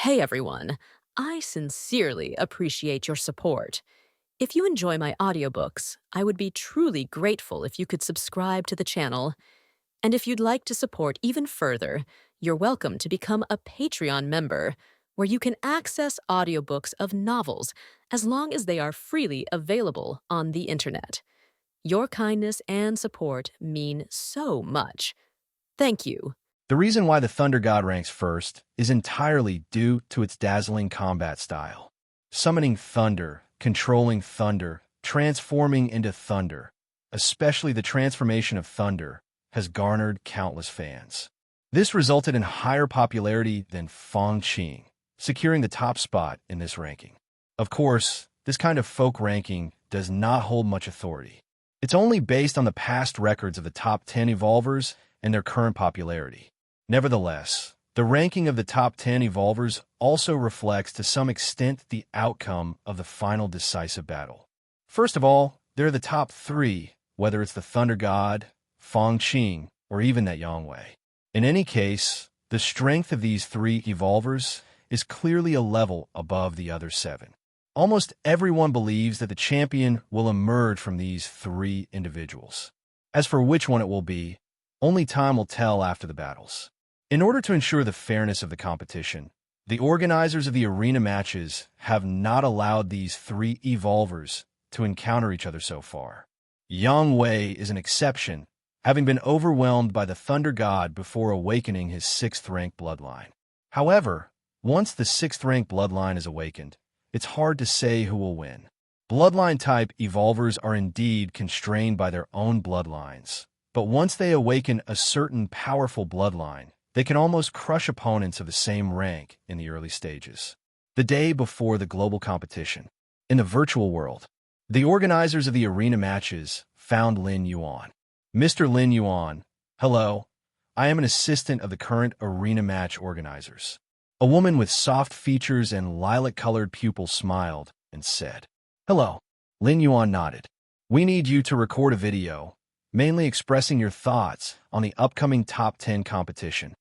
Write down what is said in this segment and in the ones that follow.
Hey everyone, I sincerely appreciate your support. If you enjoy my audiobooks, I would be truly grateful if you could subscribe to the channel. And if you'd like to support even further, you're welcome to become a Patreon member, where you can access audiobooks of novels as long as they are freely available on the internet. Your kindness and support mean so much. Thank you. The reason why the Thunder God ranks first is entirely due to its dazzling combat style. Summoning thunder, controlling thunder, transforming into thunder, especially the transformation of thunder, has garnered countless fans. This resulted in higher popularity than Feng Qing, securing the top spot in this ranking. Of course, this kind of folk ranking does not hold much authority. It's only based on the past records of the top 10 evolvers and their current popularity. Nevertheless, the ranking of the top 10 evolvers also reflects to some extent the outcome of the final decisive battle. First of all, there are the top 3, whether it's the Thunder God, Feng Qing, or even that Yangwei. In any case, the strength of these 3 evolvers is clearly a level above the other 7. Almost everyone believes that the champion will emerge from these 3 individuals. As for which one it will be, only time will tell after the battles. In order to ensure the fairness of the competition, the organizers of the arena matches have not allowed these 3 evolvers to encounter each other so far. Yang Wei is an exception, having been overwhelmed by the Thunder God before awakening his 6th-rank bloodline. However, once the 6th-rank bloodline is awakened, it's hard to say who will win. Bloodline-type evolvers are indeed constrained by their own bloodlines, but once they awaken a certain powerful bloodline, they can almost crush opponents of the same rank in the early stages. The day before the global competition, in the virtual world, the organizers of the arena matches found Lin Yuan. Mr. Lin Yuan, hello. I am an assistant of the current arena match organizers. A woman with soft features and lilac-colored pupils smiled and said, "Hello." Lin Yuan nodded. "We need you to record a video, mainly expressing your thoughts on the upcoming top 10 competition."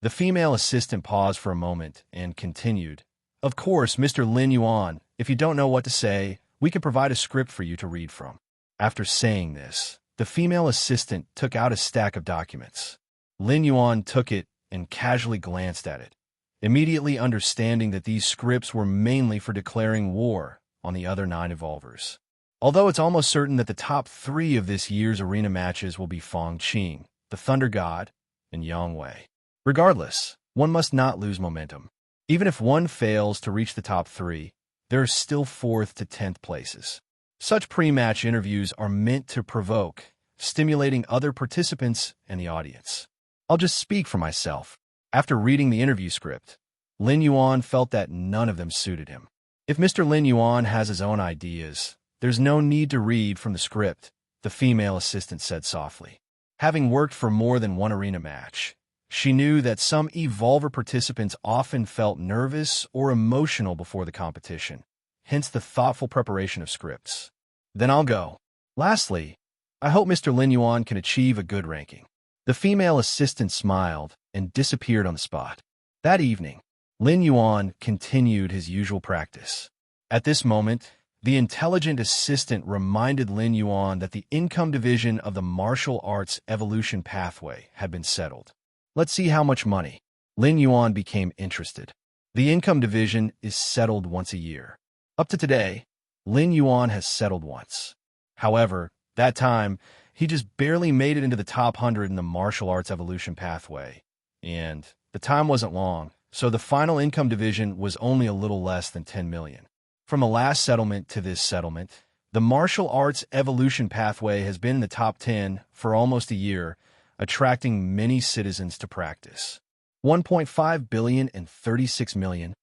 The female assistant paused for a moment and continued, "Of course, Mr. Lin Yuan, if you don't know what to say, we can provide a script for you to read from." After saying this, the female assistant took out a stack of documents. Lin Yuan took it and casually glanced at it, immediately understanding that these scripts were mainly for declaring war on the other 9 evolvers. Although it's almost certain that the top 3 of this year's arena matches will be Feng Qing, the Thunder God, and Yang Wei. Regardless, one must not lose momentum. Even if one fails to reach the top 3, there are still 4th to 10th places. Such pre-match interviews are meant to provoke, stimulating other participants and the audience. I'll just speak for myself. After reading the interview script, Lin Yuan felt that none of them suited him. If Mr. Lin Yuan has his own ideas, there's no need to read from the script, the female assistant said softly. Having worked for more than one arena match, she knew that some evolver participants often felt nervous or emotional before the competition, hence the thoughtful preparation of scripts. "Then I'll go. Lastly, I hope Mr. Lin Yuan can achieve a good ranking." The female assistant smiled and disappeared on the spot. That evening, Lin Yuan continued his usual practice. At this moment, the intelligent assistant reminded Lin Yuan that the income division of the martial arts evolution pathway had been settled. "Let's see how much money." Lin Yuan became interested. The income division is settled once a year. Up to today, Lin Yuan has settled once. However, that time, he just barely made it into the top 100 in the martial arts evolution pathway. And the time wasn't long, so the final income division was only a little less than 10 million. From the last settlement to this settlement, the martial arts evolution pathway has been in the top 10 for almost a year, attracting many citizens to practice. 1.5 billion and 36 million.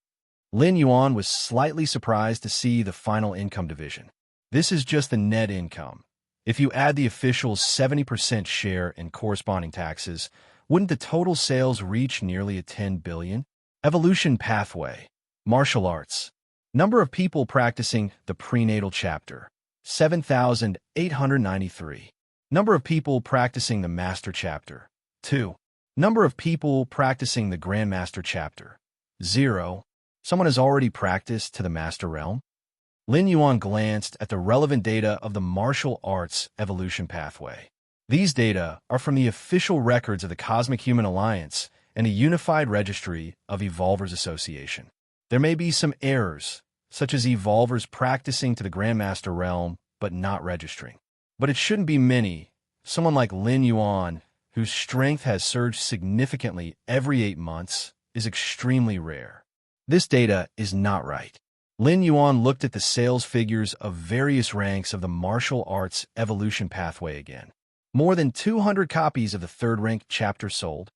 Lin Yuan was slightly surprised to see the final income division. This is just the net income. If you add the official's 70% share and corresponding taxes, wouldn't the total sales reach nearly a 10 billion? Evolution pathway. Martial arts. Number of people practicing the prenatal chapter, 7,893. Number of people practicing the master chapter, 2. Number of people practicing the grandmaster chapter, 0. Someone has already practiced to the Master Realm? Lin Yuan glanced at the relevant data of the martial arts evolution pathway. These data are from the official records of the Cosmic Human Alliance and a unified registry of Evolvers Association. There may be some errors, such as Evolvers practicing to the Grandmaster Realm but not registering. But it shouldn't be many. Someone like Lin Yuan, whose strength has surged significantly every 8 months, is extremely rare. This data is not right. Lin Yuan looked at the sales figures of various ranks of the martial arts evolution pathway again. More than 200 copies of the third-ranked chapter sold.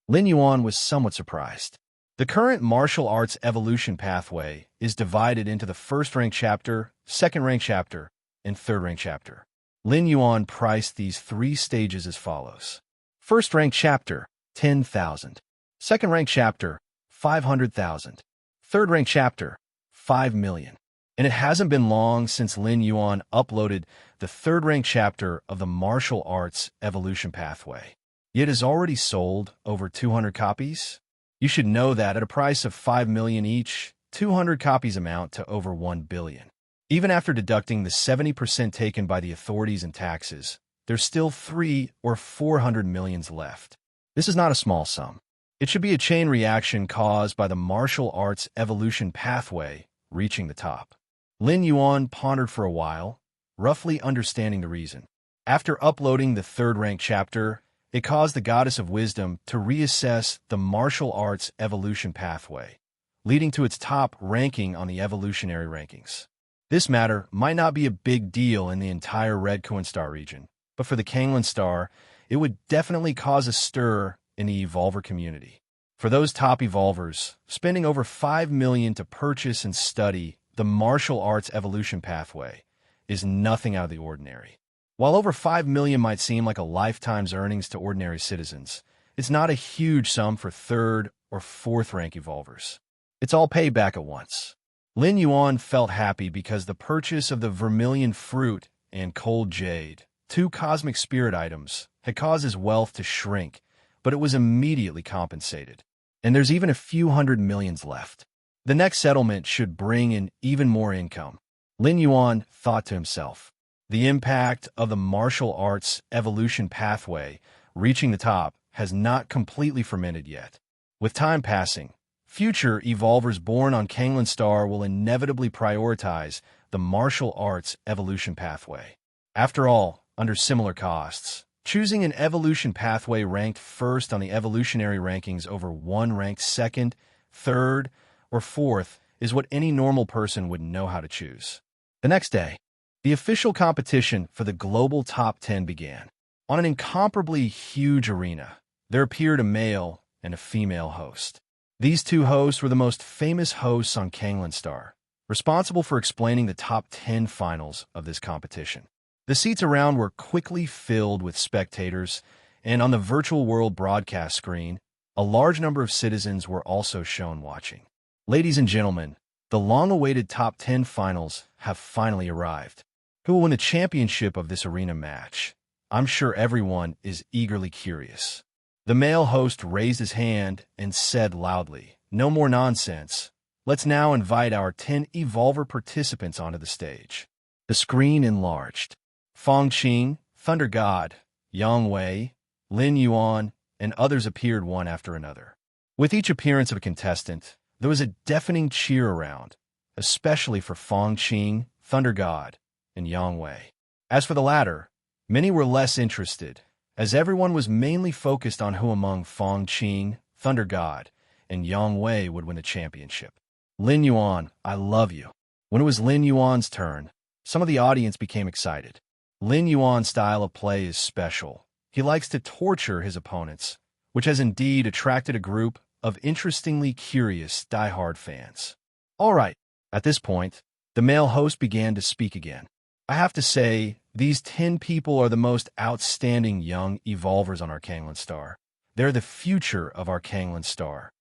Lin Yuan was somewhat surprised. The current martial arts evolution pathway is divided into the first-ranked chapter, second-ranked chapter, and third-ranked chapter. Lin Yuan priced these 3 stages as follows. First-ranked chapter, 10,000. Second-ranked chapter, 500,000. Third-ranked chapter, 5 million. And it hasn't been long since Lin Yuan uploaded the third-ranked chapter of the martial arts evolution pathway. Yet has already sold over 200 copies? You should know that at a price of 5 million each, 200 copies amount to over 1 billion. Even after deducting the 70% taken by the authorities and taxes, there's still 300 or 400 millions left. This is not a small sum. It should be a chain reaction caused by the martial arts evolution pathway reaching the top. Lin Yuan pondered for a while, roughly understanding the reason. After uploading the third-ranked chapter, it caused the Goddess of Wisdom to reassess the martial arts evolution pathway, leading to its top ranking on the evolutionary rankings. This matter might not be a big deal in the entire Red Coinstar region, but for the Kanglan Star, it would definitely cause a stir in the Evolver community. For those top Evolvers, spending over 5 million to purchase and study the martial arts evolution pathway is nothing out of the ordinary. While over 5 million might seem like a lifetime's earnings to ordinary citizens, it's not a huge sum for third or fourth rank Evolvers. It's all paid back at once. Lin Yuan felt happy because the purchase of the Vermilion Fruit and Cold Jade, 2 cosmic spirit items, had caused his wealth to shrink, but it was immediately compensated. And there's even a few hundred millions left. The next settlement should bring in even more income. Lin Yuan thought to himself. The impact of the martial arts evolution pathway reaching the top has not completely fermented yet. With time passing, future Evolvers born on Kanglan Star will inevitably prioritize the martial arts evolution pathway. After all, under similar costs, choosing an evolution pathway ranked first on the evolutionary rankings over one ranked second, third, or fourth is what any normal person would know how to choose. The next day, the official competition for the global top 10 began. On an incomparably huge arena, there appeared a male and a female host. These 2 hosts were the most famous hosts on Kanglan Star, responsible for explaining the top 10 finals of this competition. The seats around were quickly filled with spectators, and on the virtual world broadcast screen, a large number of citizens were also shown watching. Ladies and gentlemen, the long-awaited top 10 finals have finally arrived. Who will win the championship of this arena match? I'm sure everyone is eagerly curious. The male host raised his hand and said loudly, "No more nonsense. Let's now invite our 10 Evolver participants onto the stage." The screen enlarged. Fong Qing, Thunder God, Yang Wei, Lin Yuan, and others appeared one after another. With each appearance of a contestant, there was a deafening cheer around, especially for Fong Qing, Thunder God, and Yang Wei. As for the latter, many were less interested, as everyone was mainly focused on who among Fong Qing, Thunder God, and Yang Wei would win the championship. Lin Yuan, I love you. When it was Lin Yuan's turn, some of the audience became excited. Lin Yuan's style of play is special. He likes to torture his opponents, which has indeed attracted a group of interestingly curious die-hard fans. All right, at this point, the male host began to speak again. I have to say, these 10 people are the most outstanding young Evolvers on our Kanglan Star. They're the future of our Kanglan Star.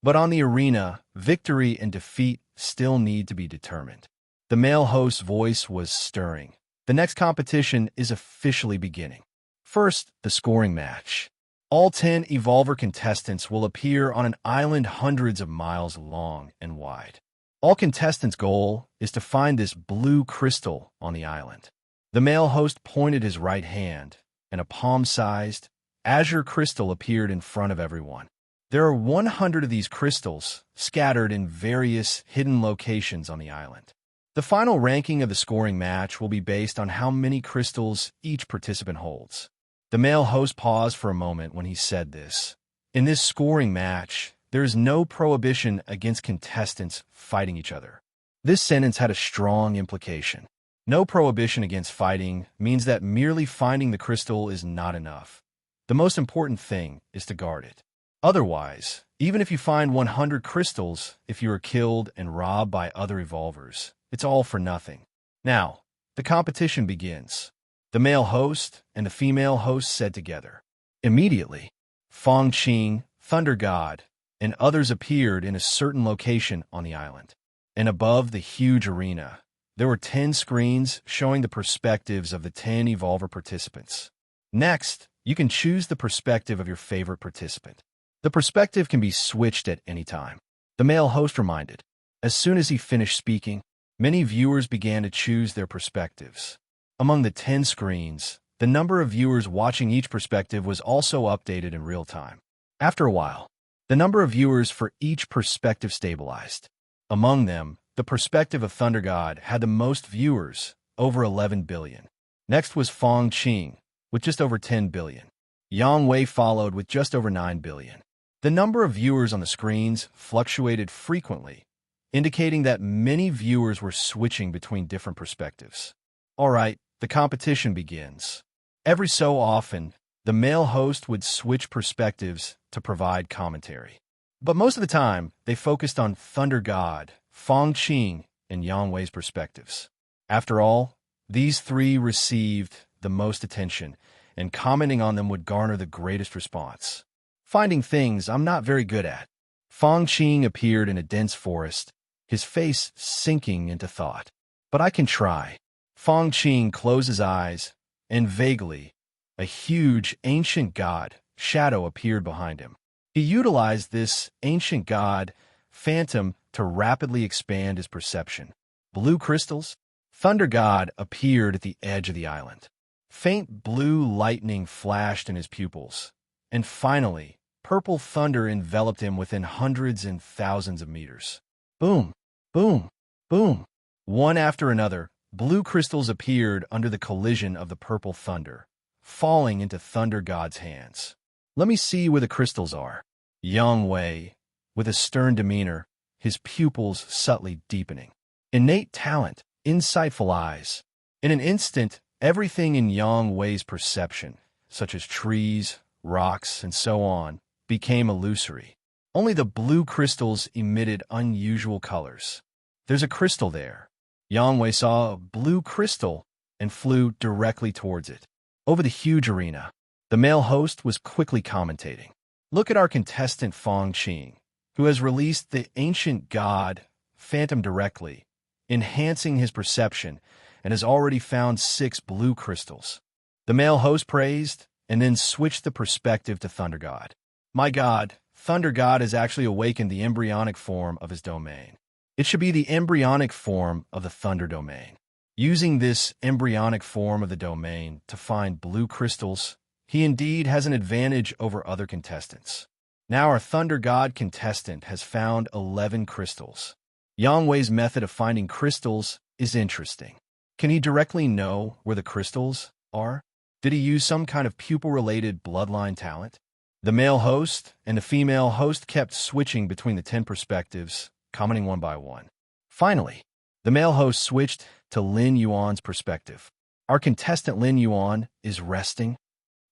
But on the arena, victory and defeat still need to be determined. The male host's voice was stirring. The next competition is officially beginning. First, the scoring match. All 10 Evolver contestants will appear on an island hundreds of miles long and wide. All contestants' goal is to find this blue crystal on the island. The male host pointed his right hand, and a palm-sized, azure crystal appeared in front of everyone. There are 100 of these crystals scattered in various hidden locations on the island. The final ranking of the scoring match will be based on how many crystals each participant holds. The male host paused for a moment when he said this. In this scoring match, there is no prohibition against contestants fighting each other. This sentence had a strong implication. No prohibition against fighting means that merely finding the crystal is not enough. The most important thing is to guard it. Otherwise, even if you find 100 crystals, if you are killed and robbed by other evolvers, it's all for nothing. Now, the competition begins. The male host and the female host said together. Immediately, Feng Qing, Thunder God, and others appeared in a certain location on the island. And above the huge arena, there were 10 screens showing the perspectives of the 10 Evolver participants. Next, you can choose the perspective of your favorite participant. The perspective can be switched at any time. The male host reminded. As soon as he finished speaking, many viewers began to choose their perspectives. Among the 10 screens, the number of viewers watching each perspective was also updated in real time. After a while, the number of viewers for each perspective stabilized. Among them, the perspective of Thunder God had the most viewers, over 11 billion. Next was Feng Qing, with just over 10 billion. Yang Wei followed with just over 9 billion. The number of viewers on the screens fluctuated frequently, indicating that many viewers were switching between different perspectives. All right, the competition begins. Every so often, the male host would switch perspectives to provide commentary. But most of the time, they focused on Thunder God, Feng Qing, and Yang Wei's perspectives. After all, these three received the most attention, and commenting on them would garner the greatest response. Finding things I'm not very good at. Feng Qing appeared in a dense forest, his face sinking into thought. But I can try. Feng Qing closed his eyes, and vaguely, a huge ancient god, shadow, appeared behind him. He utilized this ancient god, phantom, to rapidly expand his perception. Blue crystals? Thunder God appeared at the edge of the island. Faint blue lightning flashed in his pupils, and finally, purple thunder enveloped him within hundreds and thousands of meters. Boom, boom, boom. One after another, blue crystals appeared under the collision of the purple thunder, falling into Thunder God's hands. Let me see where the crystals are. Yang Wei, with a stern demeanor, his pupils subtly deepening. Innate talent, insightful eyes. In an instant, everything in Yang Wei's perception, such as trees, rocks, and so on, became illusory. Only the blue crystals emitted unusual colors. There's a crystal there. Yang Wei saw a blue crystal and flew directly towards it. Over the huge arena, the male host was quickly commentating. Look at our contestant Feng Qing, who has released the ancient god, Phantom, directly, enhancing his perception, and has already found 6 blue crystals. The male host praised, and then switched the perspective to Thunder God. My god, Thunder God has actually awakened the embryonic form of his domain. It should be the embryonic form of the Thunder domain. Using this embryonic form of the domain to find blue crystals, he indeed has an advantage over other contestants. Now our Thunder God contestant has found 11 crystals. Yang Wei's method of finding crystals is interesting. Can he directly know where the crystals are? Did he use some kind of pupil-related bloodline talent? The male host and the female host kept switching between the 10 perspectives, commenting one by one. Finally, the male host switched to Lin Yuan's perspective. Our contestant Lin Yuan is resting.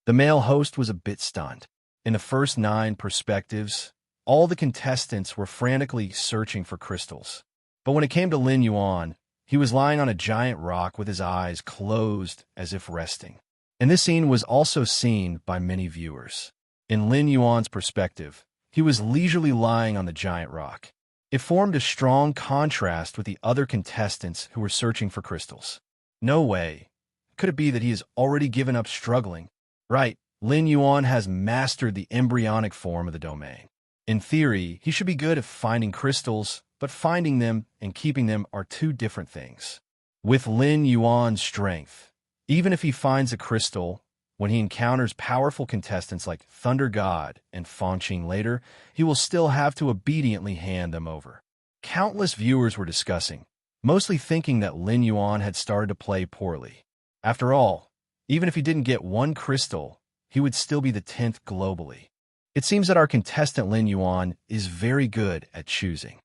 The male host was a bit stunned. In the first 9 perspectives, all the contestants were frantically searching for crystals. But when it came to Lin Yuan, he was lying on a giant rock with his eyes closed as if resting. And this scene was also seen by many viewers. In Lin Yuan's perspective, he was leisurely lying on the giant rock. It formed a strong contrast with the other contestants who were searching for crystals. No way. Could it be that he has already given up struggling? Right, Lin Yuan has mastered the embryonic form of the domain. In theory, he should be good at finding crystals, but finding them and keeping them are two different things. With Lin Yuan's strength, even if he finds a crystal, when he encounters powerful contestants like Thunder God and Fangqing later, he will still have to obediently hand them over. Countless viewers were discussing, mostly thinking that Lin Yuan had started to play poorly. After all, even if he didn't get one crystal, he would still be the 10th globally. It seems that our contestant Lin Yuan is very good at choosing.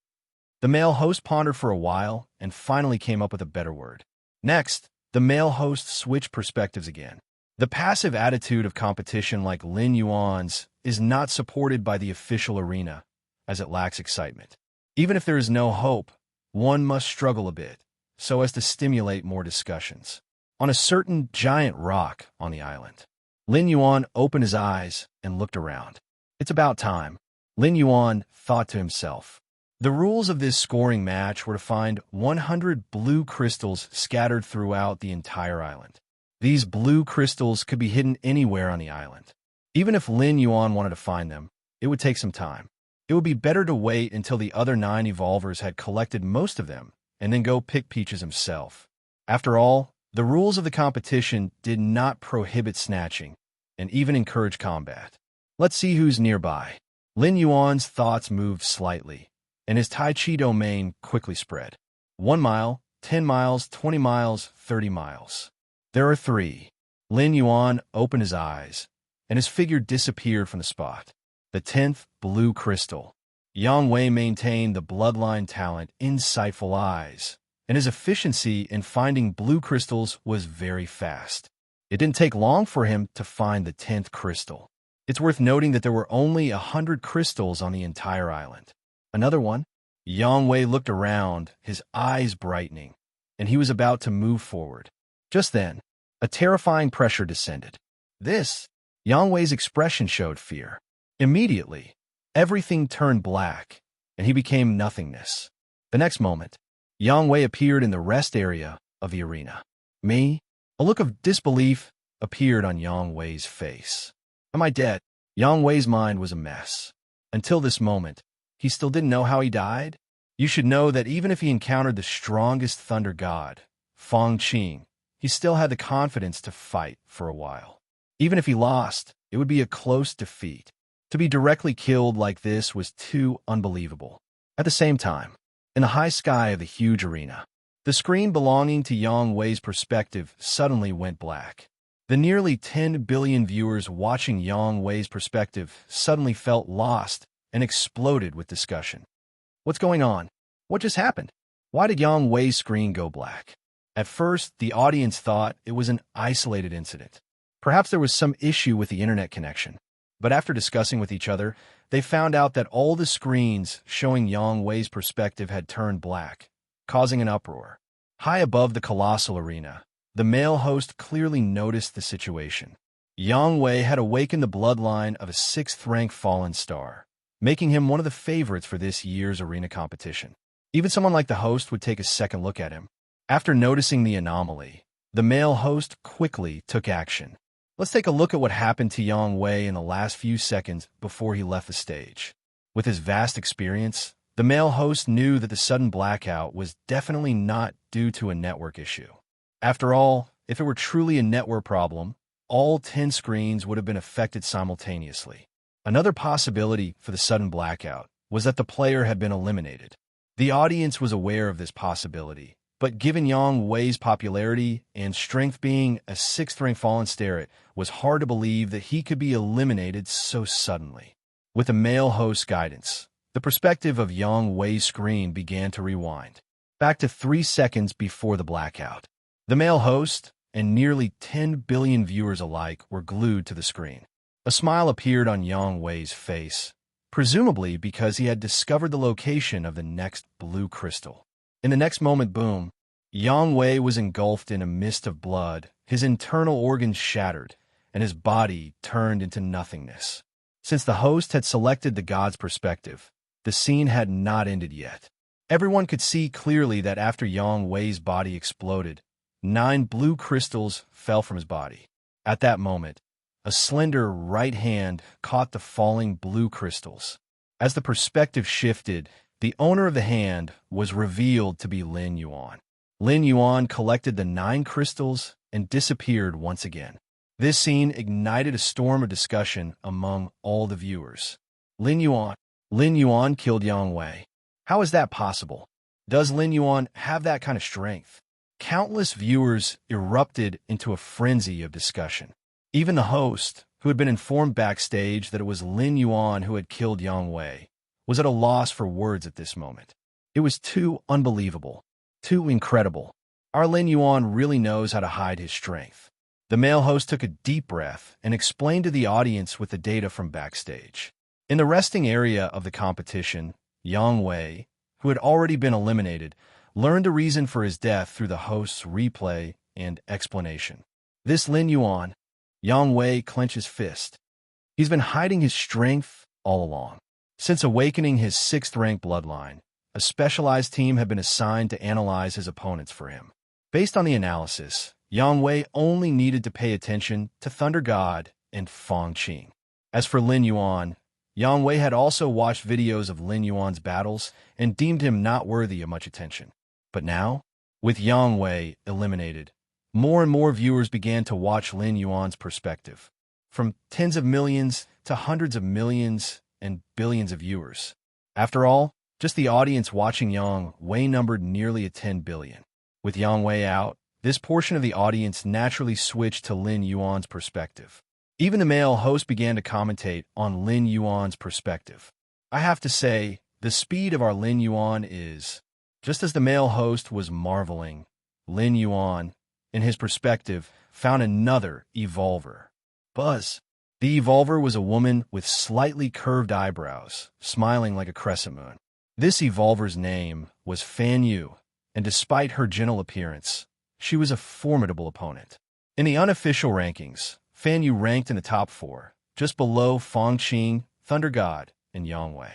The male host pondered for a while and finally came up with a better word. Next, the male host switched perspectives again. The passive attitude of competition like Lin Yuan's is not supported by the official arena, as it lacks excitement. Even if there is no hope, one must struggle a bit, so as to stimulate more discussions. On a certain giant rock on the island, Lin Yuan opened his eyes and looked around. It's about time, Lin Yuan thought to himself. The rules of this scoring match were to find 100 blue crystals scattered throughout the entire island. These blue crystals could be hidden anywhere on the island. Even if Lin Yuan wanted to find them, it would take some time. It would be better to wait until the other 9 evolvers had collected most of them and then go pick peaches himself. After all, the rules of the competition did not prohibit snatching and even encourage combat. Let's see who's nearby. Lin Yuan's thoughts moved slightly, and his Tai Chi domain quickly spread. 1 mile, 10 miles, 20 miles, 30 miles. There are 3. Lin Yuan opened his eyes, and his figure disappeared from the spot. The 10th blue crystal. Yang Wei maintained the bloodline talent, insightful eyes, and his efficiency in finding blue crystals was very fast. It didn't take long for him to find the 10th crystal. It's worth noting that there were only 100 crystals on the entire island. Another one? Yang Wei looked around, his eyes brightening, and he was about to move forward. Just then, a terrifying pressure descended. Yang Wei's expression showed fear. Immediately, everything turned black, and he became nothingness. The next moment, Yang Wei appeared in the rest area of the arena. Me? A look of disbelief appeared on Yang Wei's face. Am I dead? Yang Wei's mind was a mess. Until this moment, he still didn't know how he died. You should know that even if he encountered the strongest thunder god, Fangqing, he still had the confidence to fight for a while. Even if he lost, it would be a close defeat. To be directly killed like this was too unbelievable. At the same time, in the high sky of the huge arena, the screen belonging to Yang Wei's perspective suddenly went black. The nearly 10 billion viewers watching Yang Wei's perspective suddenly felt lost and exploded with discussion. What's going on? What just happened? Why did Yang Wei's screen go black? At first, the audience thought it was an isolated incident. Perhaps there was some issue with the internet connection. But after discussing with each other, they found out that all the screens showing Yang Wei's perspective had turned black, causing an uproar. High above the colossal arena, the male host clearly noticed the situation. Yang Wei had awakened the bloodline of a 6th-rank fallen star, making him one of the favorites for this year's arena competition. Even someone like the host would take a second look at him. After noticing the anomaly, the male host quickly took action. Let's take a look at what happened to Yang Wei in the last few seconds before he left the stage. With his vast experience, the male host knew that the sudden blackout was definitely not due to a network issue. After all, if it were truly a network problem, all 10 screens would have been affected simultaneously. Another possibility for the sudden blackout was that the player had been eliminated. The audience was aware of this possibility, but given Yang Wei's popularity and strength being a 6th-rank fallen star, it was hard to believe that he could be eliminated so suddenly. With the male host's guidance, the perspective of Yang Wei's screen began to rewind, back to 3 seconds before the blackout. The male host and nearly 10 billion viewers alike were glued to the screen. A smile appeared on Yang Wei's face, presumably because he had discovered the location of the next blue crystal. In the next moment, boom, Yang Wei was engulfed in a mist of blood, his internal organs shattered, and his body turned into nothingness. Since the host had selected the god's perspective, the scene had not ended yet. Everyone could see clearly that after Yang Wei's body exploded, 9 blue crystals fell from his body. At that moment, A slender right hand caught the falling blue crystals. As the perspective shifted, the owner of the hand was revealed to be Lin Yuan. Lin Yuan collected the 9 crystals and disappeared once again. This scene ignited a storm of discussion among all the viewers. Lin Yuan killed Yang Wei. How is that possible? Does Lin Yuan have that kind of strength? Countless viewers erupted into a frenzy of discussion. Even the host, who had been informed backstage that it was Lin Yuan who had killed Yang Wei, was at a loss for words at this moment. It was too unbelievable, too incredible. Our Lin Yuan really knows how to hide his strength. The male host took a deep breath and explained to the audience with the data from backstage. In the resting area of the competition, Yang Wei, who had already been eliminated, learned a reason for his death through the host's replay and explanation. This Lin Yuan, Yang Wei clenched his fist. He's been hiding his strength all along. Since awakening his 6th-rank bloodline, a specialized team had been assigned to analyze his opponents for him. Based on the analysis, Yang Wei only needed to pay attention to Thunder God and Fang Qing. As for Lin Yuan, Yang Wei had also watched videos of Lin Yuan's battles and deemed him not worthy of much attention. But now, with Yang Wei eliminated, more and more viewers began to watch Lin Yuan's perspective. From tens of millions to hundreds of millions and billions of viewers. After all, just the audience watching Yang Wei numbered nearly 10 billion. With Yang Wei out, this portion of the audience naturally switched to Lin Yuan's perspective. Even the male host began to commentate on Lin Yuan's perspective. I have to say, the speed of our Lin Yuan is... Just as the male host was marveling, Lin Yuan, in his perspective, found another evolver. Buzz. The evolver was a woman with slightly curved eyebrows, smiling like a crescent moon. This evolver's name was Fan Yu, and despite her gentle appearance, she was a formidable opponent. In the unofficial rankings, Fan Yu ranked in the top 4, just below Fang Qing, Thunder God, and Yang Wei.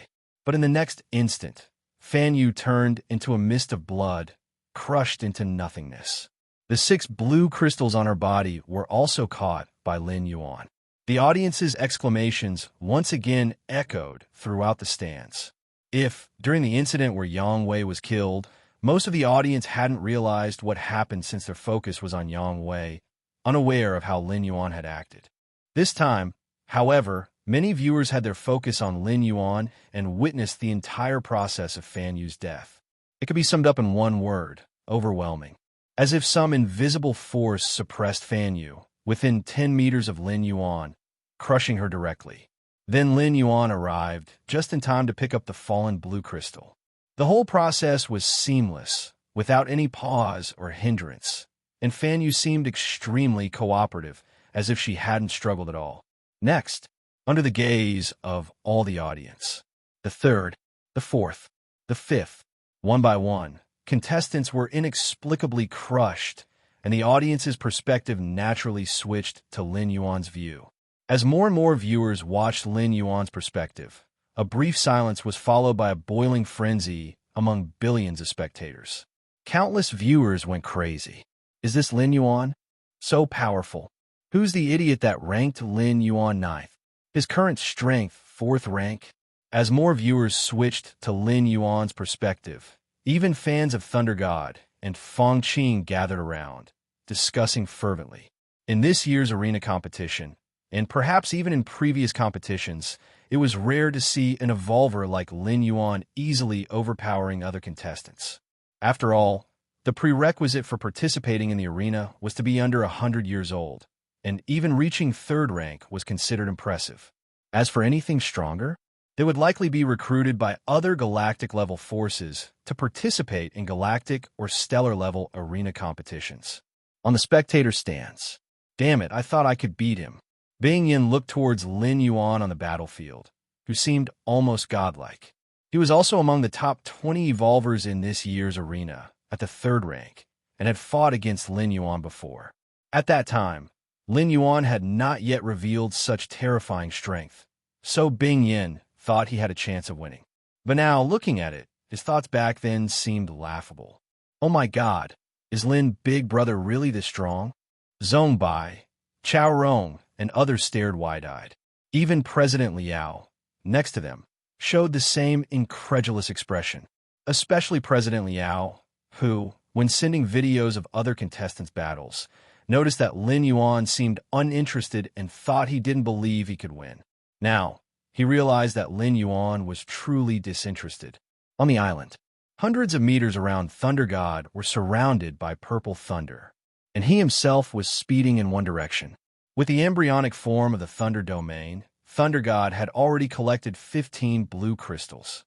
But in the next instant, Fan Yu turned into a mist of blood, crushed into nothingness. The 6 blue crystals on her body were also caught by Lin Yuan. The audience's exclamations once again echoed throughout the stands. If, during the incident where Yang Wei was killed, most of the audience hadn't realized what happened since their focus was on Yang Wei, unaware of how Lin Yuan had acted. This time, however, many viewers had their focus on Lin Yuan and witnessed the entire process of Fan Yu's death. It could be summed up in one word: overwhelming. As if some invisible force suppressed Fan Yu, within 10 meters of Lin Yuan, crushing her directly. Then Lin Yuan arrived, just in time to pick up the fallen blue crystal. The whole process was seamless, without any pause or hindrance, and Fan Yu seemed extremely cooperative, as if she hadn't struggled at all. Next, under the gaze of all the audience, the 3rd, the 4th, the 5th, one by one, contestants were inexplicably crushed, and the audience's perspective naturally switched to Lin Yuan's view. As more and more viewers watched Lin Yuan's perspective, a brief silence was followed by a boiling frenzy among billions of spectators. Countless viewers went crazy. Is this Lin Yuan? So powerful. Who's the idiot that ranked Lin Yuan 9th? His current strength, 4th rank? As more viewers switched to Lin Yuan's perspective, even fans of Thunder God and Fang Qing gathered around, discussing fervently. In this year's arena competition, and perhaps even in previous competitions, it was rare to see an evolver like Lin Yuan easily overpowering other contestants. After all, the prerequisite for participating in the arena was to be under 100 years old, and even reaching 3rd rank was considered impressive. As for anything stronger, they would likely be recruited by other galactic-level forces to participate in galactic or stellar-level arena competitions. On the spectator stands, damn it, I thought I could beat him. Bing Yin looked towards Lin Yuan on the battlefield, who seemed almost godlike. He was also among the top 20 evolvers in this year's arena, at the 3rd rank, and had fought against Lin Yuan before. At that time, Lin Yuan had not yet revealed such terrifying strength, so Bing Yin thought he had a chance of winning. But now, looking at it, his thoughts back then seemed laughable. Oh my god, is Lin Big Brother really this strong? Zhong Bai, Chao Rong, and others stared wide-eyed. Even President Liao, next to them, showed the same incredulous expression, especially President Liao, who, when sending videos of other contestants' battles, noticed that Lin Yuan seemed uninterested and thought he didn't believe he could win. Now, he realized that Lin Yuan was truly disinterested. On the island, hundreds of meters around Thunder God were surrounded by purple thunder, and he himself was speeding in one direction. With the embryonic form of the Thunder Domain, Thunder God had already collected 15 blue crystals.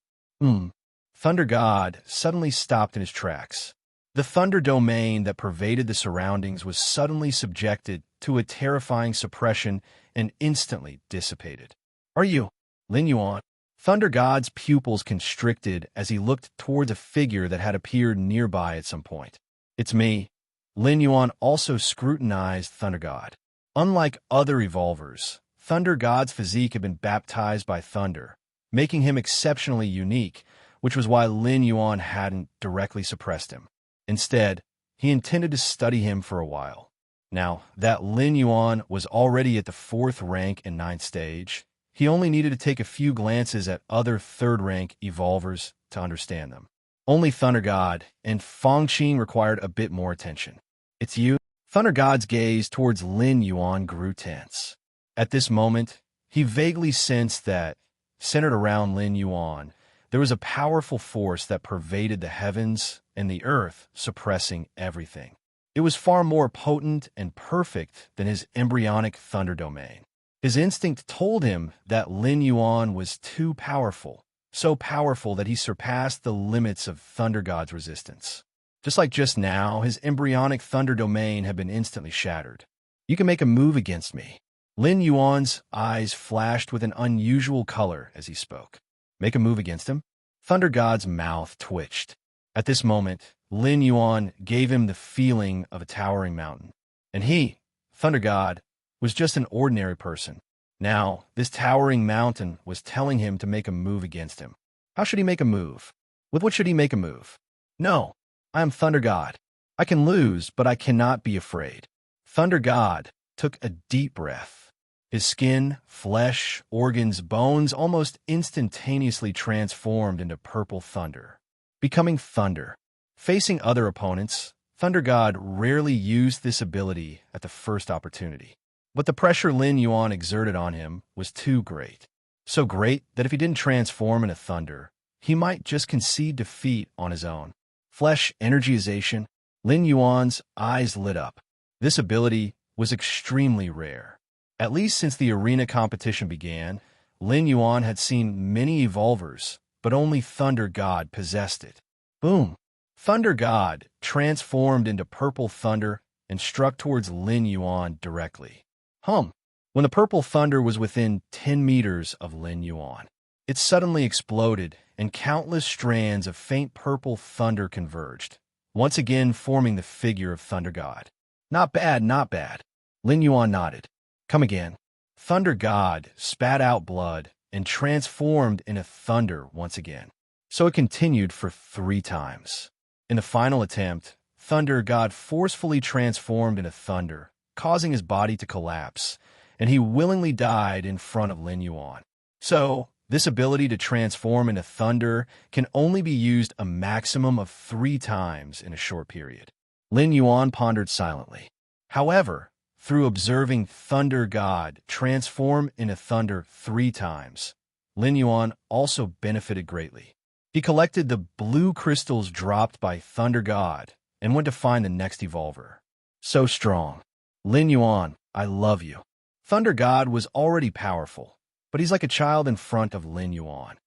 Thunder God suddenly stopped in his tracks. The Thunder Domain that pervaded the surroundings was suddenly subjected to a terrifying suppression and instantly dissipated. Are you, Lin Yuan? Thunder God's pupils constricted as he looked towards a figure that had appeared nearby at some point. It's me. Lin Yuan also scrutinized Thunder God. Unlike other evolvers, Thunder God's physique had been baptized by thunder, making him exceptionally unique, which was why Lin Yuan hadn't directly suppressed him. Instead, he intended to study him for a while. Now that Lin Yuan was already at the 4th rank and 9th stage, he only needed to take a few glances at other 3rd-rank evolvers to understand them. Only Thunder God and Fangqing required a bit more attention. It's you? Thunder God's gaze towards Lin Yuan grew tense. At this moment, he vaguely sensed that, centered around Lin Yuan, there was a powerful force that pervaded the heavens and the earth, suppressing everything. It was far more potent and perfect than his embryonic Thunder Domain. His instinct told him that Lin Yuan was too powerful, so powerful that he surpassed the limits of Thunder God's resistance. Just like just now, his embryonic Thunder Domain had been instantly shattered. You can make a move against me. Lin Yuan's eyes flashed with an unusual color as he spoke. Make a move against him? Thunder God's mouth twitched. At this moment, Lin Yuan gave him the feeling of a towering mountain. And he, Thunder God, was just an ordinary person. Now, this towering mountain was telling him to make a move against him. How should he make a move? With what should he make a move? No, I am Thunder God. I can lose, but I cannot be afraid. Thunder God took a deep breath. His skin, flesh, organs, bones almost instantaneously transformed into purple thunder, becoming thunder. Facing other opponents, Thunder God rarely used this ability at the first opportunity. But the pressure Lin Yuan exerted on him was too great. So great that if he didn't transform into thunder, he might just concede defeat on his own. Flesh energization, Lin Yuan's eyes lit up. This ability was extremely rare. At least since the arena competition began, Lin Yuan had seen many evolvers, but only Thunder God possessed it. Boom! Thunder God transformed into purple thunder and struck towards Lin Yuan directly. When the purple thunder was within 10 meters of Lin Yuan, it suddenly exploded and countless strands of faint purple thunder converged, once again forming the figure of Thunder God. Not bad, not bad. Lin Yuan nodded. Come again. Thunder God spat out blood and transformed into thunder once again. So it continued for 3 times. In the final attempt, Thunder God forcefully transformed into thunder, causing his body to collapse, and he willingly died in front of Lin Yuan. So, this ability to transform into thunder can only be used a maximum of 3 times in a short period. Lin Yuan pondered silently. However, through observing Thunder God transform into thunder 3 times, Lin Yuan also benefited greatly. He collected the blue crystals dropped by Thunder God and went to find the next evolver. So strong. Lin Yuan, I love you. Thunder God was already powerful, but he's like a child in front of Lin Yuan.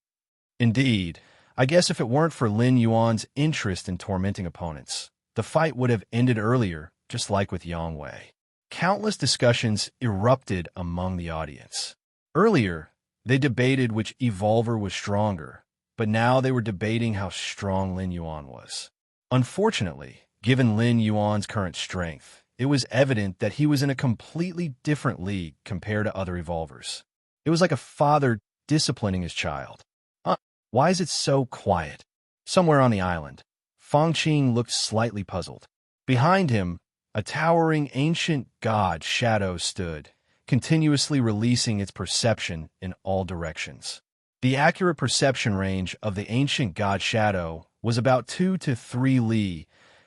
Indeed, I guess if it weren't for Lin Yuan's interest in tormenting opponents, the fight would have ended earlier, just like with Yang Wei. Countless discussions erupted among the audience. Earlier, they debated which evolver was stronger, but now they were debating how strong Lin Yuan was. Unfortunately, given Lin Yuan's current strength, it was evident that he was in a completely different league compared to other evolvers. It was like a father disciplining his child. Why is it so quiet? Somewhere on the island, Fangqing looked slightly puzzled. Behind him, a towering ancient god shadow stood, continuously releasing its perception in all directions. The accurate perception range of the ancient god shadow was about 2 to 3 li,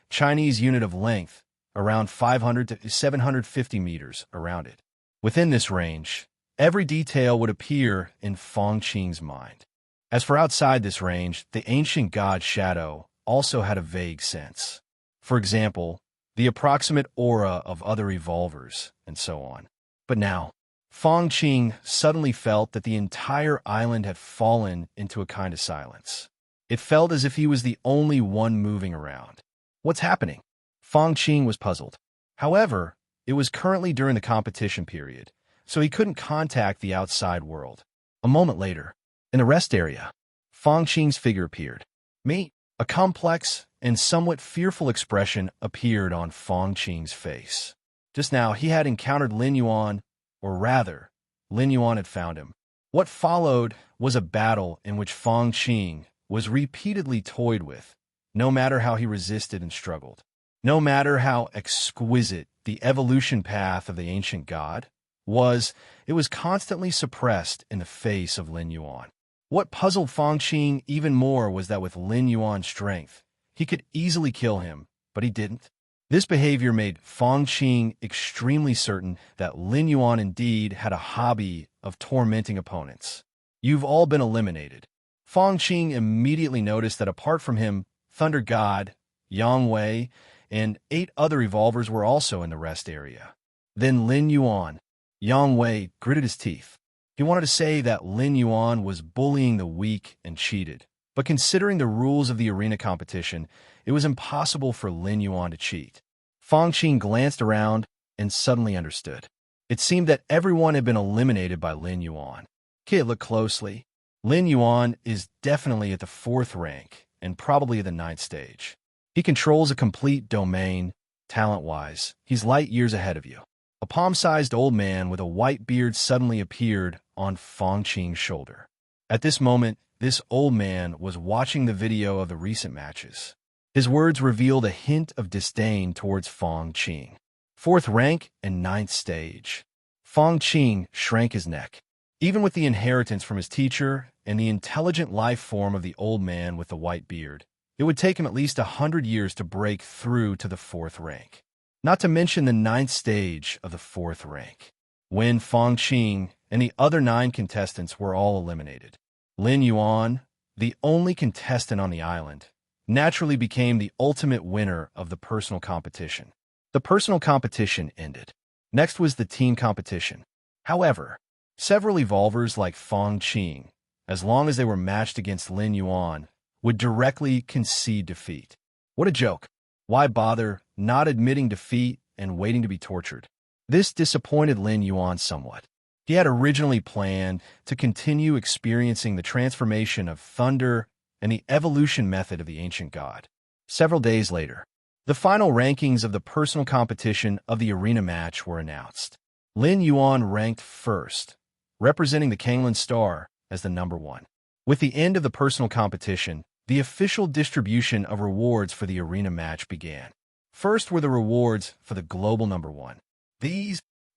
Chinese unit of length, around 500 to 750 meters around it. Within this range, every detail would appear in Feng Qing's mind. As for outside this range, the ancient god shadow also had a vague sense. For example, the approximate aura of other evolvers, and so on. But now, Feng Qing suddenly felt that the entire island had fallen into a kind of silence. It felt as if he was the only one moving around. What's happening? Feng Qing was puzzled. However, it was currently during the competition period, so he couldn't contact the outside world. A moment later, in the rest area, Feng Qing's figure appeared. A complex and somewhat fearful expression appeared on Feng Qing's face. Just now, he had encountered Lin Yuan, or rather, Lin Yuan had found him. What followed was a battle in which Feng Qing was repeatedly toyed with, no matter how he resisted and struggled. No matter how exquisite the evolution path of the ancient god was, it was constantly suppressed in the face of Lin Yuan. What puzzled Feng Qing even more was that with Lin Yuan's strength, he could easily kill him, but he didn't. This behavior made Feng Qing extremely certain that Lin Yuan indeed had a hobby of tormenting opponents. You've all been eliminated. Feng Qing immediately noticed that apart from him, Thunder God, Yang Wei, and 8 other evolvers were also in the rest area. Then Lin Yuan, Yang Wei, gritted his teeth. He wanted to say that Lin Yuan was bullying the weak and cheated, but considering the rules of the arena competition, it was impossible for Lin Yuan to cheat. Feng Qing glanced around and suddenly understood. It seemed that everyone had been eliminated by Lin Yuan. Kid looked closely. Lin Yuan is definitely at the 4th rank and probably at the 9th stage. He controls a complete domain, talent-wise. He's light years ahead of you. A palm-sized old man with a white beard suddenly appeared on Feng Qing's shoulder. At this moment, this old man was watching the video of the recent matches. His words revealed a hint of disdain towards Feng Qing. 4th rank and 9th stage. Feng Qing shrank his neck. Even with the inheritance from his teacher and the intelligent life form of the old man with the white beard, it would take him at least 100 years to break through to the 4th rank. Not to mention the 9th stage of the 4th rank. When Feng Qing and the other 9 contestants were all eliminated, Lin Yuan, the only contestant on the island, naturally became the ultimate winner of the personal competition. The personal competition ended. Next was the team competition. However, several evolvers like Feng Qing, as long as they were matched against Lin Yuan, would directly concede defeat. What a joke. Why bother not admitting defeat and waiting to be tortured? This disappointed Lin Yuan somewhat. He had originally planned to continue experiencing the transformation of thunder and the evolution method of the ancient god. Several days later, the final rankings of the personal competition of the arena match were announced. Lin Yuan ranked first, representing the Kanglan Star as the number 1. With the end of the personal competition, the official distribution of rewards for the arena match began. First were the rewards for the global number 1.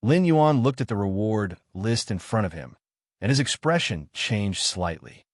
Lin Yuan looked at the reward list in front of him, and his expression changed slightly.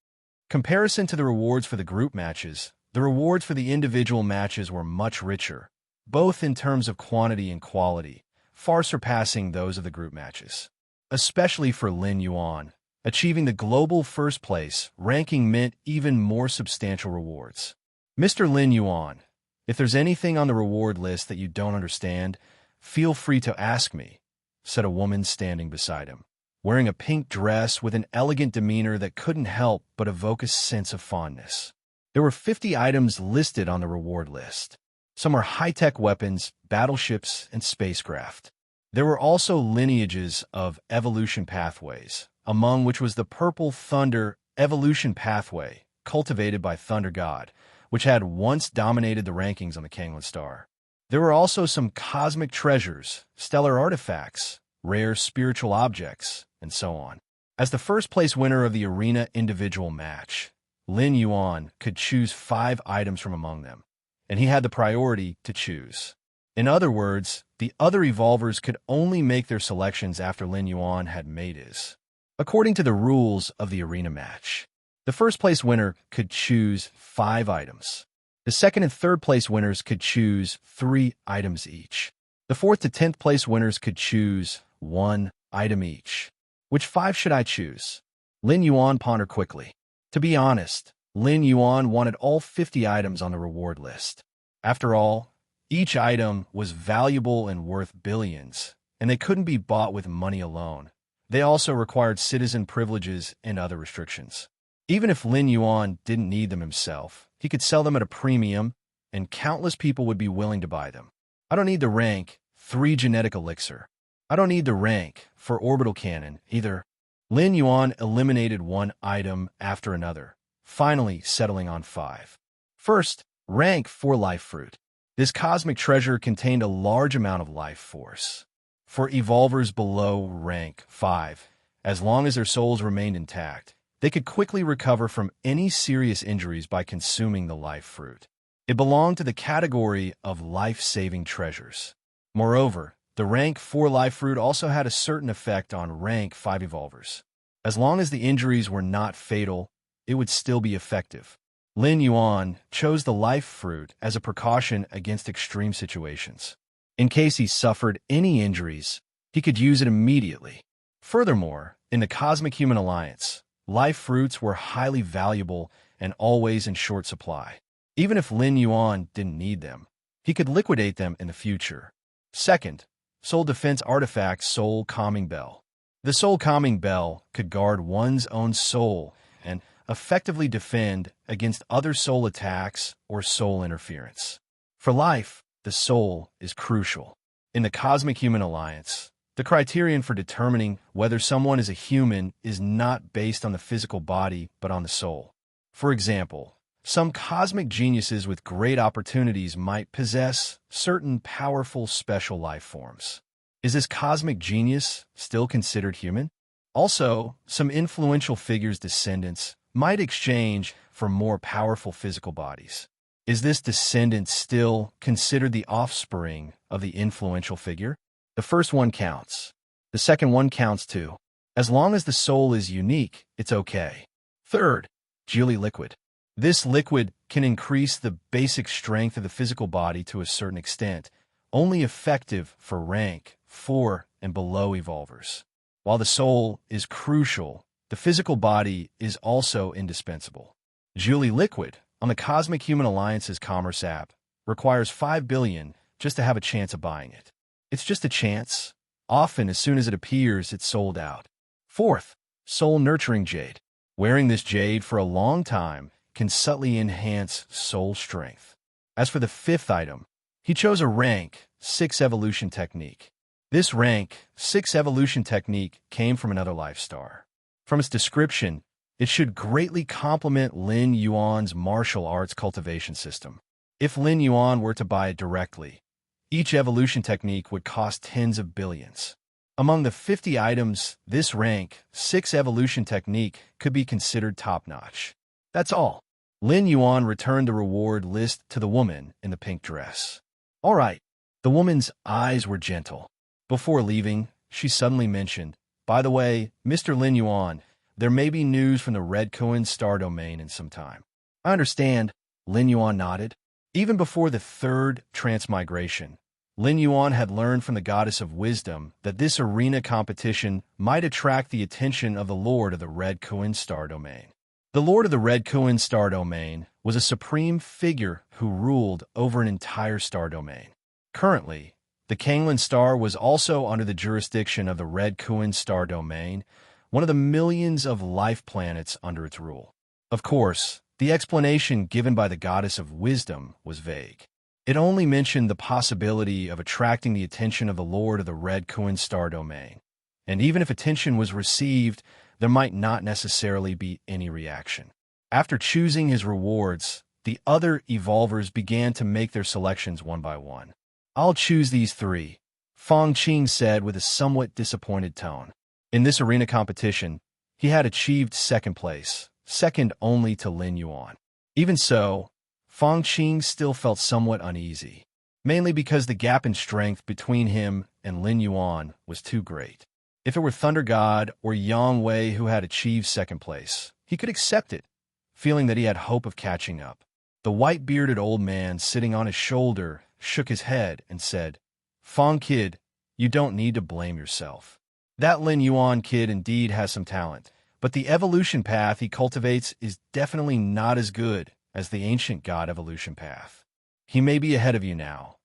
Comparison to the rewards for the group matches, the rewards for the individual matches were much richer, both in terms of quantity and quality, far surpassing those of the group matches. Especially for Lin Yuan, achieving the global first place ranking meant even more substantial rewards. Mr. Lin Yuan, if there's anything on the reward list that you don't understand, feel free to ask me, said a woman standing beside him, wearing a pink dress with an elegant demeanor that couldn't help but evoke a sense of fondness. There were 50 items listed on the reward list. Some are high-tech weapons, battleships, and spacecraft. There were also lineages of evolution pathways, among which was the Purple Thunder evolution pathway, cultivated by Thunder God, which had once dominated the rankings on the Kanglan Star. There were also some cosmic treasures, stellar artifacts, rare spiritual objects, and so on. As the first-place winner of the arena individual match, Lin Yuan could choose 5 items from among them, and he had the priority to choose. In other words, the other evolvers could only make their selections after Lin Yuan had made his. According to the rules of the arena match, the first place winner could choose 5 items. The second and third place winners could choose 3 items each. The 4th to 10th place winners could choose 1 item each. Which 5 should I choose? Lin Yuan pondered quickly. To be honest, Lin Yuan wanted all 50 items on the reward list. After all, each item was valuable and worth billions, and they couldn't be bought with money alone. They also required citizen privileges and other restrictions. Even if Lin Yuan didn't need them himself, he could sell them at a premium, and countless people would be willing to buy them. I don't need the rank 3 genetic elixir. I don't need the rank for orbital cannon either. Lin Yuan eliminated one item after another, finally settling on 5. First, rank 4 life fruit. This cosmic treasure contained a large amount of life force. For evolvers below rank 5, as long as their souls remained intact, they could quickly recover from any serious injuries by consuming the life fruit. It belonged to the category of life-saving treasures. Moreover, the rank 4 life fruit also had a certain effect on rank 5 evolvers. As long as the injuries were not fatal, it would still be effective. Lin Yuan chose the life fruit as a precaution against extreme situations. In case he suffered any injuries, he could use it immediately. Furthermore, in the Cosmic Human Alliance, life fruits were highly valuable and always in short supply. Even if Lin Yuan didn't need them, he could liquidate them in the future. Second, Soul Defense Artifact Soul Calming Bell. The Soul Calming Bell could guard one's own soul and effectively defend against other soul attacks or soul interference. For life, the soul is crucial. In the Cosmic Human Alliance, the criterion for determining whether someone is a human is not based on the physical body but on the soul. For example, some cosmic geniuses with great opportunities might possess certain powerful special life forms. Is this cosmic genius still considered human? Also, some influential figures' descendants might exchange for more powerful physical bodies. Is this descendant still considered the offspring of the influential figure? The first one counts. The second one counts too. As long as the soul is unique, it's okay. Third, Geely liquid. This liquid can increase the basic strength of the physical body to a certain extent, only effective for rank 4 and below evolvers. While the soul is crucial, the physical body is also indispensable. Geely liquid, on the Cosmic Human Alliance's commerce app, requires 5 billion just to have a chance of buying it. It's just a chance. Often, as soon as it appears, it's sold out. Fourth, Soul Nurturing Jade. Wearing this jade for a long time can subtly enhance soul strength. As for the 5th item, he chose a rank 6 evolution technique. This rank 6 evolution technique came from another life star. From its description, it should greatly complement Lin Yuan's martial arts cultivation system. If Lin Yuan were to buy it directly, each evolution technique would cost tens of billions. Among the 50 items, this rank 6 evolution technique could be considered top-notch. That's all. Lin Yuan returned the reward list to the woman in the pink dress. All right. The woman's eyes were gentle. Before leaving, she suddenly mentioned, "By the way, Mr. Lin Yuan, there may be news from the Red Coin star domain in some time." "I understand," Lin Yuan nodded. Even before the 3rd transmigration, Lin Yuan had learned from the Goddess of Wisdom that this arena competition might attract the attention of the Lord of the Red Coin star domain. The Lord of the Red Coin star domain was a supreme figure who ruled over an entire star domain. Currently, the Kanglan star was also under the jurisdiction of the Red Coin star domain, one of the millions of life planets under its rule. Of course, the explanation given by the Goddess of Wisdom was vague. It only mentioned the possibility of attracting the attention of the Lord of the Red Coin star domain. And even if attention was received, there might not necessarily be any reaction. After choosing his rewards, the other evolvers began to make their selections one by one. "I'll choose these 3, Fong Qing said with a somewhat disappointed tone. In this arena competition, he had achieved 2nd place, second only to Lin Yuan. Even so, Fong Qing still felt somewhat uneasy. mainly because the gap in strength between him and Lin Yuan was too great. If it were Thunder God or Yang Wei who had achieved second place, he could accept it, feeling that he had hope of catching up. The white-bearded old man sitting on his shoulder shook his head and said, "Fong kid, you don't need to blame yourself. That Lin Yuan kid indeed has some talent, but the evolution path he cultivates is definitely not as good as the ancient god evolution path. He may be ahead of you now,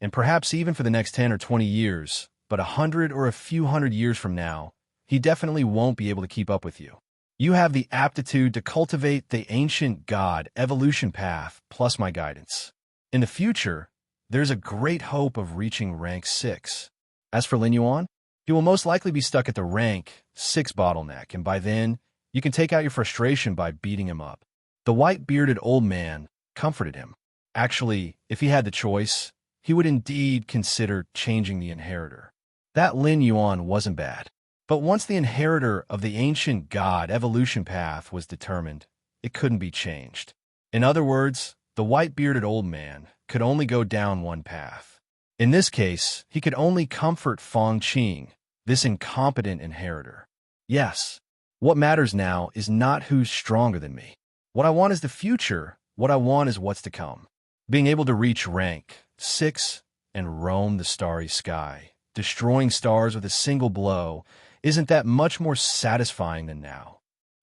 and perhaps even for the next 10 or 20 years, but 100 or a few hundred years from now, he definitely won't be able to keep up with you. You have the aptitude to cultivate the ancient god evolution path plus my guidance. In the future, there's a great hope of reaching rank 6. As for Lin Yuan, he will most likely be stuck at the rank 6 bottleneck, and by then, you can take out your frustration by beating him up." The white-bearded old man comforted him. Actually, if he had the choice, he would indeed consider changing the inheritor. That Lin Yuan wasn't bad. But once the inheritor of the ancient god evolution path was determined, it couldn't be changed. In other words, the white-bearded old man could only go down one path. In this case, he could only comfort Fong Qing, this incompetent inheritor. Yes, what matters now is not who's stronger than me. What I want is the future. What I want is what's to come. Being able to reach rank 6 and roam the starry sky, destroying stars with a single blow, isn't that much more satisfying than now?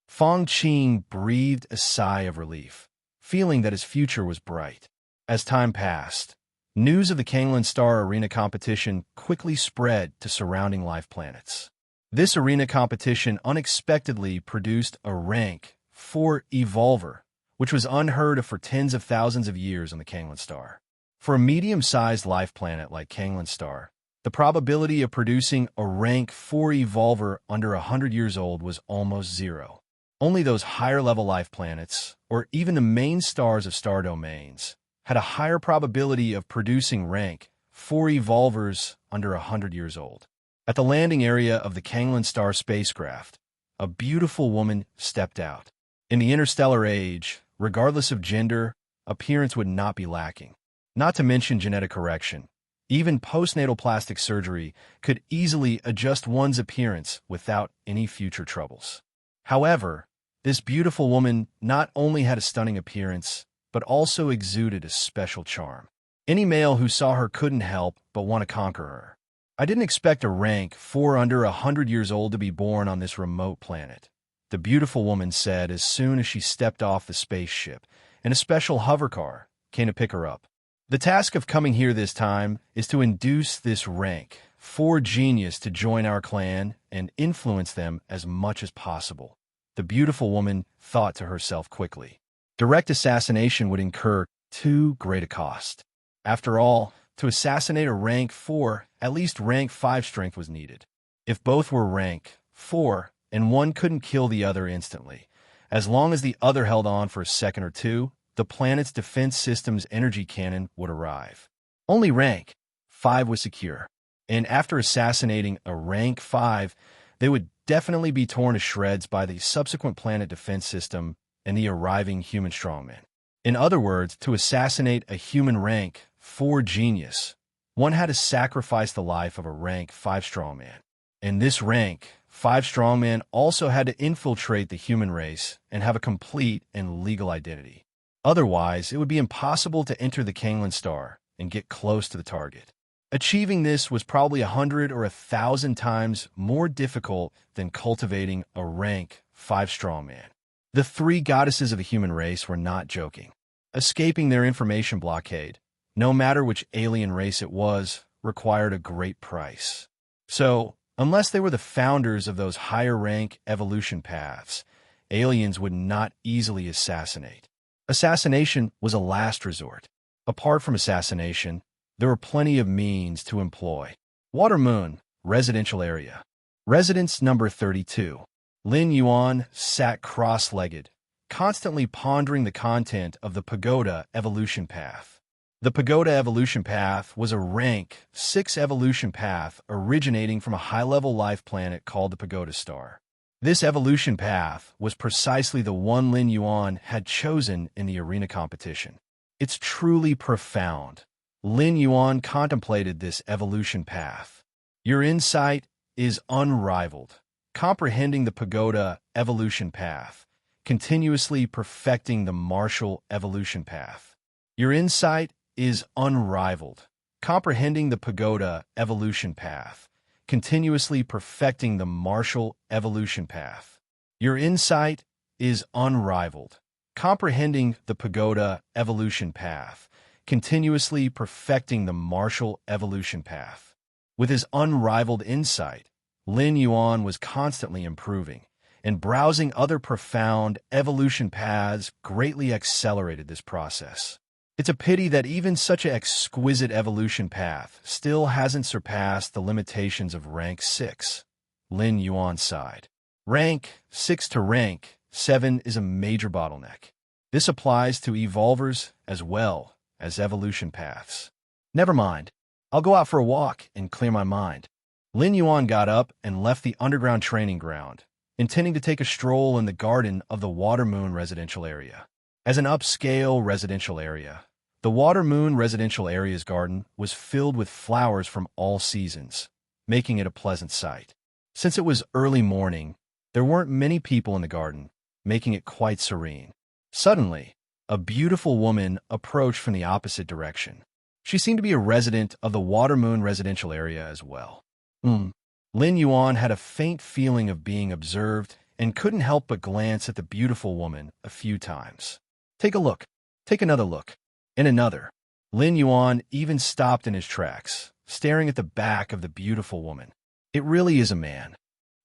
Fong Qing breathed a sigh of relief, feeling that his future was bright. As time passed, news of the Kanglin Star Arena competition quickly spread to surrounding life planets. This arena competition unexpectedly produced a rank 4 evolver, which was unheard of for tens of thousands of years on the Kanglin Star. For a medium-sized life planet like Kanglin Star, the probability of producing a rank 4 evolver under 100 years old was almost zero. Only those higher-level life planets, or even the main stars of star domains, had a higher probability of producing rank 4 evolvers under 100 years old. At the landing area of the Kanglin Star spacecraft, a beautiful woman stepped out. In the interstellar age, regardless of gender, appearance would not be lacking. Not to mention genetic correction. Even postnatal plastic surgery could easily adjust one's appearance without any future troubles. However, this beautiful woman not only had a stunning appearance, but also exuded a special charm. Any male who saw her couldn't help but want to conquer her. "I didn't expect a rank 4 under 100 years old to be born on this remote planet," the beautiful woman said as soon as she stepped off the spaceship, and a special hovercar came to pick her up. "The task of coming here this time is to induce this rank 4 genius to join our clan and influence them as much as possible," the beautiful woman thought to herself quickly. Direct assassination would incur too great a cost. After all, to assassinate a rank 4, at least rank 5 strength was needed. If both were rank 4, and one couldn't kill the other instantly, as long as the other held on for a second or two, the planet's defense system's energy cannon would arrive. Only rank 5 was secure, and after assassinating a rank 5, they would definitely be torn to shreds by the subsequent planet defense system and the arriving human strongman. In other words, to assassinate a human rank 4 genius, one had to sacrifice the life of a rank 5 strongman. And this rank 5 strongman also had to infiltrate the human race and have a complete and legal identity. Otherwise, it would be impossible to enter the Kanglin Star and get close to the target. Achieving this was probably 100 or 1,000 times more difficult than cultivating a rank 5 strongman. The 3 goddesses of the human race were not joking. Escaping their information blockade, no matter which alien race it was, required a great price. So, unless they were the founders of those higher rank evolution paths, aliens would not easily assassinate. Assassination was a last resort. Apart from assassination, there were plenty of means to employ. Water Moon, residential area. Residence number 32. Lin Yuan sat cross-legged, constantly pondering the content of the Pagoda evolution path. The Pagoda evolution path was a rank 6 evolution path originating from a high-level life planet called the Pagoda Star. This evolution path was precisely the one Lin Yuan had chosen in the arena competition. It's truly profound, Lin Yuan contemplated this evolution path. Your insight is unrivaled, comprehending the pagoda evolution path, continuously perfecting the martial evolution path. Your insight is unrivaled, comprehending the pagoda evolution path, continuously perfecting the martial evolution path. Your insight is unrivaled, comprehending the pagoda evolution path, continuously perfecting the martial evolution path. With his unrivaled insight, Lin Yuan was constantly improving, and browsing other profound evolution paths greatly accelerated this process. It's a pity that even such an exquisite evolution path still hasn't surpassed the limitations of rank 6. Lin Yuan sighed. Rank 6 to rank 7 is a major bottleneck. This applies to evolvers as well as evolution paths. Never mind. I'll go out for a walk and clear my mind. Lin Yuan got up and left the underground training ground, intending to take a stroll in the garden of the Water Moon residential area. As an upscale residential area, the Water Moon residential area's garden was filled with flowers from all seasons, making it a pleasant sight. Since it was early morning, there weren't many people in the garden, making it quite serene. Suddenly, a beautiful woman approached from the opposite direction. She seemed to be a resident of the Water Moon residential area as well. Lin Yuan had a faint feeling of being observed and couldn't help but glance at the beautiful woman a few times. Take a look. Take another look. And another. Lin Yuan even stopped in his tracks, staring at the back of the beautiful woman. It really is a man.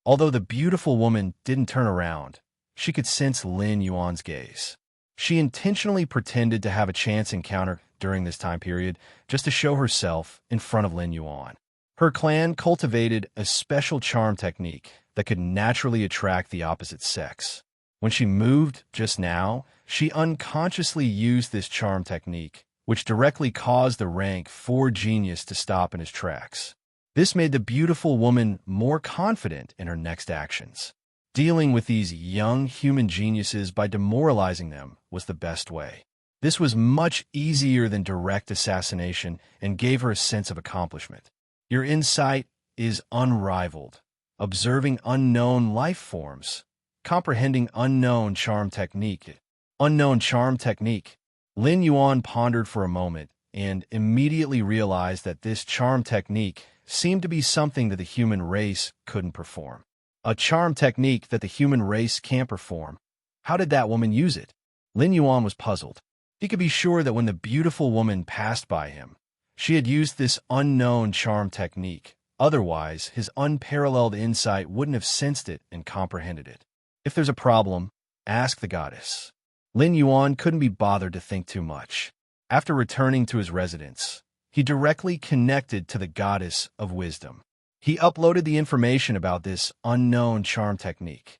Although the beautiful woman didn't turn around, she could sense Lin Yuan's gaze. She intentionally pretended to have a chance encounter during this time period just to show herself in front of Lin Yuan. Her clan cultivated a special charm technique that could naturally attract the opposite sex. When she moved just now, she unconsciously used this charm technique, which directly caused the rank 4 genius to stop in his tracks. This made the beautiful woman more confident in her next actions. Dealing with these young human geniuses by demoralizing them was the best way. This was much easier than direct assassination and gave her a sense of accomplishment. Your insight is unrivaled, observing unknown life forms, comprehending unknown charm technique. Unknown charm technique. Lin Yuan pondered for a moment and immediately realized that this charm technique seemed to be something that the human race couldn't perform. A charm technique that the human race can't perform. How did that woman use it? Lin Yuan was puzzled. He could be sure that when the beautiful woman passed by him, she had used this unknown charm technique. Otherwise, his unparalleled insight wouldn't have sensed it and comprehended it. If there's a problem, ask the goddess. Lin Yuan couldn't be bothered to think too much. After returning to his residence, he directly connected to the goddess of wisdom. He uploaded the information about this unknown charm technique.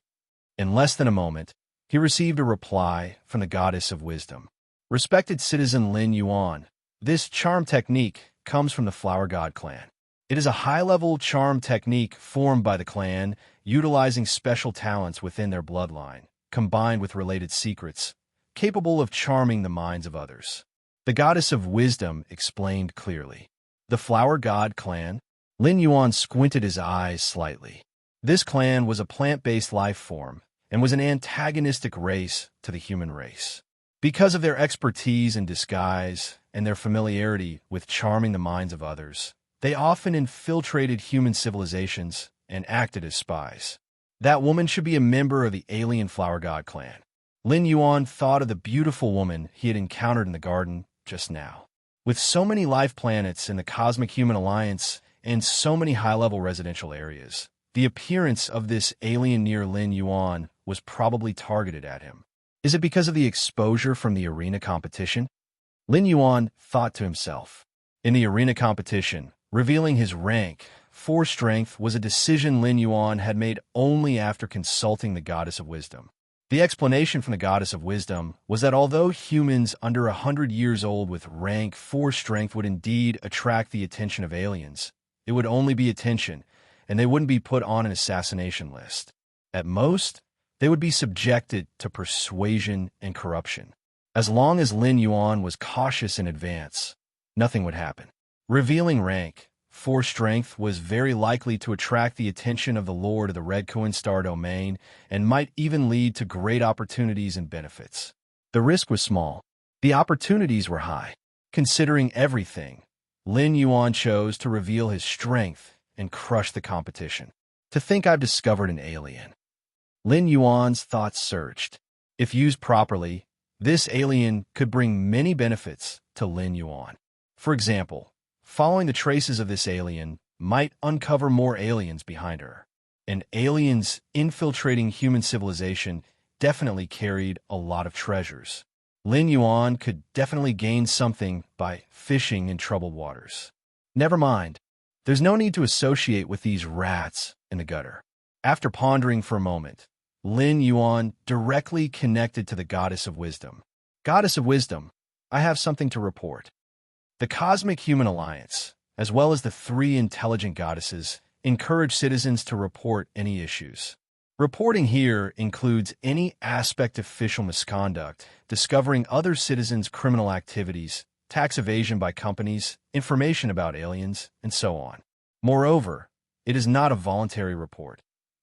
In less than a moment, he received a reply from the goddess of wisdom. Respected citizen Lin Yuan, this charm technique comes from the Flower God clan. It is a high-level charm technique formed by the clan, utilizing special talents within their bloodline, combined with related secrets, capable of charming the minds of others. The goddess of wisdom explained clearly. The Flower God clan? Lin Yuan squinted his eyes slightly. This clan was a plant-based life form and was an antagonistic race to the human race. Because of their expertise in disguise and their familiarity with charming the minds of others, they often infiltrated human civilizations and acted as spies. That woman should be a member of the alien Flower God clan. Lin Yuan thought of the beautiful woman he had encountered in the garden just now. With so many life planets in the Cosmic Human Alliance and so many high-level residential areas, the appearance of this alien near Lin Yuan was probably targeted at him. Is it because of the exposure from the arena competition? Lin Yuan thought to himself. In the arena competition, revealing his rank 4 strength was a decision Lin Yuan had made only after consulting the Goddess of Wisdom. The explanation from the Goddess of Wisdom was that although humans under 100 years old with rank 4 strength would indeed attract the attention of aliens, it would only be attention, and they wouldn't be put on an assassination list. At most, they would be subjected to persuasion and corruption. As long as Lin Yuan was cautious in advance, nothing would happen. Revealing rank, 4 strength was very likely to attract the attention of the Lord of the Red Coin Star domain and might even lead to great opportunities and benefits. The risk was small. The opportunities were high. Considering everything, Lin Yuan chose to reveal his strength and crush the competition. To think I've discovered an alien. Lin Yuan's thoughts surged. If used properly, this alien could bring many benefits to Lin Yuan. For example, following the traces of this alien might uncover more aliens behind her. And aliens infiltrating human civilization definitely carried a lot of treasures. Lin Yuan could definitely gain something by fishing in troubled waters. Never mind. There's no need to associate with these rats in the gutter. After pondering for a moment, Lin Yuan directly connected to the Goddess of Wisdom. Goddess of Wisdom, I have something to report. The Cosmic Human Alliance, as well as the 3 intelligent goddesses, encourage citizens to report any issues. Reporting here includes any aspect of official misconduct, discovering other citizens' criminal activities, tax evasion by companies, information about aliens, and so on. Moreover, it is not a voluntary report.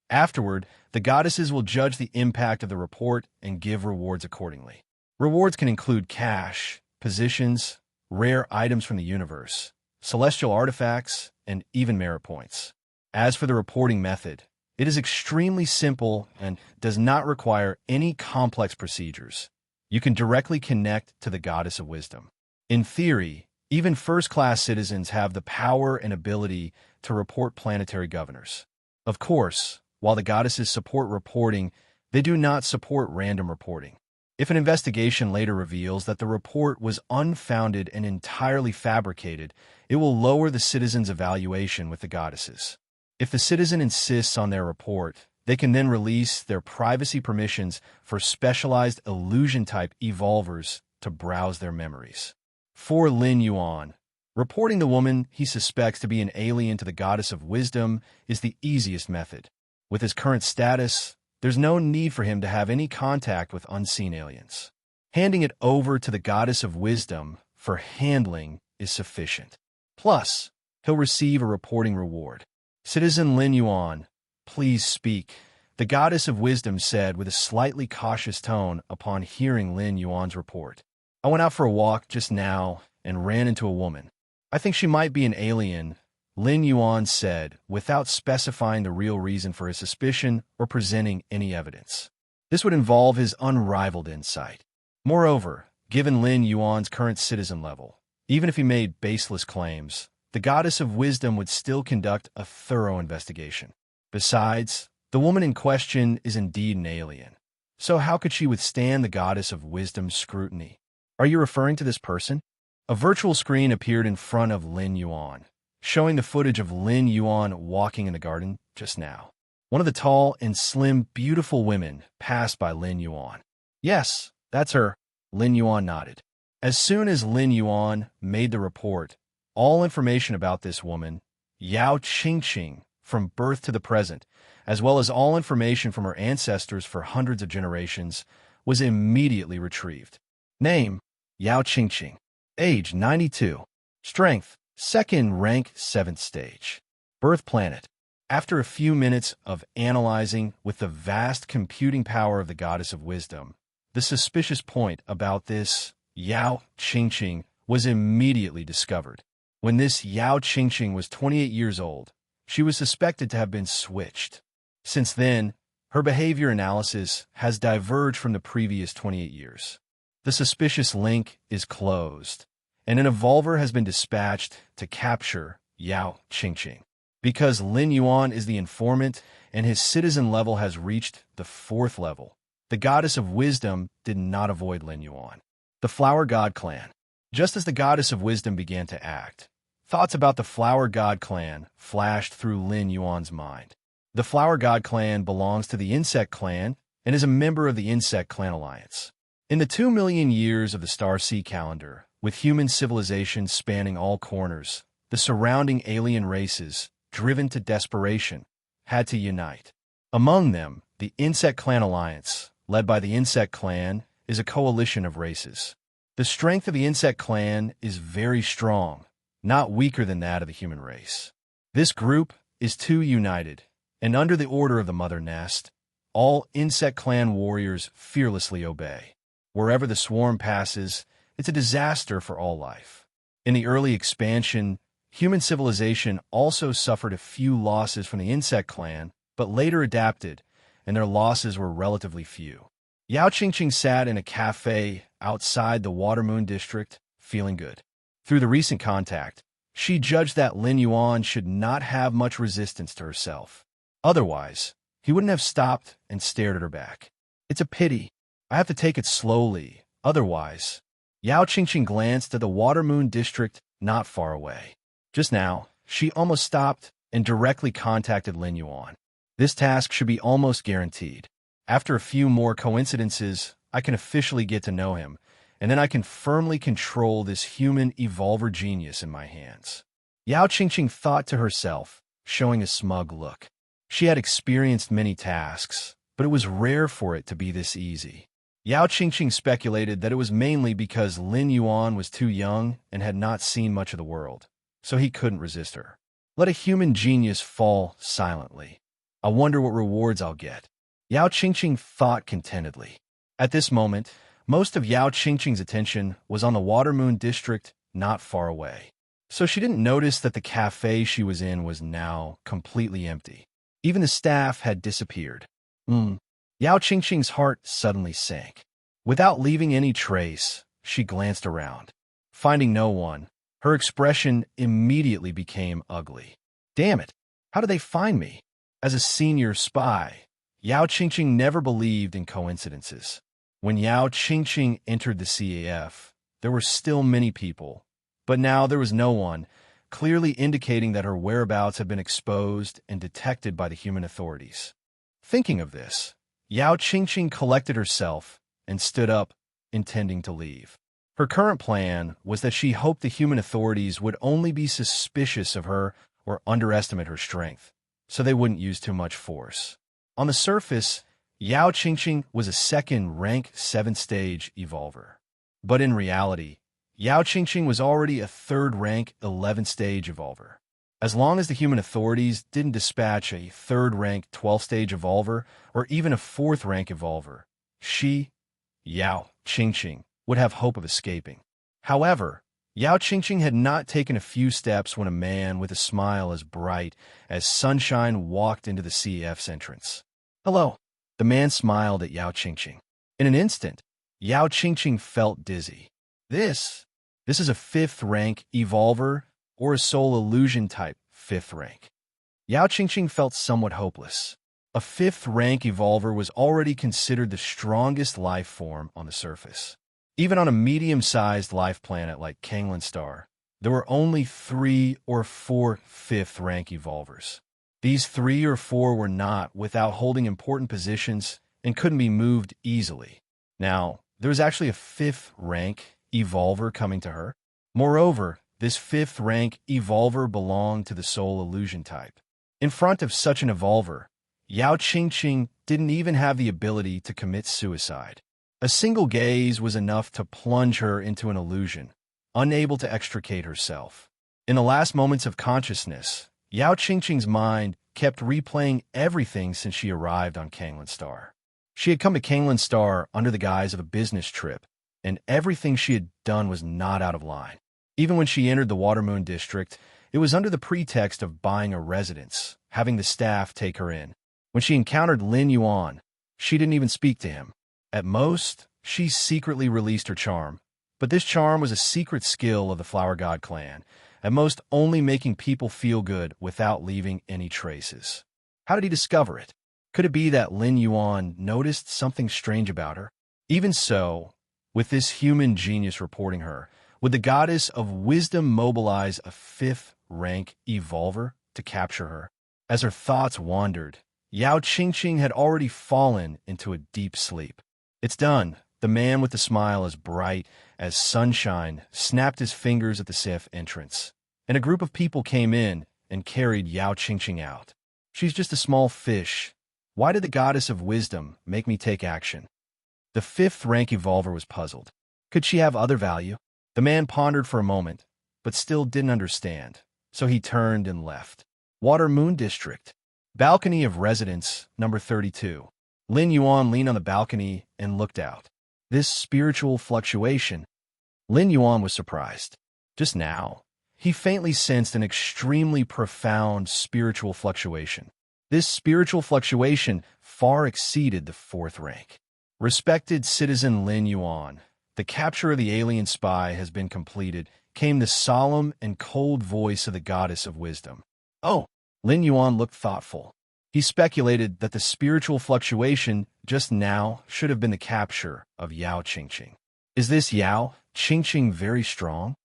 Afterward, the goddesses will judge the impact of the report and give rewards accordingly. Rewards can include cash, positions, rare items from the universe, celestial artifacts, and even merit points. As for the reporting method, it is extremely simple and does not require any complex procedures. You can directly connect to the Goddess of Wisdom. In theory, even first-class citizens have the power and ability to report planetary governors. Of course, while the goddesses support reporting, they do not support random reporting. If an investigation later reveals that the report was unfounded and entirely fabricated, it will lower the citizen's evaluation with the goddesses. If the citizen insists on their report, they can then release their privacy permissions for specialized illusion-type evolvers to browse their memories. For Lin Yuan, reporting the woman he suspects to be an alien to the Goddess of Wisdom is the easiest method. With his current status, there's no need for him to have any contact with unseen aliens. Handing it over to the Goddess of Wisdom for handling is sufficient. Plus, he'll receive a reporting reward. Citizen Lin Yuan, please speak, the Goddess of Wisdom said with a slightly cautious tone upon hearing Lin Yuan's report. I went out for a walk just now and ran into a woman. I think she might be an alien, Lin Yuan said, without specifying the real reason for his suspicion or presenting any evidence. This would involve his unrivaled insight. Moreover, given Lin Yuan's current citizen level, even if he made baseless claims, the Goddess of Wisdom would still conduct a thorough investigation. Besides, the woman in question is indeed an alien. So how could she withstand the Goddess of Wisdom's scrutiny? Are you referring to this person? A virtual screen appeared in front of Lin Yuan, showing the footage of Lin Yuan walking in the garden just now. One of the tall and slim, beautiful women passed by Lin Yuan. Yes, that's her. Lin Yuan nodded. As soon as Lin Yuan made the report, all information about this woman, Yao Qingqing, from birth to the present, as well as all information from her ancestors for hundreds of generations, was immediately retrieved. Name, Yao Qingqing. Age, 92. Strength, second rank, 7th stage. Birth planet. After a few minutes of analyzing with the vast computing power of the Goddess of Wisdom, the suspicious point about this Yao Qingqing was immediately discovered. When this Yao Qingqing was 28 years old, she was suspected to have been switched. Since then, her behavior analysis has diverged from the previous 28 years. The suspicious link is closed, and an evolver has been dispatched to capture Yao Qingqing. Because Lin Yuan is the informant and his citizen level has reached the 4th level, the Goddess of Wisdom did not avoid Lin Yuan. The Flower God Clan. Just as the Goddess of Wisdom began to act, thoughts about the Flower God Clan flashed through Lin Yuan's mind. The Flower God Clan belongs to the Insect Clan and is a member of the Insect Clan Alliance. In the 2 million years of the Starry Sea calendar, with human civilization spanning all corners, the surrounding alien races, driven to desperation, had to unite. Among them, the Insect Clan Alliance, led by the Insect Clan, is a coalition of races. The strength of the insect clan is very strong, not weaker than that of the human race. This group is too united, and under the order of the mother nest, all insect clan warriors fearlessly obey. Wherever the swarm passes, it's a disaster for all life. In the early expansion, human civilization also suffered a few losses from the insect clan, but later adapted, and their losses were relatively few. Yao Qingqing sat in a cafe outside the Watermoon district, feeling good. Through the recent contact, she judged that Lin Yuan should not have much resistance to herself. Otherwise, he wouldn't have stopped and stared at her back. It's a pity. I have to take it slowly. Otherwise, Yao Qingqing glanced at the Watermoon district not far away. Just now, she almost stopped and directly contacted Lin Yuan. This task should be almost guaranteed. After a few more coincidences, I can officially get to know him, and then I can firmly control this human evolver genius in my hands. Yao Qingqing thought to herself, showing a smug look. She had experienced many tasks, but it was rare for it to be this easy. Yao Qingqing speculated that it was mainly because Lin Yuan was too young and had not seen much of the world, so he couldn't resist her. Let a human genius fall silently. I wonder what rewards I'll get. Yao Qingqing thought contentedly. At this moment, most of Yao Qingqing's attention was on the Watermoon district not far away, so she didn't notice that the cafe she was in was now completely empty. Even the staff had disappeared. Yao Qingqing's heart suddenly sank. Without leaving any trace, she glanced around. Finding no one, her expression immediately became ugly. Damn it! How did they find me? As a senior spy, Yao Qingqing never believed in coincidences. When Yao Qingqing entered the CAF, there were still many people, but now there was no one, clearly indicating that her whereabouts had been exposed and detected by the human authorities. Thinking of this, Yao Qingqing collected herself and stood up, intending to leave. Her current plan was that she hoped the human authorities would only be suspicious of her or underestimate her strength, so they wouldn't use too much force. On the surface, Yao Qingqing was a second-rank 7th-stage evolver. But in reality, Yao Qingqing was already a third-rank 11th-stage evolver. As long as the human authorities didn't dispatch a third-rank 12th-stage evolver or even a fourth-rank evolver, she, Yao Qingqing, would have hope of escaping. However, Yao Qingqing had not taken a few steps when a man with a smile as bright as sunshine walked into the CF's entrance. Hello. The man smiled at Yao Qingqing. In an instant, Yao Qingqing felt dizzy. This is a 5th-rank evolver or a soul illusion type 5th rank. Yao Qingqing felt somewhat hopeless. A 5th-rank evolver was already considered the strongest life form on the surface. Even on a medium-sized life planet like Kanglin Star, there were only 3 or 4 5th-rank evolvers. These 3 or 4 were not without holding important positions and couldn't be moved easily. Now, there was actually a 5th-rank evolver coming to her. Moreover, this 5th-rank evolver belonged to the soul illusion type. In front of such an evolver, Yao Qingqing didn't even have the ability to commit suicide. A single gaze was enough to plunge her into an illusion, unable to extricate herself. In the last moments of consciousness, Yao Qingqing's mind kept replaying everything since she arrived on Kanglin Star. She had come to Kanglin Star under the guise of a business trip, and everything she had done was not out of line. Even when she entered the Watermoon district, it was under the pretext of buying a residence, having the staff take her in. When she encountered Lin Yuan, she didn't even speak to him. At most, she secretly released her charm, but this charm was a secret skill of the Flower God clan, at most only making people feel good without leaving any traces. How did he discover it? Could it be that Lin Yuan noticed something strange about her? Even so, with this human genius reporting her, would the goddess of wisdom mobilize a 5th-rank evolver to capture her? As her thoughts wandered, Yao Qingqing had already fallen into a deep sleep. It's done. The man with the smile as bright as sunshine snapped his fingers at the CF entrance, and a group of people came in and carried Yao Qingqing out. She's just a small fish. Why did the goddess of wisdom make me take action? The 5th-rank evolver was puzzled. Could she have other value? The man pondered for a moment, but still didn't understand, so he turned and left. Water Moon District. Balcony of Residence, number 32. Lin Yuan leaned on the balcony and looked out. This spiritual fluctuation. Lin Yuan was surprised. Just now, he faintly sensed an extremely profound spiritual fluctuation. This spiritual fluctuation far exceeded the fourth rank. Respected citizen Lin Yuan, the capture of the alien spy has been completed, came the solemn and cold voice of the goddess of wisdom. Oh, Lin Yuan looked thoughtful. He speculated that the spiritual fluctuation just now should have been the capture of Yao Qingqing. Is this Yao Qingqing very strong?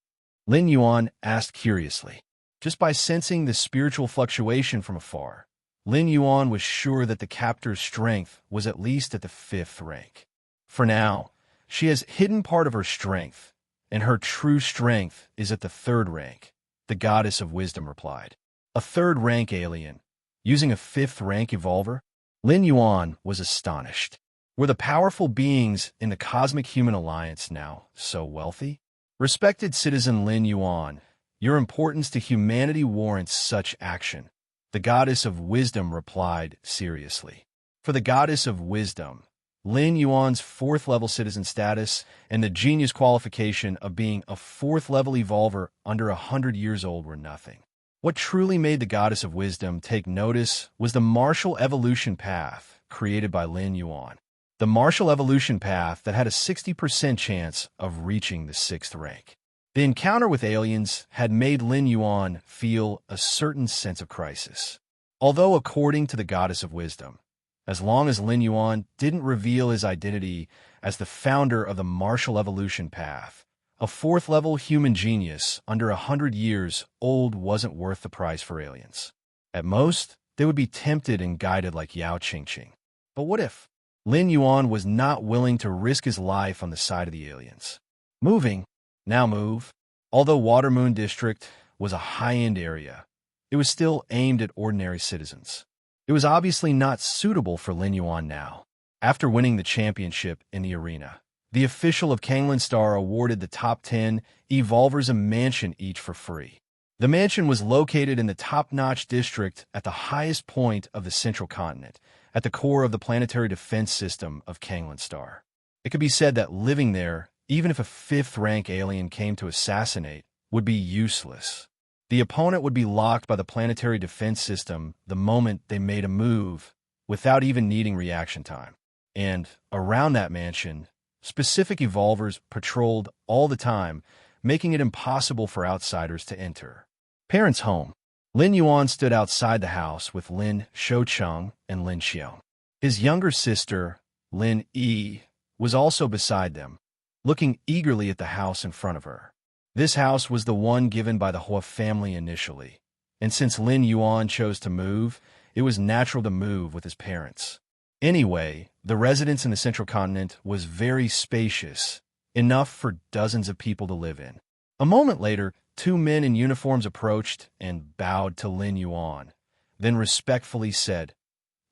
Lin Yuan asked curiously. Just by sensing the spiritual fluctuation from afar, Lin Yuan was sure that the captor's strength was at least at the fifth rank. For now, she has hidden part of her strength, and her true strength is at the third rank, the goddess of wisdom replied. A third-rank alien, using a fifth-rank evolver? Lin Yuan was astonished. Were the powerful beings in the Cosmic Human Alliance now so wealthy? Respected citizen Lin Yuan, your importance to humanity warrants such action. The goddess of wisdom replied seriously. For the goddess of wisdom, Lin Yuan's fourth-level citizen status and the genius qualification of being a fourth-level evolver under 100 years old were nothing. What truly made the goddess of wisdom take notice was the martial evolution path created by Lin Yuan. The martial evolution path that had a 60% chance of reaching the sixth rank. The encounter with aliens had made Lin Yuan feel a certain sense of crisis. Although according to the goddess of wisdom, as long as Lin Yuan didn't reveal his identity as the founder of the martial evolution path, a fourth-level human genius under 100 years old wasn't worth the price for aliens. At most, they would be tempted and guided like Yao Qingqing. But what if? Lin Yuan was not willing to risk his life on the side of the aliens. Moving, now move. Although Water Moon District was a high-end area, it was still aimed at ordinary citizens. It was obviously not suitable for Lin Yuan now. After winning the championship in the arena, the official of Kanglin Star awarded the top 10 evolvers a mansion each for free. The mansion was located in the top-notch district at the highest point of the central continent, at the core of the planetary defense system of Kanglin Star. It could be said that living there, even if a fifth-rank alien came to assassinate, would be useless. The opponent would be locked by the planetary defense system the moment they made a move, without even needing reaction time. And around that mansion, specific evolvers patrolled all the time, making it impossible for outsiders to enter. Parents' home. Lin Yuan stood outside the house with Lin Shoucheng and Lin Xiong. His younger sister, Lin Yi, was also beside them, looking eagerly at the house in front of her. This house was the one given by the Hua family initially, and since Lin Yuan chose to move, it was natural to move with his parents. Anyway, the residence in the central continent was very spacious, enough for dozens of people to live in. A moment later, two men in uniforms approached and bowed to Lin Yuan, then respectfully said,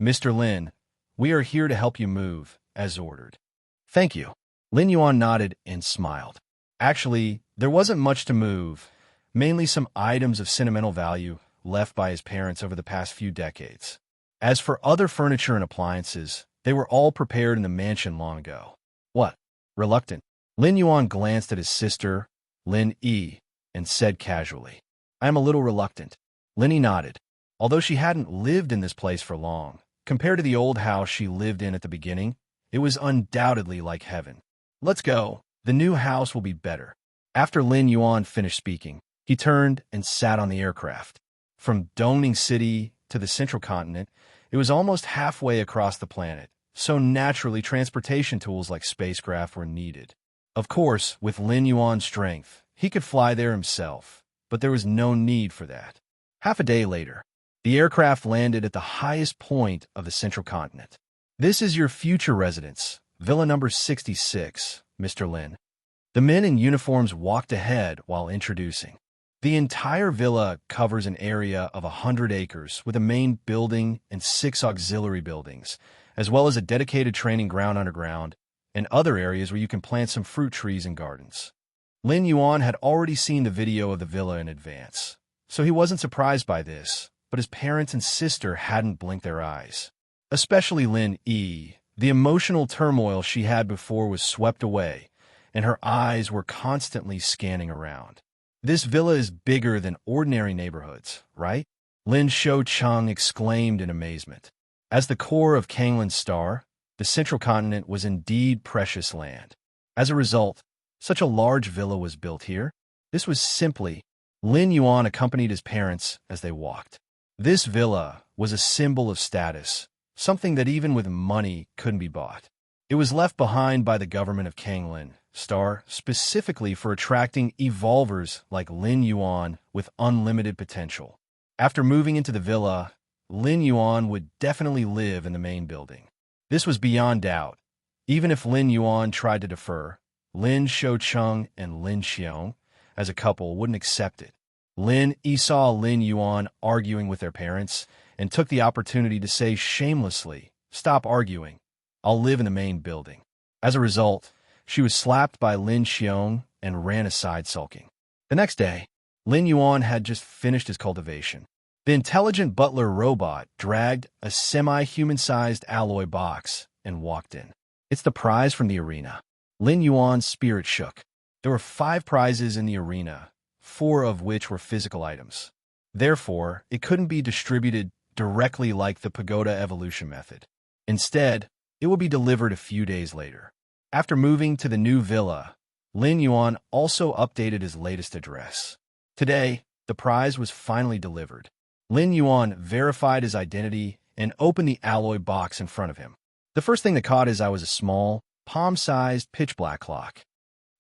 "Mr. Lin, we are here to help you move, as ordered." "Thank you." Lin Yuan nodded and smiled. Actually, there wasn't much to move, mainly some items of sentimental value left by his parents over the past few decades. As for other furniture and appliances, they were all prepared in the mansion long ago. What? Reluctant. Lin Yuan glanced at his sister, Lin Yi, and said casually, "I am a little reluctant." Lin Yi nodded. Although she hadn't lived in this place for long, compared to the old house she lived in at the beginning, it was undoubtedly like heaven. "Let's go. The new house will be better." After Lin Yuan finished speaking, he turned and sat on the aircraft. From Dongning City to the central continent, it was almost halfway across the planet, so naturally transportation tools like spacecraft were needed. Of course, with Lin Yuan's strength, he could fly there himself, but there was no need for that. Half a day later, the aircraft landed at the highest point of the central continent. "This is your future residence, Villa number 66, Mr. Lin." The men in uniforms walked ahead while introducing. The entire villa covers an area of 100 acres with a main building and 6 auxiliary buildings, as well as a dedicated training ground underground and other areas where you can plant some fruit trees and gardens. Lin Yuan had already seen the video of the villa in advance, so he wasn't surprised by this, but his parents and sister hadn't blinked their eyes. Especially Lin Yi. The emotional turmoil she had before was swept away, and her eyes were constantly scanning around. This villa is bigger than ordinary neighborhoods, right? Lin Shoucheng exclaimed in amazement. As the core of Kanglin's star, the central continent was indeed precious land. As a result, such a large villa was built here. This was simply Lin Yuan accompanied his parents as they walked. This villa was a symbol of status, something that even with money couldn't be bought. It was left behind by the government of Kanglin Star specifically for attracting evolvers like Lin Yuan with unlimited potential. After moving into the villa, Lin Yuan would definitely live in the main building. This was beyond doubt. Even if Lin Yuan tried to defer, Lin Shoucheng and Lin Xiong, as a couple, wouldn't accept it. Lin Yi saw Lin Yuan arguing with their parents and took the opportunity to say shamelessly, "Stop arguing. I'll live in the main building." As a result, she was slapped by Lin Xiong and ran aside sulking. The next day, Lin Yuan had just finished his cultivation. The intelligent butler robot dragged a semi-human-sized alloy box and walked in. "It's the prize from the arena." Lin Yuan's spirit shook. There were 5 prizes in the arena, 4 of which were physical items. Therefore, it couldn't be distributed directly like the pagoda evolution method. Instead, it would be delivered a few days later. After moving to the new villa, Lin Yuan also updated his latest address. Today, the prize was finally delivered. Lin Yuan verified his identity and opened the alloy box in front of him. The first thing that caught his eye was a small, palm-sized pitch-black clock.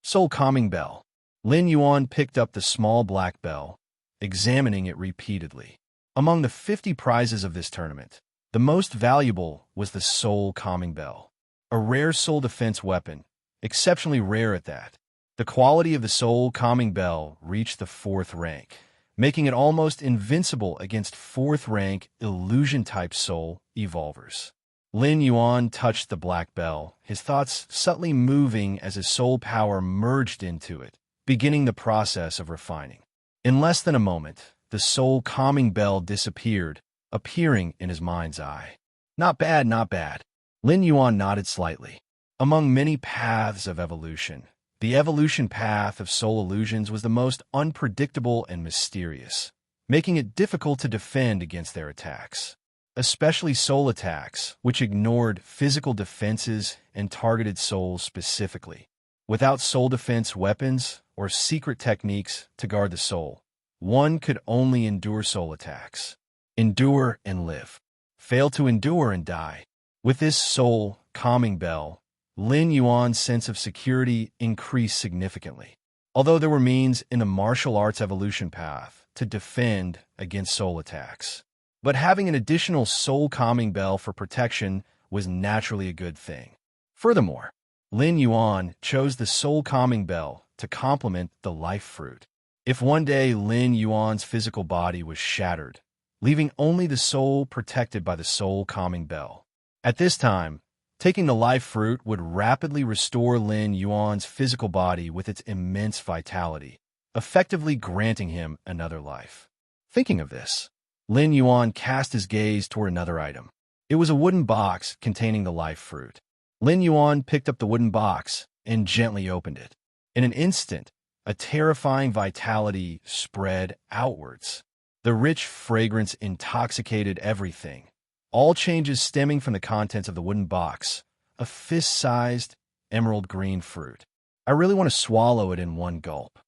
Soul Calming Bell. Lin Yuan picked up the small black bell, examining it repeatedly. Among the 50 prizes of this tournament, the most valuable was the Soul Calming Bell, a rare soul defense weapon, exceptionally rare at that. The quality of the Soul Calming Bell reached the 4th rank, making it almost invincible against 4th-rank illusion-type soul evolvers. Lin Yuan touched the black bell, his thoughts subtly moving as his soul power merged into it, beginning the process of refining. In less than a moment, the soul calming bell disappeared, appearing in his mind's eye. Not bad, not bad. Lin Yuan nodded slightly. Among many paths of evolution, the evolution path of soul illusions was the most unpredictable and mysterious, making it difficult to defend against their attacks. Especially soul attacks, which ignored physical defenses and targeted souls specifically. Without soul defense weapons or secret techniques to guard the soul, one could only endure soul attacks. Endure and live. Fail to endure and die. With this soul calming bell, Lin Yuan's sense of security increased significantly. Although there were means in the martial arts evolution path to defend against soul attacks, but having an additional soul calming bell for protection was naturally a good thing. Furthermore, Lin Yuan chose the soul calming bell to complement the life fruit. If one day Lin Yuan's physical body was shattered, leaving only the soul protected by the soul calming bell, at this time, taking the life fruit would rapidly restore Lin Yuan's physical body with its immense vitality, effectively granting him another life. Thinking of this, Lin Yuan cast his gaze toward another item. It was a wooden box containing the life fruit. Lin Yuan picked up the wooden box and gently opened it. In an instant, a terrifying vitality spread outwards. The rich fragrance intoxicated everything, all changes stemming from the contents of the wooden box, a fist-sized emerald green fruit. I really want to swallow it in one gulp.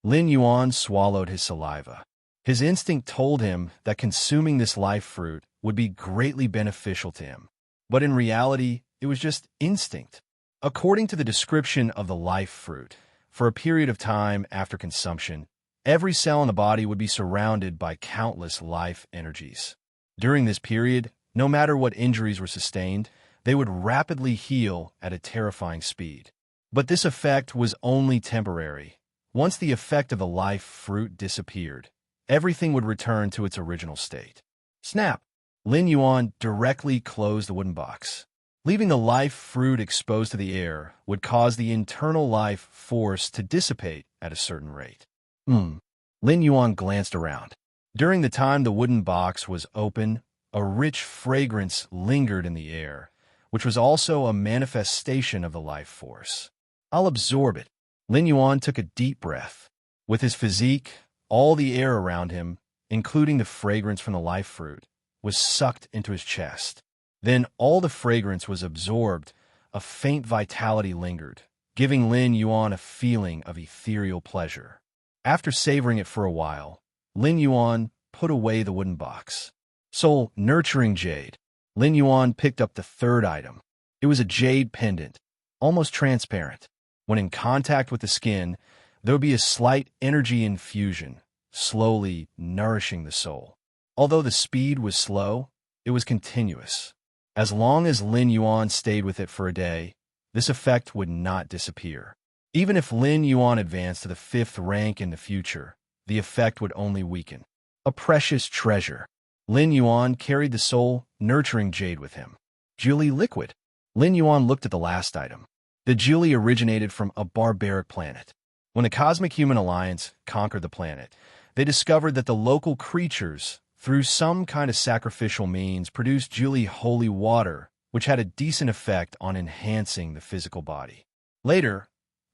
Lin Yuan swallowed his saliva. His instinct told him that consuming this life fruit would be greatly beneficial to him. But in reality, it was just instinct. According to the description of the life fruit, for a period of time after consumption, every cell in the body would be surrounded by countless life energies. During this period, no matter what injuries were sustained, they would rapidly heal at a terrifying speed. But this effect was only temporary. Once the effect of the life fruit disappeared, everything would return to its original state. Snap! Lin Yuan directly closed the wooden box. Leaving the life fruit exposed to the air would cause the internal life force to dissipate at a certain rate. Lin Yuan glanced around. During the time the wooden box was open, a rich fragrance lingered in the air, which was also a manifestation of the life force. I'll absorb it. Lin Yuan took a deep breath. With his physique, all the air around him, including the fragrance from the life fruit, was sucked into his chest. Then all the fragrance was absorbed, a faint vitality lingered, giving Lin Yuan a feeling of ethereal pleasure. After savoring it for a while, Lin Yuan put away the wooden box. Soul nurturing jade. Lin Yuan picked up the third item. It was a jade pendant, almost transparent. When in contact with the skin, there would be a slight energy infusion, slowly nourishing the soul. Although the speed was slow, it was continuous. As long as Lin Yuan stayed with it for a day, this effect would not disappear. Even if Lin Yuan advanced to the 5th rank in the future, the effect would only weaken. A precious treasure. Lin Yuan carried the soul-nurturing jade with him. Julie liquid. Lin Yuan looked at the last item. The Julie originated from a barbaric planet. When the Cosmic Human Alliance conquered the planet, they discovered that the local creatures, through some kind of sacrificial means, produced Julie holy water, which had a decent effect on enhancing the physical body. Later,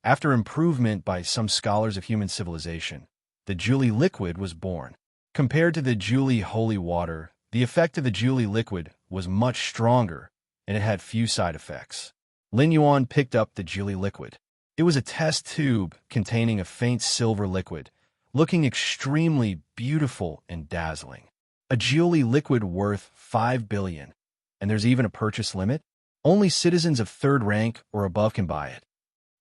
after improvement by some scholars of human civilization, the Julie liquid was born. Compared to the Julie holy water, the effect of the Julie liquid was much stronger, and it had few side effects. Lin Yuan picked up the Julie liquid. It was a test tube containing a faint silver liquid, looking extremely beautiful and dazzling. A Julie liquid worth 5 billion, and there's even a purchase limit? Only citizens of 3rd rank or above can buy it.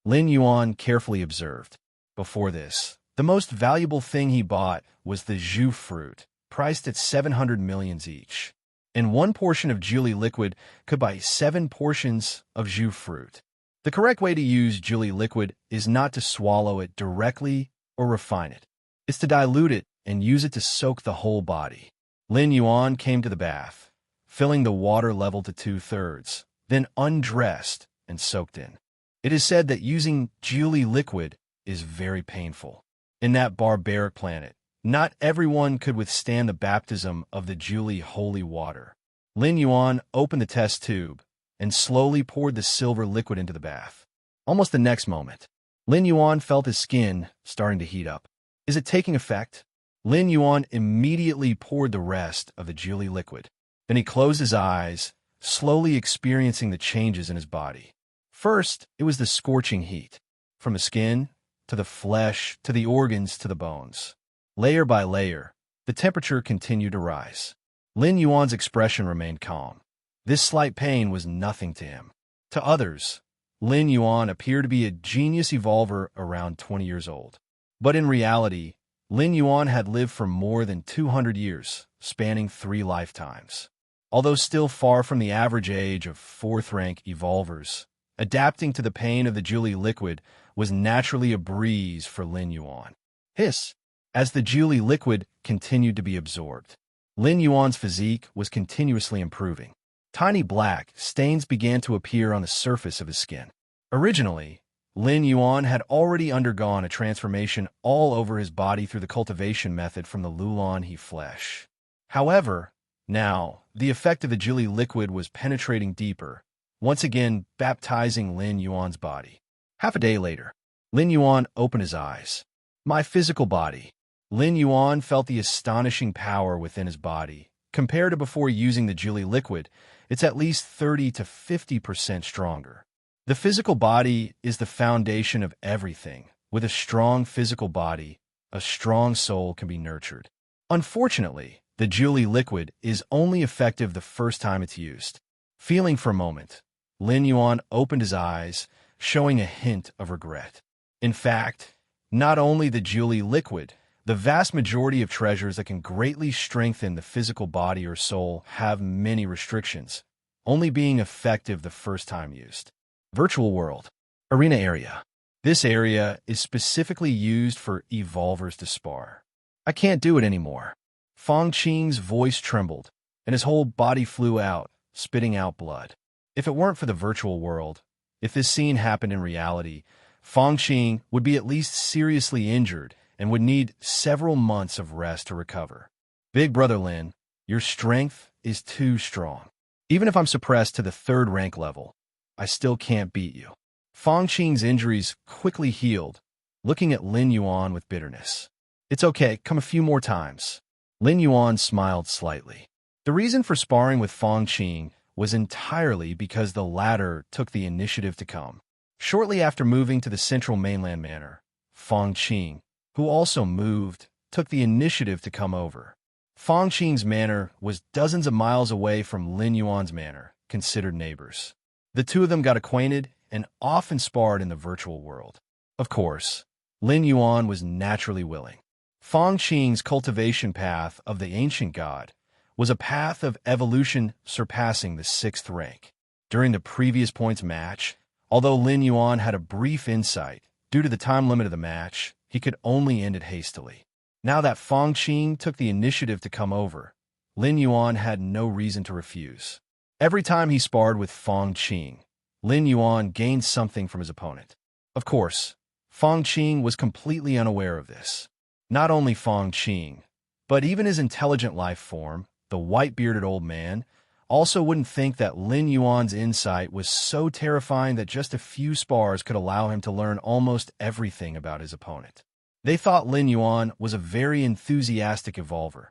Lin Yuan carefully observed. Before this, the most valuable thing he bought was the Zhu fruit, priced at 700 millions each. And one portion of Julie liquid could buy 7 portions of Zhu fruit. The correct way to use Julie liquid is not to swallow it directly or refine it. It's to dilute it and use it to soak the whole body. Lin Yuan came to the bath, filling the water level to 2/3, then undressed and soaked in. It is said that using Julie liquid is very painful. In that barbaric planet, not everyone could withstand the baptism of the Julie holy water. Lin Yuan opened the test tube and slowly poured the silver liquid into the bath. Almost the next moment, Lin Yuan felt his skin starting to heat up. Is it taking effect? Lin Yuan immediately poured the rest of the Julie liquid. Then he closed his eyes, slowly experiencing the changes in his body. First, it was the scorching heat, from the skin to the flesh to the organs to the bones. Layer by layer, the temperature continued to rise. Lin Yuan's expression remained calm. This slight pain was nothing to him. To others, Lin Yuan appeared to be a genius evolver around 20 years old. But in reality, Lin Yuan had lived for more than 200 years, spanning 3 lifetimes. Although still far from the average age of 4th-rank evolvers, adapting to the pain of the Julie liquid was naturally a breeze for Lin Yuan. Hiss! As the Julie liquid continued to be absorbed, Lin Yuan's physique was continuously improving. Tiny black stains began to appear on the surface of his skin. Originally, Lin Yuan had already undergone a transformation all over his body through the cultivation method from the Lulan he flesh. However, now, the effect of the Julie liquid was penetrating deeper, once again baptizing Lin Yuan's body. Half a day later, Lin Yuan opened his eyes. My physical body. Lin Yuan felt the astonishing power within his body. Compared to before using the Julie liquid, it's at least 30 to 50% stronger. The physical body is the foundation of everything. With a strong physical body, a strong soul can be nurtured. Unfortunately, the Julie liquid is only effective the first time it's used. Feeling for a moment, Lin Yuan opened his eyes, showing a hint of regret. In fact, not only the Julie liquid, the vast majority of treasures that can greatly strengthen the physical body or soul have many restrictions, only being effective the first time used. Virtual World. Arena Area. This area is specifically used for evolvers to spar. I can't do it anymore. Fong Qing's voice trembled, and his whole body flew out, spitting out blood. If it weren't for the virtual world, if this scene happened in reality, Fangqing would be at least seriously injured and would need several months of rest to recover. Big Brother Lin, your strength is too strong. Even if I'm suppressed to the 3rd rank level, I still can't beat you. Fangqing's injuries quickly healed, looking at Lin Yuan with bitterness. It's okay, come a few more times. Lin Yuan smiled slightly. The reason for sparring with Fangqing was entirely because the latter took the initiative to come. Shortly after moving to the central mainland manor, Fangqing, who also moved, took the initiative to come over. Fangqing's manor was dozens of miles away from Lin Yuan's manor, considered neighbors. The two of them got acquainted and often sparred in the virtual world. Of course, Lin Yuan was naturally willing. Fangqing's cultivation path of the ancient god was a path of evolution surpassing the 6th rank. During the previous points match, although Lin Yuan had a brief insight, due to the time limit of the match, he could only end it hastily. Now that Fangqing took the initiative to come over, Lin Yuan had no reason to refuse. Every time he sparred with Fangqing, Lin Yuan gained something from his opponent. Of course, Fangqing was completely unaware of this. Not only Fangqing, but even his intelligent life form, the white-bearded old man, also wouldn't think that Lin Yuan's insight was so terrifying that just a few spars could allow him to learn almost everything about his opponent. They thought Lin Yuan was a very enthusiastic evolver,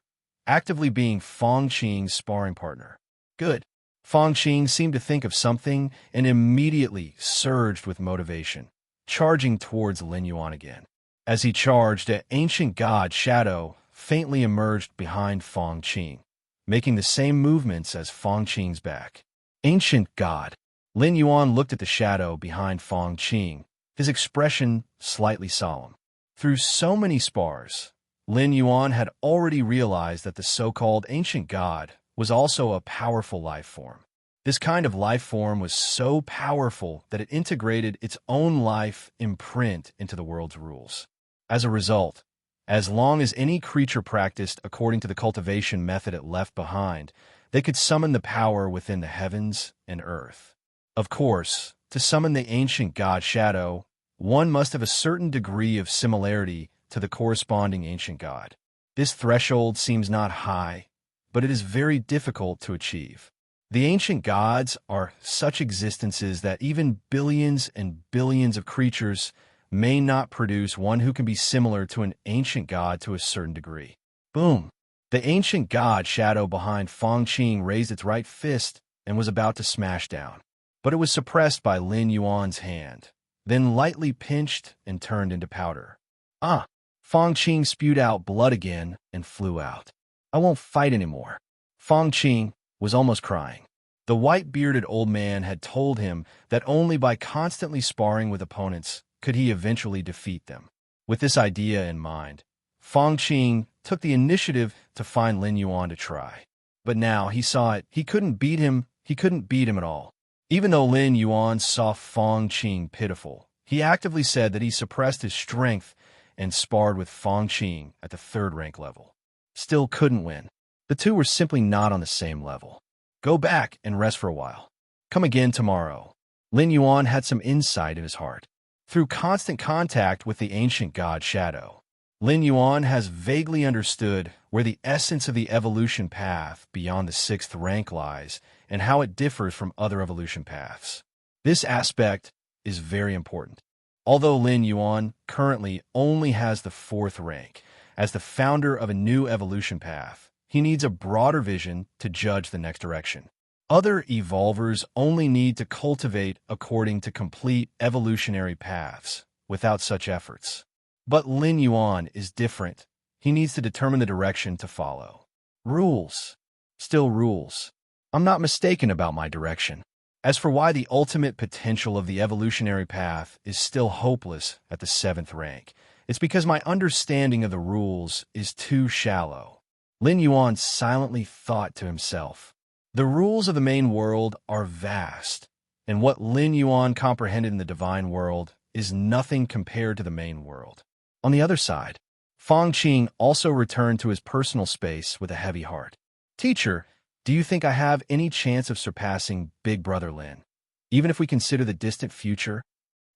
actively being Fangqing's sparring partner. Good. Fangqing seemed to think of something and immediately surged with motivation, charging towards Lin Yuan again. As he charged, an ancient god shadow faintly emerged behind Fangqing, making the same movements as Fangqing's back. Ancient god. Lin Yuan looked at the shadow behind Fangqing, his expression slightly solemn. Through so many spars, Lin Yuan had already realized that the so-called ancient god was also a powerful life form. This kind of life form was so powerful that it integrated its own life imprint into the world's rules. As a result, as long as any creature practiced according to the cultivation method it left behind, they could summon the power within the heavens and earth. Of course, to summon the ancient god shadow, one must have a certain degree of similarity to the corresponding ancient god. This threshold seems not high, but it is very difficult to achieve. The ancient gods are such existences that even billions and billions of creatures may not produce one who can be similar to an ancient god to a certain degree. Boom! The ancient god shadow behind Fangqing raised its right fist and was about to smash down. But it was suppressed by Lin Yuan's hand, then lightly pinched and turned into powder. Ah! Fangqing spewed out blood again and flew out. I won't fight anymore. Fangqing was almost crying. The white-bearded old man had told him that only by constantly sparring with opponents could he eventually defeat them. With this idea in mind, Fangqing took the initiative to find Lin Yuan to try. But now he saw it. He couldn't beat him at all. Even though Lin Yuan saw Fangqing pitiful, he actively said that he suppressed his strength and sparred with Fangqing at the 3rd rank level. Still couldn't win. The two were simply not on the same level. Go back and rest for a while. Come again tomorrow. Lin Yuan had some insight in his heart. Through constant contact with the ancient god Shadow, Lin Yuan has vaguely understood where the essence of the evolution path beyond the 6th rank lies and how it differs from other evolution paths. This aspect is very important. Although Lin Yuan currently only has the 4th rank, as the founder of a new evolution path, he needs a broader vision to judge the next direction. Other evolvers only need to cultivate according to complete evolutionary paths without such efforts. But Lin Yuan is different. He needs to determine the direction to follow. Rules. Still rules. I'm not mistaken about my direction. As for why the ultimate potential of the evolutionary path is still hopeless at the 7th rank, it's because my understanding of the rules is too shallow. Lin Yuan silently thought to himself. The rules of the main world are vast, and what Lin Yuan comprehended in the divine world is nothing compared to the main world. On the other side, Fangqing also returned to his personal space with a heavy heart. Teacher, Do you think I have any chance of surpassing Big Brother Lin? Even if we consider the distant future?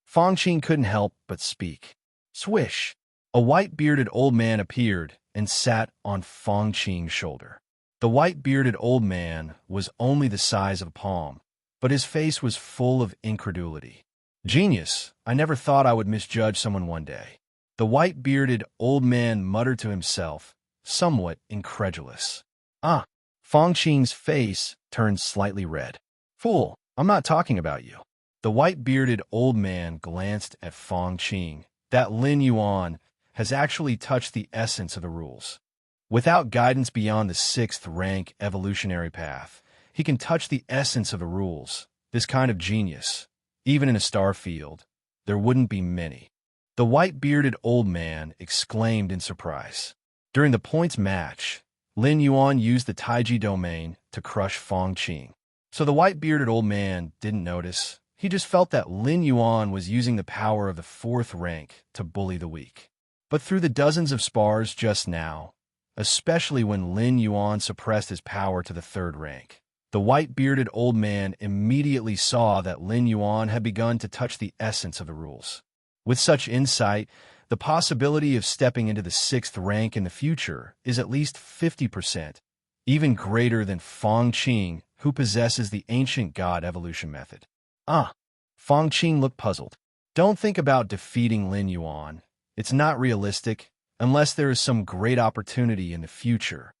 Fong Qing couldn't help but speak. Swish! A white-bearded old man appeared and sat on Fong Qing's shoulder. The white-bearded old man was only the size of a palm, but his face was full of incredulity. Genius! I never thought I would misjudge someone one day. The white-bearded old man muttered to himself, somewhat incredulous. Ah! Fong Qing's face turned slightly red. Fool! I'm not talking about you. The white-bearded old man glanced at Fong Qing. That Lin Yuan has actually touched the essence of the rules. Without guidance beyond the 6th rank evolutionary path, he can touch the essence of the rules. This kind of genius, even in a star field, there wouldn't be many. The white-bearded old man exclaimed in surprise. During the points match, Lin Yuan used the Taiji domain to crush Fong Qing. So the white-bearded old man didn't notice. He just felt that Lin Yuan was using the power of the 4th rank to bully the weak. But through the dozens of spars just now, especially when Lin Yuan suppressed his power to the 3rd rank, the white-bearded old man immediately saw that Lin Yuan had begun to touch the essence of the rules. With such insight, the possibility of stepping into the 6th rank in the future is at least 50%, even greater than Fong Qing, who possesses the ancient god evolution method. Ah! Fong Qing looked puzzled. Don't think about defeating Lin Yuan. It's not realistic, unless there is some great opportunity in the future.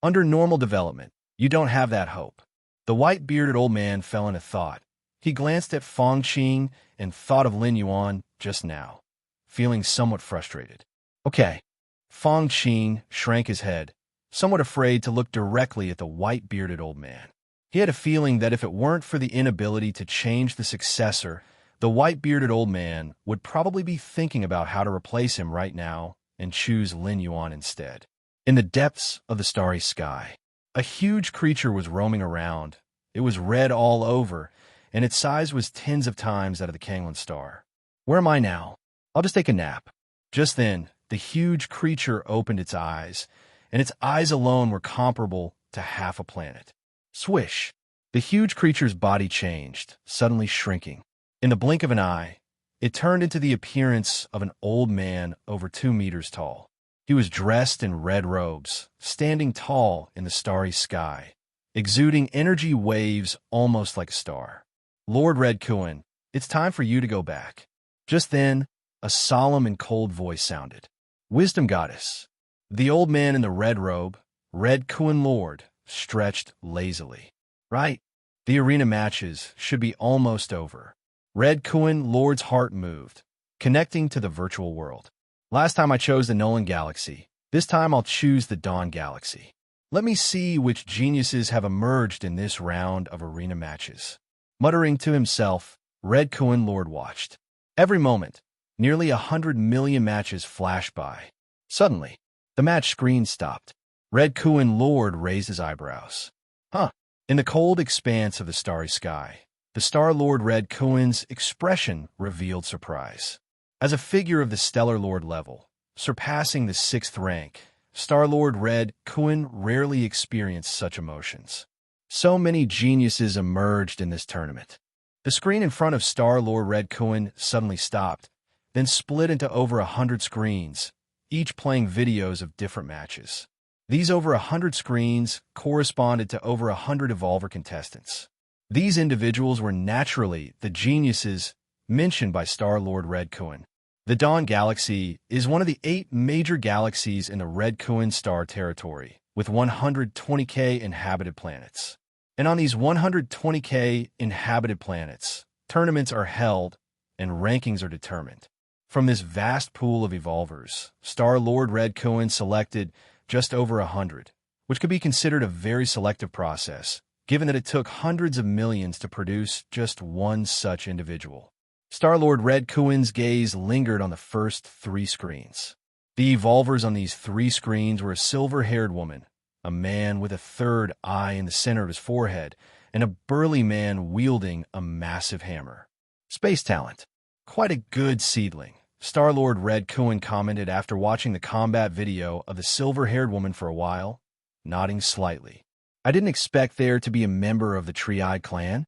Under normal development, you don't have that hope. The white-bearded old man fell into thought. He glanced at Fong Qing and thought of Lin Yuan just now, feeling somewhat frustrated. Okay. Fong Qing shrank his head, somewhat afraid to look directly at the white-bearded old man. He had a feeling that if it weren't for the inability to change the successor, the white-bearded old man would probably be thinking about how to replace him right now and choose Lin Yuan instead. In the depths of the starry sky, a huge creature was roaming around. It was red all over, and its size was tens of times that of the Kanglan star. Where am I now? I'll just take a nap. Just then, the huge creature opened its eyes, and its eyes alone were comparable to half a planet. Swish! The huge creature's body changed, suddenly shrinking. In the blink of an eye, it turned into the appearance of an old man over 2 meters tall. He was dressed in red robes, standing tall in the starry sky, exuding energy waves almost like a star. Lord Red Kuan, it's time for you to go back. Just then, a solemn and cold voice sounded. Wisdom Goddess. The old man in the red robe, Red Kuan Lord, stretched lazily. Right. The arena matches should be almost over. Red Kuan Lord's heart moved, connecting to the virtual world. Last time I chose the Nolan Galaxy. This time I'll choose the Dawn Galaxy. Let me see which geniuses have emerged in this round of arena matches. Muttering to himself, Red Kuan Lord watched. Every moment, nearly 100 million matches flashed by. Suddenly, the match screen stopped. Red Kuan Lord raised his eyebrows. Huh. In the cold expanse of the starry sky, the Star Lord Red Kuan's expression revealed surprise. As a figure of the Stellar Lord level, surpassing the 6th rank, Star Lord Red Kuan rarely experienced such emotions. So many geniuses emerged in this tournament. The screen in front of Star Lord Red Kuan suddenly stopped, then split into over 100 screens, each playing videos of different matches. These over 100 screens corresponded to over 100 Evolver contestants. These individuals were naturally the geniuses mentioned by Star Lord Red Kuan. The Dawn Galaxy is one of the 8 major galaxies in the Red Kuan star territory, with 120k inhabited planets. And on these 120k inhabited planets, tournaments are held and rankings are determined. From this vast pool of Evolvers, Star Lord Red Kuan selected just over 100, which could be considered a very selective process, given that it took hundreds of millions to produce just one such individual. Star-Lord Red Kuan's gaze lingered on the first 3 screens. The Evolvers on these 3 screens were a silver-haired woman, a man with a 3rd eye in the center of his forehead, and a burly man wielding a massive hammer. Space talent. Quite a good seedling, Star-Lord Red Kuan commented after watching the combat video of the silver-haired woman for a while, nodding slightly. I didn't expect there to be a member of the Tree-Eyed clan.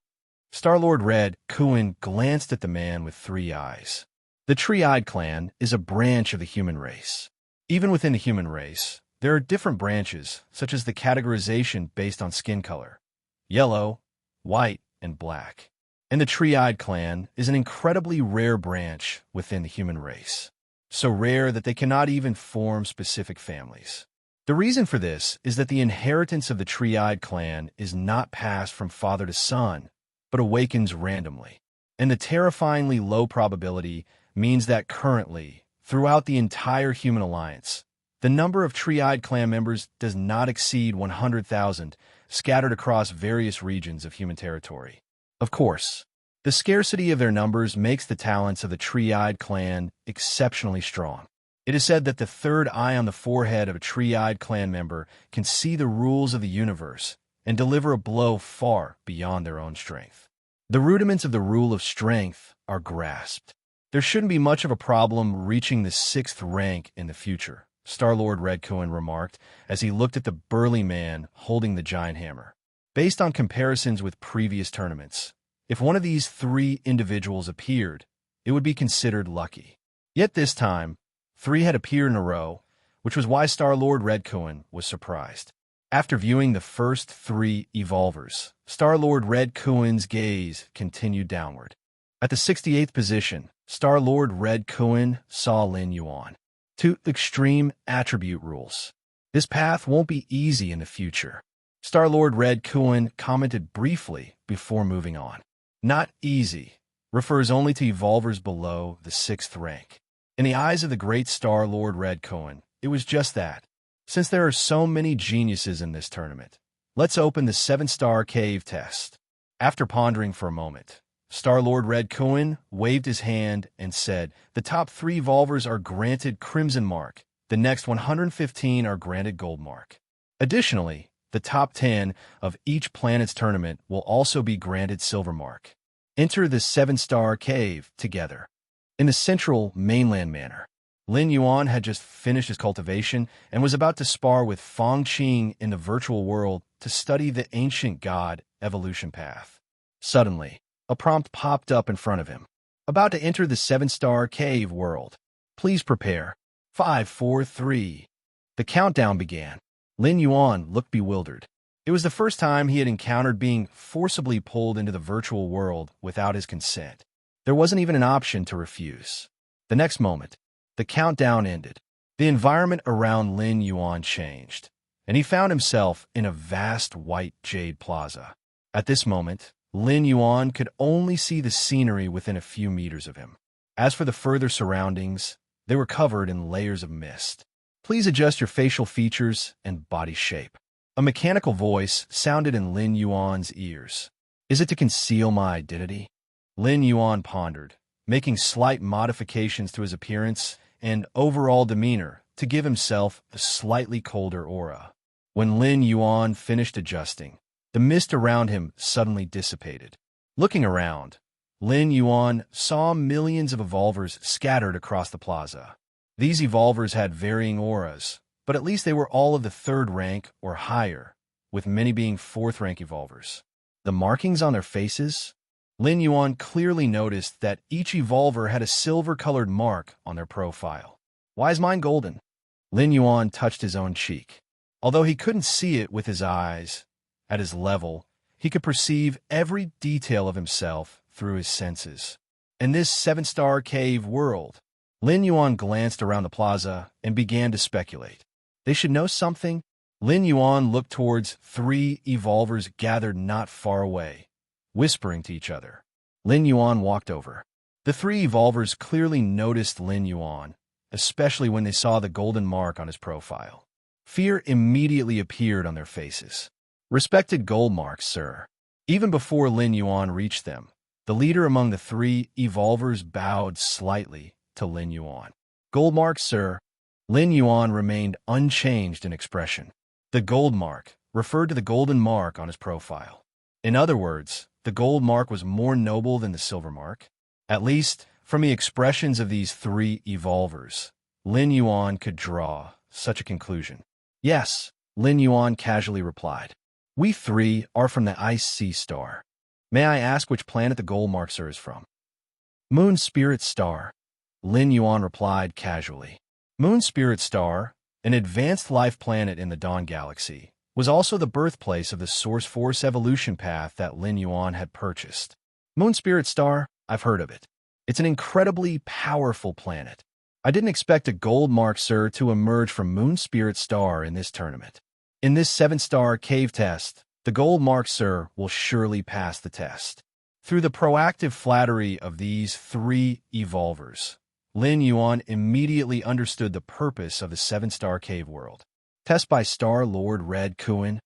Star-Lord Red Kuin glanced at the man with 3 eyes. The Tree-Eyed clan is a branch of the human race. Even within the human race, there are different branches, such as the categorization based on skin color: yellow, white, and black. And the Tree-Eyed clan is an incredibly rare branch within the human race. So rare that they cannot even form specific families. The reason for this is that the inheritance of the Tree-Eyed clan is not passed from father to son, but awakens randomly. And the terrifyingly low probability means that currently, throughout the entire human alliance, the number of Tree-Eyed clan members does not exceed 100,000, scattered across various regions of human territory. Of course, the scarcity of their numbers makes the talents of the Tree-Eyed clan exceptionally strong. It is said that the third eye on the forehead of a Tree-Eyed clan member can see the rules of the universe and deliver a blow far beyond their own strength. The rudiments of the rule of strength are grasped. There shouldn't be much of a problem reaching the 6th rank in the future, Star-Lord Red Kuin remarked as he looked at the burly man holding the giant hammer. Based on comparisons with previous tournaments, if one of these 3 individuals appeared, it would be considered lucky. Yet this time, 3 had appeared in a row, which was why Star-Lord Red Kuin was surprised. After viewing the first 3 evolvers, Star-Lord Red Kuin's gaze continued downward. At the 68th position, Star-Lord Red Kuin saw Lin Yuan. 2 extreme attribute rules. This path won't be easy in the future. Star-Lord Red Kuin commented briefly before moving on. Not easy refers only to evolvers below the 6th rank. In the eyes of the great Star-Lord Red Kuin, it was just that. Since there are so many geniuses in this tournament, let's open the 7-star cave test. After pondering for a moment, Star-Lord Red Kuin waved his hand and said, the top 3 evolvers are granted Crimson Mark. The next 115 are granted Gold Mark. Additionally, the top 10 of each planet's tournament will also be granted Silver Mark. Enter the 7-star cave together. In the central mainland manor, Lin Yuan had just finished his cultivation and was about to spar with Feng Qing in the virtual world to study the ancient god evolution path. Suddenly, a prompt popped up in front of him. About to enter the 7-star cave world. Please prepare. 5, 4, 3. The countdown began. Lin Yuan looked bewildered. It was the first time he had encountered being forcibly pulled into the virtual world without his consent. There wasn't even an option to refuse. The next moment, the countdown ended. The environment around Lin Yuan changed, and he found himself in a vast white jade plaza. At this moment, Lin Yuan could only see the scenery within a few meters of him. As for the further surroundings, they were covered in layers of mist. Please adjust your facial features and body shape. A mechanical voice sounded in Lin Yuan's ears. Is it to conceal my identity? Lin Yuan pondered, making slight modifications to his appearance and overall demeanor to give himself a slightly colder aura. When Lin Yuan finished adjusting, the mist around him suddenly dissipated. Looking around, Lin Yuan saw millions of evolvers scattered across the plaza. These evolvers had varying auras, but at least they were all of the 3rd rank or higher, with many being 4th rank evolvers. The markings on their faces? Lin Yuan clearly noticed that each evolver had a silver-colored mark on their profile. Why is mine golden? Lin Yuan touched his own cheek. Although he couldn't see it with his eyes, at his level, he could perceive every detail of himself through his senses. In this 7-star cave world, Lin Yuan glanced around the plaza and began to speculate. They should know something. Lin Yuan looked towards 3 evolvers gathered not far away, whispering to each other. Lin Yuan walked over. The 3 evolvers clearly noticed Lin Yuan, especially when they saw the golden mark on his profile. Fear immediately appeared on their faces. Respected gold marks, sir. Even before Lin Yuan reached them, the leader among the 3 evolvers bowed slightly to Lin Yuan. Gold marks, sir. Lin Yuan remained unchanged in expression. The gold mark referred to the golden mark on his profile. In other words, the gold mark was more noble than the silver mark. At least, from the expressions of these 3 evolvers, Lin Yuan could draw such a conclusion. Yes, Lin Yuan casually replied. We three are from the Ice Sea star. May I ask which planet the gold mark, sir, is from? Moon Spirit Star, Lin Yuan replied casually. Moon Spirit Star, an advanced life planet in the Dawn Galaxy, was also the birthplace of the Source Force evolution path that Lin Yuan had purchased. Moon Spirit Star, I've heard of it. It's an incredibly powerful planet. I didn't expect a gold mark, sir, to emerge from Moon Spirit Star in this tournament. In this 7-star cave test, the gold mark, sir, will surely pass the test. Through the proactive flattery of these three evolvers, Lin Yuan immediately understood the purpose of the 7-star cave world. Test by Star Lord Red Kuan.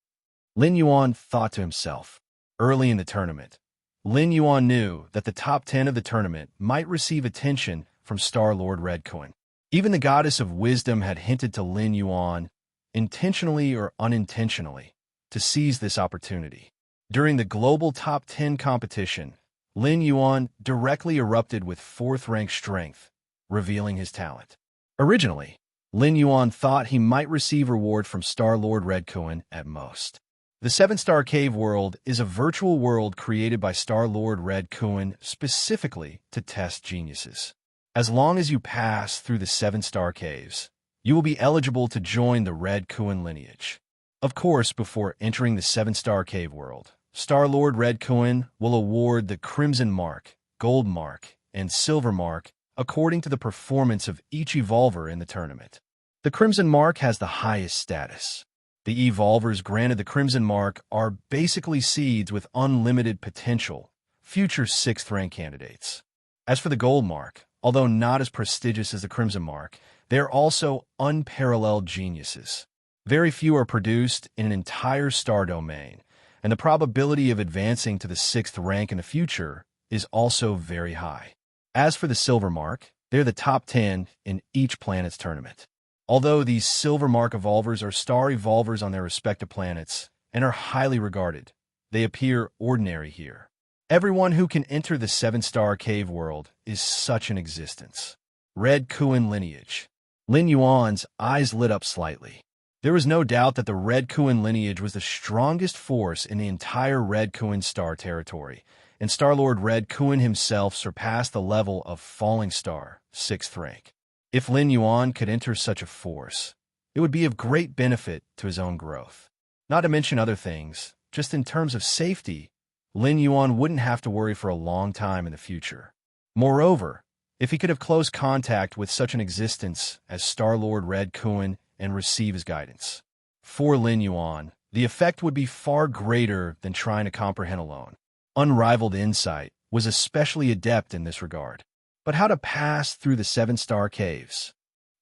Lin Yuan thought to himself. Early in the tournament, Lin Yuan knew that the top 10 of the tournament might receive attention from Star Lord Red Kuan. Even the goddess of wisdom had hinted to Lin Yuan, intentionally or unintentionally, to seize this opportunity. During the global top 10 competition, Lin Yuan directly erupted with 4th-rank strength, revealing his talent. Originally, Lin Yuan thought he might receive reward from Star Lord Red Kuan at most. The 7-star cave world is a virtual world created by Star Lord Red Kuan specifically to test geniuses. As long as you pass through the 7-star caves, you will be eligible to join the Red Kuan lineage. Of course, before entering the 7-star cave world, Star Lord Red Kuan will award the Crimson Mark, Gold Mark, and Silver Mark according to the performance of each evolver in the tournament. The Crimson Mark has the highest status. The evolvers granted the Crimson Mark are basically seeds with unlimited potential, future 6th-rank candidates. As for the Gold Mark, although not as prestigious as the Crimson Mark, they are also unparalleled geniuses. Very few are produced in an entire star domain, and the probability of advancing to the 6th rank in the future is also very high. As for the Silver Mark, they're the top 10 in each planet's tournament. Although these Silver Mark evolvers are star evolvers on their respective planets and are highly regarded, they appear ordinary here. Everyone who can enter the 7-star cave world is such an existence. Red Kuan lineage. Lin Yuan's eyes lit up slightly. There was no doubt that the Red Kuan lineage was the strongest force in the entire Red Kuan star territory, and Star-Lord Red Kuan himself surpassed the level of Falling Star, 6th rank. If Lin Yuan could enter such a force, it would be of great benefit to his own growth. Not to mention other things, just in terms of safety, Lin Yuan wouldn't have to worry for a long time in the future. Moreover, if he could have close contact with such an existence as Star-Lord Red Kuan and receive his guidance. For Lin Yuan, the effect would be far greater than trying to comprehend alone. Unrivaled insight was especially adept in this regard. But how to pass through the 7-star caves?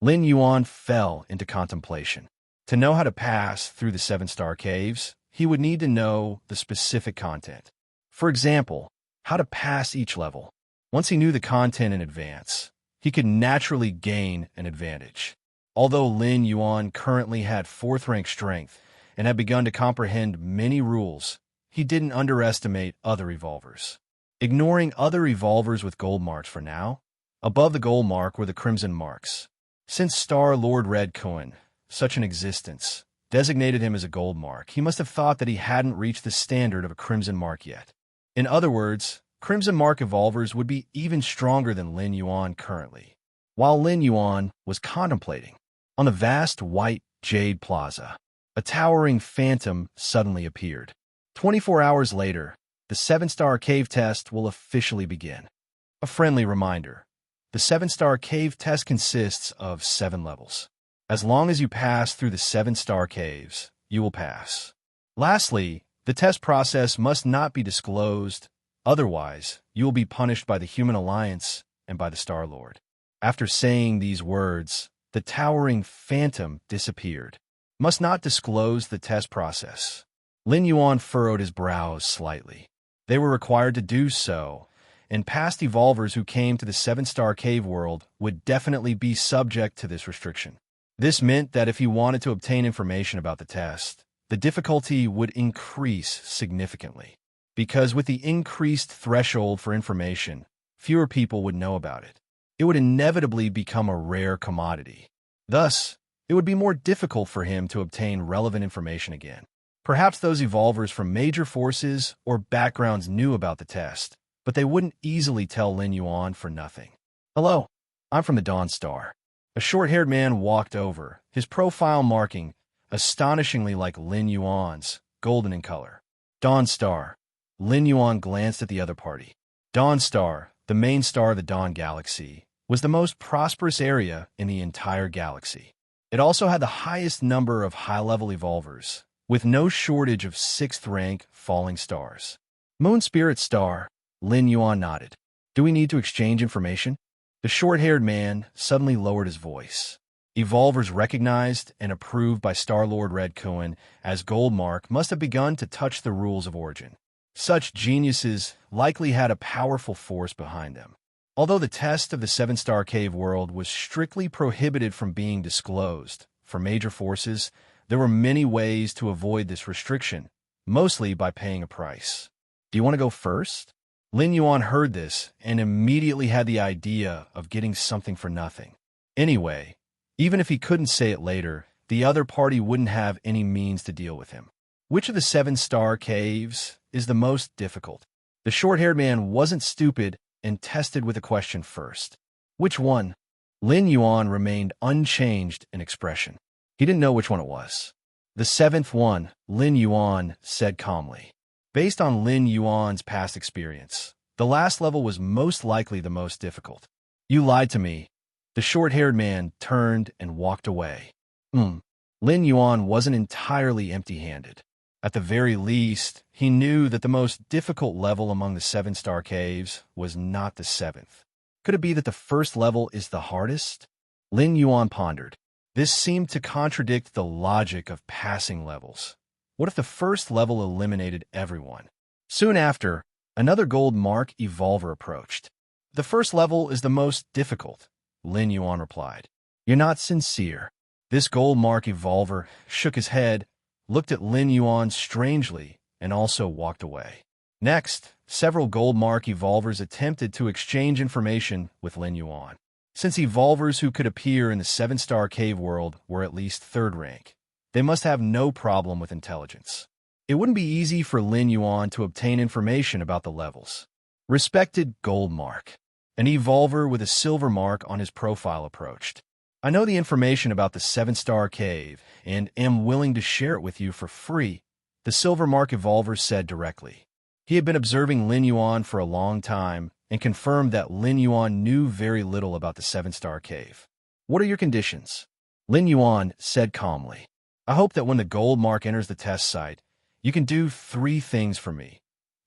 Lin Yuan fell into contemplation. To know how to pass through the 7-star caves, he would need to know the specific content. For example, how to pass each level. Once he knew the content in advance, he could naturally gain an advantage. Although Lin Yuan currently had 4th-rank strength and had begun to comprehend many rules, he didn't underestimate other evolvers. Ignoring other evolvers with gold marks for now, above the gold mark were the Crimson Marks. Since Star-Lord Red Kuan, such an existence, designated him as a gold mark, he must have thought that he hadn't reached the standard of a Crimson Mark yet. In other words, Crimson Mark evolvers would be even stronger than Lin Yuan currently. While Lin Yuan was contemplating, on the vast white jade plaza, a towering phantom suddenly appeared. 24 hours later, the 7-star cave test will officially begin. A friendly reminder, the 7-star cave test consists of 7 levels. As long as you pass through the 7-star caves, you will pass. Lastly, the test process must not be disclosed, otherwise you will be punished by the Human Alliance and by the Star-Lord. After saying these words, the towering phantom disappeared. Must not disclose the test process. Lin Yuan furrowed his brows slightly. They were required to do so, and past evolvers who came to the 7-star cave world would definitely be subject to this restriction. This meant that if he wanted to obtain information about the test, the difficulty would increase significantly. Because with the increased threshold for information, fewer people would know about it. It would inevitably become a rare commodity. Thus, it would be more difficult for him to obtain relevant information again. Perhaps those evolvers from major forces or backgrounds knew about the test, but they wouldn't easily tell Lin Yuan for nothing. "Hello, I'm from the Dawn Star." A short-haired man walked over, his profile marking astonishingly like Lin Yuan's, golden in color. "Dawn Star." Lin Yuan glanced at the other party. Dawn Star, the main star of the Dawn Galaxy, was the most prosperous area in the entire galaxy. It also had the highest number of high-level evolvers, with no shortage of 6th-rank falling stars. "Moon Spirit Star," Lin Yuan nodded. "Do we need to exchange information?" The short-haired man suddenly lowered his voice. Evolvers recognized and approved by Star-Lord Red Kuan as Goldmark must have begun to touch the rules of origin. Such geniuses likely had a powerful force behind them. Although the test of the 7-star cave world was strictly prohibited from being disclosed, for major forces, there were many ways to avoid this restriction, mostly by paying a price. "Do you want to go first?" Lin Yuan heard this and immediately had the idea of getting something for nothing. Anyway, even if he couldn't say it later, the other party wouldn't have any means to deal with him. Which of the 7-star caves is the most difficult? The short-haired man wasn't stupid and tested with a question first. "Which one?" Lin Yuan remained unchanged in expression. He didn't know which one it was. "The 7th one," Lin Yuan said calmly. Based on Lin Yuan's past experience, the last level was most likely the most difficult. "You lied to me." The short-haired man turned and walked away. Lin Yuan wasn't entirely empty-handed. At the very least, he knew that the most difficult level among the 7-star caves was not the 7th. Could it be that the first level is the hardest? Lin Yuan pondered. This seemed to contradict the logic of passing levels. What if the first level eliminated everyone? Soon after, another gold mark evolver approached. "The first level is the most difficult," Lin Yuan replied. "You're not sincere." This gold mark evolver shook his head, looked at Lin Yuan strangely, and also walked away. Next, several gold mark evolvers attempted to exchange information with Lin Yuan. Since evolvers who could appear in the 7-star cave world were at least 3rd rank, they must have no problem with intelligence. It wouldn't be easy for Lin Yuan to obtain information about the levels. "Respected gold mark." An evolver with a silver mark on his profile approached. "I know the information about the 7-star cave and am willing to share it with you for free," the silver mark evolver said directly. He had been observing Lin Yuan for a long time and confirmed that Lin Yuan knew very little about the 7-star cave. "What are your conditions?" Lin Yuan said calmly. "I hope that when the gold mark enters the test site, you can do 3 things for me,"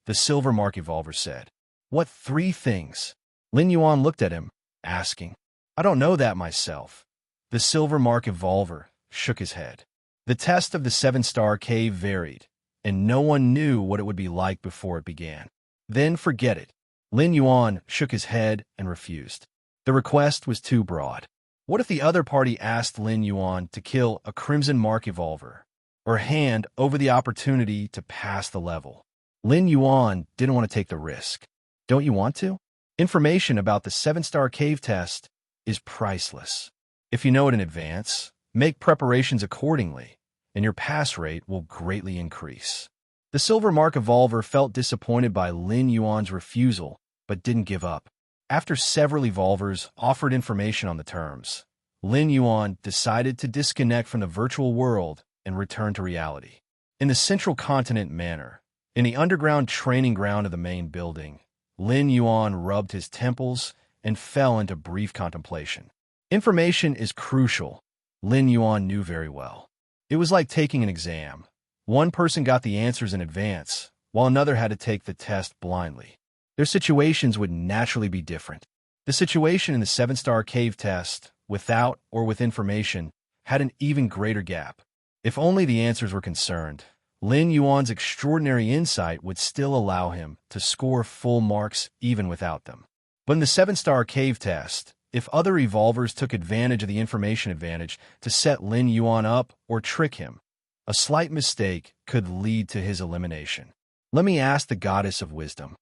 the silver mark evolver said. "What 3 things?" Lin Yuan looked at him, asking. "I don't know that myself." The silver mark evolver shook his head. The test of the 7-star cave varied, and no one knew what it would be like before it began. "Then forget it." Lin Yuan shook his head and refused. The request was too broad. What if the other party asked Lin Yuan to kill a crimson mark evolver, or hand over the opportunity to pass the level? Lin Yuan didn't want to take the risk. Don't you want to? Information about the 7-star cave test is priceless. If you know it in advance, make preparations accordingly, and your pass rate will greatly increase. The silver mark evolver felt disappointed by Lin Yuan's refusal, but didn't give up. After several evolvers offered information on the terms, Lin Yuan decided to disconnect from the virtual world and return to reality. In the central continent manor, in the underground training ground of the main building, Lin Yuan rubbed his temples and fell into brief contemplation. Information is crucial, Lin Yuan knew very well. It was like taking an exam. One person got the answers in advance, while another had to take the test blindly. Their situations would naturally be different. The situation in the 7-star cave test, without or with information, had an even greater gap. If only the answers were concerned, Lin Yuan's extraordinary insight would still allow him to score full marks even without them. But in the 7-star cave test, if other evolvers took advantage of the information advantage to set Lin Yuan up or trick him, a slight mistake could lead to his elimination. Let me ask the Goddess of Wisdom.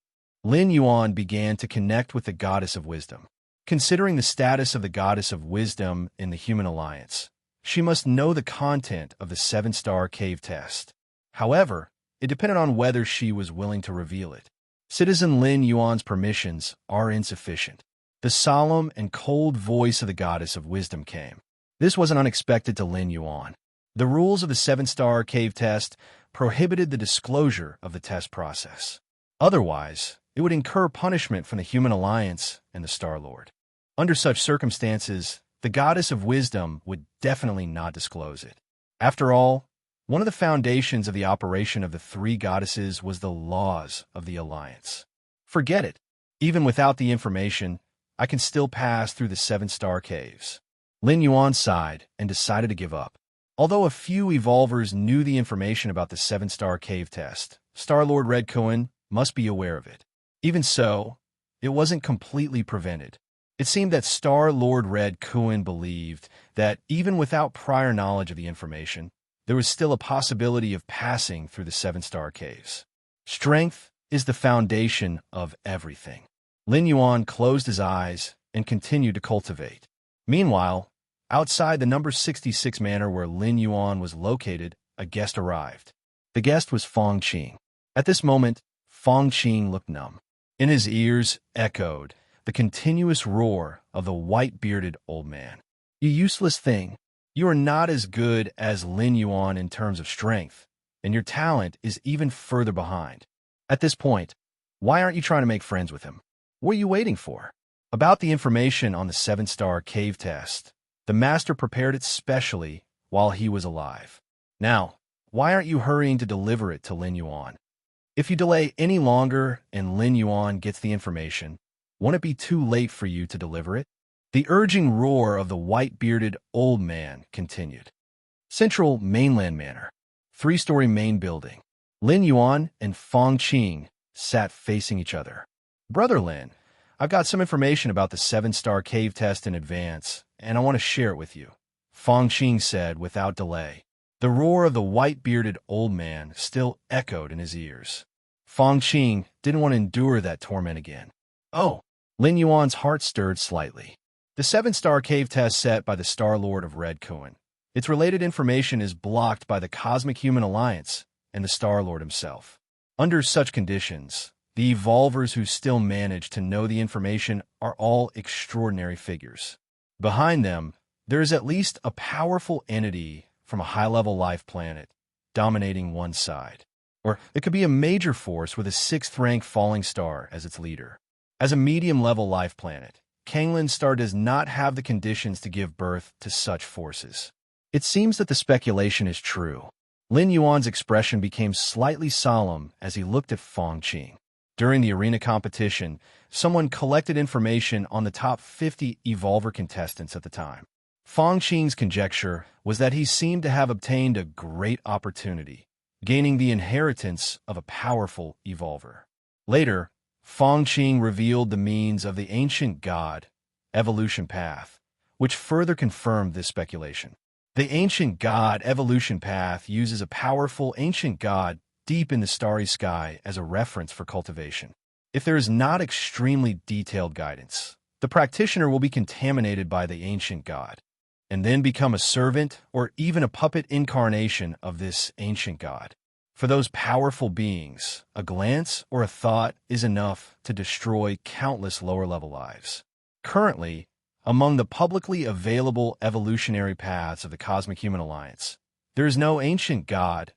Lin Yuan began to connect with the Goddess of Wisdom. Considering the status of the Goddess of Wisdom in the human alliance, she must know the content of the 7-star cave test. However, it depended on whether she was willing to reveal it. Citizen Lin Yuan's permissions are insufficient. The solemn and cold voice of the goddess of wisdom came. This wasn't unexpected to Lin Yuan. The rules of the seven-star cave test prohibited the disclosure of the test process. Otherwise, it would incur punishment from the human alliance and the Star Lord. Under such circumstances, the goddess of wisdom would definitely not disclose it. After all, one of the foundations of the operation of the three goddesses was the laws of the alliance. Forget it. Even without the information, I can still pass through the seven-star caves. Lin Yuan sighed and decided to give up. Although a few evolvers knew the information about the seven-star cave test, Star-Lord Red Cohen must be aware of it. Even so, it wasn't completely prevented. It seemed that Star-Lord Red Cohen believed that even without prior knowledge of the information, there was still a possibility of passing through the seven-star caves. Strength is the foundation of everything. Lin Yuan closed his eyes and continued to cultivate. Meanwhile, outside the number 66 manor where Lin Yuan was located, a guest arrived. The guest was Fong Qing. At this moment, Fong Qing looked numb. In his ears echoed the continuous roar of the white-bearded old man. "You useless thing! You are not as good as Lin Yuan in terms of strength, and your talent is even further behind. At this point, why aren't you trying to make friends with him? What are you waiting for?" About the information on the seven-star cave test, the master prepared it specially while he was alive. Now, why aren't you hurrying to deliver it to Lin Yuan? If you delay any longer and Lin Yuan gets the information, won't it be too late for you to deliver it? The urging roar of the white-bearded old man continued. Central Mainland Manor, three-story main building. Lin Yuan and Fong Qing sat facing each other. "Brother Lin, I've got some information about the seven-star cave test in advance, and I want to share it with you," Fong Qing said without delay. The roar of the white-bearded old man still echoed in his ears. Fong Qing didn't want to endure that torment again. "Oh," Lin Yuan's heart stirred slightly. The seven-star cave test set by the Star-Lord of Red Cohen. Its related information is blocked by the Cosmic Human Alliance and the Star-Lord himself. Under such conditions, the evolvers who still manage to know the information are all extraordinary figures. Behind them, there is at least a powerful entity from a high-level life planet dominating one side. Or it could be a major force with a sixth-rank falling star as its leader. As a medium-level life planet, Kanglin's star does not have the conditions to give birth to such forces. It seems that the speculation is true. Lin Yuan's expression became slightly solemn as he looked at Fong Qing. During the arena competition, someone collected information on the top 50 evolver contestants at the time. Fong Qing's conjecture was that he seemed to have obtained a great opportunity, gaining the inheritance of a powerful evolver. Later, Fong Qing revealed the means of the ancient god evolution path, which further confirmed this speculation. The ancient god evolution path uses a powerful ancient god deep in the starry sky as a reference for cultivation. If there is not extremely detailed guidance, the practitioner will be contaminated by the ancient god, and then become a servant or even a puppet incarnation of this ancient god. For those powerful beings, a glance or a thought is enough to destroy countless lower-level lives. Currently, among the publicly available evolutionary paths of the Cosmic Human Alliance, there is no ancient god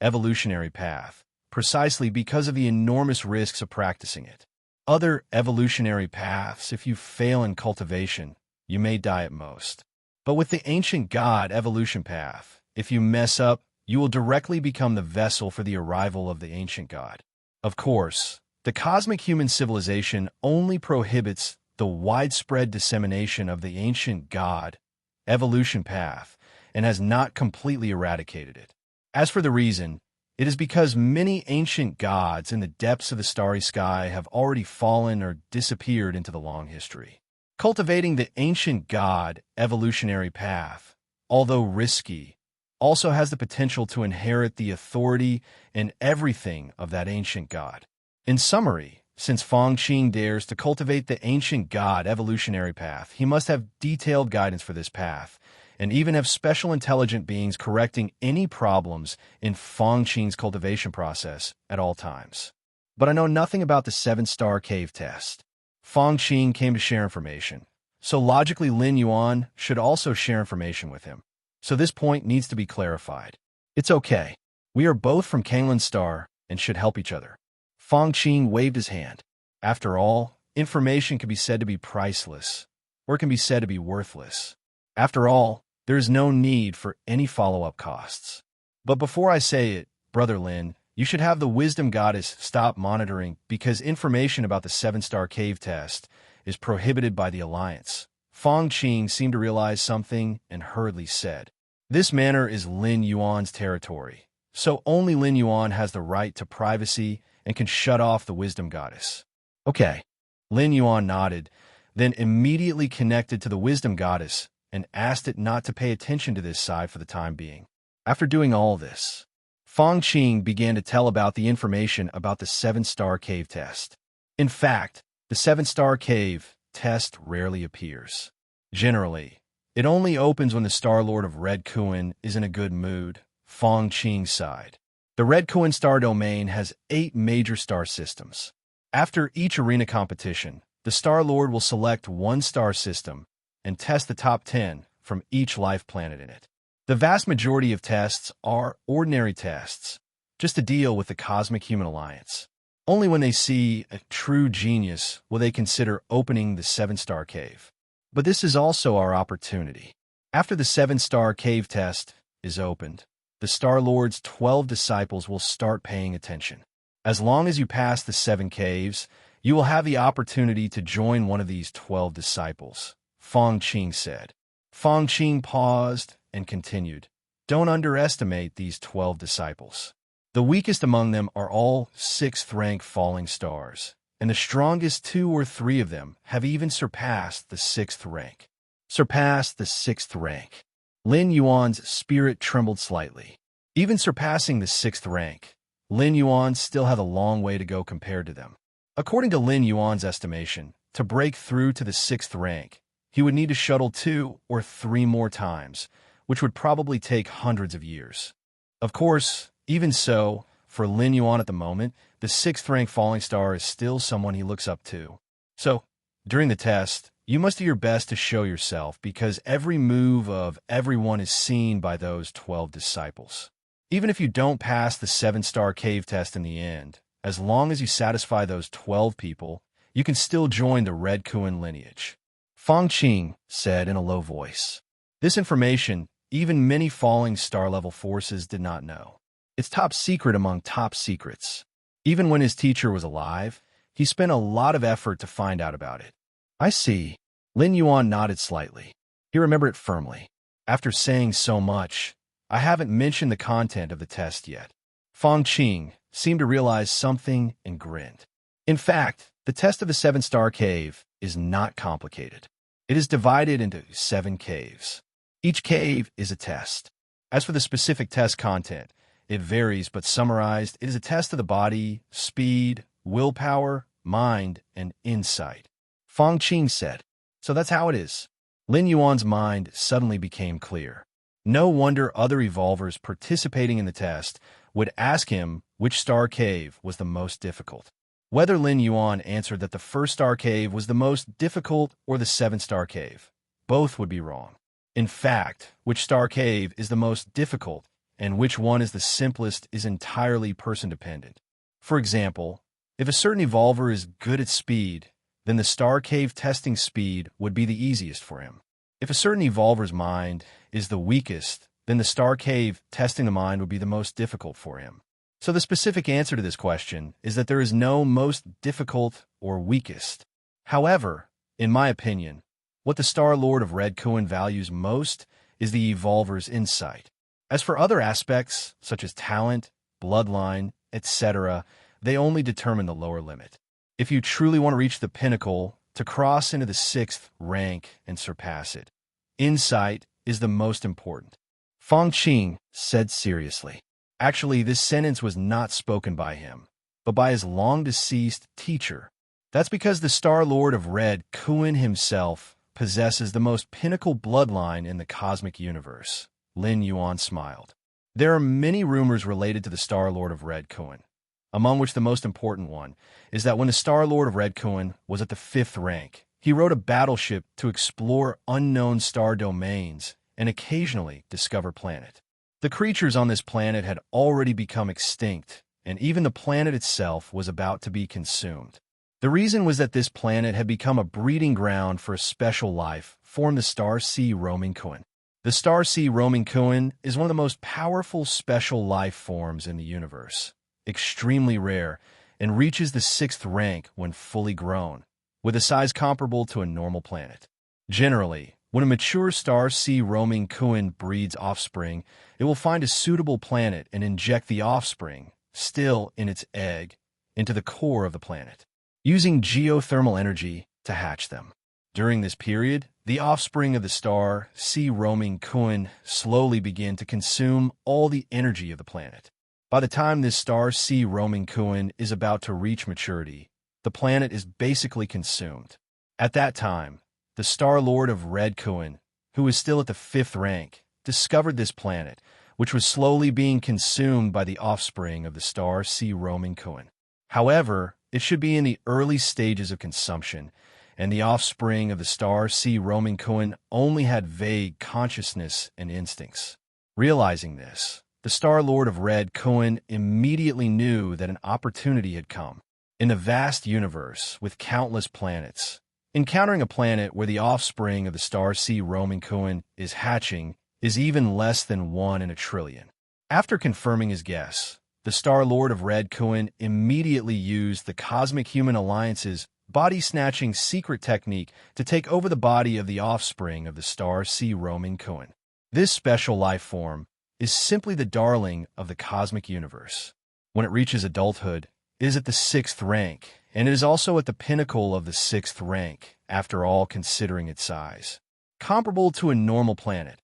evolutionary path, precisely because of the enormous risks of practicing it. Other evolutionary paths, if you fail in cultivation, you may die at most. But with the ancient god evolution path, if you mess up, you will directly become the vessel for the arrival of the ancient god. Of course, the cosmic human civilization only prohibits the widespread dissemination of the ancient god evolution path and has not completely eradicated it. As for the reason, it is because many ancient gods in the depths of the starry sky have already fallen or disappeared into the long history. Cultivating the ancient god evolutionary path, although risky, also has the potential to inherit the authority and everything of that ancient god. In summary, since Fong Qing dares to cultivate the ancient god evolutionary path, he must have detailed guidance for this path, and even have special intelligent beings correcting any problems in Feng Qing's cultivation process at all times. But I know nothing about the 7-star cave test. Feng Qing came to share information, so logically Lin Yuan should also share information with him. So this point needs to be clarified. It's okay. We are both from Kanglin Star and should help each other. Feng Qing waved his hand. After all, information can be said to be priceless, or it can be said to be worthless. After all, there is no need for any follow-up costs. But before I say it, Brother Lin, you should have the Wisdom Goddess stop monitoring because information about the 7-star cave test is prohibited by the Alliance. Feng Qing seemed to realize something and hurriedly said, "This manor is Lin Yuan's territory, so only Lin Yuan has the right to privacy and can shut off the Wisdom Goddess." Okay. Lin Yuan nodded, then immediately connected to the Wisdom Goddess and asked it not to pay attention to this side for the time being. After doing all this, Feng Qing began to tell about the information about the 7-star cave test. In fact, the 7-star cave test rarely appears. Generally, it only opens when the Star Lord of Red Kuan is in a good mood. Feng Qing sighed. The Red Kuan star domain has 8 major star systems. After each arena competition, the Star Lord will select one star system and test the top 10 from each life planet in it. The vast majority of tests are ordinary tests, just to deal with the Cosmic Human Alliance. Only when they see a true genius will they consider opening the 7-star cave. But this is also our opportunity. After the 7-star cave test is opened, the Star Lord's 12 disciples will start paying attention. As long as you pass the 7 caves, you will have the opportunity to join one of these 12 disciples, Feng Qing said. Feng Qing paused and continued, "Don't underestimate these 12 disciples. The weakest among them are all 6th-rank falling stars, and the strongest 2 or 3 of them have even surpassed the 6th rank. Surpassed the 6th rank. Lin Yuan's spirit trembled slightly. Even surpassing the 6th rank, Lin Yuan still had a long way to go compared to them. According to Lin Yuan's estimation, to break through to the 6th rank, he would need to shuttle 2 or 3 more times, which would probably take hundreds of years. Of course, even so, for Lin Yuan at the moment, the 6th-rank falling star is still someone he looks up to. So, during the test, you must do your best to show yourself because every move of everyone is seen by those 12 disciples. Even if you don't pass the 7-star cave test in the end, as long as you satisfy those 12 people, you can still join the Red Kuan lineage," Feng Qing said in a low voice. This information, even many falling star-level forces did not know. It's top secret among top secrets. Even when his teacher was alive, he spent a lot of effort to find out about it. "I see." Lin Yuan nodded slightly. He remembered it firmly. "After saying so much, I haven't mentioned the content of the test yet." Feng Qing seemed to realize something and grinned. In fact, the test of the 7-star cave is not complicated. It is divided into 7 caves. Each cave is a test. As for the specific test content, it varies, but summarized, it is a test of the body, speed, willpower, mind, and insight. Feng Qing said, "So that's how it is." Lin Yuan's mind suddenly became clear. No wonder other evolvers participating in the test would ask him which star cave was the most difficult. Whether Lin Yuan answered that the 1st-star cave was the most difficult or the 7-star cave, both would be wrong. In fact, which star cave is the most difficult and which one is the simplest is entirely person-dependent. For example, if a certain evolver is good at speed, then the star cave testing speed would be the easiest for him. If a certain evolver's mind is the weakest, then the star cave testing the mind would be the most difficult for him. So the specific answer to this question is that there is no most difficult or weakest. However, in my opinion, what the Star Lord of Red Kuan values most is the evolver's insight. As for other aspects, such as talent, bloodline, etc., they only determine the lower limit. If you truly want to reach the pinnacle, to cross into the 6th rank and surpass it, insight is the most important. Feng Qing said seriously. Actually, this sentence was not spoken by him, but by his long-deceased teacher. That's because the Star Lord of Red Kuan himself possesses the most pinnacle bloodline in the cosmic universe. Lin Yuan smiled. There are many rumors related to the Star-Lord of Red Kuan, among which the most important one is that when the Star-Lord of Red Kuan was at the 5th rank, he rode a battleship to explore unknown star domains and occasionally discover planet. The creatures on this planet had already become extinct, and even the planet itself was about to be consumed. The reason was that this planet had become a breeding ground for a special life formed the Starry Sea roaming Kuan. The Starry Sea roaming Kuan is one of the most powerful special life forms in the universe, extremely rare, and reaches the 6th rank when fully grown, with a size comparable to a normal planet. Generally, when a mature Starry Sea roaming Kuan breeds offspring, it will find a suitable planet and inject the offspring, still in its egg, into the core of the planet, using geothermal energy to hatch them. During this period, the offspring of the Starry Sea roaming Kuan slowly begin to consume all the energy of the planet. By the time this Starry Sea roaming Kuan is about to reach maturity, the planet is basically consumed. At that time, the Star-Lord of Red Kuan, who is still at the 5th rank, discovered this planet, which was slowly being consumed by the offspring of the Starry Sea roaming Kuan. However, it should be in the early stages of consumption, and the offspring of the Starry Sea roaming Kuan only had vague consciousness and instincts. Realizing this, the Star-Lord of Red Kuan immediately knew that an opportunity had come. In the vast universe, with countless planets, encountering a planet where the offspring of the Starry Sea roaming Kuan is hatching is even less than 1 in a trillion. After confirming his guess, the Star-Lord of Red Kuan immediately used the Cosmic Human Alliance's body-snatching secret technique to take over the body of the offspring of the Starry Sea roaming Kuan. This special life form is simply the darling of the cosmic universe. When it reaches adulthood, it is at the 6th rank, and it is also at the pinnacle of the 6th rank, after all considering its size. Comparable to a normal planet,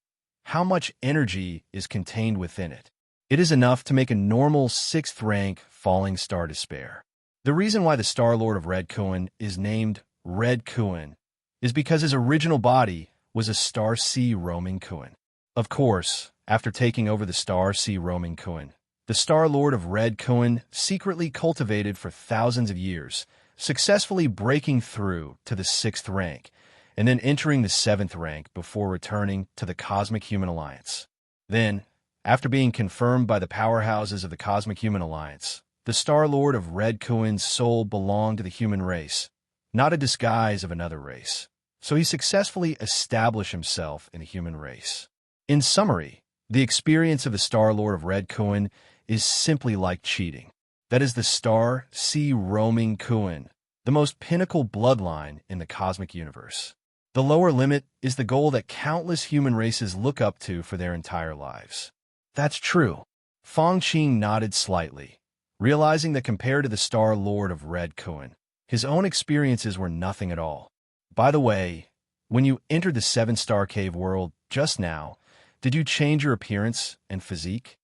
how much energy is contained within it? It is enough to make a normal 6th rank falling star despair. The reason why the Star-Lord of Red Kuan is named Red Kuan is because his original body was a Starry Sea roaming Kuan. Of course, after taking over the Starry Sea roaming Kuan, the Star-Lord of Red Kuan secretly cultivated for thousands of years, successfully breaking through to the 6th rank, and then entering the 7th rank before returning to the Cosmic Human Alliance. Then, after being confirmed by the powerhouses of the Cosmic Human Alliance, the Star-Lord of Red Kuan's soul belonged to the human race, not a disguise of another race. So he successfully established himself in the human race. In summary, the experience of the Star-Lord of Red Kuan is simply like cheating. That is the Starry Sea roaming Kuan, the most pinnacle bloodline in the cosmic universe. The lower limit is the goal that countless human races look up to for their entire lives. That's true. Feng Qing nodded slightly, realizing that compared to the Star-Lord of Red Kuan, his own experiences were nothing at all. By the way, when you entered the 7-star cave world just now, did you change your appearance and physique?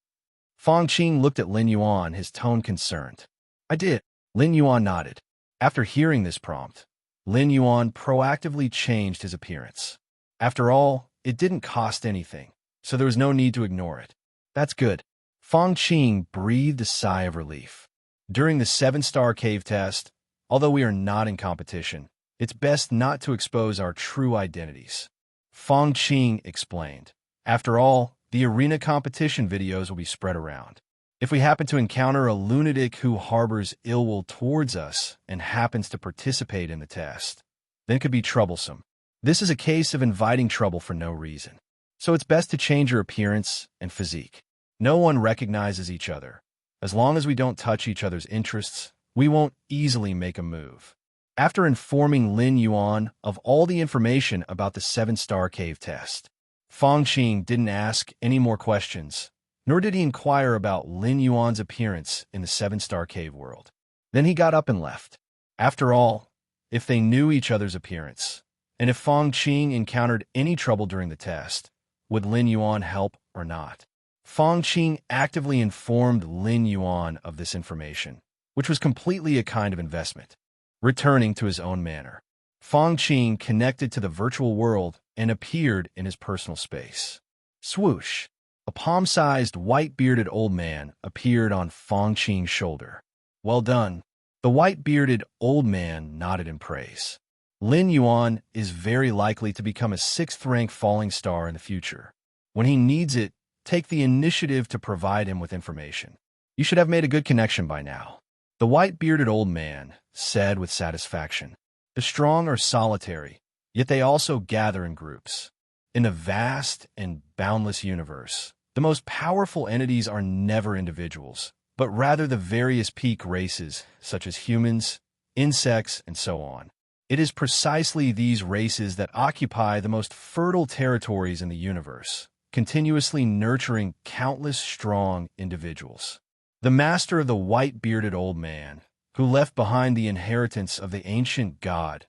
Feng Qing looked at Lin Yuan, his tone concerned. I did. Lin Yuan nodded. After hearing this prompt, Lin Yuan proactively changed his appearance. After all, it didn't cost anything, so there was no need to ignore it. That's good. Feng Qing breathed a sigh of relief. During the 7-star cave test, although we are not in competition, it's best not to expose our true identities. Feng Qing explained. After all, the arena competition videos will be spread around. If we happen to encounter a lunatic who harbors ill will towards us and happens to participate in the test, then it could be troublesome. This is a case of inviting trouble for no reason. So it's best to change your appearance and physique. No one recognizes each other. As long as we don't touch each other's interests, we won't easily make a move. After informing Lin Yuan of all the information about the 7-star cave test, Feng Qing didn't ask any more questions, nor did he inquire about Lin Yuan's appearance in the 7-star cave world. Then he got up and left. After all, if they knew each other's appearance, and if Feng Qing encountered any trouble during the test, would Lin Yuan help or not? Feng Qing actively informed Lin Yuan of this information, which was completely a kind of investment. Returning to his own manor, Fangqing connected to the virtual world and appeared in his personal space. Swoosh! A palm-sized, white-bearded old man appeared on Fangqing's shoulder. Well done. The white-bearded old man nodded in praise. Lin Yuan is very likely to become a sixth-rank falling star in the future. When he needs it, take the initiative to provide him with information. You should have made a good connection by now. The white-bearded old man said with satisfaction. The strong are solitary, yet they also gather in groups. In a vast and boundless universe, the most powerful entities are never individuals, but rather the various peak races, such as humans, insects, and so on. It is precisely these races that occupy the most fertile territories in the universe, continuously nurturing countless strong individuals. The master of the white-bearded old man, who left behind the inheritance of the ancient god,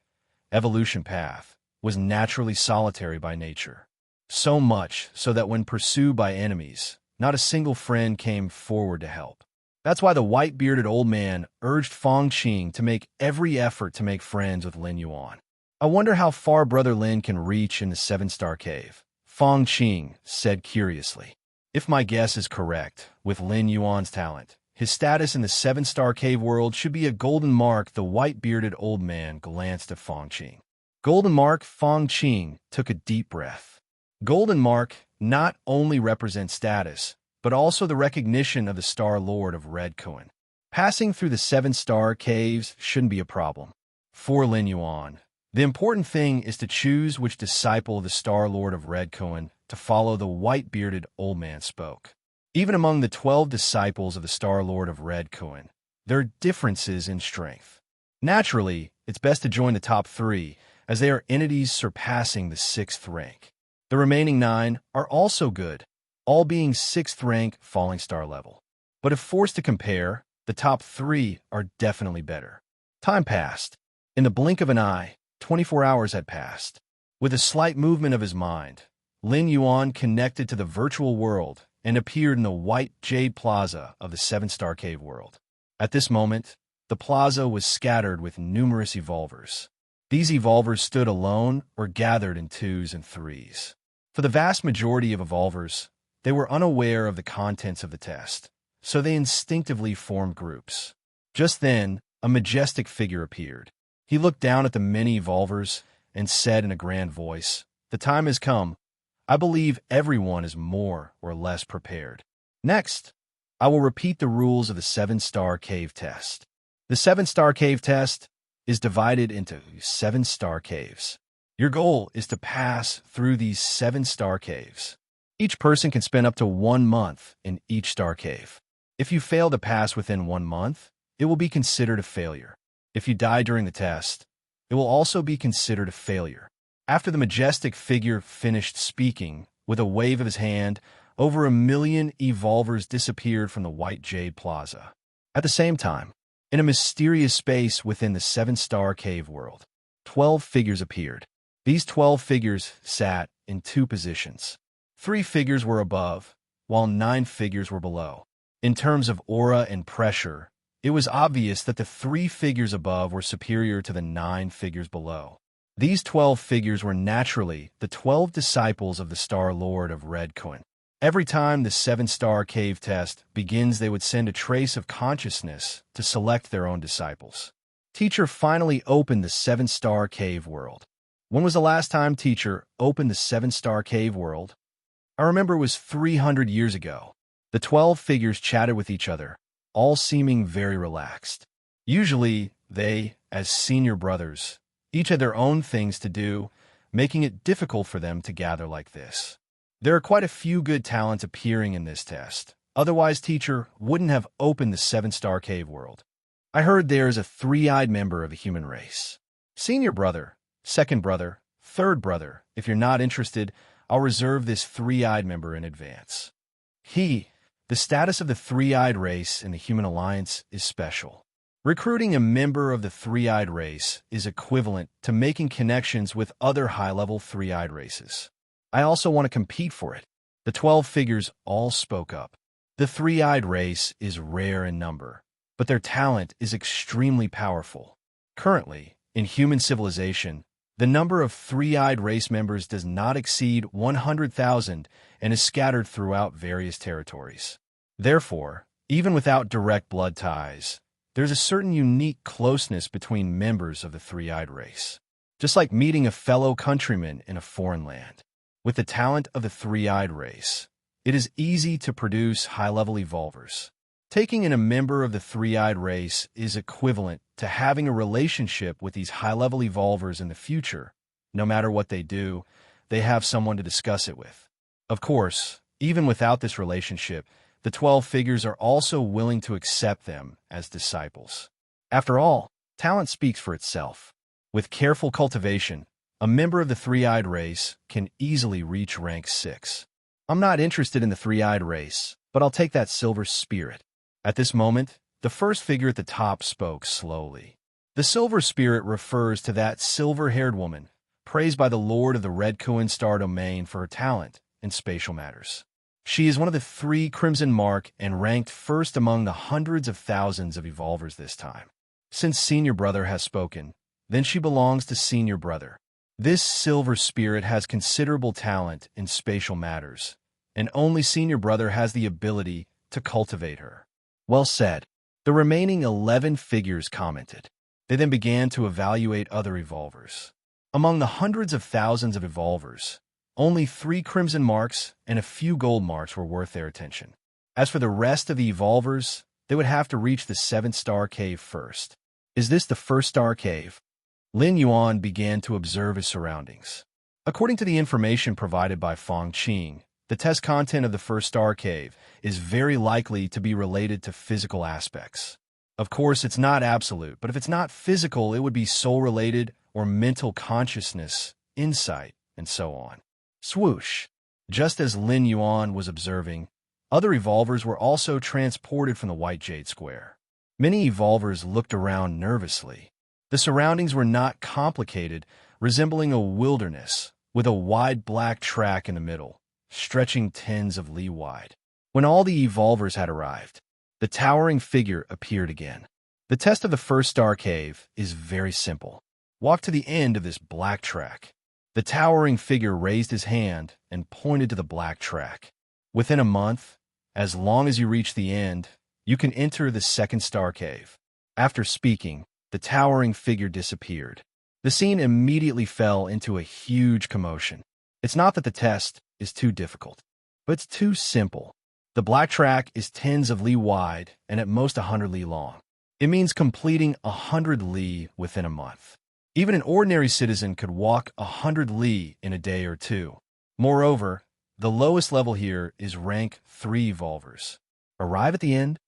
evolution path, was naturally solitary by nature. So much so that when pursued by enemies, not a single friend came forward to help. That's why the white-bearded old man urged Fangqing to make every effort to make friends with Lin Yuan. I wonder how far Brother Lin can reach in the seven-star cave, Fangqing said curiously. If my guess is correct, with Lin Yuan's talent, his status in the seven-star cave world should be a golden mark. The white-bearded old man glanced at Fangqing. Golden mark. Fangqing took a deep breath. Golden mark not only represents status, but also the recognition of the Star Lord of Red Kuan. Passing through the seven-star caves shouldn't be a problem. For Lin Yuan, the important thing is to choose which disciple of the Star Lord of Red Kuan to follow. The white-bearded old man spoke. Even among the 12 disciples of the Star Lord of Red Kuan, there are differences in strength. Naturally, it's best to join the top 3, as they are entities surpassing the 6th rank. The remaining 9 are also good, all being 6th rank falling star level. But if forced to compare, the top 3 are definitely better. Time passed. In the blink of an eye, 24 hours had passed. With a slight movement of his mind, Lin Yuan connected to the virtual world and appeared in the white jade plaza of the seven-star cave world. At this moment, the plaza was scattered with numerous evolvers. These evolvers stood alone or gathered in 2s and 3s. For the vast majority of evolvers, they were unaware of the contents of the test, so they instinctively formed groups. Just then, a majestic figure appeared. He looked down at the many evolvers and said in a grand voice, "The time has come. I believe everyone is more or less prepared. Next, I will repeat the rules of the seven-star cave test. The seven-star cave test is divided into 7-star caves. Your goal is to pass through these 7-star caves. Each person can spend up to 1 month in each star cave. If you fail to pass within 1 month, it will be considered a failure. If you die during the test, it will also be considered a failure." After the majestic figure finished speaking, with a wave of his hand, over 1 million evolvers disappeared from the White Jade Plaza. At the same time, in a mysterious space within the seven-star cave world, 12 figures appeared. These 12 figures sat in 2 positions. 3 figures were above, while 9 figures were below. In terms of aura and pressure, it was obvious that the 3 figures above were superior to the 9 figures below. These 12 figures were naturally the 12 disciples of the Star Lord of Red Kuan. Every time the 7-star cave test begins, they would send a trace of consciousness to select their own disciples. Teacher finally opened the 7-star cave world. When was the last time Teacher opened the 7-star cave world? I remember it was 300 years ago. The 12 figures chatted with each other, all seeming very relaxed. Usually, they, as senior brothers, each had their own things to do, making it difficult for them to gather like this. There are quite a few good talents appearing in this test. Otherwise, Teacher wouldn't have opened the 7-star cave world. I heard there is a 3-eyed member of the human race. Senior brother, second brother, third brother. If you're not interested, I'll reserve this 3-eyed member in advance. The status of the 3-eyed race in the human alliance is special. Recruiting a member of the 3-eyed race is equivalent to making connections with other high-level 3-eyed races. I also want to compete for it. The 12 figures all spoke up. The 3-eyed race is rare in number, but their talent is extremely powerful. Currently, In human civilization, the number of three-eyed race members does not exceed 100,000 and is scattered throughout various territories. Therefore, even without direct blood ties, there's a certain unique closeness between members of the three-eyed race, just like meeting a fellow countryman in a foreign land. With the talent of the three-eyed race, it is easy to produce high-level evolvers. Taking in a member of the three-eyed race is equivalent to having a relationship with these high-level evolvers in the future. No matter what they do, they have someone to discuss it with. Of course, even without this relationship, the 12 figures are also willing to accept them as disciples. After all, talent speaks for itself. With careful cultivation, a member of the three-eyed race can easily reach rank 6. I'm not interested in the three-eyed race, but I'll take that silver spirit. At this moment, the first figure at the top spoke slowly. The silver spirit refers to that silver-haired woman, praised by the Lord of the Red Kuan Star Domain for her talent in spatial matters. She is one of the 3 Crimson Mark and ranked first among the hundreds of thousands of evolvers this time. Since Senior Brother has spoken, then she belongs to Senior Brother. This silver spirit has considerable talent in spatial matters, and only Senior Brother has the ability to cultivate her. Well said. The remaining 11 figures commented. They then began to evaluate other evolvers. Among the hundreds of thousands of evolvers, only 3 Crimson Marks and a few Gold Marks were worth their attention. As for the rest of the evolvers, they would have to reach the 7th Star Cave first. Is this the first Star Cave? Lin Yuan began to observe his surroundings. According to the information provided by Fong Qing, the test content of the first Star Cave is very likely to be related to physical aspects. Of course, it's not absolute, but if it's not physical, it would be soul-related or mental consciousness, insight, and so on. Swoosh! Just as Lin Yuan was observing, other evolvers were also transported from the White Jade Square. Many evolvers looked around nervously. The surroundings were not complicated, resembling a wilderness, with a wide black track in the middle, stretching tens of li wide. When all the evolvers had arrived, the towering figure appeared again. The test of the first Star Cave is very simple. Walk to the end of this black track. The towering figure raised his hand and pointed to the black track. Within a month, as long as you reach the end, you can enter the 2nd Star Cave. After speaking, the towering figure disappeared. The scene immediately fell into a huge commotion. It's not that the test is too difficult, but it's too simple. The black track is tens of li wide and at most 100 li long. It means completing 100 li within a month. Even an ordinary citizen could walk 100 li in a day or two. Moreover, the lowest level here is rank 3 evolvers. Arrive at the end?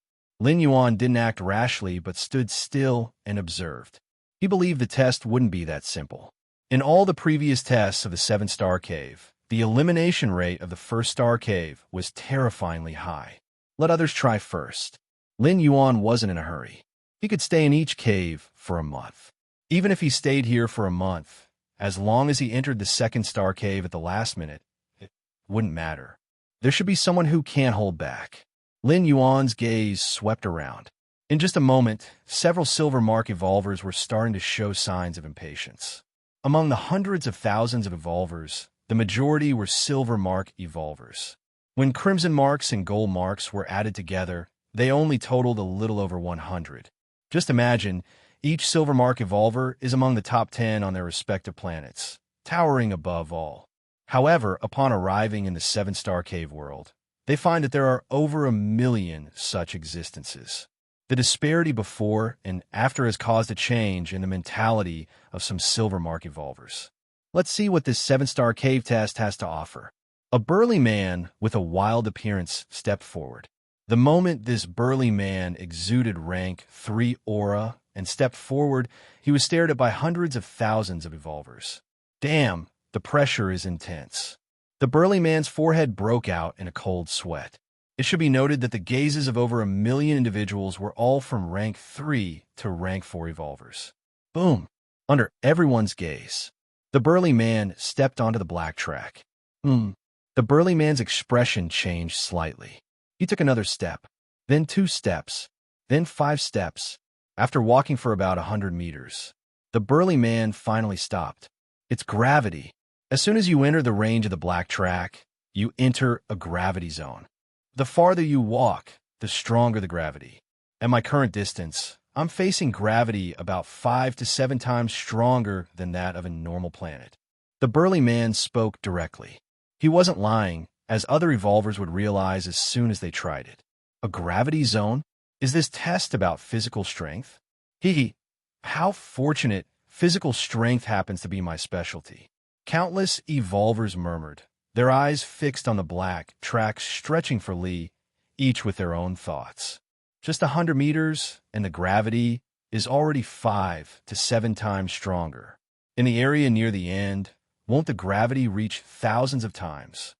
Lin Yuan didn't act rashly but stood still and observed. He believed the test wouldn't be that simple. In all the previous tests of the 7th Star Cave, the elimination rate of the 1st Star Cave was terrifyingly high. Let others try first. Lin Yuan wasn't in a hurry. He could stay in each cave for a month. Even if he stayed here for a month, as long as he entered the 2nd Star Cave at the last minute, it wouldn't matter. There should be someone who can't hold back. Lin Yuan's gaze swept around. In just a moment, several Silver Mark evolvers were starting to show signs of impatience. Among the hundreds of thousands of evolvers, the majority were Silver Mark evolvers. When Crimson Marks and Gold Marks were added together, they only totaled a little over 100. Just imagine, each Silver Mark evolver is among the top 10 on their respective planets, towering above all. However, upon arriving in the 7th Star Cave world, they find that there are over 1 million such existences. The disparity before and after has caused a change in the mentality of some Silver Mark evolvers. Let's see what this 7th Star Cave test has to offer. A burly man with a wild appearance stepped forward. The moment this burly man exuded rank 3 aura and stepped forward, he was stared at by hundreds of thousands of evolvers. Damn, the pressure is intense. The burly man's forehead broke out in a cold sweat. It should be noted that the gazes of over 1 million individuals were all from rank 3 to rank 4 evolvers. Boom! Under everyone's gaze, the burly man stepped onto the black track. The burly man's expression changed slightly. He took another step, then 2 steps, then 5 steps. After walking for about 100 meters, The burly man finally stopped. It's gravity. As soon as you enter the range of the black track, you enter a gravity zone. The farther you walk, the stronger the gravity. At my current distance, I'm facing gravity about 5 to 7 times stronger than that of a normal planet. The burly man spoke directly. He wasn't lying, as other evolvers would realize as soon as they tried it. A gravity zone? Is this test about physical strength? How fortunate. Physical strength happens to be my specialty. Countless evolvers murmured, their eyes fixed on the black track stretching for Li, each with their own thoughts. Just 100 meters, and the gravity is already 5 to 7 times stronger. In the area near the end, won't the gravity reach thousands of times?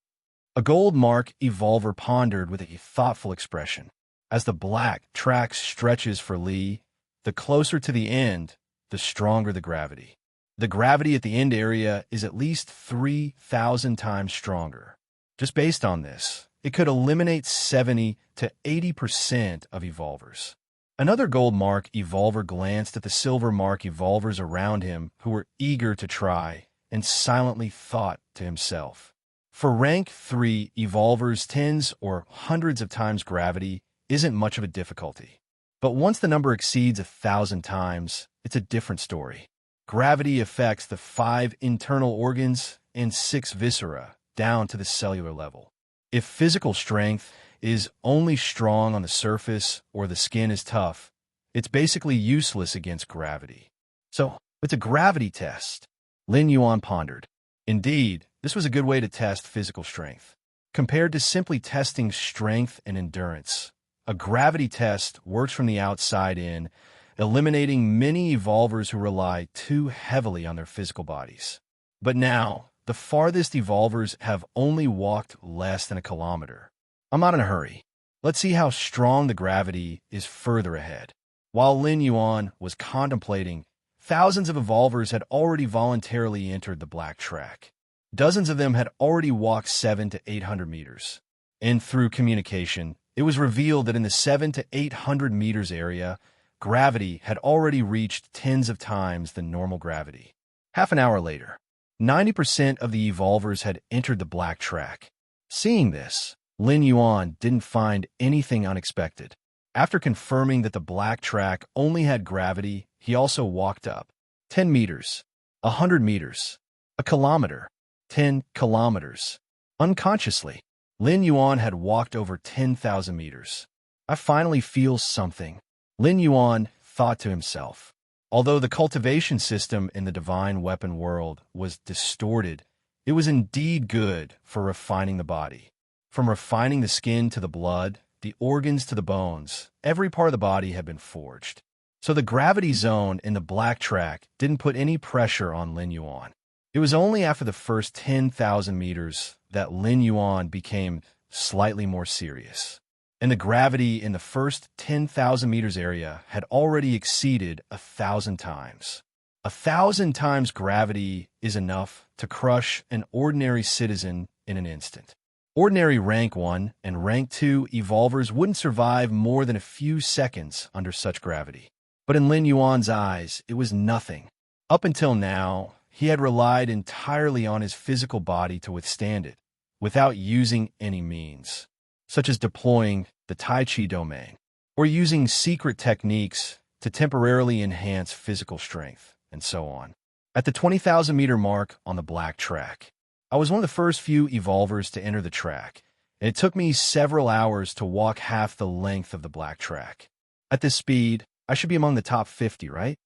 A gold mark evolver pondered with a thoughtful expression. As the black track stretches for Li, the closer to the end, the stronger the gravity. The gravity at the end area is at least 3,000 times stronger. Just based on this, it could eliminate 70 to 80% of evolvers. Another gold mark evolver glanced at the silver mark evolvers around him who were eager to try and silently thought to himself. For rank 3 evolvers, tens or hundreds of times gravity isn't much of a difficulty. But once the number exceeds 1,000 times, it's a different story. Gravity affects the 5 internal organs and 6 viscera down to the cellular level. If physical strength is only strong on the surface or the skin is tough, it's basically useless against gravity. So, it's a gravity test. Lin Yuan pondered. Indeed, this was a good way to test physical strength. Compared to simply testing strength and endurance, a gravity test works from the outside in, eliminating many evolvers who rely too heavily on their physical bodies. But now, the farthest evolvers have only walked less than a kilometer. I'm not in a hurry. Let's see how strong the gravity is further ahead. While Lin Yuan was contemplating, thousands of evolvers had already voluntarily entered the black track. Dozens of them had already walked 700 to 800 meters. And through communication, it was revealed that in the 700 to 800 meters area, gravity had already reached tens of times the normal gravity. Half an hour later, 90% of the evolvers had entered the black track. Seeing this, Lin Yuan didn't find anything unexpected. After confirming that the black track only had gravity, he also walked up. 10 meters, 100 meters, a kilometer, 10 kilometers. Unconsciously, Lin Yuan had walked over 10,000 meters. I finally feel something, Lin Yuan thought to himself. Although the cultivation system in the divine weapon world was distorted, it was indeed good for refining the body. From refining the skin to the blood, the organs to the bones, every part of the body had been forged. So the gravity zone in the black track didn't put any pressure on Lin Yuan. It was only after the first 10,000 meters that Lin Yuan became slightly more serious. And the gravity in the first 10,000 meters area had already exceeded 1,000 times. 1,000 times gravity is enough to crush an ordinary citizen in an instant. Ordinary rank 1 and rank 2 evolvers wouldn't survive more than a few seconds under such gravity. But in Lin Yuan's eyes, it was nothing. Up until now, he had relied entirely on his physical body to withstand it, without using any means, such as deploying the Tai Chi domain, or using secret techniques to temporarily enhance physical strength, and so on. At the 20,000 meter mark on the black track, I was one of the first few evolvers to enter the track, and it took me several hours to walk half the length of the black track. At this speed, I should be among the top 50, right?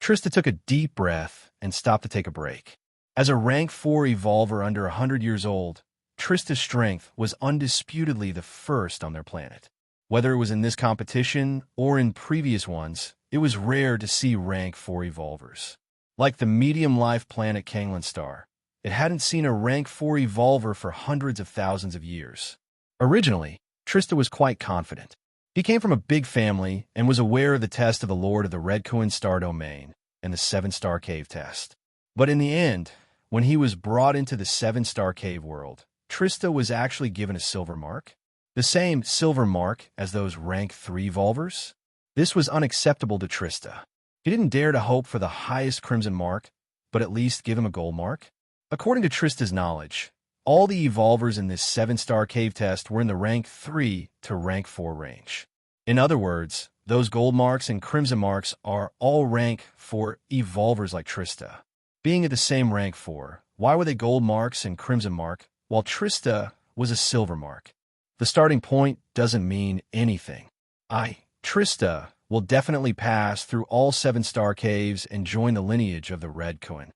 Trista took a deep breath and stopped to take a break. As a rank 4 evolver under 100 years old, Trista's strength was undisputedly the first on their planet. Whether it was in this competition or in previous ones, it was rare to see rank 4 evolvers. Like the medium-life planet Kanglan Star, it hadn't seen a rank 4 evolver for hundreds of thousands of years. Originally, Trista was quite confident. He came from a big family and was aware of the test of the Lord of the Red Kuan Star Domain and the 7-star cave test. But in the end, when he was brought into the 7-star cave world, Trista was actually given a silver mark. The same silver mark as those rank 3 evolvers. This was unacceptable to Trista. He didn't dare to hope for the highest crimson mark, but at least give him a gold mark. According to Trista's knowledge, all the evolvers in this 7-star cave test were in the rank 3 to rank 4 range. In other words, those gold marks and crimson marks are all rank for evolvers like Trista. Being at the same rank 4, why were they gold marks and crimson mark, while Trista was a silver mark? The starting point doesn't mean anything. Trista, will definitely pass through all 7-star caves and join the lineage of the Red Coin.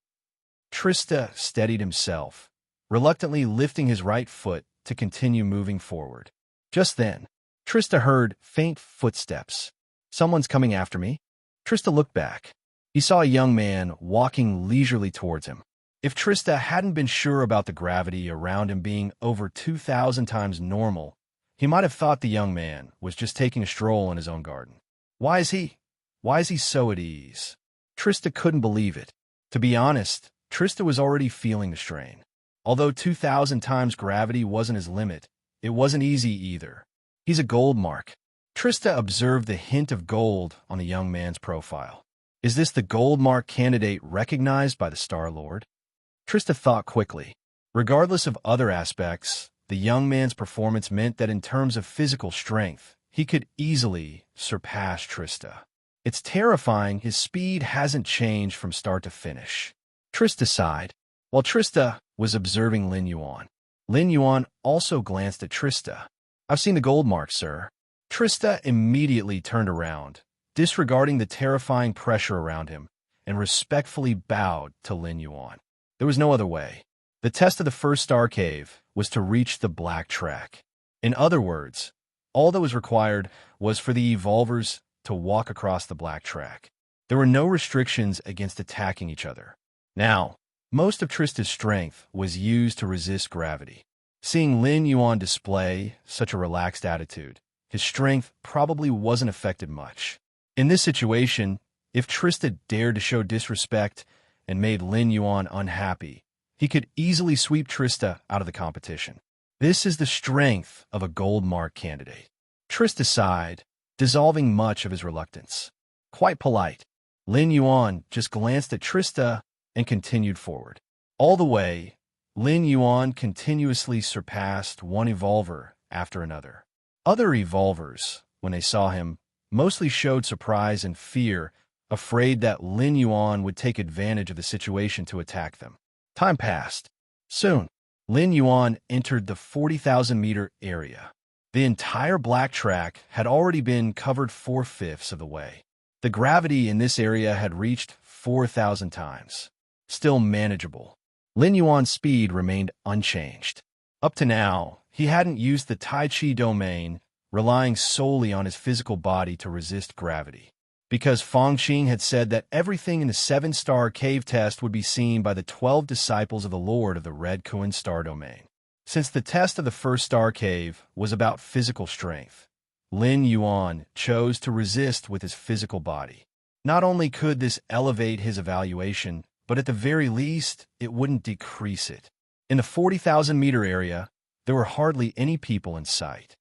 Trista steadied himself, reluctantly lifting his right foot to continue moving forward. Just then, Trista heard faint footsteps. Someone's coming after me? Trista looked back. He saw a young man walking leisurely towards him. If Trista hadn't been sure about the gravity around him being over 2,000 times normal, he might have thought the young man was just taking a stroll in his own garden. Why is he so at ease? Trista couldn't believe it. To be honest, Trista was already feeling the strain. Although 2,000 times gravity wasn't his limit, it wasn't easy either. He's a gold mark. Trista observed the hint of gold on the young man's profile. Is this the gold mark candidate recognized by the Star Lord? Trista thought quickly. Regardless of other aspects, the young man's performance meant that in terms of physical strength, he could easily surpass Trista. It's terrifying his speed hasn't changed from start to finish. Trista sighed. While Trista was observing Lin Yuan, Lin Yuan also glanced at Trista. I've seen the gold mark, sir. Trista immediately turned around, disregarding the terrifying pressure around him, and respectfully bowed to Lin Yuan. There was no other way. The test of the 1st-star cave was to reach the black track. In other words, all that was required was for the evolvers to walk across the black track. There were no restrictions against attacking each other. Now, most of Trista's strength was used to resist gravity. Seeing Lin Yuan display such a relaxed attitude, his strength probably wasn't affected much. In this situation, if Trista dared to show disrespect and made Lin Yuan unhappy, he could easily sweep Trista out of the competition. This is the strength of a gold mark candidate. Trista sighed, dissolving much of his reluctance. Quite polite, Lin Yuan just glanced at Trista and continued forward. All the way, Lin Yuan continuously surpassed one evolver after another. Other evolvers, when they saw him, mostly showed surprise and fear, afraid that Lin Yuan would take advantage of the situation to attack them. Time passed. Soon, Lin Yuan entered the 40,000-meter area. The entire black track had already been covered 4/5 of the way. The gravity in this area had reached 4,000 times. Still manageable. Lin Yuan's speed remained unchanged. Up to now, he hadn't used the Tai Chi domain, relying solely on his physical body to resist gravity. Because Feng Qing had said that everything in the 7-star cave test would be seen by the 12 disciples of the Lord of the Red Coin Star Domain. Since the test of the 1st-star cave was about physical strength, Lin Yuan chose to resist with his physical body. Not only could this elevate his evaluation, but at the very least, it wouldn't decrease it. In the 40,000-meter area, there were hardly any people in sight.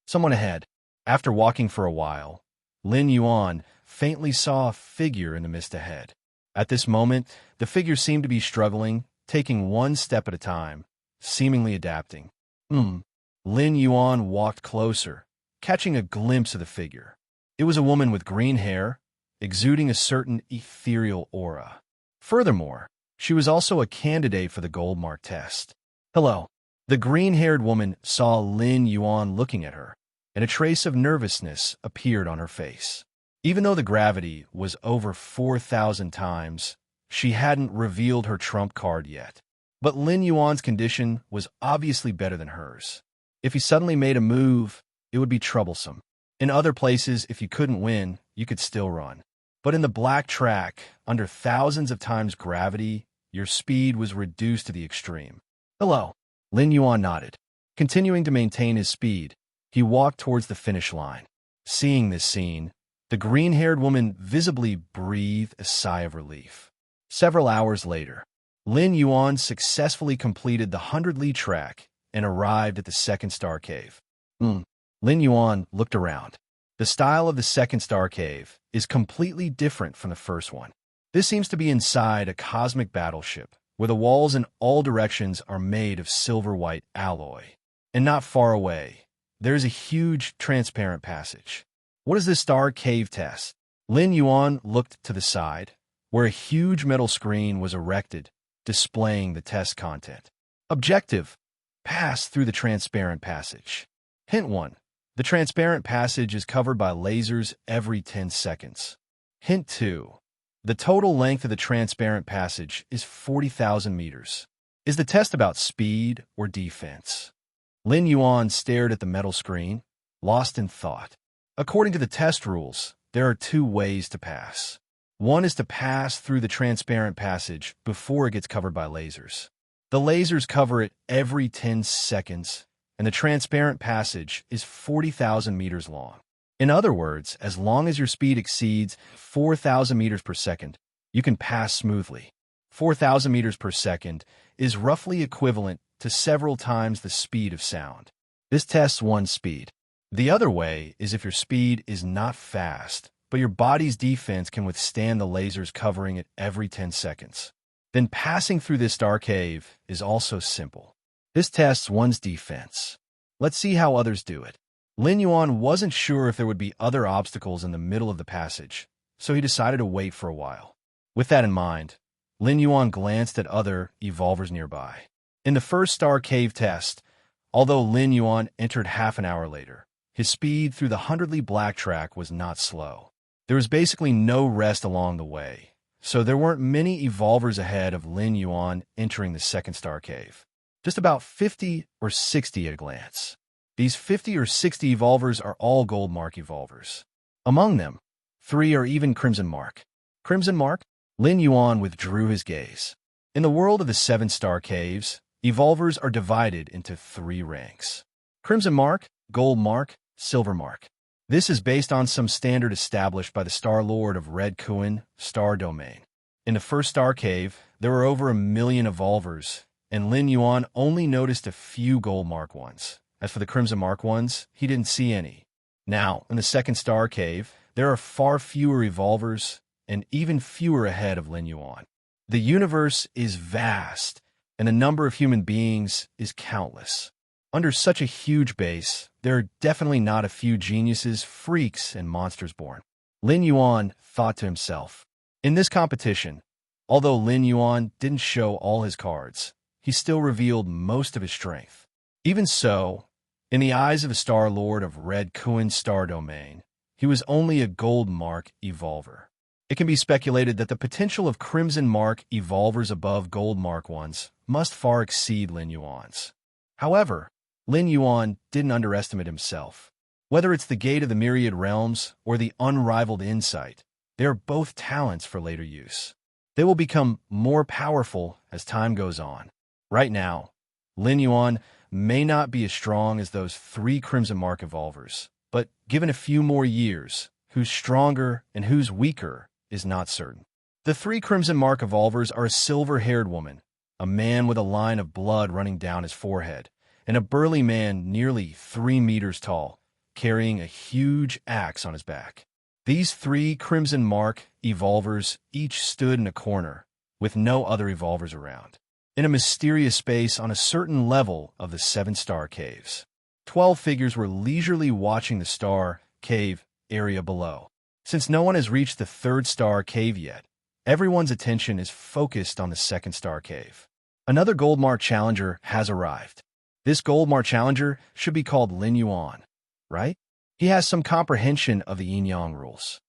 Someone ahead. After walking for a while, Lin Yuan faintly saw a figure in the mist ahead. At this moment, the figure seemed to be struggling, taking one step at a time, seemingly adapting. Lin Yuan walked closer, catching a glimpse of the figure. It was a woman with green hair, exuding a certain ethereal aura. Furthermore, she was also a candidate for the gold mark test. Hello. The green-haired woman saw Lin Yuan looking at her, and a trace of nervousness appeared on her face. Even though the gravity was over 4,000 times, she hadn't revealed her trump card yet. But Lin Yuan's condition was obviously better than hers. If he suddenly made a move, it would be troublesome. In other places, if you couldn't win, you could still run. But in the black track, under thousands of times gravity, your speed was reduced to the extreme. Hello. Lin Yuan nodded. Continuing to maintain his speed, he walked towards the finish line. Seeing this scene, the green-haired woman visibly breathed a sigh of relief. Several hours later, Lin Yuan successfully completed the 100-li track and arrived at the 2nd-star cave. Lin Yuan looked around. The style of the second star cave is completely different from the first one. This seems to be inside a cosmic battleship, where the walls in all directions are made of silver-white alloy. And not far away, there is a huge transparent passage. What is this star cave test? Lin Yuan looked to the side, where a huge metal screen was erected, displaying the test content. Objective: pass through the transparent passage. Hint 1. The transparent passage is covered by lasers every 10 seconds. Hint 2. The total length of the transparent passage is 40,000 meters. Is the test about speed or defense? Lin Yuan stared at the metal screen, lost in thought. According to the test rules, there are 2 ways to pass. One is to pass through the transparent passage before it gets covered by lasers. The lasers cover it every 10 seconds, and the transparent passage is 40,000 meters long. In other words, as long as your speed exceeds 4,000 meters per second, you can pass smoothly. 4,000 meters per second is roughly equivalent to several times the speed of sound. This tests one's speed. The other way is if your speed is not fast, but your body's defense can withstand the lasers covering it every 10 seconds. Then passing through this star cave is also simple. This tests one's defense. Let's see how others do it. Lin Yuan wasn't sure if there would be other obstacles in the middle of the passage, so he decided to wait for a while. With that in mind, Lin Yuan glanced at other evolvers nearby. In the first star cave test, although Lin Yuan entered half an hour later, his speed through the 100-li black track was not slow. There was basically no rest along the way, so there weren't many evolvers ahead of Lin Yuan entering the second star cave. Just about 50 or 60 at a glance. These 50 or 60 evolvers are all gold mark evolvers. Among them, 3 are even crimson mark. Crimson mark? Lin Yuan withdrew his gaze. In the world of the 7-star caves, evolvers are divided into 3 ranks. Crimson mark, gold mark, silver mark. This is based on some standard established by the Star Lord of Red Kuan Star Domain. In the first star cave, there were over 1 million evolvers, and Lin Yuan only noticed a few gold mark ones. As for the crimson mark ones, he didn't see any. Now, in the second star cave, there are far fewer evolvers, and even fewer ahead of Lin Yuan. The universe is vast, and the number of human beings is countless. Under such a huge base, there are definitely not a few geniuses, freaks, and monsters born. Lin Yuan thought to himself. In this competition, although Lin Yuan didn't show all his cards, he still revealed most of his strength. Even so, in the eyes of the Star Lord of Red Kuan Star Domain, he was only a gold mark evolver. It can be speculated that the potential of crimson mark evolvers above gold mark ones must far exceed Lin Yuan's. However, Lin Yuan didn't underestimate himself. Whether it's the gate of the Myriad Realms or the unrivaled insight, they are both talents for later use. They will become more powerful as time goes on. Right now, Lin Yuan may not be as strong as those 3 crimson mark evolvers, but given a few more years, who's stronger and who's weaker is not certain. The 3 crimson mark evolvers are a silver-haired woman, a man with a line of blood running down his forehead, and a burly man nearly 3 meters tall, carrying a huge axe on his back. These 3 crimson mark evolvers each stood in a corner, with no other evolvers around, in a mysterious space on a certain level of the 7-star caves. 12 figures were leisurely watching the star cave area below. Since no one has reached the 3rd star cave yet, everyone's attention is focused on the 2nd star cave. Another gold mark challenger has arrived. This gold mark challenger should be called Lin Yuan, right? He has some comprehension of the yin-yang rules.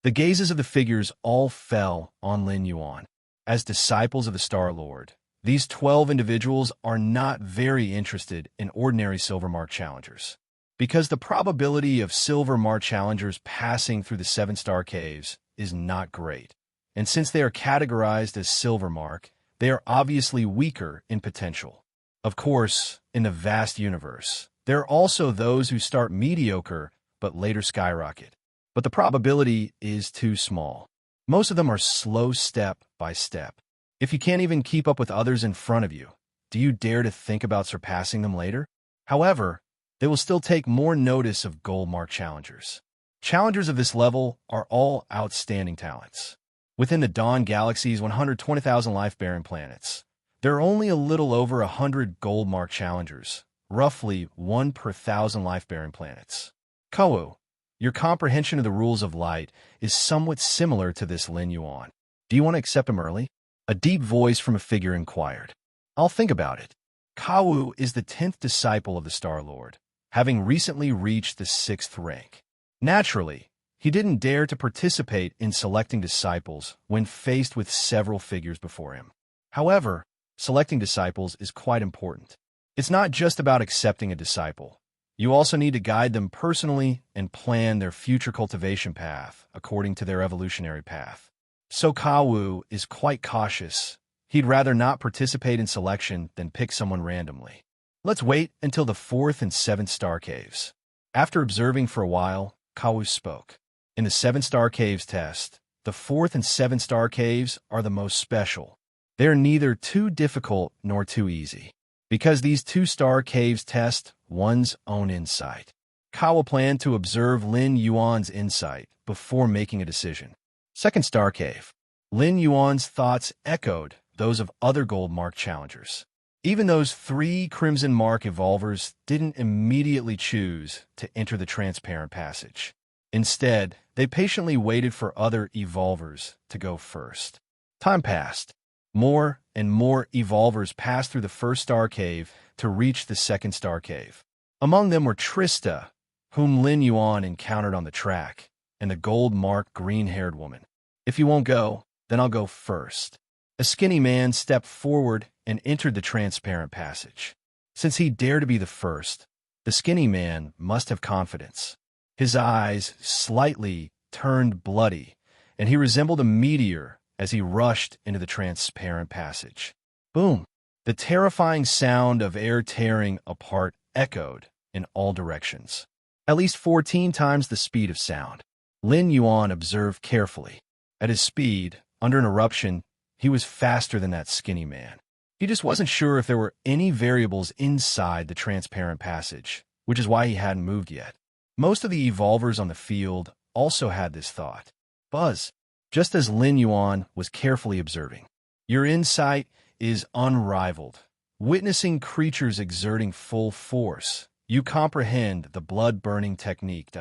The gazes of the figures all fell on Lin Yuan. As disciples of the Star Lord, these 12 individuals are not very interested in ordinary silver mark challengers, because the probability of silver mark challengers passing through the 7-star caves is not great. And since they are categorized as silver mark, they are obviously weaker in potential. Of course, in the vast universe, there are also those who start mediocre but later skyrocket. But the probability is too small. Most of them are slow step by step. If you can't even keep up with others in front of you, do you dare to think about surpassing them later? However, they will still take more notice of gold mark challengers. Challengers of this level are all outstanding talents. Within the Dawn Galaxy's 120,000 life-bearing planets, there are only a little over 100 gold mark challengers, roughly 1 per 1,000 life-bearing planets. Kawu, your comprehension of the rules of light is somewhat similar to this Lin Yuan. Do you want to accept him early? A deep voice from a figure inquired. I'll think about it. Kawu is the 10th disciple of the Star Lord, having recently reached the 6th rank. Naturally, he didn't dare to participate in selecting disciples when faced with several figures before him. However, selecting disciples is quite important. It's not just about accepting a disciple. You also need to guide them personally and plan their future cultivation path according to their evolutionary path. So Kawu is quite cautious. He'd rather not participate in selection than pick someone randomly. Let's wait until the 4th and 7th star caves. After observing for a while, Kawu spoke. In the 7-star caves test, the 4th and 7th star caves are the most special. They're neither too difficult nor too easy, because these 2-star caves test one's own insight. Kawu planned to observe Lin Yuan's insight before making a decision. 2nd star cave. Lin Yuan's thoughts echoed those of other gold mark challengers. Even those 3 crimson mark evolvers didn't immediately choose to enter the transparent passage. Instead, they patiently waited for other evolvers to go first. Time passed. More and more evolvers passed through the 1st star cave to reach the 2nd star cave. Among them were Trista, whom Lin Yuan encountered on the track, and the gold-marked green-haired woman. If you won't go, then I'll go first. A skinny man stepped forward and entered the transparent passage. Since he dared to be the first, the skinny man must have confidence. His eyes slightly turned bloody, and he resembled a meteor as he rushed into the transparent passage. Boom! The terrifying sound of air tearing apart echoed in all directions. At least 14 times the speed of sound. Lin Yuan observed carefully. At his speed, under an eruption, he was faster than that skinny man. He just wasn't sure if there were any variables inside the transparent passage, which is why he hadn't moved yet. Most of the evolvers on the field also had this thought. Buzz, just as Lin Yuan was carefully observing. Your insight is unrivaled. Witnessing creatures exerting full force, you comprehend the blood-burning technique.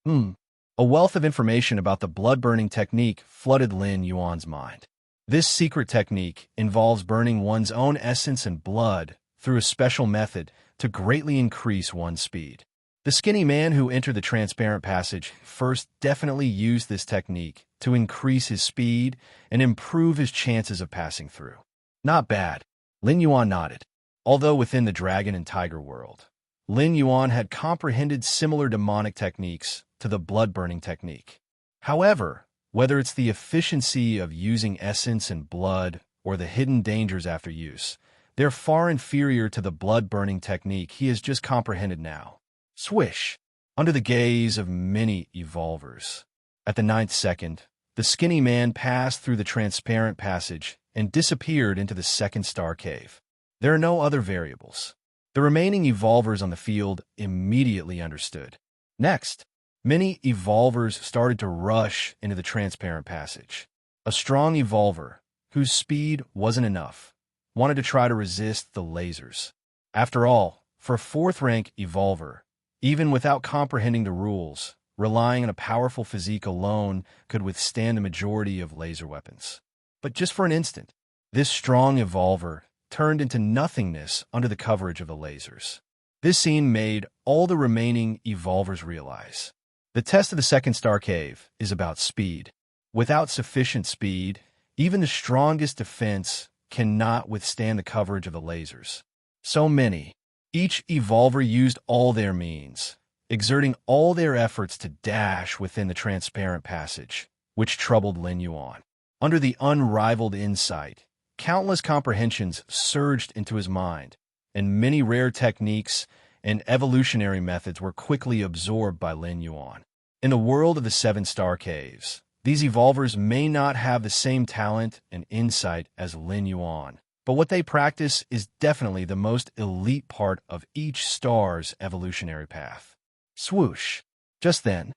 A wealth of information about the blood-burning technique flooded Lin Yuan's mind. This secret technique involves burning one's own essence and blood through a special method to greatly increase one's speed. The skinny man who entered the transparent passage first definitely used this technique to increase his speed and improve his chances of passing through. Not bad. Lin Yuan nodded. Although within the dragon and tiger world, Lin Yuan had comprehended similar demonic techniques to the blood-burning technique. However, whether it's the efficiency of using essence and blood or the hidden dangers after use, they're far inferior to the blood-burning technique he has just comprehended now. Swish! Under the gaze of many evolvers. At the 9th second, the skinny man passed through the transparent passage and disappeared into the 2nd star cave. There are no other variables. The remaining evolvers on the field immediately understood. Next, many evolvers started to rush into the transparent passage. A strong evolver, whose speed wasn't enough, wanted to try to resist the lasers. After all, for a 4th rank evolver, even without comprehending the rules, relying on a powerful physique alone could withstand the majority of laser weapons. But just for an instant, this strong evolver turned into nothingness under the coverage of the lasers. This scene made all the remaining evolvers realize. The test of the 2nd star cave is about speed. Without sufficient speed, even the strongest defense cannot withstand the coverage of the lasers. So many. Each evolver used all their means, exerting all their efforts to dash within the transparent passage, which troubled Lin Yuan. Under the unrivaled insight, countless comprehensions surged into his mind, and many rare techniques and evolutionary methods were quickly absorbed by Lin Yuan. In the world of the 7-star caves, these evolvers may not have the same talent and insight as Lin Yuan, but what they practice is definitely the most elite part of each star's evolutionary path. Swoosh! Just then,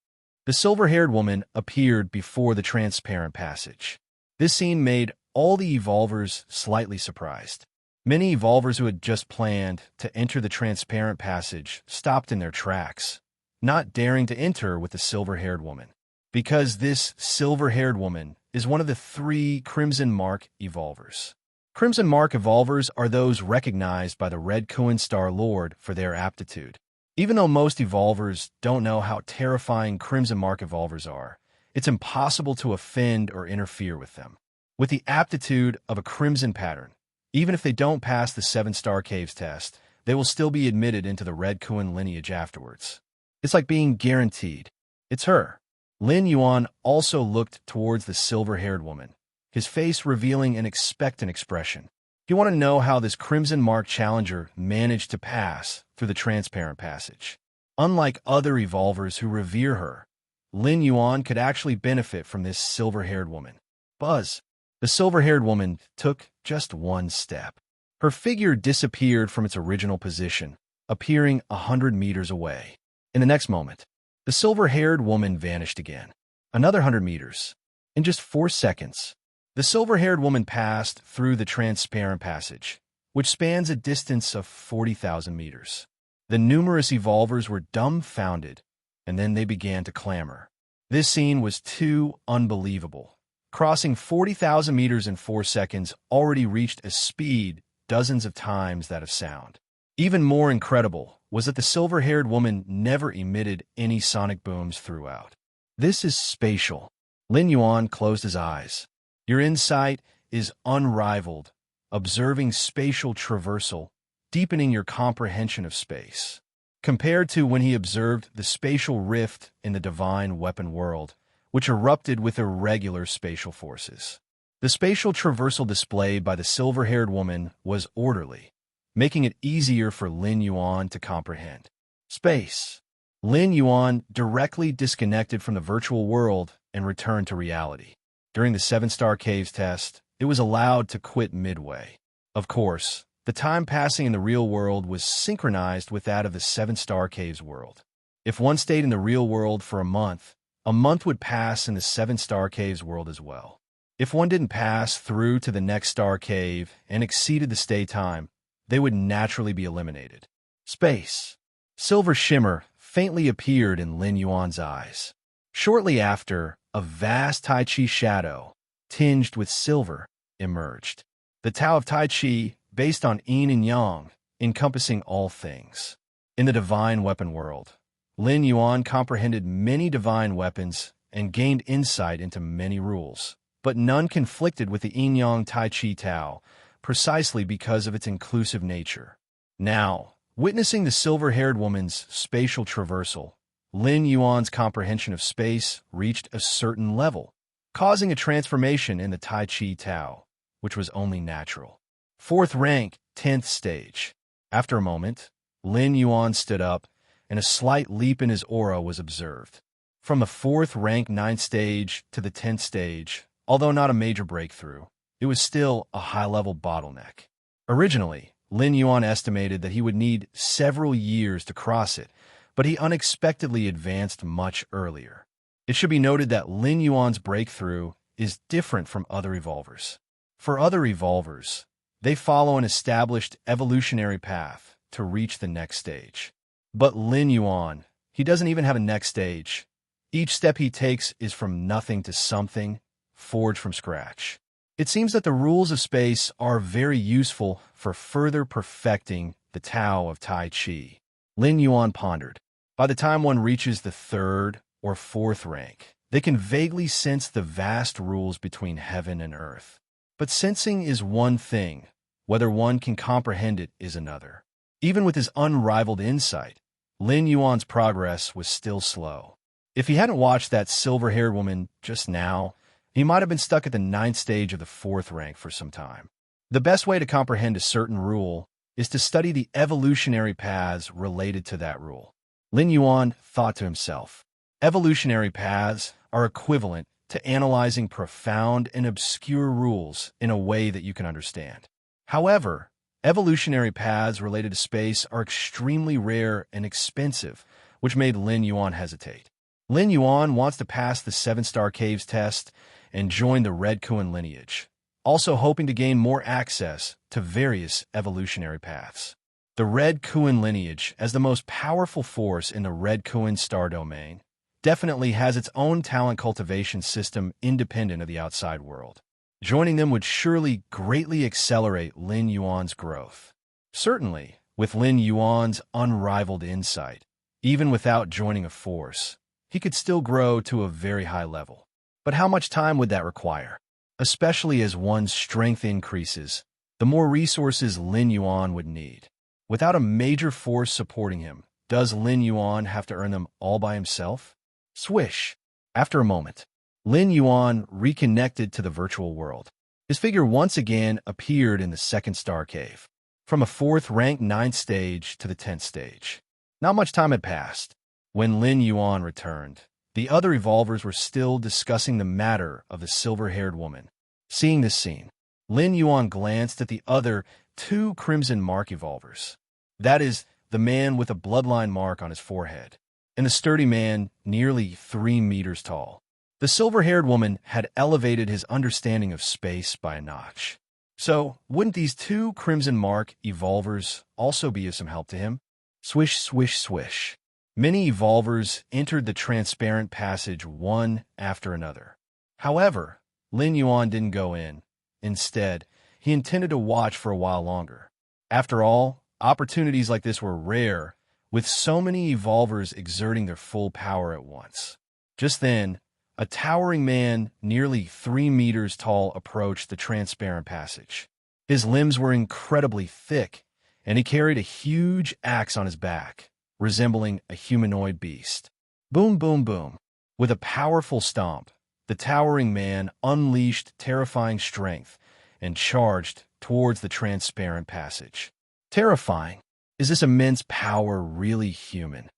The silver-haired woman appeared before the transparent passage. This scene made all the evolvers slightly surprised. Many evolvers who had just planned to enter the transparent passage stopped in their tracks, not daring to enter with the silver-haired woman. Because this silver-haired woman is one of the 3 Crimson Mark evolvers. Crimson Mark evolvers are those recognized by the Red Kuan Star Lord for their aptitude. Even though most evolvers don't know how terrifying Crimson Mark evolvers are, it's impossible to offend or interfere with them. With the aptitude of a Crimson pattern, even if they don't pass the 7-star caves test, they will still be admitted into the Red Kuan lineage afterwards. It's like being guaranteed. It's her. Lin Yuan also looked towards the silver-haired woman, his face revealing an expectant expression. You want to know how this Crimson Mark challenger managed to pass through the transparent passage. Unlike other evolvers who revere her, Lin Yuan could actually benefit from this silver-haired woman. Buzz. The silver-haired woman took just one step. Her figure disappeared from its original position, appearing 100 meters away. In the next moment, the silver-haired woman vanished again. Another 100 meters. In just 4 seconds, the silver-haired woman passed through the transparent passage, which spans a distance of 40,000 meters. The numerous evolvers were dumbfounded, and then they began to clamor. This scene was too unbelievable. Crossing 40,000 meters in 4 seconds already reached a speed dozens of times that of sound. Even more incredible was that the silver-haired woman never emitted any sonic booms throughout. This is spatial. Lin Yuan closed his eyes. Your insight is unrivaled, observing spatial traversal, deepening your comprehension of space. Compared to when he observed the spatial rift in the divine weapon world, which erupted with irregular spatial forces. The spatial traversal displayed by the silver-haired woman was orderly, making it easier for Lin Yuan to comprehend. Space. Lin Yuan directly disconnected from the virtual world and returned to reality. During the 7-star caves test, it was allowed to quit midway. Of course, the time passing in the real world was synchronized with that of the 7-star caves world. If one stayed in the real world for a month would pass in the 7-star caves world as well. If one didn't pass through to the next star cave and exceeded the stay time, they would naturally be eliminated. Space. Silver shimmer faintly appeared in Lin Yuan's eyes. Shortly after, a vast Tai Chi shadow, tinged with silver, emerged. The Tao of Tai Chi, based on yin and yang, encompassing all things. In the divine weapon world, Lin Yuan comprehended many divine weapons and gained insight into many rules, but none conflicted with the yin-yang Tai Chi Tao, precisely because of its inclusive nature. Now, witnessing the silver-haired woman's spatial traversal, Lin Yuan's comprehension of space reached a certain level, causing a transformation in the Tai Chi Tao, which was only natural. 4th rank, 10th stage. After a moment, Lin Yuan stood up, and a slight leap in his aura was observed. From the 4th rank 9th stage to the 10th stage, although not a major breakthrough, it was still a high-level bottleneck. Originally, Lin Yuan estimated that he would need several years to cross it, but he unexpectedly advanced much earlier. It should be noted that Lin Yuan's breakthrough is different from other evolvers. For other evolvers, they follow an established evolutionary path to reach the next stage. But Lin Yuan, he doesn't even have a next stage. Each step he takes is from nothing to something, forged from scratch. It seems that the rules of space are very useful for further perfecting the Tao of Tai Chi. Lin Yuan pondered. By the time one reaches the 3rd or 4th rank, they can vaguely sense the vast rules between heaven and earth. But sensing is one thing, whether one can comprehend it is another. Even with his unrivaled insight, Lin Yuan's progress was still slow. If he hadn't watched that silver-haired woman just now, he might have been stuck at the 9th stage of the 4th rank for some time. The best way to comprehend a certain rule is to study the evolutionary paths related to that rule. Lin Yuan thought to himself, evolutionary paths are equivalent to analyzing profound and obscure rules in a way that you can understand. However, evolutionary paths related to space are extremely rare and expensive, which made Lin Yuan hesitate. Lin Yuan wants to pass the 7-star caves test and join the Red Kuan lineage, also hoping to gain more access to various evolutionary paths. The Red Kuan lineage, as the most powerful force in the Red Kuan star domain, definitely has its own talent cultivation system independent of the outside world. Joining them would surely greatly accelerate Lin Yuan's growth. Certainly, with Lin Yuan's unrivaled insight, even without joining a force, he could still grow to a very high level. But how much time would that require? Especially as one's strength increases, the more resources Lin Yuan would need. Without a major force supporting him, does Lin Yuan have to earn them all by himself? Swish! After a moment, Lin Yuan reconnected to the virtual world. His figure once again appeared in the 2nd-star cave, from a 4th-ranked 9th stage to the 10th stage. Not much time had passed. When Lin Yuan returned, the other evolvers were still discussing the matter of the silver-haired woman. Seeing this scene, Lin Yuan glanced at the other 2 Crimson Mark evolvers. That is, the man with a bloodline mark on his forehead, and the sturdy man nearly 3 meters tall. The silver-haired woman had elevated his understanding of space by a notch. So, wouldn't these 2 Crimson Mark evolvers also be of some help to him? Swish, swish, swish. Many evolvers entered the transparent passage one after another. However, Lin Yuan didn't go in. Instead, he intended to watch for a while longer. After all, opportunities like this were rare, with so many evolvers exerting their full power at once. Just then, a towering man nearly 3 meters tall approached the transparent passage. His limbs were incredibly thick, and he carried a huge axe on his back, resembling a humanoid beast. Boom, boom, boom. With a powerful stomp, the towering man unleashed terrifying strength and charged towards the transparent passage. Terrifying. Is this immense power really human?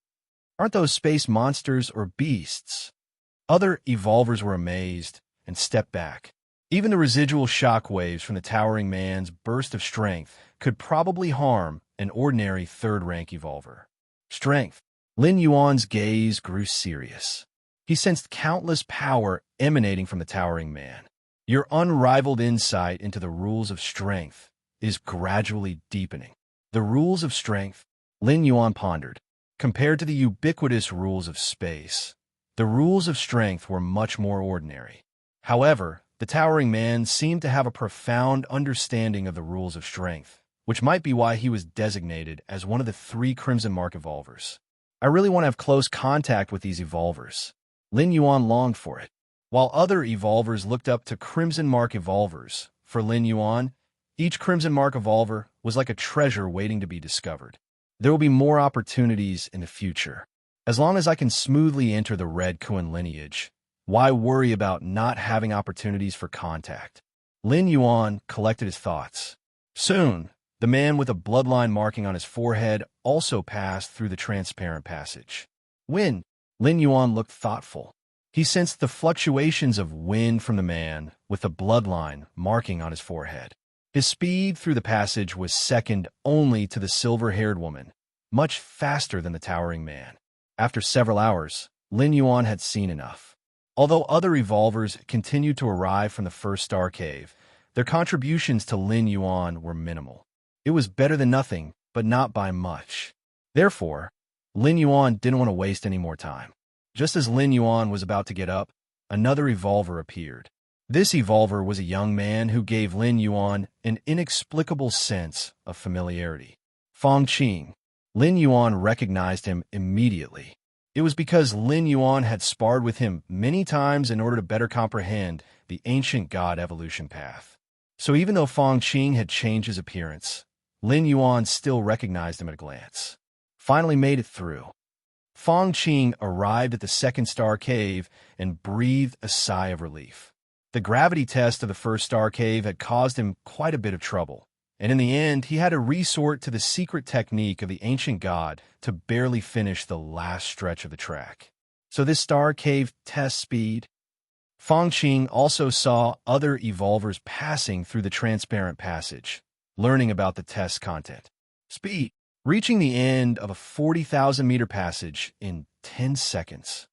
Aren't those space monsters or beasts? Other evolvers were amazed and stepped back. Even the residual shock waves from the towering man's burst of strength could probably harm an ordinary 3rd-rank evolver. Strength. Lin Yuan's gaze grew serious. He sensed countless power emanating from the towering man. Your unrivaled insight into the rules of strength is gradually deepening. The rules of strength, Lin Yuan pondered, compared to the ubiquitous rules of space. The rules of strength were much more ordinary. However, the towering man seemed to have a profound understanding of the rules of strength, which might be why he was designated as one of the 3 Crimson Mark evolvers. I really want to have close contact with these evolvers. Lin Yuan longed for it. While other evolvers looked up to Crimson Mark evolvers, for Lin Yuan, each Crimson Mark evolver was like a treasure waiting to be discovered. There will be more opportunities in the future. As long as I can smoothly enter the Red Kuan lineage, why worry about not having opportunities for contact? Lin Yuan collected his thoughts. Soon, the man with a bloodline marking on his forehead also passed through the transparent passage. Wind. Lin Yuan looked thoughtful. He sensed the fluctuations of wind from the man with the bloodline marking on his forehead. His speed through the passage was second only to the silver-haired woman, much faster than the towering man. After several hours, Lin Yuan had seen enough. Although other evolvers continued to arrive from the 1st-star cave, their contributions to Lin Yuan were minimal. It was better than nothing, but not by much. Therefore, Lin Yuan didn't want to waste any more time. Just as Lin Yuan was about to get up, another evolver appeared. This evolver was a young man who gave Lin Yuan an inexplicable sense of familiarity. Fong Qing. Lin Yuan recognized him immediately. It was because Lin Yuan had sparred with him many times in order to better comprehend the ancient god evolution path. So even though Fong Qing had changed his appearance, Lin Yuan still recognized him at a glance. Finally made it through. Fong Qing arrived at the 2nd-star cave and breathed a sigh of relief. The gravity test of the 1st-star cave had caused him quite a bit of trouble, and in the end he had to resort to the secret technique of the ancient god to barely finish the last stretch of the track. So this star cave test speed? Fong Qing also saw other evolvers passing through the transparent passage, learning about the test content. Speed. Reaching the end of a 40,000-meter passage in 10 seconds.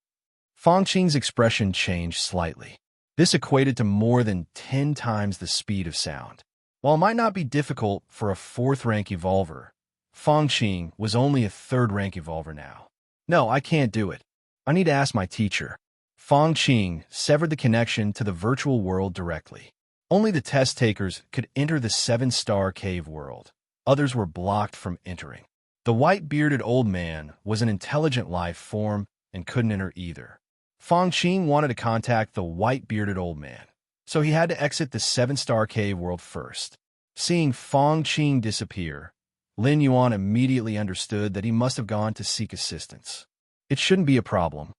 Fangqing's expression changed slightly. This equated to more than 10 times the speed of sound. While it might not be difficult for a 4th-rank evolver, Fangqing was only a 3rd-rank evolver now. No, I can't do it. I need to ask my teacher. Fangqing severed the connection to the virtual world directly. Only the test takers could enter the 7-star cave world. Others were blocked from entering. The white-bearded old man was an intelligent life form and couldn't enter either. Fangqing wanted to contact the white-bearded old man, so he had to exit the 7-star cave world first. Seeing Fangqing disappear, Lin Yuan immediately understood that he must have gone to seek assistance. It shouldn't be a problem.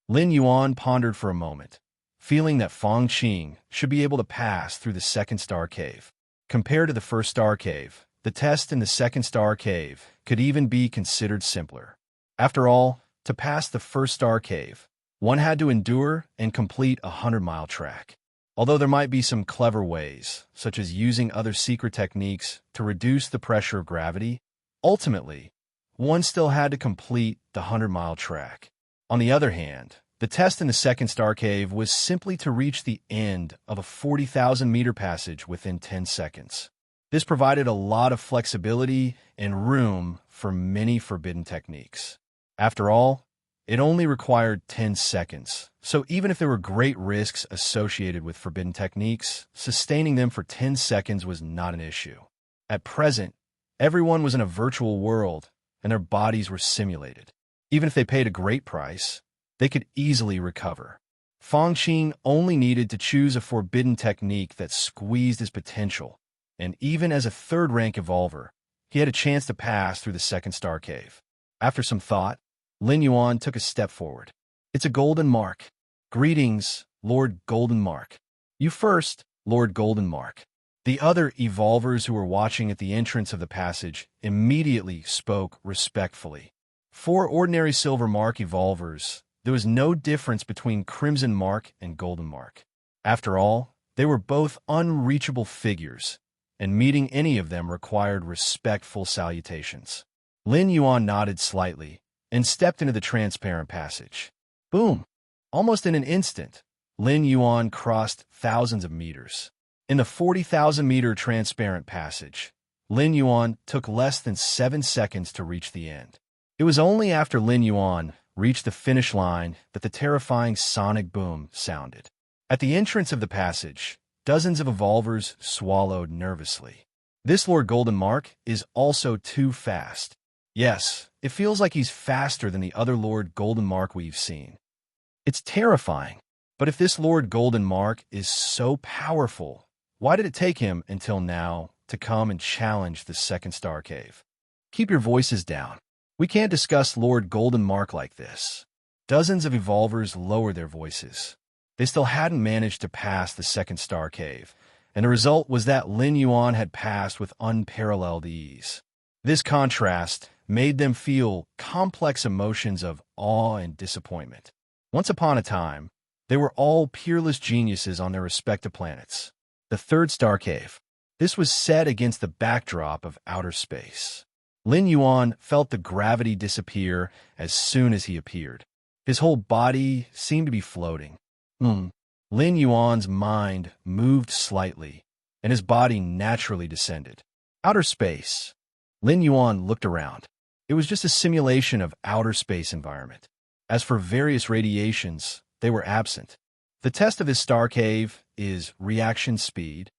Lin Yuan pondered for a moment, feeling that Fangqing should be able to pass through the 2nd-star cave. Compared to the 1st-star cave, the test in the 2nd-star cave could even be considered simpler. After all, to pass the 1st-star cave, one had to endure and complete a 100-mile trek. Although there might be some clever ways, such as using other secret techniques to reduce the pressure of gravity, ultimately, one still had to complete the 100-mile trek. On the other hand, the test in the 2nd-star cave was simply to reach the end of a 40,000-meter passage within 10 seconds. This provided a lot of flexibility and room for many forbidden techniques. After all, it only required 10 seconds, so even if there were great risks associated with forbidden techniques, sustaining them for 10 seconds was not an issue. At present, everyone was in a virtual world, and their bodies were simulated. Even if they paid a great price, they could easily recover. Fangqing only needed to choose a forbidden technique that squeezed his potential, and even as a 3rd-rank evolver, he had a chance to pass through the 2nd-star cave. After some thought, Lin Yuan took a step forward. It's a golden mark. Greetings, Lord Golden Mark. You first, Lord Golden Mark. The other evolvers who were watching at the entrance of the passage immediately spoke respectfully. For ordinary Silver Mark evolvers, there was no difference between Crimson Mark and Golden Mark. After all, they were both unreachable figures, and meeting any of them required respectful salutations. Lin Yuan nodded slightly and stepped into the transparent passage. Boom! Almost in an instant, Lin Yuan crossed thousands of meters. In the 40,000-meter transparent passage, Lin Yuan took less than 7 seconds to reach the end. It was only after Lin Yuan reached the finish line that the terrifying sonic boom sounded. At the entrance of the passage, dozens of evolvers swallowed nervously. This Lord Golden Mark is also too fast. Yes, it feels like he's faster than the other Lord Golden Mark we've seen. It's terrifying. But if this Lord Golden Mark is so powerful, why did it take him until now to come and challenge the 2nd-star cave? Keep your voices down. We can't discuss Lord Golden Mark like this. Dozens of evolvers lowered their voices. They still hadn't managed to pass the 2nd-star cave, and the result was that Lin Yuan had passed with unparalleled ease. This contrast made them feel complex emotions of awe and disappointment. Once upon a time, they were all peerless geniuses on their respective planets. The 3rd-star cave. This was set against the backdrop of outer space. Lin Yuan felt the gravity disappear as soon as he appeared. His whole body seemed to be floating. Lin Yuan's mind moved slightly, and his body naturally descended. Outer space. Lin Yuan looked around. It was just a simulation of outer space environment. As for various radiations, they were absent. The test of his star cave is reaction speed.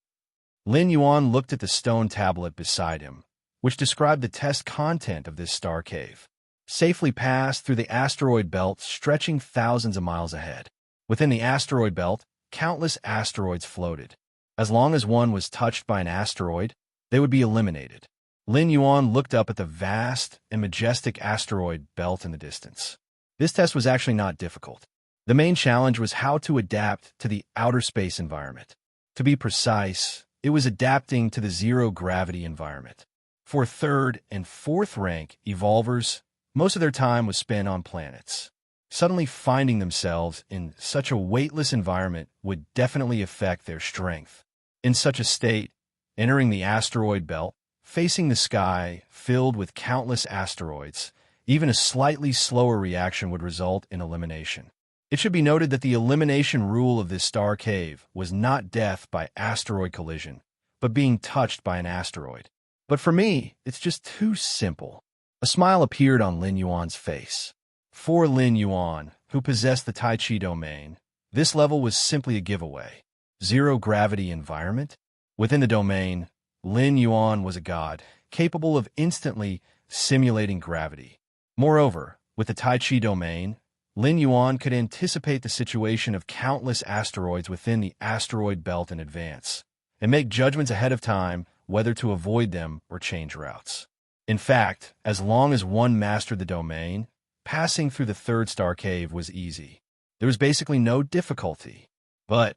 Lin Yuan looked at the stone tablet beside him, which described the test content of this star cave. Safely passed through the asteroid belt stretching thousands of miles ahead. Within the asteroid belt, countless asteroids floated. As long as one was touched by an asteroid, they would be eliminated. Lin Yuan looked up at the vast and majestic asteroid belt in the distance. This test was actually not difficult. The main challenge was how to adapt to the outer space environment. To be precise, it was adapting to the zero-gravity environment. For 3rd and 4th rank evolvers, most of their time was spent on planets. Suddenly finding themselves in such a weightless environment would definitely affect their strength. In such a state, entering the asteroid belt, facing the sky filled with countless asteroids, even a slightly slower reaction would result in elimination. It should be noted that the elimination rule of this star cave was not death by asteroid collision, but being touched by an asteroid. But for me, it's just too simple. A smile appeared on Lin Yuan's face. For Lin Yuan, who possessed the Tai Chi domain, this level was simply a giveaway. Zero-gravity environment? Within the domain, Lin Yuan was a god, capable of instantly simulating gravity. Moreover, with the Tai Chi domain, Lin Yuan could anticipate the situation of countless asteroids within the asteroid belt in advance, and make judgments ahead of time whether to avoid them or change routes. In fact, as long as one mastered the domain, passing through the third star cave was easy. There was basically no difficulty. But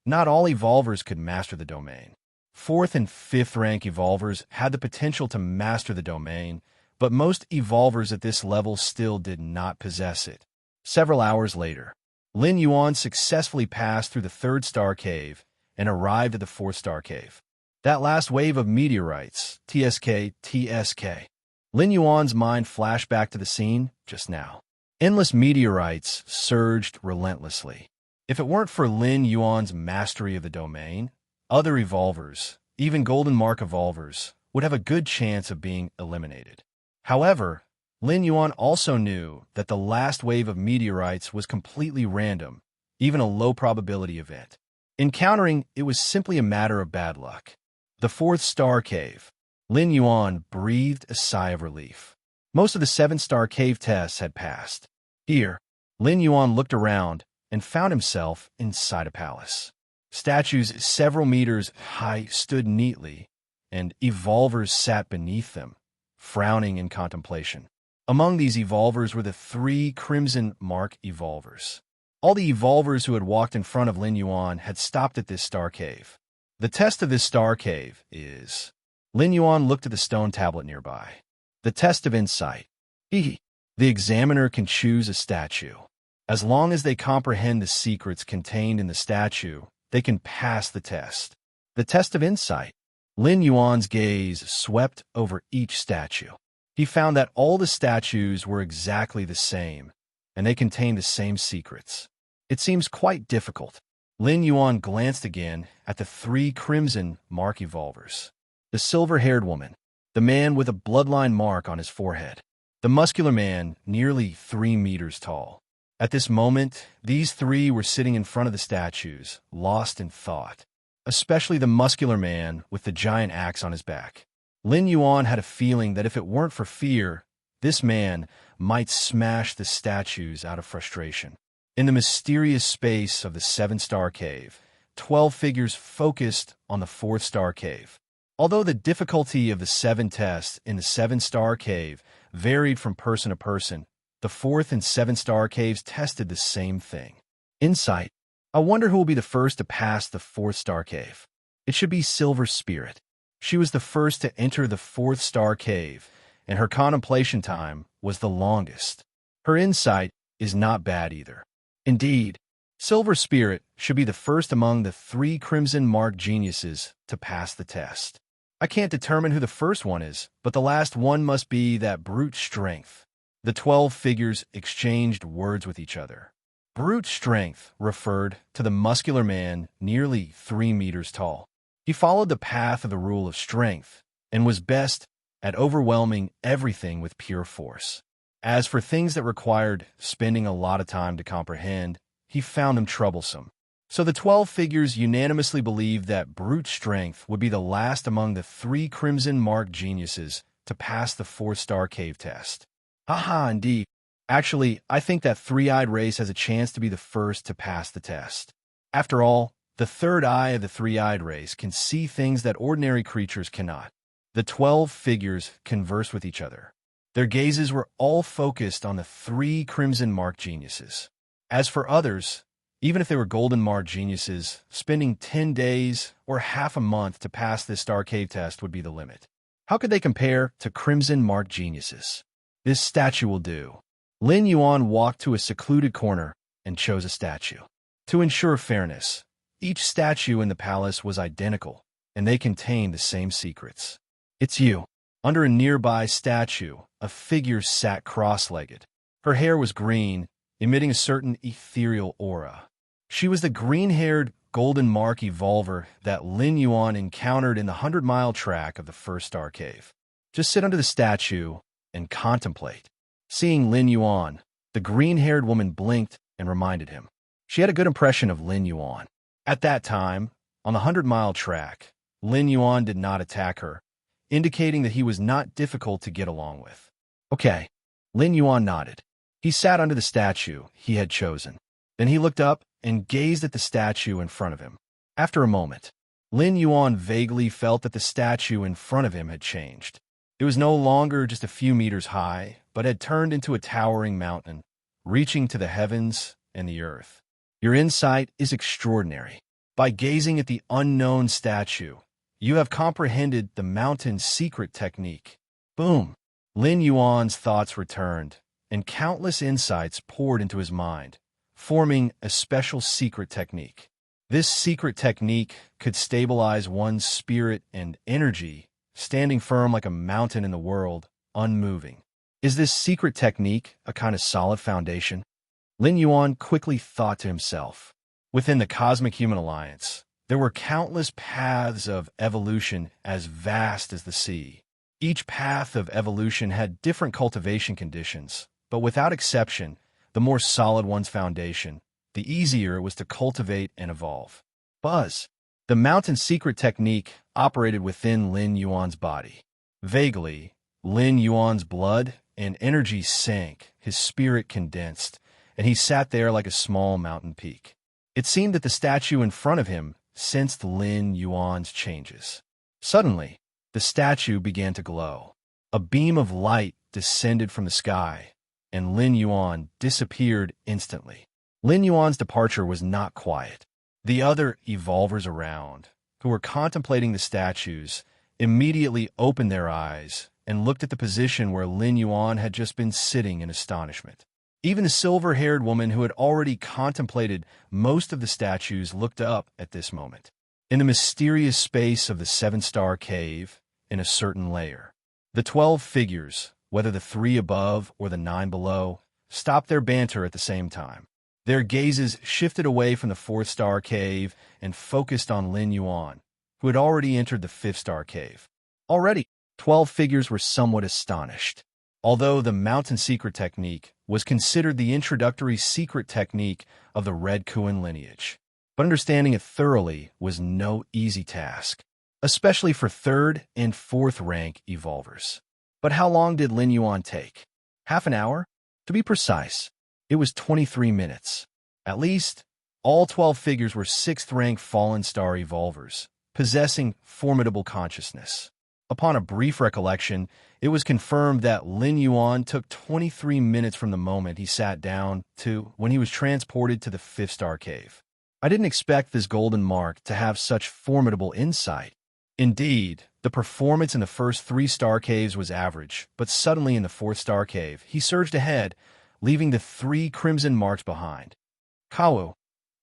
not all evolvers could master the domain. Fourth and fifth rank evolvers had the potential to master the domain, but most evolvers at this level still did not possess it. Several hours later, Lin Yuan successfully passed through the third star cave and arrived at the fourth star cave. That last wave of meteorites, TSK. Lin Yuan's mind flashed back to the scene just now. Endless meteorites surged relentlessly. If it weren't for Lin Yuan's mastery of the domain, other evolvers, even Golden Mark evolvers, would have a good chance of being eliminated. However, Lin Yuan also knew that the last wave of meteorites was completely random, even a low-probability event. Encountering it was simply a matter of bad luck. The fourth star cave. Lin Yuan breathed a sigh of relief. Most of the seven-star cave tests had passed. Here, Lin Yuan looked around and found himself inside a palace. Statues several meters high stood neatly, and evolvers sat beneath them, frowning in contemplation. Among these evolvers were the three Crimson Mark evolvers. All the evolvers who had walked in front of Lin Yuan had stopped at this star cave. The test of this star cave is... Lin Yuan looked at the stone tablet nearby. The test of insight. The examiner can choose a statue. As long as they comprehend the secrets contained in the statue, they can pass the test. The test of insight. Lin Yuan's gaze swept over each statue. He found that all the statues were exactly the same, and they contained the same secrets. It seems quite difficult. Lin Yuan glanced again at the three Crimson Mark evolvers. The silver-haired woman, the man with a bloodline mark on his forehead, the muscular man nearly 3 meters tall. At this moment, these three were sitting in front of the statues, lost in thought, especially the muscular man with the giant axe on his back. Lin Yuan had a feeling that if it weren't for fear, this man might smash the statues out of frustration. In the mysterious space of the seven-star cave, 12 figures focused on the fourth star cave. Although the difficulty of the 7 tests in the 7-star cave varied from person to person, the 4th and 7-star caves tested the same thing. Insight. I wonder who will be the first to pass the 4th star cave. It should be Silver Spirit. She was the first to enter the 4th star cave, and her contemplation time was the longest. Her insight is not bad either. Indeed, Silver Spirit should be the first among the 3 Crimson Mark geniuses to pass the test. I can't determine who the first one is, but the last one must be that brute strength. The 12 figures exchanged words with each other. Brute strength referred to the muscular man nearly 3 meters tall. He followed the path of the rule of strength and was best at overwhelming everything with pure force. As for things that required spending a lot of time to comprehend, he found them troublesome. So the 12 figures unanimously believed that brute strength would be the last among the 3 Crimson Mark geniuses to pass the 4-star cave test. Aha, indeed. Actually, I think that three-eyed race has a chance to be the first to pass the test. After all, the third eye of the three-eyed race can see things that ordinary creatures cannot. The 12 figures converse with each other. Their gazes were all focused on the 3 Crimson Mark geniuses. As for others, even if they were Golden Mark geniuses, spending 10 days or half a month to pass this star cave test would be the limit. How could they compare to Crimson Mark geniuses? This statue will do. Lin Yuan walked to a secluded corner and chose a statue. To ensure fairness, each statue in the palace was identical, and they contained the same secrets. It's you. Under a nearby statue, a figure sat cross-legged. Her hair was green, emitting a certain ethereal aura. She was the green-haired, golden mark evolver that Lin Yuan encountered in the 100-mile track of the first star cave. Just sit under the statue and contemplate. Seeing Lin Yuan, the green-haired woman blinked and reminded him. She had a good impression of Lin Yuan. At that time, on the 100-mile track, Lin Yuan did not attack her, indicating that he was not difficult to get along with. Okay, Lin Yuan nodded. He sat under the statue he had chosen. Then he looked up and gazed at the statue in front of him. After a moment, Lin Yuan vaguely felt that the statue in front of him had changed. It was no longer just a few meters high, but had turned into a towering mountain, reaching to the heavens and the earth. Your insight is extraordinary. By gazing at the unknown statue, you have comprehended the mountain's secret technique. Boom! Lin Yuan's thoughts returned, and countless insights poured into his mind, forming a special secret technique. This secret technique could stabilize one's spirit and energy, standing firm like a mountain in the world, unmoving. Is this secret technique a kind of solid foundation? Lin Yuan quickly thought to himself. Within the Cosmic Human Alliance, there were countless paths of evolution as vast as the sea. Each path of evolution had different cultivation conditions, but without exception, the more solid one's foundation, the easier it was to cultivate and evolve. Buzz. The mountain's secret technique operated within Lin Yuan's body. Vaguely, Lin Yuan's blood and energy sank, his spirit condensed, and he sat there like a small mountain peak. It seemed that the statue in front of him sensed Lin Yuan's changes. Suddenly, the statue began to glow. A beam of light descended from the sky, and Lin Yuan disappeared instantly. Lin Yuan's departure was not quiet. The other evolvers around, who were contemplating the statues, immediately opened their eyes and looked at the position where Lin Yuan had just been sitting in astonishment. Even the silver-haired woman who had already contemplated most of the statues looked up at this moment. In the mysterious space of the seven-star cave, in a certain layer, the 12 figures, whether the 3 above or the 9 below, stopped their banter at the same time. Their gazes shifted away from the 4th-star cave and focused on Lin Yuan, who had already entered the 5th-star cave. Already, 12 figures were somewhat astonished. Although the mountain secret technique was considered the introductory secret technique of the Red Kuan lineage, but understanding it thoroughly was no easy task, especially for 3rd and 4th rank evolvers. But how long did Lin Yuan take? Half an hour? To be precise, it was 23 minutes. At least, all 12 figures were 6th rank fallen star evolvers, possessing formidable consciousness. Upon a brief recollection, it was confirmed that Lin Yuan took 23 minutes from the moment he sat down to when he was transported to the 5th-star cave. I didn't expect this golden mark to have such formidable insight. Indeed, the performance in the first 3-star caves was average, but suddenly in the 4th-star cave, he surged ahead, leaving the 3 crimson marks behind. Kawu,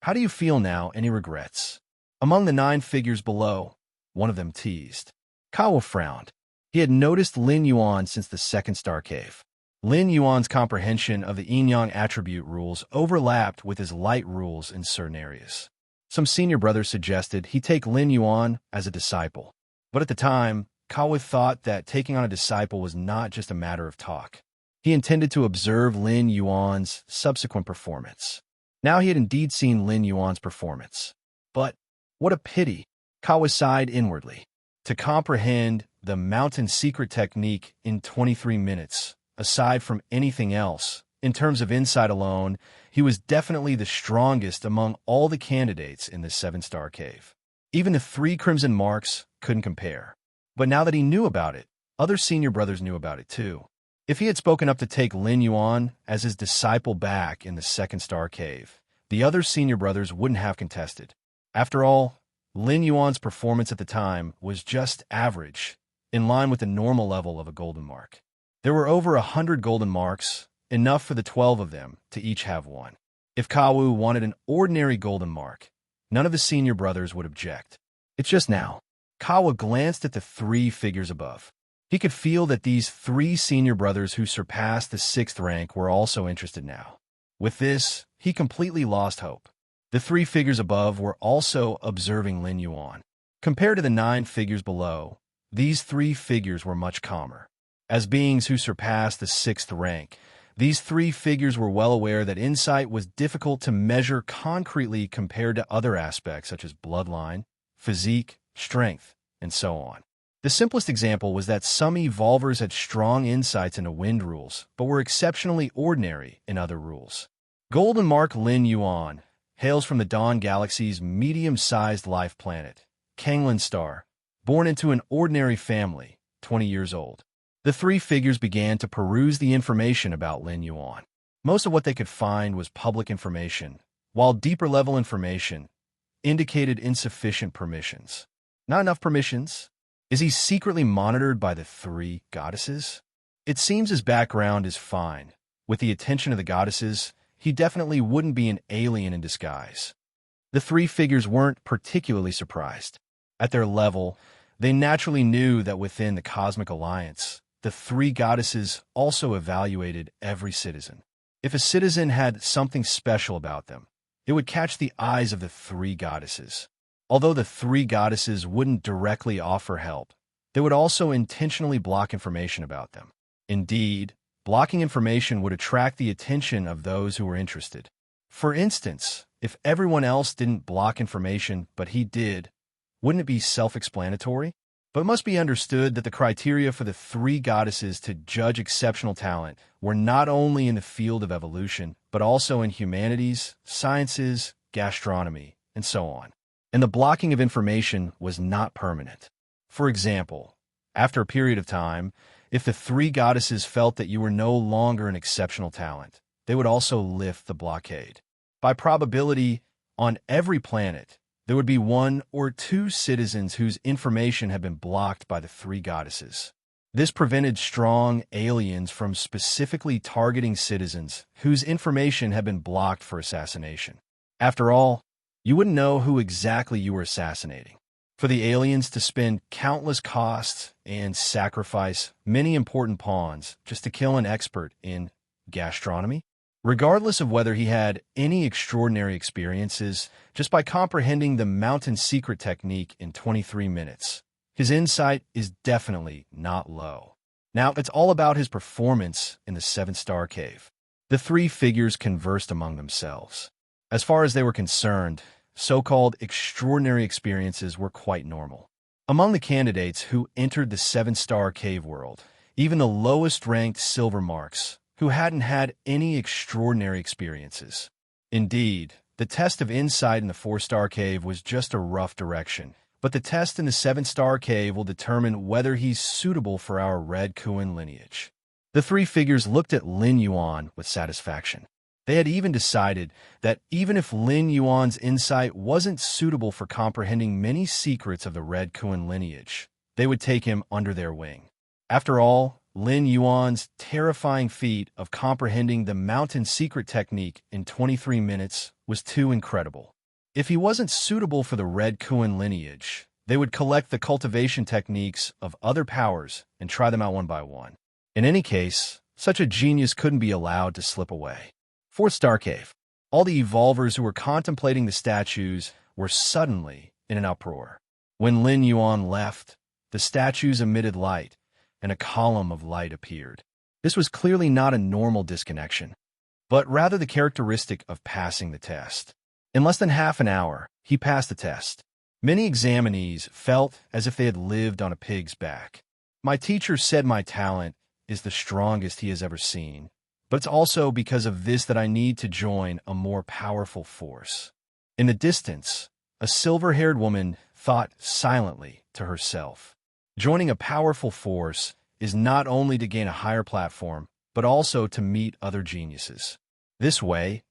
how do you feel now? Any regrets? Among the 9 figures below, one of them teased. Kawu frowned. He had noticed Lin Yuan since the 2nd-star cave. Lin Yuan's comprehension of the yin-yang attribute rules overlapped with his light rules in certain areas. Some senior brothers suggested he take Lin Yuan as a disciple. But at the time, Kawu thought that taking on a disciple was not just a matter of talk. He intended to observe Lin Yuan's subsequent performance. Now he had indeed seen Lin Yuan's performance. But what a pity, Kawu sighed inwardly. To comprehend the mountain secret technique in 23 minutes, aside from anything else, in terms of insight alone, he was definitely the strongest among all the candidates in the 7-star cave. Even the 3 crimson marks couldn't compare. But now that he knew about it, other senior brothers knew about it too. If he had spoken up to take Lin Yuan as his disciple back in the 2nd-star cave, the other senior brothers wouldn't have contested. After all, Lin Yuan's performance at the time was just average, in line with the normal level of a golden mark. There were over 100 golden marks, enough for the 12 of them to each have one. If Kawu wanted an ordinary golden mark, none of the senior brothers would object. It's just now. Kawu glanced at the 3 figures above. He could feel that these 3 senior brothers who surpassed the 6th rank were also interested now. With this, he completely lost hope. The three figures above were also observing Lin Yuan. Compared to the 9 figures below, these 3 figures were much calmer. As beings who surpassed the 6th rank, these 3 figures were well aware that insight was difficult to measure concretely compared to other aspects such as bloodline, physique, strength, and so on. The simplest example was that some evolvers had strong insights into wind rules, but were exceptionally ordinary in other rules. Golden Mark Lin Yuan hails from the Dawn Galaxy's medium-sized life planet, Kanglin Star, born into an ordinary family, 20 years old. The 3 figures began to peruse the information about Lin Yuan. Most of what they could find was public information, while deeper-level information indicated insufficient permissions. Not enough permissions? Is he secretly monitored by the 3 goddesses? It seems his background is fine. With the attention of the goddesses, he definitely wouldn't be an alien in disguise. The 3 figures weren't particularly surprised. At their level, they naturally knew that within the Cosmic Alliance, the 3 goddesses also evaluated every citizen. If a citizen had something special about them, it would catch the eyes of the 3 goddesses. Although the 3 goddesses wouldn't directly offer help, they would also intentionally block information about them. Indeed, blocking information would attract the attention of those who were interested. For instance, if everyone else didn't block information but he did, wouldn't it be self-explanatory? But it must be understood that the criteria for the 3 goddesses to judge exceptional talent were not only in the field of evolution, but also in humanities, sciences, gastronomy, and so on. And the blocking of information was not permanent. For example, after a period of time, if the 3 goddesses felt that you were no longer an exceptional talent, they would also lift the blockade. By probability, on every planet, there would be 1 or 2 citizens whose information had been blocked by the 3 goddesses. This prevented strong aliens from specifically targeting citizens whose information had been blocked for assassination. After all, you wouldn't know who exactly you were assassinating. For the aliens to spend countless costs and sacrifice many important pawns just to kill an expert in gastronomy? Regardless of whether he had any extraordinary experiences, just by comprehending the mountain secret technique in 23 minutes, his insight is definitely not low. Now, it's all about his performance in the 7-star cave. The 3 figures conversed among themselves. As far as they were concerned, so-called extraordinary experiences were quite normal. Among the candidates who entered the 7-star cave world, even the lowest-ranked silver marks, who hadn't had any extraordinary experiences. Indeed, the test of insight in the 4-star cave was just a rough direction, but the test in the 7-star cave will determine whether he's suitable for our Red Kuan lineage. The 3 figures looked at Lin Yuan with satisfaction. They had even decided that even if Lin Yuan's insight wasn't suitable for comprehending many secrets of the Red Kuan lineage, they would take him under their wing. After all, Lin Yuan's terrifying feat of comprehending the mountain secret technique in 23 minutes was too incredible. If he wasn't suitable for the Red Kuan lineage, they would collect the cultivation techniques of other powers and try them out one by one. In any case, such a genius couldn't be allowed to slip away. 4th-star cave. All the evolvers who were contemplating the statues were suddenly in an uproar. When Lin Yuan left, the statues emitted light, and a column of light appeared. This was clearly not a normal disconnection, but rather the characteristic of passing the test. In less than half an hour, he passed the test. Many examinees felt as if they had lived on a pig's back. My teacher said my talent is the strongest he has ever seen, but it's also because of this that I need to join a more powerful force. In the distance, a silver-haired woman thought silently to herself. Joining a powerful force is not only to gain a higher platform, but also to meet other geniuses. This way,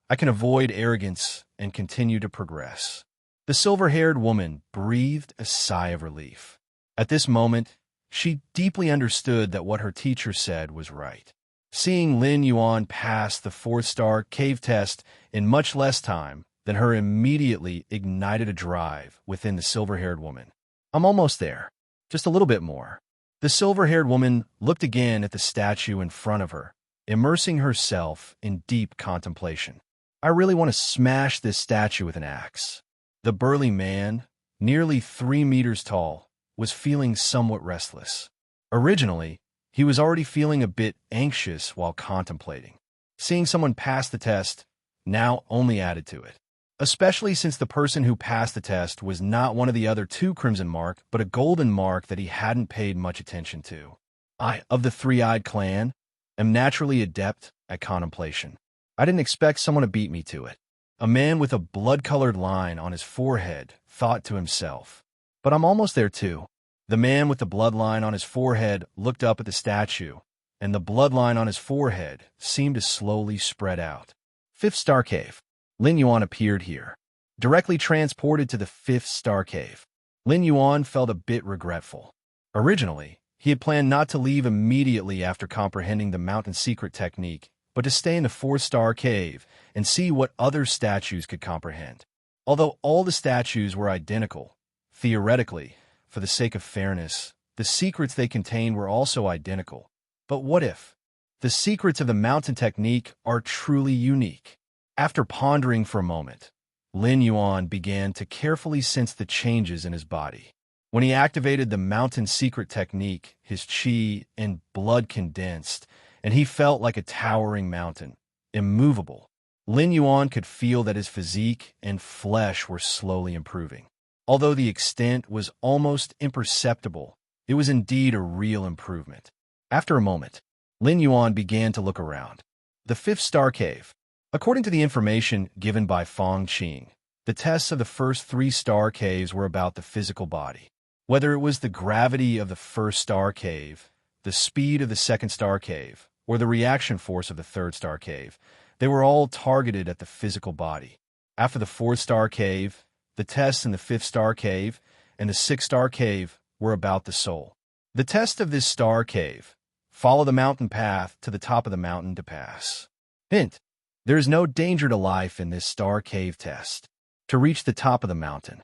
I can avoid arrogance and continue to progress. The silver-haired woman breathed a sigh of relief. At this moment, she deeply understood that what her teacher said was right. Seeing Lin Yuan pass the 4th-star cave test in much less time than her immediately ignited a drive within the silver-haired woman. I'm almost there. Just a little bit more. The silver-haired woman looked again at the statue in front of her, immersing herself in deep contemplation. I really want to smash this statue with an axe. The burly man, nearly 3 meters tall, was feeling somewhat restless. Originally, he was already feeling a bit anxious while contemplating. Seeing someone pass the test now only added to it, especially since the person who passed the test was not one of the other 2 crimson mark, but a golden mark that he hadn't paid much attention to. I, of the three-eyed clan, am naturally adept at contemplation. I didn't expect someone to beat me to it. A man with a blood-colored line on his forehead thought to himself. But I'm almost there too. The man with the bloodline on his forehead looked up at the statue, and the bloodline on his forehead seemed to slowly spread out. 5th Star Cave. Lin Yuan appeared here, directly transported to the 5th Star Cave. Lin Yuan felt a bit regretful. Originally, he had planned not to leave immediately after comprehending the mountain secret technique, but to stay in the 4th Star Cave and see what other statues could comprehend. Although all the statues were identical, theoretically, for the sake of fairness, the secrets they contained were also identical. But what if the secrets of the mountain technique are truly unique? After pondering for a moment, Lin Yuan began to carefully sense the changes in his body. When he activated the mountain secret technique, his chi and blood condensed, and he felt like a towering mountain, immovable. Lin Yuan could feel that his physique and flesh were slowly improving. Although the extent was almost imperceptible, it was indeed a real improvement. After a moment, Lin Yuan began to look around. The 5th Star Cave. According to the information given by Fong Qing, the tests of the first 3 star caves were about the physical body. Whether it was the gravity of the 1st Star Cave, the speed of the 2nd Star Cave, or the reaction force of the 3rd Star Cave, they were all targeted at the physical body. After the 4th Star Cave, the tests in the 5th Star Cave and the 6th Star Cave were about the soul. The test of this Star Cave: follow the mountain path to the top of the mountain to pass. Hint: there is no danger to life in this Star Cave test. To reach the top of the mountain,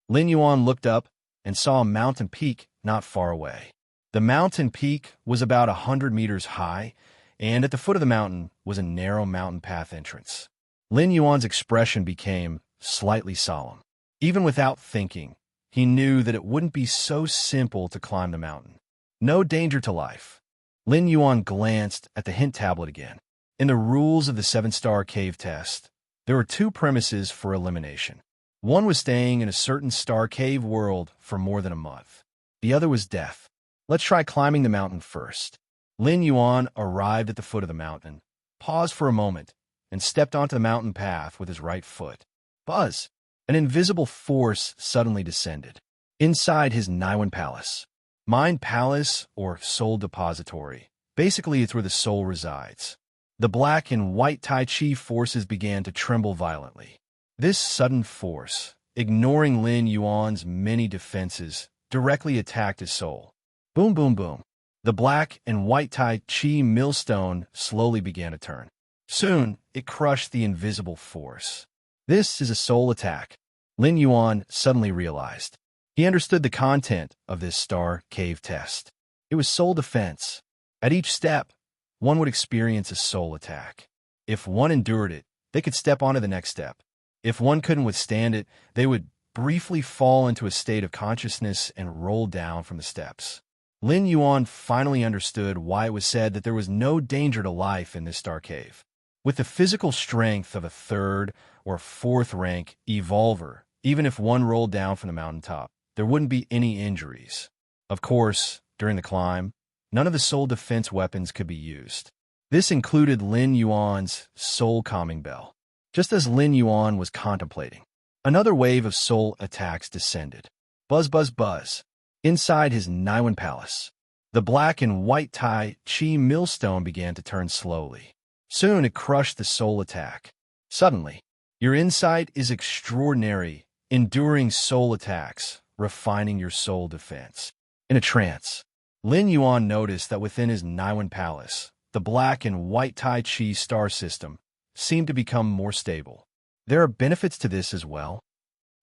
Lin Yuan looked up and saw a mountain peak not far away. The mountain peak was about 100 meters high, and at the foot of the mountain was a narrow mountain path entrance. Lin Yuan's expression became slightly solemn. Even without thinking, he knew that it wouldn't be so simple to climb the mountain. No danger to life. Lin Yuan glanced at the hint tablet again. In the rules of the 7-star cave test, there were 2 premises for elimination. One was staying in a certain star cave world for more than a month. The other was death. Let's try climbing the mountain first. Lin Yuan arrived at the foot of the mountain, paused for a moment, and stepped onto the mountain path with his right foot. Buzz! An invisible force suddenly descended. Inside his Niwan Palace. Mind Palace, or Soul Depository. Basically, it's where the soul resides. The black and white Tai Chi forces began to tremble violently. This sudden force, ignoring Lin Yuan's many defenses, directly attacked his soul. Boom, boom, boom. The black and white Tai Chi millstone slowly began to turn. Soon, it crushed the invisible force. This is a soul attack, Lin Yuan suddenly realized. He understood the content of this Star Cave test. It was soul defense. At each step, one would experience a soul attack. If one endured it, they could step onto the next step. If one couldn't withstand it, they would briefly fall into a state of consciousness and roll down from the steps. Lin Yuan finally understood why it was said that there was no danger to life in this Star Cave. With the physical strength of a 3rd or 4th rank evolver, even if one rolled down from the mountaintop, there wouldn't be any injuries. Of course, during the climb, none of the soul defense weapons could be used. This included Lin Yuan's soul calming bell. Just as Lin Yuan was contemplating, another wave of soul attacks descended. Buzz, buzz, buzz. Inside his Niwan Palace, the black and white Tai Chi millstone began to turn slowly. Soon it crushed the soul attack. Suddenly, your insight is extraordinary, enduring soul attacks, refining your soul defense. In a trance, Lin Yuan noticed that within his Niwan Palace, the black and white Tai Chi star system seemed to become more stable. There are benefits to this as well.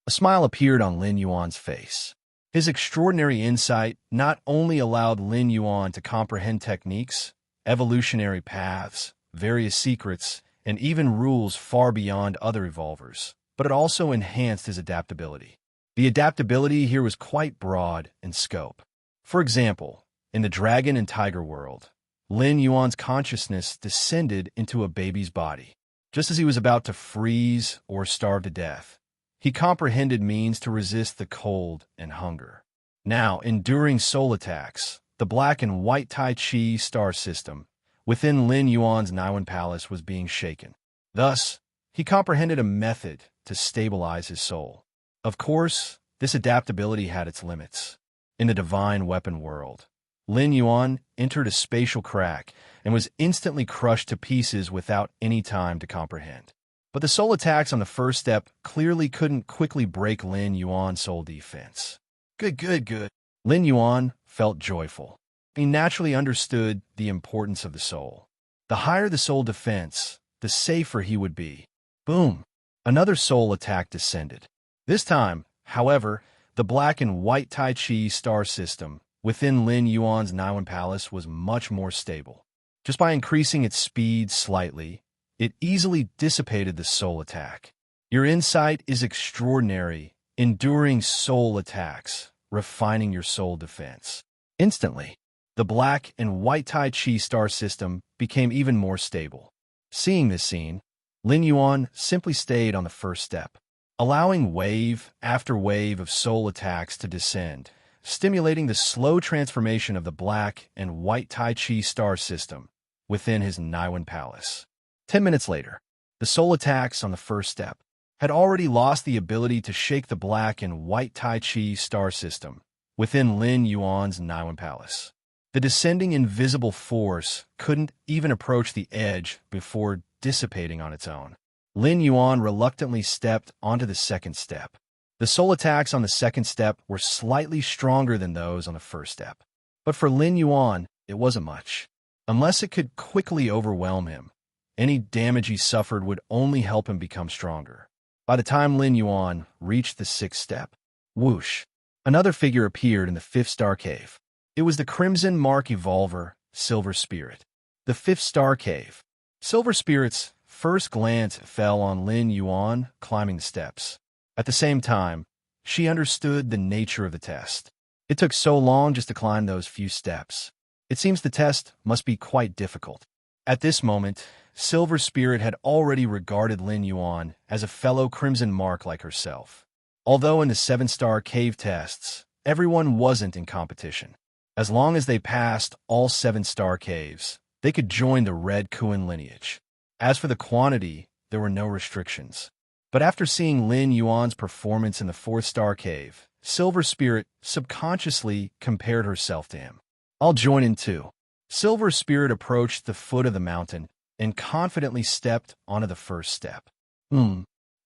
A smile appeared on Lin Yuan's face. His extraordinary insight not only allowed Lin Yuan to comprehend techniques, evolutionary paths, various secrets, and even rules far beyond other evolvers, but it also enhanced his adaptability. The adaptability here was quite broad in scope. For example, in the dragon and tiger world, Lin Yuan's consciousness descended into a baby's body. Just as he was about to freeze or starve to death, he comprehended means to resist the cold and hunger. Now, enduring soul attacks, the black and white Tai Chi star system within Lin Yuan's Niwen Palace was being shaken. Thus, he comprehended a method to stabilize his soul. Of course, this adaptability had its limits. In the divine weapon world, Lin Yuan entered a spatial crack and was instantly crushed to pieces without any time to comprehend. But the soul attacks on the first step clearly couldn't quickly break Lin Yuan's soul defense. Good. Lin Yuan felt joyful. He naturally understood the importance of the soul. The higher the soul defense, the safer he would be. Boom! Another soul attack descended. This time, however, the black and white Tai Chi star system within Lin Yuan's Niwen Palace was much more stable. Just by increasing its speed slightly, it easily dissipated the soul attack. Your insight is extraordinary, enduring soul attacks, refining your soul defense. Instantly, the black and white Tai Chi star system became even more stable. Seeing this scene, Lin Yuan simply stayed on the first step, allowing wave after wave of soul attacks to descend, stimulating the slow transformation of the black and white Tai Chi star system within his Niwen Palace. 10 minutes later, the soul attacks on the first step had already lost the ability to shake the black and white Tai Chi star system within Lin Yuan's Niwen Palace. The descending invisible force couldn't even approach the edge before dissipating on its own. Lin Yuan reluctantly stepped onto the second step. The soul attacks on the second step were slightly stronger than those on the first step. But for Lin Yuan, it wasn't much. Unless it could quickly overwhelm him, any damage he suffered would only help him become stronger. By the time Lin Yuan reached the sixth step, whoosh, another figure appeared in the fifth star cave. It was the Crimson Mark Evolver, Silver Spirit. The fifth star cave. Silver Spirit's first glance fell on Lin Yuan climbing the steps. At the same time, she understood the nature of the test. It took so long just to climb those few steps. It seems the test must be quite difficult. At this moment, Silver Spirit had already regarded Lin Yuan as a fellow Crimson Mark like herself. Although in the 7-star cave tests, everyone wasn't in competition. As long as they passed all 7-star caves, they could join the Red Kuan lineage. As for the quantity, there were no restrictions. But after seeing Lin Yuan's performance in the 4th-star cave, Silver Spirit subconsciously compared herself to him. I'll join in too. Silver Spirit approached the foot of the mountain and confidently stepped onto the first step.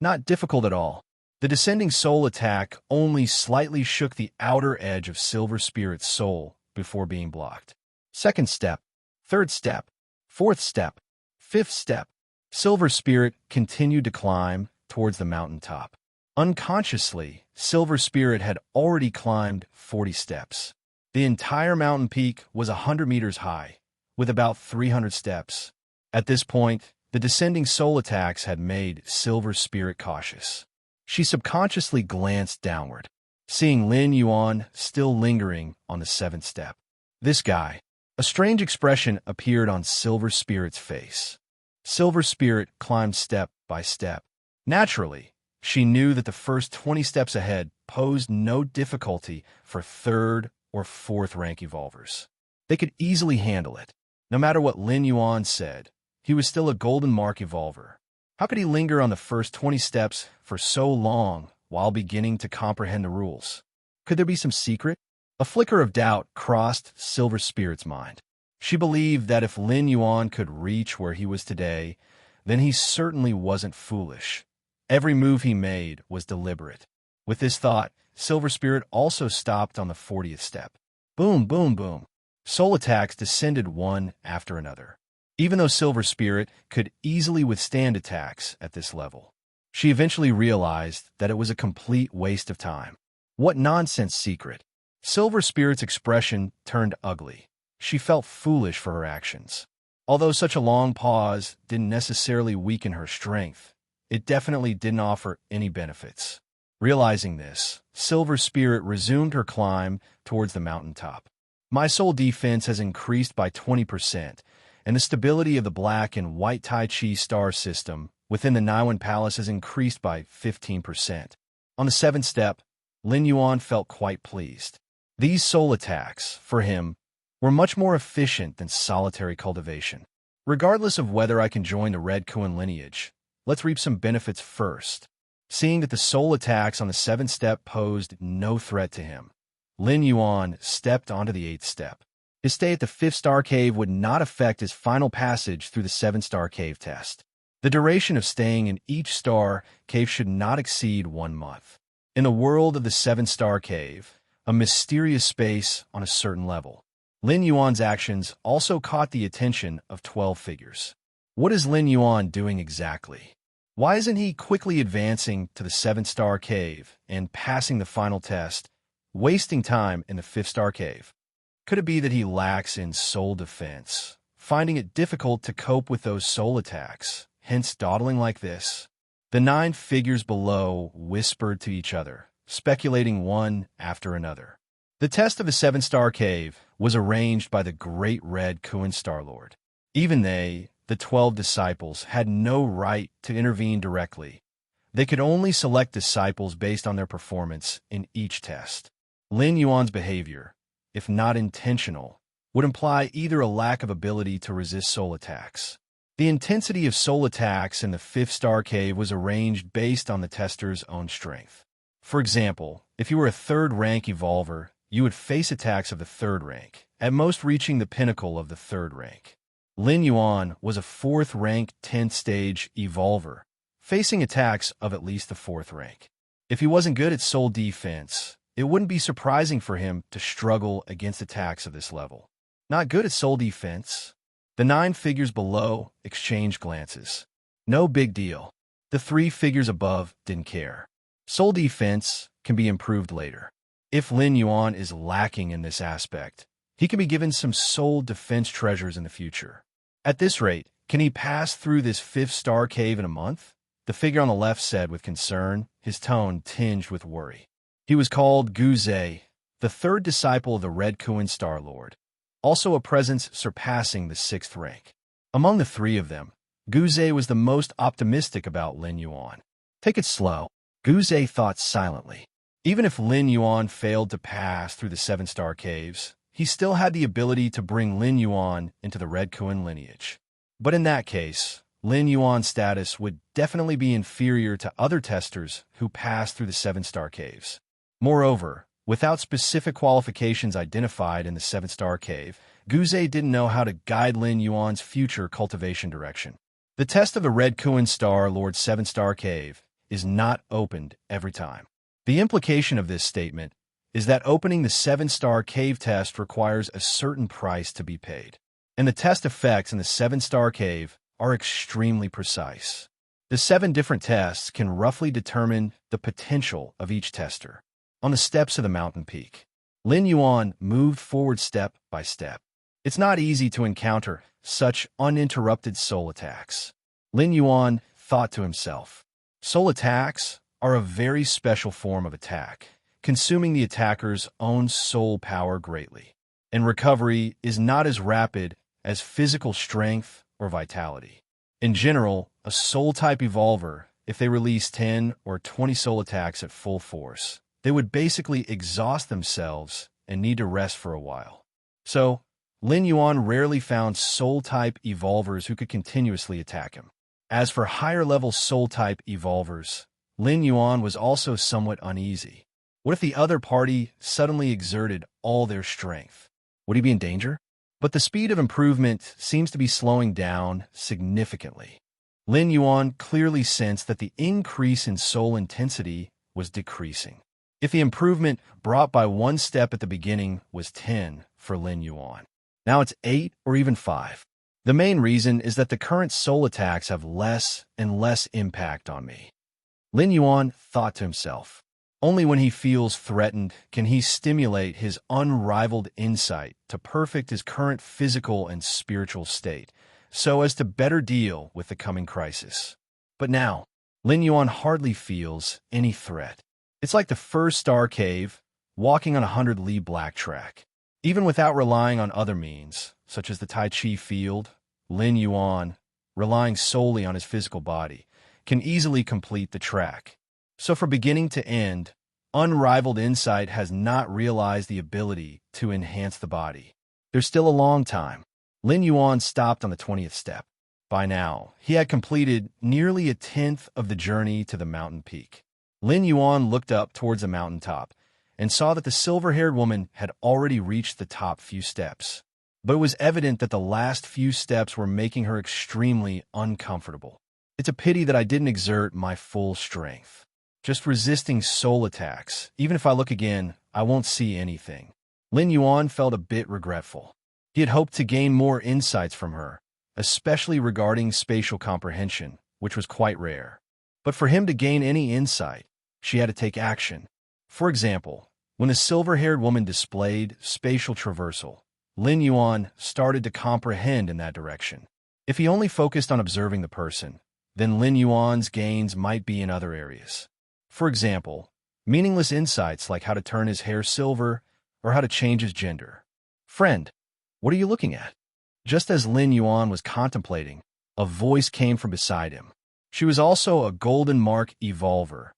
Not difficult at all. The descending soul attack only slightly shook the outer edge of Silver Spirit's soul before being blocked. Second step, third step, fourth step, fifth step. Silver Spirit continued to climb towards the mountaintop. Unconsciously, Silver Spirit had already climbed 40 steps. The entire mountain peak was 100 meters high, with about 300 steps. At this point, the descending soul attacks had made Silver Spirit cautious. She subconsciously glanced downward, seeing Lin Yuan still lingering on the 7th step. This guy. A strange expression appeared on Silver Spirit's face. Silver Spirit climbed step by step. Naturally, she knew that the first 20 steps ahead posed no difficulty for 3rd or 4th rank evolvers. They could easily handle it. No matter what Lin Yuan said, he was still a golden mark evolver. How could he linger on the first 20 steps for so long while beginning to comprehend the rules? Could there be some secret? A flicker of doubt crossed Silver Spirit's mind. She believed that if Lin Yuan could reach where he was today, then he certainly wasn't foolish. Every move he made was deliberate. With this thought, Silver Spirit also stopped on the 40th step. Boom, boom, boom. Soul attacks descended one after another. Even though Silver Spirit could easily withstand attacks at this level, she eventually realized that it was a complete waste of time. What nonsense secret! Silver Spirit's expression turned ugly. she felt foolish for her actions. Although such a long pause didn't necessarily weaken her strength, it definitely didn't offer any benefits. Realizing this, Silver Spirit resumed her climb towards the mountaintop. My soul defense has increased by 20%, and the stability of the black and white Tai Chi star system within the Naiwan Palace has increased by 15%. On the seventh step, Lin Yuan felt quite pleased. These soul attacks, for him, were much more efficient than solitary cultivation. Regardless of whether I can join the Red Kuan lineage, let's reap some benefits first. Seeing that the soul attacks on the seventh step posed no threat to him, Lin Yuan stepped onto the eighth step. His stay at the fifth star cave would not affect his final passage through the seven-star cave test. The duration of staying in each star cave should not exceed 1 month. In the world of the seven-star cave, a mysterious space on a certain level, Lin Yuan's actions also caught the attention of 12 figures. What is Lin Yuan doing exactly? Why isn't he quickly advancing to the seven-star cave and passing the final test, wasting time in the fifth-star cave? Could it be that he lacks in soul defense, finding it difficult to cope with those soul attacks, hence dawdling like this? The 9 figures below whispered to each other, speculating one after another. The test of the seven-star cave was arranged by the great Red Kuan Star Lord. Even they, the 12 disciples, had no right to intervene directly. They could only select disciples based on their performance in each test. Lin Yuan's behavior, if not intentional, would imply either a lack of ability to resist soul attacks. The intensity of soul attacks in the fifth-star cave was arranged based on the tester's own strength. For example, if you were a third-rank evolver, you would face attacks of the third rank, at most reaching the pinnacle of the third rank. Lin Yuan was a fourth-rank 10th-stage evolver, facing attacks of at least the fourth rank. If he wasn't good at soul defense, it wouldn't be surprising for him to struggle against attacks of this level. Not good at soul defense? The 9 figures below exchanged glances. No big deal. The 3 figures above didn't care. Soul defense can be improved later. If Lin Yuan is lacking in this aspect, he can be given some soul defense treasures in the future. At this rate, can he pass through this fifth-star cave in a month? The figure on the left said with concern, his tone tinged with worry. He was called Guze, the third disciple of the Red Kuan Star Lord, also a presence surpassing the 6th rank. Among the 3 of them, Guze was the most optimistic about Lin Yuan. Take it slow, Guze thought silently. Even if Lin Yuan failed to pass through the 7-star caves, he still had the ability to bring Lin Yuan into the Red Kuan lineage. But in that case, Lin Yuan's status would definitely be inferior to other testers who passed through the 7-star caves. Moreover, without specific qualifications identified in the 7-star cave, Guze didn't know how to guide Lin Yuan's future cultivation direction. The test of the Red Kuan Star Lord 7-star cave is not opened every time. The implication of this statement is that opening the 7-star cave test requires a certain price to be paid. And the test effects in the 7-star cave are extremely precise. The 7 different tests can roughly determine the potential of each tester. On the steps of the mountain peak, Lin Yuan moved forward step by step. It's not easy to encounter such uninterrupted soul attacks. Lin Yuan thought to himself, soul attacks are a very special form of attack, consuming the attacker's own soul power greatly. And recovery is not as rapid as physical strength or vitality. In general, a soul-type evolver, if they release 10 or 20 soul attacks at full force, they would basically exhaust themselves and need to rest for a while. So, Lin Yuan rarely found soul-type evolvers who could continuously attack him. As for higher-level soul-type evolvers, Lin Yuan was also somewhat uneasy. What if the other party suddenly exerted all their strength? Would he be in danger? But the speed of improvement seems to be slowing down significantly. Lin Yuan clearly sensed that the increase in soul intensity was decreasing. If the improvement brought by 1 step at the beginning was 10 for Lin Yuan, now it's 8 or even 5. The main reason is that the current soul attacks have less and less impact on me. Lin Yuan thought to himself. Only when he feels threatened can he stimulate his unrivaled insight to perfect his current physical and spiritual state, so as to better deal with the coming crisis. But now, Lin Yuan hardly feels any threat. It's like the first star cave, walking on a 100-li black track. Even without relying on other means, such as the Tai Chi field, Lin Yuan, relying solely on his physical body, can easily complete the track. So from beginning to end, unrivaled insight has not realized the ability to enhance the body. There's still a long time. Lin Yuan stopped on the 20th step. By now, he had completed nearly a tenth of the journey to the mountain peak. Lin Yuan looked up towards the mountaintop and saw that the silver-haired woman had already reached the top few steps. But it was evident that the last few steps were making her extremely uncomfortable. It's a pity that I didn't exert my full strength. Just resisting soul attacks. Even if I look again, I won't see anything. Lin Yuan felt a bit regretful. He had hoped to gain more insights from her, especially regarding spatial comprehension, which was quite rare. But for him to gain any insight, she had to take action. For example, when the silver-haired woman displayed spatial traversal, Lin Yuan started to comprehend in that direction. If he only focused on observing the person, then Lin Yuan's gains might be in other areas. For example, meaningless insights like how to turn his hair silver or how to change his gender. Friend, what are you looking at? Just as Lin Yuan was contemplating, a voice came from beside him. She was also a golden mark evolver,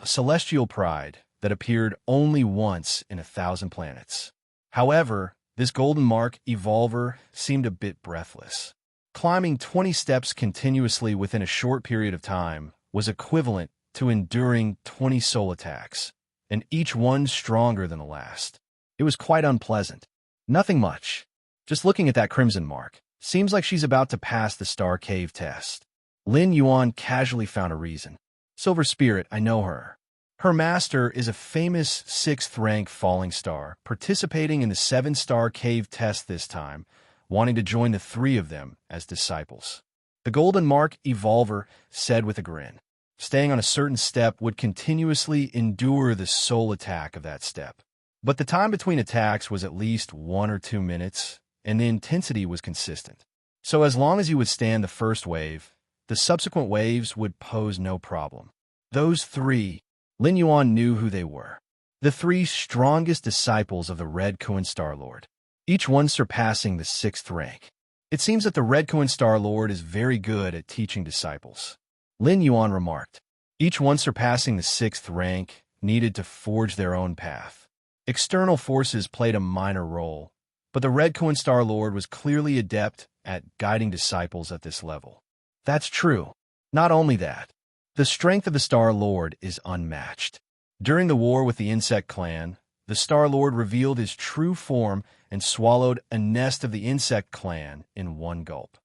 a celestial pride that appeared only once in 1,000 planets. However, this golden mark evolver seemed a bit breathless. Climbing 20 steps continuously within a short period of time was equivalent to enduring 20 soul attacks, and each one stronger than the last. It was quite unpleasant. Nothing much. Just looking at that crimson mark, seems like she's about to pass the Star Cave test. Lin Yuan casually found a reason. Silver Spirit, I know her. Her master is a famous 6th-rank falling star, participating in the 7-star cave test this time, wanting to join the 3 of them as disciples. The Golden Mark Evolver said with a grin. Staying on a certain step would continuously endure the soul attack of that step. But the time between attacks was at least 1 or 2 minutes, and the intensity was consistent. So as long as you would stand the first wave, the subsequent waves would pose no problem. Those 3, Lin Yuan knew who they were. The 3 strongest disciples of the Red Kuan Star Lord, each one surpassing the 6th rank. It seems that the Red Kuan Star Lord is very good at teaching disciples. Lin Yuan remarked, each one surpassing the 6th rank needed to forge their own path. External forces played a minor role, but the Red Kuan Star Lord was clearly adept at guiding disciples at this level. That's true. Not only that, the strength of the Star Lord is unmatched. During the war with the Insect Clan, the Star Lord revealed his true form and swallowed a nest of the Insect Clan in one gulp.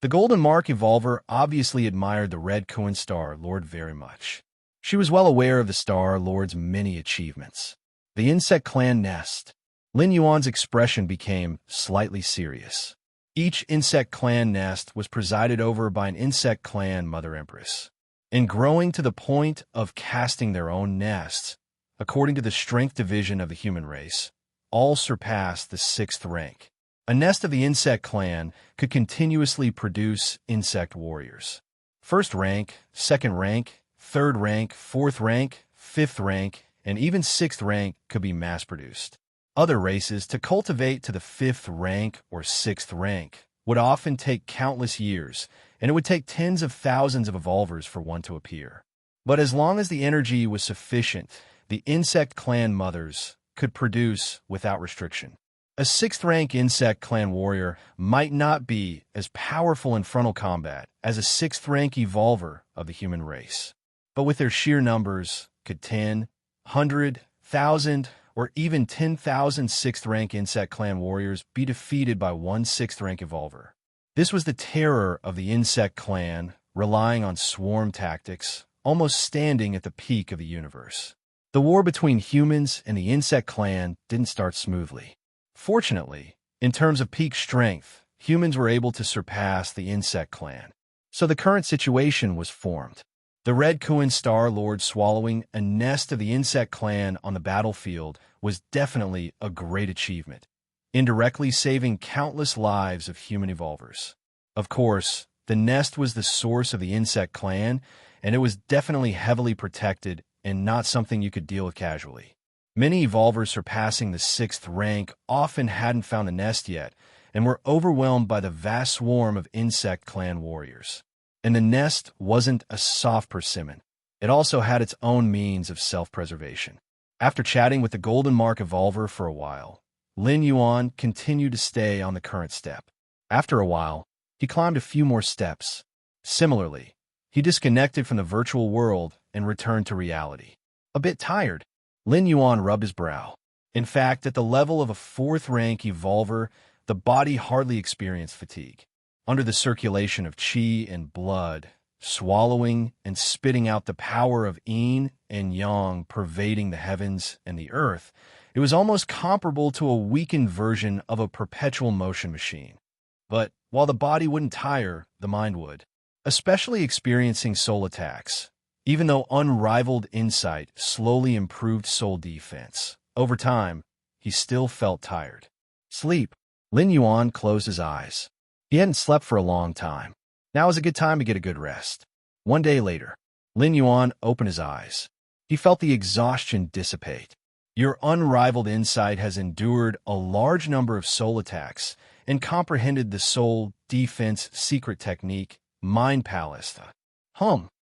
The Golden Mark Evolver obviously admired the Red Kuan Star Lord very much. She was well aware of the Star Lord's many achievements. The Insect Clan nest. Lin Yuan's expression became slightly serious. Each Insect Clan nest was presided over by an Insect Clan Mother Empress. And growing to the point of casting their own nests, according to the strength division of the human race, all surpassed the 6th rank. A nest of the Insect Clan could continuously produce insect warriors. 1st rank, 2nd rank, 3rd rank, 4th rank, 5th rank, and even 6th rank could be mass-produced. Other races, to cultivate to the 5th rank or 6th rank, would often take countless years, and it would take tens of thousands of evolvers for one to appear. But as long as the energy was sufficient, the Insect Clan mothers could produce without restriction. A 6th rank Insect Clan warrior might not be as powerful in frontal combat as a 6th rank evolver of the human race, but with their sheer numbers, could 10, 100, 1,000, or even 10,000 6th rank Insect Clan warriors be defeated by one 6th rank evolver. This was the terror of the Insect Clan, relying on swarm tactics, almost standing at the peak of the universe. The war between humans and the Insect Clan didn't start smoothly. Fortunately, in terms of peak strength, humans were able to surpass the Insect Clan. So the current situation was formed. The Red Kuan Star Lord swallowing a nest of the insect clan on the battlefield was definitely a great achievement, indirectly saving countless lives of human evolvers. Of course, the nest was the source of the insect clan, and it was definitely heavily protected and not something you could deal with casually. Many evolvers surpassing the 6th rank often hadn't found the nest yet, and were overwhelmed by the vast swarm of insect clan warriors. And the nest wasn't a soft persimmon. It also had its own means of self-preservation. After chatting with the Golden Mark Evolver for a while, Lin Yuan continued to stay on the current step. After a while, he climbed a few more steps. Similarly, he disconnected from the virtual world and returned to reality. A bit tired, Lin Yuan rubbed his brow. In fact, at the level of a 4th rank evolver, the body hardly experienced fatigue. Under the circulation of qi and blood, swallowing and spitting out the power of yin and yang pervading the heavens and the earth, it was almost comparable to a weakened version of a perpetual motion machine. But while the body wouldn't tire, the mind would, especially experiencing soul attacks. Even though unrivaled insight slowly improved soul defense, over time, he still felt tired. Sleep. Lin Yuan closed his eyes. He hadn't slept for a long time. Now was a good time to get a good rest. One day later, Lin Yuan opened his eyes. He felt the exhaustion dissipate. Your unrivaled insight has endured a large number of soul attacks and comprehended the soul defense secret technique, Mind Palace.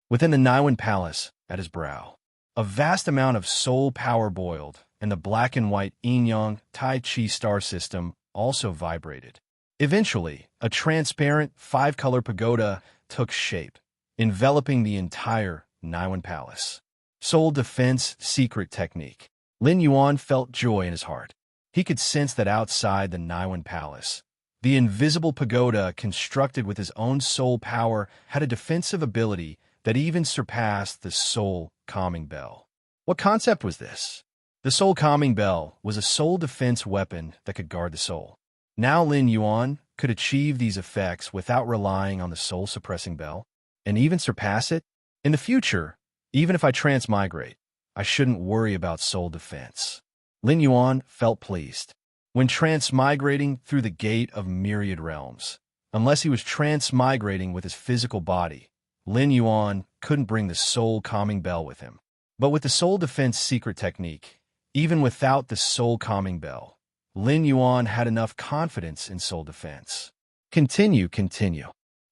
Within the Naiwan Palace, at his brow, a vast amount of soul power boiled, and the black and white yin-yang Tai Chi star system also vibrated. Eventually, a transparent 5-color pagoda took shape, enveloping the entire Naiwan Palace. Soul defense secret technique. Lin Yuan felt joy in his heart. He could sense that outside the Naiwan Palace, the invisible pagoda constructed with his own soul power had a defensive ability that even surpassed the soul calming bell. What concept was this? The soul calming bell was a soul defense weapon that could guard the soul. Now Lin Yuan could achieve these effects without relying on the soul suppressing bell, and even surpass it. In the future, even if I transmigrate, I shouldn't worry about soul defense. Lin Yuan felt pleased. When transmigrating through the gate of Myriad Realms, unless he was transmigrating with his physical body, Lin Yuan couldn't bring the soul calming bell with him. But with the soul defense secret technique, even without the soul calming bell, Lin Yuan had enough confidence in soul defense. Continue.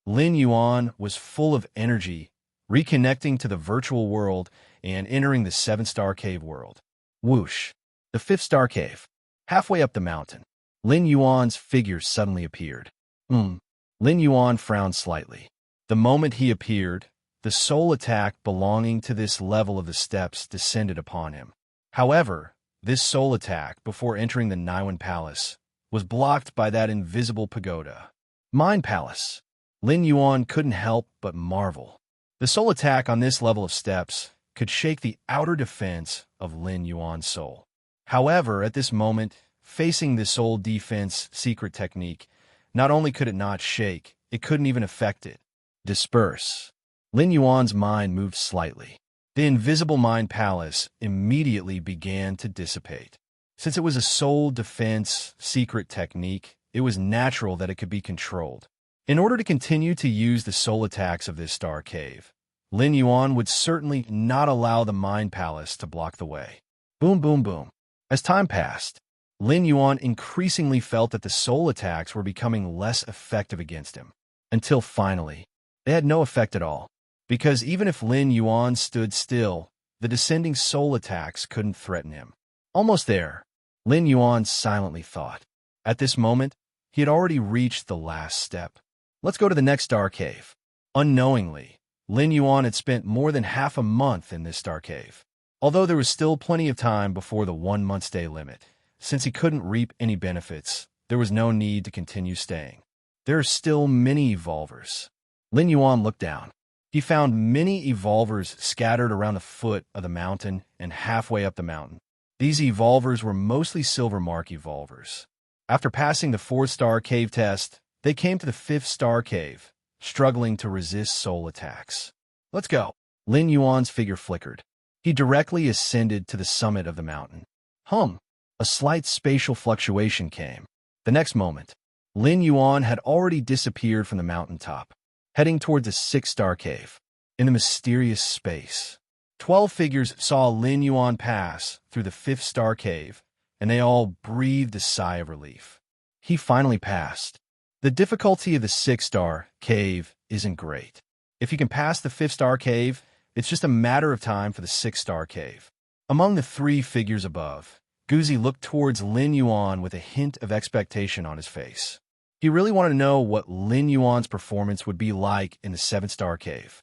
Lin Yuan was full of energy, reconnecting to the virtual world and entering the 7-star cave world. Whoosh! The 5th star cave. Halfway up the mountain, Lin Yuan's figure suddenly appeared. Lin Yuan frowned slightly. The moment he appeared, the soul attack belonging to this level of the steps descended upon him. However, this soul attack, before entering the Naiwan Palace, was blocked by that invisible pagoda. Mind Palace. Lin Yuan couldn't help but marvel. The soul attack on this level of steps could shake the outer defense of Lin Yuan's soul. However, at this moment, facing the soul defense secret technique, not only could it not shake, it couldn't even affect it. Disperse. Lin Yuan's mind moved slightly. The invisible mind palace immediately began to dissipate. Since it was a soul defense secret technique, it was natural that it could be controlled. In order to continue to use the soul attacks of this star cave, Lin Yuan would certainly not allow the mind palace to block the way. Boom, boom, boom. As time passed, Lin Yuan increasingly felt that the soul attacks were becoming less effective against him, until finally, they had no effect at all. Because even if Lin Yuan stood still, the descending soul attacks couldn't threaten him. Almost there, Lin Yuan silently thought. At this moment, he had already reached the last step. Let's go to the next star cave. Unknowingly, Lin Yuan had spent more than half a month in this star cave. Although there was still plenty of time before the 1-month stay limit, since he couldn't reap any benefits, there was no need to continue staying. There are still many evolvers. Lin Yuan looked down. He found many evolvers scattered around the foot of the mountain and halfway up the mountain. These evolvers were mostly silver mark evolvers. After passing the 4-star cave test, they came to the 5th star cave, struggling to resist soul attacks. Let's go. Lin Yuan's figure flickered. He directly ascended to the summit of the mountain. Hum! A slight spatial fluctuation came. The next moment, Lin Yuan had already disappeared from the mountaintop, heading toward the six-star cave. In the mysterious space, 12 figures saw Lin Yuan pass through the fifth-star cave, and they all breathed a sigh of relief. He finally passed. The difficulty of the six-star cave isn't great. If you can pass the fifth-star cave, it's just a matter of time for the six-star cave. Among the three figures above, Guzi looked towards Lin Yuan with a hint of expectation on his face. He really wanted to know what Lin Yuan's performance would be like in the seven-star cave.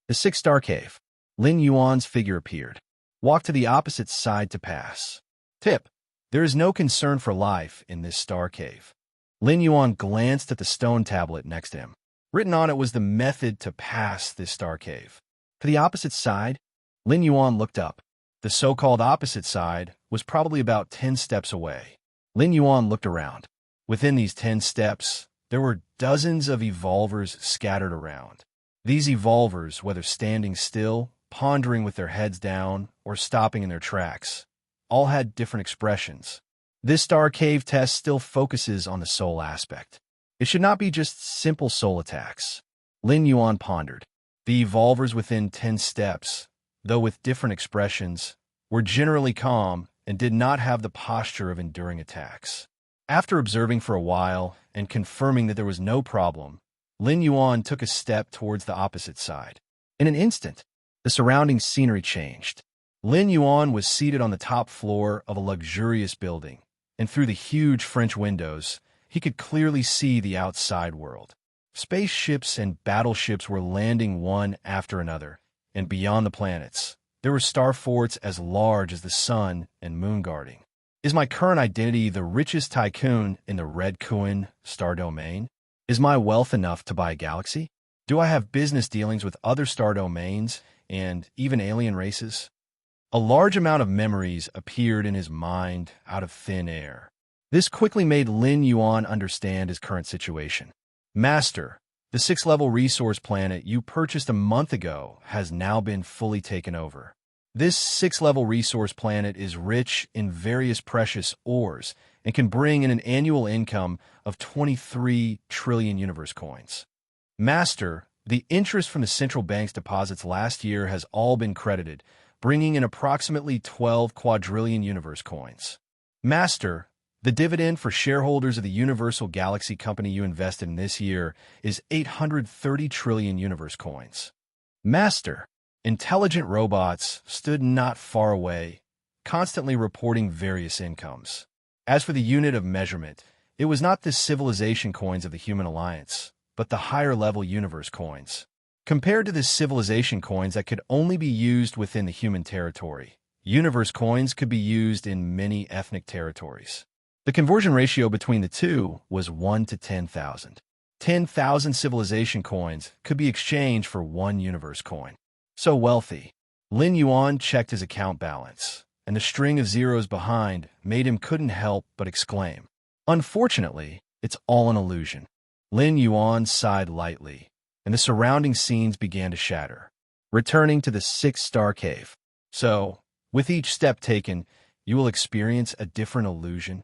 The six-star cave. Lin Yuan's figure appeared. Walk to the opposite side to pass. Tip: there is no concern for life in this star cave. Lin Yuan glanced at the stone tablet next to him. Written on it was the method to pass this star cave. To the opposite side, Lin Yuan looked up. The so-called opposite side was probably about 10 steps away. Lin Yuan looked around. Within these 10 steps, there were dozens of evolvers scattered around. These evolvers, whether standing still, pondering with their heads down, or stopping in their tracks, all had different expressions. This star cave test still focuses on the soul aspect. It should not be just simple soul attacks. Lin Yuan pondered. The evolvers within 10 steps, though with different expressions, were generally calm and did not have the posture of enduring attacks. After observing for a while and confirming that there was no problem, Lin Yuan took a step towards the opposite side. In an instant, the surrounding scenery changed. Lin Yuan was seated on the top floor of a luxurious building, and through the huge French windows, he could clearly see the outside world. Spaceships and battleships were landing one after another, and beyond the planets, there were star forts as large as the sun and moon guarding. Is my current identity the richest tycoon in the Red Kuan star domain? Is my wealth enough to buy a galaxy? Do I have business dealings with other star domains and even alien races? A large amount of memories appeared in his mind out of thin air. This quickly made Lin Yuan understand his current situation. Master, the sixth-level resource planet you purchased a month ago has now been fully taken over. This sixth-level resource planet is rich in various precious ores and can bring in an annual income of 23 trillion universe coins. Master, the interest from the central bank's deposits last year has all been credited, bringing in approximately 12 quadrillion universe coins. Master, the dividend for shareholders of the Universal Galaxy Company you invested in this year is 830 trillion universe coins. Master, intelligent robots stood not far away, constantly reporting various incomes. As for the unit of measurement, it was not the civilization coins of the Human Alliance, but the higher-level universe coins. Compared to the civilization coins that could only be used within the human territory, universe coins could be used in many ethnic territories. The conversion ratio between the two was 1 to 10,000. 10,000 civilization coins could be exchanged for one universe coin. So wealthy. Lin Yuan checked his account balance, and the string of zeros behind made him couldn't help but exclaim. Unfortunately, it's all an illusion. Lin Yuan sighed lightly, and the surrounding scenes began to shatter, returning to the six-star cave. So, with each step taken, you will experience a different illusion.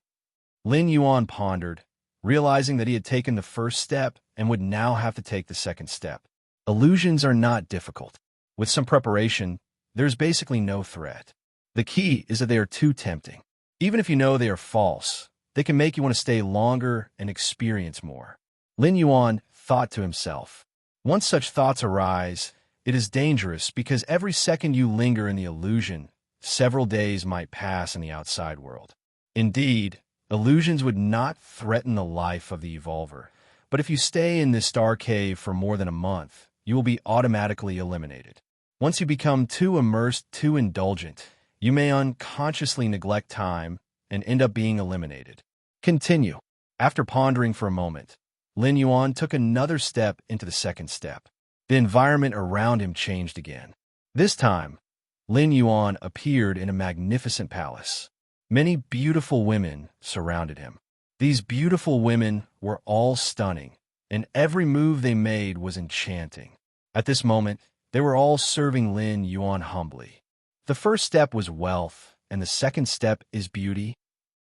Lin Yuan pondered, realizing that he had taken the first step and would now have to take the second step. Illusions are not difficult. With some preparation, there's basically no threat. The key is that they are too tempting. Even if you know they are false, they can make you want to stay longer and experience more. Lin Yuan thought to himself. Once such thoughts arise, it is dangerous because every second you linger in the illusion, several days might pass in the outside world. Indeed, illusions would not threaten the life of the evolver, but if you stay in this star cave for more than a month, you will be automatically eliminated. Once you become too immersed, too indulgent, you may unconsciously neglect time and end up being eliminated. Continue. After pondering for a moment, Lin Yuan took another step into the second step. The environment around him changed again. This time, Lin Yuan appeared in a magnificent palace. Many beautiful women surrounded him. These beautiful women were all stunning, and every move they made was enchanting. At this moment, they were all serving Lin Yuan humbly. The first step was wealth, and the second step is beauty.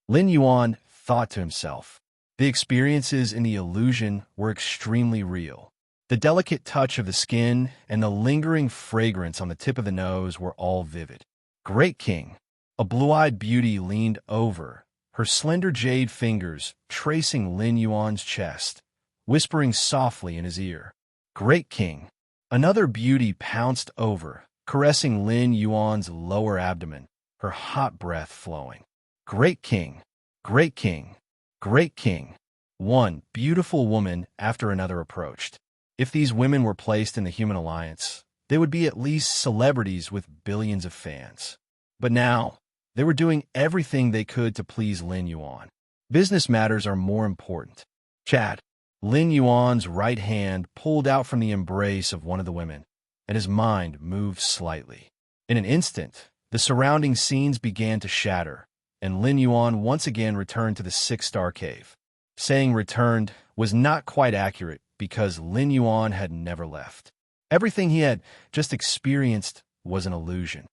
Lin Yuan thought to himself. The experiences in the illusion were extremely real. The delicate touch of the skin and the lingering fragrance on the tip of the nose were all vivid. Great King. A blue-eyed beauty leaned over, her slender jade fingers tracing Lin Yuan's chest, whispering softly in his ear. Great King. Another beauty pounced over, caressing Lin Yuan's lower abdomen, her hot breath flowing. Great King. Great King. Great King. One beautiful woman after another approached. If these women were placed in the human alliance, they would be at least celebrities with billions of fans. But now, they were doing everything they could to please Lin Yuan. Business matters are more important. Chad. Lin Yuan's right hand pulled out from the embrace of one of the women, and his mind moved slightly. In an instant, the surrounding scenes began to shatter, and Lin Yuan once again returned to the six-star cave. Saying returned was not quite accurate because Lin Yuan had never left. Everything he had just experienced was an illusion.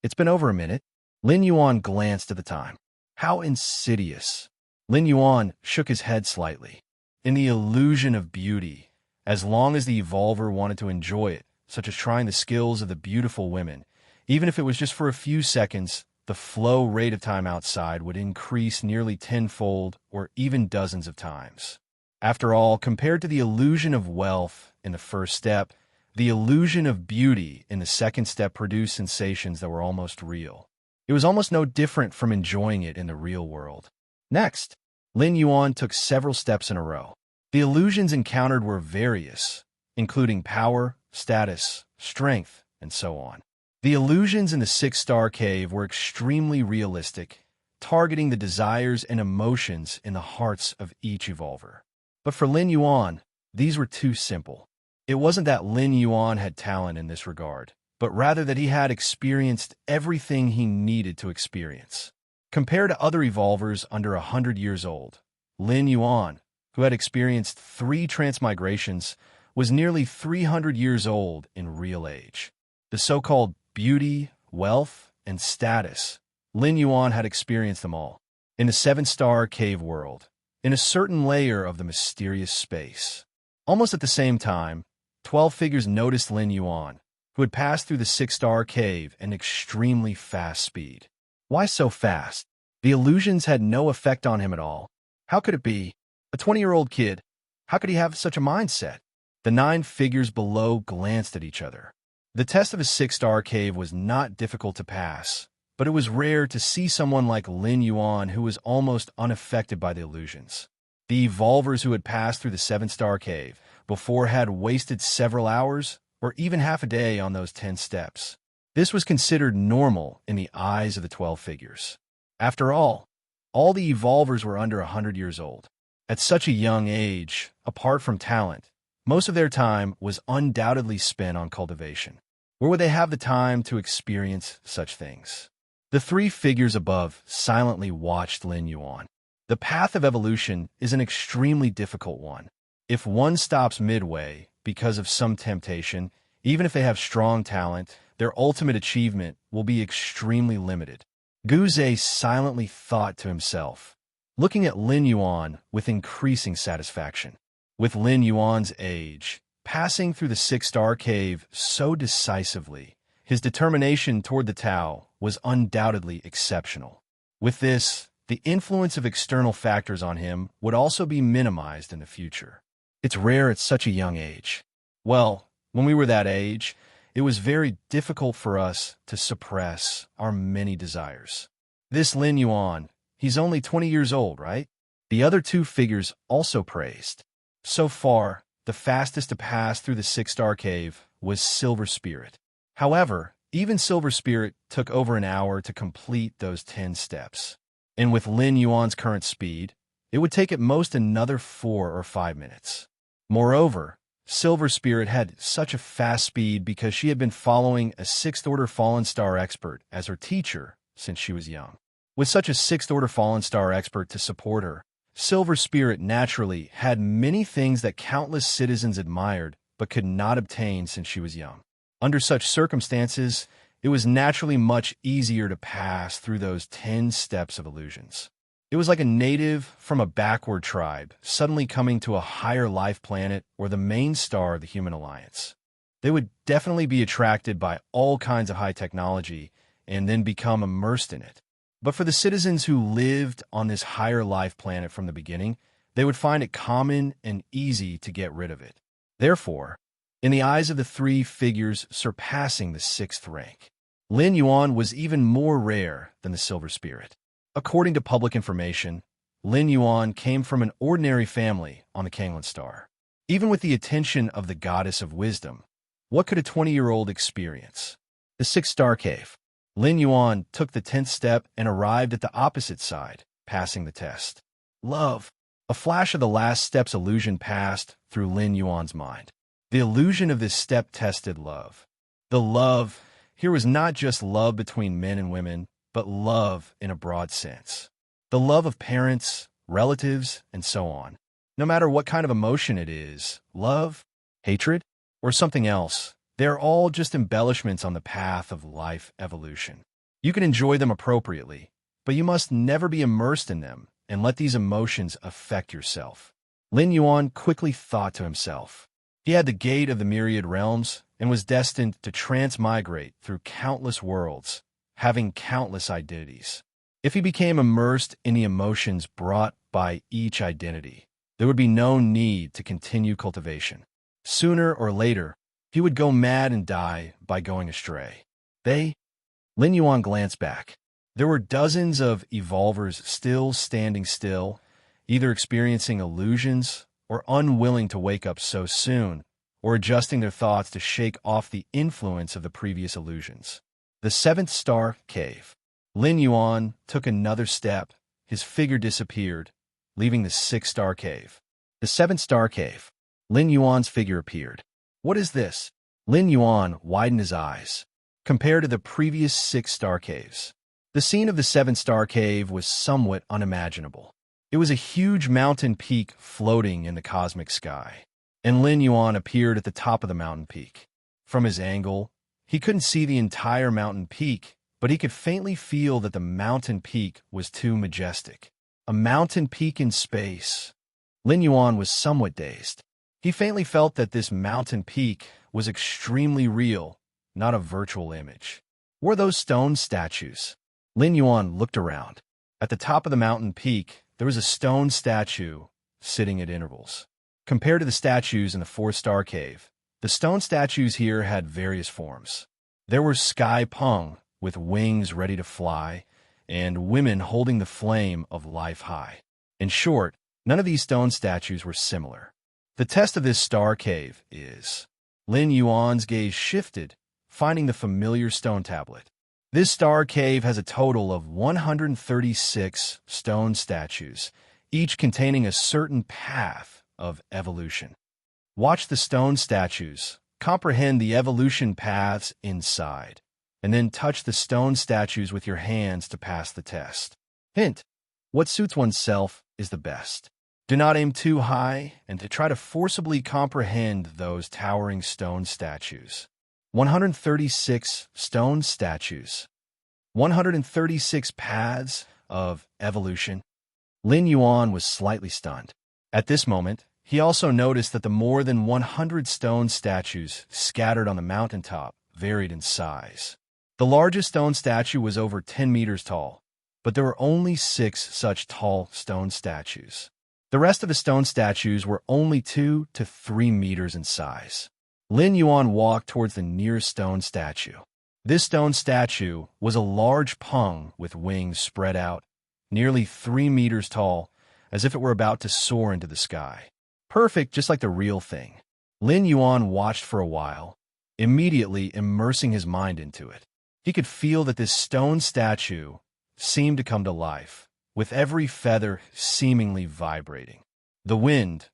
It's been over a minute. Lin Yuan glanced at the time. How insidious. Lin Yuan shook his head slightly. In the illusion of beauty, as long as the evolver wanted to enjoy it, such as trying the skills of the beautiful women, even if it was just for a few seconds, the flow rate of time outside would increase nearly tenfold or even dozens of times. After all, compared to the illusion of wealth in the first step, the illusion of beauty in the second step produced sensations that were almost real. It was almost no different from enjoying it in the real world. Next, Lin Yuan took several steps in a row. The illusions encountered were various, including power, status, strength, and so on. The illusions in the six-star cave were extremely realistic, targeting the desires and emotions in the hearts of each evolver. But for Lin Yuan, these were too simple. It wasn't that Lin Yuan had talent in this regard, but rather that he had experienced everything he needed to experience. Compared to other evolvers under 100 years old, Lin Yuan, who had experienced 3 transmigrations, was nearly 300 years old in real age. The so-called beauty, wealth, and status, Lin Yuan had experienced them all. In the 7-star cave world, in a certain layer of the mysterious space. Almost at the same time, 12 figures noticed Lin Yuan, who had passed through the 6-star cave at an extremely fast speed. Why so fast? The illusions had no effect on him at all. How could it be? A 20-year-old kid. How could he have such a mindset? The 9 figures below glanced at each other. The test of a 6-star cave was not difficult to pass, but it was rare to see someone like Lin Yuan who was almost unaffected by the illusions. The evolvers who had passed through the 7-star cave before had wasted several hours or even half a day on those 10 steps. This was considered normal in the eyes of the 12 figures. After all the evolvers were under 100 years old. At such a young age, apart from talent, most of their time was undoubtedly spent on cultivation. Where would they have the time to experience such things? The 3 figures above silently watched Lin Yuan. The path of evolution is an extremely difficult one. If one stops midway because of some temptation, even if they have strong talent, their ultimate achievement will be extremely limited. Guze silently thought to himself, looking at Lin Yuan with increasing satisfaction. With Lin Yuan's age, passing through the 6-star cave so decisively, his determination toward the Tao was undoubtedly exceptional. With this, the influence of external factors on him would also be minimized in the future. It's rare at such a young age. Well, when we were that age, it was very difficult for us to suppress our many desires. This Lin Yuan, he's only 20 years old, right? The other 2 figures also praised. So far, the fastest to pass through the 6-star cave was Silver Spirit. However, even Silver Spirit took over an hour to complete those 10 steps. And with Lin Yuan's current speed, it would take at most another 4 or 5 minutes. Moreover, Silver Spirit had such a fast speed because she had been following a 6th-order Fallen Star expert as her teacher since she was young. With such a 6th-order Fallen Star expert to support her, Silver Spirit naturally had many things that countless citizens admired but could not obtain since she was young. Under such circumstances, it was naturally much easier to pass through those 10 steps of illusions. It was like a native from a backward tribe suddenly coming to a higher life planet or the main star of the human alliance. They would definitely be attracted by all kinds of high technology and then become immersed in it. But for the citizens who lived on this higher life planet from the beginning, they would find it common and easy to get rid of it. Therefore, in the eyes of the three figures surpassing the sixth rank, Lin Yuan was even more rare than the Silver Spirit. According to public information, Lin Yuan came from an ordinary family on the Kanglan Star. Even with the attention of the goddess of wisdom, what could a 20-year-old experience? The sixth star cave. Lin Yuan took the 10th step and arrived at the opposite side, passing the test. Love. A flash of the last step's illusion passed through Lin Yuan's mind. The illusion of this step tested love. The love here was not just love between men and women, but love in a broad sense. The love of parents, relatives, and so on. No matter what kind of emotion it is, love, hatred, or something else, they're all just embellishments on the path of life evolution. You can enjoy them appropriately, but you must never be immersed in them and let these emotions affect yourself. Lin Yuan quickly thought to himself. He had the gate of the Myriad Realms and was destined to transmigrate through countless worlds, having countless identities. If he became immersed in the emotions brought by each identity, there would be no need to continue cultivation. Sooner or later, he would go mad and die by going astray. Lin Yuan glanced back. There were dozens of evolvers still standing still, either experiencing illusions or unwilling to wake up so soon, or adjusting their thoughts to shake off the influence of the previous illusions. The seventh star cave. Lin Yuan took another step. His figure disappeared, leaving the sixth star cave. The seventh star cave. Lin Yuan's figure appeared. What is this? Lin Yuan widened his eyes. Compared to the previous six star caves, the scene of the seventh star cave was somewhat unimaginable. It was a huge mountain peak floating in the cosmic sky, and Lin Yuan appeared at the top of the mountain peak. From his angle, he couldn't see the entire mountain peak, but he could faintly feel that the mountain peak was too majestic. A mountain peak in space. Lin Yuan was somewhat dazed. He faintly felt that this mountain peak was extremely real, not a virtual image. Were those stone statues? Lin Yuan looked around. At the top of the mountain peak, there was a stone statue sitting at intervals. Compared to the statues in the four-star cave, the stone statues here had various forms. There were sky pung with wings ready to fly, and women holding the flame of life high. In short, none of these stone statues were similar. The test of this star cave is... Lin Yuan's gaze shifted, finding the familiar stone tablet. This star cave has a total of 136 stone statues, each containing a certain path of evolution. Watch the stone statues, comprehend the evolution paths inside, and then touch the stone statues with your hands to pass the test. Hint: what suits oneself is the best. Do not aim too high and to try to forcibly comprehend those towering stone statues. 136 stone statues. 136 paths of evolution. Lin Yuan was slightly stunned. At this moment, he also noticed that the more than 100 stone statues scattered on the mountaintop varied in size. The largest stone statue was over 10 meters tall, but there were only 6 such tall stone statues. The rest of the stone statues were only 2 to 3 meters in size. Lin Yuan walked towards the nearest stone statue. This stone statue was a large pung with wings spread out, nearly 3 meters tall, as if it were about to soar into the sky. Perfect, just like the real thing. Lin Yuan watched for a while, immediately immersing his mind into it. He could feel that this stone statue seemed to come to life, with every feather seemingly vibrating. The wind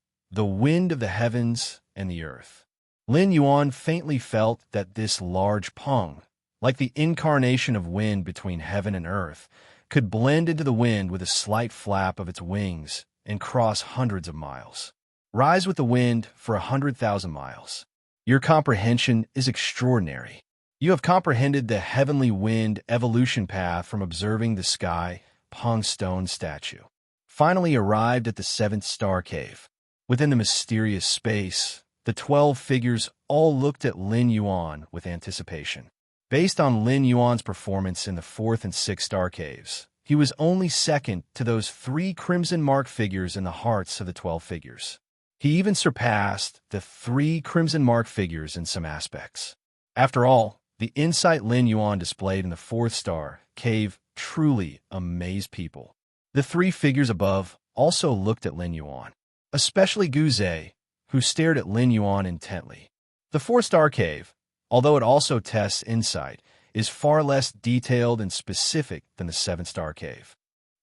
of the heavens and the earth. Lin Yuan faintly felt that this large pung, like the incarnation of wind between heaven and earth, could blend into the wind with a slight flap of its wings and cross hundreds of miles. Rise with the wind for 100,000 miles. Your comprehension is extraordinary. You have comprehended the heavenly wind evolution path from observing the sky, Pong stone statue. Finally arrived at the seventh star cave. Within the mysterious space, the 12 figures all looked at Lin Yuan with anticipation. Based on Lin Yuan's performance in the fourth and sixth star caves, he was only second to those 3 crimson mark figures in the hearts of the 12 figures. He even surpassed the 3 crimson mark figures in some aspects. After all, the insight Lin Yuan displayed in the fourth star cave truly amazed people. The 3 figures above also looked at Lin Yuan, especially Guze, who stared at Lin Yuan intently. The 4-star cave, although it also tests insight, is far less detailed and specific than the 7-star cave.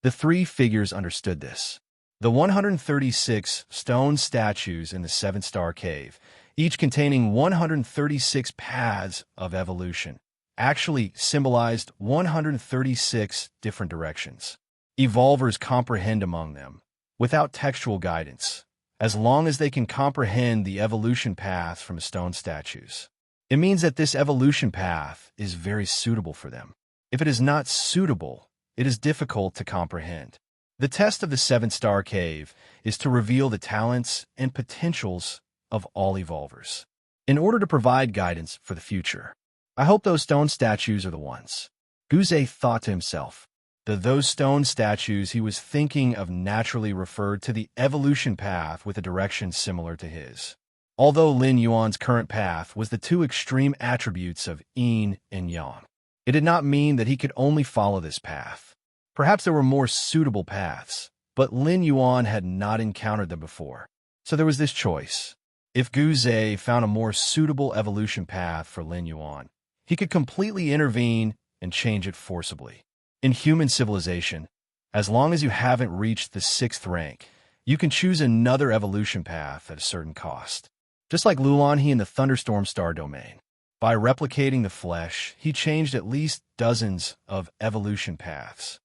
The 3 figures understood this. The 136 stone statues in the 7-star cave, each containing 136 paths of evolution, actually symbolized 136 different directions. Evolvers comprehend among them, without textual guidance, as long as they can comprehend the evolution path from stone statues. It means that this evolution path is very suitable for them. If it is not suitable, it is difficult to comprehend. The test of the 7-star cave is to reveal the talents and potentials of all evolvers, in order to provide guidance for the future. I hope those stone statues are the ones. Guze thought to himself. Those stone statues he was thinking of naturally referred to the evolution path with a direction similar to his. Although Lin Yuan's current path was the 2 extreme attributes of yin and yang, it did not mean that he could only follow this path. Perhaps there were more suitable paths, but Lin Yuan had not encountered them before. So there was this choice. If Guze found a more suitable evolution path for Lin Yuan, he could completely intervene and change it forcibly. In human civilization, as long as you haven't reached the 6th rank, you can choose another evolution path at a certain cost. Just like Lulanhe in the Thunderstorm Star domain. By replicating the flesh, he changed at least dozens of evolution paths.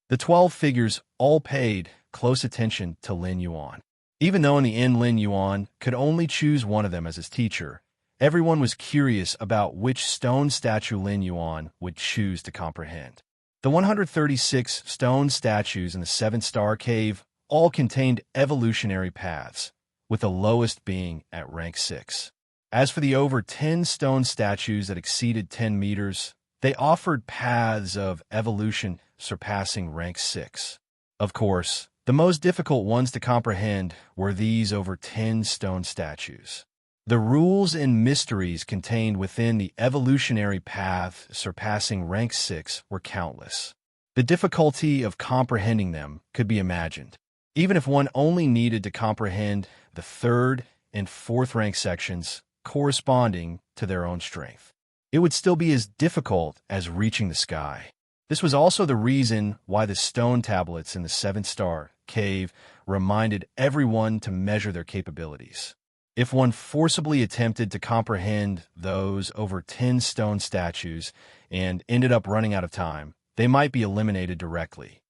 The 12 figures all paid close attention to Lin Yuan. Even though in the end Lin Yuan could only choose one of them as his teacher, everyone was curious about which stone statue Lin Yuan would choose to comprehend. The 136 stone statues in the 7-star cave all contained evolutionary paths, with the lowest being at rank 6. As for the over 10 stone statues that exceeded 10 meters, they offered paths of evolution surpassing rank 6. Of course, the most difficult ones to comprehend were these over 10 stone statues. The rules and mysteries contained within the evolutionary path surpassing rank 6 were countless. The difficulty of comprehending them could be imagined, even if one only needed to comprehend the 3rd and 4th rank sections corresponding to their own strength. It would still be as difficult as reaching the sky. This was also the reason why the stone tablets in the 7-star cave reminded everyone to measure their capabilities. If one forcibly attempted to comprehend those over 10 stone statues and ended up running out of time, they might be eliminated directly.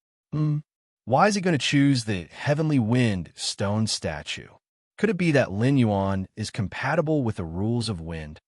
Why is he going to choose the Heavenly Wind stone statue? Could it be that Lin Yuan is compatible with the rules of wind?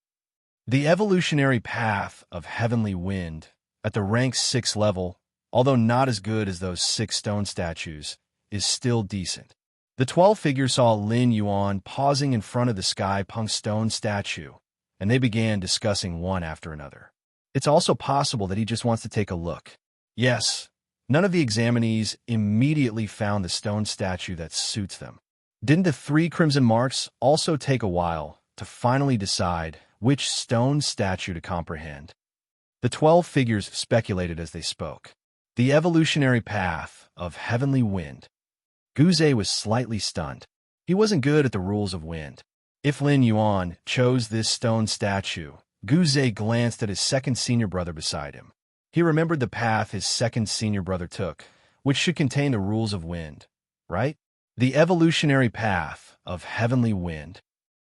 The evolutionary path of Heavenly Wind, at the rank 6 level, although not as good as those 6 stone statues, is still decent. The 12 figures saw Lin Yuan pausing in front of the sky punk stone statue, and they began discussing one after another. It's also possible that he just wants to take a look. Yes, none of the examinees immediately found the stone statue that suits them. Didn't the 3 crimson marks also take a while to finally decide which stone statue to comprehend? The 12 figures speculated as they spoke. The evolutionary path of Heavenly Wind. Guze was slightly stunned. He wasn't good at the rules of wind. If Lin Yuan chose this stone statue, Guze glanced at his second senior brother beside him. He remembered the path his second senior brother took, which should contain the rules of wind, right? The evolutionary path of Heavenly Wind.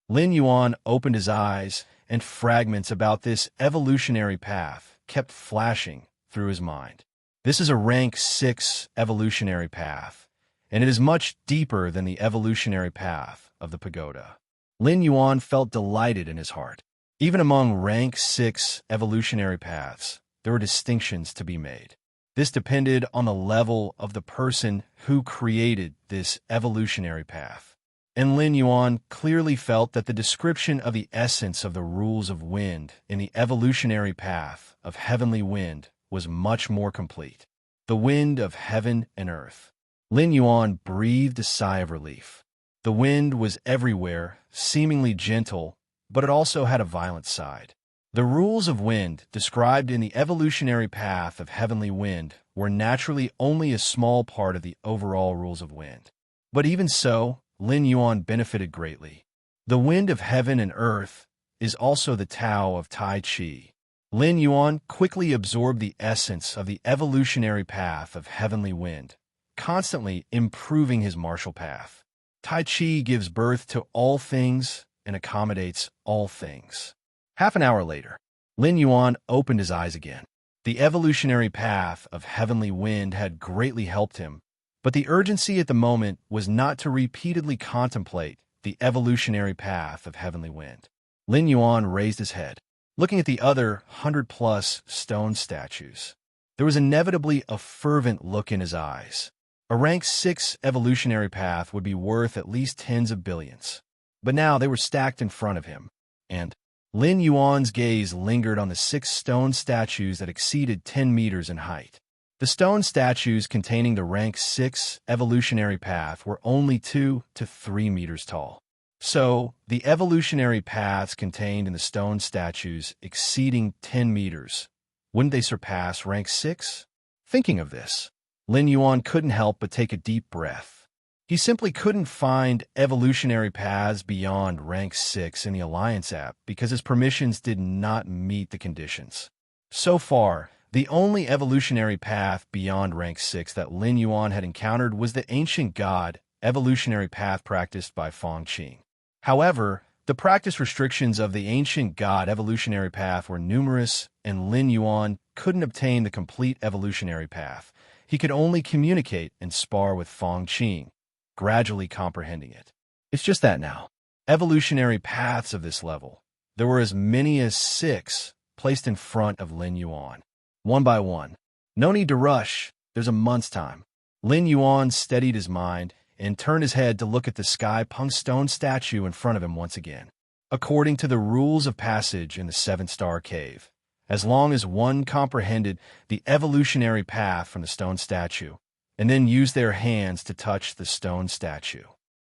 Lin Yuan opened his eyes, and fragments about this evolutionary path kept flashing through his mind. This is a rank 6 evolutionary path, and it is much deeper than the evolutionary path of the pagoda. Lin Yuan felt delighted in his heart. Even among rank 6 evolutionary paths, there were distinctions to be made. This depended on the level of the person who created this evolutionary path. And Lin Yuan clearly felt that the description of the essence of the rules of wind in the evolutionary path of heavenly wind was much more complete. The wind of heaven and earth. Lin Yuan breathed a sigh of relief. The wind was everywhere, seemingly gentle, but it also had a violent side. The rules of wind described in the evolutionary path of heavenly wind were naturally only a small part of the overall rules of wind. But even so, Lin Yuan benefited greatly. The wind of heaven and earth is also the Tao of Tai Chi. Lin Yuan quickly absorbed the essence of the evolutionary path of heavenly wind, constantly improving his martial path. Tai Chi gives birth to all things and accommodates all things. Half an hour later, Lin Yuan opened his eyes again. The evolutionary path of heavenly wind had greatly helped him, but the urgency at the moment was not to repeatedly contemplate the evolutionary path of heavenly wind. Lin Yuan raised his head, looking at the other 100+ stone statues. There was inevitably a fervent look in his eyes. A rank 6 evolutionary path would be worth at least tens of billions. But now they were stacked in front of him, and Lin Yuan's gaze lingered on the 6 stone statues that exceeded 10 meters in height. The stone statues containing the rank 6 evolutionary path were only 2 to 3 meters tall. So, the evolutionary paths contained in the stone statues exceeding 10 meters, wouldn't they surpass rank 6? Thinking of this, Lin Yuan couldn't help but take a deep breath. He simply couldn't find evolutionary paths beyond rank 6 in the Alliance app because his permissions did not meet the conditions. So far, the only evolutionary path beyond rank 6 that Lin Yuan had encountered was the ancient god evolutionary path practiced by Feng Qing. However, the practice restrictions of the ancient god evolutionary path were numerous, and Lin Yuan couldn't obtain the complete evolutionary path. He could only communicate and spar with Feng Qing, gradually comprehending it. It's just that now. Evolutionary paths of this level, there were as many as 6 placed in front of Lin Yuan. One by one. No need to rush, there's a month's time. Lin Yuan steadied his mind and turned his head to look at the sky punk stone statue in front of him once again. According to the rules of passage in the 7-star cave, as long as one comprehended the evolutionary path from the stone statue, and then used their hands to touch the stone statue,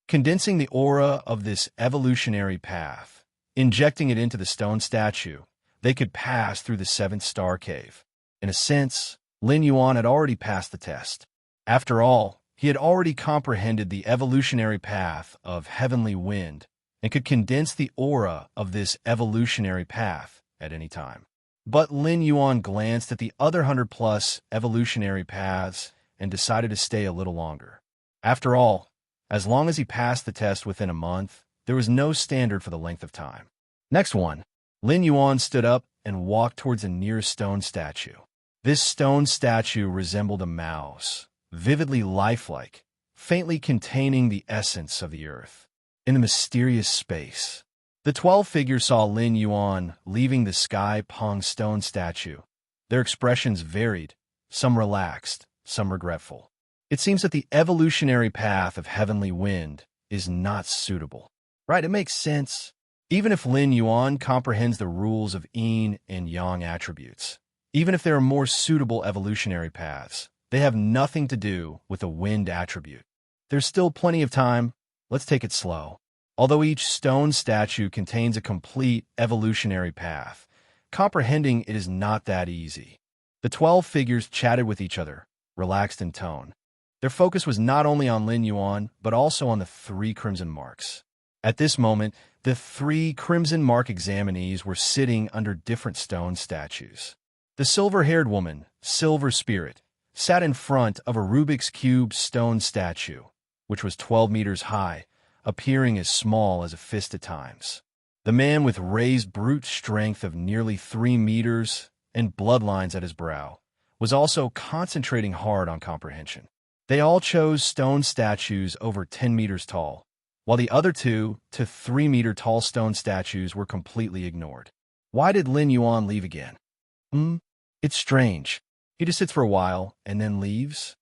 condensing the aura of this evolutionary path, injecting it into the stone statue, they could pass through the 7-star cave. In a sense, Lin Yuan had already passed the test. After all, he had already comprehended the evolutionary path of heavenly wind and could condense the aura of this evolutionary path at any time. But Lin Yuan glanced at the other 100+ evolutionary paths and decided to stay a little longer. After all, as long as he passed the test within a month, there was no standard for the length of time. Next one, Lin Yuan stood up and walked towards the nearest stone statue. This stone statue resembled a mouse, vividly lifelike, faintly containing the essence of the earth. In the mysterious space, the 12 figures saw Lin Yuan leaving the sky pong stone statue. Their expressions varied, some relaxed, some regretful. It seems that the evolutionary path of heavenly wind is not suitable. Right, it makes sense. Even if Lin Yuan comprehends the rules of yin and yang attributes, even if there are more suitable evolutionary paths, they have nothing to do with the wind attribute. There's still plenty of time. Let's take it slow. Although each stone statue contains a complete evolutionary path, comprehending it is not that easy. The 12 figures chatted with each other, relaxed in tone. Their focus was not only on Lin Yuan, but also on the 3 crimson marks. At this moment, the 3 crimson mark examinees were sitting under different stone statues. The silver-haired woman, Silver Spirit, sat in front of a Rubik's Cube stone statue, which was 12 meters high, appearing as small as a fist at times. The man with raised brute strength of nearly 3 meters and bloodlines at his brow was also concentrating hard on comprehension. They all chose stone statues over 10 meters tall, while the other 2 to 3 meter tall stone statues were completely ignored. Why did Lin Yuan leave again? It's strange. He just sits for a while and then leaves.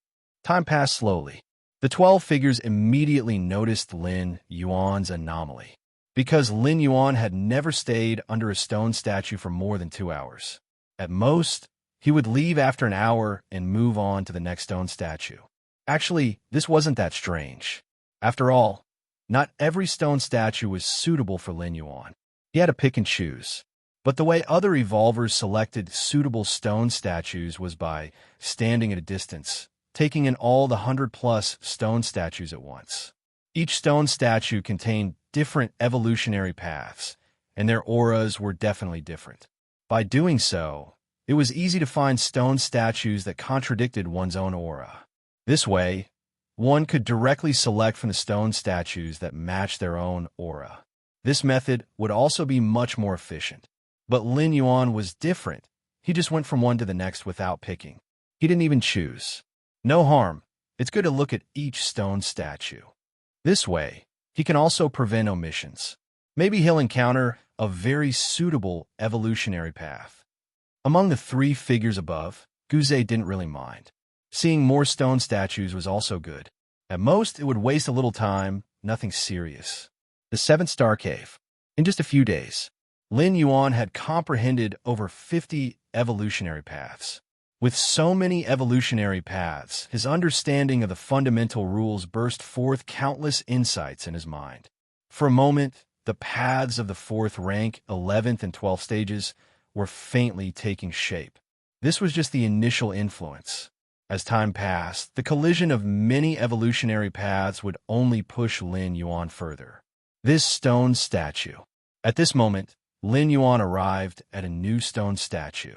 Time passed slowly. The 12 figures immediately noticed Lin Yuan's anomaly, because Lin Yuan had never stayed under a stone statue for more than 2 hours. At most, he would leave after an hour and move on to the next stone statue. Actually, this wasn't that strange. After all, not every stone statue was suitable for Lin Yuan. He had to pick and choose. But the way other evolvers selected suitable stone statues was by standing at a distance, taking in all the 100+ stone statues at once. Each stone statue contained different evolutionary paths, and their auras were definitely different. By doing so, it was easy to find stone statues that contradicted one's own aura. This way, one could directly select from the stone statues that matched their own aura. This method would also be much more efficient. But Lin Yuan was different. He just went from one to the next without picking. He didn't even choose. No harm. It's good to look at each stone statue. This way, he can also prevent omissions. Maybe he'll encounter a very suitable evolutionary path. Among the 3 figures above, Guze didn't really mind. Seeing more stone statues was also good. At most, it would waste a little time, nothing serious. The 7th Star Cave. In just a few days, Lin Yuan had comprehended over 50 evolutionary paths. With so many evolutionary paths, his understanding of the fundamental rules burst forth countless insights in his mind. For a moment, the paths of the 4th rank, 11th, and 12th stages were faintly taking shape. This was just the initial influence. As time passed, the collision of many evolutionary paths would only push Lin Yuan further. This stone statue. At this moment, Lin Yuan arrived at a new stone statue.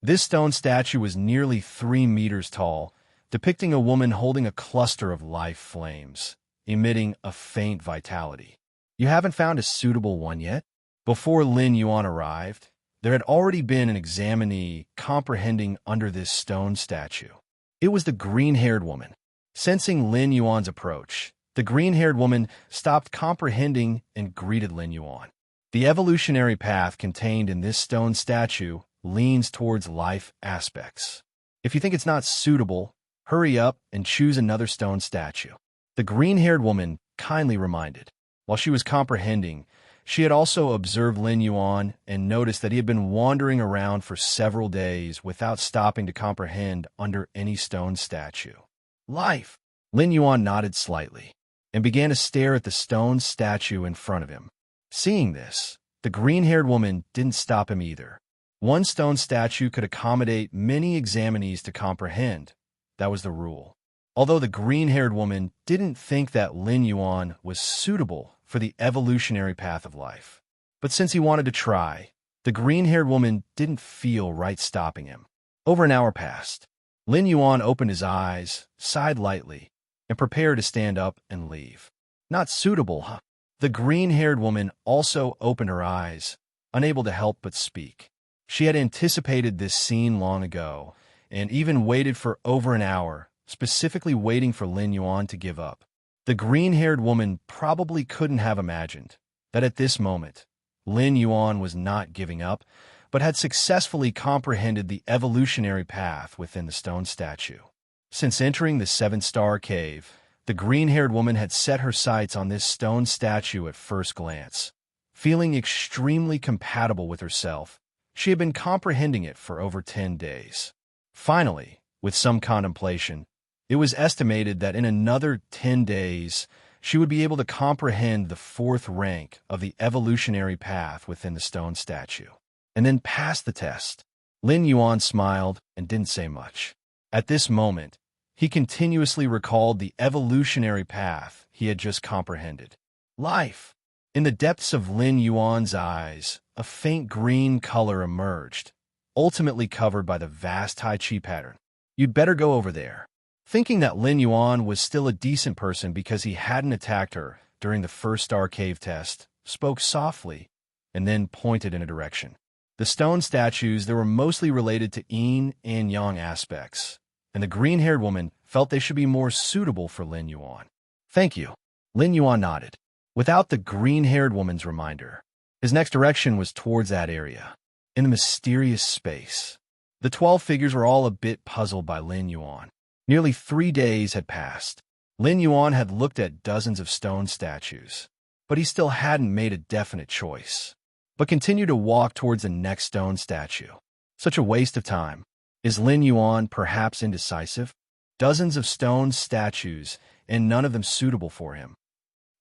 This stone statue was nearly 3 meters tall, depicting a woman holding a cluster of life flames, emitting a faint vitality. You haven't found a suitable one yet? Before Lin Yuan arrived, there had already been an examinee comprehending under this stone statue. It was the green-haired woman. Sensing Lin Yuan's approach, the green-haired woman stopped comprehending and greeted Lin Yuan. The evolutionary path contained in this stone statue leans towards life aspects. If you think it's not suitable, hurry up and choose another stone statue. The green-haired woman kindly reminded. While she was comprehending, she had also observed Lin Yuan and noticed that he had been wandering around for several days without stopping to comprehend under any stone statue. Life! Lin Yuan nodded slightly and began to stare at the stone statue in front of him. Seeing this, the green-haired woman didn't stop him either. One stone statue could accommodate many examinees to comprehend. That was the rule. Although the green-haired woman didn't think that Lin Yuan was suitable for the evolutionary path of life. But since he wanted to try, the green-haired woman didn't feel right stopping him. Over an hour passed. Lin Yuan opened his eyes, sighed lightly, and prepared to stand up and leave. Not suitable, huh? The green-haired woman also opened her eyes, unable to help but speak. She had anticipated this scene long ago, and even waited for over an hour, specifically waiting for Lin Yuan to give up. The green-haired woman probably couldn't have imagined that at this moment, Lin Yuan was not giving up, but had successfully comprehended the evolutionary path within the stone statue. Since entering the 7-star cave, the green-haired woman had set her sights on this stone statue at first glance. Feeling extremely compatible with herself, she had been comprehending it for over 10 days. Finally, with some contemplation, it was estimated that in another 10 days, she would be able to comprehend the 4th rank of the evolutionary path within the stone statue, and then pass the test. Lin Yuan smiled and didn't say much. At this moment, he continuously recalled the evolutionary path he had just comprehended. Life! In the depths of Lin Yuan's eyes, a faint green color emerged, ultimately covered by the vast Tai Chi pattern. You'd better go over there. Thinking that Lin Yuan was still a decent person because he hadn't attacked her during the 1st-star cave test, spoke softly, and then pointed in a direction. The stone statues that were mostly related to yin and yang aspects, and the green-haired woman felt they should be more suitable for Lin Yuan. Thank you. Lin Yuan nodded. without the green-haired woman's reminder. His next direction was towards that area, in the mysterious space. The 12 figures were all a bit puzzled by Lin Yuan. Nearly 3 days had passed. Lin Yuan had looked at dozens of stone statues, but he still hadn't made a definite choice, but continued to walk towards the next stone statue. Such a waste of time. Is Lin Yuan perhaps indecisive? Dozens of stone statues, and none of them suitable for him.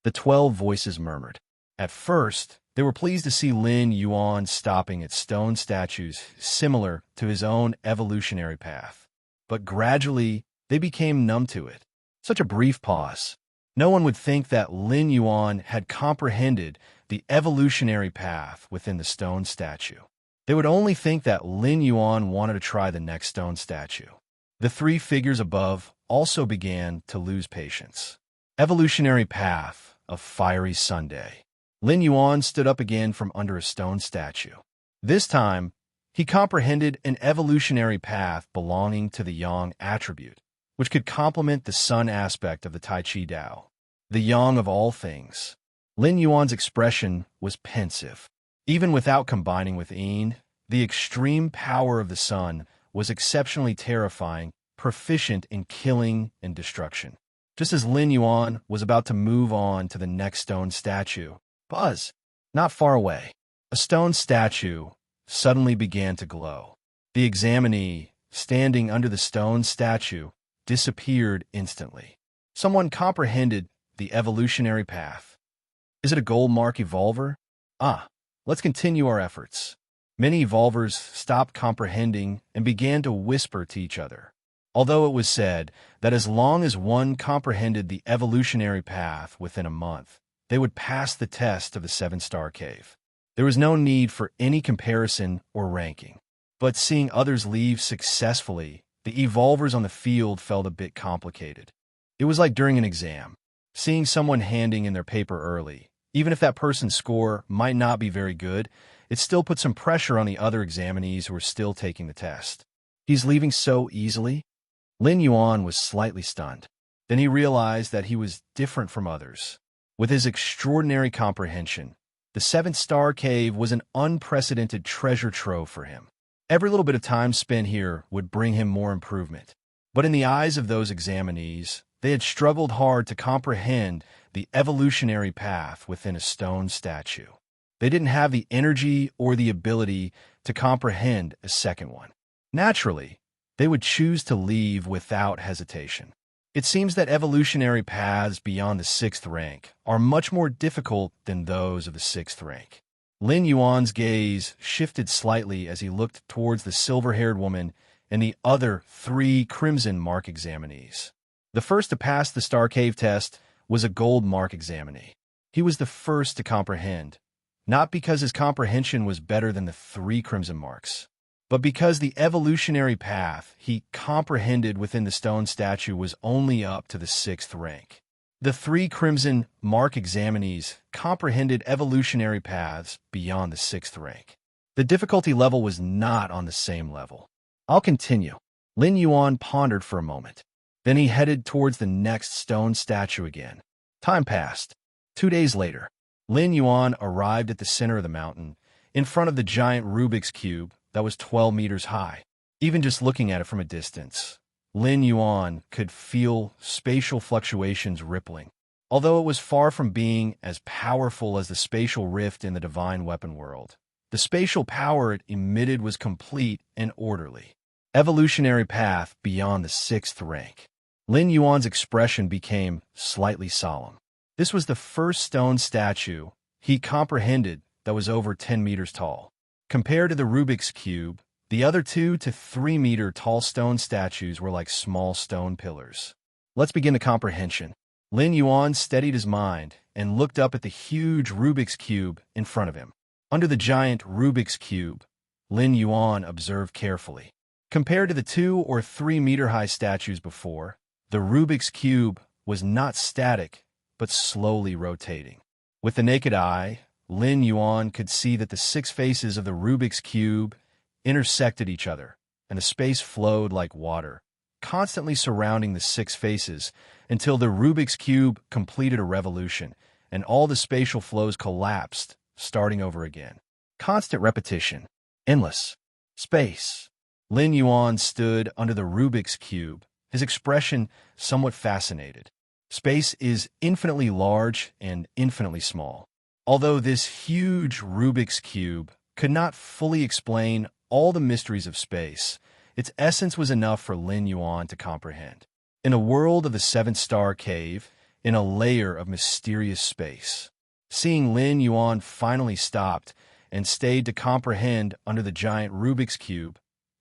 The 12 voices murmured. At first, they were pleased to see Lin Yuan stopping at stone statues similar to his own evolutionary path. But gradually, they became numb to it. Such a brief pause. No one would think that Lin Yuan had comprehended the evolutionary path within the stone statue. They would only think that Lin Yuan wanted to try the next stone statue. The 3 figures above also began to lose patience. Evolutionary path of fiery Sunday. Lin Yuan stood up again from under a stone statue. This time, he comprehended an evolutionary path belonging to the yang attribute, which could complement the sun aspect of the Tai Chi Tao, the yang of all things. Lin Yuan's expression was pensive. Even without combining with Yin, the extreme power of the sun was exceptionally terrifying, proficient in killing and destruction. Just as Lin Yuan was about to move on to the next stone statue, buzz, not far away, a stone statue suddenly began to glow. The examinee, standing under the stone statue, disappeared instantly. Someone comprehended the evolutionary path. Is it a gold mark evolver? Let's continue our efforts. Many evolvers stopped comprehending and began to whisper to each other. Although it was said that as long as one comprehended the evolutionary path within a month, they would pass the test of the 7-star cave. There was no need for any comparison or ranking. But seeing others leave successfully, the evolvers on the field felt a bit complicated. It was like during an exam, seeing someone handing in their paper early. Even if that person's score might not be very good, it still put some pressure on the other examinees who were still taking the test. He's leaving so easily? Lin Yuan was slightly stunned. Then he realized that he was different from others. With his extraordinary comprehension, the 7-star cave was an unprecedented treasure trove for him. Every little bit of time spent here would bring him more improvement. But in the eyes of those examinees, they had struggled hard to comprehend the evolutionary path within a stone statue. They didn't have the energy or the ability to comprehend a second one. Naturally, they would choose to leave without hesitation. It seems that evolutionary paths beyond the 6th rank are much more difficult than those of the 6th rank. Lin Yuan's gaze shifted slightly as he looked towards the silver-haired woman and the other 3 crimson mark examinees. The first to pass the Star Cave test was a gold mark examinee. He was the first to comprehend, not because his comprehension was better than the 3 crimson marks, but because the evolutionary path he comprehended within the stone statue was only up to the 6th rank. The 3 crimson mark examinees comprehended evolutionary paths beyond the 6th rank. The difficulty level was not on the same level. I'll continue. Lin Yuan pondered for a moment. Then he headed towards the next stone statue again. Time passed. 2 days later, Lin Yuan arrived at the center of the mountain, in front of the giant Rubik's Cube that was 12 meters high. Even just looking at it from a distance, Lin Yuan could feel spatial fluctuations rippling. Although it was far from being as powerful as the spatial rift in the divine weapon world, the spatial power it emitted was complete and orderly. Evolutionary path beyond the 6th rank. Lin Yuan's expression became slightly solemn. This was the first stone statue he comprehended that was over 10 meters tall. Compared to the Rubik's Cube, the other 2 to 3 meter tall stone statues were like small stone pillars. Let's begin the comprehension. Lin Yuan steadied his mind and looked up at the huge Rubik's Cube in front of him. Under the giant Rubik's Cube, Lin Yuan observed carefully. Compared to the 2 or 3 meter high statues before, the Rubik's Cube was not static, but slowly rotating. With the naked eye, Lin Yuan could see that the 6 faces of the Rubik's Cube intersected each other, and the space flowed like water, constantly surrounding the 6 faces until the Rubik's Cube completed a revolution and all the spatial flows collapsed, starting over again. Constant repetition. Endless. Space. Lin Yuan stood under the Rubik's Cube, his expression somewhat fascinated. Space is infinitely large and infinitely small. Although this huge Rubik's Cube could not fully explain all the mysteries of space, its essence was enough for Lin Yuan to comprehend. In a world of the seven-star cave, in a layer of mysterious space, seeing Lin Yuan finally stopped and stayed to comprehend under the giant Rubik's Cube,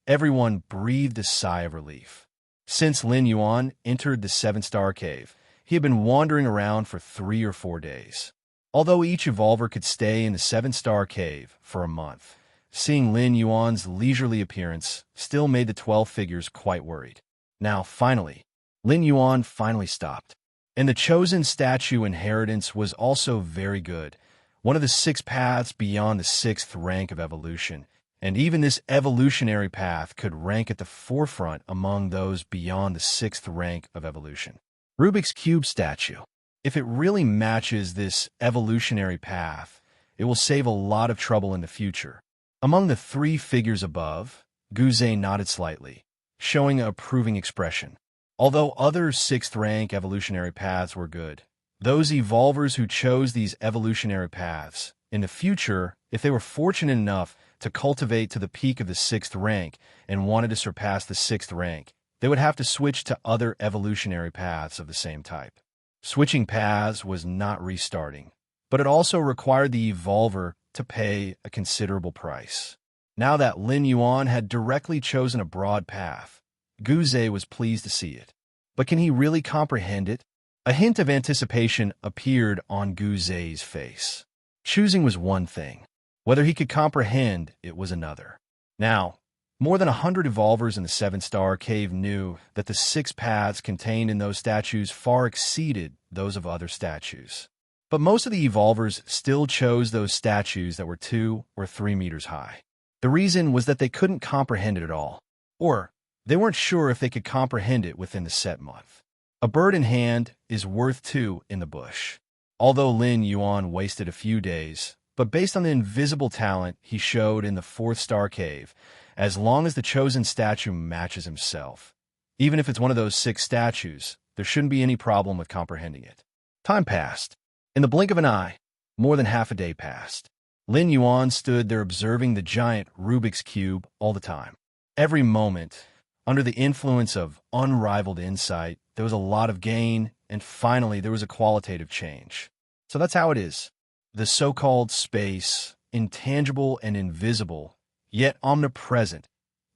everyone breathed a sigh of relief. Since Lin Yuan entered the seven-star cave, he had been wandering around for 3 or 4 days. Although each evolver could stay in the seven-star cave for a month, seeing Lin Yuan's leisurely appearance still made the 12 figures quite worried. Now, finally, Lin Yuan finally stopped. And the chosen statue inheritance was also very good, one of the 6 paths beyond the 6th rank of evolution, and even this evolutionary path could rank at the forefront among those beyond the 6th rank of evolution. Rubik's Cube statue. If it really matches this evolutionary path, it will save a lot of trouble in the future. Among the 3 figures above, Guze nodded slightly, showing an approving expression. Although other 6th rank evolutionary paths were good, those evolvers who chose these evolutionary paths, in the future, if they were fortunate enough to cultivate to the peak of the 6th rank and wanted to surpass the 6th rank, they would have to switch to other evolutionary paths of the same type. Switching paths was not restarting, but it also required the evolver to pay a considerable price. Now that Lin Yuan had directly chosen a broad path, Guze was pleased to see it. But can he really comprehend it? A hint of anticipation appeared on Guze's face. Choosing was one thing. Whether he could comprehend it was another. Now, more than 100 evolvers in the seven-star cave knew that the 6 paths contained in those statues far exceeded those of other statues. But most of the evolvers still chose those statues that were 2 or 3 meters high. The reason was that they couldn't comprehend it at all, or they weren't sure if they could comprehend it within the set month. A bird in hand is worth 2 in the bush. Although Lin Yuan wasted a few days, but based on the invisible talent he showed in the 4th star cave, as long as the chosen statue matches himself, even if it's one of those 6 statues, there shouldn't be any problem with comprehending it. Time passed. In the blink of an eye, more than half a day passed. Lin Yuan stood there observing the giant Rubik's Cube all the time. Every moment, under the influence of unrivaled insight, there was a lot of gain, and finally there was a qualitative change. So that's how it is. The so-called space, intangible and invisible, yet omnipresent.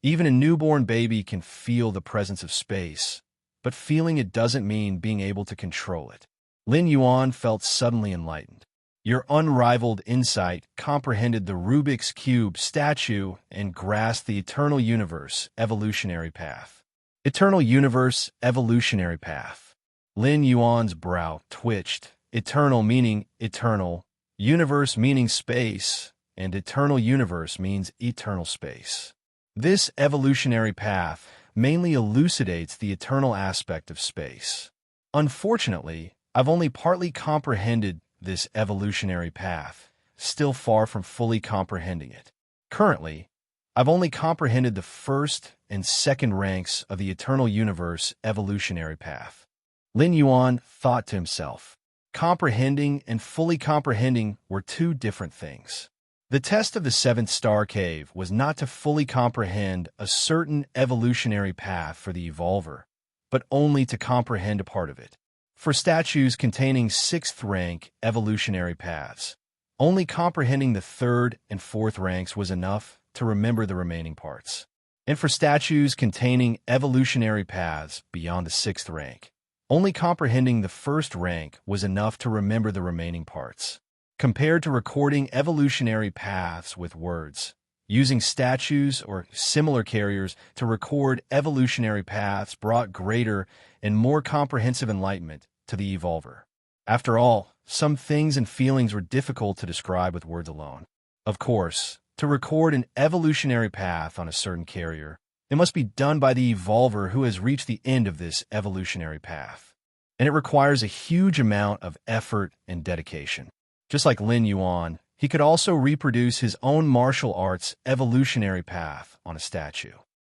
Even a newborn baby can feel the presence of space, but feeling it doesn't mean being able to control it. Lin Yuan felt suddenly enlightened. Your unrivaled insight comprehended the Rubik's Cube statue and grasped the eternal universe evolutionary path. Eternal universe evolutionary path. Lin Yuan's brow twitched. Eternal meaning eternal, universe meaning space, and eternal universe means eternal space. This evolutionary path mainly elucidates the eternal aspect of space. Unfortunately, I've only partly comprehended this evolutionary path, still far from fully comprehending it. Currently, I've only comprehended the 1st and 2nd ranks of the eternal universe evolutionary path. Lin Yuan thought to himself. Comprehending and fully comprehending were 2 different things. The test of the 7th star cave was not to fully comprehend a certain evolutionary path for the evolver, but only to comprehend a part of it. For statues containing 6th rank evolutionary paths, only comprehending the 3rd and 4th ranks was enough to remember the remaining parts. And for statues containing evolutionary paths beyond the 6th rank, only comprehending the 1st rank was enough to remember the remaining parts. Compared to recording evolutionary paths with words, using statues or similar carriers to record evolutionary paths brought greater and more comprehensive enlightenment to the evolver. After all, some things and feelings were difficult to describe with words alone. Of course, to record an evolutionary path on a certain carrier, it must be done by the evolver who has reached the end of this evolutionary path. and it requires a huge amount of effort and dedication. Just like Lin Yuan, he could also reproduce his own martial arts evolutionary path on a statue.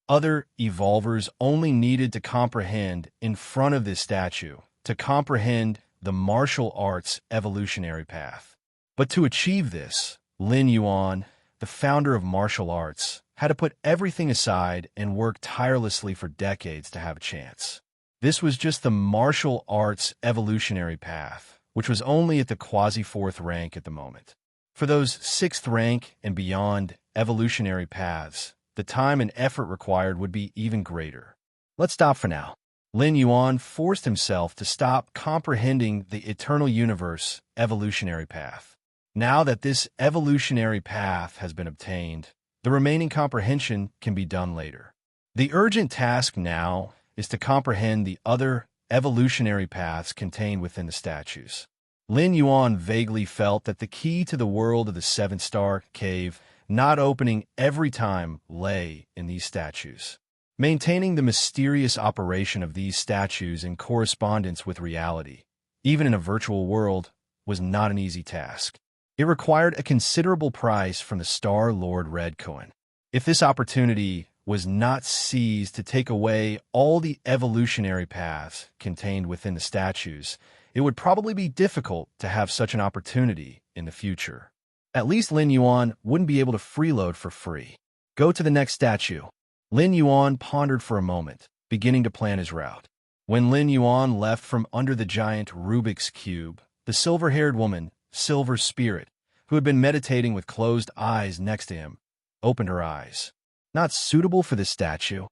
Other evolvers only needed to comprehend in front of this statue to comprehend the martial arts evolutionary path. But to achieve this, Lin Yuan, the founder of martial arts, had to put everything aside and work tirelessly for decades to have a chance. This was just the martial arts evolutionary path, which was only at the quasi-4th rank at the moment. For those 6th rank and beyond evolutionary paths, the time and effort required would be even greater. Let's stop for now. Lin Yuan forced himself to stop comprehending the eternal universe evolutionary path. Now that this evolutionary path has been obtained, the remaining comprehension can be done later. The urgent task now is to comprehend the other evolutionary paths contained within the statues. Lin Yuan vaguely felt that the key to the world of the 7-star cave not opening every time lay in these statues. Maintaining the mysterious operation of these statues in correspondence with reality, even in a virtual world, was not an easy task. It required a considerable price from the Star Lord Red Coin. If this opportunity was not seized to take away all the evolutionary paths contained within the statues, it would probably be difficult to have such an opportunity in the future. At least Lin Yuan wouldn't be able to freeload for free. Go to the next statue. Lin Yuan pondered for a moment, beginning to plan his route. When Lin Yuan left from under the giant Rubik's Cube, the silver-haired woman, Silver Spirit, who had been meditating with closed eyes next to him, opened her eyes. Not suitable for this statue.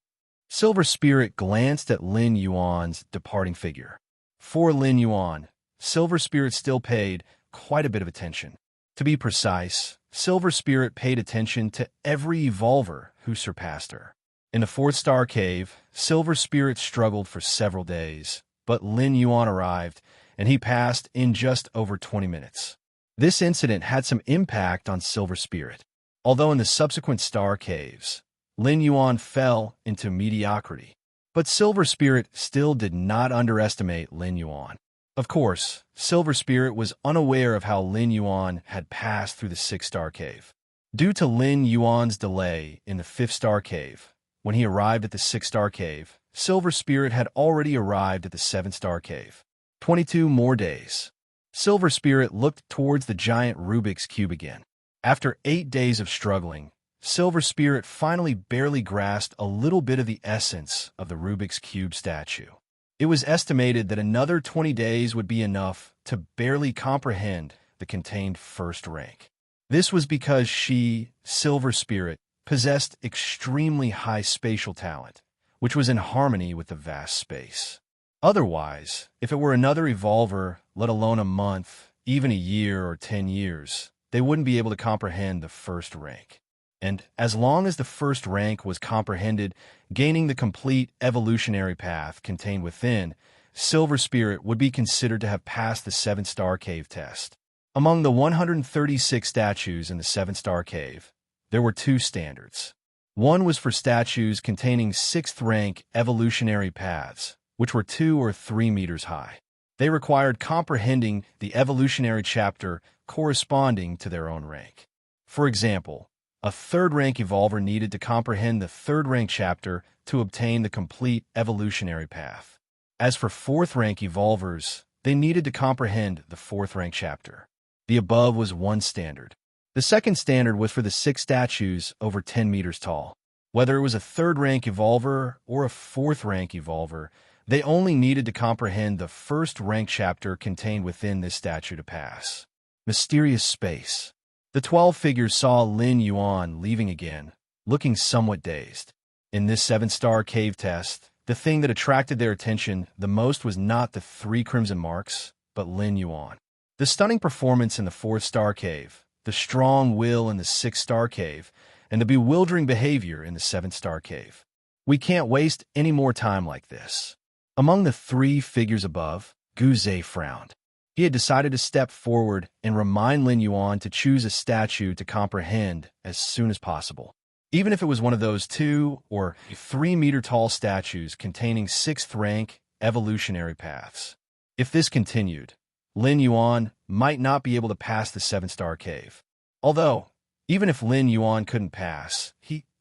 Silver Spirit glanced at Lin Yuan's departing figure. For Lin Yuan, Silver Spirit still paid quite a bit of attention. To be precise, Silver Spirit paid attention to every evolver who surpassed her. In the 4th-star cave, Silver Spirit struggled for several days, but Lin Yuan arrived, and he passed in just over 20 minutes. This incident had some impact on Silver Spirit. Although in the subsequent star caves, Lin Yuan fell into mediocrity. But Silver Spirit still did not underestimate Lin Yuan. Of course, Silver Spirit was unaware of how Lin Yuan had passed through the 6-star cave. Due to Lin Yuan's delay in the 5th-star cave, when he arrived at the 6-star cave, Silver Spirit had already arrived at the 7-star cave. 22 more days. Silver Spirit looked towards the giant Rubik's Cube again. After 8 days of struggling, Silver Spirit finally barely grasped a little bit of the essence of the Rubik's Cube statue. It was estimated that another 20 days would be enough to barely comprehend the contained 1st rank. This was because she, Silver Spirit, possessed extremely high spatial talent, which was in harmony with the vast space. Otherwise, if it were another evolver, let alone a month, even a year or 10 years, they wouldn't be able to comprehend the 1st rank. And as long as the 1st rank was comprehended, gaining the complete evolutionary path contained within, Silver Spirit would be considered to have passed the 7-star cave test. Among the 136 statues in the 7-star cave, there were 2 standards. One was for statues containing 6th rank evolutionary paths, which were 2 or 3 meters high. They required comprehending the evolutionary chapter corresponding to their own rank. For example, a 3rd rank evolver needed to comprehend the 3rd rank chapter to obtain the complete evolutionary path. As for 4th rank evolvers, they needed to comprehend the 4th rank chapter. The above was one standard. The second standard was for the 6 statues over 10 meters tall. Whether it was a 3rd rank evolver or a 4th rank evolver, they only needed to comprehend the 1st rank chapter contained within this statue to pass. Mysterious space. The 12 figures saw Lin Yuan leaving again, looking somewhat dazed. In this 7-star cave test, the thing that attracted their attention the most was not the 3 crimson marks, but Lin Yuan. The stunning performance in the 4th-star cave, the strong will in the 6-star cave, and the bewildering behavior in the 7-star cave. We can't waste any more time like this. Among the 3 figures above, Gu Zhe frowned. He had decided to step forward and remind Lin Yuan to choose a statue to comprehend as soon as possible. Even if it was one of those 2 or 3 meter tall statues containing 6th rank evolutionary paths. If this continued, Lin Yuan might not be able to pass the seven-star cave. Although, even if Lin Yuan couldn't pass,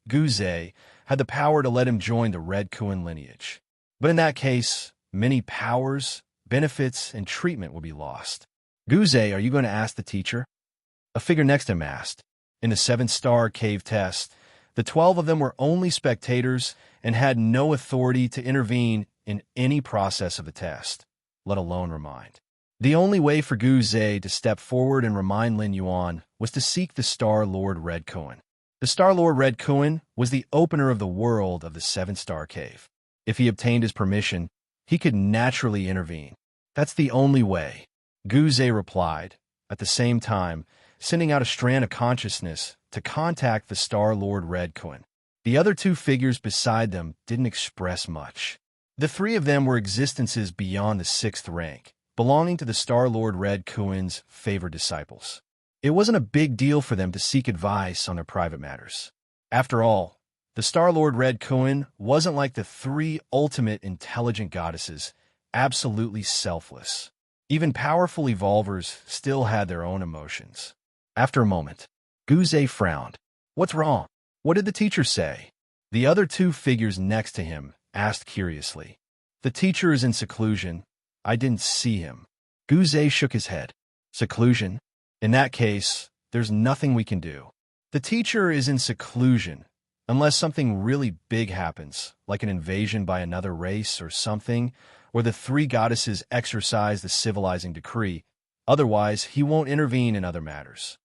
Gu Zhe, had the power to let him join the Red Kuan lineage. But in that case, many powers, benefits, and treatment would be lost. Gu Zhe, are you going to ask the teacher? A figure next to him asked. In the seven-star cave test, the 12 of them were only spectators and had no authority to intervene in any process of the test, let alone remind. The only way for Gu Zhe to step forward and remind Lin Yuan was to seek the Star Lord Red Kuan. The Star Lord Red Kuan was the opener of the world of the seven-star cave. If he obtained his permission, he could naturally intervene. That's the only way, Gu Zhe replied, at the same time sending out a strand of consciousness to contact the Star Lord Red Kuan. The other two figures beside them didn't express much. The three of them were existences beyond the sixth rank, belonging to the Star Lord Red Kuan's favored disciples. It wasn't a big deal for them to seek advice on their private matters. After all, the Star Lord Red Kuan wasn't like the three ultimate intelligent goddesses, absolutely selfless. Even powerful evolvers still had their own emotions. After a moment, Gu Zhe frowned. What's wrong? What did the teacher say? The other two figures next to him asked curiously. The teacher is in seclusion. I didn't see him. Gu Zhe shook his head. Seclusion? In that case, there's nothing we can do. The teacher is in seclusion, unless something really big happens, like an invasion by another race or something, or the three goddesses exercise the civilizing decree. Otherwise, he won't intervene in other matters.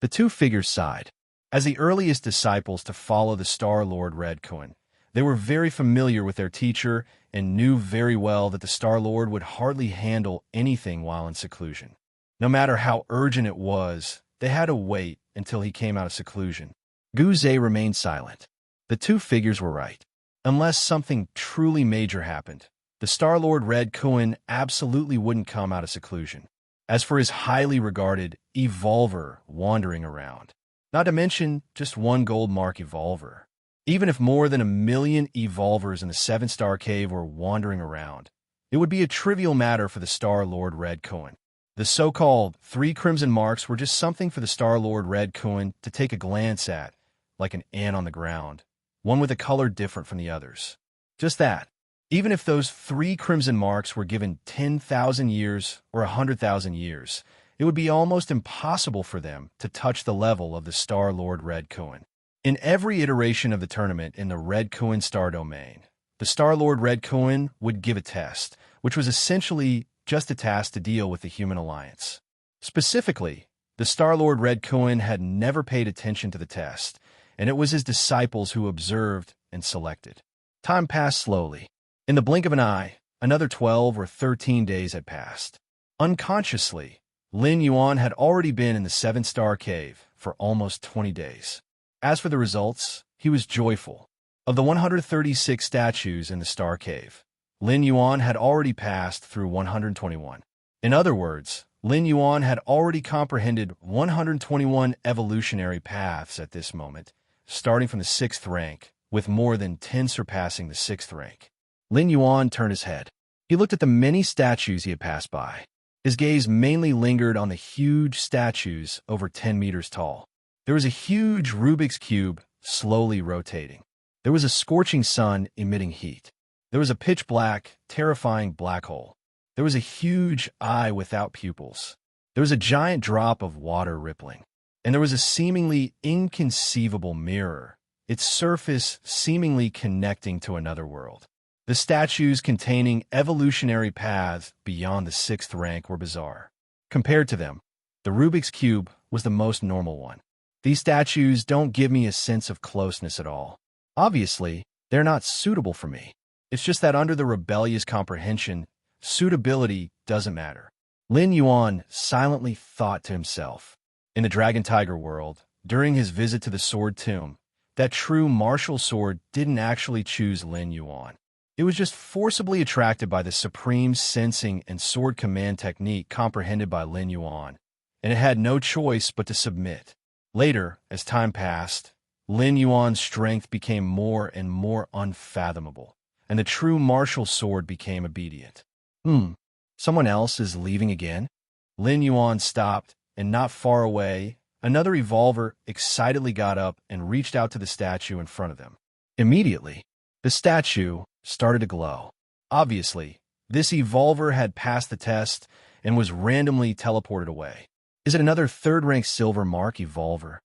The two figures sighed. As the earliest disciples to follow the Star Lord Red Kuan, they were very familiar with their teacher and knew very well that the Star Lord would hardly handle anything while in seclusion. No matter how urgent it was, they had to wait until he came out of seclusion. Gu Zhe remained silent. The two figures were right. Unless something truly major happened, the Star Lord Red Kuan absolutely wouldn't come out of seclusion. As for his highly regarded evolver wandering around, not to mention just one gold mark evolver, even if more than 1 million evolvers in the seven-star cave were wandering around, it would be a trivial matter for the Star Lord Red Kuan. The so-called 3 crimson marks were just something for the Star Lord Red Kuan to take a glance at, like an ant on the ground, one with a color different from the others. Just that. Even if those 3 crimson marks were given 10,000 years or 100,000 years, it would be almost impossible for them to touch the level of the Star Lord Red Kuan. In every iteration of the tournament in the Red Kuan star domain, the Star Lord Red Kuan would give a test, which was essentially just a task to deal with the human alliance. Specifically, the Star Lord Red Kuan had never paid attention to the test, and it was his disciples who observed and selected. Time passed slowly. In the blink of an eye, another 12 or 13 days had passed. Unconsciously, Lin Yuan had already been in the seven-star cave for almost 20 days. As for the results, he was joyful. Of the 136 statues in the Star Cave, Lin Yuan had already passed through 121. In other words, Lin Yuan had already comprehended 121 evolutionary paths at this moment, starting from the 6th rank, with more than 10 surpassing the 6th rank. Lin Yuan turned his head. He looked at the many statues he had passed by. His gaze mainly lingered on the huge statues over 10 meters tall. There was a huge Rubik's Cube slowly rotating. There was a scorching sun emitting heat. There was a pitch-black, terrifying black hole. There was a huge eye without pupils. There was a giant drop of water rippling. And there was a seemingly inconceivable mirror, its surface seemingly connecting to another world. The statues containing evolutionary paths beyond the 6th rank were bizarre. Compared to them, the Rubik's Cube was the most normal one. These statues don't give me a sense of closeness at all. Obviously, they're not suitable for me. It's just that under the rebellious comprehension, suitability doesn't matter. Lin Yuan silently thought to himself. In the Dragon Tiger world, during his visit to the Sword Tomb, that true martial sword didn't actually choose Lin Yuan. It was just forcibly attracted by the supreme sensing and sword command technique comprehended by Lin Yuan, and it had no choice but to submit. Later, as time passed, Lin Yuan's strength became more and more unfathomable, and the true martial sword became obedient. Someone else is leaving again? Lin Yuan stopped, and not far away, another evolver excitedly got up and reached out to the statue in front of them. Immediately, the statue started to glow. Obviously, this evolver had passed the test and was randomly teleported away. Is it another third-rank silver mark evolver?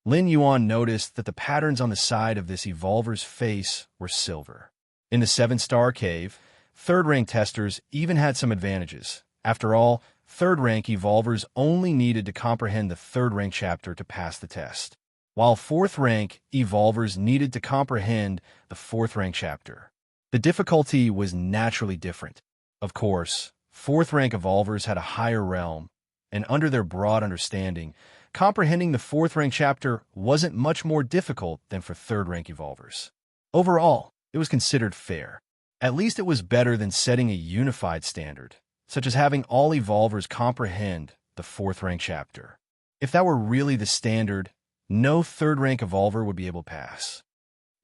Lin Yuan noticed that the patterns on the side of this evolver's face were silver. In the 7-star cave, third-rank testers even had some advantages. After all, third-rank evolvers only needed to comprehend the third-rank chapter to pass the test, while fourth-rank evolvers needed to comprehend the fourth-rank chapter. The difficulty was naturally different. Of course, fourth-rank evolvers had a higher realm, and under their broad understanding, comprehending the fourth-rank chapter wasn't much more difficult than for third-rank evolvers. Overall, it was considered fair. At least it was better than setting a unified standard, such as having all evolvers comprehend the fourth-rank chapter. If that were really the standard, no third-rank evolver would be able to pass.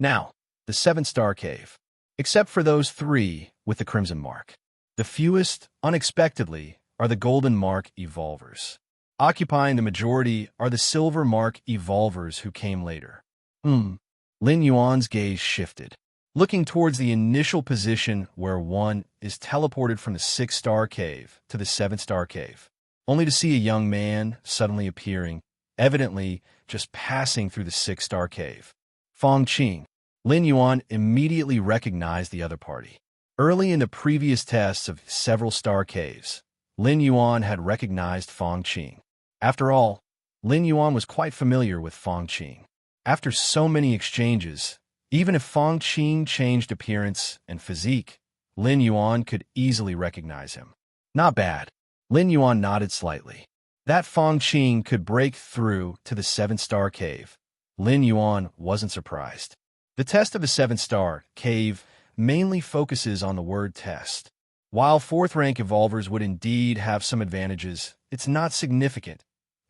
Now, the 7-star cave. Except for those 3 with the crimson mark. The fewest, unexpectedly, are the golden mark evolvers. Occupying the majority are the silver mark evolvers who came later. Lin Yuan's gaze shifted, looking towards the initial position where one is teleported from the 6-star cave to the 7-star cave, only to see a young man suddenly appearing, evidently just passing through the 6-star cave. Fong Qing. Lin Yuan immediately recognized the other party. Early in the previous tests of several star caves, Lin Yuan had recognized Fong Qing. After all, Lin Yuan was quite familiar with Fong Qing. After so many exchanges, even if Fong Qing changed appearance and physique, Lin Yuan could easily recognize him. Not bad. Lin Yuan nodded slightly. That Fong Qing could break through to the 7-star cave. Lin Yuan wasn't surprised. The test of a 7-star cave mainly focuses on the word test. While fourth-rank evolvers would indeed have some advantages, it's not significant,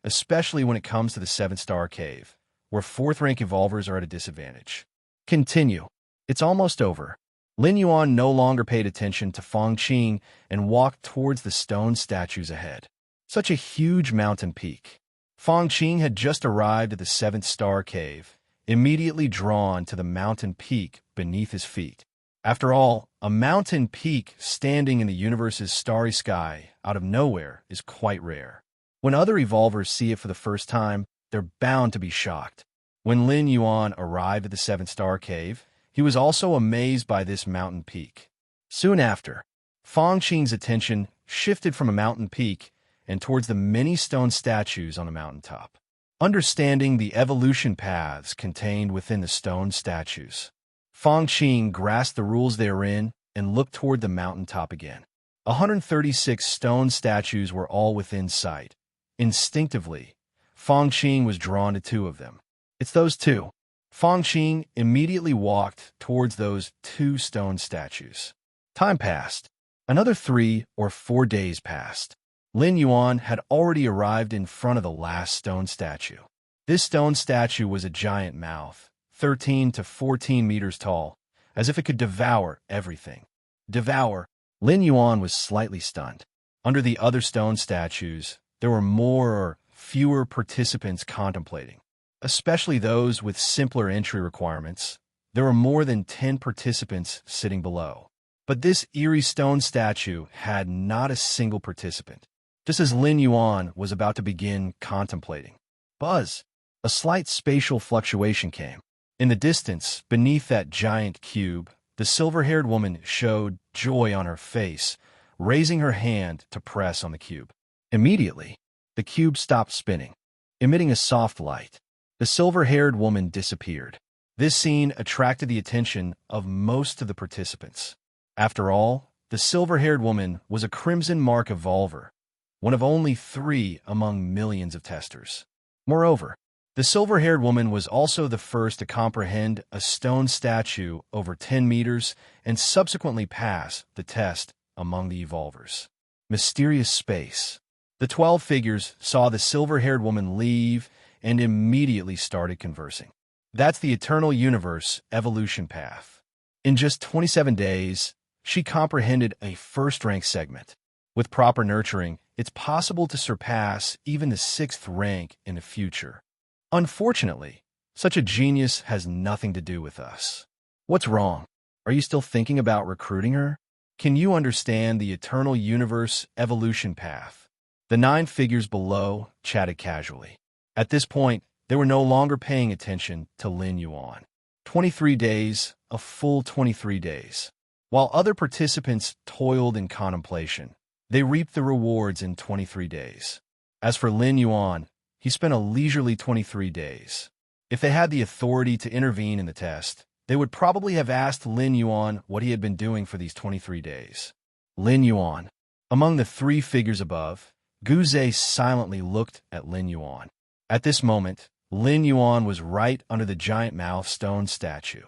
especially when it comes to the 7-star cave, where fourth-rank evolvers are at a disadvantage. Continue. It's almost over. Lin Yuan no longer paid attention to Fong Qing and walked towards the stone statues ahead. Such a huge mountain peak. Fong Qing had just arrived at the 7th-star cave, immediately drawn to the mountain peak beneath his feet. After all, a mountain peak standing in the universe's starry sky out of nowhere is quite rare. When other evolvers see it for the first time, they're bound to be shocked. When Lin Yuan arrived at the 7th-star cave, he was also amazed by this mountain peak. Soon after, Fong Qing's attention shifted from a mountain peak and towards the many stone statues on the mountaintop. Understanding the evolution paths contained within the stone statues, Fong Qing grasped the rules therein and looked toward the mountaintop again. 136 stone statues were all within sight. Instinctively, Fong Qing was drawn to 2 of them. It's those 2. Fong Qing immediately walked towards those 2 stone statues. Time passed. Another 3 or 4 days passed. Lin Yuan had already arrived in front of the last stone statue. This stone statue was a giant mouth, 13 to 14 meters tall, as if it could devour everything. Devour. Lin Yuan was slightly stunned. Under the other stone statues, there were more or fewer participants contemplating, especially those with simpler entry requirements. There were more than 10 participants sitting below. But this eerie stone statue had not a single participant. Just as Lin Yuan was about to begin contemplating, buzz! A slight spatial fluctuation came. In the distance, beneath that giant cube, the silver-haired woman showed joy on her face, raising her hand to press on the cube. Immediately, the cube stopped spinning, emitting a soft light. The silver-haired woman disappeared. This scene attracted the attention of most of the participants. After all, the silver-haired woman was a crimson mark evolver, one of only 3 among millions of testers. Moreover, the silver-haired woman was also the first to comprehend a stone statue over 10 meters and subsequently pass the test among the evolvers. Mysterious space. The 12 figures saw the silver-haired woman leave and immediately started conversing. That's the eternal universe evolution path. In just 27 days, she comprehended a first-rank segment. With proper nurturing, it's possible to surpass even the 6th rank in the future. Unfortunately, such a genius has nothing to do with us. What's wrong? Are you still thinking about recruiting her? Can you understand the eternal universe evolution path? The 9 figures below chatted casually. At this point, they were no longer paying attention to Lin Yuan. 23 days, a full 23 days. While other participants toiled in contemplation, they reaped the rewards in 23 days. As for Lin Yuan, he spent a leisurely 23 days. If they had the authority to intervene in the test, they would probably have asked Lin Yuan what he had been doing for these 23 days. Lin Yuan. Among the 3 figures above, Guze silently looked at Lin Yuan. At this moment, Lin Yuan was right under the giant mouth stone statue.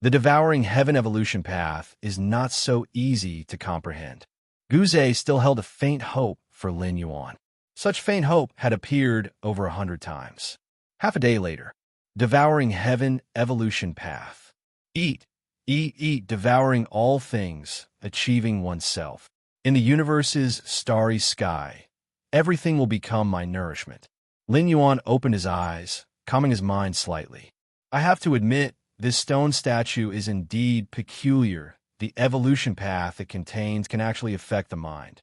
The devouring heaven evolution path is not so easy to comprehend. Guze still held a faint hope for Lin Yuan. Such faint hope had appeared over 100 times. Half a day later, devouring heaven evolution path. Eat, eat, eat, devouring all things, achieving oneself. In the universe's starry sky, everything will become my nourishment. Lin Yuan opened his eyes, calming his mind slightly. I have to admit, this stone statue is indeed peculiar. The evolution path it contains can actually affect the mind.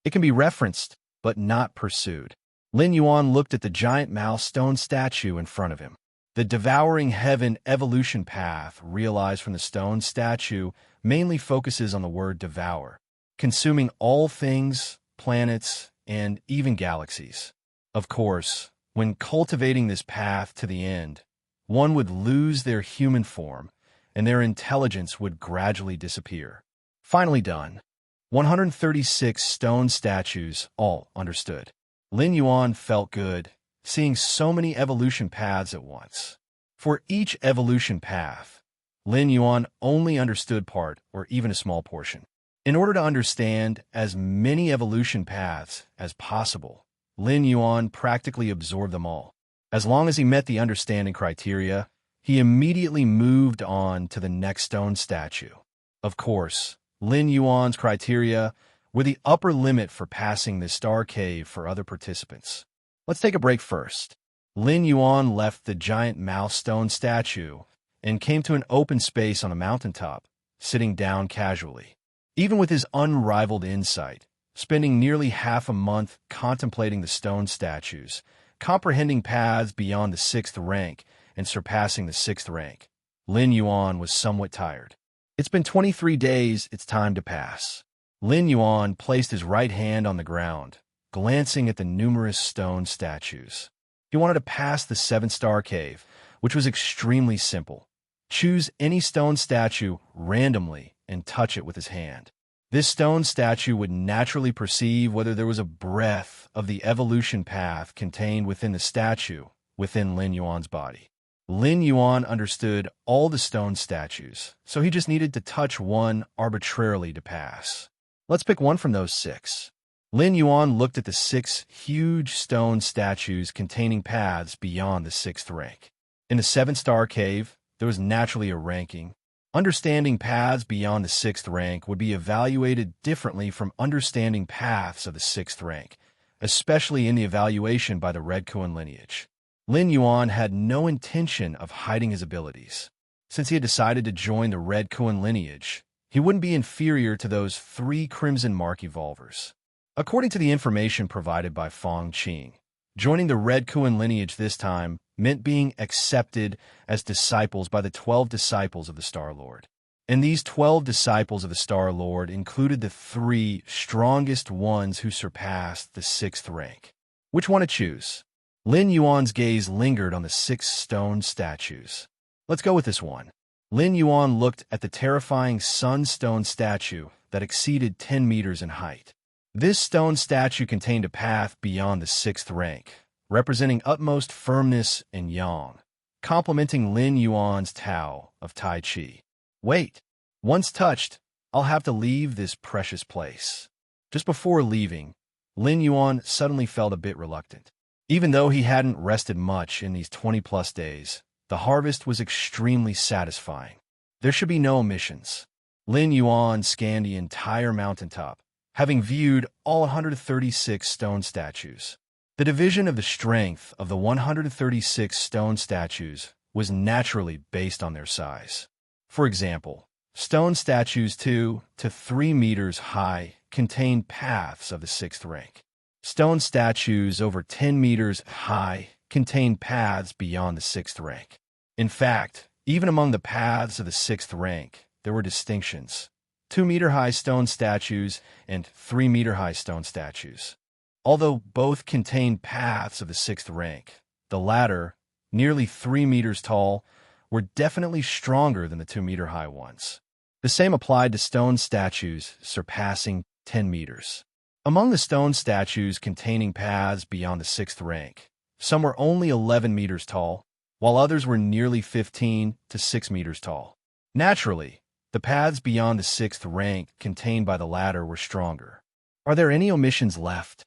It can be referenced, but not pursued. Lin Yuan looked at the giant mouse stone statue in front of him. The devouring heaven evolution path realized from the stone statue mainly focuses on the word devour, consuming all things, planets, and even galaxies. Of course, when cultivating this path to the end, one would lose their human form, and their intelligence would gradually disappear. Finally done. 136 stone statues, all understood. Lin Yuan felt good, seeing so many evolution paths at once. For each evolution path, Lin Yuan only understood part or even a small portion. In order to understand as many evolution paths as possible, Lin Yuan practically absorbed them all. As long as he met the understanding criteria, he immediately moved on to the next stone statue. Of course, Lin Yuan's criteria were the upper limit for passing this star cave for other participants. Let's take a break first. Lin Yuan left the giant mouse stone statue and came to an open space on a mountaintop, sitting down casually. Even with his unrivaled insight, spending nearly half a month contemplating the stone statues, comprehending paths beyond the 6th rank, and surpassing the 6th rank, Lin Yuan was somewhat tired. It's been 23 days, it's time to pass. Lin Yuan placed his right hand on the ground, glancing at the numerous stone statues. He wanted to pass the 7-star cave, which was extremely simple. Choose any stone statue randomly and touch it with his hand. This stone statue would naturally perceive whether there was a breath of the evolution path contained within the statue within Lin Yuan's body. Lin Yuan understood all the stone statues, so he just needed to touch one arbitrarily to pass. Let's pick one from those 6. Lin Yuan looked at the 6 huge stone statues containing paths beyond the 6th rank. In the 7-star cave, there was naturally a ranking. Understanding paths beyond the 6th rank would be evaluated differently from understanding paths of the 6th rank, especially in the evaluation by the Red Kuan lineage. Lin Yuan had no intention of hiding his abilities. Since he had decided to join the Red Kuan lineage, he wouldn't be inferior to those 3 Crimson Mark evolvers. According to the information provided by Fong Qing, joining the Red Kuan lineage this time meant being accepted as disciples by the 12 disciples of the Star Lord. And these 12 disciples of the Star Lord included the 3 strongest ones who surpassed the 6th rank. Which one to choose? Lin Yuan's gaze lingered on the 6 stone statues. Let's go with this one. Lin Yuan looked at the terrifying sunstone statue that exceeded 10 meters in height. This stone statue contained a path beyond the 6th rank, representing utmost firmness and yang, complementing Lin Yuan's Tao of Tai Chi. Wait, once touched, I'll have to leave this precious place. Just before leaving, Lin Yuan suddenly felt a bit reluctant. Even though he hadn't rested much in these 20-plus days, the harvest was extremely satisfying. There should be no omissions. Lin Yuan scanned the entire mountaintop, having viewed all 136 stone statues. The division of the strength of the 136 stone statues was naturally based on their size. For example, stone statues 2 to 3 meters high contained paths of the 6th rank. Stone statues over 10 meters high contained paths beyond the 6th rank. In fact, even among the paths of the 6th rank, there were distinctions. 2-meter-high stone statues and 3-meter-high stone statues. Although both contained paths of the 6th rank, the latter, nearly 3 meters tall, were definitely stronger than the 2-meter-high ones. The same applied to stone statues surpassing 10 meters. Among the stone statues containing paths beyond the 6th rank, some were only 11 meters tall, while others were nearly 15 to 6 meters tall. Naturally, the paths beyond the 6th rank contained by the latter were stronger. Are there any omissions left?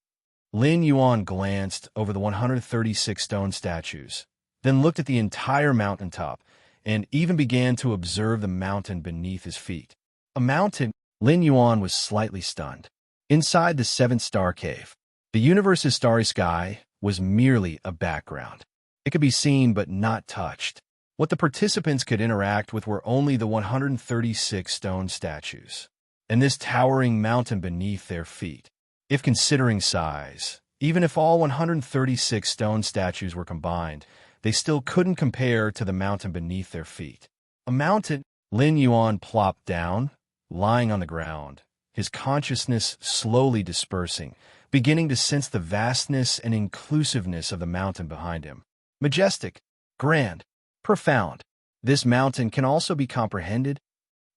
Lin Yuan glanced over the 136 stone statues, then looked at the entire mountaintop, and even began to observe the mountain beneath his feet. A mountain? Lin Yuan was slightly stunned. Inside the 7th star cave, the universe's starry sky was merely a background. It could be seen but not touched. What the participants could interact with were only the 136 stone statues, and this towering mountain beneath their feet. If considering size, even if all 136 stone statues were combined, they still couldn't compare to the mountain beneath their feet. A mountain? Lin Yuan plopped down, lying on the ground, his consciousness slowly dispersing, beginning to sense the vastness and inclusiveness of the mountain behind him. Majestic, grand, profound. This mountain can also be comprehended.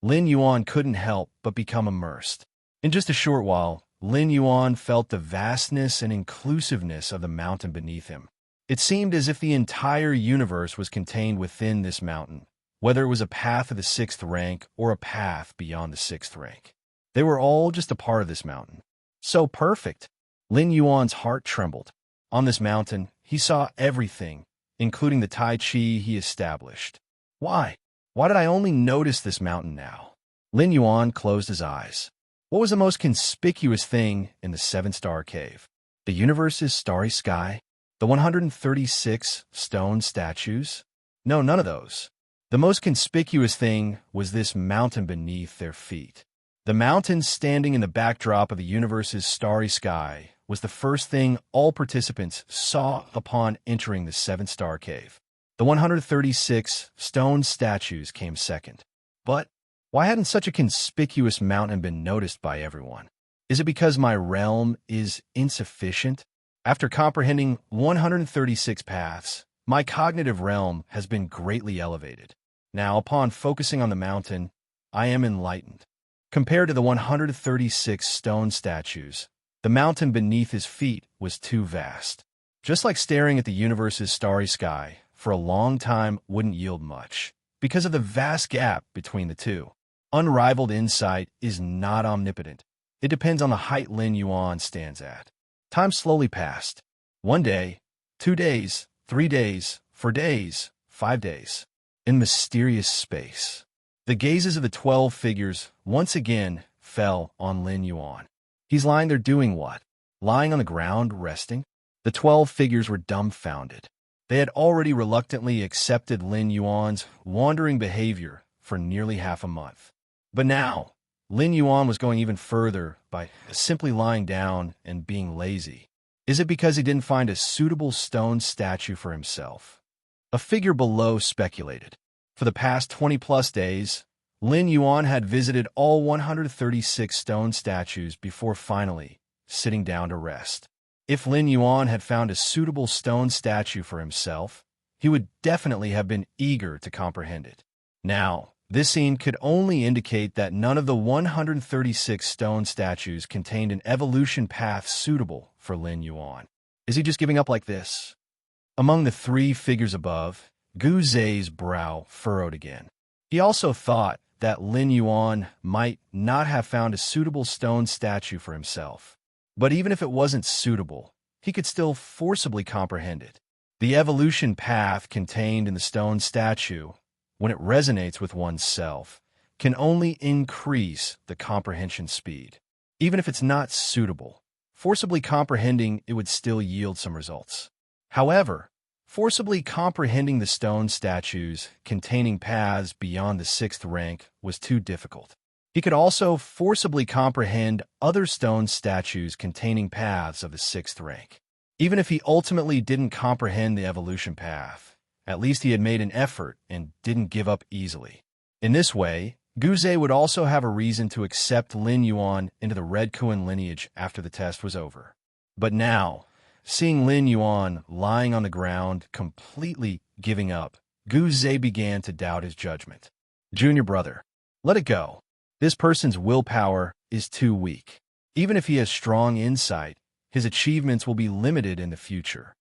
Lin Yuan couldn't help but become immersed. In just a short while, Lin Yuan felt the vastness and inclusiveness of the mountain beneath him. It seemed as if the entire universe was contained within this mountain, whether it was a path of the 6th rank or a path beyond the 6th rank. They were all just a part of this mountain. So perfect! Lin Yuan's heart trembled. On this mountain, he saw everything, including the Tai Chi he established. Why? Why did I only notice this mountain now? Lin Yuan closed his eyes. What was the most conspicuous thing in the 7-star cave? The universe's starry sky? The 136 stone statues? No, none of those. The most conspicuous thing was this mountain beneath their feet. The mountain standing in the backdrop of the universe's starry sky was the first thing all participants saw upon entering the 7-star cave. The 136 stone statues came second. But why hadn't such a conspicuous mountain been noticed by everyone? Is it because my realm is insufficient? After comprehending 136 paths, my cognitive realm has been greatly elevated. Now, upon focusing on the mountain, I am enlightened. Compared to the 136 stone statues, the mountain beneath his feet was too vast. Just like staring at the universe's starry sky for a long time wouldn't yield much, because of the vast gap between the two. Unrivaled insight is not omnipotent. It depends on the height Lin Yuan stands at. Time slowly passed. 1 day, 2 days, 3 days, 4 days, 5 days. In mysterious space, the gazes of the 12 figures once again fell on Lin Yuan. He's lying there doing what? Lying on the ground, resting? The 12 figures were dumbfounded. They had already reluctantly accepted Lin Yuan's wandering behavior for nearly half a month. But now, Lin Yuan was going even further by simply lying down and being lazy. Is it because he didn't find a suitable stone statue for himself? A figure below speculated. For the past 20-plus days, Lin Yuan had visited all 136 stone statues before finally sitting down to rest. If Lin Yuan had found a suitable stone statue for himself, he would definitely have been eager to comprehend it. Now, this scene could only indicate that none of the 136 stone statues contained an evolution path suitable for Lin Yuan. Is he just giving up like this? Among the 3 figures above, Gu Zei's brow furrowed again. He also thought that Lin Yuan might not have found a suitable stone statue for himself. But even if it wasn't suitable, he could still forcibly comprehend it. The evolution path contained in the stone statue, when it resonates with one's self, can only increase the comprehension speed. Even if it's not suitable, forcibly comprehending it would still yield some results. However, forcibly comprehending the stone statues containing paths beyond the sixth rank was too difficult. He could also forcibly comprehend other stone statues containing paths of the sixth rank. Even if he ultimately didn't comprehend the evolution path, at least he had made an effort and didn't give up easily. In this way, Guze would also have a reason to accept Lin Yuan into the Red Kuan lineage after the test was over. But now, seeing Lin Yuan lying on the ground, completely giving up, Guze began to doubt his judgment. Junior brother, let it go. This person's willpower is too weak. Even if he has strong insight, his achievements will be limited in the future.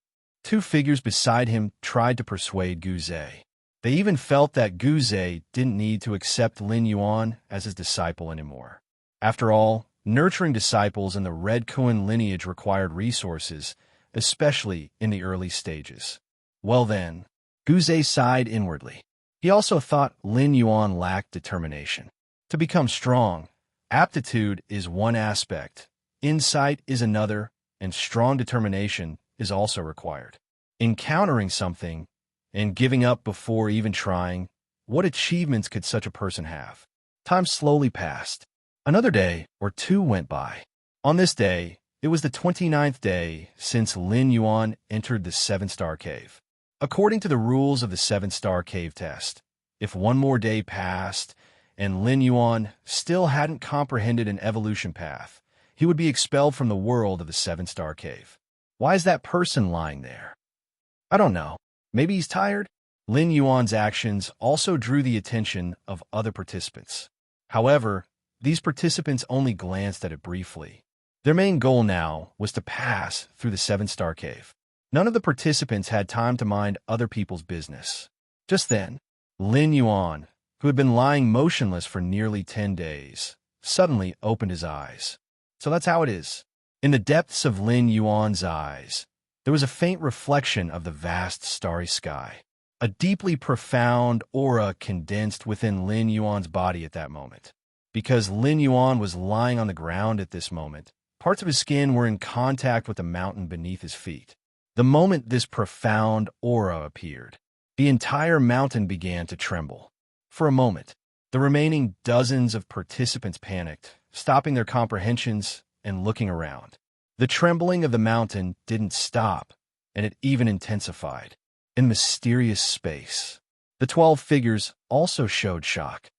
Two figures beside him tried to persuade Guze. They even felt that Guze didn't need to accept Lin Yuan as his disciple anymore. After all, nurturing disciples in the Red Kuan lineage required resources, especially in the early stages. Well then, Guze sighed inwardly. He also thought Lin Yuan lacked determination. To become strong, aptitude is one aspect, insight is another, and strong determination is also required. Encountering something and giving up before even trying, what achievements could such a person have? Time slowly passed. Another day or two went by. On this day, it was the 29th day since Lin Yuan entered the 7-star cave. According to the rules of the 7-star cave test, if one more day passed and Lin Yuan still hadn't comprehended an evolution path, he would be expelled from the world of the 7-star cave. Why is that person lying there? I don't know. Maybe he's tired? Lin Yuan's actions also drew the attention of other participants. However, these participants only glanced at it briefly. Their main goal now was to pass through the 7-star cave. None of the participants had time to mind other people's business. Just then, Lin Yuan, who had been lying motionless for nearly 10 days, suddenly opened his eyes. So that's how it is. In the depths of Lin Yuan's eyes, there was a faint reflection of the vast starry sky. A deeply profound aura condensed within Lin Yuan's body at that moment. Because Lin Yuan was lying on the ground at this moment, parts of his skin were in contact with the mountain beneath his feet. The moment this profound aura appeared, the entire mountain began to tremble. For a moment, the remaining dozens of participants panicked, stopping their comprehensions and looking around. The trembling of the mountain didn't stop, and it even intensified. In mysterious space, the 12 figures also showed shock.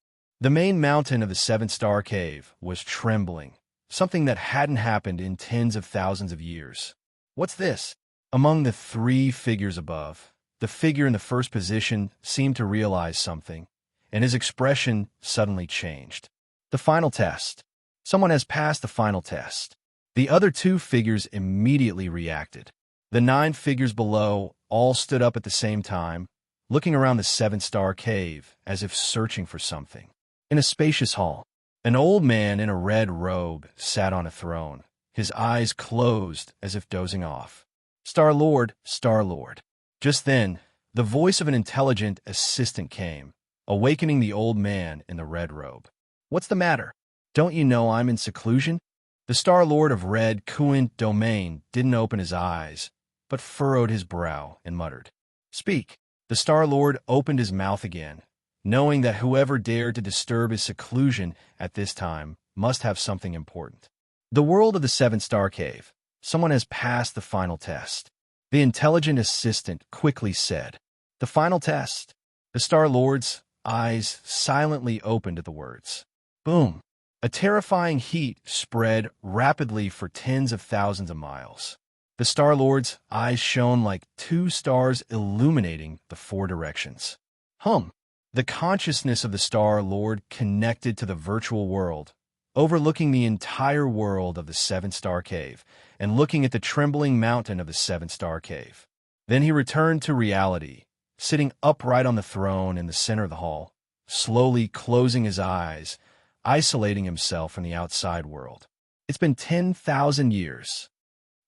The main mountain of the 7-star cave was trembling, something that hadn't happened in tens of thousands of years. What's this? Among the 3 figures above, the figure in the first position seemed to realize something, and his expression suddenly changed. The final test. Someone has passed the final test. The other 2 figures immediately reacted. The 9 figures below all stood up at the same time, looking around the 7-star cave as if searching for something. In a spacious hall, an old man in a red robe sat on a throne, his eyes closed as if dozing off. Star-Lord, Star-Lord. Just then, the voice of an intelligent assistant came, awakening the old man in the red robe. What's the matter? Don't you know I'm in seclusion? The Star-Lord of Red Kuan Domain didn't open his eyes, but furrowed his brow and muttered. Speak. The Star-Lord opened his mouth again, knowing that whoever dared to disturb his seclusion at this time must have something important. The world of the 7-star cave. Someone has passed the final test. The intelligent assistant quickly said. The final test. The Star-Lord's eyes silently opened at the words. Boom. A terrifying heat spread rapidly for tens of thousands of miles. The Star-Lord's eyes shone like 2 stars illuminating the 4 directions. The consciousness of the Star-Lord connected to the virtual world, overlooking the entire world of the 7-star cave and looking at the trembling mountain of the 7-star cave. Then he returned to reality, sitting upright on the throne in the center of the hall, slowly closing his eyes, isolating himself from the outside world. It's been 10,000 years.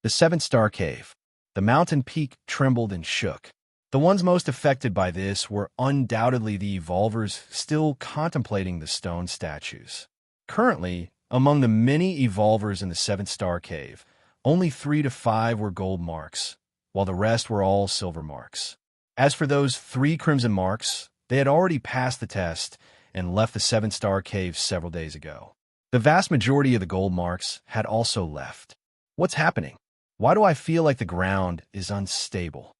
The 7-star cave. The mountain peak trembled and shook. The ones most affected by this were undoubtedly the evolvers still contemplating the stone statues. Currently, Among the many evolvers in the Seventh Star Cave, only 3 to 5 were gold marks, while the rest were all silver marks. As for those 3 crimson marks, they had already passed the test and left the Seventh Star Cave several days ago. The vast majority of the gold marks had also left. What's happening? Why do I feel like the ground is unstable?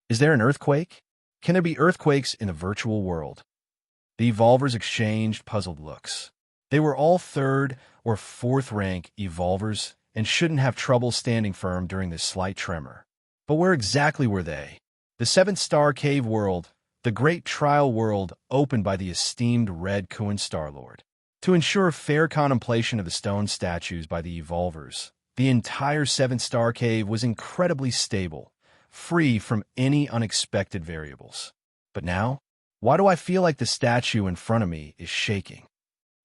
Is there an earthquake? Can there be earthquakes in the virtual world? The evolvers exchanged puzzled looks. They were all 3rd or 4th rank evolvers and shouldn't have trouble standing firm during this slight tremor. But where exactly were they? The Seventh Star Cave world, the great trial world opened by the esteemed Red Kuan Starlord. To ensure fair contemplation of the stone statues by the evolvers, the entire Seventh Star Cave was incredibly stable, free from any unexpected variables. But now, why do I feel like the statue in front of me is shaking?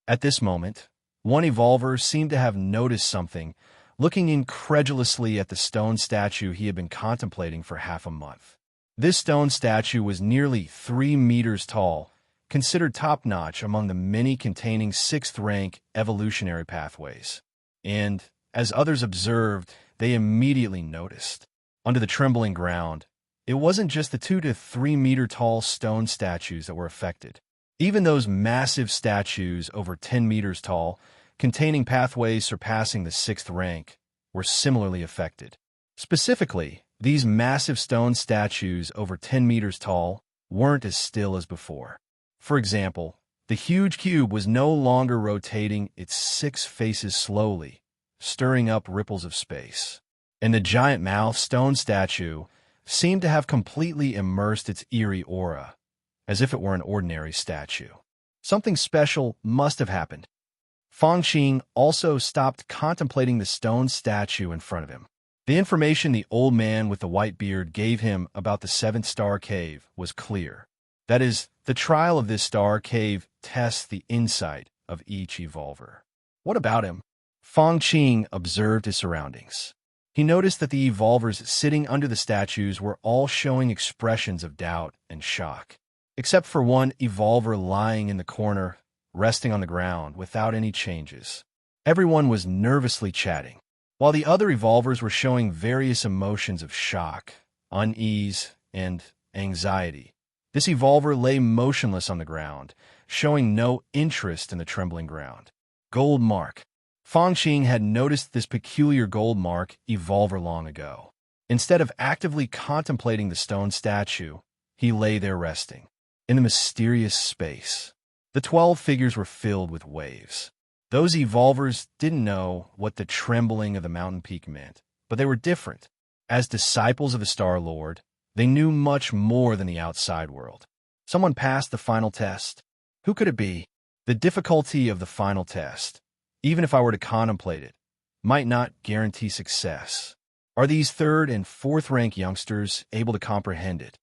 At this moment, one evolver seemed to have noticed something, looking incredulously at the stone statue he had been contemplating for half a month. This stone statue was nearly 3 meters tall, considered top-notch among the many containing 6th-rank evolutionary pathways. And, as others observed, they immediately noticed. Under the trembling ground, it wasn't just the 2 to 3 meter tall stone statues that were affected. Even those massive statues over 10 meters tall, containing pathways surpassing the 6th rank, were similarly affected. Specifically, these massive stone statues over 10 meters tall weren't as still as before. For example, the huge cube was no longer rotating its 6 faces slowly, stirring up ripples of space. And the giant mouth stone statue seemed to have completely immersed its eerie aura, as if it were an ordinary statue. Something special must have happened. Fang Qing also stopped contemplating the stone statue in front of him. The information the old man with the white beard gave him about the Seventh Star Cave was clear. That is, the trial of this star cave tests the insight of each evolver. What about him? Fang Qing observed his surroundings. He noticed that the evolvers sitting under the statues were all showing expressions of doubt and shock, except for one evolver lying in the corner, resting on the ground without any changes. Everyone was nervously chatting, while the other evolvers were showing various emotions of shock, unease, and anxiety. This evolver lay motionless on the ground, showing no interest in the trembling ground. Gold mark. Fang Qing had noticed this peculiar gold mark evolver long ago. Instead of actively contemplating the stone statue, he lay there resting, in the mysterious space. The 12 figures were filled with waves. Those evolvers didn't know what the trembling of the mountain peak meant, but they were different. As disciples of the Star Lord, they knew much more than the outside world. Someone passed the final test. Who could it be? The difficulty of the final test, even if I were to contemplate it, might not guarantee success. Are these 3rd and 4th rank youngsters able to comprehend it?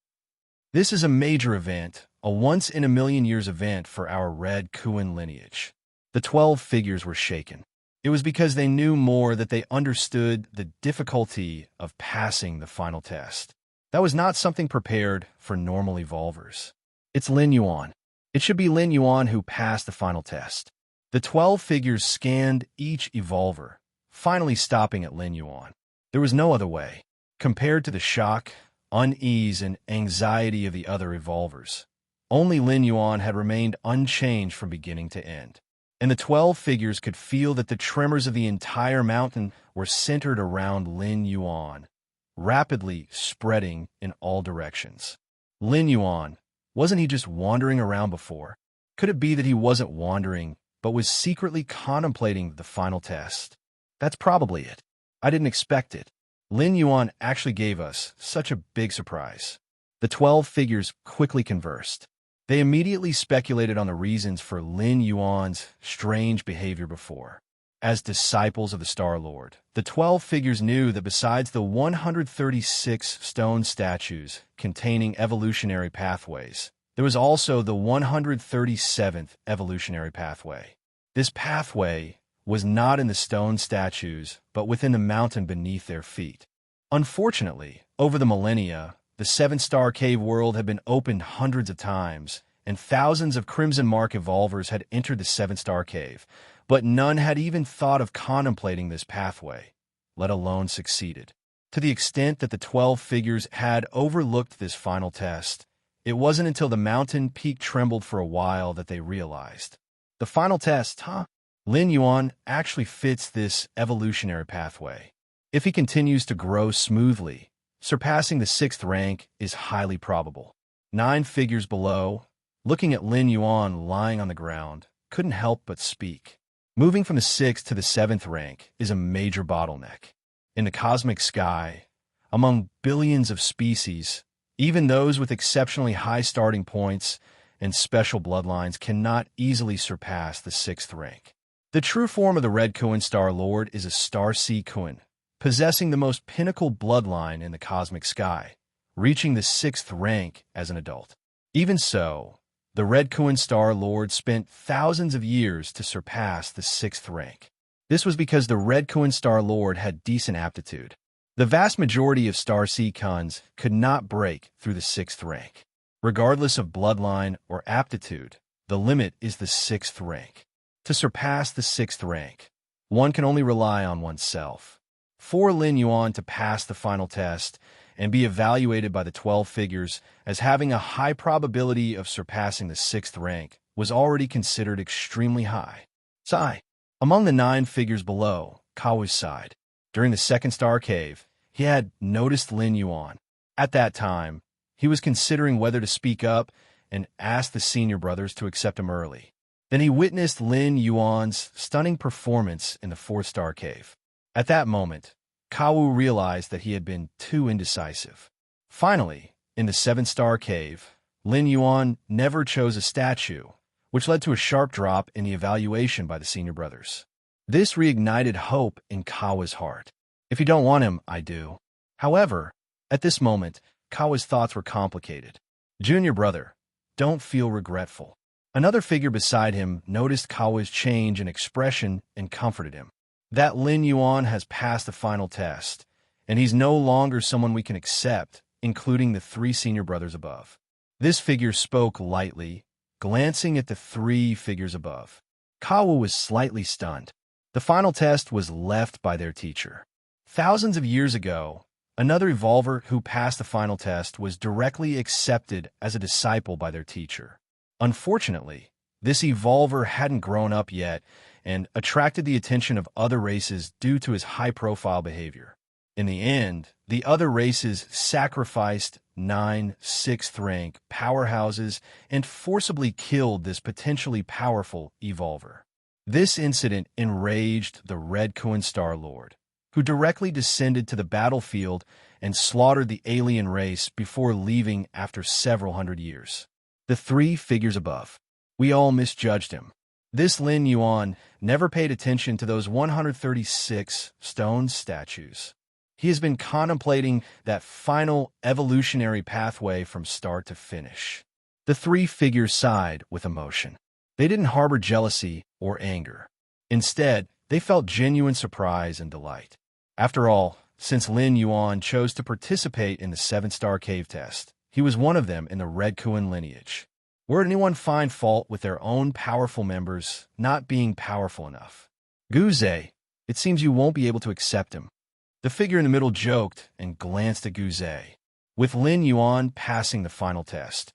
This is a major event, a once-in-a-million-years event for our Red Kuan lineage. The 12 figures were shaken. It was because they knew more that they understood the difficulty of passing the final test. That was not something prepared for normal evolvers. It's Lin Yuan. It should be Lin Yuan who passed the final test. The 12 figures scanned each evolver, finally stopping at Lin Yuan. There was no other way. Compared to the shock, unease, and anxiety of the other evolvers, only Lin Yuan had remained unchanged from beginning to end. And the 12 figures could feel that the tremors of the entire mountain were centered around Lin Yuan, rapidly spreading in all directions. Lin Yuan, wasn't he just wandering around before? Could it be that he wasn't wandering, but was secretly contemplating the final test? That's probably it. I didn't expect it. Lin Yuan actually gave us such a big surprise. The 12 figures quickly conversed. They immediately speculated on the reasons for Lin Yuan's strange behavior before. As disciples of the Star Lord, the 12 figures knew that besides the 136 stone statues containing evolutionary pathways, there was also the 137th evolutionary pathway. This pathway was not in the stone statues, but within the mountain beneath their feet. Unfortunately, over the millennia, the Seven Star Cave world had been opened hundreds of times, and thousands of Crimson Mark evolvers had entered the Seven Star Cave, but none had even thought of contemplating this pathway, let alone succeeded. To the extent that the 12 figures had overlooked this final test, it wasn't until the mountain peak trembled for a while that they realized. The final test, huh? Lin Yuan actually fits this evolutionary pathway. If he continues to grow smoothly, surpassing the 6th rank is highly probable. 9 figures below, looking at Lin Yuan lying on the ground, couldn't help but speak. Moving from the 6th to the 7th rank is a major bottleneck. In the cosmic sky, among billions of species, even those with exceptionally high starting points and special bloodlines cannot easily surpass the 6th rank. The true form of the Red Kuan Star Lord is a Starry Sea Kuan, possessing the most pinnacle bloodline in the cosmic sky, reaching the 6th rank as an adult. Even so, the Red Kuan Star Lord spent thousands of years to surpass the 6th rank. This was because the Red Kuan Star Lord had decent aptitude. The vast majority of Starry Sea Kuns could not break through the 6th rank. Regardless of bloodline or aptitude, the limit is the 6th rank. To surpass the 6th rank, one can only rely on oneself. For Lin Yuan to pass the final test and be evaluated by the 12 figures as having a high probability of surpassing the 6th rank was already considered extremely high. Sai. Among the 9 figures below, Kawu's side. During the 2nd star cave, he had noticed Lin Yuan. At that time, he was considering whether to speak up and ask the senior brothers to accept him early. Then he witnessed Lin Yuan's stunning performance in the 4th star cave. At that moment, Kawu realized that he had been too indecisive. Finally, in the 7th star cave, Lin Yuan never chose a statue, which led to a sharp drop in the evaluation by the senior brothers. This reignited hope in Kawu's heart. If you don't want him, I do. However, at this moment, Kawu's thoughts were complicated. Junior brother, don't feel regretful. Another figure beside him noticed Kawu's change in expression and comforted him. That Lin Yuan has passed the final test, and he's no longer someone we can accept, including the 3 senior brothers above. This figure spoke lightly, glancing at the 3 figures above. Kawu was slightly stunned. The final test was left by their teacher. Thousands of years ago, another evolver who passed the final test was directly accepted as a disciple by their teacher. Unfortunately, this evolver hadn't grown up yet and attracted the attention of other races due to his high-profile behavior. In the end, the other races sacrificed 9 6th-rank powerhouses and forcibly killed this potentially powerful evolver. This incident enraged the Red Kuan Star Lord, who directly descended to the battlefield and slaughtered the alien race before leaving after several hundred years. The 3 figures above. We all misjudged him. This Lin Yuan never paid attention to those 136 stone statues. He has been contemplating that final evolutionary pathway from start to finish. The 3 figures sighed with emotion. They didn't harbor jealousy or anger. Instead, they felt genuine surprise and delight. After all, since Lin Yuan chose to participate in the 7-star cave test, he was one of them in the Red Kuan lineage. Would anyone find fault with their own powerful members not being powerful enough? Guze, it seems you won't be able to accept him. The figure in the middle joked and glanced at Guze. With Lin Yuan passing the final test,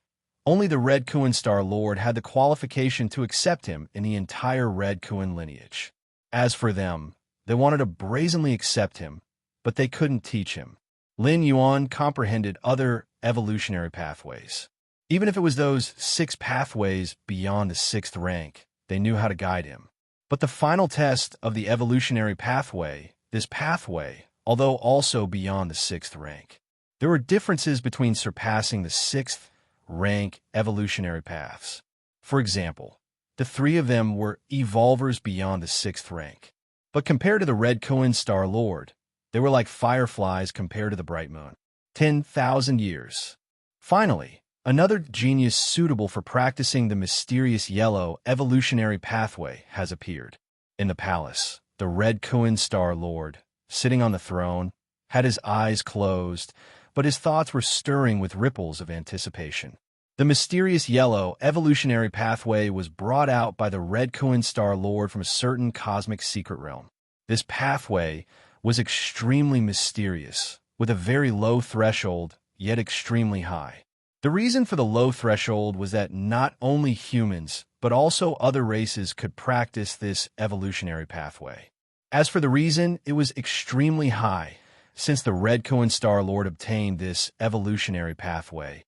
only the Red Kuan Star Lord had the qualification to accept him in the entire Red Kuan lineage. As for them, they wanted to brazenly accept him, but they couldn't teach him. Lin Yuan comprehended other evolutionary pathways. Even if it was those 6 pathways beyond the 6th rank, they knew how to guide him. But the final test of the evolutionary pathway, this pathway, although also beyond the 6th rank, there were differences between surpassing the 6th rank evolutionary paths. For example, the 3 of them were evolvers beyond the 6th rank. But compared to the Red Kuan Star Lord, they were like fireflies compared to the bright moon. 10,000 years. Finally, another genius suitable for practicing the mysterious yellow evolutionary pathway has appeared. In the palace, the Red Kuan Star Lord, sitting on the throne, had his eyes closed, but his thoughts were stirring with ripples of anticipation. The mysterious yellow evolutionary pathway was brought out by the Red Coin Star Lord from a certain cosmic secret realm. This pathway was extremely mysterious, with a very low threshold, yet extremely high. The reason for the low threshold was that not only humans, but also other races could practice this evolutionary pathway. As for the reason, it was extremely high, since the Red Coin Star Lord obtained this evolutionary pathway.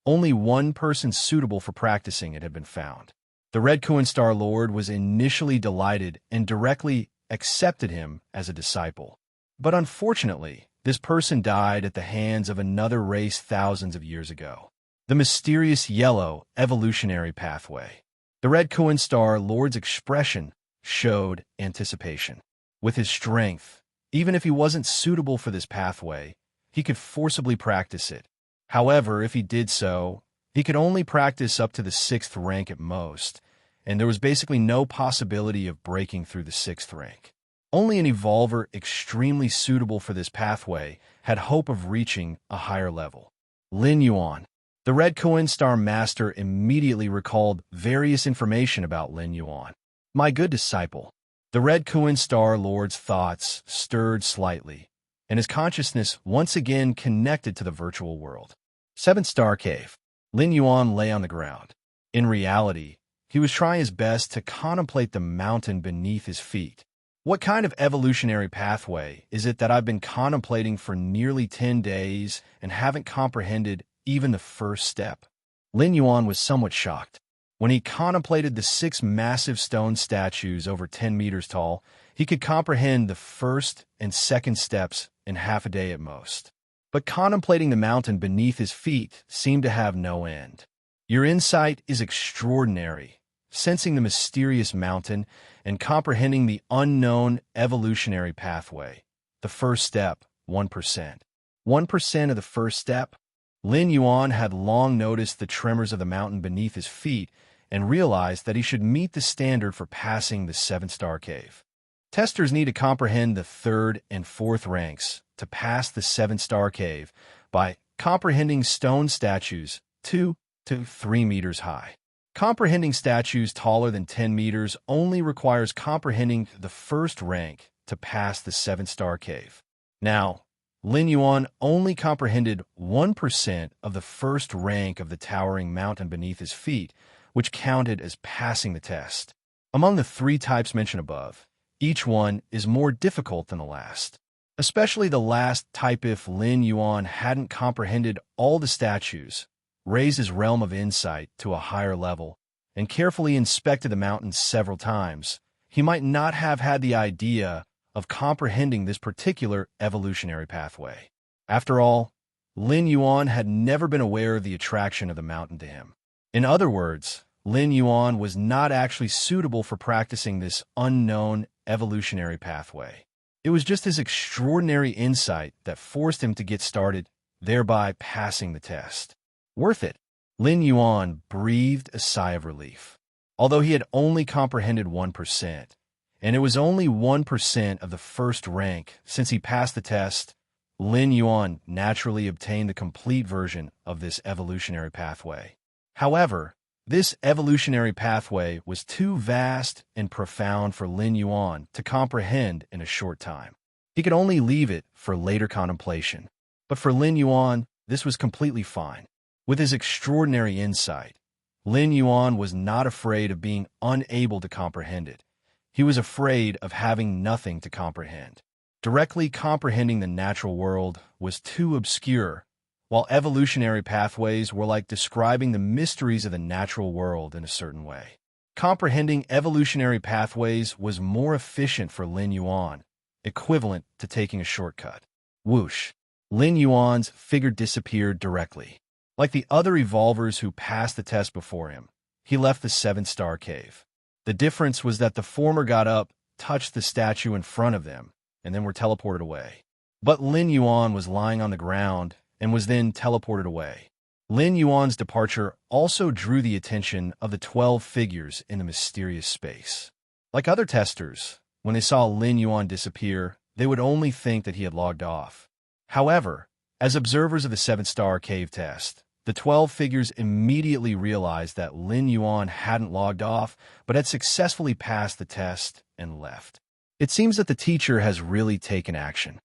Only one person suitable for practicing it had been found. The Red Coin Star Lord was initially delighted and directly accepted him as a disciple. But unfortunately, this person died at the hands of another race thousands of years ago. The mysterious yellow evolutionary pathway. The Red Coin Star Lord's expression showed anticipation. With his strength, even if he wasn't suitable for this pathway, he could forcibly practice it. However, if he did so, he could only practice up to the 6th rank at most, and there was basically no possibility of breaking through the 6th rank. Only an evolver extremely suitable for this pathway had hope of reaching a higher level. Lin Yuan. The Red Coin Star Master immediately recalled various information about Lin Yuan. My good disciple. The Red Coin Star Lord's thoughts stirred slightly, and his consciousness once again connected to the virtual world. 7th Star Cave. Lin Yuan lay on the ground. In reality, he was trying his best to contemplate the mountain beneath his feet. What kind of evolutionary pathway is it that I've been contemplating for nearly 10 days and haven't comprehended even the first step? Lin Yuan was somewhat shocked. When he contemplated the 6 massive stone statues over 10 meters tall, he could comprehend the first and second steps in half a day at most. But contemplating the mountain beneath his feet seemed to have no end. Your insight is extraordinary, sensing the mysterious mountain and comprehending the unknown evolutionary pathway. The first step, 1%. 1% of the first step? Lin Yuan had long noticed the tremors of the mountain beneath his feet and realized that he should meet the standard for passing the 7th Star Cave. Testers need to comprehend the 3rd and 4th ranks to pass the 7th Star Cave by comprehending stone statues 2 to 3 meters high. Comprehending statues taller than 10 meters only requires comprehending the 1st rank to pass the 7th Star Cave. Now, Lin Yuan only comprehended 1% of the 1st rank of the towering mountain beneath his feet, which counted as passing the test. Among the 3 types mentioned above, each one is more difficult than the last. Especially the last type. If Lin Yuan hadn't comprehended all the statues, raised his realm of insight to a higher level, and carefully inspected the mountains several times, he might not have had the idea of comprehending this particular evolutionary pathway. After all, Lin Yuan had never been aware of the attraction of the mountain to him. In other words, Lin Yuan was not actually suitable for practicing this unknown evolutionary pathway. It was just his extraordinary insight that forced him to get started, thereby passing the test. Worth it. Lin Yuan breathed a sigh of relief. Although he had only comprehended 1%, and it was only 1% of the 1st rank since he passed the test, Lin Yuan naturally obtained the complete version of this evolutionary pathway. However, this evolutionary pathway was too vast and profound for Lin Yuan to comprehend in a short time. He could only leave it for later contemplation. But for Lin Yuan, this was completely fine. With his extraordinary insight, Lin Yuan was not afraid of being unable to comprehend it. He was afraid of having nothing to comprehend. Directly comprehending the natural world was too obscure, while evolutionary pathways were like describing the mysteries of the natural world in a certain way. Comprehending evolutionary pathways was more efficient for Lin Yuan, equivalent to taking a shortcut. Whoosh! Lin Yuan's figure disappeared directly. Like the other evolvers who passed the test before him, he left the 7th Star Cave. The difference was that the former got up, touched the statue in front of them, and then were teleported away. But Lin Yuan was lying on the ground and was then teleported away. Lin Yuan's departure also drew the attention of the 12 figures in the mysterious space. Like other testers, when they saw Lin Yuan disappear, they would only think that he had logged off. However, as observers of the 7th Star Cave test, The 12 figures immediately realized that Lin Yuan hadn't logged off, but had successfully passed the test and left. It seems that the teacher has really taken action.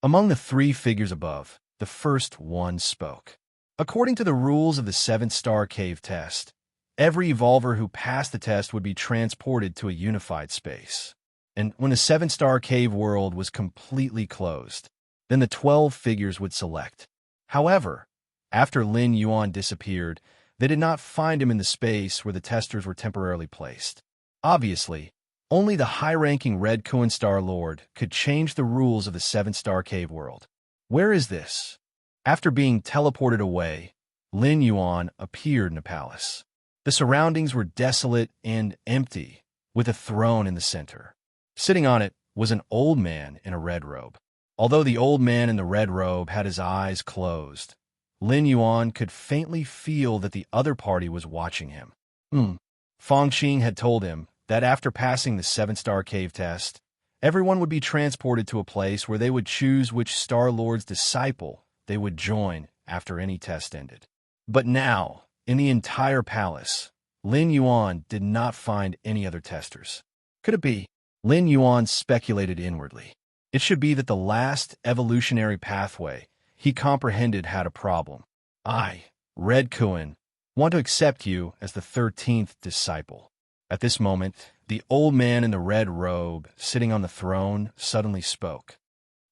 Among the 3 figures above, the first one spoke. According to the rules of the 7-star cave test, every evolver who passed the test would be transported to a unified space. And when the 7-star cave world was completely closed, then the 12 figures would select. However, after Lin Yuan disappeared, they did not find him in the space where the testers were temporarily placed. Obviously, only the high-ranking Red Kuan Star Lord could change the rules of the 7-star cave world. Where is this? After being teleported away, Lin Yuan appeared in a palace. The surroundings were desolate and empty, with a throne in the center. Sitting on it was an old man in a red robe. Although the old man in the red robe had his eyes closed, Lin Yuan could faintly feel that the other party was watching him. Fang Qing had told him that after passing the 7-star cave test, everyone would be transported to a place where they would choose which Star Lord's disciple they would join after any test ended. But now, in the entire palace, Lin Yuan did not find any other testers. Could it be? Lin Yuan speculated inwardly. It should be that the last evolutionary pathway he comprehended had a problem. I, Red Kuan, want to accept you as the 13th disciple. At this moment, the old man in the red robe, sitting on the throne, suddenly spoke.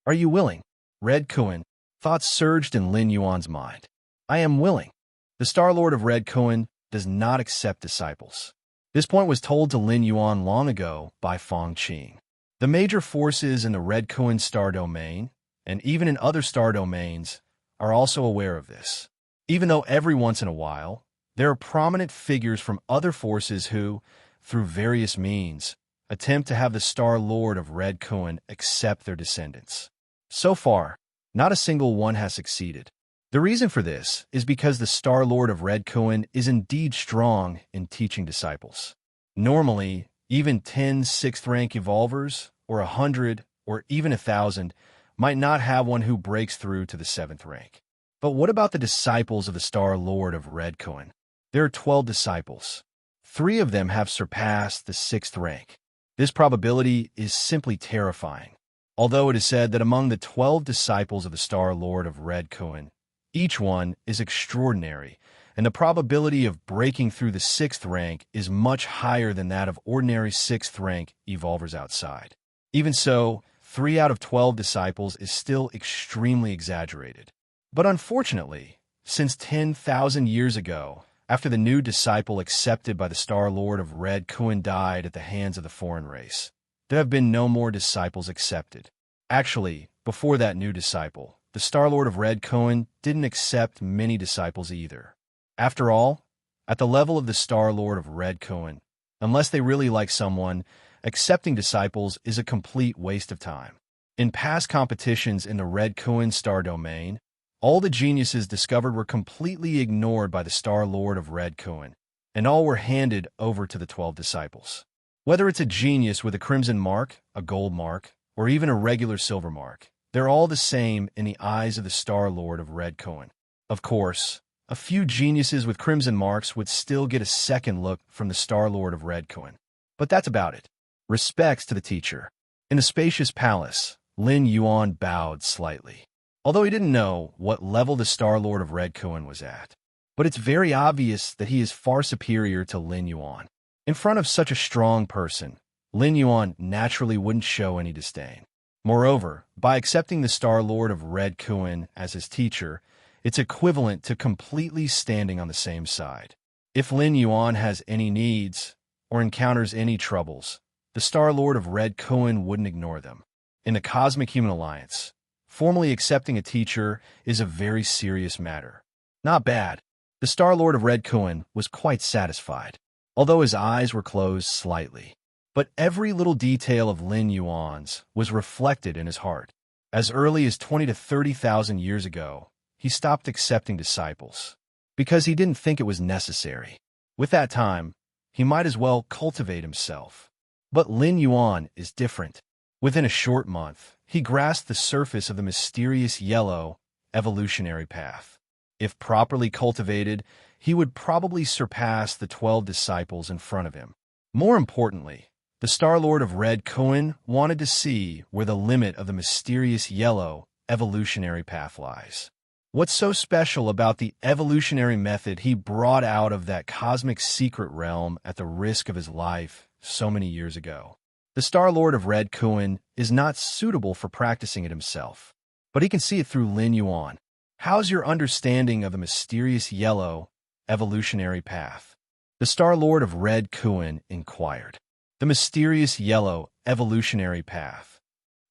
Are you willing? Red Kuan. Thoughts surged in Lin Yuan's mind. I am willing. The Star Lord of Red Kuan does not accept disciples. This point was told to Lin Yuan long ago by Fang Qing. The major forces in the Red Kuan star domain, and even in other star domains, are also aware of this. Even though every once in a while, there are prominent figures from other forces who, through various means, attempt to have the Star Lord of Red Kuan accept their descendants. So far, not a single one has succeeded. The reason for this is because the Star Lord of Red Kuan is indeed strong in teaching disciples. Normally, even 10 6th-rank evolvers, or 100, or even 1,000, might not have one who breaks through to the 7th rank. But what about the disciples of the Star Lord of Red Kuan? There are 12 disciples. 3 of them have surpassed the 6th rank. This probability is simply terrifying. Although it is said that among the 12 disciples of the Star Lord of Red Kuan, each one is extraordinary, and the probability of breaking through the 6th rank is much higher than that of ordinary 6th rank evolvers outside. Even so, 3 out of 12 disciples is still extremely exaggerated. But unfortunately, since 10,000 years ago, after the new disciple accepted by the Star Lord of Red Kuan died at the hands of the foreign race, there have been no more disciples accepted. Actually, before that new disciple, the Star Lord of Red Kuan didn't accept many disciples either. After all, at the level of the Star Lord of Red Kuan, unless they really like someone, accepting disciples is a complete waste of time. In past competitions in the Red Kuan star domain, all the geniuses discovered were completely ignored by the Star Lord of Red Kuan, and all were handed over to the 12 disciples. Whether it's a genius with a crimson mark, a gold mark, or even a regular silver mark, they're all the same in the eyes of the Star Lord of Red Kuan. Of course, a few geniuses with crimson marks would still get a second look from the Star Lord of Red Kuan. But that's about it. Respects to the teacher. In the spacious palace, Lin Yuan bowed slightly. Although he didn't know what level the Star Lord of Red Kuan was at. But it's very obvious that he is far superior to Lin Yuan. In front of such a strong person, Lin Yuan naturally wouldn't show any disdain. Moreover, by accepting the Star Lord of Red Kuan as his teacher, it's equivalent to completely standing on the same side. If Lin Yuan has any needs, or encounters any troubles, the Star Lord of Red Kuan wouldn't ignore them. In the Cosmic Human Alliance, formally accepting a teacher is a very serious matter. Not bad. The Star Lord of Red Kuan was quite satisfied, although his eyes were closed slightly. But every little detail of Lin Yuan's was reflected in his heart. As early as 20 to 30,000 years ago, he stopped accepting disciples because he didn't think it was necessary. With that time, he might as well cultivate himself. But Lin Yuan is different. Within a short month, he grasped the surface of the mysterious yellow evolutionary path. If properly cultivated, he would probably surpass the 12 disciples in front of him. More importantly, the Star-Lord of Red Kuan wanted to see where the limit of the mysterious yellow evolutionary path lies. What's so special about the evolutionary method he brought out of that cosmic secret realm at the risk of his life so many years ago? The Star-Lord of Red Kuan is not suitable for practicing it himself, but he can see it through Lin Yuan. How's your understanding of the mysterious yellow evolutionary path? The Star-Lord of Red Kuan inquired. The mysterious yellow evolutionary path.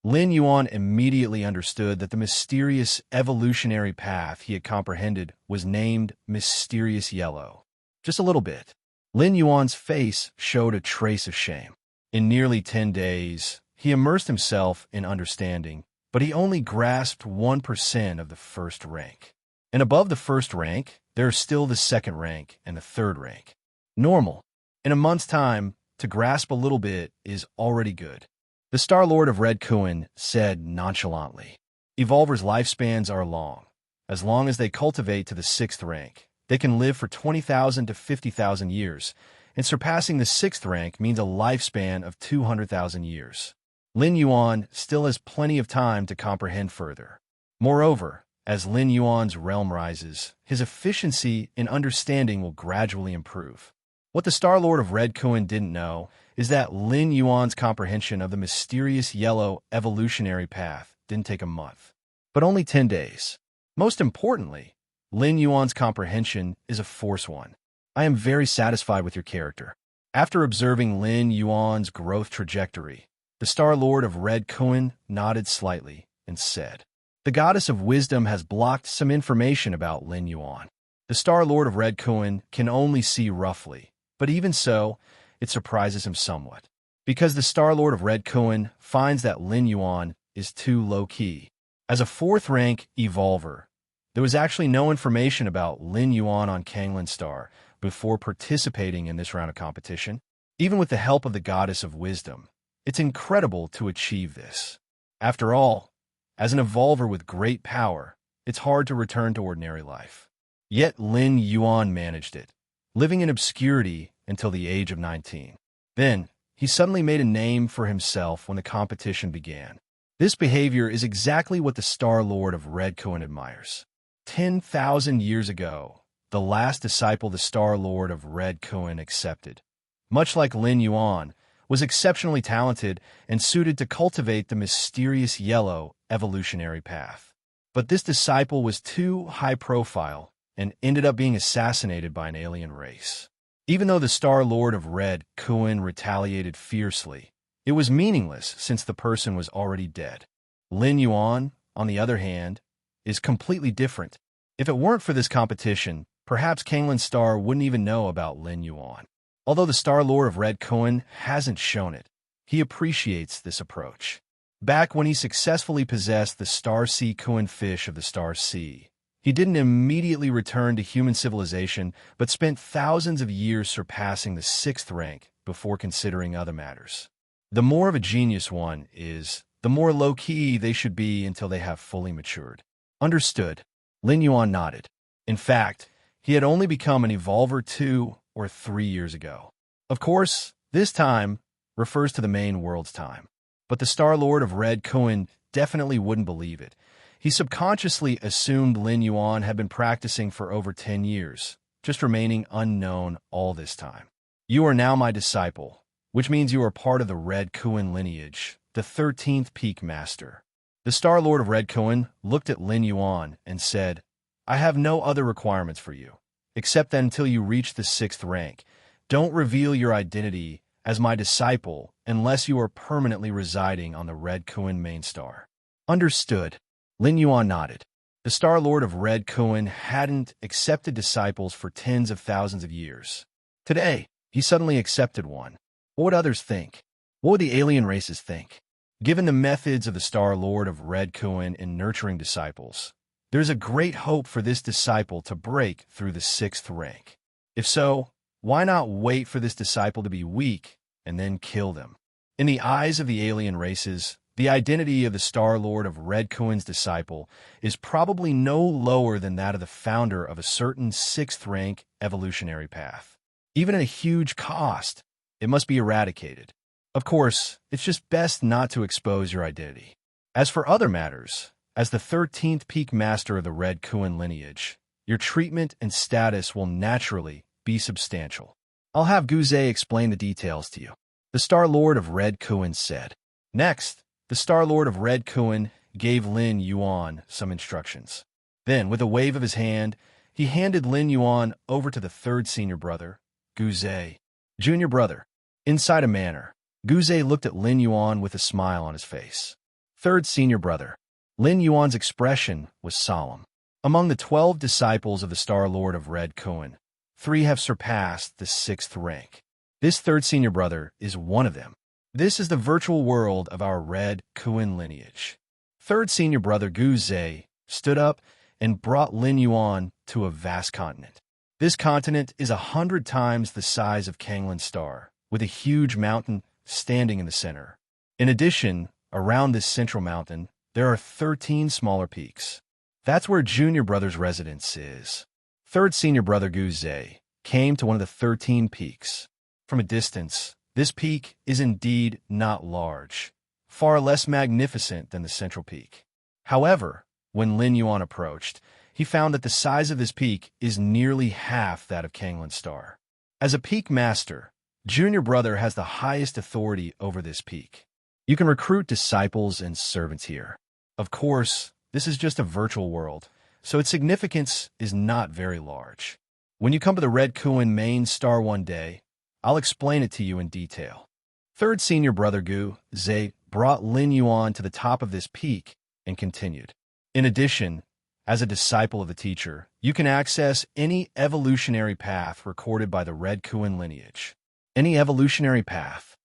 Lin Yuan immediately understood that the mysterious evolutionary path he had comprehended was named Mysterious Yellow. Just a little bit. Lin Yuan's face showed a trace of shame. In nearly 10 days, he immersed himself in understanding, but he only grasped 1% of the first rank. And above the first rank, there is still the second rank and the third rank. Normal. In a month's time, to grasp a little bit is already good. The Star-Lord of Red Kuan said nonchalantly. Evolvers' lifespans are long. As long as they cultivate to the 6th rank, they can live for 20,000 to 50,000 years, and surpassing the 6th rank means a lifespan of 200,000 years. Lin Yuan still has plenty of time to comprehend further. Moreover, as Lin Yuan's realm rises, his efficiency in understanding will gradually improve. What the Star-Lord of Red Kuan didn't know is that Lin Yuan's comprehension of the mysterious yellow evolutionary path didn't take a month, but only 10 days. Most importantly, Lin Yuan's comprehension is a force one. I am very satisfied with your character. After observing Lin Yuan's growth trajectory, the Star-Lord of Red Kuan nodded slightly and said, "The Goddess of Wisdom has blocked some information about Lin Yuan." The Star-Lord of Red Kuan can only see roughly, but even so, it surprises him somewhat, because the Star-Lord of Red Kuan finds that Lin Yuan is too low-key. As a 4th-rank evolver, there was actually no information about Lin Yuan on Kanglin Star before participating in this round of competition. Even with the help of the Goddess of Wisdom, it's incredible to achieve this. After all, as an evolver with great power, it's hard to return to ordinary life. Yet Lin Yuan managed it, living in obscurity until the age of 19. Then, he suddenly made a name for himself when the competition began. This behavior is exactly what the Star-Lord of Red Kuan admires. 10,000 years ago, the last disciple the Star-Lord of Red Kuan accepted, much like Lin Yuan, was exceptionally talented and suited to cultivate the mysterious yellow evolutionary path. But this disciple was too high-profile and ended up being assassinated by an alien race. Even though the Star-Lord of Red Kuan retaliated fiercely, it was meaningless since the person was already dead. Lin Yuan, on the other hand, is completely different. If it weren't for this competition, perhaps Kanglin Star wouldn't even know about Lin Yuan. Although the Star-Lord of Red Kuan hasn't shown it, he appreciates this approach. Back when he successfully possessed the Starry Sea Kuan fish of the Starry Sea, he didn't immediately return to human civilization, but spent thousands of years surpassing the 6th rank before considering other matters. The more of a genius one is, the more low-key they should be until they have fully matured. Understood. Lin Yuan nodded. In fact, he had only become an evolver 2 or 3 years ago. Of course, this time refers to the main world's time. But the Star-Lord of Red Kuan definitely wouldn't believe it. He subconsciously assumed Lin Yuan had been practicing for over 10 years, just remaining unknown all this time. You are now my disciple, which means you are part of the Red Kuan lineage, the 13th Peak Master. The Star-Lord of Red Kuan looked at Lin Yuan and said, "I have no other requirements for you, except that until you reach the 6th rank, don't reveal your identity as my disciple unless you are permanently residing on the Red Kuan main star." Understood. Lin Yuan nodded. The Star-Lord of Red Kuan hadn't accepted disciples for tens of thousands of years. Today, he suddenly accepted one. What would others think? What would the alien races think? Given the methods of the Star-Lord of Red Kuan in nurturing disciples, there's a great hope for this disciple to break through the 6th rank. If so, why not wait for this disciple to be weak and then kill them? In the eyes of the alien races, The identity of the Star Lord of Red Kuan's disciple is probably no lower than that of the founder of a certain sixth-rank evolutionary path. Even at a huge cost, it must be eradicated. Of course, it's just best not to expose your identity. As for other matters, as the 13th peak master of the Red Kuan lineage, your treatment and status will naturally be substantial. I'll have Guze explain the details to you, the Star Lord of Red Kuan said. Next, the Star Lord of Red Kuan gave Lin Yuan some instructions. Then, with a wave of his hand, he handed Lin Yuan over to the third senior brother, Guze. Junior brother. Inside a manor, Guze looked at Lin Yuan with a smile on his face. Third senior brother. Lin Yuan's expression was solemn. Among the 12 disciples of the Star Lord of Red Kuan, 3 have surpassed the 6th rank. This third senior brother is one of them. This is the virtual world of our Red Kuan lineage. Third senior brother Guze stood up and brought Lin Yuan to a vast continent. This continent is 100 times the size of Kanglin's star, with a huge mountain standing in the center. In addition, around this central mountain, there are 13 smaller peaks. That's where junior brother's residence is. Third senior brother Guze came to one of the 13 peaks. From a distance, this peak is indeed not large, far less magnificent than the central peak. However, when Lin Yuan approached, he found that the size of this peak is nearly half that of Kanglin's star. As a peak master, junior brother has the highest authority over this peak. You can recruit disciples and servants here. Of course, this is just a virtual world, so its significance is not very large. When you come to the Red Kuan main star one day, I'll explain it to you in detail. Third senior brother Guze brought Lin Yuan to the top of this peak and continued. In addition, as a disciple of the teacher, you can access any evolutionary path recorded by the Red Kuan lineage. Any evolutionary path?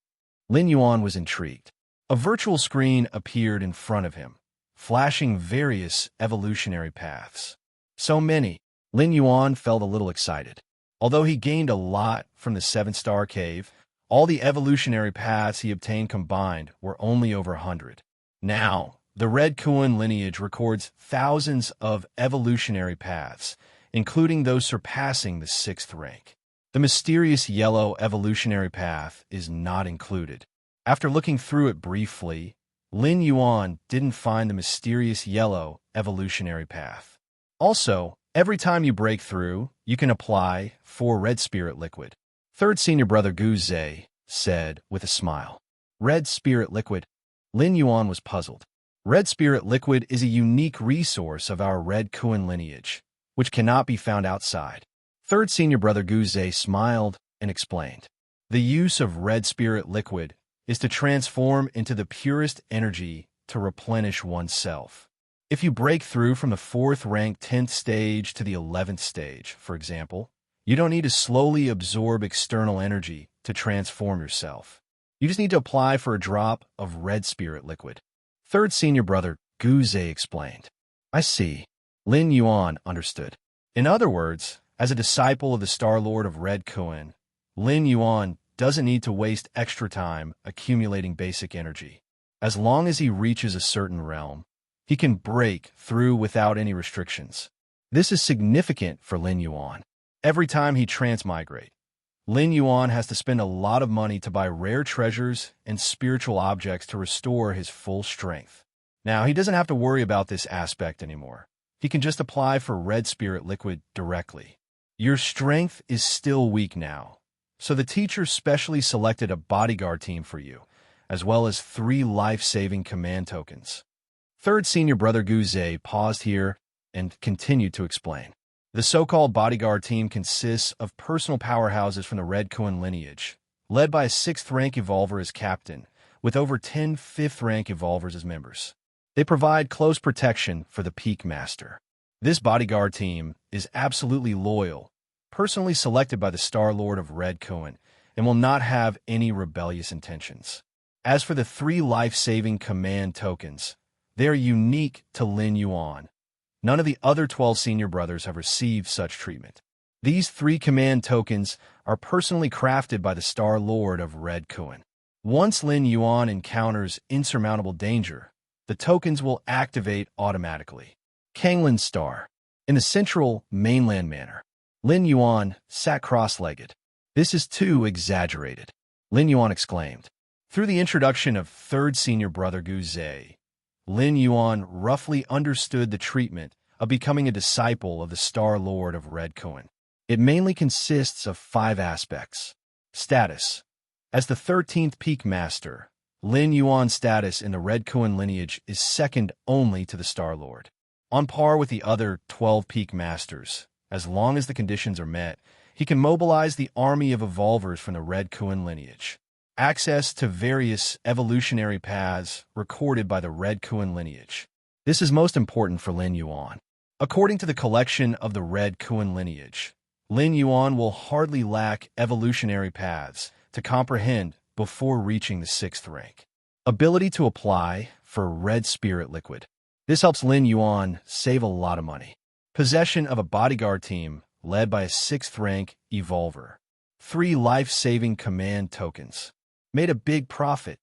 Lin Yuan was intrigued. A virtual screen appeared in front of him, flashing various evolutionary paths. So many, Lin Yuan felt a little excited. Although he gained a lot from the 7-star cave, all the evolutionary paths he obtained combined were only over 100. Now, the Red Kuan lineage records thousands of evolutionary paths, including those surpassing the 6th rank. The mysterious yellow evolutionary path is not included. After looking through it briefly, Lin Yuan didn't find the mysterious yellow evolutionary path. Also, every time you break through, you can apply 4 red spirit liquid. Third senior brother Guze said with a smile. Red spirit liquid? Lin Yuan was puzzled. Red spirit liquid is a unique resource of our Red Kuan lineage, which cannot be found outside. Third senior brother Guze smiled and explained. The use of red spirit liquid is to transform into the purest energy to replenish oneself. If you break through from the 4th rank 10th stage to the 11th stage, for example, you don't need to slowly absorb external energy to transform yourself. You just need to apply for a drop of red spirit liquid. Third senior brother Guze explained. I see. Lin Yuan understood. In other words, as a disciple of the Star Lord of Red Kuan, Lin Yuan doesn't need to waste extra time accumulating basic energy. As long as he reaches a certain realm, he can break through without any restrictions. This is significant for Lin Yuan. Every time he transmigrate, Lin Yuan has to spend a lot of money to buy rare treasures and spiritual objects to restore his full strength. Now, he doesn't have to worry about this aspect anymore. He can just apply for red spirit liquid directly. Your strength is still weak now, so the teacher specially selected a bodyguard team for you, as well as 3 life-saving command tokens. Third senior brother Guze paused here and continued to explain. The so-called bodyguard team consists of personal powerhouses from the Red Kuan lineage, led by a 6th-rank evolver as captain, with over 10 5th-rank evolvers as members. They provide close protection for the peak master. This bodyguard team is absolutely loyal, personally selected by the Star Lord of Red Kuan, and will not have any rebellious intentions. As for the 3 life-saving command tokens, they are unique to Lin Yuan. None of the other 12 senior brothers have received such treatment. These 3 command tokens are personally crafted by the Star Lord of Red Kuan. Once Lin Yuan encounters insurmountable danger, the tokens will activate automatically. Kanglin Star. In the central mainland manor, Lin Yuan sat cross-legged. "This is too exaggerated," Lin Yuan exclaimed. Through the introduction of third senior brother Gu Zhe, Lin Yuan roughly understood the treatment of becoming a disciple of the Star Lord of Red Kuan. It mainly consists of 5 aspects. Status. As the 13th Peak Master, Lin Yuan's status in the Red Kuan lineage is second only to the Star Lord. On par with the other 12 Peak Masters, as long as the conditions are met, he can mobilize the army of evolvers from the Red Kuan lineage. Access to various evolutionary paths recorded by the Red Kuan lineage. This is most important for Lin Yuan. According to the collection of the Red Kuan lineage, Lin Yuan will hardly lack evolutionary paths to comprehend before reaching the 6th rank. Ability to apply for Red Spirit Liquid. This helps Lin Yuan save a lot of money. Possession of a bodyguard team led by a 6th rank evolver. 3 life-saving command tokens. Made a big profit.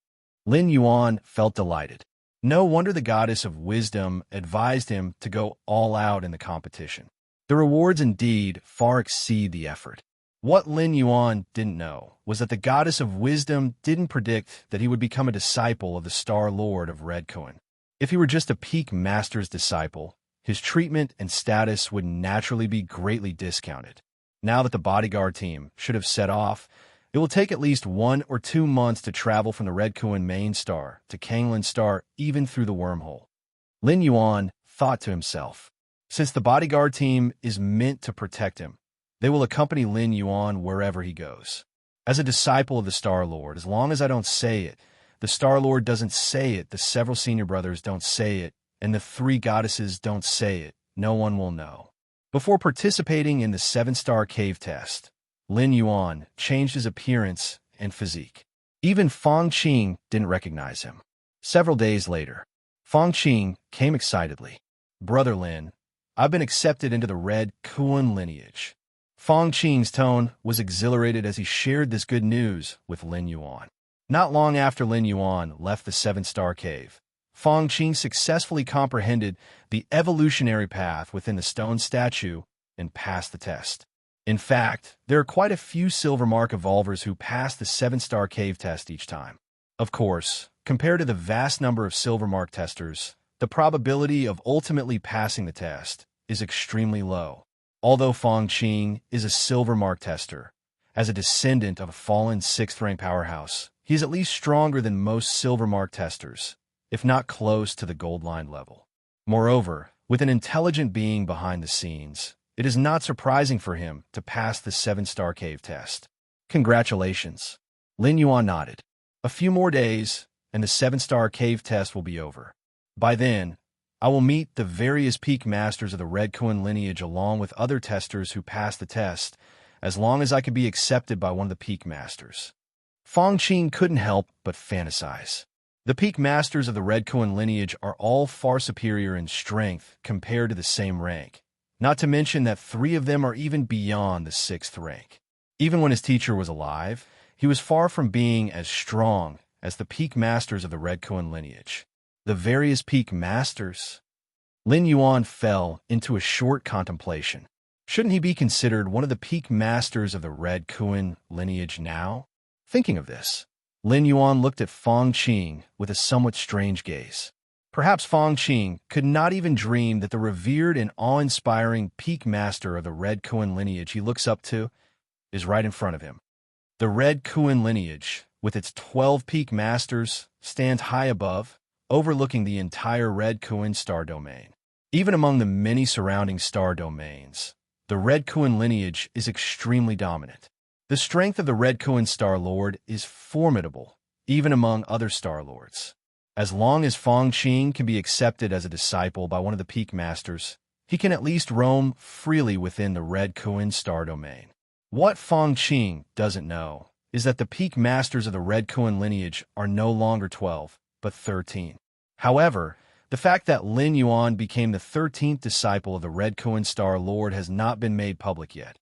Lin Yuan felt delighted. No wonder the goddess of wisdom advised him to go all out in the competition. The rewards indeed far exceed the effort. What Lin Yuan didn't know was that the goddess of wisdom didn't predict that he would become a disciple of the Star Lord of Red Kuan. If he were just a Peak Master's disciple, his treatment and status would naturally be greatly discounted. Now that the bodyguard team should have set off, it will take at least 1 or 2 months to travel from the Red Kuan main star to Kanglin Star, even through the wormhole. Lin Yuan thought to himself, since the bodyguard team is meant to protect him, they will accompany Lin Yuan wherever he goes. As a disciple of the Star Lord, as long as I don't say it, the Star Lord doesn't say it, the several senior brothers don't say it, and the 3 goddesses don't say it, no one will know. Before participating in the 7-star cave test, Lin Yuan changed his appearance and physique. Even Fong Qing didn't recognize him. Several days later, Fong Qing came excitedly. "Brother Lin, I've been accepted into the Red Kuan lineage." Fong Qing's tone was exhilarated as he shared this good news with Lin Yuan. Not long after Lin Yuan left the 7-star cave, Fong Qing successfully comprehended the evolutionary path within the stone statue and passed the test. In fact, there are quite a few Silver Mark evolvers who pass the 7-star cave test each time. Of course, compared to the vast number of Silver Mark testers, the probability of ultimately passing the test is extremely low. Although Fong Qing is a Silver Mark tester, as a descendant of a fallen 6th-rank powerhouse, he is at least stronger than most Silver Mark testers, if not close to the gold line level. Moreover, with an intelligent being behind the scenes, it is not surprising for him to pass the 7-star cave test. Congratulations. Lin Yuan nodded. A few more days, and the 7-star cave test will be over. By then, I will meet the various Peak Masters of the Red Kuan lineage along with other testers who pass the test, as long as I can be accepted by one of the Peak Masters. Fong Qing couldn't help but fantasize. The Peak Masters of the Red Kuan lineage are all far superior in strength compared to the same rank, not to mention that 3 of them are even beyond the 6th rank. Even when his teacher was alive, he was far from being as strong as the Peak Masters of the Red Kuan lineage. The various Peak Masters? Lin Yuan fell into a short contemplation. Shouldn't he be considered one of the Peak Masters of the Red Kuan lineage now? Thinking of this, Lin Yuan looked at Fong Qing with a somewhat strange gaze. Perhaps Fong Qing could not even dream that the revered and awe-inspiring Peak Master of the Red Kuan lineage he looks up to is right in front of him. The Red Kuan lineage, with its 12 Peak Masters, stands high above, overlooking the entire Red Kuan star domain. Even among the many surrounding star domains, the Red Kuan lineage is extremely dominant. The strength of the Red Kuan Star Lord is formidable, even among other Star Lords. As long as Fong Qing can be accepted as a disciple by one of the Peak Masters, he can at least roam freely within the Red Kuan star domain. What Fong Qing doesn't know is that the Peak Masters of the Red Kuan lineage are no longer 12, but 13. However, the fact that Lin Yuan became the 13th disciple of the Red Kuan Star Lord has not been made public yet.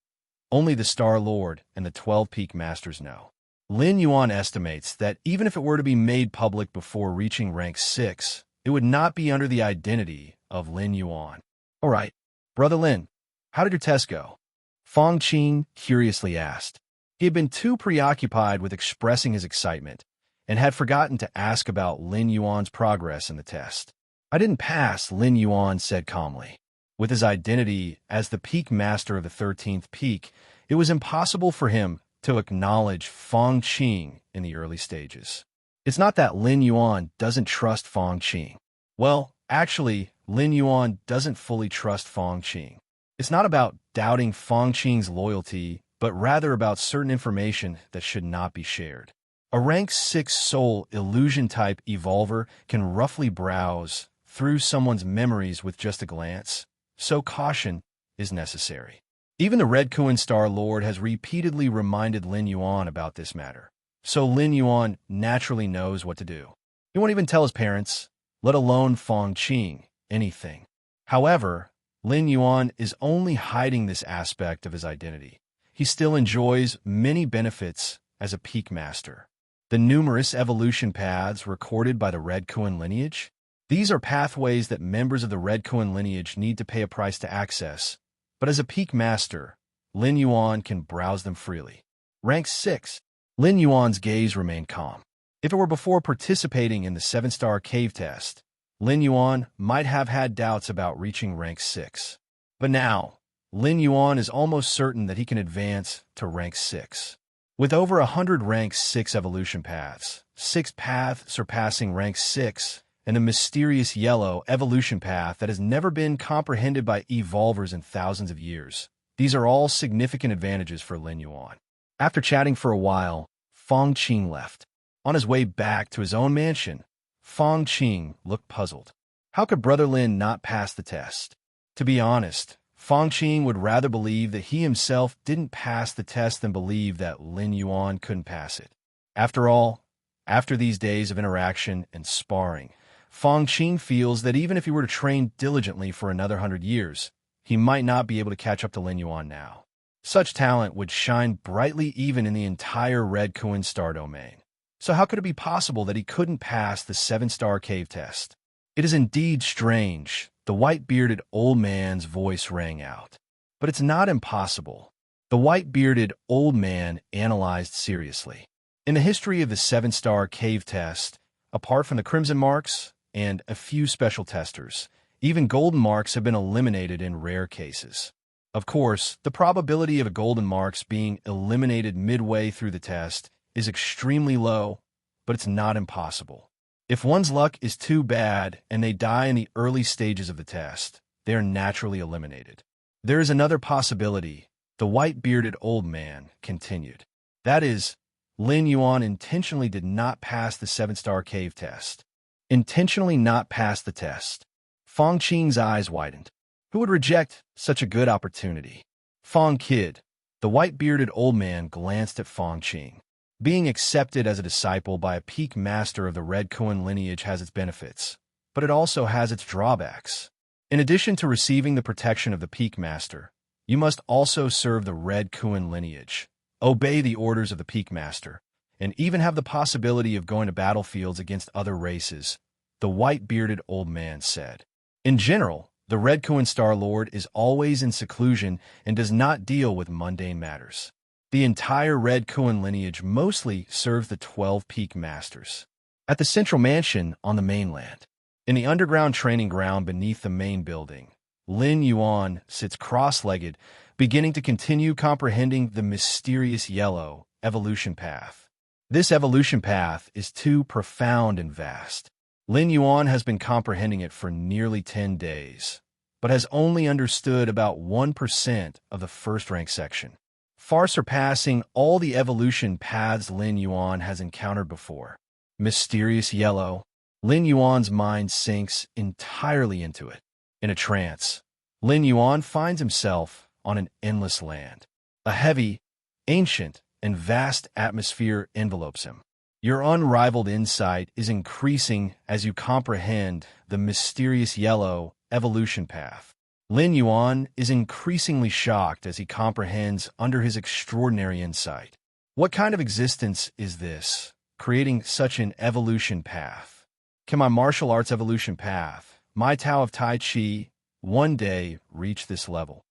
Only the Star Lord and the 12 Peak Masters know. Lin Yuan estimates that even if it were to be made public before reaching rank 6, it would not be under the identity of Lin Yuan. All right, Brother Lin, how did your test go? Fong Qing curiously asked. He had been too preoccupied with expressing his excitement and had forgotten to ask about Lin Yuan's progress in the test. I didn't pass, Lin Yuan said calmly. With his identity as the peak master of the 13th peak, it was impossible for him to acknowledge Fong Qing in the early stages. It's not that Lin Yuan doesn't trust Fong Qing. Well, actually, Lin Yuan doesn't fully trust Fong Qing. It's not about doubting Fong Qing's loyalty, but rather about certain information that should not be shared. A rank 6 soul illusion-type evolver can roughly browse through someone's memories with just a glance, so caution is necessary. Even the Red Kuan Star Lord has repeatedly reminded Lin Yuan about this matter, so Lin Yuan naturally knows what to do. He won't even tell his parents, let alone Fong Qing, anything. However, Lin Yuan is only hiding this aspect of his identity. He still enjoys many benefits as a peak master. The numerous evolution paths recorded by the Red Kuan lineage, these are pathways that members of the Red Kuan lineage need to pay a price to access, but as a peak master, Lin Yuan can browse them freely. Rank 6. Lin Yuan's gaze remained calm. If it were before participating in the 7-star cave test, Lin Yuan might have had doubts about reaching rank 6. But now, Lin Yuan is almost certain that he can advance to rank 6. With over 100 rank 6 evolution paths, 6 paths surpassing rank 6, and a mysterious yellow evolution path that has never been comprehended by evolvers in thousands of years, these are all significant advantages for Lin Yuan. After chatting for a while, Fong Qing left. On his way back to his own mansion, Fong Qing looked puzzled. How could Brother Lin not pass the test? To be honest, Fong Qing would rather believe that he himself didn't pass the test than believe that Lin Yuan couldn't pass it. After all, after these days of interaction and sparring, Fong Qing feels that even if he were to train diligently for another 100 years, he might not be able to catch up to Lin Yuan now. Such talent would shine brightly even in the entire Red Kuan star domain. So how could it be possible that he couldn't pass the 7-star cave test? It is indeed strange, the white-bearded old man's voice rang out. But it's not impossible. The white-bearded old man analyzed seriously. In the history of the 7-star cave test, apart from the crimson marks and a few special testers, even golden marks have been eliminated in rare cases. Of course, the probability of a golden marks being eliminated midway through the test is extremely low, but it's not impossible. If one's luck is too bad and they die in the early stages of the test, they are naturally eliminated. There is another possibility, the white-bearded old man continued. That is, Lin Yuan intentionally did not pass the 7-star cave test. Intentionally not pass the test. Fong Qing's eyes widened. Who would reject such a good opportunity? Fong Kid, the white-bearded old man, glanced at Fong Qing. Being accepted as a disciple by a peak master of the Red Kuan lineage has its benefits, but it also has its drawbacks. In addition to receiving the protection of the peak master, you must also serve the Red Kuan lineage, obey the orders of the peak master, and even have the possibility of going to battlefields against other races, the white-bearded old man said. In general, the Red Kuan Star Lord is always in seclusion and does not deal with mundane matters. The entire Red Kuan lineage mostly serves the 12 peak masters. At the central mansion on the mainland, in the underground training ground beneath the main building, Lin Yuan sits cross-legged, beginning to continue comprehending the mysterious yellow evolution path. This evolution path is too profound and vast. Lin Yuan has been comprehending it for nearly 10 days, but has only understood about 1% of the first-rank section, far surpassing all the evolution paths Lin Yuan has encountered before. Mysterious yellow. Lin Yuan's mind sinks entirely into it. In a trance, Lin Yuan finds himself on an endless land. A heavy, ancient, and vast atmosphere envelopes him. Your unrivaled insight is increasing as you comprehend the mysterious yellow evolution path. Lin Yuan is increasingly shocked as he comprehends under his extraordinary insight. What kind of existence is this, creating such an evolution path? Can my martial arts evolution path, my Tao of Tai Chi, one day reach this level?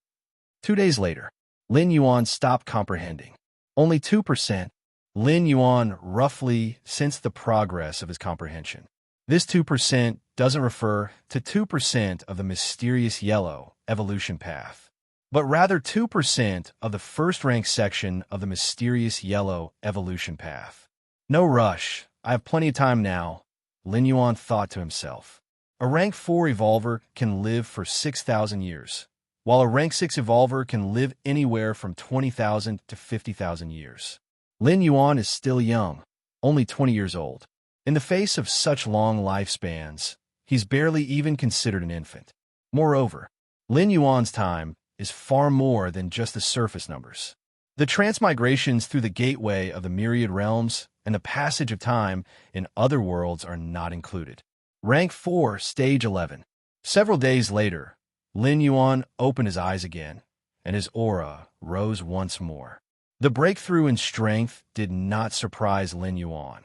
2 days later, Lin Yuan stopped comprehending. Only 2%. Lin Yuan roughly sensed the progress of his comprehension. This 2% doesn't refer to 2% of the mysterious yellow evolution path, but rather 2% of the first-rank section of the mysterious yellow evolution path. No rush, I have plenty of time now, Lin Yuan thought to himself. A rank 4 evolver can live for 6,000 years, while a rank 6 evolver can live anywhere from 20,000 to 50,000 years. Lin Yuan is still young, only 20 years old. In the face of such long lifespans, he's barely even considered an infant. Moreover, Lin Yuan's time is far more than just the surface numbers. The transmigrations through the gateway of the Myriad Realms and the passage of time in other worlds are not included. Rank 4, Stage 11. Several days later, Lin Yuan opened his eyes again, and his aura rose once more. The breakthrough in strength did not surprise Lin Yuan.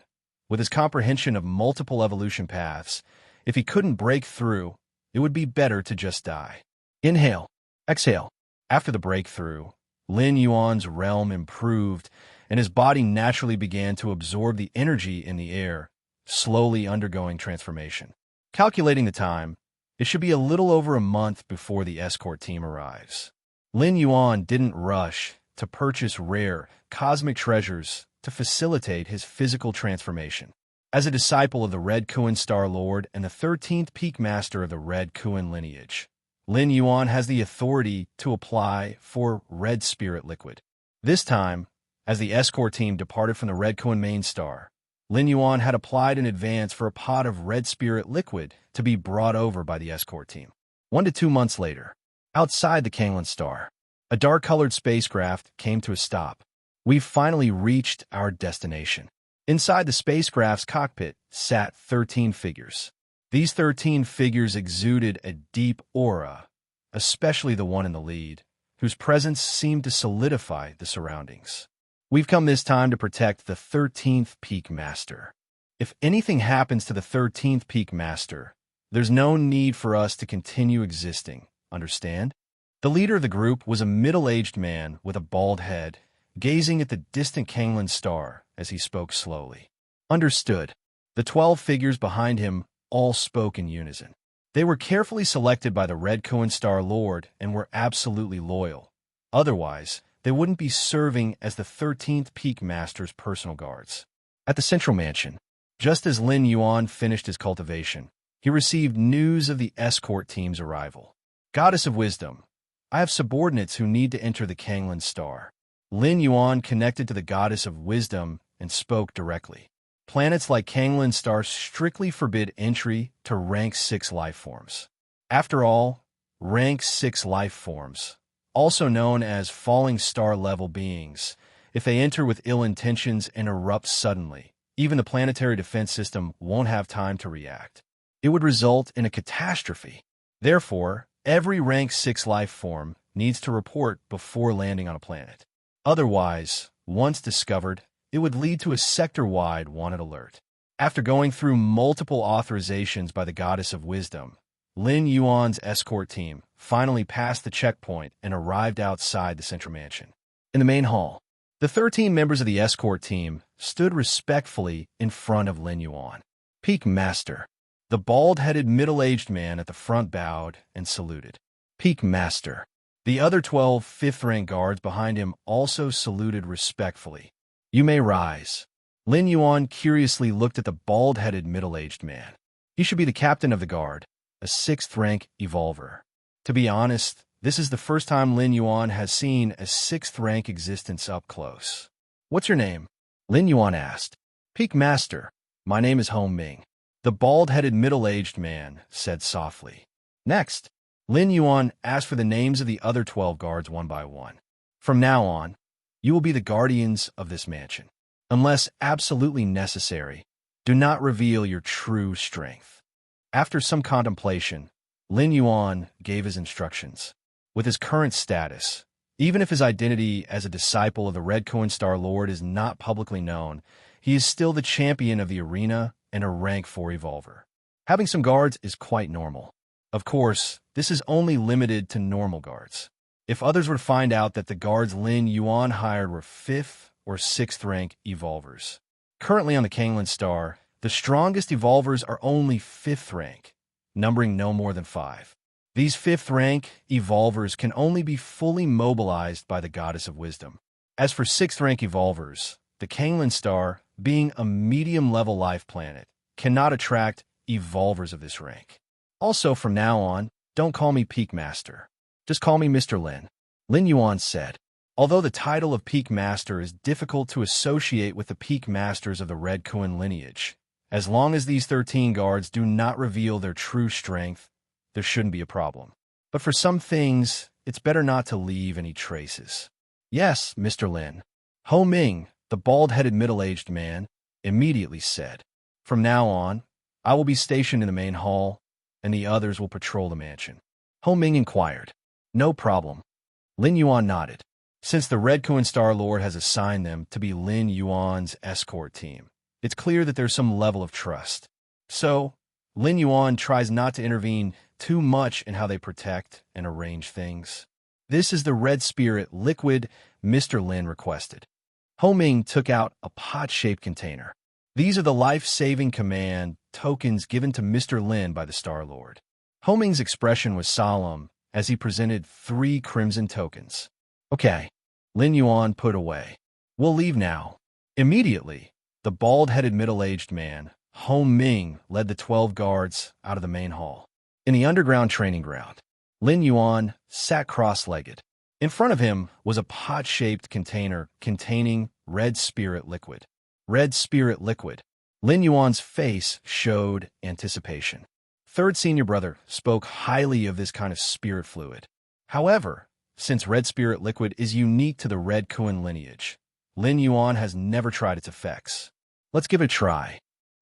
With his comprehension of multiple evolution paths, if he couldn't break through, it would be better to just die. Inhale, exhale. After the breakthrough, Lin Yuan's realm improved, and his body naturally began to absorb the energy in the air, slowly undergoing transformation. Calculating the time, it should be a little over a month before the escort team arrives. Lin Yuan didn't rush to purchase rare, cosmic treasures to facilitate his physical transformation. As a disciple of the Red Kuan Star Lord and the 13th Peak Master of the Red Kuan lineage, Lin Yuan has the authority to apply for Red Spirit Liquid. This time, as the escort team departed from the Red Kuan main star, Lin Yuan had applied in advance for a pot of Red Spirit Liquid to be brought over by the escort team. 1 to 2 months later, outside the Kanglan star, a dark-colored spacecraft came to a stop. We've finally reached our destination. Inside the spacecraft's cockpit sat 13 figures. These 13 figures exuded a deep aura, especially the one in the lead, whose presence seemed to solidify the surroundings. We've come this time to protect the 13th Peak Master. If anything happens to the 13th Peak Master, there's no need for us to continue existing, understand? The leader of the group was a middle-aged man with a bald head, gazing at the distant Kanglan star as he spoke slowly. Understood. The 12 figures behind him all spoke in unison. They were carefully selected by the Red Kuan Star Lord and were absolutely loyal. Otherwise, they wouldn't be serving as the 13th Peak Master's personal guards. At the Central Mansion, just as Lin Yuan finished his cultivation, he received news of the escort team's arrival. Goddess of Wisdom, I have subordinates who need to enter the Kanglan star. Lin Yuan connected to the Goddess of Wisdom and spoke directly. Planets like Kanglan Star strictly forbid entry to rank 6 life forms. After all, rank 6 life forms, also known as falling star level beings, if they enter with ill intentions and erupt suddenly, even the planetary defense system won't have time to react. It would result in a catastrophe. Therefore, every rank 6 life form needs to report before landing on a planet. Otherwise, once discovered, it would lead to a sector-wide wanted alert. After going through multiple authorizations by the Goddess of Wisdom, Lin Yuan's escort team finally passed the checkpoint and arrived outside the Central Mansion. In the main hall, the 13 members of the escort team stood respectfully in front of Lin Yuan. Peak Master. The bald-headed middle-aged man at the front bowed and saluted. Peak Master. The other 12 fifth-rank guards behind him also saluted respectfully. You may rise. Lin Yuan curiously looked at the bald-headed middle-aged man. He should be the captain of the guard, a 6th-rank evolver. To be honest, this is the first time Lin Yuan has seen a 6th-rank existence up close. What's your name? Lin Yuan asked. Peak Master. My name is Hong Ming. The bald-headed middle-aged man said softly. Next, Lin Yuan asked for the names of the other 12 guards one by one. From now on, you will be the guardians of this mansion. Unless absolutely necessary, do not reveal your true strength. After some contemplation, Lin Yuan gave his instructions. With his current status, Even if his identity as a disciple of the Red Coin Star Lord is not publicly known, he is still the champion of the arena and a rank 4 evolver. Having some guards is quite normal. Of course, this is only limited to normal guards. If others were to find out that the guards Lin Yuan hired were 5th or 6th rank evolvers. Currently on the Kanglen Star, the strongest evolvers are only 5th rank, numbering no more than 5. These 5th rank evolvers can only be fully mobilized by the Goddess of Wisdom. As for 6th rank evolvers, the Kanglen Star, being a medium-level life planet, cannot attract evolvers of this rank. Also, from now on, don't call me Peak Master. Just call me Mr. Lin. Lin Yuan said. Although the title of Peak Master is difficult to associate with the Peak Masters of the Red Kuan lineage, as long as these 13 guards do not reveal their true strength, there shouldn't be a problem. But for some things, it's better not to leave any traces. Yes, Mr. Lin. Ho Ming, the bald-headed middle-aged man, immediately said. From now on, I will be stationed in the main hall, and the others will patrol the mansion. Ho Ming inquired. No problem. Lin Yuan nodded. Since the Red Kuan Star Lord has assigned them to be Lin Yuan's escort team, it's clear that there's some level of trust. So, Lin Yuan tries not to intervene too much in how they protect and arrange things. This is the red spirit liquid Mr. Lin requested. Ho Ming took out a pot-shaped container. These are the life-saving command tokens given to Mr. Lin by the Star Lord. Ho Ming's expression was solemn as he presented 3 crimson tokens. Okay, Lin Yuan put away. We'll leave now. Immediately, the bald-headed middle-aged man, Ho Ming, led the 12 guards out of the main hall. In the underground training ground, Lin Yuan sat cross-legged. In front of him was a pot-shaped container containing red spirit liquid. Red spirit liquid. Lin Yuan's face showed anticipation. Third senior brother spoke highly of this kind of spirit fluid. However, since red spirit liquid is unique to the Red Kuan lineage, Lin Yuan has never tried its effects. Let's give it a try.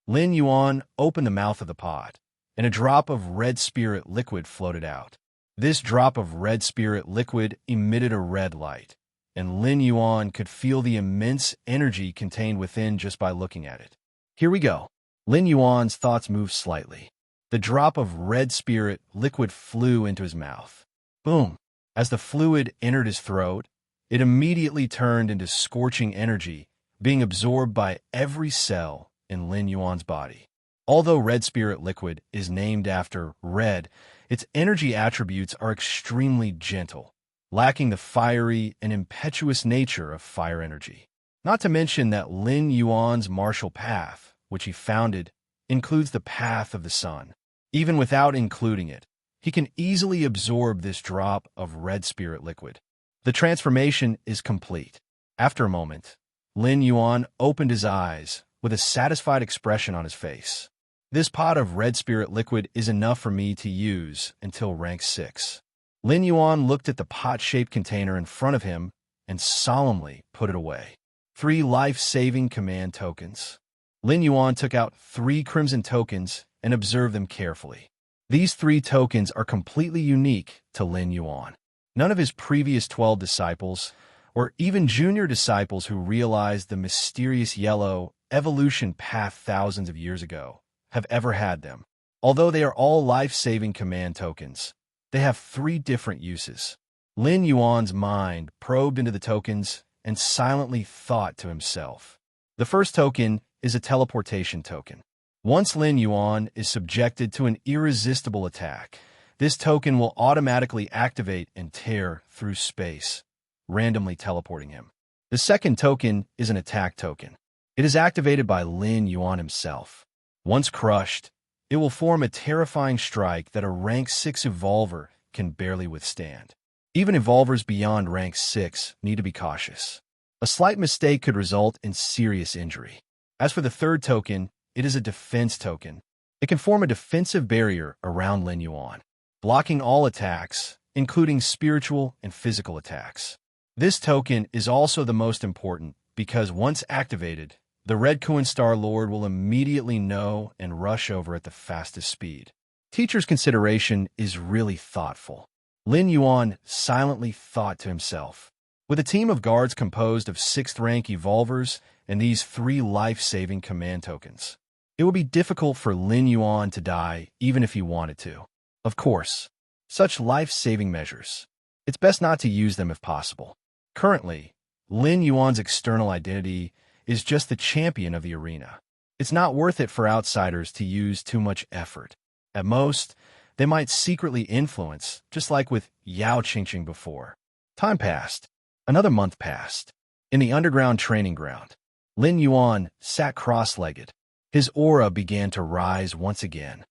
Lin Yuan opened the mouth of the pot, and a drop of red spirit liquid floated out. This drop of red spirit liquid emitted a red light, and Lin Yuan could feel the immense energy contained within just by looking at it. Here we go. Lin Yuan's thoughts moved slightly. The drop of red spirit liquid flew into his mouth. Boom! As the fluid entered his throat, it immediately turned into scorching energy, being absorbed by every cell in Lin Yuan's body. Although red spirit liquid is named after red, its energy attributes are extremely gentle, lacking the fiery and impetuous nature of fire energy. Not to mention that Lin Yuan's martial path, which he founded, includes the path of the sun. Even without including it, he can easily absorb this drop of red spirit liquid. The transformation is complete. After a moment, Lin Yuan opened his eyes with a satisfied expression on his face. This pot of red spirit liquid is enough for me to use until rank 6. Lin Yuan looked at the pot-shaped container in front of him and solemnly put it away. 3 life-saving command tokens. Lin Yuan took out 3 crimson tokens and observed them carefully. These 3 tokens are completely unique to Lin Yuan. None of his previous 12 disciples, or even junior disciples who realized the mysterious yellow evolution path thousands of years ago, have ever had them. Although they are all life-saving command tokens, they have 3 different uses. Lin Yuan's mind probed into the tokens and silently thought to himself. The first token is a teleportation token. Once Lin Yuan is subjected to an irresistible attack, this token will automatically activate and tear through space, randomly teleporting him. The second token is an attack token. It is activated by Lin Yuan himself. Once crushed, it will form a terrifying strike that a rank 6 evolver can barely withstand. Even evolvers beyond rank 6 need to be cautious. A slight mistake could result in serious injury. As for the third token, it is a defense token. It can form a defensive barrier around Lin Yuan, blocking all attacks, including spiritual and physical attacks. This token is also the most important because once activated, the Red Kuan Star Lord will immediately know and rush over at the fastest speed. Teacher's consideration is really thoughtful. Lin Yuan silently thought to himself. With a team of guards composed of 6th rank evolvers and these 3 life-saving command tokens, it would be difficult for Lin Yuan to die even if he wanted to. Of course, such life-saving measures, it's best not to use them if possible. Currently, Lin Yuan's external identity is just the champion of the arena. It's not worth it for outsiders to use too much effort. At most, they might secretly influence, just like with Yao Qingqing before. Time passed. Another month passed. In the underground training ground, Lin Yuan sat cross-legged. His aura began to rise once again.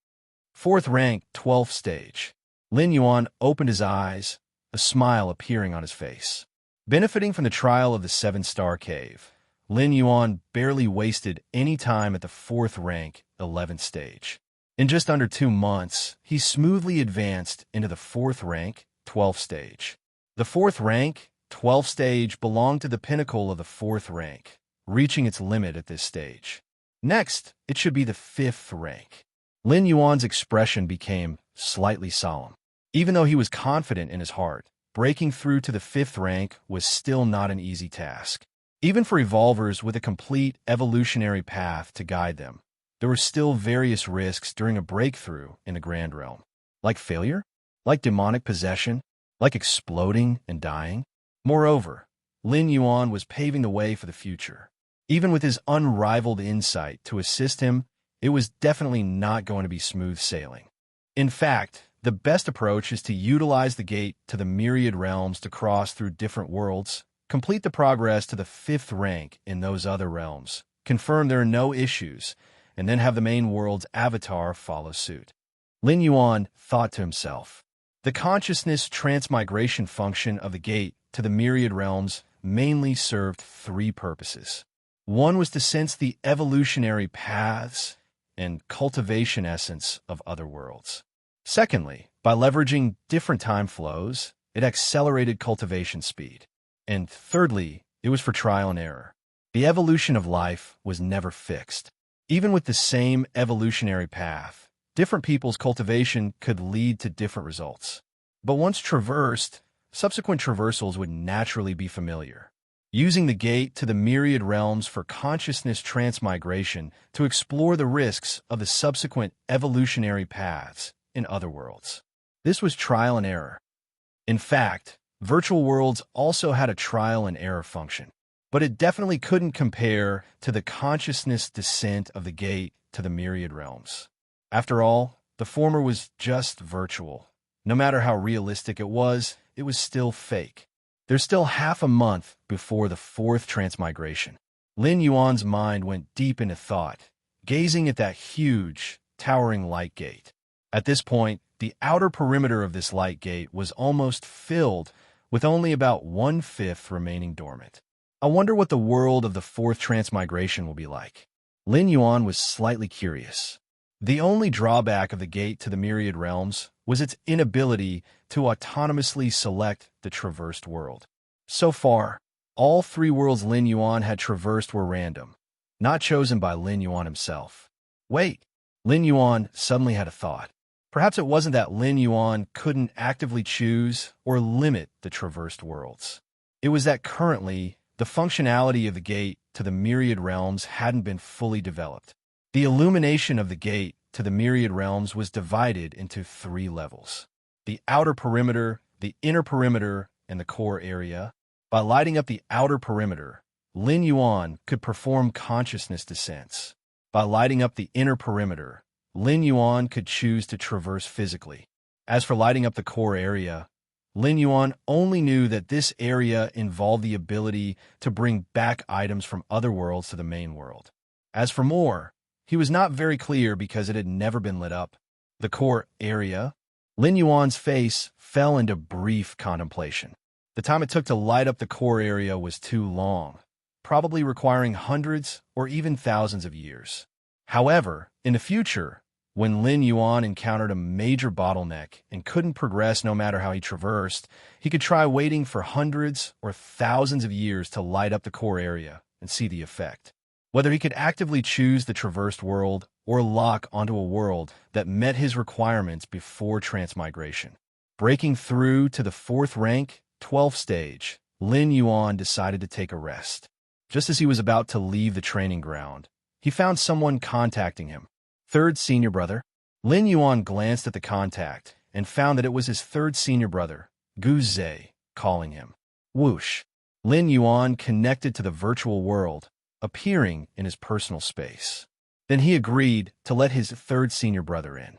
4th rank, 12th stage. Lin Yuan opened his eyes, a smile appearing on his face. Benefiting from the trial of the 7-star cave, Lin Yuan barely wasted any time at the 4th rank, 11th stage. In just under 2 months, he smoothly advanced into the 4th rank, 12th stage. The 4th rank, 12th stage belonged to the pinnacle of the 4th rank, reaching its limit at this stage. Next, it should be the 5th rank. Lin Yuan's expression became slightly solemn. Even though he was confident in his heart, breaking through to the 5th rank was still not an easy task. Even for evolvers with a complete evolutionary path to guide them, there were still various risks during a breakthrough in the Grand Realm. Like failure? Like demonic possession? Like exploding and dying? Moreover, Lin Yuan was paving the way for the future. Even with his unrivaled insight to assist him, it was definitely not going to be smooth sailing. In fact, the best approach is to utilize the gate to the Myriad Realms to cross through different worlds, complete the progress to the 5th rank in those other realms, confirm there are no issues, and then have the main world's avatar follow suit. Lin Yuan thought to himself. The consciousness transmigration function of the gate to the Myriad Realms mainly served 3 purposes. One was to sense the evolutionary paths and cultivation essence of other worlds. Secondly, by leveraging different time flows, it accelerated cultivation speed. And thirdly, it was for trial and error. The evolution of life was never fixed. Even with the same evolutionary path, different people's cultivation could lead to different results. But once traversed, subsequent traversals would naturally be familiar. Using the gate to the Myriad Realms for consciousness transmigration to explore the risks of the subsequent evolutionary paths in other worlds. This was trial and error. In fact, virtual worlds also had a trial and error function, but it definitely couldn't compare to the consciousness descent of the gate to the Myriad Realms. After all, the former was just virtual. No matter how realistic it was still fake. There's still half a month before the 4th transmigration. Lin Yuan's mind went deep into thought, gazing at that huge, towering light gate. At this point, the outer perimeter of this light gate was almost filled, with only about 1/5 remaining dormant. I wonder what the world of the 4th transmigration will be like. Lin Yuan was slightly curious. The only drawback of the gate to the Myriad Realms was its inability to autonomously select the traversed world. So far, all 3 worlds Lin Yuan had traversed were random, not chosen by Lin Yuan himself. Wait, Lin Yuan suddenly had a thought. Perhaps it wasn't that Lin Yuan couldn't actively choose or limit the traversed worlds. It was that currently, the functionality of the gate to the Myriad Realms hadn't been fully developed. The illumination of the gate to the Myriad Realms was divided into 3 levels. The outer perimeter, the inner perimeter, and the core area. By lighting up the outer perimeter, Lin Yuan could perform consciousness descents. By lighting up the inner perimeter, Lin Yuan could choose to traverse physically. As for lighting up the core area, Lin Yuan only knew that this area involved the ability to bring back items from other worlds to the main world. As for more, he was not very clear because it had never been lit up. The core area? Lin Yuan's face fell into brief contemplation. The time it took to light up the core area was too long, probably requiring hundreds or even thousands of years. However, in the future, when Lin Yuan encountered a major bottleneck and couldn't progress no matter how he traversed, he could try waiting for hundreds or thousands of years to light up the core area and see the effect. Whether he could actively choose the traversed world or lock onto a world that met his requirements before transmigration. Breaking through to the 4th rank, 12th stage, Lin Yuan decided to take a rest. Just as he was about to leave the training ground, he found someone contacting him. Third senior brother? Lin Yuan glanced at the contact and found that it was his third senior brother, Gu Zhe, calling him. Whoosh! Lin Yuan connected to the virtual world, appearing in his personal space. Then he agreed to let his third senior brother in.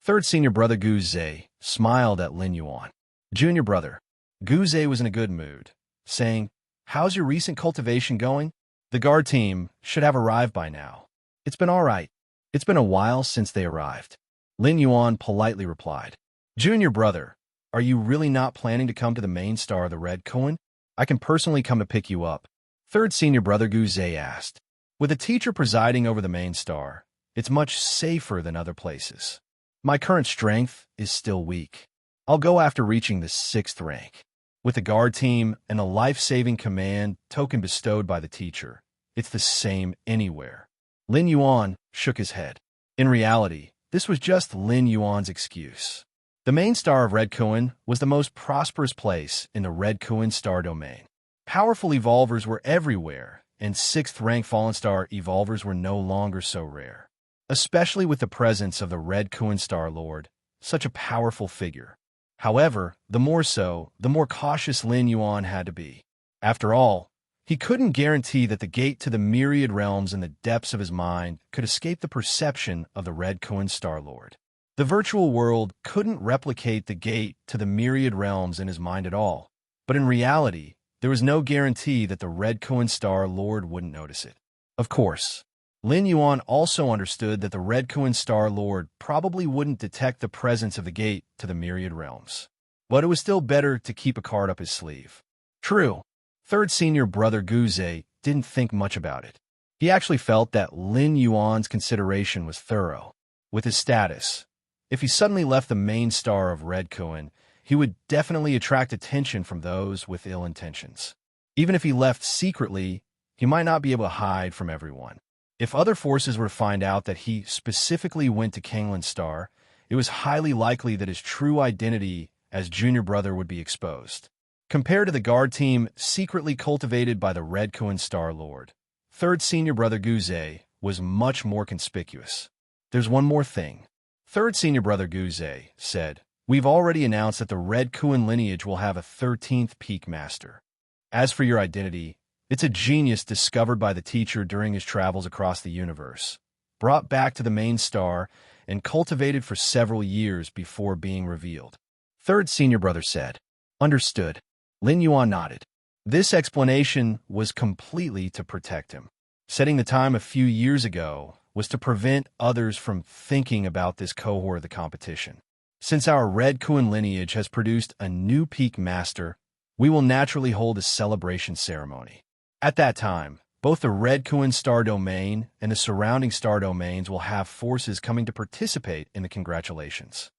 Third senior brother Gu Zhe smiled at Lin Yuan. Junior brother. Gu Zhe was in a good mood, saying, "How's your recent cultivation going? The guard team should have arrived by now." "It's been all right. It's been a while since they arrived." Lin Yuan politely replied. "Junior brother, are you really not planning to come to the main star of the Red Koan? I can personally come to pick you up." Third senior brother Gu Zhe asked. "With a teacher presiding over the main star, it's much safer than other places. My current strength is still weak. I'll go after reaching the 6th rank. With the guard team and a life-saving command token bestowed by the teacher, it's the same anywhere." Lin Yuan shook his head. In reality, this was just Lin Yuan's excuse. The main star of Red Koan was the most prosperous place in the Red Koan star domain. Powerful evolvers were everywhere, and 6th rank Fallen Star evolvers were no longer so rare. Especially with the presence of the Red Koan Star Lord, such a powerful figure. However, the more cautious Lin Yuan had to be. After all, he couldn't guarantee that the gate to the Myriad Realms in the depths of his mind could escape the perception of the Red Koan Star Lord. The virtual world couldn't replicate the gate to the Myriad Realms in his mind at all, but in reality, there was no guarantee that the Red Koan Star Lord wouldn't notice it. Of course, Lin Yuan also understood that the Red Koan Star Lord probably wouldn't detect the presence of the gate to the Myriad Realms. But it was still better to keep a card up his sleeve. True, third senior brother Gu Zhe didn't think much about it. He actually felt that Lin Yuan's consideration was thorough. With his status, if he suddenly left the main star of Red Koan, he would definitely attract attention from those with ill intentions. Even if he left secretly, he might not be able to hide from everyone. If other forces were to find out that he specifically went to Kanglin's star, it was highly likely that his true identity as junior brother would be exposed. Compared to the guard team secretly cultivated by the Red Koan Star Lord, third senior brother Gu Zhe was much more conspicuous. "There's one more thing," third senior brother Gu Zhe said. "We've already announced that the Red Koan lineage will have a 13th peak master. As for your identity, it's a genius discovered by the teacher during his travels across the universe, brought back to the main star, and cultivated for several years before being revealed." Third senior brother said. "Understood." Lin Yuan nodded. This explanation was completely to protect him. Setting the time a few years ago was to prevent others from thinking about this cohort of the competition. Since our Red Koan lineage has produced a new peak master, we will naturally hold a celebration ceremony. At that time, both the Red Koan star domain and the surrounding star domains will have forces coming to participate in the congratulations.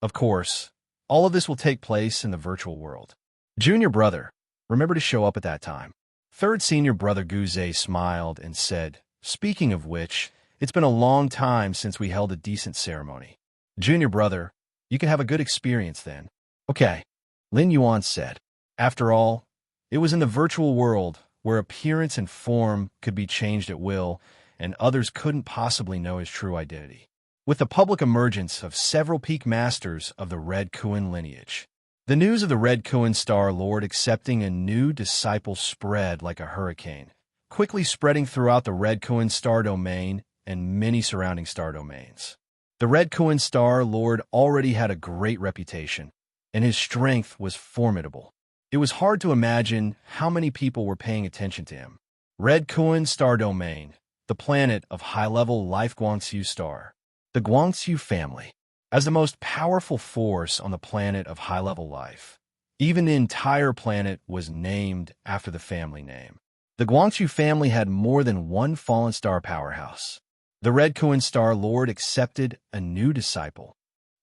Of course, all of this will take place in the virtual world. Junior brother, remember to show up at that time. Third senior brother Gu Zhe smiled and said, "Speaking of which, it's been a long time since we held a decent ceremony. Junior brother, you can have a good experience then." "Okay," Lin Yuan said. After all, it was in the virtual world where appearance and form could be changed at will, and others couldn't possibly know his true identity. With the public emergence of several peak masters of the Red Koan lineage, the news of the Red Koan Star Lord accepting a new disciple spread like a hurricane, quickly spreading throughout the Red Koan Star domain and many surrounding star domains. The Red Koan Star Lord already had a great reputation, and his strength was formidable. It was hard to imagine how many people were paying attention to him. Red Koan Star Domain, the planet of high-level life Guangxu Star. The Guangxu family. As the most powerful force on the planet of high-level life, even the entire planet was named after the family name. The Guangxu family had more than one fallen star powerhouse. The Red Koan Star Lord accepted a new disciple,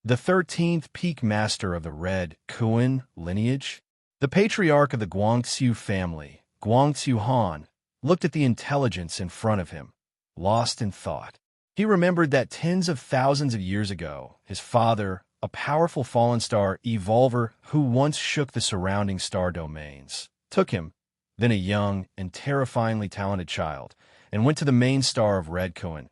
the 13th peak master of the Red Koan lineage. The patriarch of the Guangxu family, Guangxu Han, looked at the intelligence in front of him, lost in thought. He remembered that tens of thousands of years ago, his father, a powerful fallen star evolver who once shook the surrounding star domains, took him, then a young and terrifyingly talented child, and went to the main star of Red Kuan,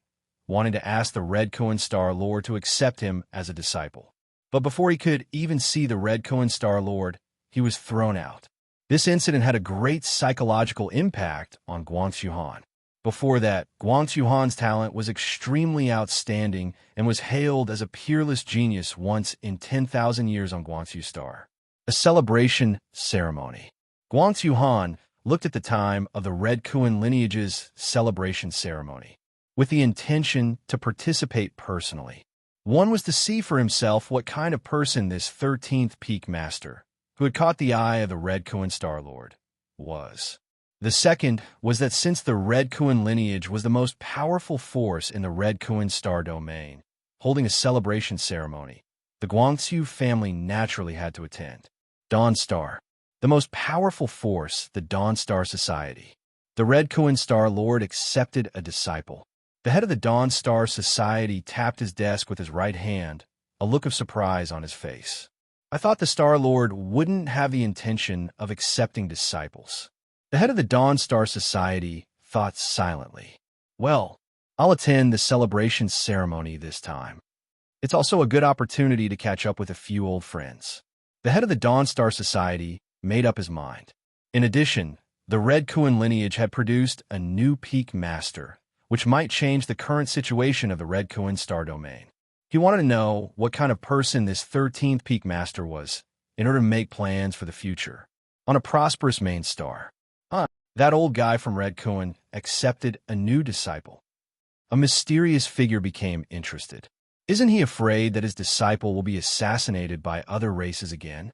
wanting to ask the Red Kuan Star Lord to accept him as a disciple. But before he could even see the Red Kuan Star Lord, he was thrown out. This incident had a great psychological impact on Guangxu Han. Before that, Guangxu Han's talent was extremely outstanding and was hailed as a peerless genius once in 10,000 years on Guangxu Star. A celebration ceremony. Guangxu Han looked at the time of the Red Kuan lineage's celebration ceremony with the intention to participate personally. One was to see for himself what kind of person this 13th peak master, who had caught the eye of the Red Kuan Star Lord, was. The second was that since the Red Kuan lineage was the most powerful force in the Red Kuan Star domain, holding a celebration ceremony, the Guangxu family naturally had to attend. Dawn Star. The most powerful force, the Dawn Star Society. The Red Kuan Star Lord accepted a disciple. The head of the Dawn Star Society tapped his desk with his right hand, a look of surprise on his face. I thought the Star Lord wouldn't have the intention of accepting disciples. The head of the Dawn Star Society thought silently. Well, I'll attend the celebration ceremony this time. It's also a good opportunity to catch up with a few old friends. The head of the Dawn Star Society made up his mind. In addition, the Red Kuan lineage had produced a new peak master, which might change the current situation of the Red Kuan Star domain. He wanted to know what kind of person this 13th peak master was in order to make plans for the future. On a prosperous main star, that old guy from Red Kuan accepted a new disciple. A mysterious figure became interested. Isn't he afraid that his disciple will be assassinated by other races again?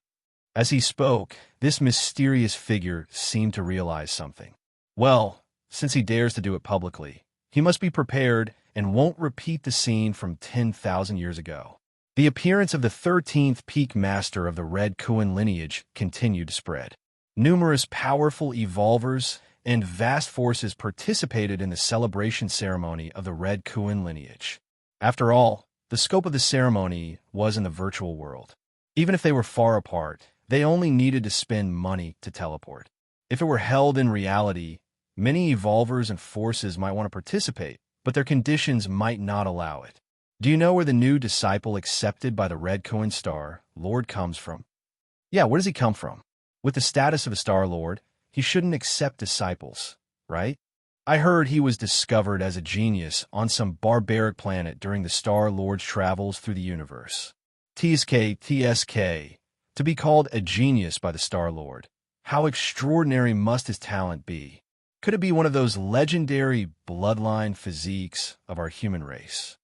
As he spoke, this mysterious figure seemed to realize something. Well, since he dares to do it publicly, he must be prepared and won't repeat the scene from 10,000 years ago. The appearance of the 13th peak master of the Red Kuan lineage continued to spread. Numerous powerful evolvers and vast forces participated in the celebration ceremony of the Red Kuan lineage. After all, the scope of the ceremony was in the virtual world. Even if they were far apart, they only needed to spend money to teleport. If it were held in reality, many evolvers and forces might want to participate, but their conditions might not allow it. Do you know where the new disciple accepted by the Red Kuan Star Lord comes from? Yeah, where does he come from? With the status of a Star Lord, he shouldn't accept disciples, right? I heard he was discovered as a genius on some barbaric planet during the Star Lord's travels through the universe. TSK. To be called a genius by the Star Lord. How extraordinary must his talent be? Could it be one of those legendary bloodline physiques of our human race?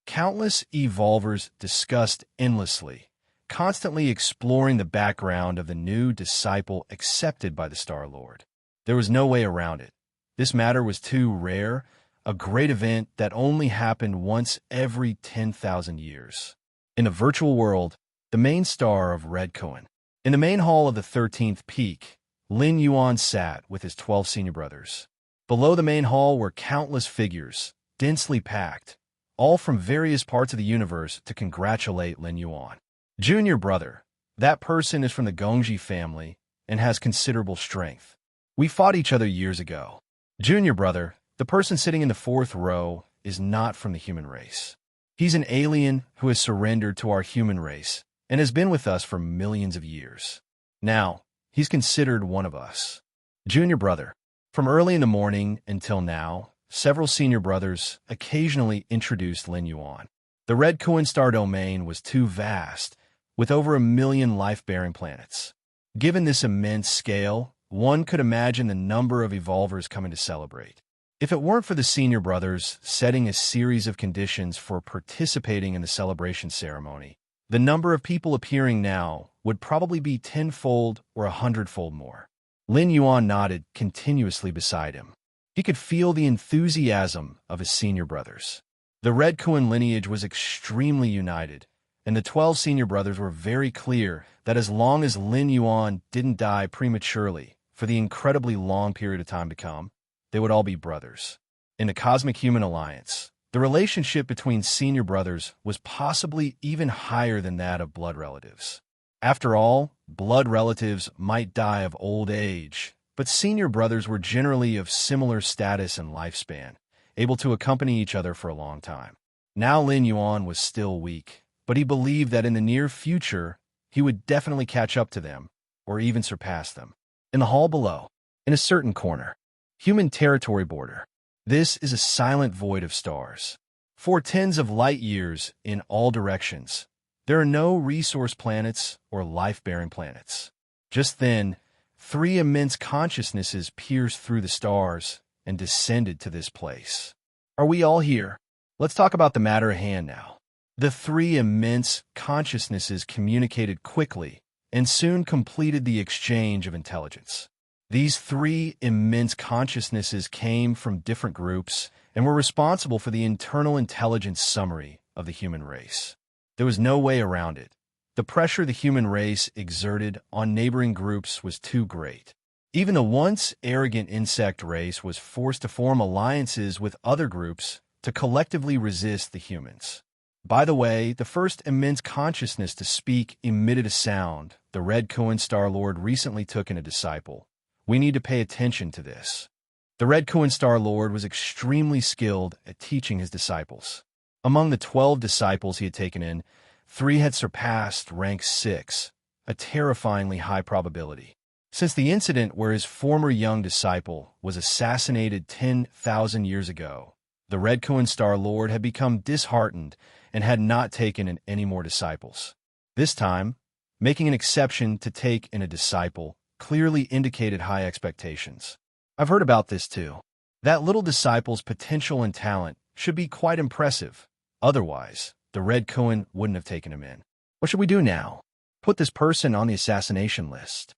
Countless evolvers discussed endlessly, constantly exploring the background of the new disciple accepted by the Star Lord. There was no way around it. This matter was too rare, a great event that only happened once every 10,000 years. In a virtual world, the main star of Red Kuan. In the main hall of the 13th peak, Lin Yuan sat with his 12 senior brothers. Below the main hall were countless figures, densely packed, all from various parts of the universe to congratulate Lin Yuan. Junior brother, that person is from the Gongji family and has considerable strength. We fought each other years ago. Junior brother, the person sitting in the 4th row, is not from the human race. He's an alien who has surrendered to our human race and has been with us for millions of years. Now, he's considered one of us. Junior brother, from early in the morning until now, several senior brothers occasionally introduced Lin Yuan. The Red Kuan Star domain was too vast, with over 1 million life-bearing planets. Given this immense scale, one could imagine the number of evolvers coming to celebrate. If it weren't for the senior brothers setting a series of conditions for participating in the celebration ceremony, the number of people appearing now would probably be 10-fold or 100-fold more. Lin Yuan nodded continuously beside him. He could feel the enthusiasm of his senior brothers. The Red Kuan lineage was extremely united, and the 12 senior brothers were very clear that as long as Lin Yuan didn't die prematurely for the incredibly long period of time to come, they would all be brothers. In the Cosmic Human Alliance, The relationship between senior brothers was possibly even higher than that of blood relatives. After all, blood relatives might die of old age, but senior brothers were generally of similar status and lifespan, able to accompany each other for a long time. Now Lin Yuan was still weak, but he believed that in the near future, he would definitely catch up to them, or even surpass them. In the hall below, in a certain corner, human territory border, this is a silent void of stars. For tens of light years in all directions, there are no resource planets or life-bearing planets. Just then, three immense consciousnesses pierced through the stars and descended to this place. Are we all here? Let's talk about the matter at hand now. The three immense consciousnesses communicated quickly and soon completed the exchange of intelligence. These three immense consciousnesses came from different groups and were responsible for the internal intelligence summary of the human race. There was no way around it. The pressure the human race exerted on neighboring groups was too great. Even the once arrogant insect race was forced to form alliances with other groups to collectively resist the humans. By the way, the first immense consciousness to speak emitted a sound the Red Cohen Star Lord recently took in a disciple. We need to pay attention to this. The Red Cohen Star Lord was extremely skilled at teaching his disciples. Among the 12 disciples he had taken in, 3 had surpassed rank 6, a terrifyingly high probability. Since the incident where his former young disciple was assassinated 10,000 years ago, the Red Cohen Star Lord had become disheartened and had not taken in any more disciples. This time, making an exception to take in a disciple clearly indicated high expectations. I've heard about this too. That little disciple's potential and talent should be quite impressive. Otherwise, the Red Cohen wouldn't have taken him in. What should we do now? Put this person on the assassination list.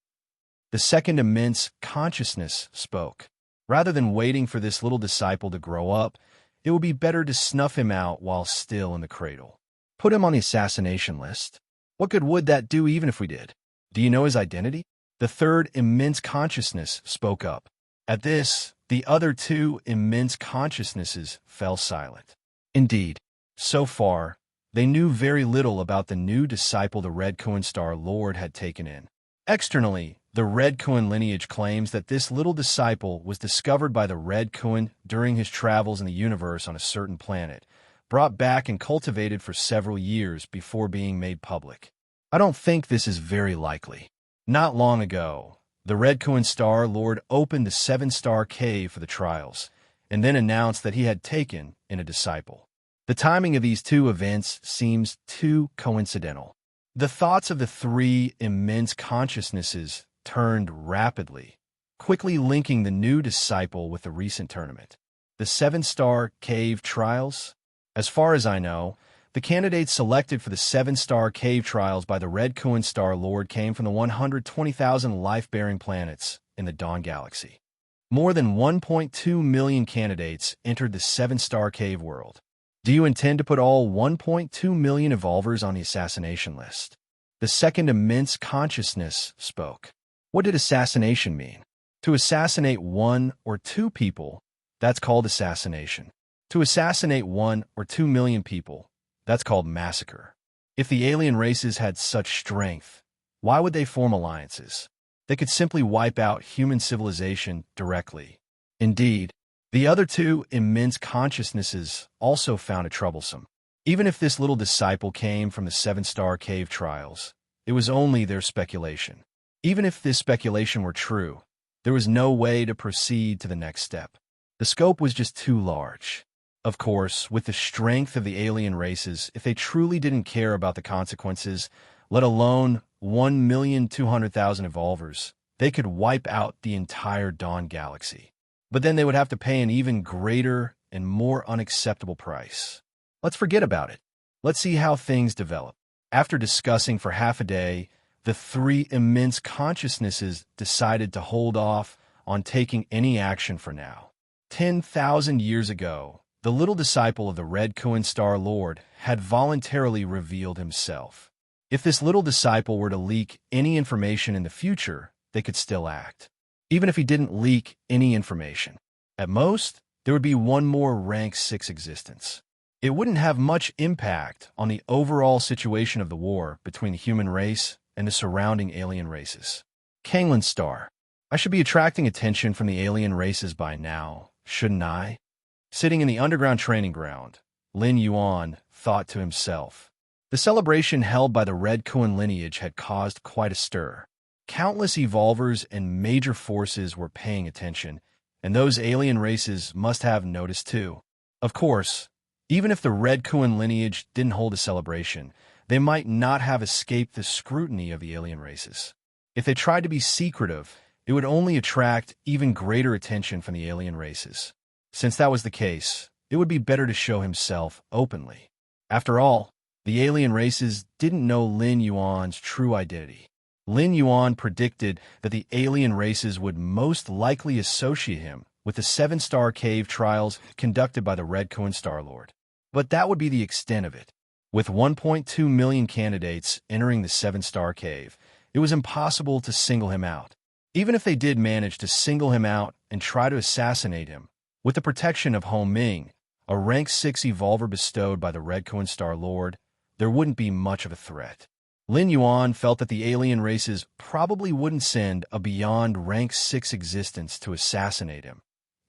The second immense consciousness spoke. Rather than waiting for this little disciple to grow up, it would be better to snuff him out while still in the cradle. Put him on the assassination list. What good would that do even if we did? Do you know his identity? The third immense consciousness spoke up. At this, the other 2 immense consciousnesses fell silent. Indeed, so far, they knew very little about the new disciple the Red Cohen Star Lord had taken in. Externally, the Red Cohen lineage claims that this little disciple was discovered by the Red Cohen during his travels in the universe on a certain planet, brought back and cultivated for several years before being made public. I don't think this is very likely. Not long ago, the Red Cohen Star Lord opened the 7-star cave for the trials, and then announced that he had taken in a disciple. The timing of these 2 events seems too coincidental. The thoughts of the 3 immense consciousnesses turned rapidly, quickly linking the new disciple with the recent tournament. The 7-star cave trials? As far as I know, the candidates selected for the 7-star cave trials by the Red Cohen Star Lord came from the 120,000 life-bearing planets in the Dawn Galaxy. More than 1.2 million candidates entered the 7-star cave world. Do you intend to put all 1.2 million evolvers on the assassination list? The second immense consciousness spoke. What did assassination mean? To assassinate 1 or 2 people, that's called assassination. To assassinate 1 or 2 million people, that's called massacre. If the alien races had such strength, why would they form alliances? They could simply wipe out human civilization directly. Indeed, the other 2 immense consciousnesses also found it troublesome. Even if this little disciple came from the 7-star cave trials, it was only their speculation. Even if this speculation were true, there was no way to proceed to the next step. The scope was just too large. Of course, with the strength of the alien races, if they truly didn't care about the consequences, let alone 1,200,000 evolvers, they could wipe out the entire Dawn Galaxy. But then they would have to pay an even greater and more unacceptable price. Let's forget about it. Let's see how things develop. After discussing for half a day, the 3 immense consciousnesses decided to hold off on taking any action for now. 10,000 years ago, the little disciple of the Red Cohen Star Lord had voluntarily revealed himself. If this little disciple were to leak any information in the future, they could still act. Even if he didn't leak any information. At most, there would be one more rank 6 existence. It wouldn't have much impact on the overall situation of the war between the human race and the surrounding alien races. Kanglin's star. I should be attracting attention from the alien races by now, shouldn't I? Sitting in the underground training ground, Lin Yuan thought to himself. The celebration held by the Red Kuan lineage had caused quite a stir. Countless evolvers and major forces were paying attention, and those alien races must have noticed too. Of course, even if the Red Kuan lineage didn't hold a celebration, they might not have escaped the scrutiny of the alien races. If they tried to be secretive, it would only attract even greater attention from the alien races. Since that was the case, it would be better to show himself openly. After all, the alien races didn't know Lin Yuan's true identity. Lin Yuan predicted that the alien races would most likely associate him with the 7-star cave trials conducted by the Red Kuan Star Lord. But that would be the extent of it. With 1.2 million candidates entering the 7-star cave, it was impossible to single him out. Even if they did manage to single him out and try to assassinate him, with the protection of Hong Ming, a rank 6 evolver bestowed by the Red Kuan Star Lord, there wouldn't be much of a threat. Lin Yuan felt that the alien races probably wouldn't send a beyond rank 6 existence to assassinate him,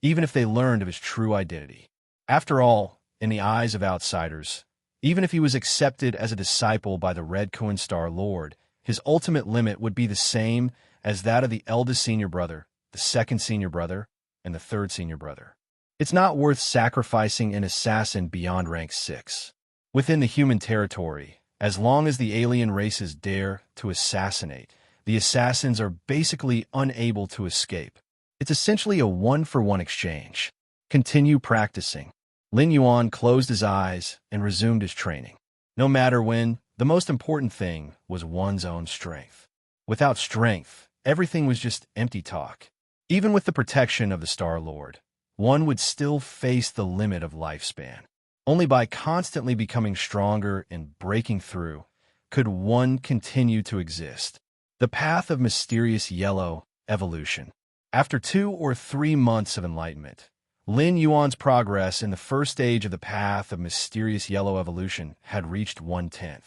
even if they learned of his true identity. After all, in the eyes of outsiders, even if he was accepted as a disciple by the Red Kuan Star Lord, his ultimate limit would be the same as that of the eldest senior brother, the second senior brother, and the third senior brother. It's not worth sacrificing an assassin beyond rank 6. Within the human territory, as long as the alien races dare to assassinate, the assassins are basically unable to escape. It's essentially a one-for-one exchange. Continue practicing. Lin Yuan closed his eyes and resumed his training. No matter when, the most important thing was one's own strength. Without strength, everything was just empty talk. Even with the protection of the Star Lord, one would still face the limit of lifespan. Only by constantly becoming stronger and breaking through could one continue to exist. The path of mysterious yellow evolution. After 2 or 3 months of enlightenment, Lin Yuan's progress in the first stage of the path of mysterious yellow evolution had reached 1/10.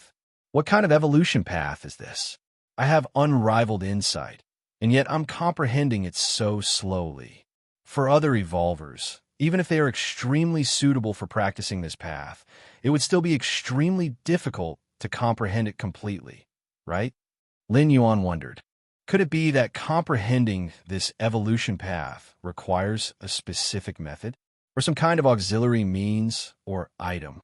What kind of evolution path is this? I have unrivaled insight, and yet I'm comprehending it so slowly. For other evolvers, even if they are extremely suitable for practicing this path, it would still be extremely difficult to comprehend it completely, right? Lin Yuan wondered. Could it be that comprehending this evolution path requires a specific method, or some kind of auxiliary means or item?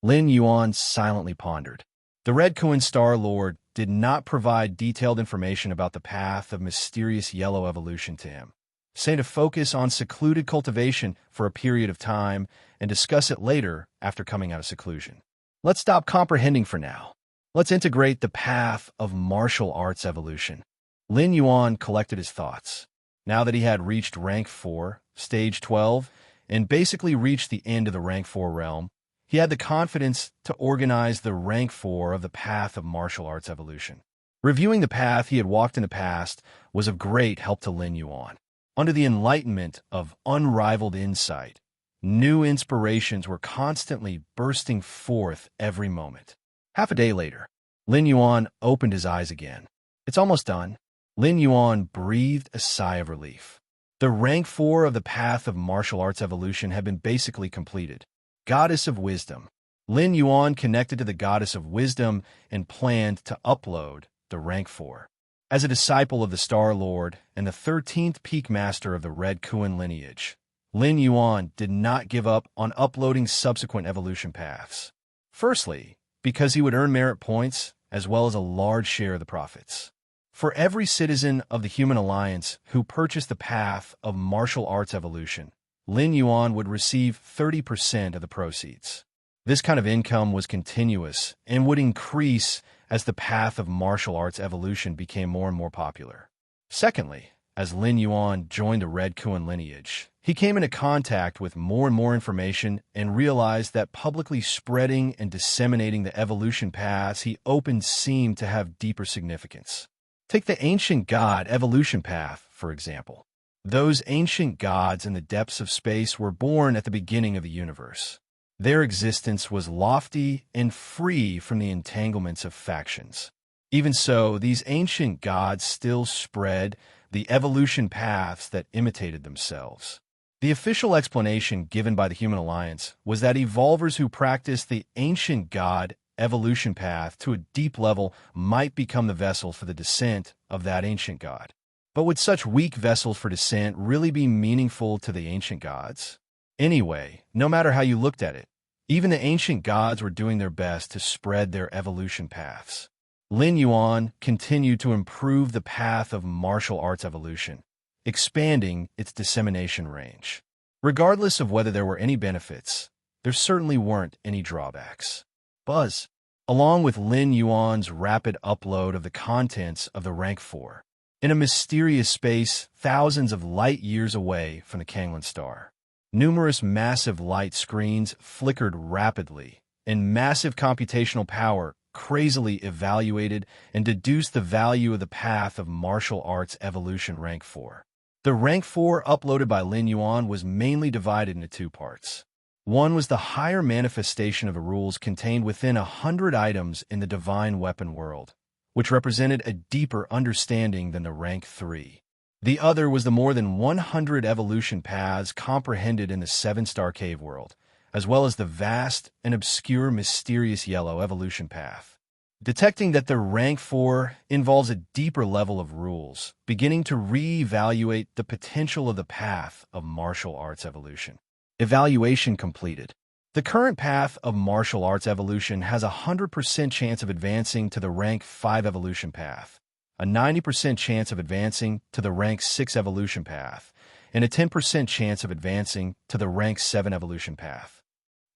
Lin Yuan silently pondered. The Red Kuan Star Lord did not provide detailed information about the path of mysterious yellow evolution to him, saying to focus on secluded cultivation for a period of time and discuss it later after coming out of seclusion. Let's stop comprehending for now. Let's integrate the path of martial arts evolution. Lin Yuan collected his thoughts. Now that he had reached rank 4, stage 12, and basically reached the end of the rank 4 realm, he had the confidence to organize the rank 4 of the path of martial arts evolution. Reviewing the path he had walked in the past was of great help to Lin Yuan. Under the enlightenment of unrivaled insight, new inspirations were constantly bursting forth every moment. Half a day later, Lin Yuan opened his eyes again. It's almost done. Lin Yuan breathed a sigh of relief. The rank 4 of the path of martial arts evolution had been basically completed. Goddess of Wisdom. Lin Yuan connected to the Goddess of Wisdom and planned to upload the rank 4. As a disciple of the Star Lord and the 13th Peak Master of the Red Kuan lineage, Lin Yuan did not give up on uploading subsequent evolution paths. Firstly, because he would earn merit points as well as a large share of the profits. For every citizen of the Human Alliance who purchased the path of martial arts evolution, Lin Yuan would receive 30% of the proceeds. This kind of income was continuous and would increase as the path of martial arts evolution became more and more popular. Secondly, as Lin Yuan joined the Red Kuan lineage, he came into contact with more and more information and realized that publicly spreading and disseminating the evolution paths he opened seemed to have deeper significance. Take the ancient god evolution path, for example. Those ancient gods in the depths of space were born at the beginning of the universe. Their existence was lofty and free from the entanglements of factions. Even so, these ancient gods still spread the evolution paths that imitated themselves. The official explanation given by the Human Alliance was that evolvers who practiced the ancient god evolution path to a deep level might become the vessel for the descent of that ancient god. But would such weak vessels for descent really be meaningful to the ancient gods? Anyway, no matter how you looked at it, even the ancient gods were doing their best to spread their evolution paths. Lin Yuan continued to improve the path of martial arts evolution, expanding its dissemination range. Regardless of whether there were any benefits, there certainly weren't any drawbacks. Buzz, along with Lin Yuan's rapid upload of the contents of the Rank 4, in a mysterious space thousands of light years away from the Kanglan star. Numerous massive light screens flickered rapidly, and massive computational power crazily evaluated and deduced the value of the path of martial arts evolution Rank 4. The Rank 4 uploaded by Lin Yuan was mainly divided into two parts. One was the higher manifestation of the rules contained within 100 items in the divine weapon world, which represented a deeper understanding than the Rank 3. The other was the more than 100 evolution paths comprehended in the 7-star cave world, as well as the vast and obscure mysterious yellow evolution path. Detecting that the Rank 4 involves a deeper level of rules, beginning to re-evaluate the potential of the path of martial arts evolution. Evaluation completed. The current path of martial arts evolution has a 100% chance of advancing to the Rank 5 evolution path, a 90% chance of advancing to the Rank 6 evolution path, and a 10% chance of advancing to the Rank 7 evolution path.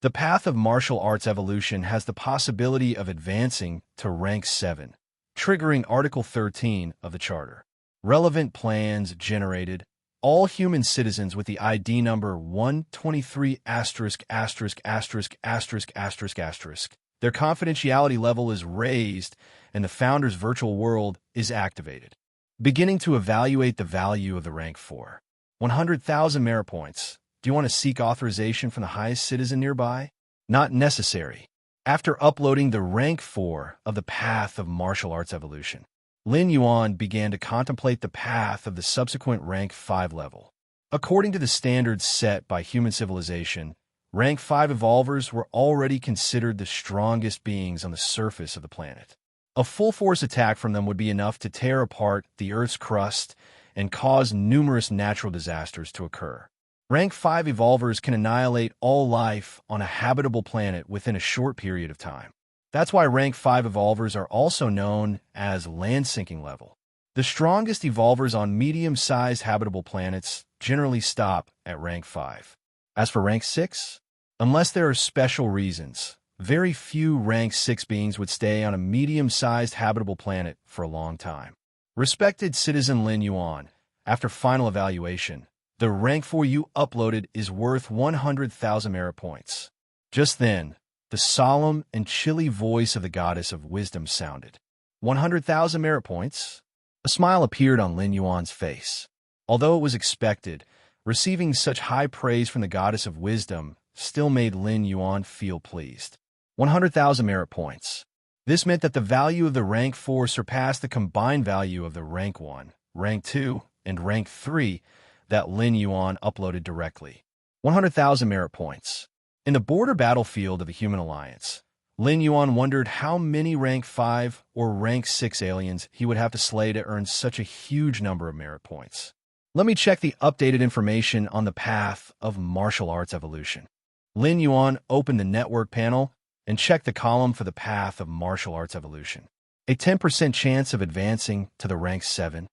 The path of martial arts evolution has the possibility of advancing to Rank 7, triggering Article 13 of the Charter. Relevant plans generated. All human citizens with the ID number 123 asterisk asterisk asterisk asterisk asterisk asterisk. Their confidentiality level is raised and the founder's virtual world is activated. Beginning to evaluate the value of the Rank 4. 100,000 merit points. Do you want to seek authorization from the highest citizen nearby? Not necessary. After uploading the Rank 4 of the path of martial arts evolution, Lin Yuan began to contemplate the path of the subsequent Rank 5 level. According to the standards set by human civilization, Rank 5 evolvers were already considered the strongest beings on the surface of the planet. A full-force attack from them would be enough to tear apart the Earth's crust and cause numerous natural disasters to occur. Rank 5 evolvers can annihilate all life on a habitable planet within a short period of time. That's why Rank 5 evolvers are also known as land-sinking level. The strongest evolvers on medium-sized habitable planets generally stop at Rank 5. As for Rank 6, unless there are special reasons, very few Rank 6 beings would stay on a medium-sized habitable planet for a long time. Respected Citizen Lin Yuan, after final evaluation, the Rank 4 you uploaded is worth 100,000 merit points. Just then, the solemn and chilly voice of the goddess of wisdom sounded. 100,000 merit points? A smile appeared on Lin Yuan's face. Although it was expected, receiving such high praise from the goddess of wisdom still made Lin Yuan feel pleased. 100,000 merit points. This meant that the value of the Rank 4 surpassed the combined value of the Rank 1, Rank 2, and Rank 3 that Lin Yuan uploaded directly. 100,000 merit points. In the border battlefield of the Human Alliance, Lin Yuan wondered how many Rank 5 or Rank 6 aliens he would have to slay to earn such a huge number of merit points. Let me check the updated information on the path of martial arts evolution. Lin Yuan opened the network panel and checked the column for the path of martial arts evolution. A 10% chance of advancing to the Rank 7.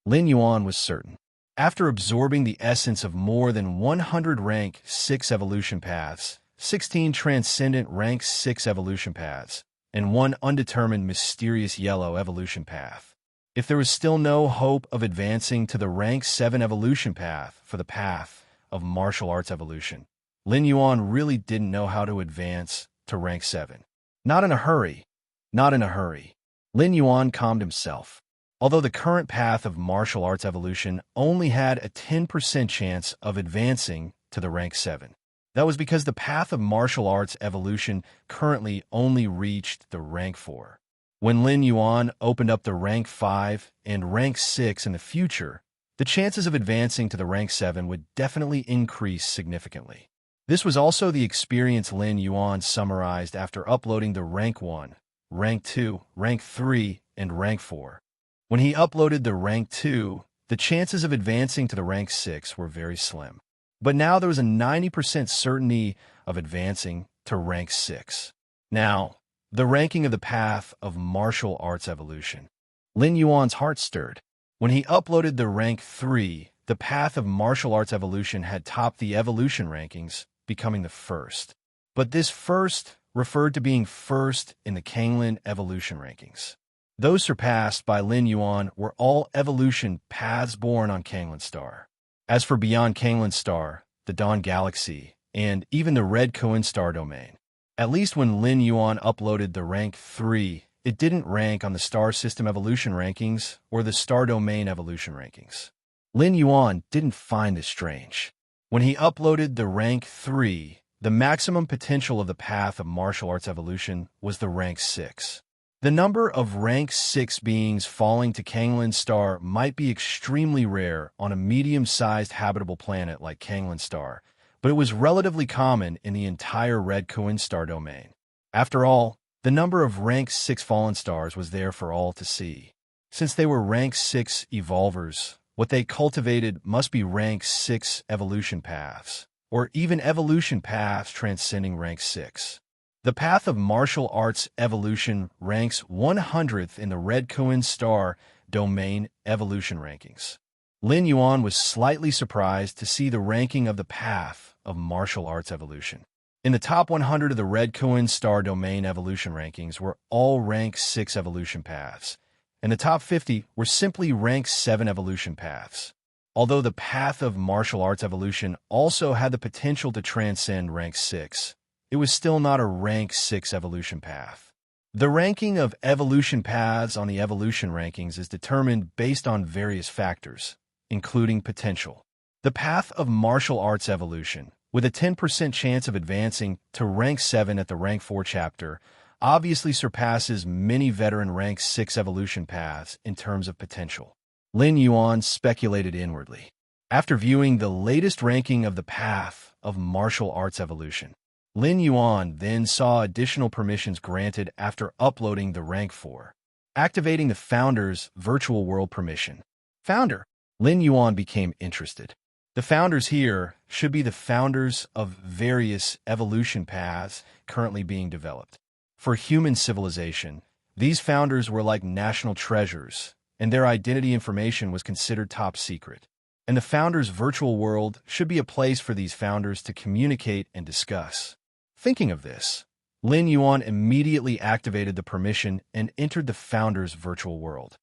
Lin Yuan was certain. After absorbing the essence of more than 100 Rank 6 evolution paths, 16 transcendent Rank 6 evolution paths, and one undetermined mysterious yellow evolution path, if there was still no hope of advancing to the Rank 7 evolution path for the path of martial arts evolution, Lin Yuan really didn't know how to advance to Rank 7. Not in a hurry. Not in a hurry. Lin Yuan calmed himself. although the current path of martial arts evolution only had a 10% chance of advancing to the rank 7. That was because the path of martial arts evolution currently only reached the rank 4. When Lin Yuan opened up the rank 5 and rank 6 in the future, the chances of advancing to the rank 7 would definitely increase significantly. This was also the experience Lin Yuan summarized after uploading the rank 1, rank 2, rank 3, and rank 4. When he uploaded the rank 2, the chances of advancing to the rank 6 were very slim. But now there was a 90% certainty of advancing to rank 6. Now, the ranking of the path of martial arts evolution. Lin Yuan's heart stirred. When he uploaded the rank 3, the path of martial arts evolution had topped the evolution rankings, becoming the first. But this first referred to being first in the Kanglin evolution rankings. Those surpassed by Lin Yuan were all evolution paths born on Kanglin Star. As for beyond Kanglin Star, the Dawn Galaxy, and even the Red Coin Star domain, at least when Lin Yuan uploaded the rank 3, it didn't rank on the Star System Evolution Rankings or the Star Domain Evolution Rankings. Lin Yuan didn't find this strange. When he uploaded the rank 3, the maximum potential of the path of martial arts evolution was the rank 6. The number of rank 6 beings falling to Kanglin Star might be extremely rare on a medium-sized habitable planet like Kanglin Star, but it was relatively common in the entire Red Coin Star domain. After all, the number of rank 6 fallen stars was there for all to see. Since they were rank 6 evolvers, what they cultivated must be rank 6 evolution paths, or even evolution paths transcending rank 6. The path of martial arts evolution ranks 100th in the Red Coin Star domain evolution rankings. Lin Yuan was slightly surprised to see the ranking of the path of martial arts evolution. In the top 100 of the Red Coin Star domain evolution rankings were all rank 6 evolution paths, and the top 50 were simply rank 7 evolution paths. Although the path of martial arts evolution also had the potential to transcend rank 6, it was still not a rank 6 evolution path. The ranking of evolution paths on the evolution rankings is determined based on various factors, including potential. The path of martial arts evolution, with a 10% chance of advancing to rank 7 at the rank 4 chapter, obviously surpasses many veteran rank 6 evolution paths in terms of potential. Lin Yuan speculated inwardly. After viewing the latest ranking of the path of martial arts evolution, Lin Yuan then saw additional permissions granted after uploading the rank 4, activating the Founder's Virtual World permission. Founder. Lin Yuan became interested. The founders here should be the founders of various evolution paths currently being developed. For human civilization, these founders were like national treasures, and their identity information was considered top secret. And the founders' virtual world should be a place for these founders to communicate and discuss. Thinking of this, Lin Yuan immediately activated the permission and entered the founders' virtual world.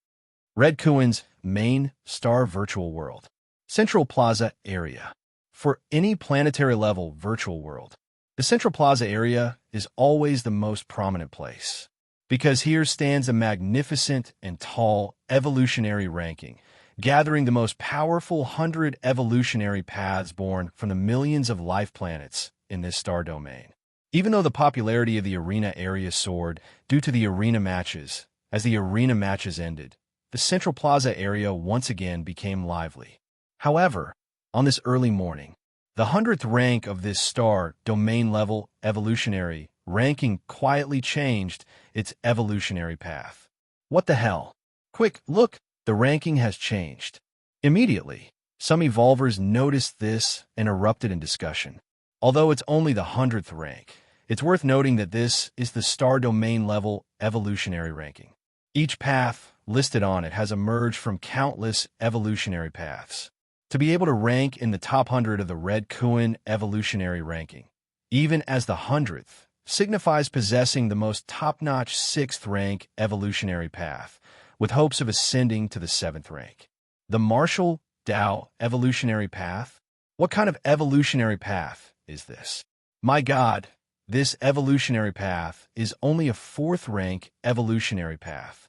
Red Coin's main star virtual world. Central Plaza area. For any planetary level virtual world, the Central Plaza area is always the most prominent place, because here stands a magnificent and tall evolutionary ranking, gathering the most powerful 100 evolutionary paths born from the millions of life planets in this star domain. Even though the popularity of the arena area soared due to the arena matches, as the arena matches ended, the Central Plaza area once again became lively. However, on this early morning, the 100th rank of this star domain level evolutionary ranking quietly changed its evolutionary path. What the hell? Quick, look, the ranking has changed. Immediately, some evolvers noticed this and erupted in discussion. Although it's only the 100th rank, it's worth noting that this is the star domain level evolutionary ranking. Each path listed on it has emerged from countless evolutionary paths. To be able to rank in the top 100 of the Red Coin evolutionary ranking, even as the 100th, signifies possessing the most top-notch 6th rank evolutionary path, with hopes of ascending to the 7th rank. The Martial Dao evolutionary path? What kind of evolutionary path is this? My God, this evolutionary path is only a 4th rank evolutionary path.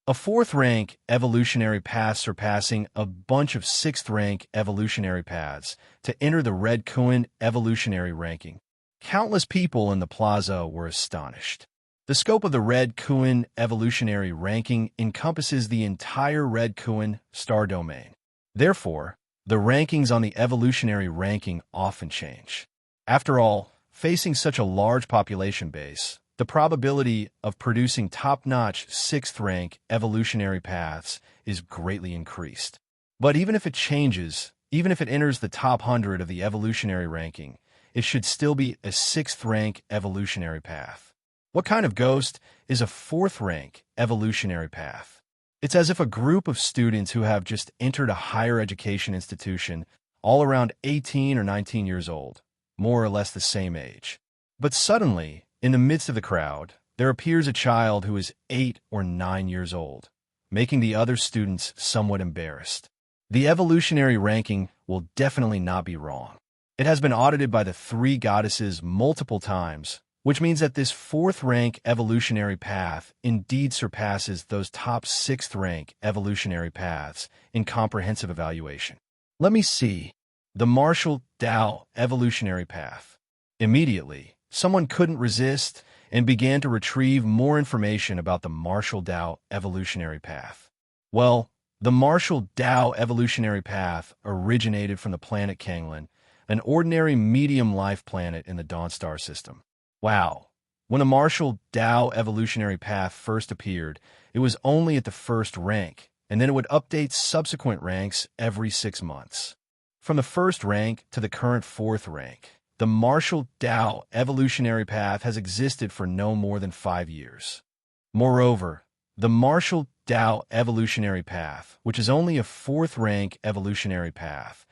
A fourth-rank evolutionary path surpassing a bunch of sixth-rank evolutionary paths to enter the Red Kuan evolutionary ranking. Countless people in the plaza were astonished. The scope of the Red Kuan evolutionary ranking encompasses the entire Red Kuan star domain. Therefore, the rankings on the evolutionary ranking often change. After all, facing such a large population base, the probability of producing top-notch sixth-rank evolutionary paths is greatly increased. But even if it changes, even if it enters the top 100 of the evolutionary ranking, it should still be a sixth-rank evolutionary path. What kind of ghost is a fourth-rank evolutionary path? It's as if a group of students who have just entered a higher education institution, all around 18 or 19 years old, more or less the same age. But suddenly, in the midst of the crowd, there appears a child who is 8 or 9 years old, making the other students somewhat embarrassed. The evolutionary ranking will definitely not be wrong. It has been audited by the three goddesses multiple times, which means that this fourth-rank evolutionary path indeed surpasses those top sixth-rank evolutionary paths in comprehensive evaluation. Let me see. The Martial Dao evolutionary path. Immediately, someone couldn't resist and began to retrieve more information about the Martial Dao evolutionary path. Well, the Martial Dao evolutionary path originated from the planet Kanglan, an ordinary medium-life planet in the Dawn Star system. Wow. When the Martial Dao evolutionary path first appeared, it was only at the first rank, and then it would update subsequent ranks every 6 months. From the first rank to the current fourth rank, the Martial Dao evolutionary path has existed for no more than 5 years. Moreover, the Martial Dao evolutionary path, which is only a fourth-rank evolutionary path,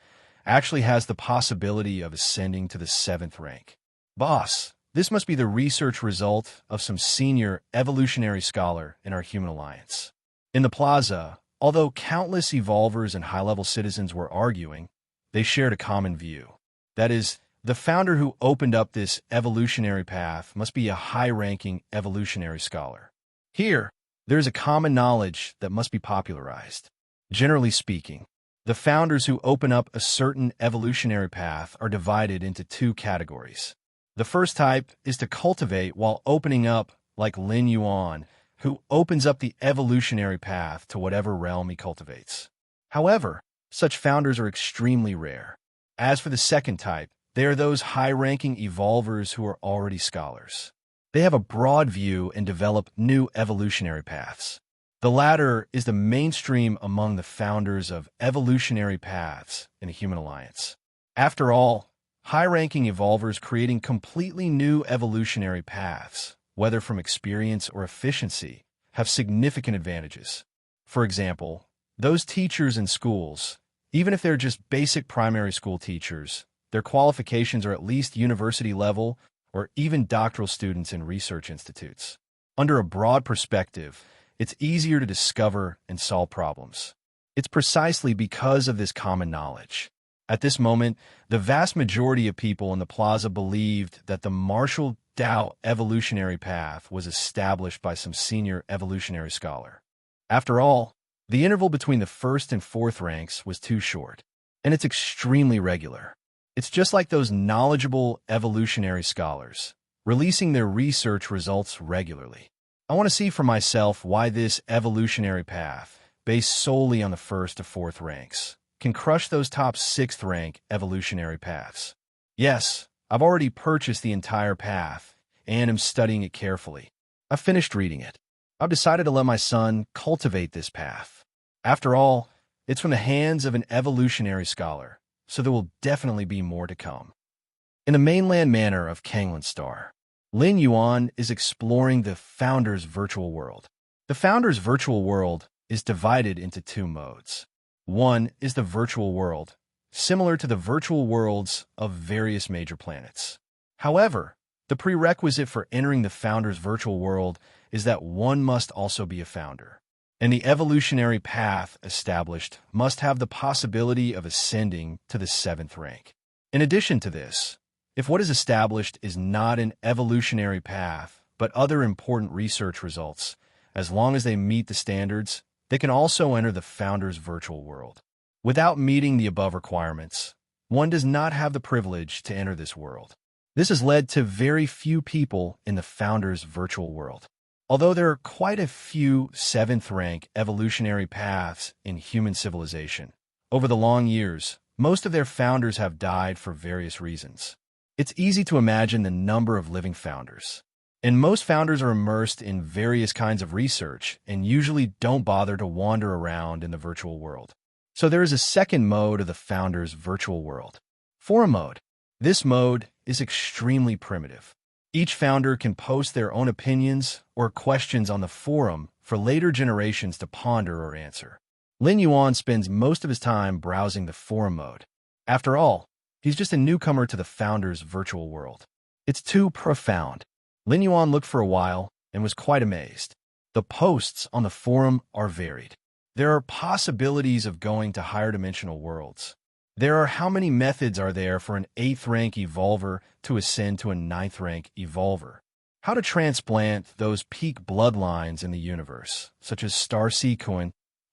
actually has the possibility of ascending to the 7th rank. Boss, this must be the research result of some senior evolutionary scholar in our human alliance. In the plaza, although countless evolvers and high-level citizens were arguing, they shared a common view. That is, the founder who opened up this evolutionary path must be a high-ranking evolutionary scholar. Here, there is a common knowledge that must be popularized. Generally speaking, the founders who open up a certain evolutionary path are divided into 2 categories. The first type is to cultivate while opening up, like Lin Yuan, who opens up the evolutionary path to whatever realm he cultivates. However, such founders are extremely rare. As for the second type, they are those high-ranking evolvers who are already scholars. They have a broad view and develop new evolutionary paths. The latter is the mainstream among the founders of evolutionary paths in a human alliance. After all, high-ranking evolvers creating completely new evolutionary paths, whether from experience or efficiency, have significant advantages. For example, those teachers in schools, even if they're just basic primary school teachers, their qualifications are at least university level or even doctoral students in research institutes. Under a broad perspective, it's easier to discover and solve problems. It's precisely because of this common knowledge. At this moment, the vast majority of people in the plaza believed that the Martial Dao evolutionary path was established by some senior evolutionary scholar. After all, the interval between the first and fourth ranks was too short, and it's extremely regular. It's just like those knowledgeable evolutionary scholars, releasing their research results regularly. I want to see for myself why this evolutionary path, based solely on the first to fourth ranks, can crush those top sixth rank evolutionary paths. Yes, I've already purchased the entire path and am studying it carefully. I've finished reading it. I've decided to let my son cultivate this path. After all, it's from the hands of an evolutionary scholar, so there will definitely be more to come. In the mainland manor of Kanglan Star, Lin Yuan is exploring the Founder's virtual world. The Founder's virtual world is divided into 2 modes. One is the virtual world, similar to the virtual worlds of various major planets. However, the prerequisite for entering the Founder's virtual world is that one must also be a founder, and the evolutionary path established must have the possibility of ascending to the 7th rank. In addition to this, if what is established is not an evolutionary path, but other important research results, As long as they meet the standards, they can also enter the founder's virtual world. Without meeting the above requirements, one does not have the privilege to enter this world. This has led to very few people in the founder's virtual world. Although there are quite a few 7th-rank evolutionary paths in human civilization, over the long years, most of their founders have died for various reasons. It's easy to imagine the number of living founders. And most founders are immersed in various kinds of research and usually don't bother to wander around in the virtual world. So there is a second mode of the founder's virtual world. Forum mode. This mode is extremely primitive. Each founder can post their own opinions or questions on the forum for later generations to ponder or answer. Lin Yuan spends most of his time browsing the forum mode. After all, he's just a newcomer to the founder's virtual world. It's too profound. Lin Yuan looked for a while and was quite amazed. The posts on the forum are varied. There are possibilities of going to higher dimensional worlds. There are how many methods are there for an 8th-rank evolver to ascend to a 9th-rank evolver? How to transplant those peak bloodlines in the universe, such as Starry Sea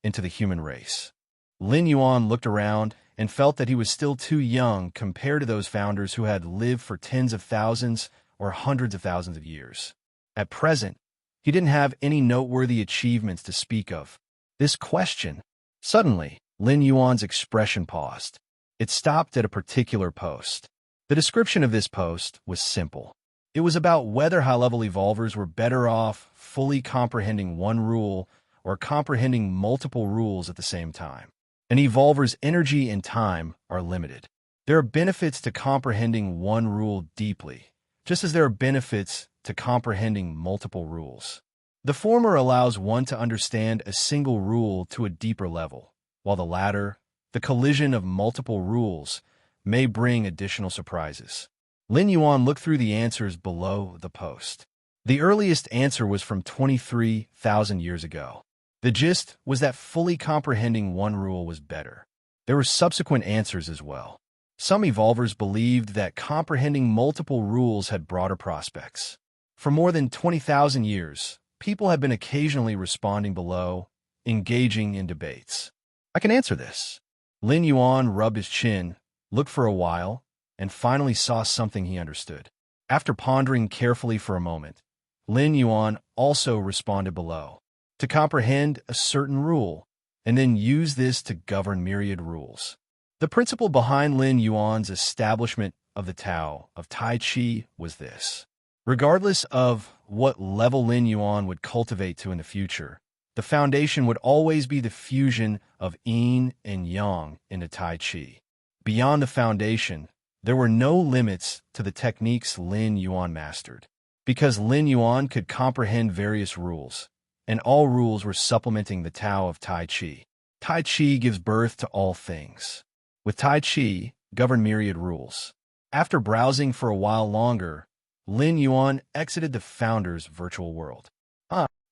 into the human race. Lin Yuan looked around and felt that he was still too young compared to those founders who had lived for tens of thousands or hundreds of thousands of years. At present, he didn't have any noteworthy achievements to speak of. This question. Suddenly, Lin Yuan's expression paused. It stopped at a particular post. The description of this post was simple. It was about whether high-level evolvers were better off fully comprehending one rule or comprehending multiple rules at the same time. An evolver's energy and time are limited. There are benefits to comprehending one rule deeply, just as there are benefits to comprehending multiple rules. The former allows one to understand a single rule to a deeper level, while the latter, the collision of multiple rules, may bring additional surprises. Lin Yuan looked through the answers below the post. The earliest answer was from 23,000 years ago. The gist was that fully comprehending one rule was better. There were subsequent answers as well. Some evolvers believed that comprehending multiple rules had broader prospects. For more than 20,000 years, people have been occasionally responding below, engaging in debates. I can answer this. Lin Yuan rubbed his chin, looked for a while, and finally saw something he understood. After pondering carefully for a moment, Lin Yuan also responded below. To comprehend a certain rule, and then use this to govern myriad rules. The principle behind Lin Yuan's establishment of the Tao of Tai Chi was this. Regardless of what level Lin Yuan would cultivate to in the future, the foundation would always be the fusion of yin and yang into Tai Chi. Beyond the foundation, there were no limits to the techniques Lin Yuan mastered, because Lin Yuan could comprehend various rules, and all rules were supplementing the Tao of Tai Chi. Tai Chi gives birth to all things. With Tai Chi, govern myriad rules. After browsing for a while longer, Lin Yuan exited the founder's virtual world.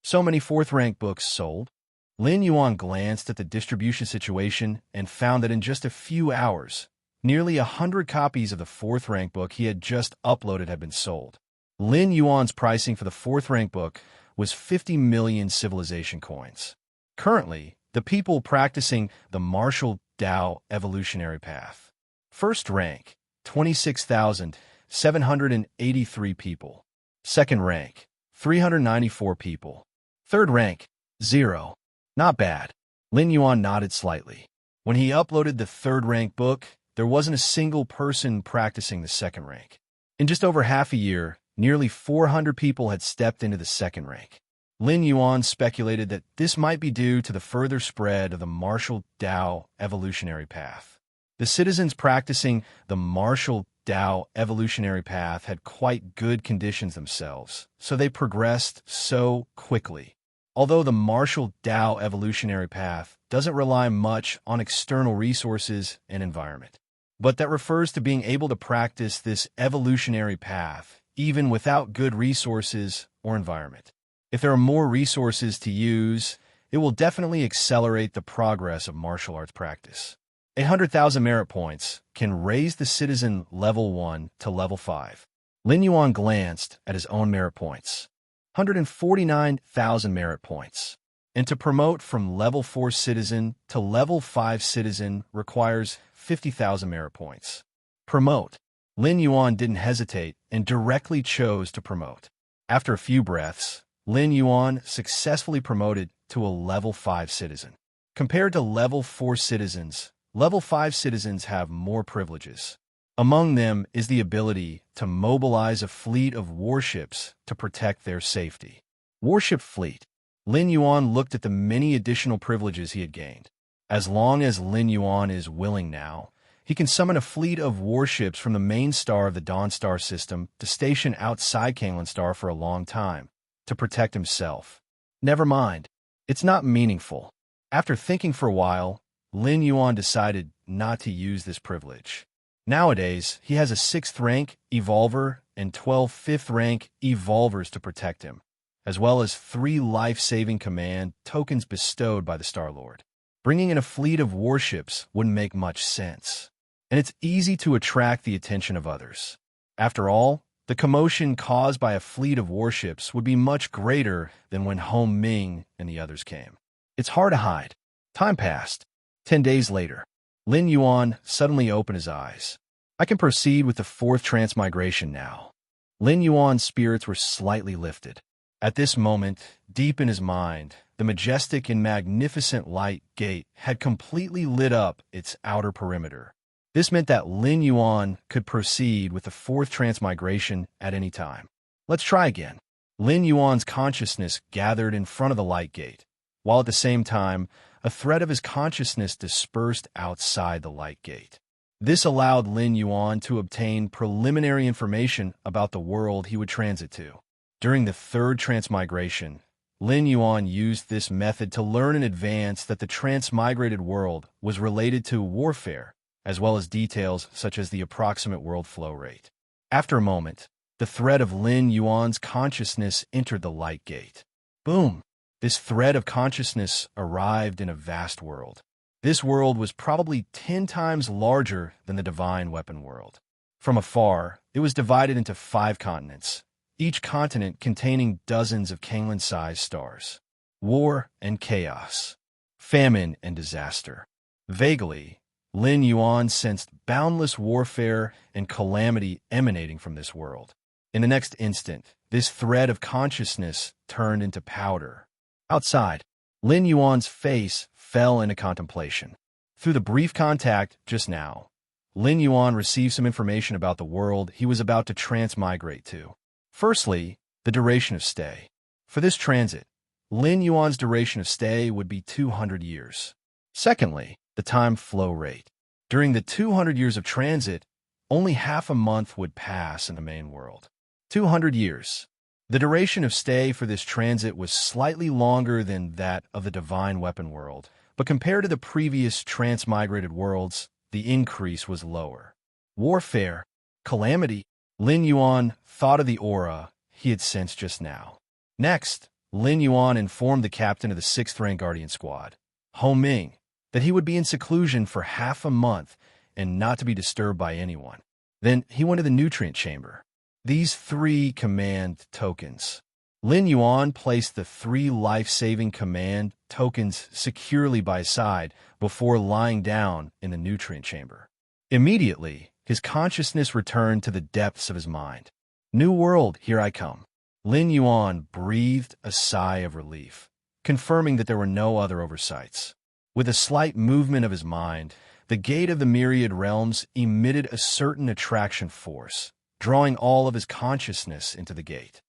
So many 4th-rank books sold. Lin Yuan glanced at the distribution situation and found that in just a few hours, nearly 100 copies of the 4th-rank book he had just uploaded had been sold. Lin Yuan's pricing for the 4th-rank book was 50 million civilization coins. Currently, the people practicing the martial Tao evolutionary path. 1st rank, 26,783 people. 2nd rank, 394 people. 3rd rank, 0. Not bad. Lin Yuan nodded slightly. When he uploaded the 3rd-rank book, there wasn't a single person practicing the 2nd rank. In just over half a year, nearly 400 people had stepped into the 2nd rank. Lin Yuan speculated that this might be due to the further spread of the martial Tao evolutionary path. The citizens practicing the martial Tao evolutionary path had quite good conditions themselves, so they progressed so quickly. Although the martial Tao evolutionary path doesn't rely much on external resources and environment, but that refers to being able to practice this evolutionary path even without good resources or environment. If there are more resources to use, it will definitely accelerate the progress of martial arts practice. 100,000 merit points can raise the citizen level 1 to level 5. Lin Yuan glanced at his own merit points. 149,000 merit points. And to promote from level 4 citizen to level 5 citizen requires 50,000 merit points. Promote. Lin Yuan didn't hesitate and directly chose to promote. After a few breaths, Lin Yuan successfully promoted to a level 5 citizen. Compared to level 4 citizens, level 5 citizens have more privileges. Among them is the ability to mobilize a fleet of warships to protect their safety. Warship fleet. Lin Yuan looked at the many additional privileges he had gained. As long as Lin Yuan is willing now, he can summon a fleet of warships from the main star of the Dawn Star system to station outside Kanglan Star for a long time, to protect himself. Never mind. It's not meaningful. After thinking for a while, Lin Yuan decided not to use this privilege. Nowadays, he has a 6th rank Evolver and 12 5th rank Evolvers to protect him, as well as 3 life-saving command tokens bestowed by the Star-Lord. Bringing in a fleet of warships wouldn't make much sense, and it's easy to attract the attention of others. After all, the commotion caused by a fleet of warships would be much greater than when Hong Ming and the others came. It's hard to hide. Time passed. 10 days later, Lin Yuan suddenly opened his eyes. I can proceed with the 4th transmigration now. Lin Yuan's spirits were slightly lifted. At this moment, deep in his mind, the majestic and magnificent light gate had completely lit up its outer perimeter. This meant that Lin Yuan could proceed with the 4th transmigration at any time. Let's try again. Lin Yuan's consciousness gathered in front of the light gate, while at the same time, a thread of his consciousness dispersed outside the light gate. This allowed Lin Yuan to obtain preliminary information about the world he would transit to. During the 3rd transmigration, Lin Yuan used this method to learn in advance that the transmigrated world was related to warfare, as well as details such as the approximate world flow rate. After a moment, the thread of Lin Yuan's consciousness entered the light gate. Boom! This thread of consciousness arrived in a vast world. This world was probably 10 times larger than the divine weapon world. From afar, it was divided into 5 continents, each continent containing dozens of Kanglan-sized stars. War and chaos. Famine and disaster. Vaguely, Lin Yuan sensed boundless warfare and calamity emanating from this world. In the next instant, this thread of consciousness turned into powder. Outside, Lin Yuan's face fell into contemplation. Through the brief contact just now, Lin Yuan received some information about the world he was about to transmigrate to. Firstly, the duration of stay. For this transit, Lin Yuan's duration of stay would be 200 years. Secondly, the time flow rate. During the 200 years of transit, only half a month would pass in the main world. 200 years. The duration of stay for this transit was slightly longer than that of the divine weapon world, but compared to the previous transmigrated worlds, the increase was lower. Warfare, calamity. Lin Yuan thought of the aura he had sensed just now. Next, Lin Yuan informed the captain of the 6th rank Guardian Squad, Hong Ming, that he would be in seclusion for half a month and not to be disturbed by anyone. Then he went to the nutrient chamber. These 3 command tokens. Lin Yuan placed the 3 life-saving command tokens securely by his side before lying down in the nutrient chamber. Immediately, his consciousness returned to the depths of his mind. New world, here I come. Lin Yuan breathed a sigh of relief, confirming that there were no other oversights. With a slight movement of his mind, the gate of the Myriad Realms emitted a certain attraction force, drawing all of his consciousness into the gate.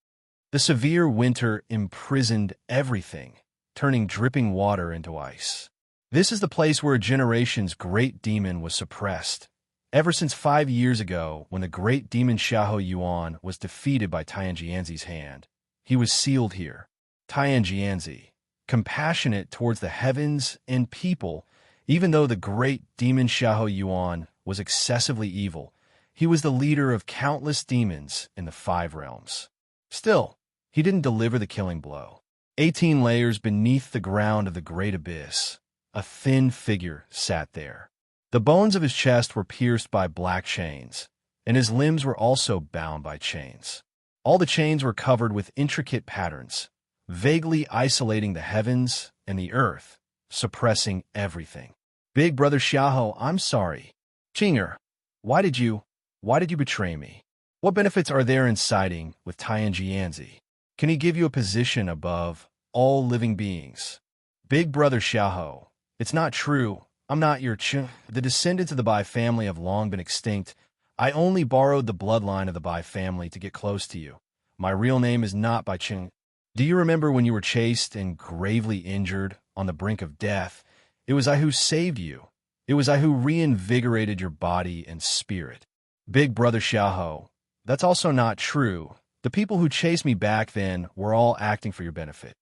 The severe winter imprisoned everything, turning dripping water into ice. This is the place where a generation's great demon was suppressed. Ever since 5 years ago, when the great demon Xiahou Yuan was defeated by Tianjianzi's hand, he was sealed here. Tianjianzi, compassionate towards the heavens and people, even though the great demon Xiahou Yuan was excessively evil, he was the leader of countless demons in the 5 realms. Still, he didn't deliver the killing blow. 18 layers beneath the ground of the great abyss, a thin figure sat there. The bones of his chest were pierced by black chains, and his limbs were also bound by chains. All the chains were covered with intricate patterns, vaguely isolating the heavens and the earth, suppressing everything. Big Brother Xiaohou, I'm sorry. Qinger, why did you betray me? What benefits are there in siding with Tian Jianzi? Can he give you a position above all living beings? Big Brother Xiaohou, it's not true. I'm not your Qing. The descendants of the Bai family have long been extinct. I only borrowed the bloodline of the Bai family to get close to you. My real name is not Bai Qing. Do you remember when you were chased and gravely injured on the brink of death? It was I who saved you. It was I who reinvigorated your body and spirit. Big Brother Xiaohou, that's also not true. The people who chased me back then were all acting for your benefit.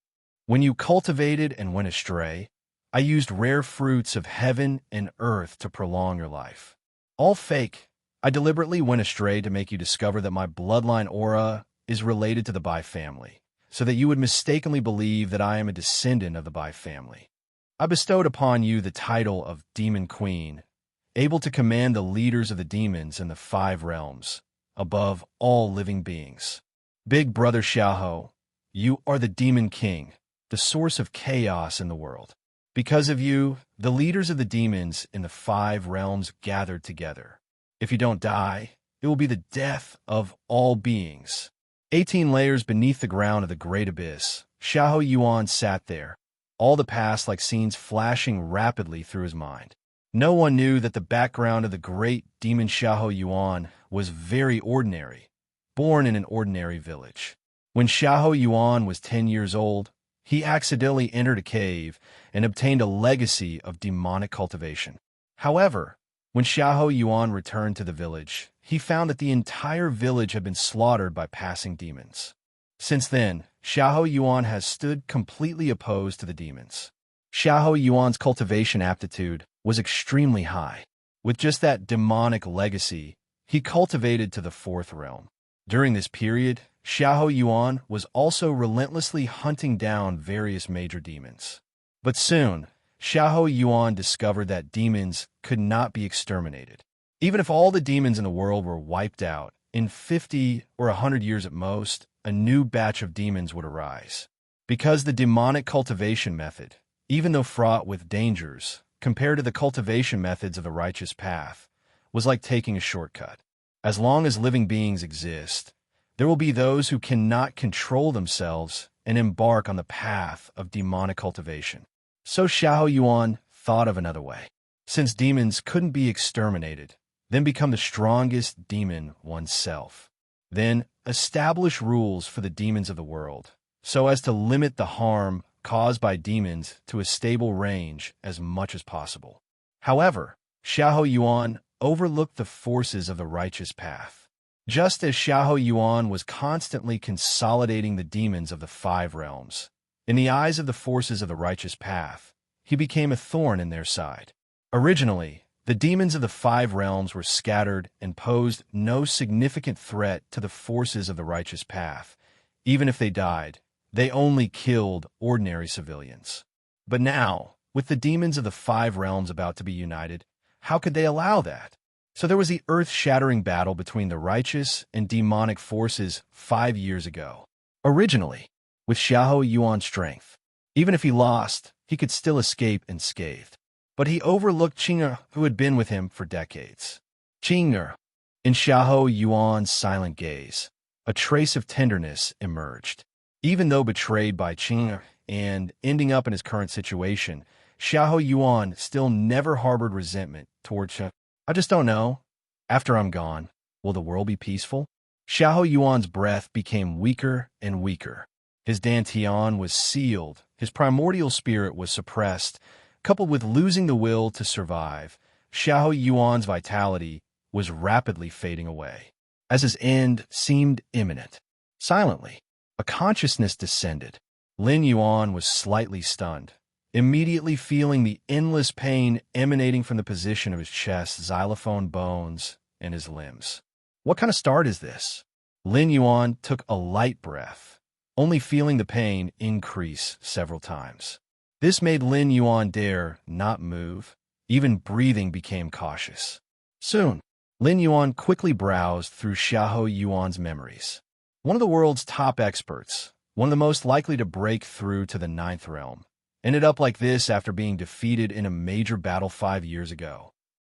When you cultivated and went astray, I used rare fruits of heaven and earth to prolong your life. All fake. I deliberately went astray to make you discover that my bloodline aura is related to the Bai family, so that you would mistakenly believe that I am a descendant of the Bai family. I bestowed upon you the title of Demon Queen, able to command the leaders of the demons in the 5 realms, above all living beings. Big Brother Xiaohou, you are the Demon King, the source of chaos in the world. Because of you, the leaders of the demons in the 5 realms gathered together. If you don't die, it will be the death of all beings. 18 layers beneath the ground of the great abyss, Xiahou Yuan sat there, all the past like scenes flashing rapidly through his mind. No one knew that the background of the great demon Xiahou Yuan was very ordinary, born in an ordinary village. When Xiahou Yuan was 10 years old, he accidentally entered a cave and obtained a legacy of demonic cultivation. However, when Xiahou Yuan returned to the village, he found that the entire village had been slaughtered by passing demons. Since then, Xiahou Yuan has stood completely opposed to the demons. Xiahou Yuan's cultivation aptitude was extremely high. With just that demonic legacy, he cultivated to the 4th realm. During this period, Xiahou Yuan was also relentlessly hunting down various major demons. But soon, Xiahou Yuan discovered that demons could not be exterminated. Even if all the demons in the world were wiped out, in 50 or 100 years at most, a new batch of demons would arise. Because the demonic cultivation method, even though fraught with dangers, compared to the cultivation methods of the righteous path, was like taking a shortcut. As long as living beings exist, there will be those who cannot control themselves and embark on the path of demonic cultivation. So Xiahou Yuan thought of another way. Since demons couldn't be exterminated, then become the strongest demon oneself. Then establish rules for the demons of the world, so as to limit the harm caused by demons to a stable range as much as possible. However, Xiahou Yuan overlooked the forces of the righteous path. Just as Xiahou Yuan was constantly consolidating the demons of the 5 realms, in the eyes of the forces of the righteous path, he became a thorn in their side. Originally, the demons of the 5 realms were scattered and posed no significant threat to the forces of the righteous path. Even if they died, they only killed ordinary civilians. But now, with the demons of the 5 realms about to be united, how could they allow that? So there was the earth-shattering battle between the righteous and demonic forces 5 years ago. Originally, with Xiahou Yuan's strength, even if he lost, he could still escape unscathed. But he overlooked Qinger, who had been with him for decades. Qinger, in Xiahou Yuan's silent gaze, a trace of tenderness emerged. Even though betrayed by Qinger and ending up in his current situation, Xiahou Yuan still never harbored resentment toward Qinger. I just don't know. After I'm gone, will the world be peaceful? Xiahou Yuan's breath became weaker and weaker. His dantian was sealed, his primordial spirit was suppressed. Coupled with losing the will to survive, Xiahou Yuan's vitality was rapidly fading away, as his end seemed imminent. Silently, a consciousness descended. Lin Yuan was slightly stunned, immediately feeling the endless pain emanating from the position of his chest, xylophone bones, and his limbs. What kind of start is this? Lin Yuan took a light breath, only feeling the pain increase several times. This made Lin Yuan dare not move. Even breathing became cautious. Soon, Lin Yuan quickly browsed through Xiahou Yuan's memories. One of the world's top experts, one of the most likely to break through to the ninth realm, ended up like this after being defeated in a major battle 5 years ago.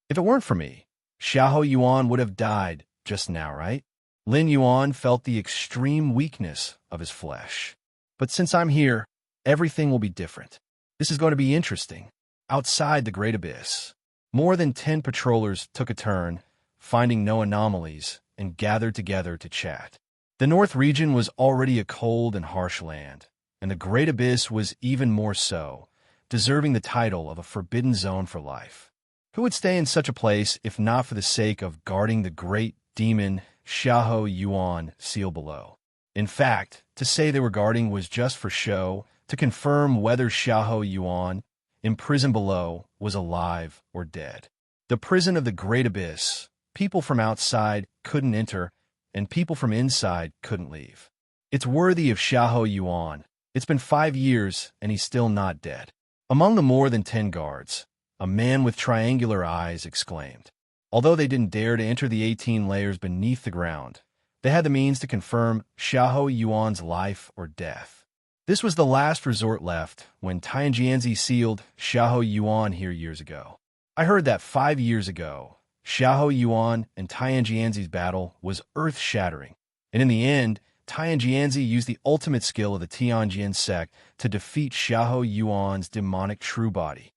If it weren't for me, Xiahou Yuan would have died just now, right? Lin Yuan felt the extreme weakness of his flesh. But since I'm here, everything will be different. This is going to be interesting. Outside the Great Abyss, more than 10 patrollers took a turn, finding no anomalies, and gathered together to chat. The North region was already a cold and harsh land, and the Great Abyss was even more so, deserving the title of a forbidden zone for life. Who would stay in such a place if not for the sake of guarding the great demon Xiahou Yuan seal below? In fact, to say they were guarding was just for show, to confirm whether Xiahou Yuan, imprisoned below, was alive or dead. The prison of the Great Abyss, people from outside couldn't enter, and people from inside couldn't leave. It's worthy of Xiahou Yuan. It's been 5 years, and he's still not dead. Among the more than 10 guards, a man with triangular eyes exclaimed. Although they didn't dare to enter the 18 layers beneath the ground, they had the means to confirm Xiahou Yuan's life or death. This was the last resort left when Tianjianzi sealed Xiahou Yuan here years ago. I heard that 5 years ago, Xiahou Yuan and Tianjianzi's battle was earth-shattering, and in the end, Tianjianzi used the ultimate skill of the Tianjin sect to defeat Xiahou Yuan's demonic true body.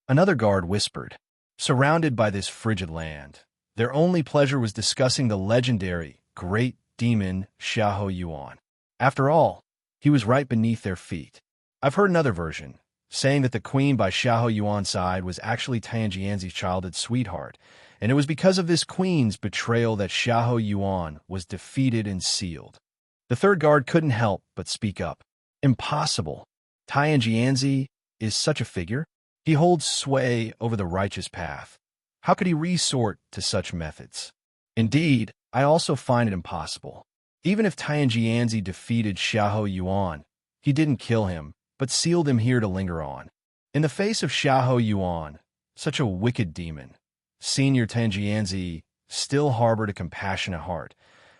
Another guard whispered. Surrounded by this frigid land, their only pleasure was discussing the legendary great demon Xiahou Yuan. After all, he was right beneath their feet. I've heard another version, saying that the queen by Xiahou Yuan's side was actually Tianjianzi's childhood sweetheart, and it was because of this queen's betrayal that Xiahou Yuan was defeated and sealed. The third guard couldn't help but speak up. Impossible. Tianjianzi is such a figure. He holds sway over the righteous path. How could he resort to such methods? Indeed, I also find it impossible. Even if Tianjianzi defeated Xiahou Yuan, he didn't kill him, but sealed him here to linger on. In the face of Xiahou Yuan, such a wicked demon, Senior Tianjianzi still harbored a compassionate heart.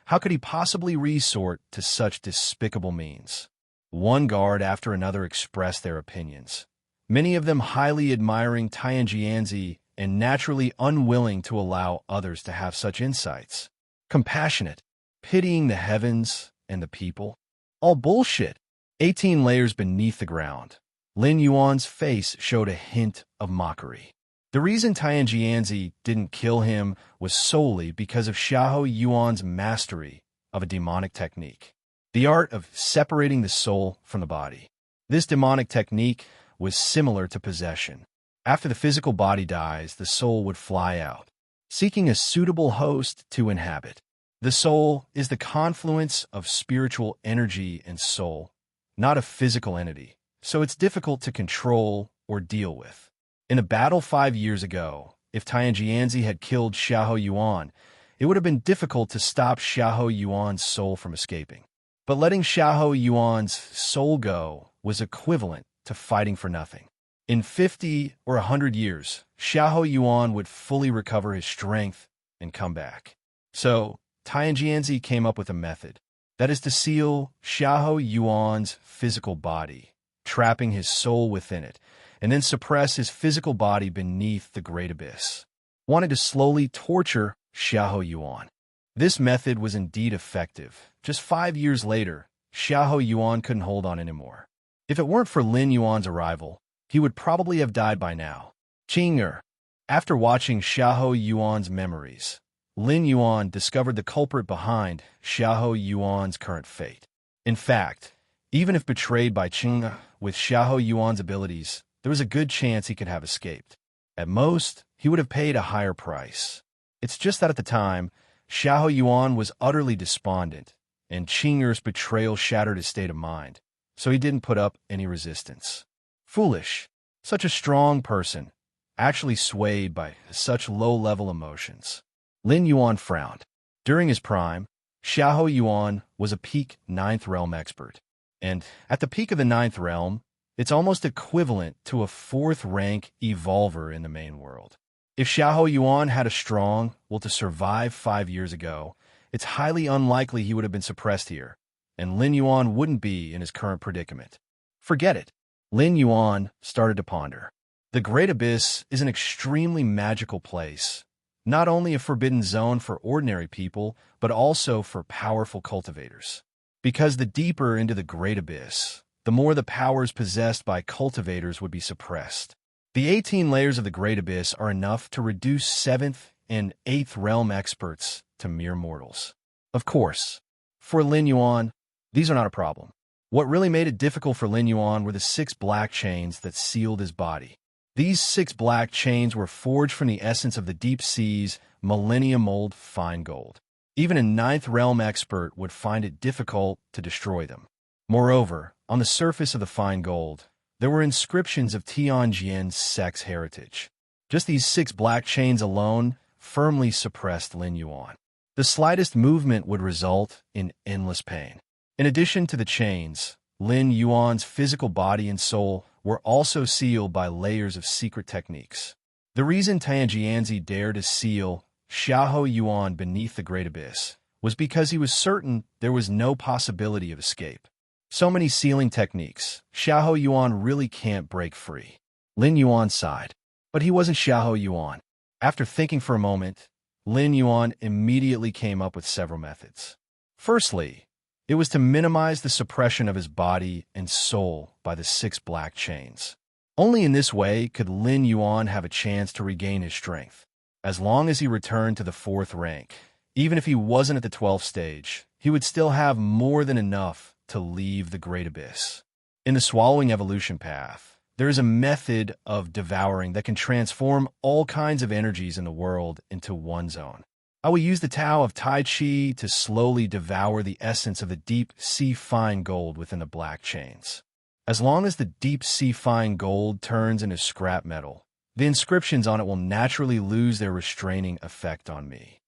How could he possibly resort to such despicable means? One guard after another expressed their opinions, many of them highly admiring Tianjianzi and naturally unwilling to allow others to have such insights. Compassionate, pitying the heavens and the people. All bullshit. 18 layers beneath the ground. Lin Yuan's face showed a hint of mockery. The reason Tianjianzi didn't kill him was solely because of Xiahou Yuan's mastery of a demonic technique, the art of separating the soul from the body. This demonic technique was similar to possession. After the physical body dies, the soul would fly out, seeking a suitable host to inhabit. The soul is the confluence of spiritual energy and soul, not a physical entity, so it's difficult to control or deal with. In a battle 5 years ago, if Tianjianzi had killed Xiahou Yuan, it would have been difficult to stop Xiahou Yuan's soul from escaping. But letting Xiahou Yuan's soul go was equivalent to fighting for nothing. In 50 or 100 years, Xiahou Yuan would fully recover his strength and come back. So, Tianjianzi came up with a method, that is to seal Xiahou Yuan's physical body, trapping his soul within it, and then suppress his physical body beneath the Great Abyss. Wanted to slowly torture Xiahou Yuan. This method was indeed effective. Just 5 years later, Xiahou Yuan couldn't hold on anymore. If it weren't for Lin Yuan's arrival, he would probably have died by now. Qing'er. After watching Xiahou Yuan's memories, Lin Yuan discovered the culprit behind Xiahou Yuan's current fate. In fact, even if betrayed by Qing'er with Xiahou Yuan's abilities, there was a good chance he could have escaped. At most, he would have paid a higher price. It's just that at the time, Xiahou Yuan was utterly despondent, and Qing'er's betrayal shattered his state of mind, so he didn't put up any resistance. Foolish. Such a strong person, actually swayed by such low-level emotions. Lin Yuan frowned. During his prime, Xiahou Yuan was a peak 9th realm expert, and at the peak of the 9th realm, it's almost equivalent to a 4th-rank evolver in the main world. If Xiahou Yuan had a strong will to survive 5 years ago, It's highly unlikely he would have been suppressed here, and Lin Yuan wouldn't be in his current predicament. Forget it. Lin Yuan started to ponder. The Great Abyss is an extremely magical place, not only a forbidden zone for ordinary people, but also for powerful cultivators. Because the deeper into the Great Abyss, the more the powers possessed by cultivators would be suppressed. The 18 layers of the Great Abyss are enough to reduce 7th and 8th realm experts to mere mortals. Of course, for Lin Yuan, these are not a problem. What really made it difficult for Lin Yuan were the 6 black chains that sealed his body. These 6 black chains were forged from the essence of the deep sea's millennium-old fine gold. Even a 9th realm expert would find it difficult to destroy them. Moreover, on the surface of the fine gold, there were inscriptions of Tianjin's sex heritage. Just these 6 black chains alone firmly suppressed Lin Yuan. The slightest movement would result in endless pain. In addition to the chains, Lin Yuan's physical body and soul were also sealed by layers of secret techniques. The reason Tianjin dared to seal Xiahou Yuan beneath the Great Abyss was because he was certain there was no possibility of escape. So many sealing techniques, Xiahou Yuan really can't break free. Lin Yuan sighed. But he wasn't Xiahou Yuan. After thinking for a moment, Lin Yuan immediately came up with several methods. Firstly, it was to minimize the suppression of his body and soul by the 6 black chains. Only in this way could Lin Yuan have a chance to regain his strength. As long as he returned to the 4th rank, even if he wasn't at the 12th stage, he would still have more than enough to leave the Great Abyss. In the swallowing evolution path, there is a method of devouring that can transform all kinds of energies in the world into one zone. I will use the Tao of Tai Chi to slowly devour the essence of the deep sea fine gold within the black chains. As long as the deep sea fine gold turns into scrap metal, the inscriptions on it will naturally lose their restraining effect on me.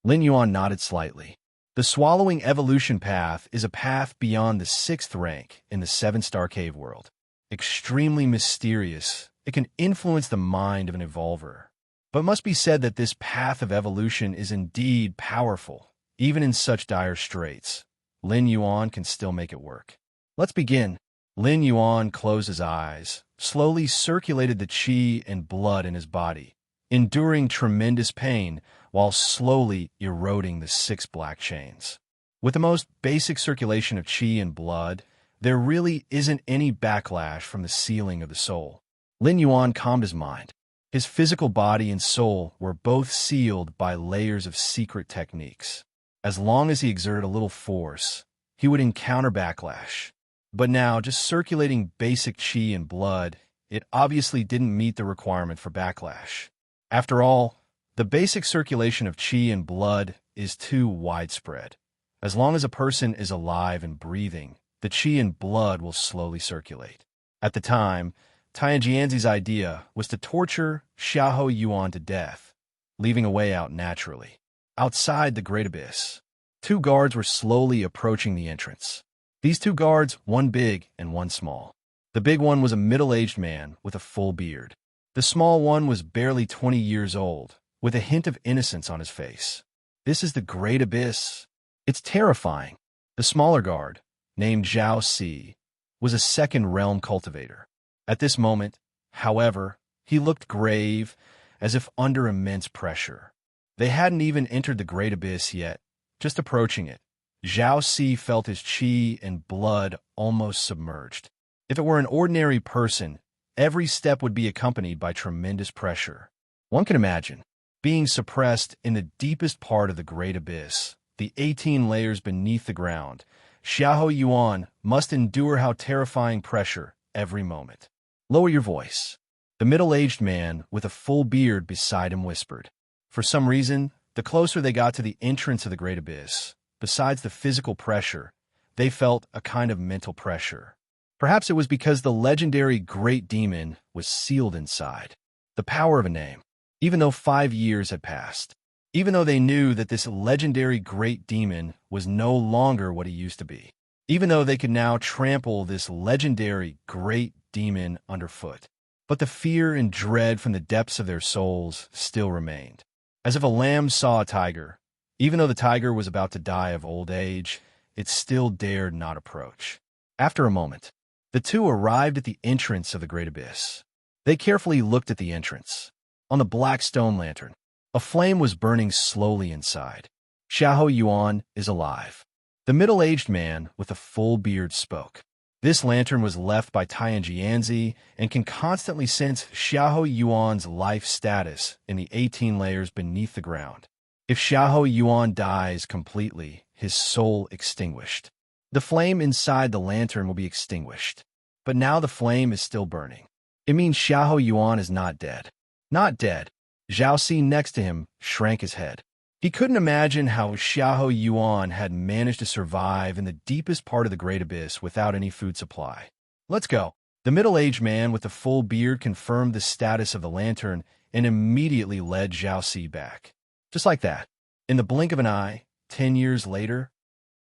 Lin Yuan nodded slightly. The swallowing evolution path is a path beyond the 6th rank in the 7-star cave world. Extremely mysterious, it can influence the mind of an evolver. But it must be said that this path of evolution is indeed powerful. Even in such dire straits, Lin Yuan can still make it work. Let's begin. Lin Yuan closed his eyes, slowly circulated the qi and blood in his body, enduring tremendous pain while slowly eroding the 6 black chains. With the most basic circulation of qi and blood, there really isn't any backlash from the sealing of the soul. Lin Yuan calmed his mind. His physical body and soul were both sealed by layers of secret techniques. As long as he exerted a little force, he would encounter backlash. But now, just circulating basic qi and blood, it obviously didn't meet the requirement for backlash. After all, the basic circulation of qi and blood is too widespread. As long as a person is alive and breathing, the qi and blood will slowly circulate. At the time, Tianjin's idea was to torture Xiahou Yuan to death, leaving a way out naturally. Outside the Great Abyss, 2 guards were slowly approaching the entrance. These 2 guards, one big and one small. The big one was a middle-aged man with a full beard. The small one was barely 20 years old, with a hint of innocence on his face. This is the Great Abyss. It's terrifying. The smaller guard, named Zhao Si, was a 2nd realm cultivator. At this moment, however, he looked grave, as if under immense pressure. They hadn't even entered the Great Abyss yet, just approaching it. Zhao Si felt his qi and blood almost submerged. If it were an ordinary person, every step would be accompanied by tremendous pressure. One can imagine, being suppressed in the deepest part of the Great Abyss, the 18 layers beneath the ground, Xiahou Yuan must endure how terrifying pressure every moment. Lower your voice. The middle-aged man with a full beard beside him whispered. For some reason, the closer they got to the entrance of the Great Abyss, besides the physical pressure, they felt a kind of mental pressure. Perhaps it was because the legendary Great Demon was sealed inside. The power of a name. Even though 5 years had passed. Even though they knew that this legendary Great Demon was no longer what he used to be. Even though they could now trample this legendary Great Demon underfoot. But the fear and dread from the depths of their souls still remained. As if a lamb saw a tiger, Even though the tiger was about to die of old age, it still dared not approach. After a moment, the two arrived at the entrance of the great abyss. They carefully looked at the entrance. On the black stone lantern, a flame was burning slowly inside. Xiahou Yuan is alive. The middle-aged man with a full beard spoke. This lantern was left by Tianjianzi and can constantly sense Xiahou Yuan's life status in the 18 layers beneath the ground. If Xiahou Yuan dies completely, his soul extinguished. The flame inside the lantern will be extinguished. But now the flame is still burning. It means Xiahou Yuan is not dead. Not dead. Zhao Si next to him shrank his head. He couldn't imagine how Xiahou Yuan had managed to survive in the deepest part of the Great Abyss without any food supply. Let's go. The middle-aged man with the full beard confirmed the status of the lantern and immediately led Zhao Si back. Just like that. In the blink of an eye, 10 years later.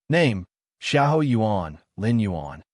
Name, Xiahou Yuan, Lin Yuan.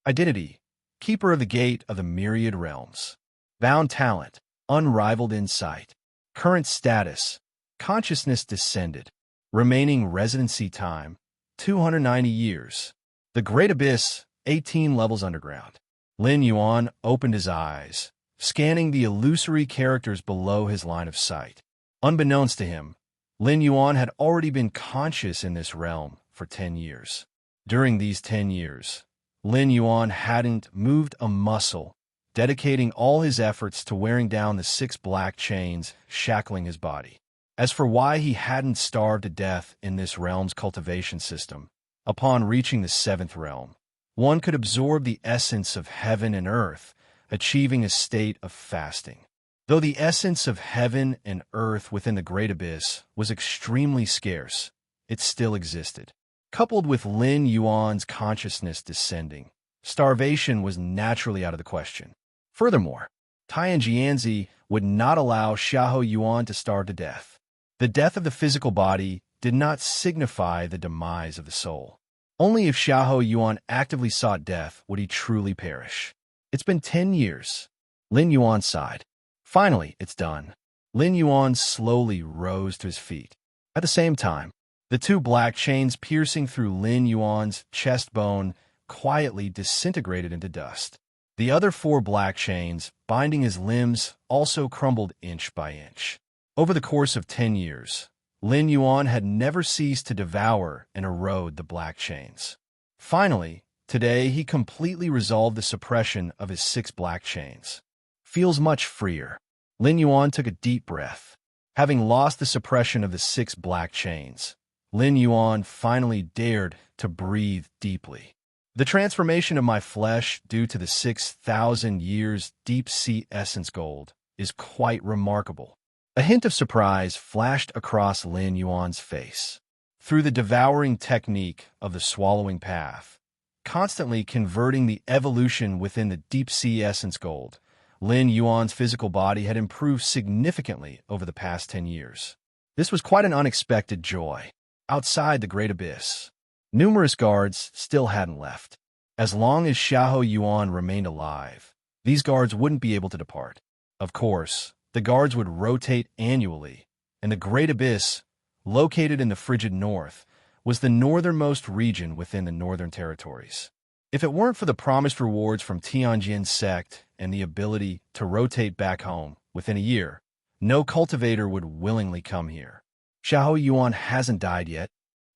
Identity, Keeper of the Gate of the Myriad Realms. Bound talent, unrivaled insight. Current status, consciousness descended. Remaining residency time, 290 years. The Great Abyss, 18 levels underground. Lin Yuan opened his eyes, scanning the illusory characters below his line of sight. Unbeknownst to him, Lin Yuan had already been conscious in this realm for 10 years. During these 10 years, Lin Yuan hadn't moved a muscle, dedicating all his efforts to wearing down the 6 black chains shackling his body. As for why he hadn't starved to death in this realm's cultivation system, upon reaching the 7th realm, one could absorb the essence of heaven and earth, achieving a state of fasting. Though the essence of heaven and earth within the Great Abyss was extremely scarce, it still existed. Coupled with Lin Yuan's consciousness descending, starvation was naturally out of the question. Furthermore, Tianjianzi would not allow Xiahou Yuan to starve to death. The death of the physical body did not signify the demise of the soul. Only if Xiahou Yuan actively sought death would he truly perish. It's been 10 years. Lin Yuan sighed. Finally, it's done. Lin Yuan slowly rose to his feet. At the same time, the 2 black chains piercing through Lin Yuan's chest bone quietly disintegrated into dust. The other 4 black chains, binding his limbs, also crumbled inch by inch. Over the course of 10 years, Lin Yuan had never ceased to devour and erode the black chains. Finally, today he completely resolved the suppression of his 6 black chains. Feels much freer. Lin Yuan took a deep breath. Having lost the suppression of the 6 black chains, Lin Yuan finally dared to breathe deeply. The transformation of my flesh due to the 6,000 years deep-sea essence gold is quite remarkable. A hint of surprise flashed across Lin Yuan's face. Through the devouring technique of the swallowing path, constantly converting the evolution within the deep-sea essence gold, Lin Yuan's physical body had improved significantly over the past 10 years. This was quite an unexpected joy. Outside the Great Abyss, numerous guards still hadn't left. As long as Xiahou Yuan remained alive, these guards wouldn't be able to depart. Of course, the guards would rotate annually, and the Great Abyss, located in the frigid north, was the northernmost region within the Northern Territories. If it weren't for the promised rewards from Tianjin's sect and the ability to rotate back home within a year, no cultivator would willingly come here. Xiahou Yuan hasn't died yet.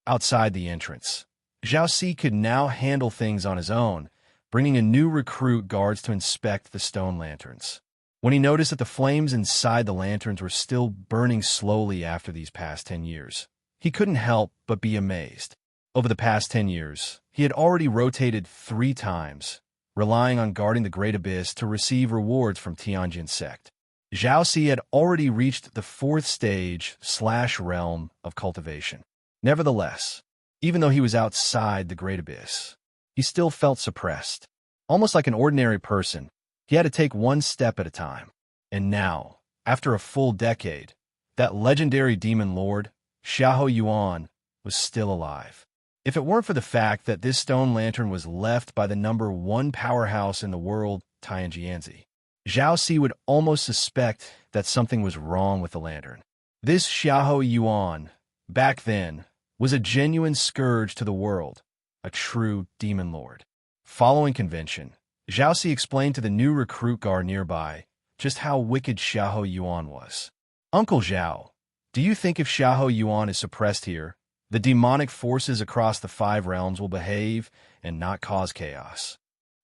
Outside the entrance, Zhao Si could now handle things on his own, bringing a new recruit guards to inspect the stone lanterns. When he noticed that the flames inside the lanterns were still burning slowly after these past 10 years, he couldn't help but be amazed. Over the past 10 years, he had already rotated 3 times, relying on guarding the Great Abyss to receive rewards from Tianjin's sect. Zhao Si had already reached the 4th stage/realm of cultivation. Nevertheless, even though he was outside the Great Abyss, he still felt suppressed. Almost like an ordinary person, he had to take one step at a time. And now, after a full decade, that legendary demon lord, Xiahou Yuan, was still alive. If it weren't for the fact that this stone lantern was left by the number 1 powerhouse in the world, Tianjianzi, Zhao Si would almost suspect that something was wrong with the lantern. This Xiahou Yuan, back then, was a genuine scourge to the world, a true demon lord. Following convention, Zhao Si explained to the new recruit guard nearby just how wicked Xiahou Yuan was. Uncle Zhao, do you think if Xiahou Yuan is suppressed here, the demonic forces across the 5 realms will behave and not cause chaos?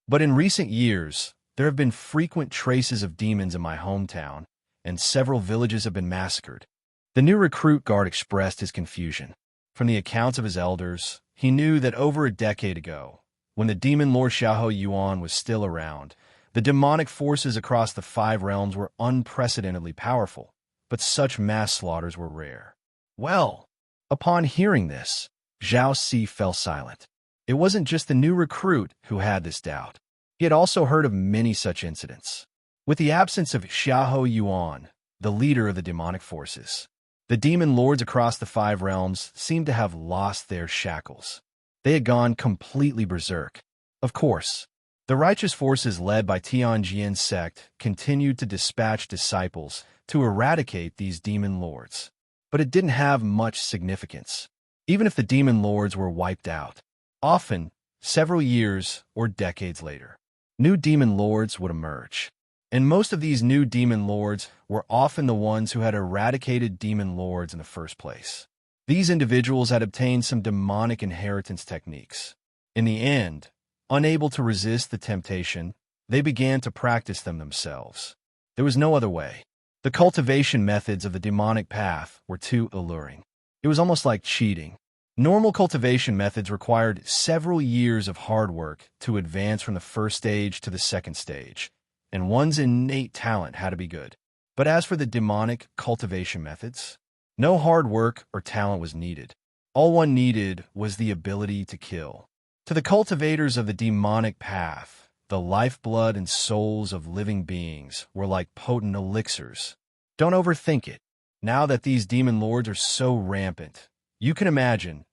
But in recent years, there have been frequent traces of demons in my hometown, and several villages have been massacred. The new recruit guard expressed his confusion. From the accounts of his elders, he knew that over a decade ago, when the demon lord Xiahou Yuan was still around, the demonic forces across the 5 realms were unprecedentedly powerful, but such mass slaughters were rare. Well, upon hearing this, Zhao Si fell silent. It wasn't just the new recruit who had this doubt. He had also heard of many such incidents. With the absence of Xiahou Yuan, the leader of the demonic forces, the demon lords across the 5 realms seemed to have lost their shackles. They had gone completely berserk. Of course, the righteous forces led by Tianjian's sect continued to dispatch disciples to eradicate these demon lords. But it didn't have much significance, even if the demon lords were wiped out. Often, several years or decades later, new demon lords would emerge. And most of these new demon lords were often the ones who had eradicated demon lords in the first place. These individuals had obtained some demonic inheritance techniques. In the end, unable to resist the temptation, they began to practice them themselves. There was no other way. The cultivation methods of the demonic path were too alluring. It was almost like cheating. Normal cultivation methods required several years of hard work to advance from the first stage to the second stage, and one's innate talent had to be good. But as for the demonic cultivation methods, no hard work or talent was needed. All one needed was the ability to kill. To the cultivators of the demonic path, the lifeblood and souls of living beings were like potent elixirs. Don't overthink it. Now that these demon lords are so rampant, you can imagine,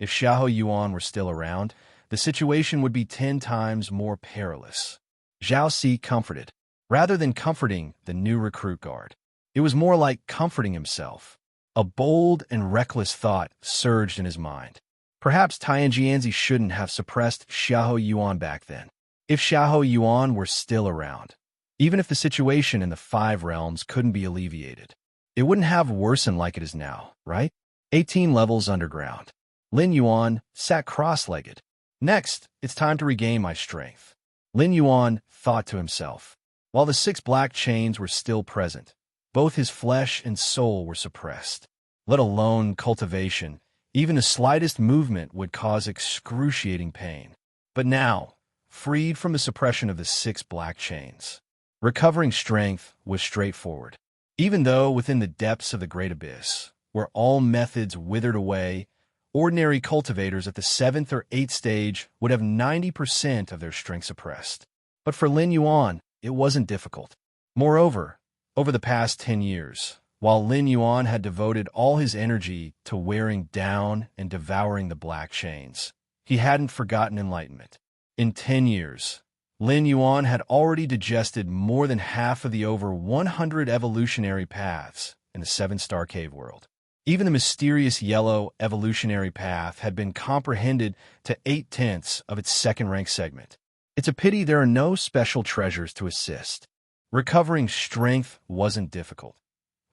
if Xiahou Yuan were still around, the situation would be 10 times more perilous. Zhao Si comforted, rather than comforting the new recruit guard. It was more like comforting himself. A bold and reckless thought surged in his mind. Perhaps Tianjianzi shouldn't have suppressed Xiahou Yuan back then. If Xiahou Yuan were still around, even if the situation in the 5 realms couldn't be alleviated, it wouldn't have worsened like it is now, right? 18 levels underground. Lin Yuan sat cross-legged. Next, it's time to regain my strength. Lin Yuan thought to himself. While the 6 black chains were still present, both his flesh and soul were suppressed. Let alone cultivation, even the slightest movement would cause excruciating pain. But now, freed from the suppression of the 6 black chains, recovering strength was straightforward. Even though within the depths of the great abyss, where all methods withered away, ordinary cultivators at the 7th or 8th stage would have 90% of their strength suppressed. But for Lin Yuan, it wasn't difficult. Moreover, over the past 10 years, while Lin Yuan had devoted all his energy to wearing down and devouring the black chains, he hadn't forgotten enlightenment. In 10 years, Lin Yuan had already digested more than half of the over 100 evolutionary paths in the 7-star cave world. Even the mysterious yellow evolutionary path had been comprehended to 8/10 of its second-rank segment. It's a pity there are no special treasures to assist. Recovering strength wasn't difficult.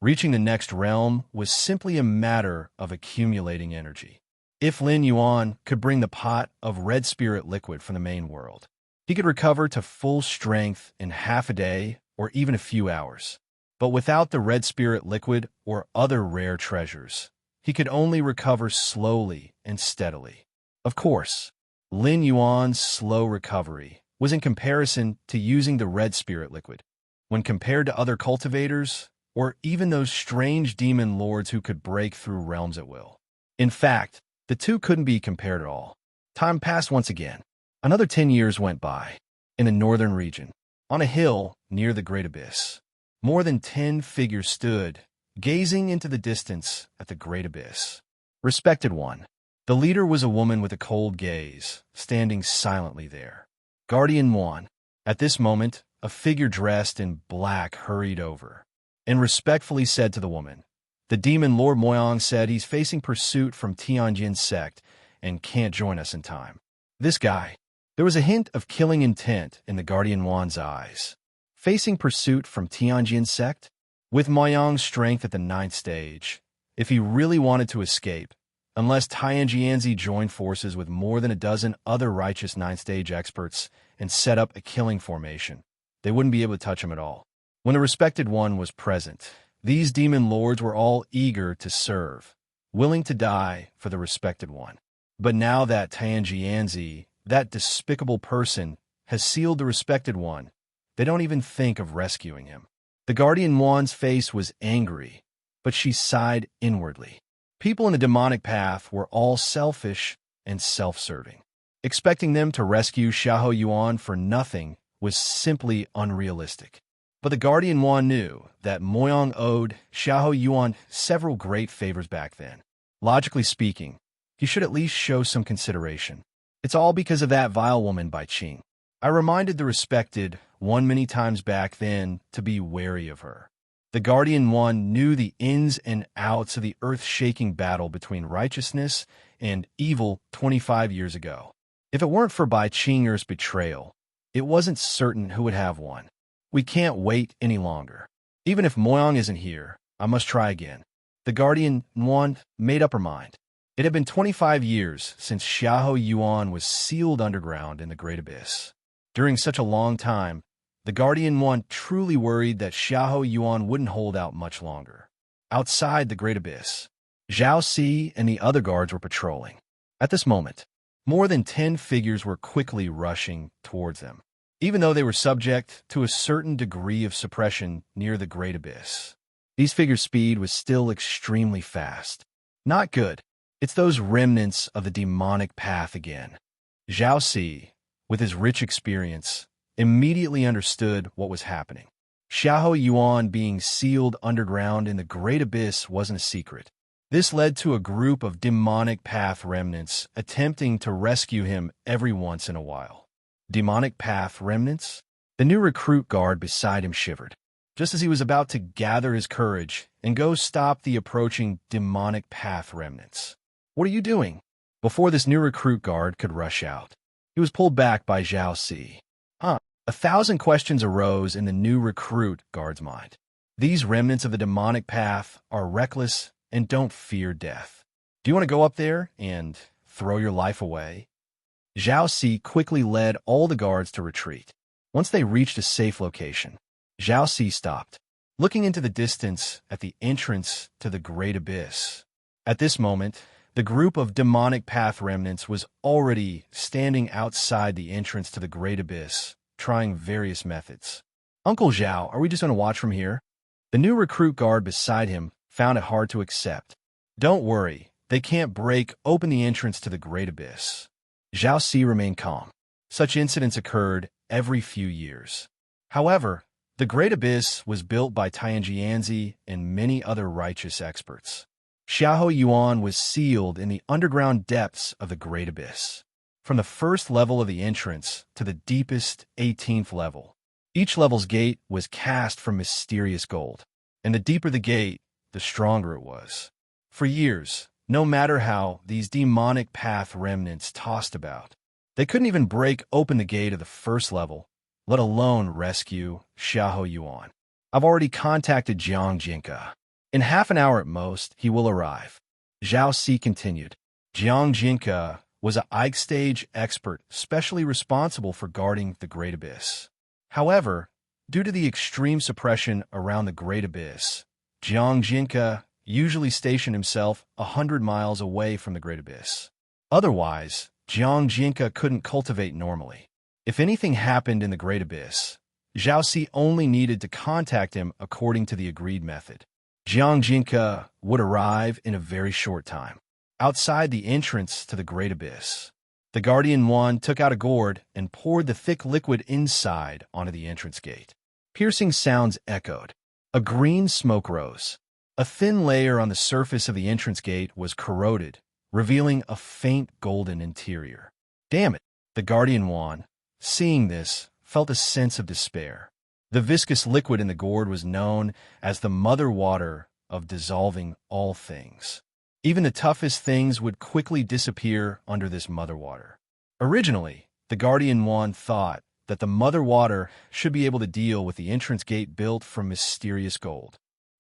Reaching the next realm was simply a matter of accumulating energy. If Lin Yuan could bring the pot of red spirit liquid from the main world, he could recover to full strength in half a day or even a few hours. But without the red spirit liquid or other rare treasures, he could only recover slowly and steadily. Of course, Lin Yuan's slow recovery was in comparison to using the red spirit liquid. When compared to other cultivators, or even those strange demon lords who could break through realms at will. In fact, the two couldn't be compared at all. Time passed once again. Another 10 years went by. In the northern region, on a hill near the Great Abyss, more than 10 figures stood, gazing into the distance at the Great Abyss. Respected one. The leader was a woman with a cold gaze, standing silently there. Guardian One. At this moment, a figure dressed in black hurried over and respectfully said to the woman, The demon Lord Moyang said he's facing pursuit from Tianjin sect and can't join us in time. This guy. There was a hint of killing intent in the Guardian Wan's eyes. Facing pursuit from Tianjin sect? With Moyang's strength at the 9th stage, if he really wanted to escape, unless Tianjianzi joined forces with more than a dozen other righteous 9th stage experts and set up a killing formation, they wouldn't be able to touch him at all. When the respected one was present, these demon lords were all eager to serve, willing to die for the respected one. But now that Tianjianzi, that despicable person, has sealed the respected one, they don't even think of rescuing him. The Guardian Wan's face was angry, but she sighed inwardly. People in the demonic path were all selfish and self-serving. Expecting them to rescue Xiahou Yuan for nothing was simply unrealistic. But the Guardian Wan knew that Moyang owed Xiahou Yuan several great favors back then. Logically speaking, he should at least show some consideration. It's all because of that vile woman by Qing. I reminded the respected one many times back then to be wary of her. The Guardian One knew the ins and outs of the earth-shaking battle between righteousness and evil 25 years ago. If it weren't for Bai Qing'er's betrayal, it wasn't certain who would have won. We can't wait any longer. Even if Moyang isn't here, I must try again. The Guardian One made up her mind. It had been 25 years since Xiahou Yuan was sealed underground in the Great Abyss. During such a long time, the Guardian One truly worried that Xiahou Yuan wouldn't hold out much longer. Outside the Great Abyss, Zhao Si and the other guards were patrolling. At this moment, more than 10 figures were quickly rushing towards them, even though they were subject to a certain degree of suppression near the Great Abyss. These figures' speed was still extremely fast. Not good. It's those remnants of the demonic path again. Zhao Si, with his rich experience, immediately understood what was happening. Xiahou Yuan being sealed underground in the Great Abyss wasn't a secret. This led to a group of demonic path remnants attempting to rescue him every once in a while. Demonic path remnants? The new recruit guard beside him shivered, just as he was about to gather his courage and go stop the approaching demonic path remnants. What are you doing? Before this new recruit guard could rush out, he was pulled back by Zhao Si. 1,000 questions arose in the new recruit guard's mind. These remnants of the demonic path are reckless and don't fear death. Do you want to go up there and throw your life away? Zhao Si quickly led all the guards to retreat. Once they reached a safe location, Zhao Si stopped, looking into the distance at the entrance to the Great Abyss. At this moment, the group of demonic path remnants was already standing outside the entrance to the Great Abyss, trying various methods. Uncle Zhao, are we just going to watch from here? The new recruit guard beside him found it hard to accept. Don't worry, they can't break open the entrance to the Great Abyss. Zhao Si remained calm. Such incidents occurred every few years. However, the Great Abyss was built by Tianjianzi and many other righteous experts. Xiahou Yuan was sealed in the underground depths of the Great Abyss. From the first level of the entrance to the deepest 18th level, each level's gate was cast from mysterious gold, and the deeper the gate, the stronger it was. For years, no matter how these demonic path remnants tossed about, they couldn't even break open the gate of the first level, let alone rescue Xiahou Yuan. I've already contacted Jiang Jinke. In half an hour at most, he will arrive. Zhao Si continued. Jiang Jinke was a Ike stage expert specially responsible for guarding the Great Abyss. However, due to the extreme suppression around the Great Abyss, Jiang Jinke usually stationed himself 100 miles away from the Great Abyss. Otherwise, Jiang Jinke couldn't cultivate normally. If anything happened in the Great Abyss, Zhao Si only needed to contact him according to the agreed method. Jiang Jinke would arrive in a very short time. Outside the entrance to the Great Abyss, the Guardian One took out a gourd and poured the thick liquid inside onto the entrance gate. Piercing sounds echoed. A green smoke rose. A thin layer on the surface of the entrance gate was corroded, revealing a faint golden interior. Damn it! The Guardian One, seeing this, felt a sense of despair. The viscous liquid in the gourd was known as the mother water of dissolving all things. Even the toughest things would quickly disappear under this mother water. Originally, the Guardian Yuan thought that the mother water should be able to deal with the entrance gate built from mysterious gold.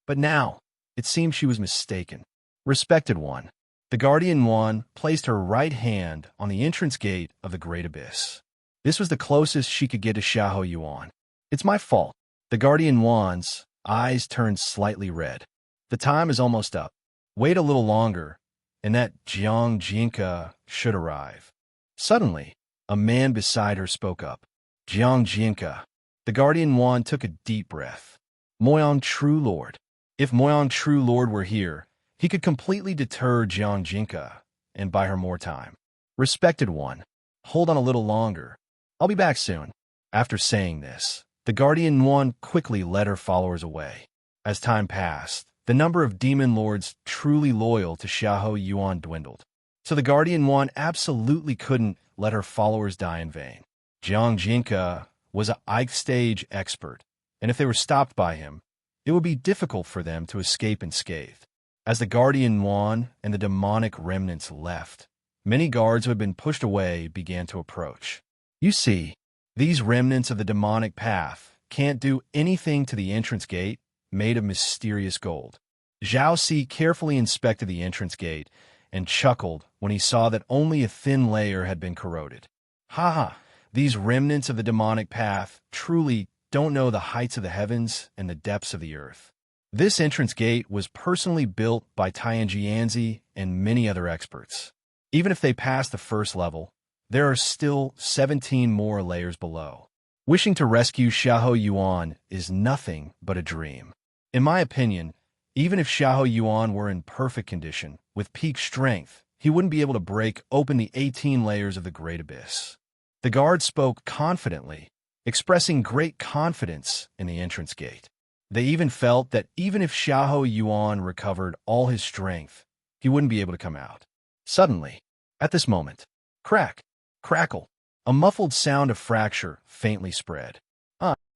But now, it seemed she was mistaken. Respected one, the Guardian Yuan placed her right hand on the entrance gate of the Great Abyss. This was the closest she could get to Xiahou Yuan. It's my fault. The Guardian Yuan's eyes turned slightly red. The time is almost up. Wait a little longer, and that Jiang Jinka should arrive. Suddenly, a man beside her spoke up. Jiang Jinka. The Guardian Yuan took a deep breath. Moyang True Lord. If Moyang True Lord were here, he could completely deter Jiang Jinka and buy her more time. Respected one, hold on a little longer. I'll be back soon. After saying this, the Guardian Yuan quickly led her followers away. As time passed, the number of demon lords truly loyal to Xiahou Yuan dwindled. So the Guardian Yuan absolutely couldn't let her followers die in vain. Jiang Jinka was a Ike stage expert, and if they were stopped by him, it would be difficult for them to escape unscathed. As the Guardian Yuan and the demonic remnants left, many guards who had been pushed away began to approach. You see, these remnants of the demonic path can't do anything to the entrance gate made of mysterious gold. Zhao Si carefully inspected the entrance gate and chuckled when he saw that only a thin layer had been corroded. Ha! These remnants of the demonic path truly don't know the heights of the heavens and the depths of the earth. This entrance gate was personally built by Tianji Yanzi and many other experts. Even if they pass the first level, there are still 17 more layers below. Wishing to rescue Xiahou Yuan is nothing but a dream. In my opinion, even if Xiahou Yuan were in perfect condition, with peak strength, he wouldn't be able to break open the 18 layers of the Great Abyss. The guard spoke confidently, expressing great confidence in the entrance gate. They even felt that even if Xiahou Yuan recovered all his strength, he wouldn't be able to come out. Suddenly, at this moment, crack, crackle, a muffled sound of fracture faintly spread.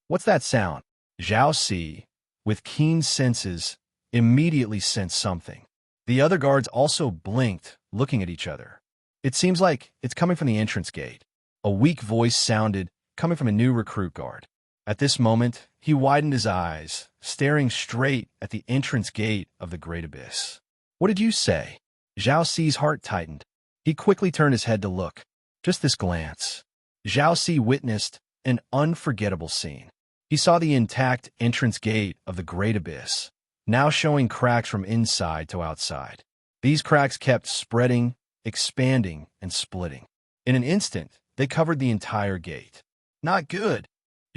What's that sound? Zhao Si, with keen senses, immediately sensed something. The other guards also blinked, looking at each other. It seems like it's coming from the entrance gate. A weak voice sounded, coming from a new recruit guard. At this moment, he widened his eyes, staring straight at the entrance gate of the Great Abyss. What did you say? Zhao Si's heart tightened. He quickly turned his head to look. Just this glance. Zhao Si witnessed an unforgettable scene. He saw the intact entrance gate of the Great Abyss, now showing cracks from inside to outside. These cracks kept spreading, expanding, and splitting. In an instant, they covered the entire gate. Not good.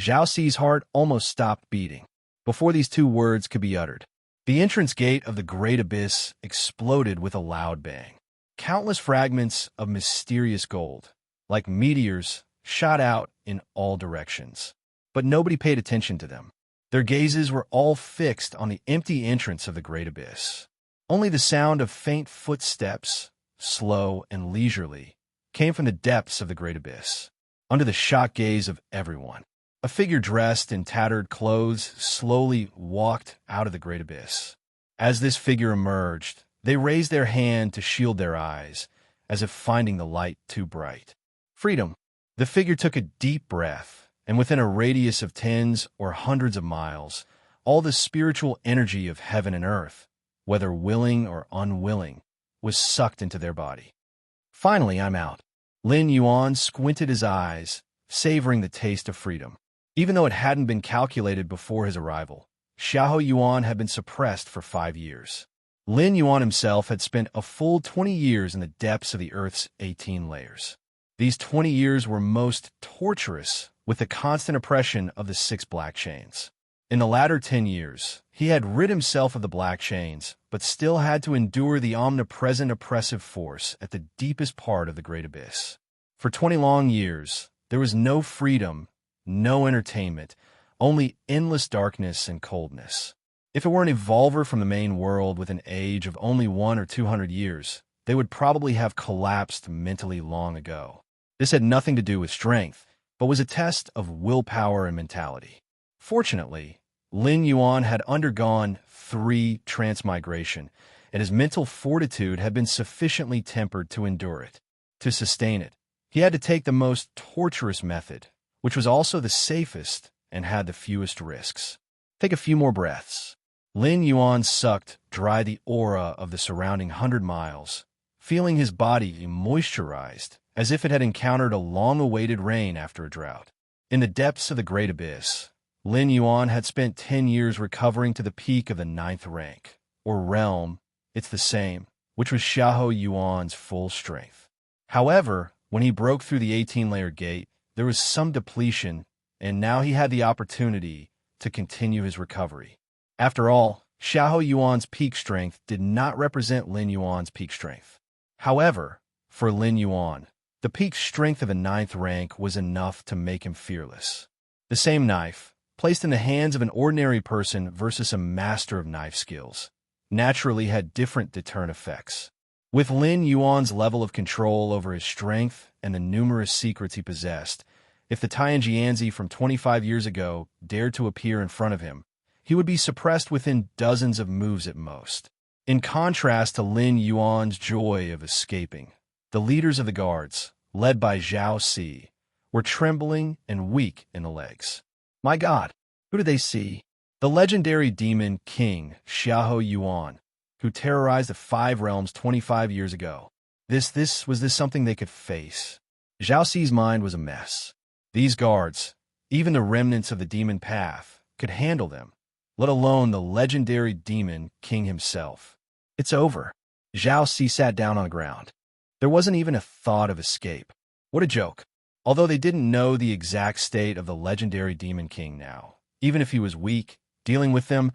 Zhao Si's heart almost stopped beating before these two words could be uttered. The entrance gate of the Great Abyss exploded with a loud bang. Countless fragments of mysterious gold, like meteors, shot out in all directions. But nobody paid attention to them. Their gazes were all fixed on the empty entrance of the Great Abyss. Only the sound of faint footsteps, slow and leisurely, came from the depths of the Great Abyss. Under the shocked gaze of everyone, a figure dressed in tattered clothes slowly walked out of the Great Abyss. As this figure emerged, they raised their hand to shield their eyes, as if finding the light too bright. Freedom. The figure took a deep breath, and within a radius of tens or hundreds of miles, all the spiritual energy of heaven and earth, whether willing or unwilling, was sucked into their body. Finally, I'm out. Lin Yuan squinted his eyes, savoring the taste of freedom. Even though it hadn't been calculated before his arrival, Xiahou Yuan had been suppressed for 5 years. Lin Yuan himself had spent a full 20 years in the depths of the Earth's 18 layers. These 20 years were most torturous, with the constant oppression of the 6 black chains. In the latter 10 years, he had rid himself of the black chains, but still had to endure the omnipresent oppressive force at the deepest part of the Great Abyss. For 20 long years, there was no freedom, no entertainment, only endless darkness and coldness. If it were an evolver from the main world with an age of only 100 or 200 years, they would probably have collapsed mentally long ago. This had nothing to do with strength, but was a test of willpower and mentality. Fortunately, Lin Yuan had undergone 3 transmigration, and his mental fortitude had been sufficiently tempered to endure it. To sustain it, he had to take the most torturous method, which was also the safest and had the fewest risks. Take a few more breaths. Lin Yuan sucked dry the aura of the surrounding 100 miles, feeling his body moisturized as if it had encountered a long-awaited rain after a drought. In the depths of the great abyss, Lin Yuan had spent 10 years recovering to the peak of the 9th rank, or realm, it's the same, which was Xiahou Yuan's full strength. However, when he broke through the 18-layer gate, there was some depletion, and now he had the opportunity to continue his recovery. After all, Xiahou Yuan's peak strength did not represent Lin Yuan's peak strength. However, for Lin Yuan, the peak strength of a 9th rank was enough to make him fearless. The same knife, placed in the hands of an ordinary person versus a master of knife skills, naturally had different deterrent effects. With Lin Yuan's level of control over his strength and the numerous secrets he possessed, if the Tianjianzi from 25 years ago dared to appear in front of him, he would be suppressed within dozens of moves at most. In contrast to Lin Yuan's joy of escaping, the leaders of the guards, led by Zhao Si, were trembling and weak in the legs. My God, who did they see? The legendary demon king, Xiahou Yuan, who terrorized the 5 realms 25 years ago. Was this something they could face? Zhao Si's mind was a mess. These guards, even the remnants of the demon path, could handle them, let alone the legendary demon king himself. It's over. Zhao Si sat down on the ground. There wasn't even a thought of escape. What a joke. Although they didn't know the exact state of the legendary demon king now, even if he was weak, dealing with them,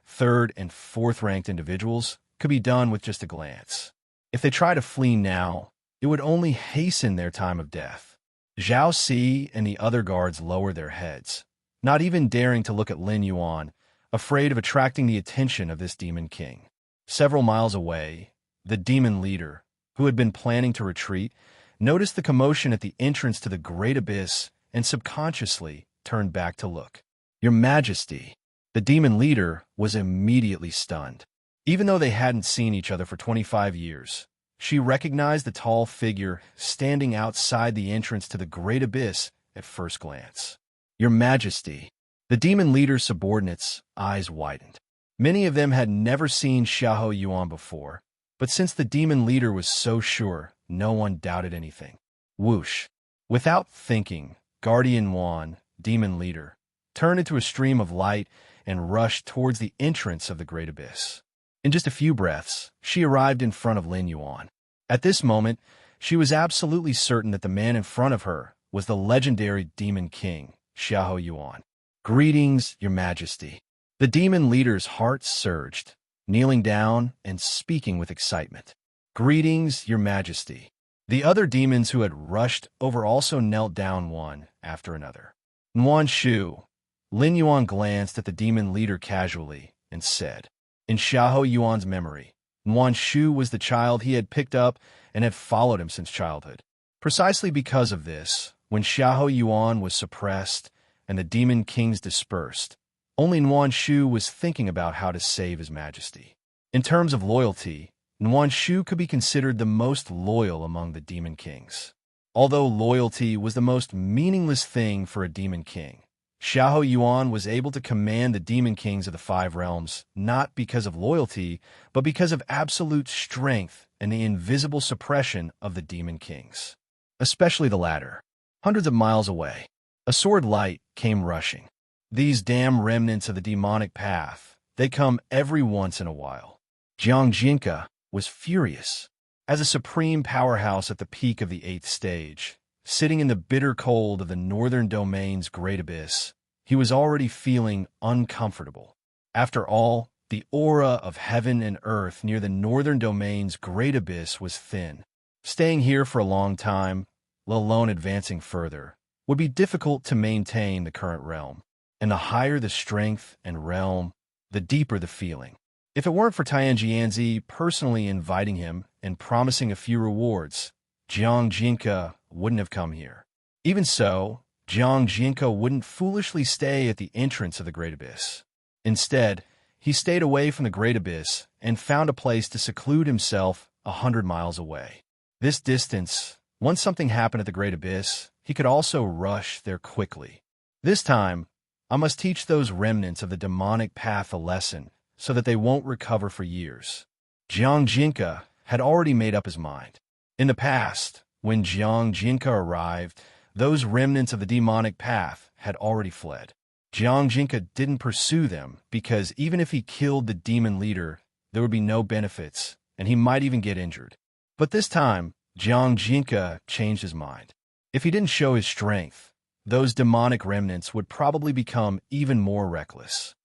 3rd and 4th ranked individuals, could be done with just a glance. If they try to flee now, it would only hasten their time of death. Zhao Si and the other guards lowered their heads, not even daring to look at Lin Yuan, afraid of attracting the attention of this demon king. Several miles away, the demon leader, who had been planning to retreat, noticed the commotion at the entrance to the great abyss and subconsciously turned back to look. Your Majesty, the demon leader was immediately stunned. Even though they hadn't seen each other for 25 years, she recognized the tall figure standing outside the entrance to the great abyss at first glance. Your Majesty, the demon leader's subordinates' eyes widened. Many of them had never seen Xiahou Yuan before, but since the demon leader was so sure, no one doubted anything. Whoosh! Without thinking, Guardian Yuan, demon leader, turned into a stream of light and rushed towards the entrance of the great abyss. In just a few breaths, she arrived in front of Lin Yuan. At this moment, she was absolutely certain that the man in front of her was the legendary demon king, Xiahou Yuan. Greetings, Your Majesty. The demon leader's heart surged, kneeling down and speaking with excitement. Greetings, Your Majesty. The other demons who had rushed over also knelt down one after another. Yuan Shu. Lin Yuan glanced at the demon leader casually and said, in Xiahou Yuan's memory, Yuan Shu was the child he had picked up and had followed him since childhood. Precisely because of this, when Xiahou Yuan was suppressed and the demon kings dispersed, only Yuan Shu was thinking about how to save His Majesty. In terms of loyalty, Yuan Shu could be considered the most loyal among the demon kings. Although loyalty was the most meaningless thing for a demon king, Xiahou Yuan was able to command the demon kings of the 5 realms not because of loyalty, but because of absolute strength and the invisible suppression of the demon kings. Especially the latter. Hundreds of miles away, a sword light came rushing. These damn remnants of the demonic path, they come every once in a while. Jiang Jinka was furious. As a supreme powerhouse at the peak of the 8th stage, sitting in the bitter cold of the northern domain's great abyss, he was already feeling uncomfortable. After all, the aura of heaven and earth near the northern domain's great abyss was thin. Staying here for a long time, let alone advancing further, would be difficult to maintain the current realm. And the higher the strength and realm, the deeper the feeling. If it weren't for Tianjianzi personally inviting him and promising a few rewards, Jiang Jinka wouldn't have come here. Even so, Jiang Jinka wouldn't foolishly stay at the entrance of the Great Abyss. Instead, he stayed away from the Great Abyss and found a place to seclude himself 100 miles away. This distance, once something happened at the Great Abyss, he could also rush there quickly. This time, I must teach those remnants of the demonic path a lesson so that they won't recover for years. Jiang Jinka had already made up his mind. In the past, when Jiang Jinka arrived, those remnants of the demonic path had already fled. Jiang Jinka didn't pursue them because even if he killed the demon leader, there would be no benefits, and he might even get injured. But this time, Jiang Jinka changed his mind. If he didn't show his strength, those demonic remnants would probably become even more reckless.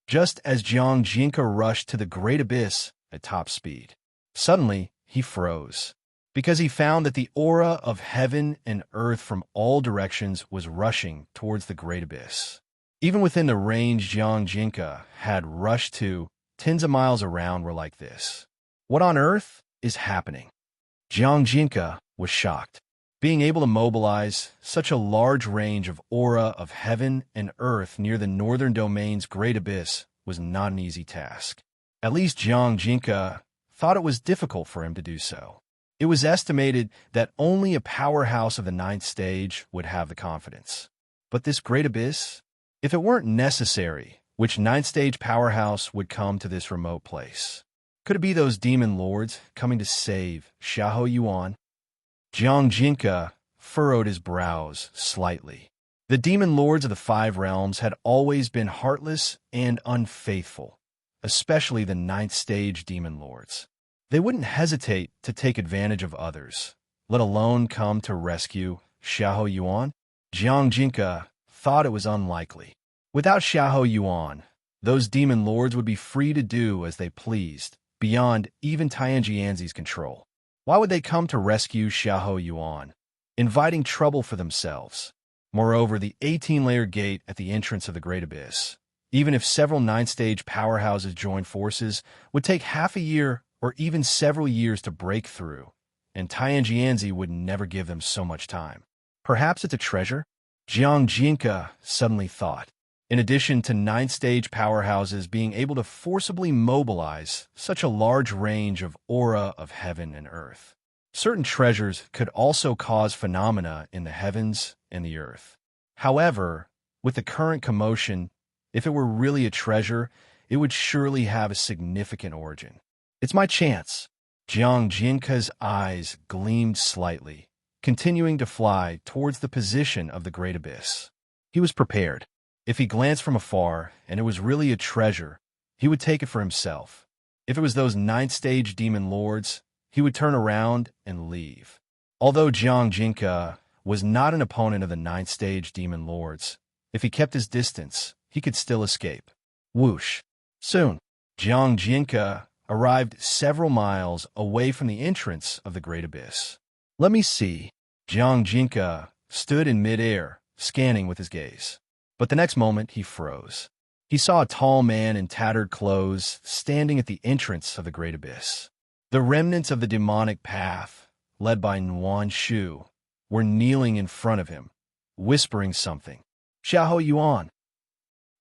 Just as Jiang Jinka rushed to the Great Abyss at top speed, suddenly he froze, because he found that the aura of heaven and earth from all directions was rushing towards the Great Abyss. Even within the range Jiang Jinka had rushed to, tens of miles around were like this. What on earth is happening? Jiang Jinka was shocked. Being able to mobilize such a large range of aura of heaven and earth near the northern domain's Great Abyss was not an easy task. At least Jiang Jinka thought it was difficult for him to do so. It was estimated that only a powerhouse of the ninth stage would have the confidence. But this Great Abyss? If it weren't necessary, which ninth stage powerhouse would come to this remote place? Could it be those demon lords coming to save Xiahou Yuan? Jiang Jinka furrowed his brows slightly. The demon lords of the 5 realms had always been heartless and unfaithful, especially the ninth stage demon lords. They wouldn't hesitate to take advantage of others, let alone come to rescue Xiahou Yuan. Jiang Jinka thought it was unlikely. Without Xiahou Yuan, those demon lords would be free to do as they pleased, beyond even Tianjianzi's control. Why would they come to rescue Xiahou Yuan, inviting trouble for themselves? Moreover, the 18-layer gate at the entrance of the Great Abyss, even if several 9th-stage powerhouses joined forces, would take half a year or even several years to break through, and Tianjianzi would never give them so much time. Perhaps it's a treasure? Jiang Jinka suddenly thought. In addition to 9th-stage powerhouses being able to forcibly mobilize such a large range of aura of heaven and earth, certain treasures could also cause phenomena in the heavens and the earth. However, with the current commotion, if it were really a treasure, it would surely have a significant origin. It's my chance. Jiang Jinka's eyes gleamed slightly, continuing to fly towards the position of the Great Abyss. He was prepared. If he glanced from afar and it was really a treasure, he would take it for himself. If it was those 9th-stage demon lords, he would turn around and leave. Although Jiang Jinka was not an opponent of the 9th-stage demon lords, if he kept his distance, he could still escape. Whoosh! Soon, Jiang Jinka arrived several miles away from the entrance of the Great Abyss. Let me see. Jiang Jinka stood in midair, scanning with his gaze. But the next moment, he froze. He saw a tall man in tattered clothes standing at the entrance of the Great Abyss. The remnants of the demonic path, led by Yuan Shu, were kneeling in front of him, whispering something. Xiahou Yuan.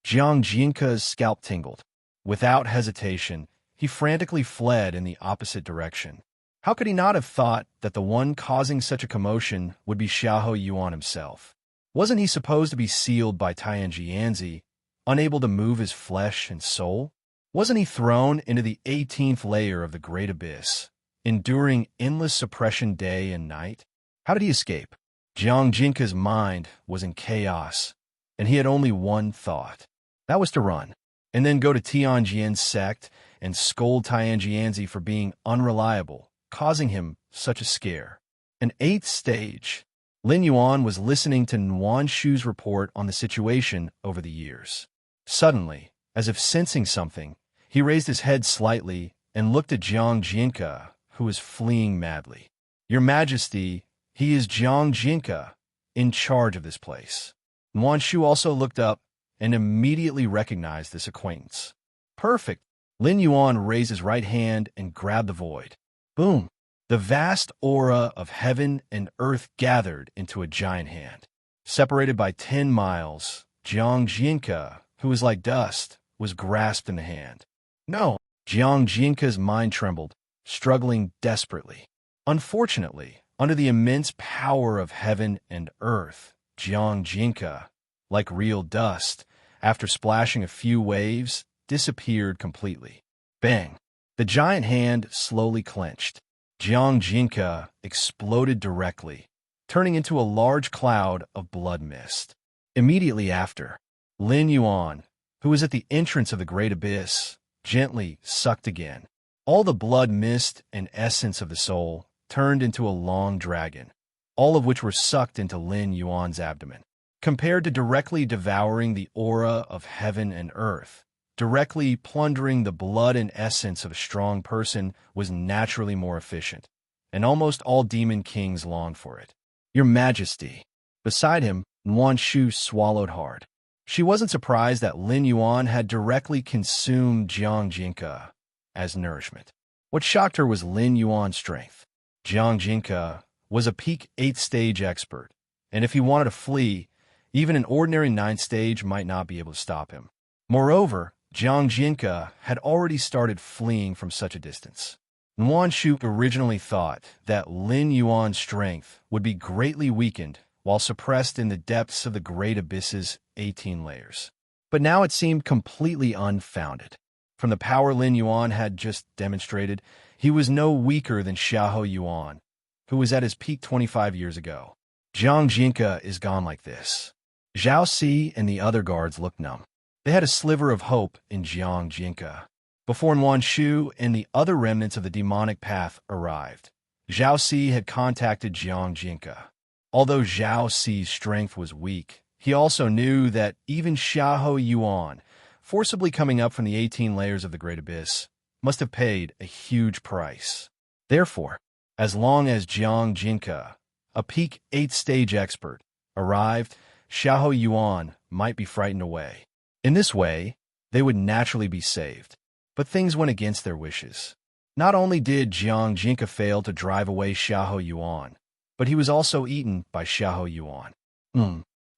Jiang Jinka's scalp tingled. Without hesitation, he frantically fled in the opposite direction. How could he not have thought that the one causing such a commotion would be Xiahou Yuan himself? Wasn't he supposed to be sealed by Tianjianzi, unable to move his flesh and soul? Wasn't he thrown into the 18th layer of the Great Abyss, enduring endless suppression day and night? How did he escape? Jiang Jinka's mind was in chaos, and he had only one thought. That was to run, and then go to Tianjian's sect and scold Tianjianzi for being unreliable, causing him such a scare. An 8th stage. Lin Yuan was listening to Yuan Shu's report on the situation over the years. Suddenly, as if sensing something, he raised his head slightly and looked at Jiang Jinka, who was fleeing madly. Your Majesty, he is Jiang Jinka, in charge of this place. Yuan Shu also looked up and immediately recognized this acquaintance. Perfect. Lin Yuan raised his right hand and grabbed the void. Boom. The vast aura of heaven and earth gathered into a giant hand. Separated by 10 miles, Jiang Jinka, who was like dust, was grasped in the hand. No! Jiang Jinka's mind trembled, struggling desperately. Unfortunately, under the immense power of heaven and earth, Jiang Jinka, like real dust, after splashing a few waves, disappeared completely. Bang! The giant hand slowly clenched. Jiang Jinka exploded directly, turning into a large cloud of blood mist. Immediately after, Lin Yuan, who was at the entrance of the great abyss, gently sucked again. All the blood mist and essence of the soul turned into a long dragon, all of which were sucked into Lin Yuan's abdomen. Compared to directly devouring the aura of heaven and earth, directly plundering the blood and essence of a strong person was naturally more efficient, and almost all demon kings longed for it. Your Majesty. Beside him, Yuan Shu swallowed hard. She wasn't surprised that Lin Yuan had directly consumed Jiang Jinka as nourishment. What shocked her was Lin Yuan's strength. Jiang Jinka was a peak 8th stage expert, and if he wanted to flee, even an ordinary 9th stage might not be able to stop him. Moreover, Jiang Jinka had already started fleeing from such a distance. Yuan Shu originally thought that Lin Yuan's strength would be greatly weakened while suppressed in the depths of the great abyss's 18 layers. But now it seemed completely unfounded. From the power Lin Yuan had just demonstrated, he was no weaker than Xiahou Yuan, who was at his peak 25 years ago. Jiang Jinka is gone like this. Zhao Si and the other guards looked numb. They had a sliver of hope in Jiang Jinka. Before Yuan Shu and the other remnants of the demonic path arrived, Zhao Si had contacted Jiang Jinka. Although Zhao Si's strength was weak, he also knew that even Xiahou Yuan, forcibly coming up from the 18 layers of the Great Abyss, must have paid a huge price. Therefore, as long as Jiang Jinka, a peak 8th stage expert, arrived, Xiahou Yuan might be frightened away. In this way, they would naturally be saved. But things went against their wishes. Not only did Jiang Jinka fail to drive away Xiahou Yuan, but he was also eaten by Xiahou Yuan.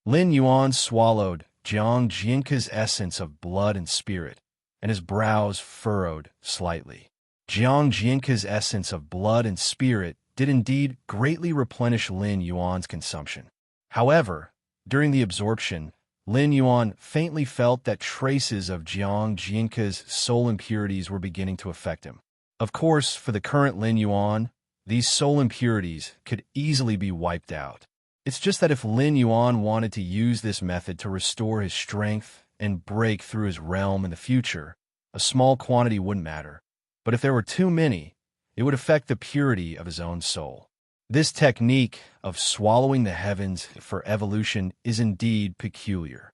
Lin Yuan swallowed Jiang Jinka's essence of blood and spirit, and his brows furrowed slightly. Jiang Jinka's essence of blood and spirit did indeed greatly replenish Lin Yuan's consumption. However, during the absorption, Lin Yuan faintly felt that traces of Jiang Jinka's soul impurities were beginning to affect him. Of course, for the current Lin Yuan, these soul impurities could easily be wiped out. It's just that if Lin Yuan wanted to use this method to restore his strength and break through his realm in the future, a small quantity wouldn't matter. But if there were too many, it would affect the purity of his own soul. This technique of swallowing the heavens for evolution is indeed peculiar.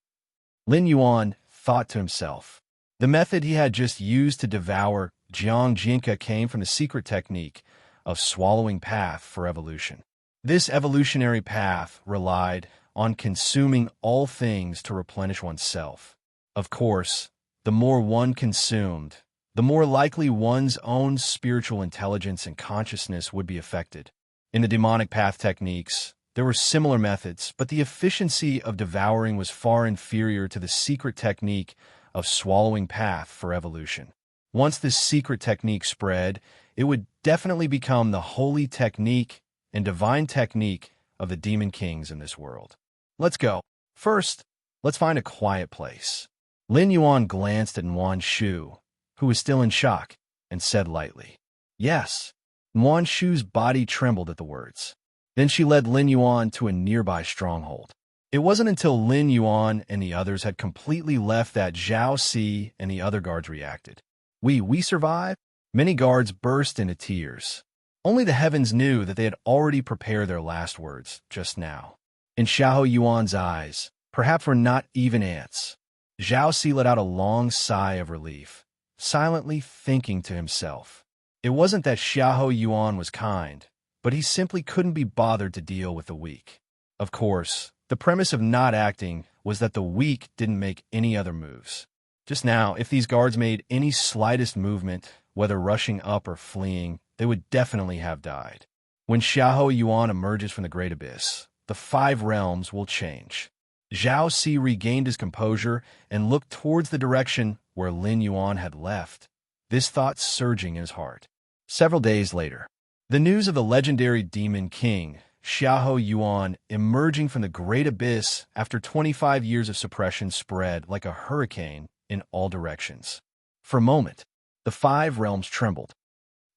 Lin Yuan thought to himself. The method he had just used to devour Jiang Jinka came from the secret technique of swallowing path for evolution. This evolutionary path relied on consuming all things to replenish oneself. Of course, the more one consumed, the more likely one's own spiritual intelligence and consciousness would be affected. In the demonic path techniques, there were similar methods, but the efficiency of devouring was far inferior to the secret technique of swallowing path for evolution. Once this secret technique spread, it would definitely become the holy technique and divine technique of the demon kings in this world. Let's go. First, let's find a quiet place. Lin Yuan glanced at Yuan Shu, who was still in shock, and said lightly, "Yes." Yuan Shu's body trembled at the words. Then she led Lin Yuan to a nearby stronghold. It wasn't until Lin Yuan and the others had completely left that Zhao Si and the other guards reacted. We survived?" Many guards burst into tears. Only the heavens knew that they had already prepared their last words just now. In Xiahou Yuan's eyes, perhaps were not even ants. Zhao Si let out a long sigh of relief, silently thinking to himself. It wasn't that Xiahou Yuan was kind, but he simply couldn't be bothered to deal with the weak. Of course, the premise of not acting was that the weak didn't make any other moves. Just now, if these guards made any slightest movement, whether rushing up or fleeing, they would definitely have died. When Xiahou Yuan emerges from the Great Abyss, the 5 realms will change. Zhao Si regained his composure and looked towards the direction where Lin Yuan had left, this thought surging in his heart. Several days later, the news of the legendary Demon King, Xiahou Yuan, emerging from the Great Abyss after 25 years of suppression spread like a hurricane in all directions. For a moment, the five realms trembled.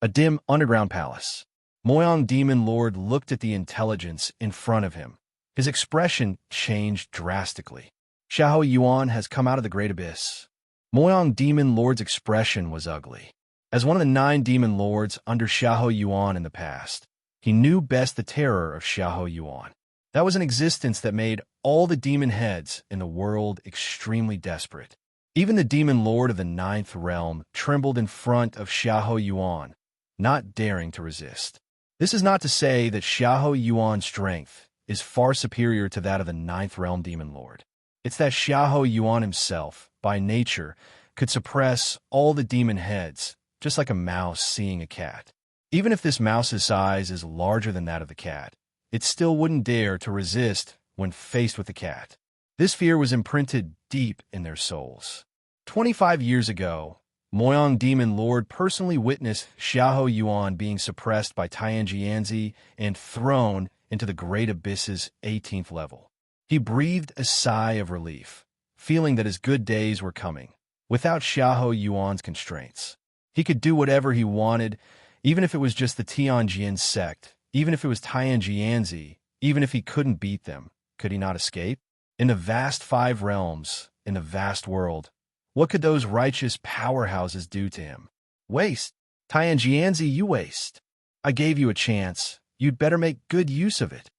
A dim underground palace. Moyang Demon Lord looked at the intelligence in front of him. His expression changed drastically. Xiahou Yuan has come out of the Great Abyss. Moyang Demon Lord's expression was ugly. As one of the 9 Demon Lords under Xiahou Yuan in the past, he knew best the terror of Xiahou Yuan. That was an existence that made all the demon heads in the world extremely desperate. Even the Demon Lord of the 9th realm trembled in front of Xiahou Yuan, not daring to resist. This is not to say that Xiahou Yuan's strength is far superior to that of the 9th realm Demon Lord. It's that Xiahou Yuan himself, by nature, could suppress all the demon heads, just like a mouse seeing a cat. Even if this mouse's size is larger than that of the cat, it still wouldn't dare to resist when faced with the cat. This fear was imprinted deep in their souls. 25 years ago, Moyang Demon Lord personally witnessed Xiahou Yuan being suppressed by Tianjianzi and thrown into the Great Abyss's 18th level. He breathed a sigh of relief, feeling that his good days were coming, without Xiahou Yuan's constraints. He could do whatever he wanted, even if it was just the Tianjin sect, even if it was Tianjianzi, even if he couldn't beat them. Could he not escape? In the vast 5 realms, in the vast world, what could those righteous powerhouses do to him? Waste. Tianjianzi, you waste. I gave you a chance. You'd better make good use of it.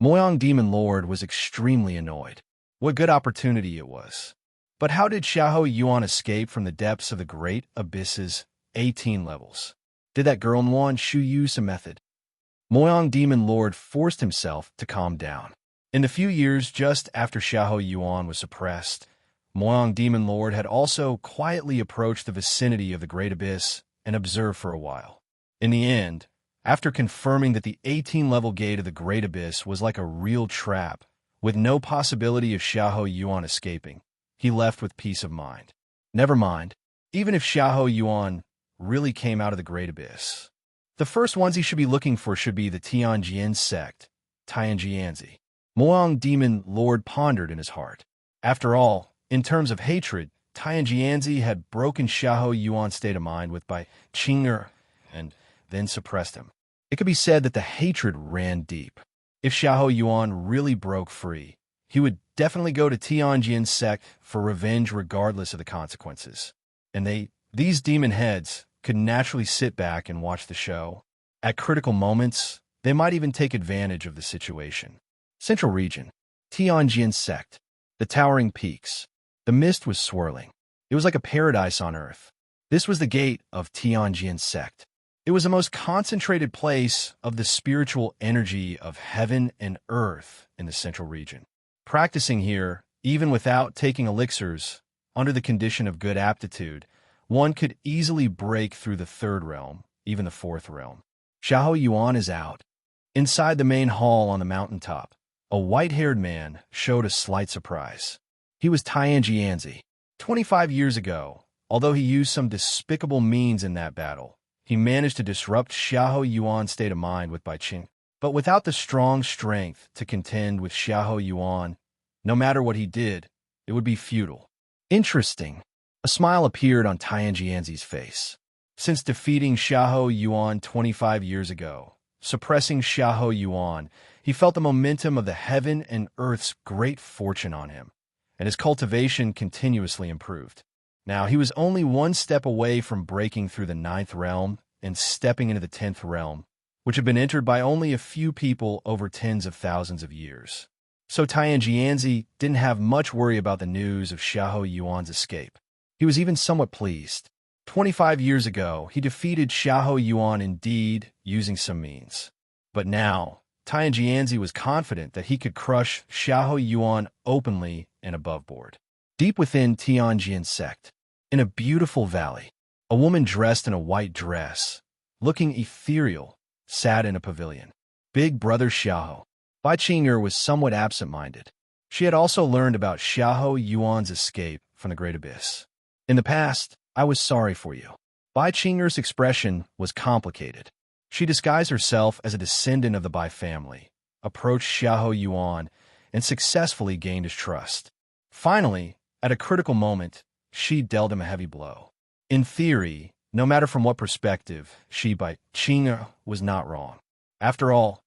Moyang Demon Lord was extremely annoyed. What good opportunity it was. But how did Xiahou Yuan escape from the depths of the Great Abyss's 18 levels? Did that girl Yuan Shu use a method? Moyang Demon Lord forced himself to calm down. In the few years just after Xiahou Yuan was suppressed, Moyang Demon Lord had also quietly approached the vicinity of the Great Abyss and observed for a while. In the end, after confirming that the 18-level gate of the Great Abyss was like a real trap, with no possibility of Xiahou Yuan escaping, he left with peace of mind. Never mind, even if Xiahou Yuan really came out of the Great Abyss. The first ones he should be looking for should be the Tianjin sect, Tianjianzi. Moyang Demon Lord pondered in his heart. After all, in terms of hatred, Tianjianzi had broken Xiahou Yuan's state of mind with by Qing'er and then suppressed him. It could be said that the hatred ran deep. If Xiahou Yuan really broke free, he would definitely go to Tianjin sect for revenge regardless of the consequences. And these demon heads could naturally sit back and watch the show. At critical moments, they might even take advantage of the situation. Central region, Tianjin sect, the towering peaks. The mist was swirling. It was like a paradise on earth. This was the gate of Tianjin sect. It was the most concentrated place of the spiritual energy of heaven and earth in the central region. Practicing here, even without taking elixirs, under the condition of good aptitude, one could easily break through the 3rd realm, even the 4th realm. Xiahou Yuan is out. Inside the main hall on the mountaintop, a white-haired man showed a slight surprise. He was Tianjianzi. 25 years ago, although he used some despicable means in that battle, he managed to disrupt Xiahou Yuan's state of mind with Bai Qing. But without the strong strength to contend with Xiahou Yuan, no matter what he did, it would be futile. Interesting. A smile appeared on Tianjianzi's face. Since defeating Xiahou Yuan 25 years ago, suppressing Xiahou Yuan, he felt the momentum of the heaven and earth's great fortune on him, and his cultivation continuously improved. Now, he was only one step away from breaking through the 9th realm and stepping into the 10th realm, which had been entered by only a few people over tens of thousands of years. So Tianjianzi didn't have much worry about the news of Xiahou Yuan's escape. He was even somewhat pleased. 25 years ago, he defeated Xiahou Yuan indeed using some means. But now, Tianjianzi was confident that he could crush Xiahou Yuan openly and above board. Deep within Tianjin sect, in a beautiful valley, a woman dressed in a white dress, looking ethereal, sat in a pavilion. Big brother Xiahou. Bai Qing'er was somewhat absent-minded. She had also learned about Xiahou Yuan's escape from the Great Abyss. In the past, I was sorry for you. Bai Qing'er's expression was complicated. She disguised herself as a descendant of the Bai family, approached Xiahou Yuan, and successfully gained his trust. Finally, at a critical moment, she dealt him a heavy blow. In theory, no matter from what perspective, Bai Qing'er was not wrong. After all,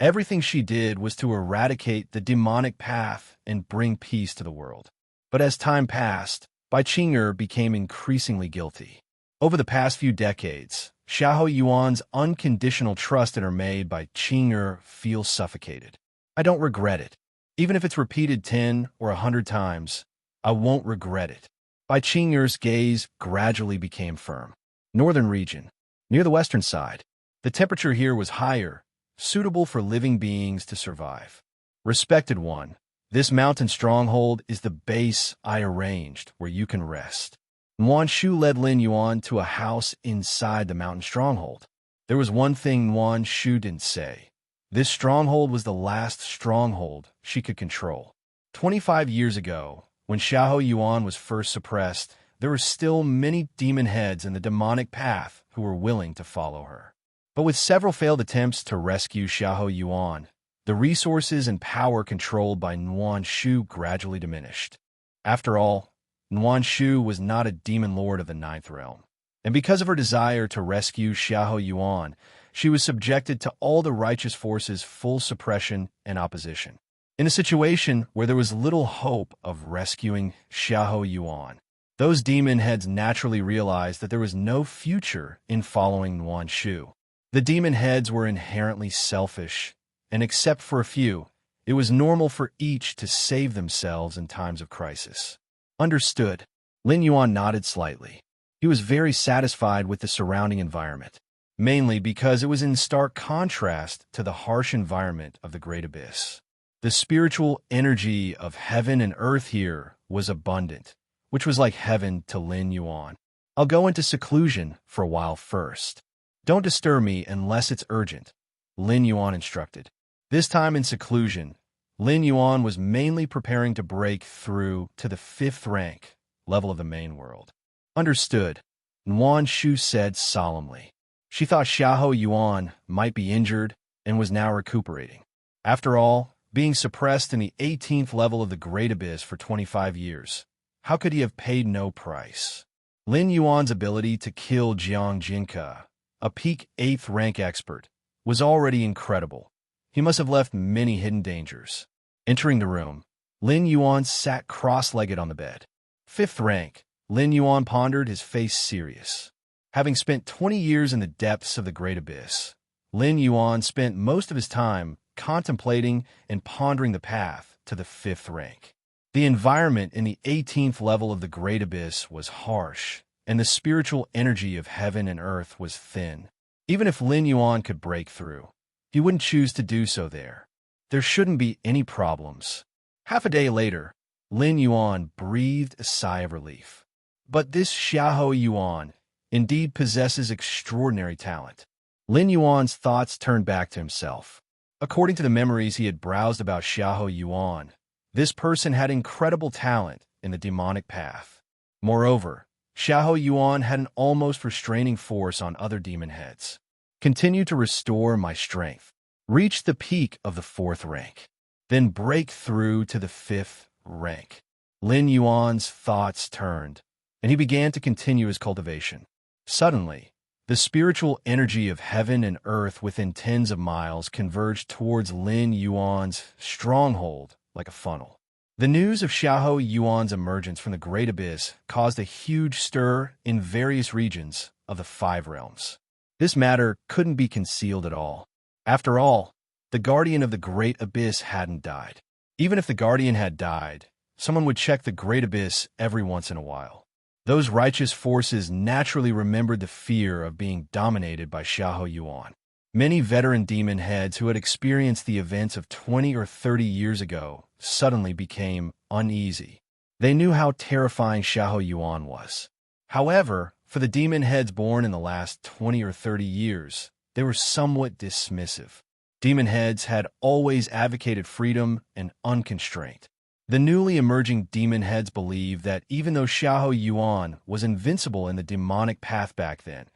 everything she did was to eradicate the demonic path and bring peace to the world. But as time passed, Bai Qing'er became increasingly guilty. Over the past few decades, Xiahou Yuan's unconditional trust in her made Bai Qing'er feel suffocated. I don't regret it. Even if it's repeated 10 or 100 times, I won't regret it. Bai Qing'er's gaze gradually became firm. Northern region, near the western side. The temperature here was higher, suitable for living beings to survive. Respected one, this mountain stronghold is the base I arranged where you can rest. Yuan Shu led Lin Yuan to a house inside the mountain stronghold. There was one thing Yuan Shu didn't say. This stronghold was the last stronghold she could control. 25 years ago, when Xiahou Yuan was first suppressed, there were still many demon heads in the demonic path who were willing to follow her. But with several failed attempts to rescue Xiahou Yuan, the resources and power controlled by Yuan Shu gradually diminished. After all, Yuan Shu was not a demon lord of the Ninth Realm. And because of her desire to rescue Xiahou Yuan, she was subjected to all the righteous forces' full suppression and opposition. In a situation where there was little hope of rescuing Xiahou Yuan, those demon heads naturally realized that there was no future in following Yuan Shu. The demon heads were inherently selfish, and except for a few, it was normal for each to save themselves in times of crisis. Understood. Lin Yuan nodded slightly. He was very satisfied with the surrounding environment, mainly because it was in stark contrast to the harsh environment of the Great Abyss. The spiritual energy of heaven and earth here was abundant, which was like heaven to Lin Yuan. I'll go into seclusion for a while first. Don't disturb me unless it's urgent, Lin Yuan instructed. This time in seclusion, Lin Yuan was mainly preparing to break through to the 5th rank level of the main world. Understood, Yuan Shu said solemnly. She thought Xiahou Yuan might be injured and was now recuperating. After all, being suppressed in the 18th level of the Great Abyss for 25 years, how could he have paid no price? Lin Yuan's ability to kill Jiang Jinke, a peak 8th rank expert, was already incredible. He must have left many hidden dangers. Entering the room, Lin Yuan sat cross-legged on the bed. 5th rank, Lin Yuan pondered, his face serious. Having spent 20 years in the depths of the Great Abyss, Lin Yuan spent most of his time contemplating and pondering the path to the 5th rank. The environment in the 18th level of the Great Abyss was harsh, and the spiritual energy of heaven and earth was thin. Even if Lin Yuan could break through, he wouldn't choose to do so there. There shouldn't be any problems. Half a day later, Lin Yuan breathed a sigh of relief. But this Xiahou Yuan indeed possesses extraordinary talent. Lin Yuan's thoughts turned back to himself. According to the memories he had browsed about Xiahou Yuan, this person had incredible talent in the demonic path. Moreover, Xiahou Yuan had an almost restraining force on other demon heads. Continue to restore my strength. Reach the peak of the 4th rank. Then break through to the 5th rank. Lin Yuan's thoughts turned, and he began to continue his cultivation. Suddenly, the spiritual energy of heaven and earth within tens of miles converged towards Lin Yuan's stronghold like a funnel. The news of Xiahou Yuan's emergence from the Great Abyss caused a huge stir in various regions of the 5 realms. This matter couldn't be concealed at all. After all, the Guardian of the Great Abyss hadn't died. Even if the Guardian had died, someone would check the Great Abyss every once in a while. Those righteous forces naturally remembered the fear of being dominated by Xiahou Yuan. Many veteran demon heads who had experienced the events of 20 or 30 years ago suddenly became uneasy. They knew how terrifying Xiahou Yuan was. However, for the demon heads born in the last 20 or 30 years, they were somewhat dismissive. Demon heads had always advocated freedom and unconstraint. The newly emerging demon heads believed that even though Xiahou Yuan was invincible in the demonic path back then,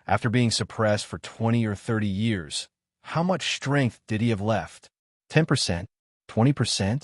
after being suppressed for 20 or 30 years, how much strength did he have left? 10%? 20%?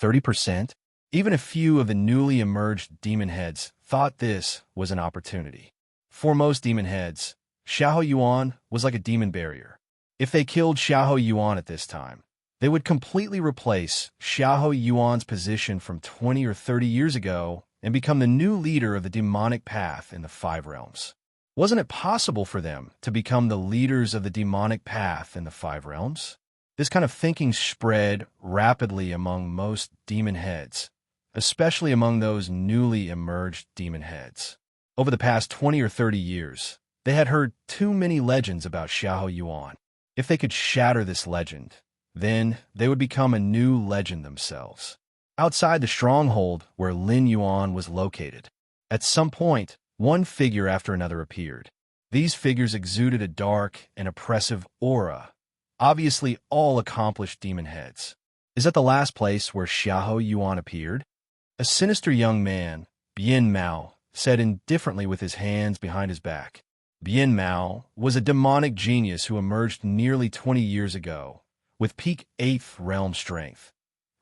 30%? Even a few of the newly emerged demon heads thought this was an opportunity. For most demon heads, Xiahou Yuan was like a demon barrier. If they killed Xiahou Yuan at this time, they would completely replace Xiahou Yuan's position from 20 or 30 years ago and become the new leader of the demonic path in the Five Realms. Wasn't it possible for them to become the leaders of the demonic path in the Five Realms? This kind of thinking spread rapidly among most demon heads, especially among those newly emerged demon heads. Over the past 20 or 30 years, they had heard too many legends about Xiahou Yuan. If they could shatter this legend, then they would become a new legend themselves. Outside the stronghold where Lin Yuan was located, at some point, one figure after another appeared. These figures exuded a dark and oppressive aura, obviously all accomplished demon heads. Is that the last place where Xiahou Yuan appeared? A sinister young man, Bien Mao, said indifferently with his hands behind his back. Bien Mao was a demonic genius who emerged nearly 20 years ago, with peak 8th realm strength,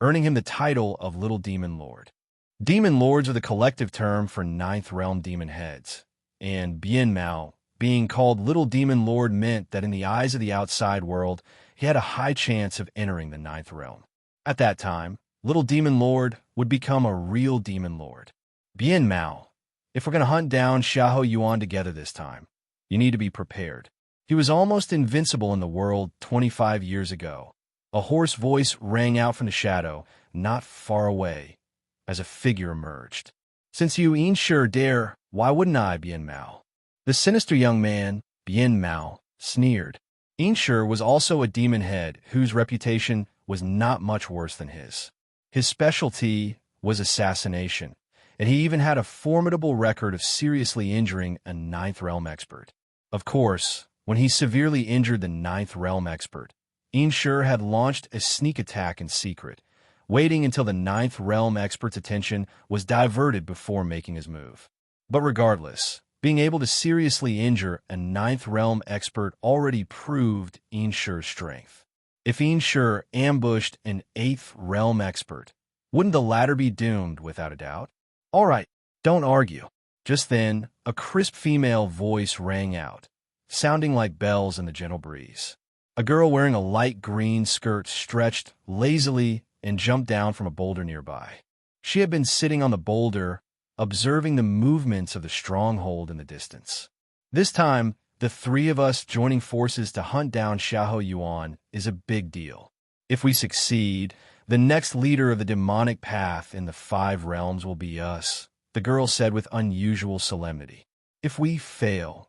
earning him the title of Little Demon Lord. Demon Lords are the collective term for 9th realm demon heads, and Bien Mao, being called Little Demon Lord, meant that in the eyes of the outside world, he had a high chance of entering the 9th realm. At that time, Little Demon Lord would become a real Demon Lord. Bien Mao, if we're going to hunt down Xiahou Yuan together this time, you need to be prepared. He was almost invincible in the world 25 years ago. A hoarse voice rang out from the shadow, not far away, as a figure emerged. Since you ain't sure dare, why wouldn't I, Bien Mao? The sinister young man, Bien Mao, sneered. Ainshur was also a demon head whose reputation was not much worse than his. His specialty was assassination, and he even had a formidable record of seriously injuring a 9th realm expert. Of course, when he severely injured the 9th realm expert, Ainshur had launched a sneak attack in secret, waiting until the 9th realm expert's attention was diverted before making his move. But regardless, being able to seriously injure a 9th realm expert already proved Ainshur's strength. If Ainshur ambushed an 8th realm expert, wouldn't the latter be doomed without a doubt? All right, don't argue. Just then, a crisp female voice rang out, sounding like bells in the gentle breeze. A girl wearing a light green skirt stretched lazily and jumped down from a boulder nearby. She had been sitting on the boulder, observing the movements of the stronghold in the distance. This time, the three of us joining forces to hunt down Xiahou Yuan is a big deal. If we succeed, the next leader of the demonic path in the 5 realms will be us, the girl said with unusual solemnity. If we fail...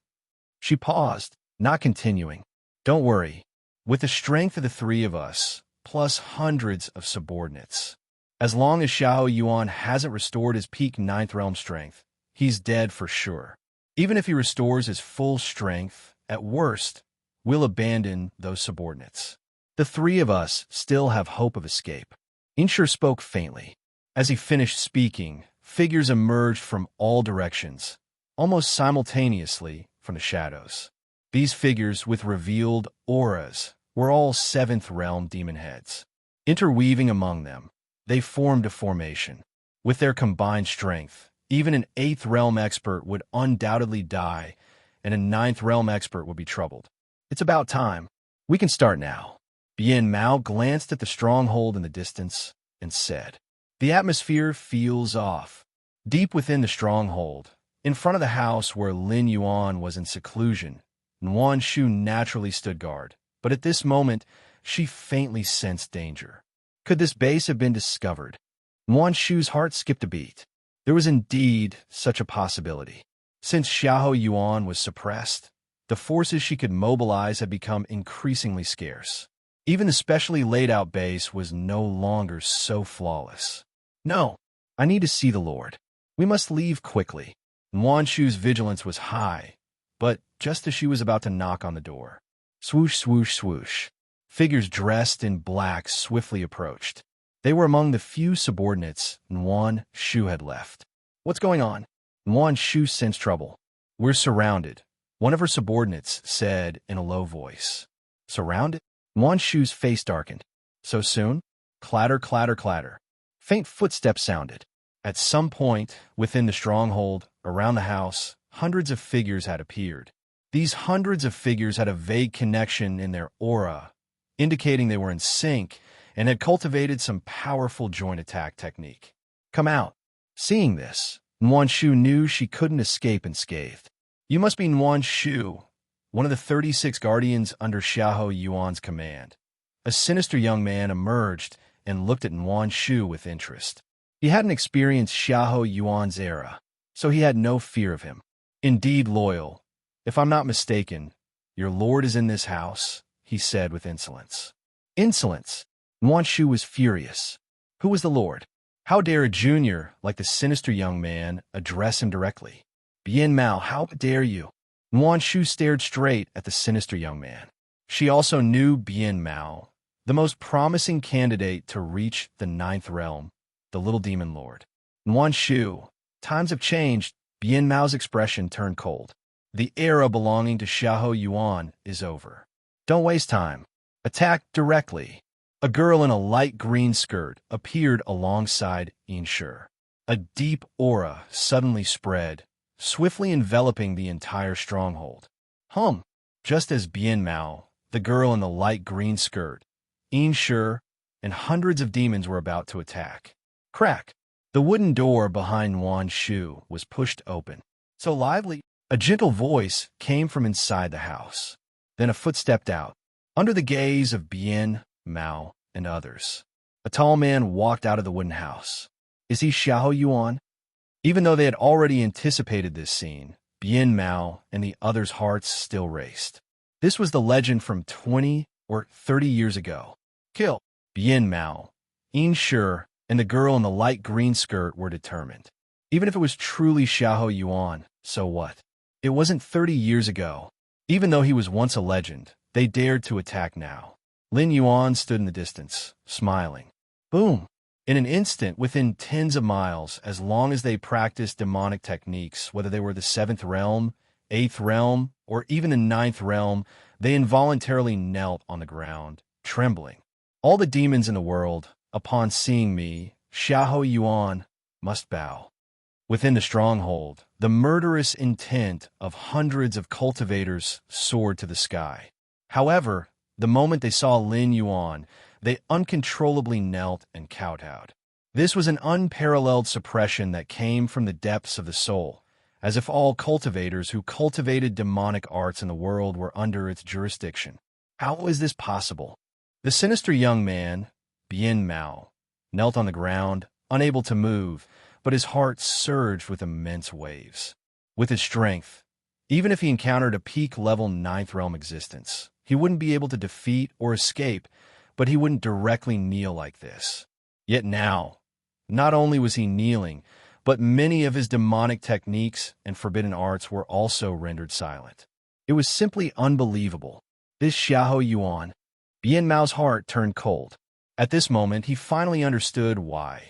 She paused, not continuing. Don't worry. With the strength of the 3 of us, plus hundreds of subordinates, as long as Xiahou Yuan hasn't restored his peak 9th realm strength, he's dead for sure. Even if he restores his full strength, at worst, we'll abandon those subordinates. The 3 of us still have hope of escape. Ainshur spoke faintly. As he finished speaking, figures emerged from all directions, almost simultaneously from the shadows. These figures, with revealed auras, were all 7th realm demon heads. Interweaving among them, they formed a formation. With their combined strength, even an 8th realm expert would undoubtedly die, and a 9th realm expert would be troubled. It's about time. We can start now. Bien Mao glanced at the stronghold in the distance and said, "The atmosphere feels off." Deep within the stronghold, in front of the house where Lin Yuan was in seclusion, Yuan Shu naturally stood guard, but at this moment, she faintly sensed danger. Could this base have been discovered? Yuan Shu's heart skipped a beat. There was indeed such a possibility. Since Xiahou Yuan was suppressed, the forces she could mobilize had become increasingly scarce. Even the specially laid-out base was no longer so flawless. No, I need to see the Lord. We must leave quickly. Yuan Shu's vigilance was high, but just as she was about to knock on the door, swoosh, swoosh, swoosh, figures dressed in black swiftly approached. They were among the few subordinates Yuan Shu had left. "What's going on?" Yuan Shu sensed trouble. "We're surrounded," one of her subordinates said in a low voice. "Surrounded?" Yuan Shu's face darkened. "So soon?" Clatter, clatter, clatter. Faint footsteps sounded. At some point within the stronghold, around the house, hundreds of figures had appeared. These hundreds of figures had a vague connection in their aura, indicating they were in sync and had cultivated some powerful joint attack technique. "Come out." Seeing this, Yuan Shu knew she couldn't escape unscathed. "You must be Yuan Shu, one of the 36 guardians under Xiahou Yuan's command." A sinister young man emerged and looked at Yuan Shu with interest. He hadn't experienced Xiahou Yuan's era, so he had no fear of him. "Indeed loyal. If I'm not mistaken, your lord is in this house," he said with insolence. Insolence? Yuan Shu was furious. Who was the lord? How dare a junior like the sinister young man address him directly? "Bien Mao, how dare you?" Yuan Shu stared straight at the sinister young man. She also knew Bien Mao, the most promising candidate to reach the 9th realm, the little demon lord. "Yuan Shu, times have changed." Bien Mao's expression turned cold. "The era belonging to Xiahou Yuan is over. Don't waste time. Attack directly." A girl in a light green skirt appeared alongside Yin Shi. A deep aura suddenly spread, swiftly enveloping the entire stronghold. Just as Bien Mao, the girl in the light green skirt, Yin Shi, and hundreds of demons were about to attack. Crack! The wooden door behind Yuan Shu was pushed open. So lively, a gentle voice came from inside the house. Then a foot stepped out. Under the gaze of Bien Mao and others, a tall man walked out of the wooden house. "Is he Xiahou Yuan?" Even though they had already anticipated this scene, Bien Mao and the others' hearts still raced. This was the legend from 20 or 30 years ago. Kill! Bien Mao, Yin Shi, and the girl in the light green skirt were determined. Even if it was truly Xiahou Yuan, so what? It wasn't 30 years ago. Even though he was once a legend, they dared to attack now. Lin Yuan stood in the distance, smiling. Boom! In an instant, within tens of miles, as long as they practiced demonic techniques, whether they were the 7th realm, 8th realm, or even the 9th realm, they involuntarily knelt on the ground, trembling. All the demons in the world, upon seeing me, Xiahou Yuan, must bow. Within the stronghold, the murderous intent of hundreds of cultivators soared to the sky. However, the moment they saw Lin Yuan, they uncontrollably knelt and kowtowed. This was an unparalleled suppression that came from the depths of the soul, as if all cultivators who cultivated demonic arts in the world were under its jurisdiction. How is this possible? The sinister young man, Bien Mao, knelt on the ground, unable to move, but his heart surged with immense waves. With his strength, even if he encountered a peak-level 9th realm existence, he wouldn't be able to defeat or escape, but he wouldn't directly kneel like this. Yet now, not only was he kneeling, but many of his demonic techniques and forbidden arts were also rendered silent. It was simply unbelievable. This Xiahou Yuan. Bien Mao's heart turned cold. At this moment, he finally understood why.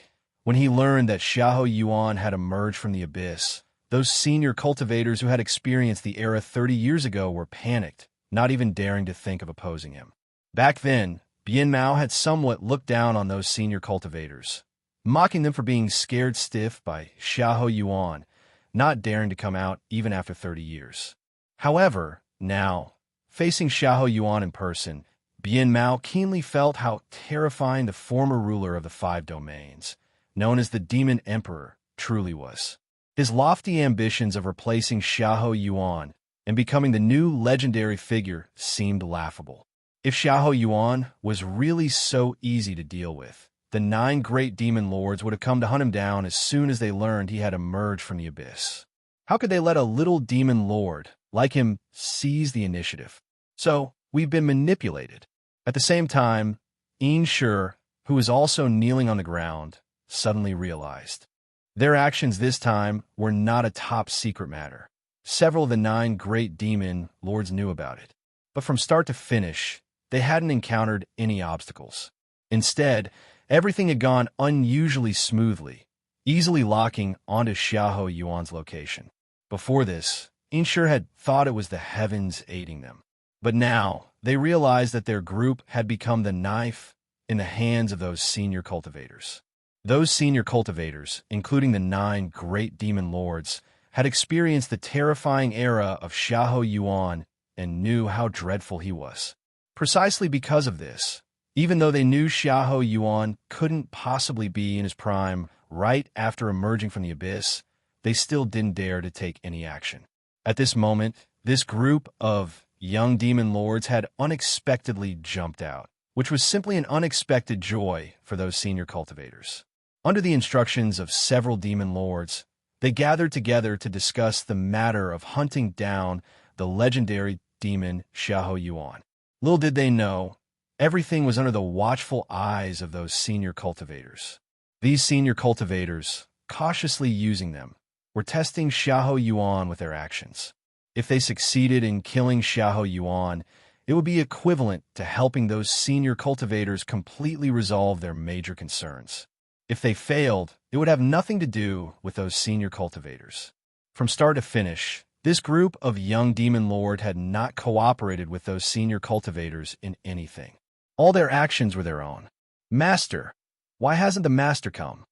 When he learned that Xiahou Yuan had emerged from the abyss, those senior cultivators who had experienced the era 30 years ago were panicked, not even daring to think of opposing him. Back then, Bien Mao had somewhat looked down on those senior cultivators, mocking them for being scared stiff by Xiahou Yuan, not daring to come out even after 30 years. However, now, facing Xiahou Yuan in person, Bien Mao keenly felt how terrifying the former ruler of the 5 domains, known as the Demon Emperor, truly was. His lofty ambitions of replacing Xiahou Yuan and becoming the new legendary figure seemed laughable. If Xiahou Yuan was really so easy to deal with, the 9 great demon lords would have come to hunt him down as soon as they learned he had emerged from the abyss. How could they let a little demon lord like him seize the initiative? So, we've been manipulated. At the same time, Yin Shi, who was also kneeling on the ground, suddenly realized. Their actions this time were not a top-secret matter. Several of the 9 great demon lords knew about it. But from start to finish, they hadn't encountered any obstacles. Instead, Everything had gone unusually smoothly, easily locking onto Xiahou Yuan's location. Before this, Inshur had thought it was the heavens aiding them. But now, they realized that their group had become the knife in the hands of those senior cultivators. Those senior cultivators, including the 9 great demon lords, had experienced the terrifying era of Xiahou Yuan and knew how dreadful he was. Precisely because of this, even though they knew Xiahou Yuan couldn't possibly be in his prime right after emerging from the abyss, they still didn't dare to take any action. At this moment, this group of young demon lords had unexpectedly jumped out, which was simply an unexpected joy for those senior cultivators. Under the instructions of several demon lords, they gathered together to discuss the matter of hunting down the legendary demon Xiahou Yuan. Little did they know, everything was under the watchful eyes of those senior cultivators. These senior cultivators, cautiously using them, were testing Xiahou Yuan with their actions. If they succeeded in killing Xiahou Yuan, it would be equivalent to helping those senior cultivators completely resolve their major concerns. If they failed, it would have nothing to do with those senior cultivators. From start to finish, this group of young demon lord had not cooperated with those senior cultivators in anything. All their actions were their own. Master, why hasn't the master come?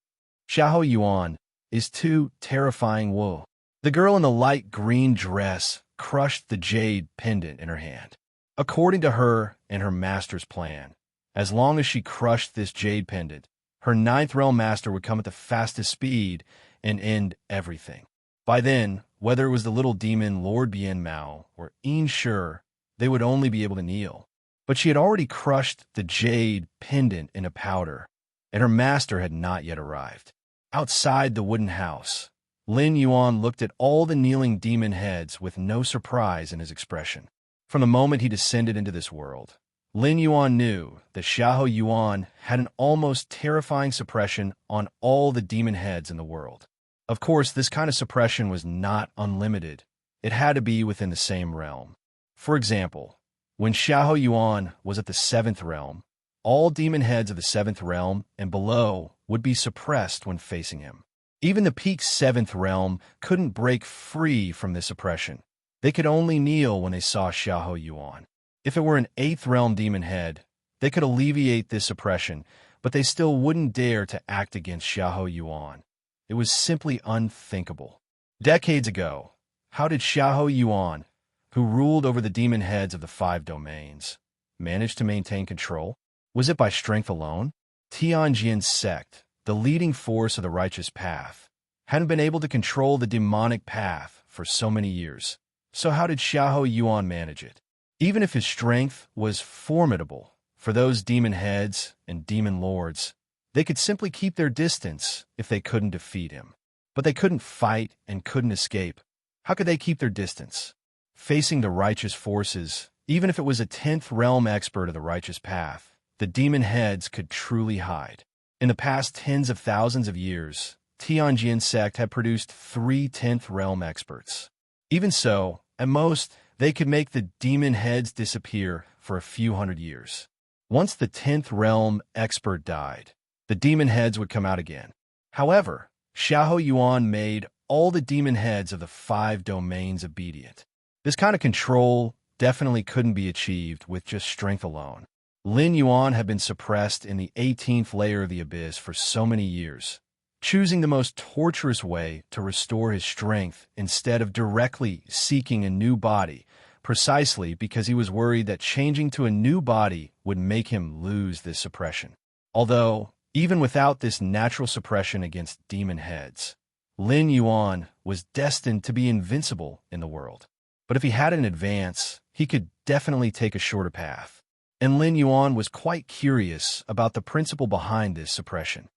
Xiahou Yuan is too terrifying. Whoa. The girl in the light green dress crushed the jade pendant in her hand. According to her and her master's plan, as long as she crushed this jade pendant, her 9th realm master would come at the fastest speed and end everything. By then, whether it was the little demon Lord Bien Mao or Inshur, they would only be able to kneel. But she had already crushed the jade pendant into powder, and her master had not yet arrived. Outside the wooden house, Lin Yuan looked at all the kneeling demon heads with no surprise in his expression. From the moment he descended into this world, Lin Yuan knew that Xiahou Yuan had an almost terrifying suppression on all the demon heads in the world. Of course, this kind of suppression was not unlimited. It had to be within the same realm. For example, when Xiahou Yuan was at the 7th realm, all demon heads of the 7th realm and below would be suppressed when facing him. Even the peak 7th realm couldn't break free from this oppression. They could only kneel when they saw Xiahou Yuan. If it were an 8th realm demon head, they could alleviate this oppression, but they still wouldn't dare to act against Xiahou Yuan. It was simply unthinkable. Decades ago, how did Xiahou Yuan, who ruled over the demon heads of the 5 domains, manage to maintain control? Was it by strength alone? Tianjin's sect, the leading force of the righteous path, hadn't been able to control the demonic path for so many years. So how did Xiahou Yuan manage it? Even if his strength was formidable for those demon heads and demon lords, they could simply keep their distance if they couldn't defeat him. But they couldn't fight and couldn't escape. How could they keep their distance? Facing the righteous forces, even if it was a 10th realm expert of the righteous path, the demon heads could truly hide. In the past tens of thousands of years, Tianjin sect had produced 3 10th realm experts. Even so, at most, they could make the demon heads disappear for a few hundred years. Once the 10th realm expert died, the demon heads would come out again. However, Xiahou Yuan made all the demon heads of the 5 domains obedient. This kind of control definitely couldn't be achieved with just strength alone. Lin Yuan had been suppressed in the 18th layer of the abyss for so many years, choosing the most torturous way to restore his strength instead of directly seeking a new body, precisely because he was worried that changing to a new body would make him lose this suppression. Although, even without this natural suppression against demon heads, Lin Yuan was destined to be invincible in the world. But if he had an advance, he could definitely take a shorter path. And Lin Yuan was quite curious about the principle behind this suppression.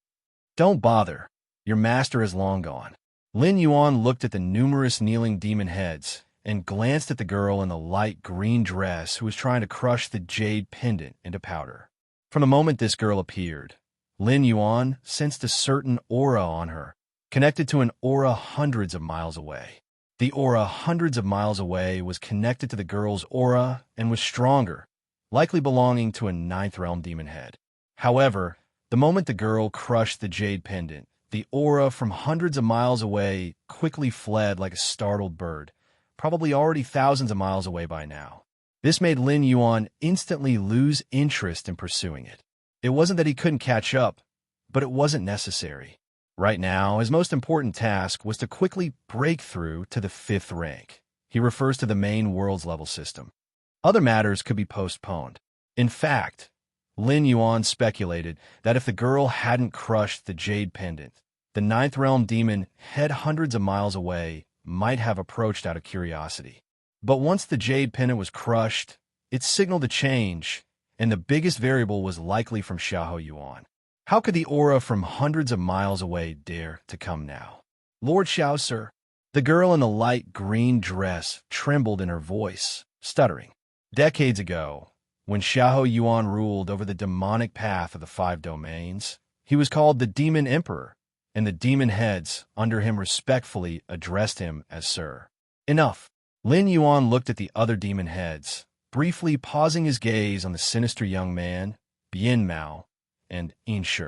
Don't bother. Your master is long gone. Lin Yuan looked at the numerous kneeling demon heads and glanced at the girl in the light green dress who was trying to crush the jade pendant into powder. From the moment this girl appeared, Lin Yuan sensed a certain aura on her, connected to an aura hundreds of miles away. The aura hundreds of miles away was connected to the girl's aura and was stronger, likely belonging to a 9th realm demon head. However, The moment the girl crushed the jade pendant, the aura from hundreds of miles away quickly fled like a startled bird, probably already thousands of miles away by now. This made Lin Yuan instantly lose interest in pursuing it. It wasn't that he couldn't catch up, but it wasn't necessary. Right now, his most important task was to quickly break through to the 5th rank. He refers to the main world's level system. Other matters could be postponed. In fact, Lin Yuan speculated that if the girl hadn't crushed the jade pendant, the 9th realm demon head hundreds of miles away might have approached out of curiosity. But once the jade pendant was crushed, it signaled a change, and the biggest variable was likely from Xiahou Yuan. How could the aura from hundreds of miles away dare to come now? Lord Xiao, sir. The girl in the light green dress trembled in her voice, stuttering. Decades ago, when Xiahou Yuan ruled over the demonic path of the 5 domains, he was called the Demon Emperor, and the demon heads under him respectfully addressed him as Sir. Enough. Lin Yuan looked at the other demon heads, briefly pausing his gaze on the sinister young man, Bian Mao, and Yin Shi.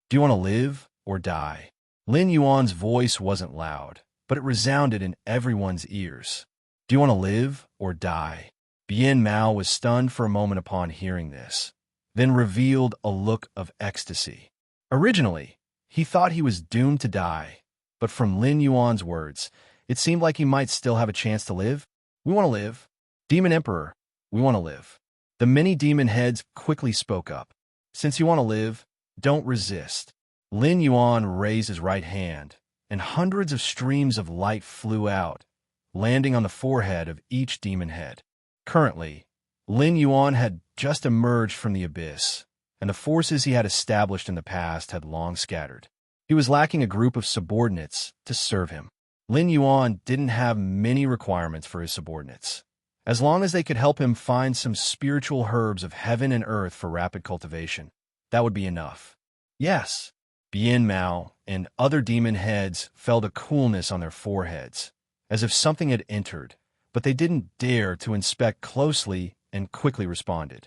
Do you want to live or die? Lin Yuan's voice wasn't loud, but it resounded in everyone's ears. Do you want to live or die? Bian Mao was stunned for a moment upon hearing this, then revealed a look of ecstasy. Originally, he thought he was doomed to die, but from Lin Yuan's words, it seemed like he might still have a chance to live. We want to live. Demon Emperor, we want to live. The many demon heads quickly spoke up. Since you want to live, don't resist. Lin Yuan raised his right hand, and hundreds of streams of light flew out, landing on the forehead of each demon head. Currently, Lin Yuan had just emerged from the abyss, and the forces he had established in the past had long scattered. He was lacking a group of subordinates to serve him. Lin Yuan didn't have many requirements for his subordinates. As long as they could help him find some spiritual herbs of heaven and earth for rapid cultivation, that would be enough. Yes, Bian Mao and other demon heads felt a coolness on their foreheads, as if something had entered, but they didn't dare to inspect closely and quickly responded.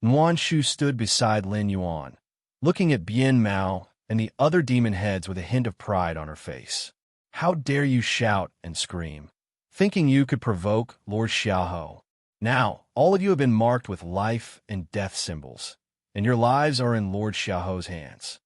Nuan Shu stood beside Lin Yuan, looking at Bian Mao and the other demon heads with a hint of pride on her face. How dare you shout and scream, thinking you could provoke Lord Xiahou? Now, all of you have been marked with life and death symbols, and your lives are in Lord Xiahou's hands.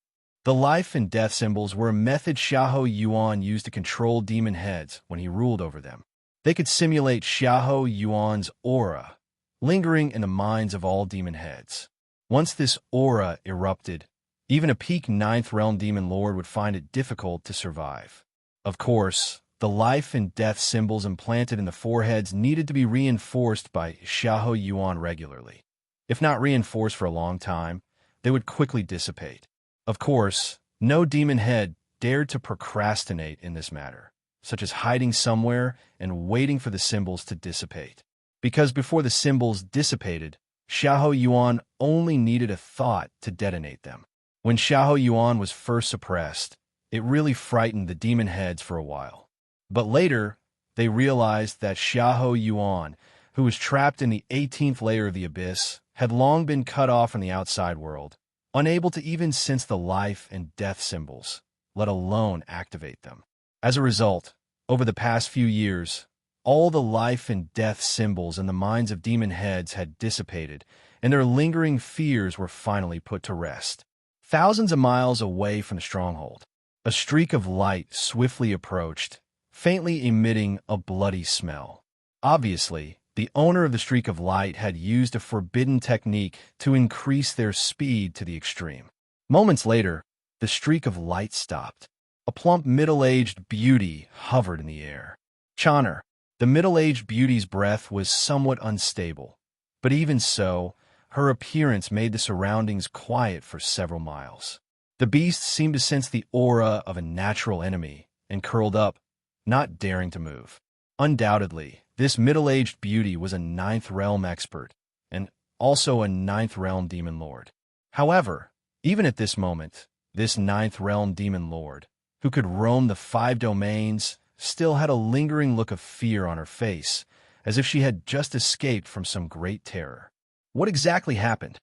The life and death symbols were a method Xiahou Yuan used to control demon heads when he ruled over them. They could simulate Xiahou Yuan's aura, lingering in the minds of all demon heads. Once this aura erupted, even a peak 9th realm demon lord would find it difficult to survive. Of course, the life and death symbols implanted in the foreheads needed to be reinforced by Xiahou Yuan regularly. If not reinforced for a long time, they would quickly dissipate. Of course, no demon head dared to procrastinate in this matter, such as hiding somewhere and waiting for the symbols to dissipate. Because before the symbols dissipated, Xiahou Yuan only needed a thought to detonate them. When Xiahou Yuan was first suppressed, it really frightened the demon heads for a while. But later, they realized that Xiahou Yuan, who was trapped in the 18th layer of the abyss, had long been cut off from the outside world, unable to even sense the life and death symbols, let alone activate them. As a result, over the past few years, all the life and death symbols in the minds of demon heads had dissipated, and their lingering fears were finally put to rest. Thousands of miles away from the stronghold, a streak of light swiftly approached, faintly emitting a bloody smell. Obviously, the owner of the streak of light had used a forbidden technique to increase their speed to the extreme. Moments later, the streak of light stopped. A plump middle-aged beauty hovered in the air. Channer, the middle-aged beauty's breath was somewhat unstable, but even so, her appearance made the surroundings quiet for several miles. The beast seemed to sense the aura of a natural enemy and curled up, not daring to move. Undoubtedly, this middle-aged beauty was a 9th realm expert and also a 9th realm demon lord. However, even at this moment, this 9th realm demon lord, who could roam the 5 domains, still had a lingering look of fear on her face, as if she had just escaped from some great terror. What exactly happened?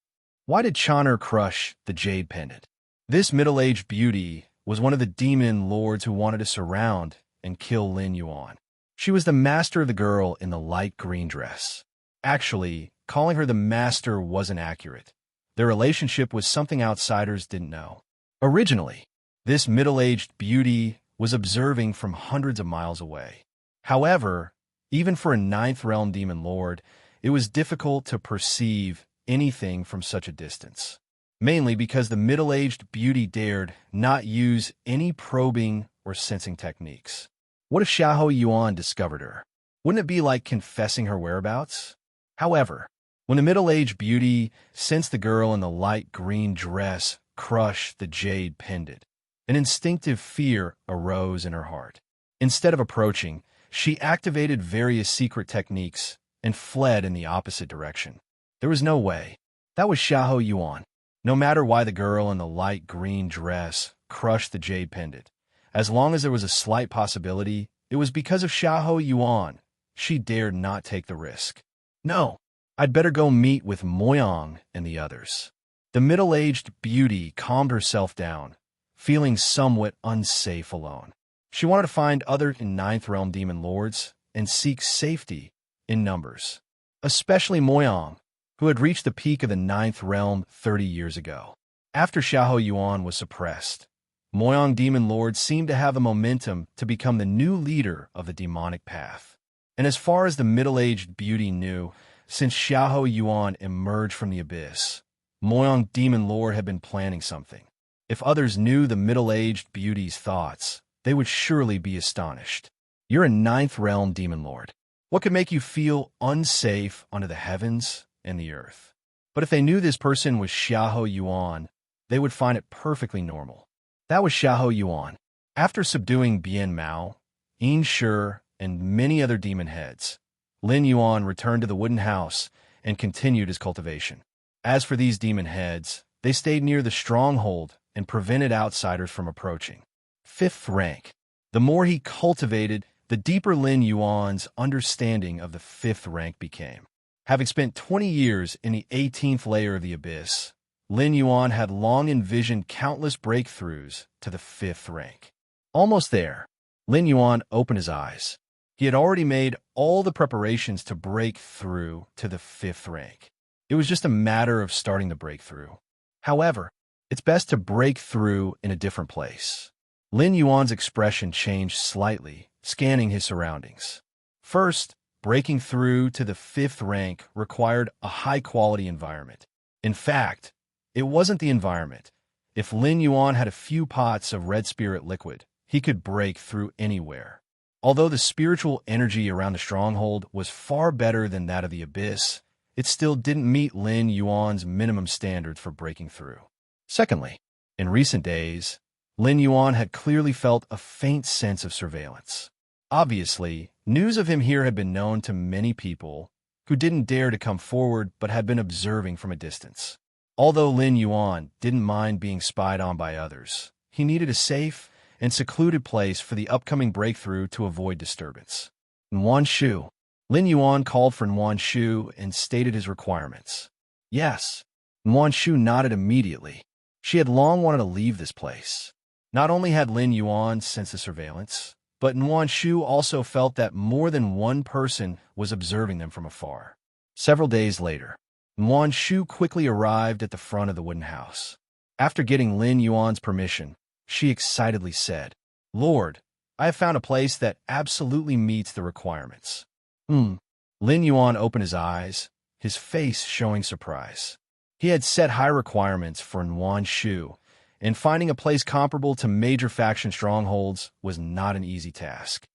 Why did Chanur crush the jade pendant? This middle-aged beauty was one of the demon lords who wanted to surround and kill Lin Yuan. She was the master of the girl in the light green dress. Actually, calling her the master wasn't accurate. Their relationship was something outsiders didn't know. Originally, this middle-aged beauty was observing from hundreds of miles away. However, even for a ninth realm demon lord, it was difficult to perceive anything from such a distance. Mainly because the middle-aged beauty dared not use any probing or sensing techniques. What if Xiahou Yuan discovered her? Wouldn't it be like confessing her whereabouts? However, when the middle-aged beauty sensed the girl in the light green dress crush the jade pendant, an instinctive fear arose in her heart. Instead of approaching, she activated various secret techniques and fled in the opposite direction. There was no way. That was Xiahou Yuan. No matter why the girl in the light green dress crushed the jade pendant, as long as there was a slight possibility, it was because of Xiahou Yuan. She dared not take the risk. No, I'd better go meet with Moyang and the others. The middle-aged beauty calmed herself down, feeling somewhat unsafe alone. She wanted to find other ninth realm demon lords and seek safety in numbers, especially Moyang, who had reached the peak of the ninth realm 30 years ago. After Xiahou Yuan was suppressed, Moyang demon lord seemed to have the momentum to become the new leader of the demonic path. And as far as the middle-aged beauty knew, since Xiahou Yuan emerged from the abyss, Moyang demon lord had been planning something. If others knew the middle-aged beauty's thoughts, they would surely be astonished. You're a ninth realm demon lord. What could make you feel unsafe under the heavens and the earth? But if they knew this person was Xiahou Yuan, they would find it perfectly normal. That was Xiahou Yuan. After subduing Bian Mao, Yin Shi, and many other demon heads, Lin Yuan returned to the wooden house and continued his cultivation. As for these demon heads, they stayed near the stronghold and prevented outsiders from approaching. Fifth rank. The more he cultivated, the deeper Lin Yuan's understanding of the fifth rank became. Having spent 20 years in the 18th layer of the abyss, Lin Yuan had long envisioned countless breakthroughs to the fifth rank. Almost there, Lin Yuan opened his eyes. He had already made all the preparations to break through to the fifth rank. It was just a matter of starting the breakthrough. However, it's best to break through in a different place. Lin Yuan's expression changed slightly, scanning his surroundings. First, breaking through to the fifth rank required a high-quality environment. In fact, it wasn't the environment. If Lin Yuan had a few pots of red spirit liquid, he could break through anywhere. Although the spiritual energy around the stronghold was far better than that of the abyss, it still didn't meet Lin Yuan's minimum standards for breaking through. Secondly, in recent days, Lin Yuan had clearly felt a faint sense of surveillance. Obviously, news of him here had been known to many people who didn't dare to come forward but had been observing from a distance. Although Lin Yuan didn't mind being spied on by others, he needed a safe and secluded place for the upcoming breakthrough to avoid disturbance. Yuan Shu. Lin Yuan called for Yuan Shu and stated his requirements. Yes. Yuan Shu nodded immediately. She had long wanted to leave this place. Not only had Lin Yuan sensed the surveillance, but Yuan Shu also felt that more than one person was observing them from afar. Several days later, Yuan Shu quickly arrived at the front of the wooden house. After getting Lin Yuan's permission, she excitedly said, "Lord, I have found a place that absolutely meets the requirements." Lin Yuan opened his eyes, his face showing surprise. He had set high requirements for Yuan Shu, and finding a place comparable to major faction strongholds was not an easy task.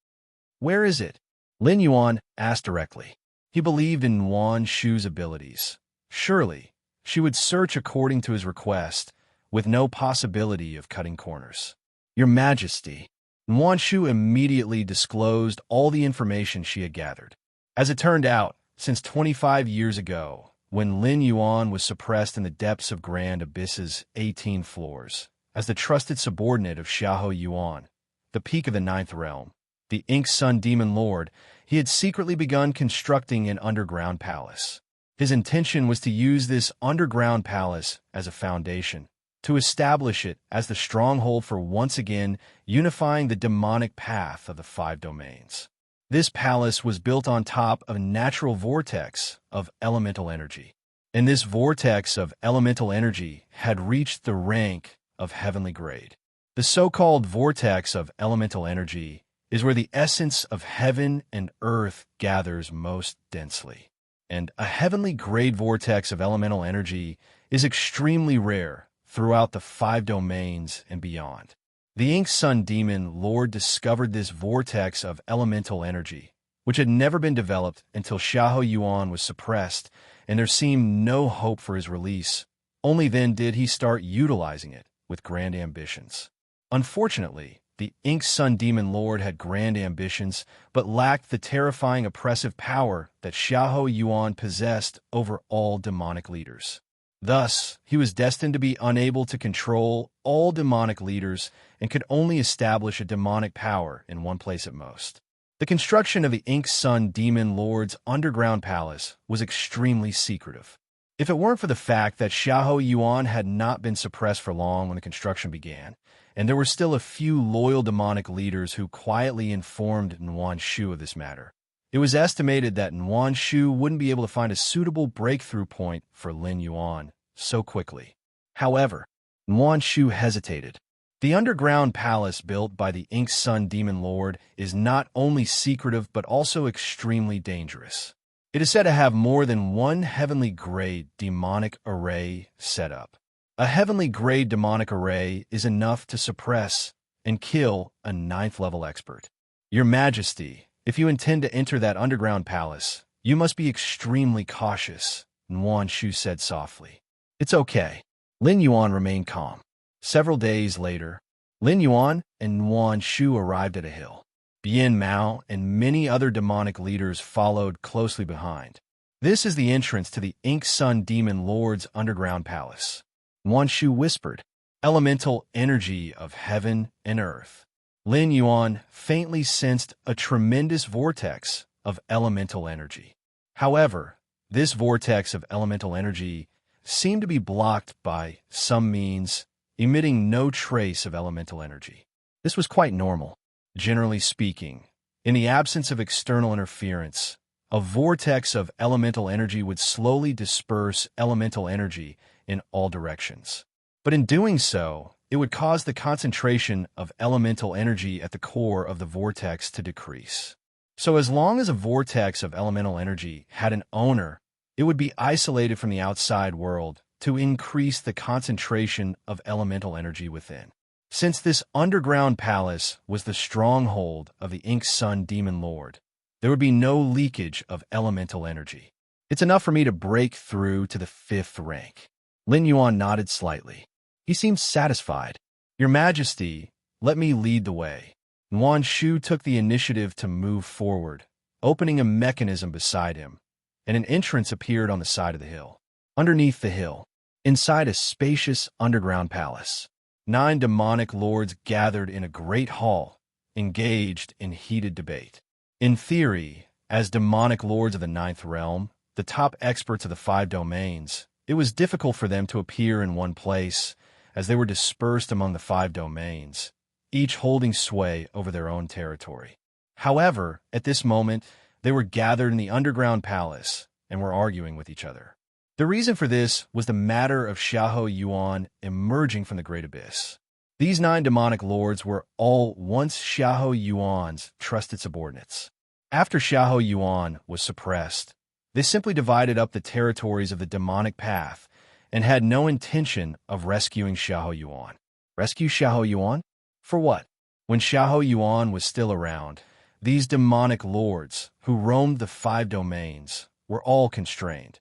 "Where is it?" Lin Yuan asked directly. He believed in Yuan Shu's abilities. Surely, she would search according to his request, with no possibility of cutting corners. "Your Majesty." Yuan Shu immediately disclosed all the information she had gathered. As it turned out, since 25 years ago, when Lin Yuan was suppressed in the depths of Grand Abyss's 18 floors, as the trusted subordinate of Xiahou Yuan, the peak of the ninth realm, the Ink Sun Demon Lord, he had secretly begun constructing an underground palace. His intention was to use this underground palace as a foundation, to establish it as the stronghold for once again unifying the demonic path of the five domains. This palace was built on top of a natural vortex of elemental energy, and this vortex of elemental energy had reached the rank of heavenly grade. The so-called vortex of elemental energy is where the essence of heaven and earth gathers most densely. And a heavenly grade vortex of elemental energy is extremely rare throughout the five domains and beyond. The Ink Sun Demon Lord discovered this vortex of elemental energy, which had never been developed until Xiahou Yuan was suppressed, and there seemed no hope for his release. Only then did he start utilizing it with grand ambitions. Unfortunately, the Ink Sun Demon Lord had grand ambitions, but lacked the terrifying oppressive power that Xiahou Yuan possessed over all demonic leaders. Thus, he was destined to be unable to control all demonic leaders and could only establish a demonic power in one place at most. The construction of the Ink Sun Demon Lord's underground palace was extremely secretive. If it weren't for the fact that Xiahou Yuan had not been suppressed for long when the construction began, and there were still a few loyal demonic leaders who quietly informed Yuan Shu of this matter, it was estimated that Yuan Shu wouldn't be able to find a suitable breakthrough point for Lin Yuan so quickly. However, Yuan Shu hesitated. The underground palace built by the Ink Sun Demon Lord is not only secretive but also extremely dangerous. It is said to have more than one heavenly grade demonic array set up. A heavenly grade demonic array is enough to suppress and kill a 9th level expert. Your Majesty, if you intend to enter that underground palace, you must be extremely cautious, Yuan Shu said softly. It's okay. Lin Yuan remained calm. Several days later, Lin Yuan and Yuan Shu arrived at a hill. Bien Mao and many other demonic leaders followed closely behind. This is the entrance to the Ink Sun Demon Lord's underground palace. Yuan Shu whispered, "Elemental energy of heaven and earth." Lin Yuan faintly sensed a tremendous vortex of elemental energy. However, this vortex of elemental energy seemed to be blocked by some means, emitting no trace of elemental energy. This was quite normal. Generally speaking, in the absence of external interference, a vortex of elemental energy would slowly disperse elemental energy in all directions. But in doing so, it would cause the concentration of elemental energy at the core of the vortex to decrease. So as long as a vortex of elemental energy had an owner, it would be isolated from the outside world to increase the concentration of elemental energy within. Since this underground palace was the stronghold of the Ink Sun Demon Lord, there would be no leakage of elemental energy. It's enough for me to break through to the 5th rank. Lin Yuan nodded slightly. He seemed satisfied. Your Majesty, let me lead the way. Yuan Shu took the initiative to move forward, opening a mechanism beside him, and an entrance appeared on the side of the hill. Underneath the hill, inside a spacious underground palace, 9 demonic lords gathered in a great hall, engaged in heated debate. In theory, as demonic lords of the 9th realm, the top experts of the 5 domains, it was difficult for them to appear in one place, as they were dispersed among the 5 domains, each holding sway over their own territory. However, at this moment, they were gathered in the underground palace and were arguing with each other. The reason for this was the matter of Xiahou Yuan emerging from the Great Abyss. These 9 demonic lords were all once Xiahou Yuan's trusted subordinates. After Xiahou Yuan was suppressed, they simply divided up the territories of the demonic path and had no intention of rescuing Xiahou Yuan. Rescue Xiahou Yuan? For what? When Xiahou Yuan was still around, these demonic lords, who roamed the 5 domains, were all constrained.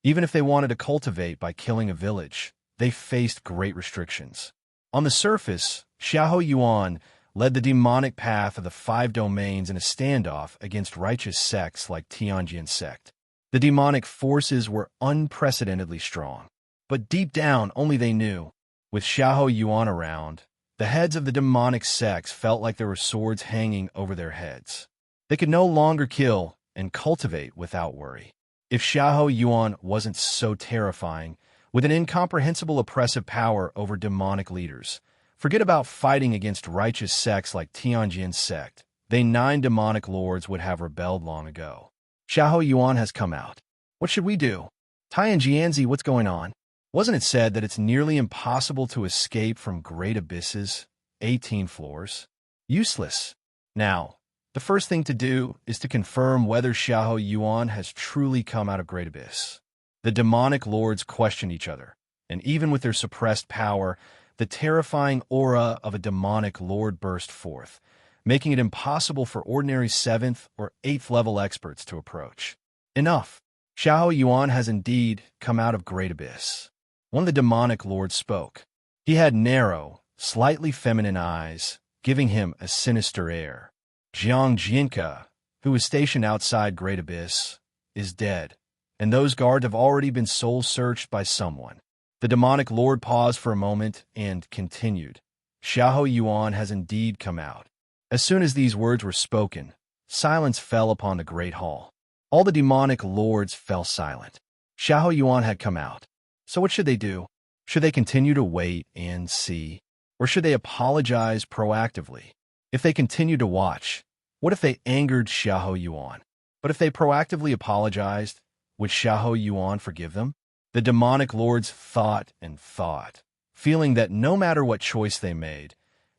Even if they wanted to cultivate by killing a village, they faced great restrictions. On the surface, Xiahou Yuan led the demonic path of the 5 domains in a standoff against righteous sects like Tianjin sect. The demonic forces were unprecedentedly strong. But deep down, only they knew. With Xiahou Yuan around, the heads of the demonic sects felt like there were swords hanging over their heads. They could no longer kill and cultivate without worry. If Xiahou Yuan wasn't so terrifying, with an incomprehensible oppressive power over demonic leaders, forget about fighting against righteous sects like Tianjin sect. They 9 demonic lords would have rebelled long ago. Xiahou Yuan has come out. What should we do? Tianjianzi, what's going on? Wasn't it said that it's nearly impossible to escape from great abysses, 18 floors? Useless. Now, the first thing to do is to confirm whether Xiahou Yuan has truly come out of Great Abyss. The demonic lords questioned each other, and even with their suppressed power, the terrifying aura of a demonic lord burst forth, making it impossible for ordinary 7th or 8th level experts to approach. Enough. Xiahou Yuan has indeed come out of Great Abyss. One of the demonic lords spoke. He had narrow, slightly feminine eyes, giving him a sinister air. Jiang Jinka, who was stationed outside Great Abyss, is dead, and those guards have already been soul-searched by someone. The demonic lord paused for a moment and continued. Xiahou Yuan has indeed come out. As soon as these words were spoken, silence fell upon the great hall. All the demonic lords fell silent. Xiahou Yuan had come out. So what should they do? Should they continue to wait and see? Or should they apologize proactively? If they continue to watch, what if they angered Xiahou Yuan? But if they proactively apologized, would Xiahou Yuan forgive them? The demonic lords thought and thought, feeling that no matter what choice they made,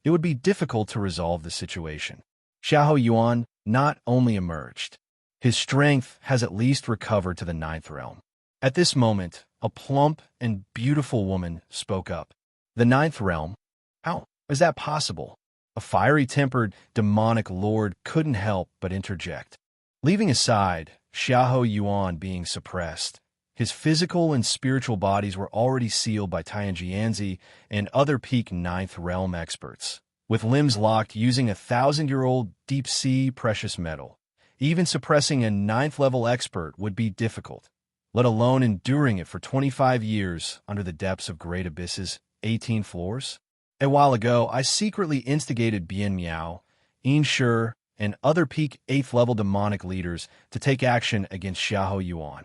it would be difficult to resolve the situation. Xiahou Yuan not only emerged, his strength has at least recovered to the 9th realm. At this moment, a plump and beautiful woman spoke up. The 9th realm? How is that possible? A fiery-tempered demonic lord couldn't help but interject. Leaving aside Xiahou Yuan being suppressed, his physical and spiritual bodies were already sealed by Tianjianzi and other peak 9th realm experts, with limbs locked using a 1,000-year-old deep-sea precious metal. Even suppressing a 9th level expert would be difficult, let alone enduring it for 25 years under the depths of Great Abyss's 18 floors. A while ago, I secretly instigated Bian Miao, Yin Shi, and other peak 8th level demonic leaders to take action against Xiahou Yuan.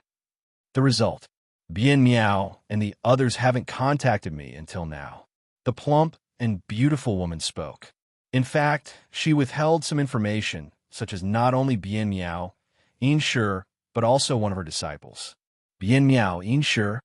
The result: Bian Miao and the others haven't contacted me until now. The plump and beautiful woman spoke. In fact, she withheld some information, such as not only Bian Miao, Yin Shi, but also one of her disciples. Bian Miao, Yin Shi.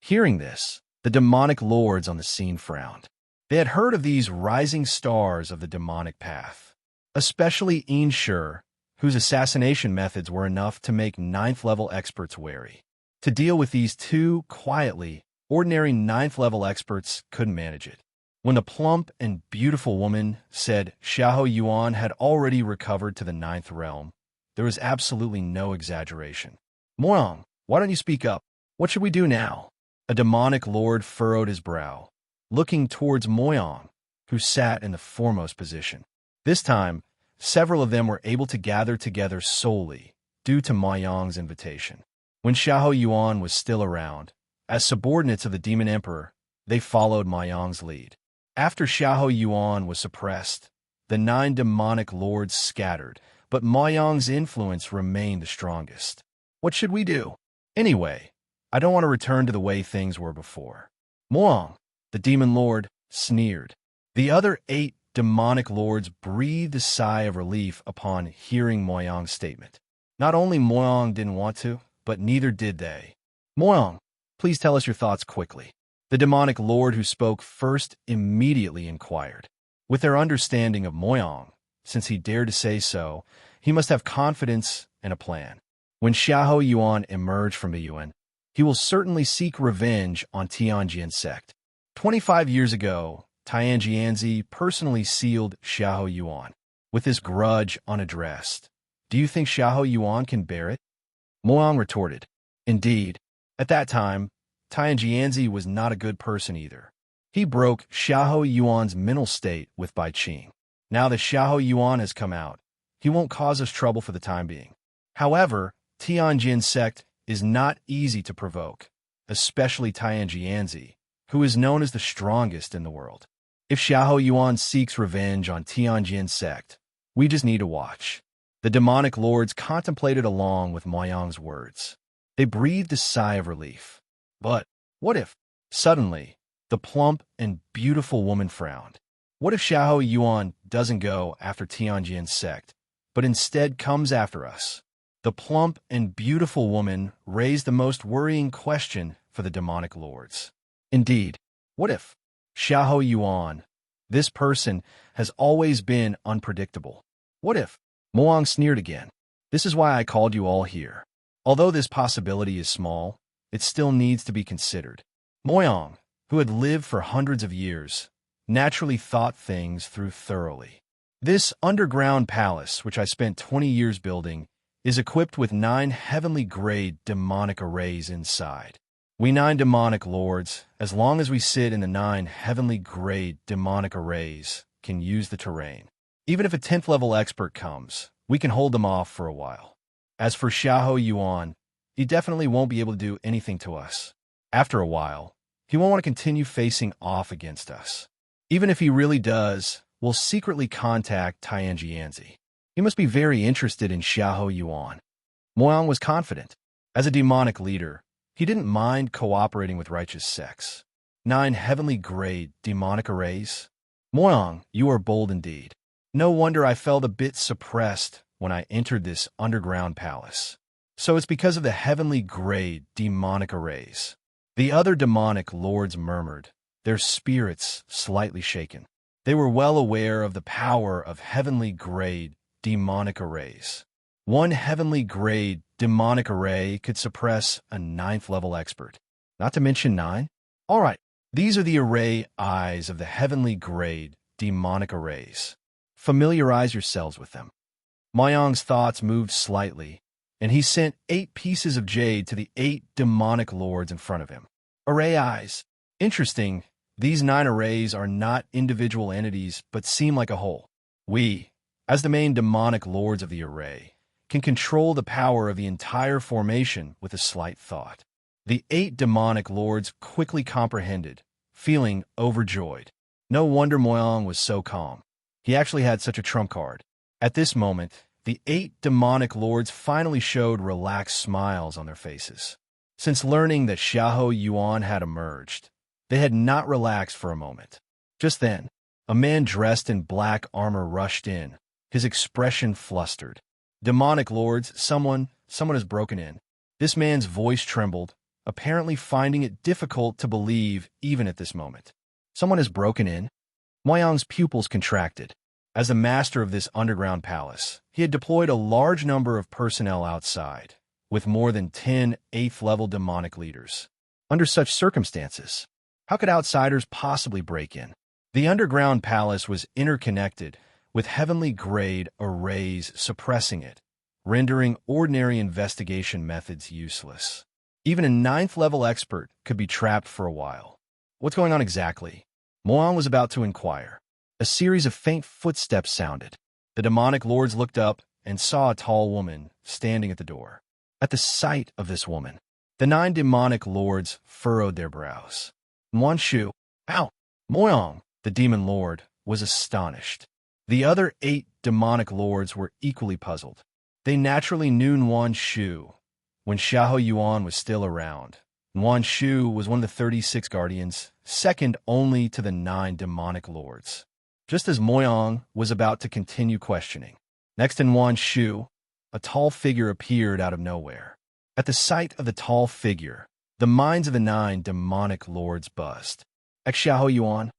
Hearing this, the demonic lords on the scene frowned. They had heard of these rising stars of the demonic path, especially Yin Shi, whose assassination methods were enough to make 9th level experts wary. To deal with these two quietly, ordinary 9th level experts couldn't manage it. When the plump and beautiful woman said Xiahou Yuan had already recovered to the 9th realm, there was absolutely no exaggeration. Moyang, why don't you speak up? What should we do now? A demonic lord furrowed his brow, looking towards Moyang, who sat in the foremost position. This time, several of them were able to gather together solely due to Moyang's invitation. When Xiahou Yuan was still around, as subordinates of the Demon Emperor, they followed Moyang's lead. After Xiahou Yuan was suppressed, the 9 demonic lords scattered, but Moyang's influence remained the strongest. What should we do? Anyway, I don't want to return to the way things were before. Moyang, the demon lord, sneered. The other 8 demonic lords breathed a sigh of relief upon hearing Moyang's statement. Not only Moyang didn't want to, but neither did they. Moyang, please tell us your thoughts quickly. The demonic lord who spoke first immediately inquired. With their understanding of Moyang, since he dared to say so, he must have confidence and a plan. When Xiahou Yuan emerged from the Yuan, he will certainly seek revenge on Tianjin sect. 25 years ago, Tianjianzi personally sealed Xiahou Yuan. With this grudge unaddressed, do you think Xiahou Yuan can bear it? Moyang retorted. Indeed, at that time, Tianjianzi was not a good person either. He broke Xiahou Yuan's mental state with Bai Qing. Now that Xiahou Yuan has come out, he won't cause us trouble for the time being. However, Tianjin sect is not easy to provoke, especially Tianjianzi, who is known as the strongest in the world. If Xiahou Yuan seeks revenge on Tianjin sect, we just need to watch. The demonic lords contemplated along with Moyang's words. They breathed a sigh of relief. But what if, suddenly, the plump and beautiful woman frowned? What if Xiahou Yuan doesn't go after Tianjin's sect, but instead comes after us? The plump and beautiful woman raised the most worrying question for the demonic lords. Indeed, what if Xiahou Yuan, this person, has always been unpredictable? What if? Moang sneered again. This is why I called you all here. Although this possibility is small, it still needs to be considered. Moyang, who had lived for hundreds of years, naturally thought things through thoroughly. This underground palace, which I spent 20 years building, is equipped with 9 heavenly-grade demonic arrays inside. We 9 demonic lords, as long as we sit in the 9 heavenly-grade demonic arrays, can use the terrain. Even if a 10th-level expert comes, we can hold them off for a while. As for Xiahou Yuan, he definitely won't be able to do anything to us. After a while, he won't want to continue facing off against us. Even if he really does, we'll secretly contact Tianjianzi. He must be very interested in Xiahou Yuan. Moyang was confident. As a demonic leader, he didn't mind cooperating with righteous sects. 9 heavenly-grade demonic arrays? Moyang, you are bold indeed. No wonder I felt a bit suppressed when I entered this underground palace. So it's because of the heavenly-grade demonic arrays. The other demonic lords murmured, their spirits slightly shaken. They were well aware of the power of heavenly-grade demonic arrays. 1 heavenly-grade demonic array could suppress a 9th-level expert. Not to mention 9? All right, these are the array eyes of the heavenly-grade demonic arrays. Familiarize yourselves with them. Moyang's thoughts moved slightly, and he sent 8 pieces of jade to the 8 demonic lords in front of him. Array eyes. Interesting, these 9 arrays are not individual entities, but seem like a whole. We, as the main demonic lords of the array, can control the power of the entire formation with a slight thought. The 8 demonic lords quickly comprehended, feeling overjoyed. No wonder Moyang was so calm. He actually had such a trump card. At this moment, the 8 demonic lords finally showed relaxed smiles on their faces. Since learning that Xiahou Yuan had emerged, they had not relaxed for a moment. Just then, a man dressed in black armor rushed in, his expression flustered. Demonic lords, someone has broken in. This man's voice trembled, apparently finding it difficult to believe even at this moment. Someone has broken in? Moyang's pupils contracted. As the master of this underground palace, he had deployed a large number of personnel outside, with more than 10 8th-level demonic leaders. Under such circumstances, how could outsiders possibly break in? The underground palace was interconnected, with heavenly-grade arrays suppressing it, rendering ordinary investigation methods useless. Even a 9th-level expert could be trapped for a while. What's going on exactly? Moang was about to inquire. A series of faint footsteps sounded. The demonic lords looked up and saw a tall woman standing at the door. At the sight of this woman, the 9 demonic lords furrowed their brows. Yuan Shu, ow! Moyang, the demon lord, was astonished. The other 8 demonic lords were equally puzzled. They naturally knew Yuan Shu when Xiahou Yuan was still around. Yuan Shu was one of the 36 guardians, second only to the 9 demonic lords. Just as Moyang was about to continue questioning, next in Yuan Shu, a tall figure appeared out of nowhere. At the sight of the tall figure, the minds of the 9 demonic lords buzzed. Xiahou Yuan,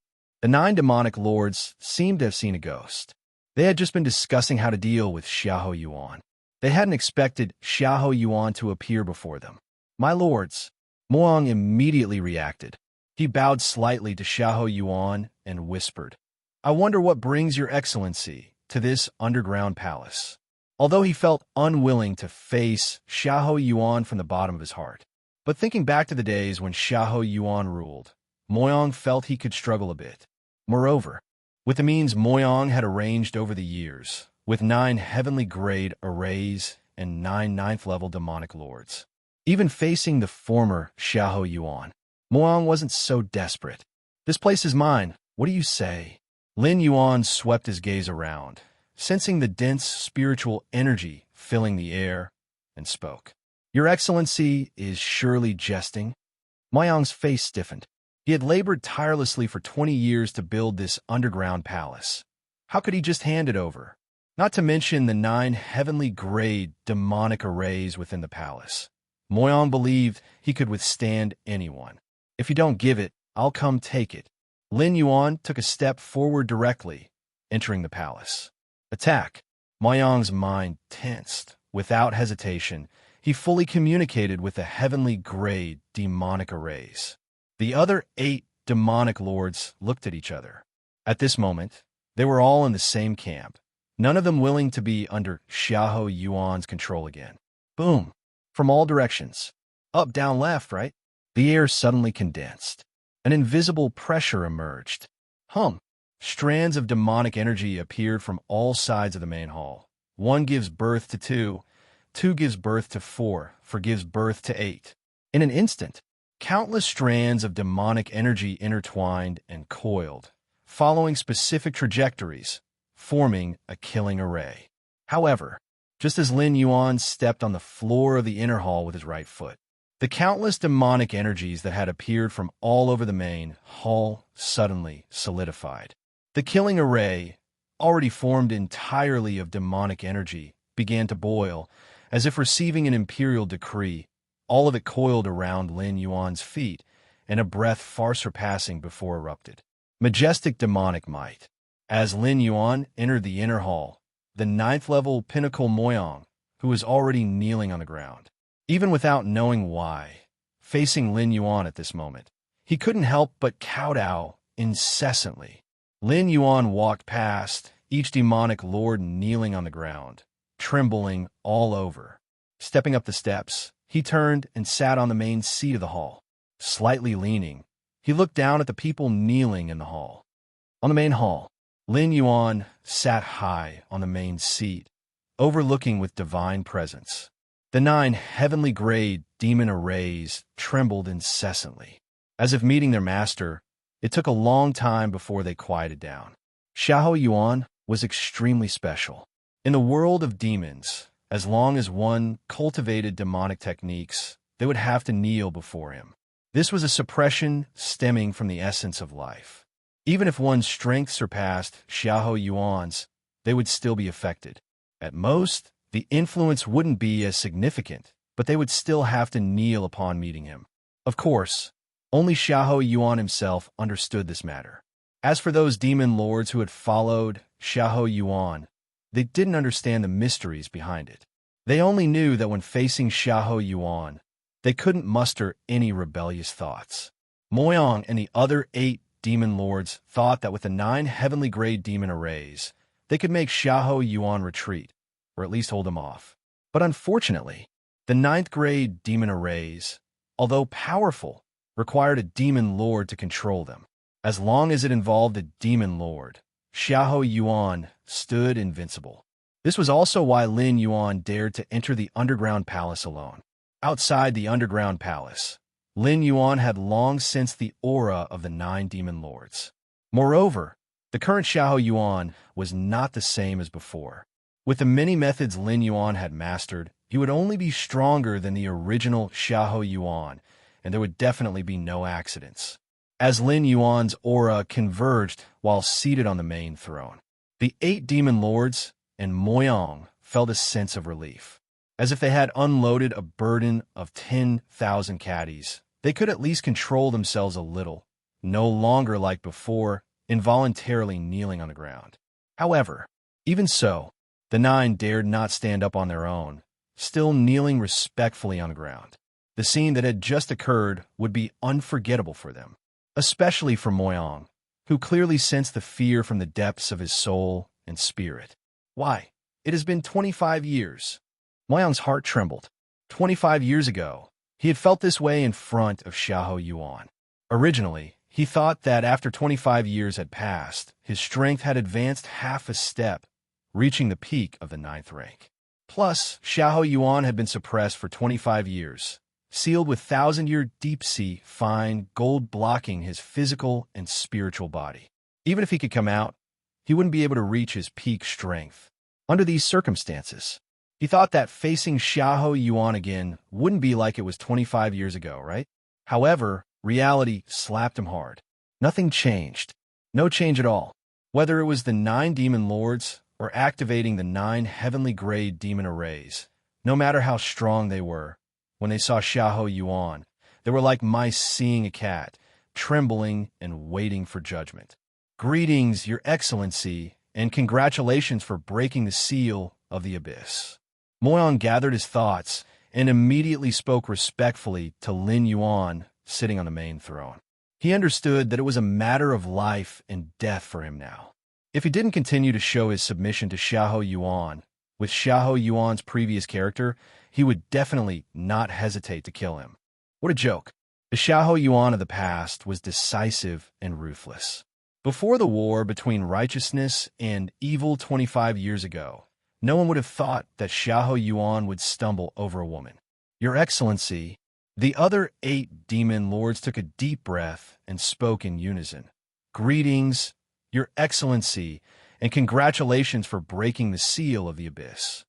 the 9 demonic lords seemed to have seen a ghost. They had just been discussing how to deal with Xiahou Yuan. They hadn't expected Xiahou Yuan to appear before them. My lords, Moang immediately reacted. He bowed slightly to Xiahou Yuan and whispered, I wonder what brings your excellency to this underground palace. Although he felt unwilling to face Xiahou Yuan from the bottom of his heart. But thinking back to the days when Xiahou Yuan ruled, Moyang felt he could struggle a bit. Moreover, with the means Moyang had arranged over the years, with 9 heavenly-grade arrays and 9 9th-level demonic lords, even facing the former Xiahou Yuan, Moyang wasn't so desperate. This place is mine. What do you say? Lin Yuan swept his gaze around, sensing the dense spiritual energy filling the air, and spoke. Your Excellency is surely jesting? Moyang's face stiffened. He had labored tirelessly for 20 years to build this underground palace. How could he just hand it over? Not to mention the 9 heavenly-grade demonic arrays within the palace. Moyang believed he could withstand anyone. If you don't give it, I'll come take it. Lin Yuan took a step forward directly, entering the palace. Attack! Moyang's mind tensed. Without hesitation, he fully communicated with the heavenly-grade demonic arrays. The other 8 demonic lords looked at each other. At this moment, they were all in the same camp, none of them willing to be under Xiahou Yuan's control again. Boom! From all directions. Up, down, left, right? The air suddenly condensed. An invisible pressure emerged. Hum! Strands of demonic energy appeared from all sides of the main hall. 1 gives birth to 2, 2 gives birth to 4, 4 gives birth to 8. In an instant, countless strands of demonic energy intertwined and coiled, following specific trajectories, forming a killing array. However, just as Lin Yuan stepped on the floor of the inner hall with his right foot, the countless demonic energies that had appeared from all over the main hall suddenly solidified. The killing array, already formed entirely of demonic energy, began to boil, as if receiving an imperial decree. All of it coiled around Lin Yuan's feet, and a breath far surpassing before erupted. Majestic demonic might. As Lin Yuan entered the inner hall, the 9th-level pinnacle Moyang, who was already kneeling on the ground, even without knowing why, facing Lin Yuan at this moment, he couldn't help but kowtow incessantly. Lin Yuan walked past, each demonic lord kneeling on the ground, trembling all over. Stepping up the steps, he turned and sat on the main seat of the hall. Slightly leaning, he looked down at the people kneeling in the hall. On the main hall, Lin Yuan sat high on the main seat, overlooking with divine presence. The 9 heavenly-grade demon arrays trembled incessantly. As if meeting their master, it took a long time before they quieted down. Xiahou Yuan was extremely special. In the world of demons, as long as one cultivated demonic techniques, they would have to kneel before him. This was a suppression stemming from the essence of life. Even if one's strength surpassed Xiahou Yuan's, they would still be affected. At most, the influence wouldn't be as significant, but they would still have to kneel upon meeting him. Of course, only Xiahou Yuan himself understood this matter. As for those demon lords who had followed Xiahou Yuan, they didn't understand the mysteries behind it. They only knew that when facing Xiahou Yuan, they couldn't muster any rebellious thoughts. Moyang and the other 8 demon lords thought that with the 9 heavenly-grade demon arrays, they could make Xiahou Yuan retreat, or at least hold him off. But unfortunately, the 9th-grade demon arrays, although powerful, required a demon lord to control them. As long as it involved a demon lord, Xiahou Yuan stood invincible. This was also why Lin Yuan dared to enter the underground palace alone. Outside the underground palace, Lin Yuan had long sensed the aura of the 9 demon lords. Moreover, the current Xiahou Yuan was not the same as before. With the many methods Lin Yuan had mastered, he would only be stronger than the original Xiahou Yuan, and there would definitely be no accidents. As Lin Yuan's aura converged while seated on the main throne, the 8 demon lords and Moyang felt a sense of relief. As if they had unloaded a burden of 10,000 caddies, they could at least control themselves a little, no longer like before, involuntarily kneeling on the ground. However, even so, the 9 dared not stand up on their own, still kneeling respectfully on the ground. The scene that had just occurred would be unforgettable for them, especially for Moyang, who clearly sensed the fear from the depths of his soul and spirit. Why? It has been 25 years. Moyang's heart trembled. 25 years ago, he had felt this way in front of Xiahou Yuan. Originally, he thought that after 25 years had passed, his strength had advanced half a step, reaching the peak of the 9th rank. Plus, Xiahou Yuan had been suppressed for 25 years, sealed with 1,000-year deep-sea fine gold blocking his physical and spiritual body. Even if he could come out, he wouldn't be able to reach his peak strength. Under these circumstances, He thought that facing Xiahou Yuan again wouldn't be like it was 25 years ago, right? However, reality slapped him hard. Nothing changed. No change at all. Whether it was the 9 demon lords or activating the 9 heavenly grade demon arrays, no matter how strong they were, when they saw Xiahou Yuan, they were like mice seeing a cat, trembling and waiting for judgment. Greetings, Your Excellency, and congratulations for breaking the seal of the abyss. Moyang gathered his thoughts and immediately spoke respectfully to Lin Yuan, sitting on the main throne. He understood that it was a matter of life and death for him now. If he didn't continue to show his submission to Xiahou Yuan, with Xiahou Yuan's previous character, he would definitely not hesitate to kill him. What a joke. The Xiahou Yuan of the past was decisive and ruthless. Before the war between righteousness and evil 25 years ago, no one would have thought that Xiahou Yuan would stumble over a woman. Your Excellency, the other 8 demon lords took a deep breath and spoke in unison. Greetings, Your Excellency, and congratulations for breaking the seal of the abyss.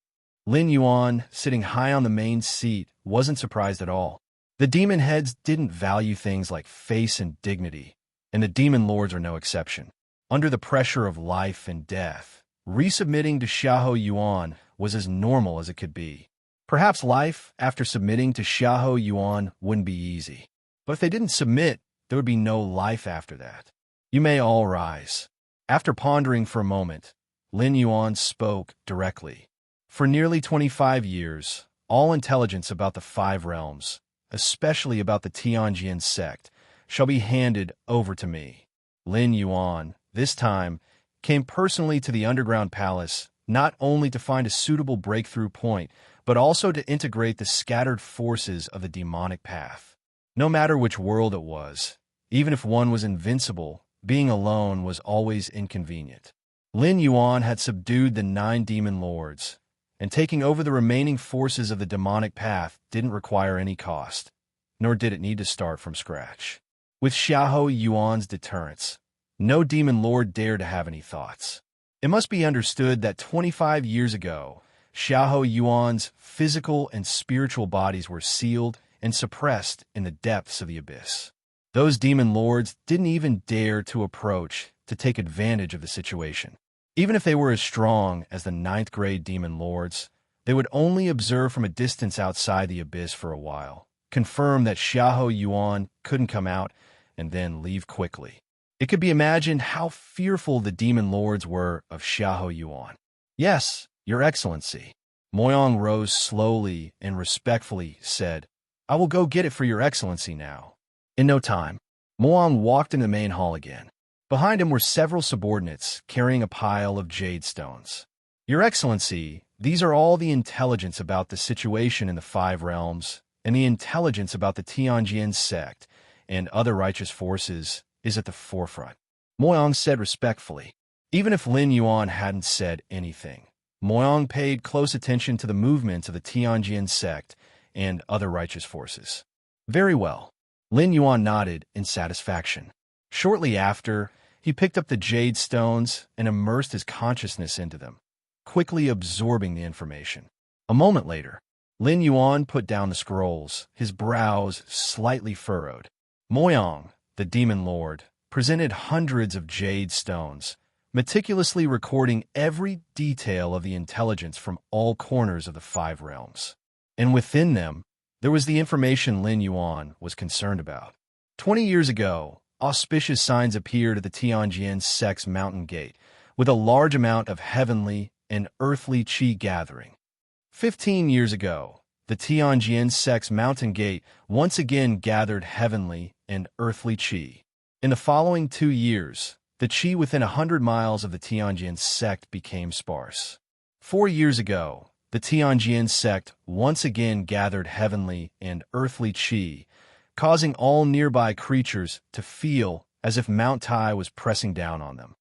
Lin Yuan, sitting high on the main seat, wasn't surprised at all. The demon heads didn't value things like face and dignity, and the demon lords are no exception. Under the pressure of life and death, resubmitting to Xiahou Yuan was as normal as it could be. Perhaps life, after submitting to Xiahou Yuan, wouldn't be easy. But if they didn't submit, there would be no life after that. You may all rise. After pondering for a moment, Lin Yuan spoke directly. For nearly 25 years, all intelligence about the 5 realms, especially about the Tianjin sect, shall be handed over to me. Lin Yuan, this time, came personally to the underground palace, not only to find a suitable breakthrough point, but also to integrate the scattered forces of the demonic path. No matter which world it was, even if one was invincible, being alone was always inconvenient. Lin Yuan had subdued the 9 demon lords, and taking over the remaining forces of the demonic path didn't require any cost, nor did it need to start from scratch. With Xiahou Yuan's deterrence, no demon lord dared to have any thoughts. It must be understood that 25 years ago, Xiahou Yuan's physical and spiritual bodies were sealed and suppressed in the depths of the abyss. Those demon lords didn't even dare to approach to take advantage of the situation. Even if they were as strong as the 9th grade demon lords, they would only observe from a distance outside the abyss for a while, confirm that Xiahou Yuan couldn't come out, and then leave quickly. It could be imagined how fearful the demon lords were of Xiahou Yuan. Yes, Your Excellency. Moyang rose slowly and respectfully said, I will go get it for Your Excellency now. In no time, Moyang walked into the main hall again. Behind him were several subordinates carrying a pile of jade stones. Your Excellency, these are all the intelligence about the situation in the 5 realms, and the intelligence about the Tianjin sect and other righteous forces is at the forefront. Moyang said respectfully. Even if Lin Yuan hadn't said anything, Moyang paid close attention to the movements of the Tianjin sect and other righteous forces. Very well. Lin Yuan nodded in satisfaction. Shortly after, he picked up the jade stones and immersed his consciousness into them, quickly absorbing the information. A moment later, Lin Yuan put down the scrolls, his brows slightly furrowed. Moyang, the demon lord, presented hundreds of jade stones, meticulously recording every detail of the intelligence from all corners of the 5 realms. And within them, there was the information Lin Yuan was concerned about. 20 years ago, auspicious signs appeared at the Tianjin sect's mountain gate, with a large amount of heavenly and earthly qi gathering. 15 years ago, the Tianjin sect's mountain gate once again gathered heavenly and earthly qi. In the following 2 years, the qi within 100 miles of the Tianjin sect became sparse. 4 years ago, the Tianjin sect once again gathered heavenly and earthly qi, causing all nearby creatures to feel as if Mount Tai was pressing down on them.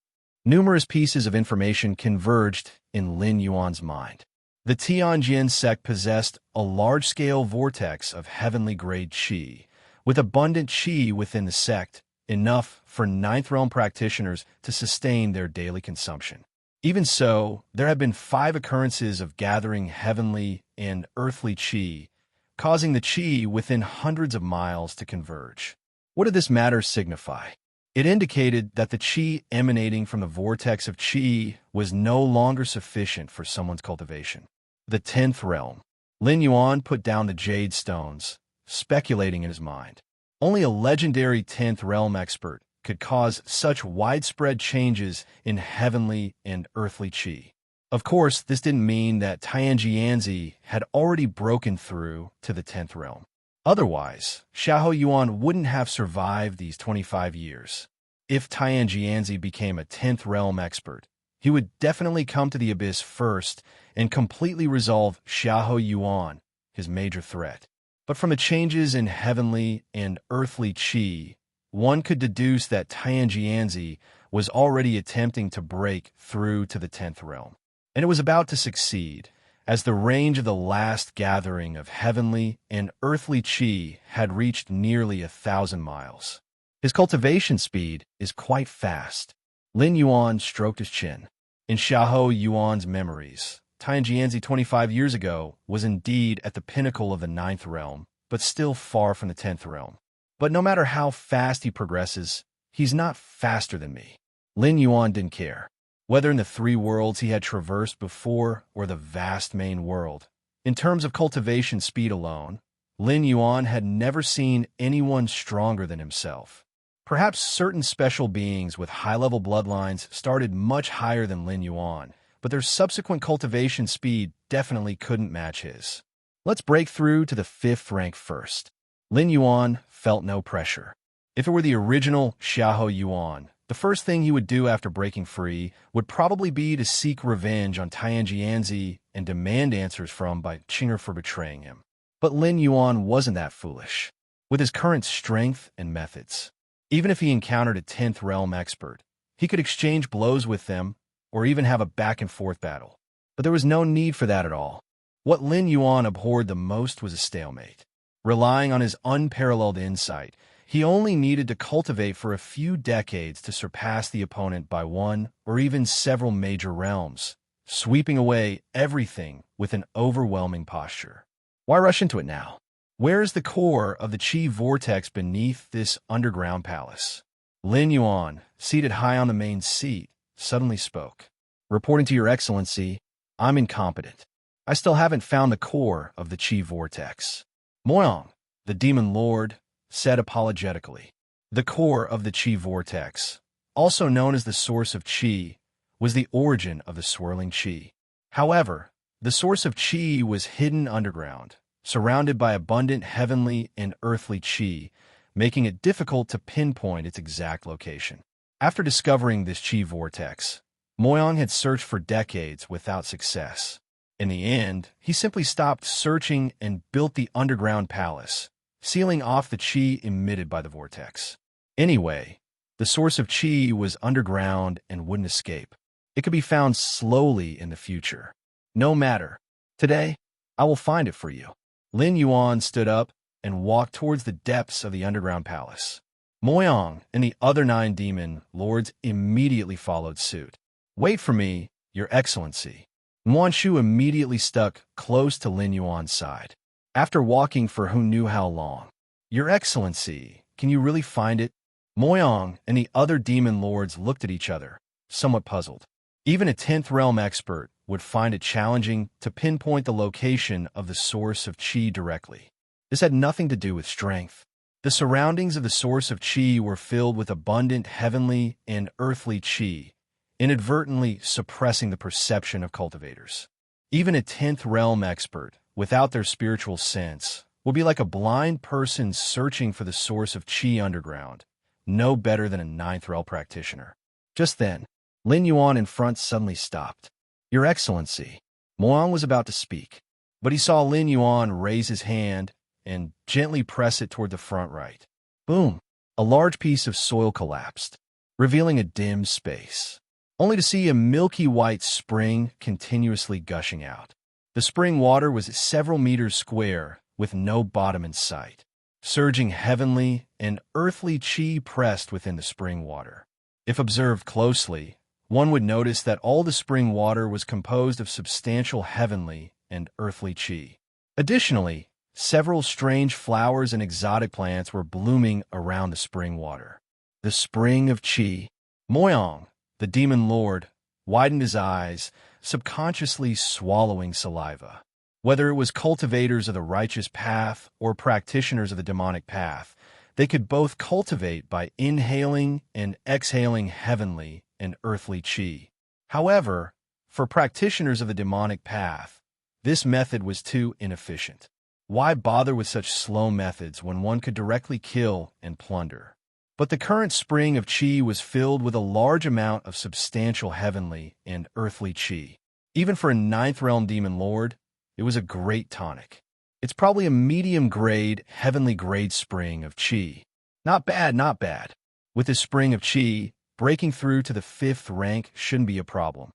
Numerous pieces of information converged in Lin Yuan's mind. The Tianjin sect possessed a large-scale vortex of heavenly-grade qi, with abundant qi within the sect, enough for 9th realm practitioners to sustain their daily consumption. Even so, there have been 5 occurrences of gathering heavenly and earthly qi, causing the qi within hundreds of miles to converge. What did this matter signify? It indicated that the qi emanating from the vortex of qi was no longer sufficient for someone's cultivation. The 10th realm. Lin Yuan put down the jade stones, speculating in his mind. Only a legendary 10th realm expert could cause such widespread changes in heavenly and earthly qi. Of course, this didn't mean that Tianjianzi had already broken through to the 10th realm. Otherwise, Xiahou Yuan wouldn't have survived these 25 years. If Tianjianzi became a 10th realm expert, he would definitely come to the abyss first and completely resolve Xiahou Yuan, his major threat. But from the changes in heavenly and earthly qi, one could deduce that Tianjianzi was already attempting to break through to the 10th realm. And it was about to succeed, as the range of the last gathering of heavenly and earthly qi had reached nearly 1,000 miles. His cultivation speed is quite fast. Lin Yuan stroked his chin. In Xiahou Yuan's memories, Tianjianzi 25 years ago was indeed at the pinnacle of the 9th realm, but still far from the 10th realm. But no matter how fast he progresses, he's not faster than me. Lin Yuan didn't care. Whether in the 3 worlds he had traversed before or the vast main world. In terms of cultivation speed alone, Lin Yuan had never seen anyone stronger than himself. Perhaps certain special beings with high-level bloodlines started much higher than Lin Yuan, but their subsequent cultivation speed definitely couldn't match his. Let's break through to the 5th rank first. Lin Yuan felt no pressure. If it were the original Xiahou Yuan, the first thing he would do after breaking free would probably be to seek revenge on Tianjianzi and demand answers from Bai Qinger for betraying him. But Lin Yuan wasn't that foolish. With his current strength and methods, even if he encountered a 10th realm expert, he could exchange blows with them or even have a back-and-forth battle. But there was no need for that at all. What Lin Yuan abhorred the most was a stalemate. Relying on his unparalleled insight, he only needed to cultivate for a few decades to surpass the opponent by 1 or even several major realms, sweeping away everything with an overwhelming posture. Why rush into it now? Where is the core of the qi vortex beneath this underground palace? Lin Yuan, seated high on the main seat, suddenly spoke. Reporting to Your Excellency, I'm incompetent. I still haven't found the core of the qi vortex. Moyang, the demon lord, said apologetically. The core of the qi vortex, also known as the source of qi, was the origin of the swirling qi. However, the source of qi was hidden underground, surrounded by abundant heavenly and earthly qi, making it difficult to pinpoint its exact location. After discovering this qi vortex, Moyang had searched for decades without success. In the end, he simply stopped searching and built the underground palace, sealing off the qi emitted by the vortex. Anyway, the source of qi was underground and wouldn't escape. It could be found slowly in the future. No matter. Today, I will find it for you. Lin Yuan stood up and walked towards the depths of the underground palace. Moyang and the other 9 demon lords immediately followed suit. Wait for me, Your Excellency. Muanshu immediately stuck close to Lin Yuan's side. After walking for who knew how long. Your Excellency, can you really find it? Moyang and the other demon lords looked at each other, somewhat puzzled. Even a 10th realm expert would find it challenging to pinpoint the location of the source of qi directly. This had nothing to do with strength. The surroundings of the source of qi were filled with abundant heavenly and earthly qi, inadvertently suppressing the perception of cultivators. Even a 10th realm expert, without their spiritual sense, would be like a blind person searching for the source of qi underground, no better than a 9th realm practitioner. Just then, Lin Yuan in front suddenly stopped. Your Excellency. Moyang was about to speak, but he saw Lin Yuan raise his hand and gently press it toward the front right. Boom! A large piece of soil collapsed, revealing a dim space, only to see a milky white spring continuously gushing out. The spring water was several meters square, with no bottom in sight. Surging heavenly and earthly qi pressed within the spring water. If observed closely, one would notice that all the spring water was composed of substantial heavenly and earthly qi. Additionally, several strange flowers and exotic plants were blooming around the spring water. The spring of qi. Moyang, the demon lord, widened his eyes, subconsciously swallowing saliva. Whether it was cultivators of the righteous path or practitioners of the demonic path, they could both cultivate by inhaling and exhaling heavenly and earthly qi. However, for practitioners of the demonic path, this method was too inefficient. Why bother with such slow methods when one could directly kill and plunder? But the current spring of qi was filled with a large amount of substantial heavenly and earthly qi. Even for a ninth realm demon lord, it was a great tonic. It's probably a medium-grade, heavenly-grade spring of qi. Not bad, not bad. With this spring of qi, breaking through to the 5th rank shouldn't be a problem.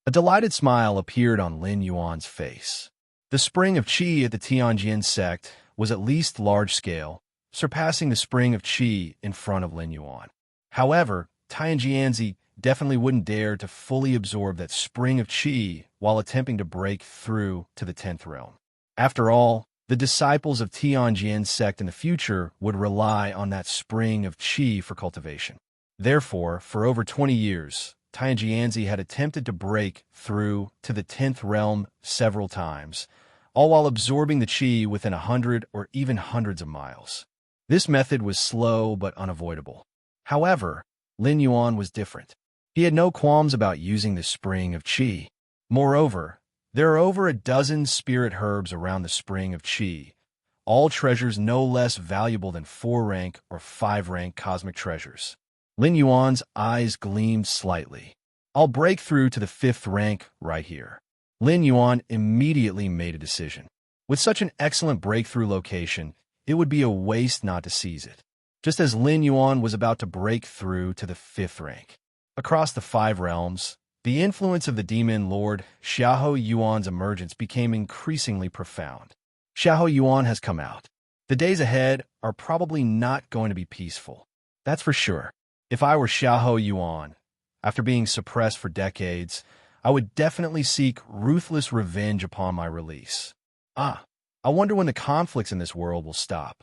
A delighted smile appeared on Lin Yuan's face. The spring of qi at the Tianjin sect was at least large-scale, surpassing the spring of qi in front of Lin Yuan. However, Tianjianzi definitely wouldn't dare to fully absorb that spring of qi while attempting to break through to the 10th realm. After all, the disciples of Tianjin sect in the future would rely on that spring of qi for cultivation. Therefore, for over 20 years, Tianjianzi had attempted to break through to the 10th realm several times, all while absorbing the qi within 100 or even hundreds of miles. This method was slow but unavoidable. However, Lin Yuan was different. He had no qualms about using the spring of qi. Moreover, there are over a dozen spirit herbs around the spring of qi, all treasures no less valuable than 4-rank or 5-rank cosmic treasures. Lin Yuan's eyes gleamed slightly. I'll break through to the 5th rank right here. Lin Yuan immediately made a decision. With such an excellent breakthrough location, it would be a waste not to seize it. Just as Lin Yuan was about to break through to the 5th rank. Across the 5 realms, the influence of the demon lord Xiahou Yuan's emergence became increasingly profound. Xiahou Yuan has come out. The days ahead are probably not going to be peaceful. That's for sure. If I were Xiahou Yuan, after being suppressed for decades, I would definitely seek ruthless revenge upon my release. I wonder when the conflicts in this world will stop.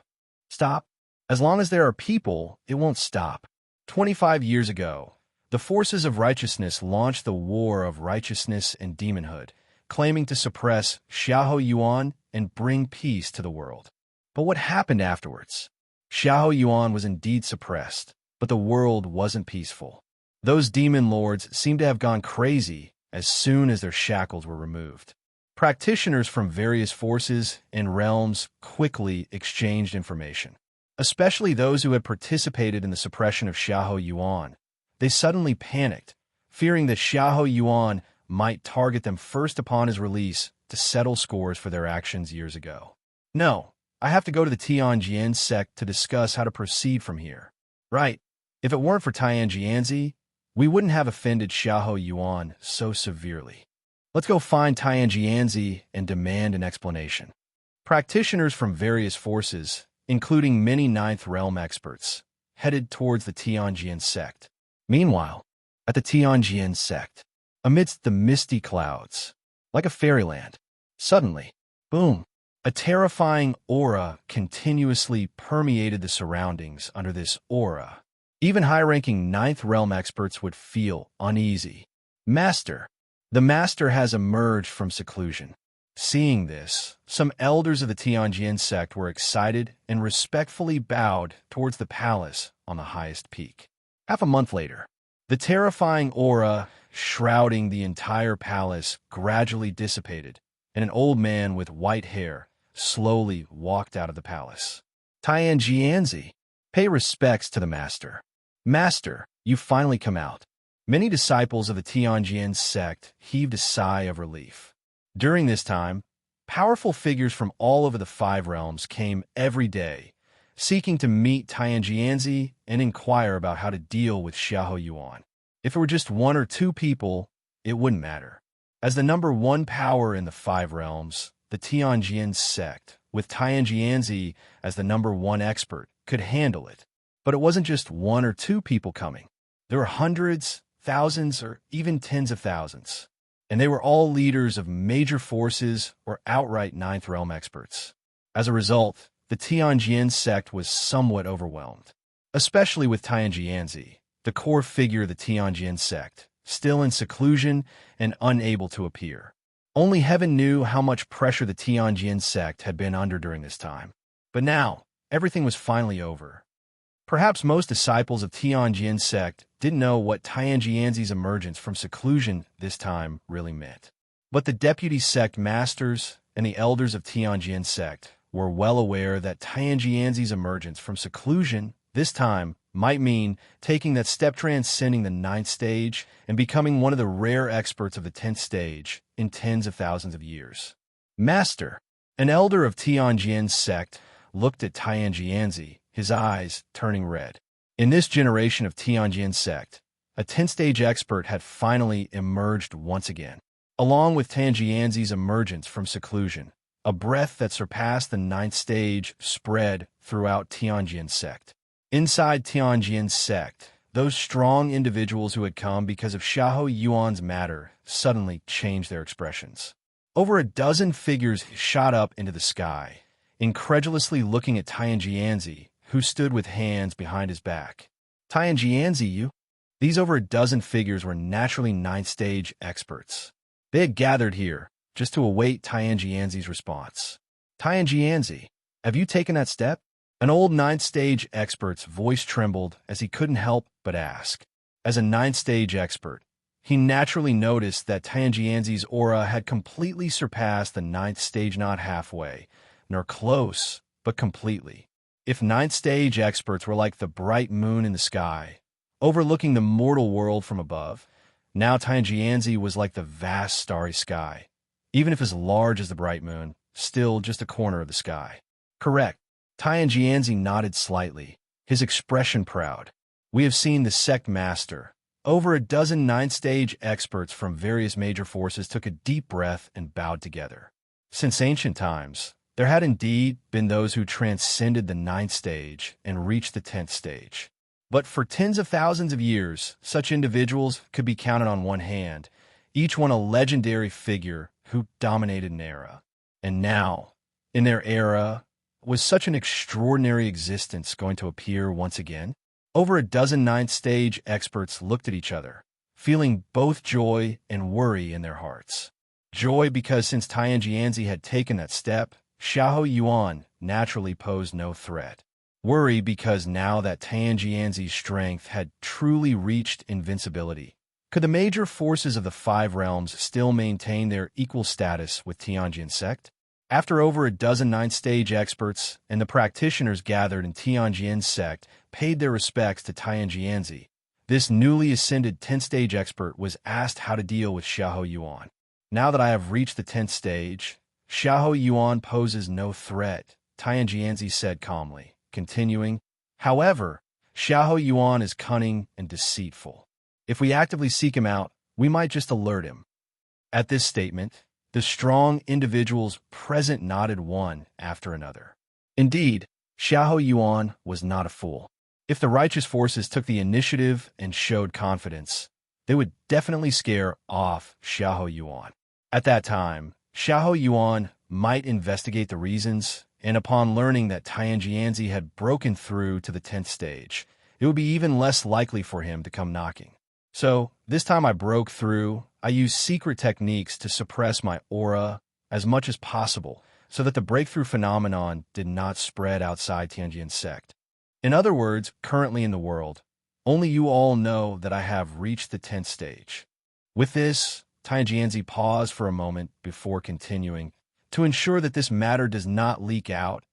Stop? As long as there are people, it won't stop. 25 years ago, the forces of righteousness launched the War of Righteousness and Demonhood, claiming to suppress Xiahou Yuan and bring peace to the world. But what happened afterwards? Xiahou Yuan was indeed suppressed, but the world wasn't peaceful. Those demon lords seemed to have gone crazy as soon as their shackles were removed. Practitioners from various forces and realms quickly exchanged information, especially those who had participated in the suppression of Xiahou Yuan. They suddenly panicked, fearing that Xiahou Yuan might target them first upon his release to settle scores for their actions years ago. No, I have to go to the Tianjin sect to discuss how to proceed from here. Right. If it weren't for Tianjianzi, we wouldn't have offended Xiahou Yuan so severely. Let's go find Tianjianzi and demand an explanation. Practitioners from various forces, including many 9th realm experts, headed towards the Tianjin sect. Meanwhile, at the Tianjin sect, amidst the misty clouds, like a fairyland, suddenly, boom, a terrifying aura continuously permeated the surroundings. Under this aura, even high-ranking 9th realm experts would feel uneasy. Master. The master has emerged from seclusion. Seeing this, some elders of the Tianjin sect were excited and respectfully bowed towards the palace on the highest peak. Half a month later, the terrifying aura shrouding the entire palace gradually dissipated, and an old man with white hair slowly walked out of the palace. Tianjianzi, pay respects to the master. Master, you finally come out. Many disciples of the Tianjin sect heaved a sigh of relief. During this time, powerful figures from all over the 5 realms came every day, seeking to meet Tianjianzi and inquire about how to deal with Xiahou Yuan. If it were just 1 or 2 people, it wouldn't matter. As the number 1 power in the 5 realms, the Tianjin sect, with Tianjianzi as the number 1 expert, could handle it. But it wasn't just 1 or 2 people coming. There were hundreds, thousands, or even tens of thousands. And they were all leaders of major forces or outright Ninth Realm experts. As a result, the Tianjian sect was somewhat overwhelmed, especially with Tianjianzi, the core figure of the Tianjian sect, still in seclusion and unable to appear. Only heaven knew how much pressure the Tianjian sect had been under during this time. But now, everything was finally over. Perhaps most disciples of Tianjian sect didn't know what Tianjianzi's emergence from seclusion this time really meant. But the deputy sect masters and the elders of Tianjian sect were well aware that Tianjianzi's emergence from seclusion this time might mean taking that step transcending the 9th stage and becoming one of the rare experts of the 10th stage in tens of thousands of years. Master, an elder of Tianjian sect, looked at Tianjianzi, his eyes turning red. In this generation of Tianjian sect, a 10th stage expert had finally emerged once again. Along with Tianjianzi's emergence from seclusion, a breath that surpassed the 9th stage spread throughout Tianjian sect. Inside Tianjian sect, those strong individuals who had come because of Xiahou Yuan's matter suddenly changed their expressions. Over a dozen figures shot up into the sky, incredulously looking at Tianjianzi, who stood with hands behind his back. Tianjianzi, you? These over a dozen figures were naturally 9th stage experts. They had gathered here just to await Tianjianzi's response. Tianjianzi, have you taken that step? An old 9th stage expert's voice trembled as he couldn't help but ask. As a 9th stage expert, he naturally noticed that Tianjianzi's aura had completely surpassed the 9th stage, not halfway, nor close, but completely. If 9th stage experts were like the bright moon in the sky, overlooking the mortal world from above, now Tianjianzi was like the vast starry sky, even if as large as the bright moon, still just a corner of the sky. Correct. Tianjianzi nodded slightly, his expression proud. We have seen the sect master. Over a dozen 9th stage experts from various major forces took a deep breath and bowed together. Since ancient times, there had indeed been those who transcended the 9th stage and reached the 10th stage. But for tens of thousands of years, such individuals could be counted on one hand, each one a legendary figure who dominated an era. And now, in their era, was such an extraordinary existence going to appear once again? Over a dozen 9th stage experts looked at each other, feeling both joy and worry in their hearts. Joy because since Tianjianzi had taken that step, Xiahou Yuan naturally posed no threat. Worry because now that Tianjianzi's strength had truly reached invincibility, could the major forces of the 5 realms still maintain their equal status with Tianjian sect? After over a dozen 9th stage experts and the practitioners gathered in Tianjian sect paid their respects to Tianjianzi, this newly ascended 10th stage expert was asked how to deal with Xiahou Yuan. Now that I have reached the 10th stage, Xiahou Yuan poses no threat, Tianjianzi said calmly, continuing, however, Xiahou Yuan is cunning and deceitful. If we actively seek him out, we might just alert him. At this statement, the strong individuals present nodded one after another. Indeed, Xiahou Yuan was not a fool. If the righteous forces took the initiative and showed confidence, they would definitely scare off Xiahou Yuan. At that time, Xiahou Yuan might investigate the reasons, and upon learning that Tianjianzi had broken through to the 10th stage, it would be even less likely for him to come knocking. So, this time I broke through, I used secret techniques to suppress my aura as much as possible so that the breakthrough phenomenon did not spread outside Tianjian sect. In other words, currently in the world, only you all know that I have reached the 10th stage. With this, Tianjianzi paused for a moment before continuing. To ensure that this matter does not leak out,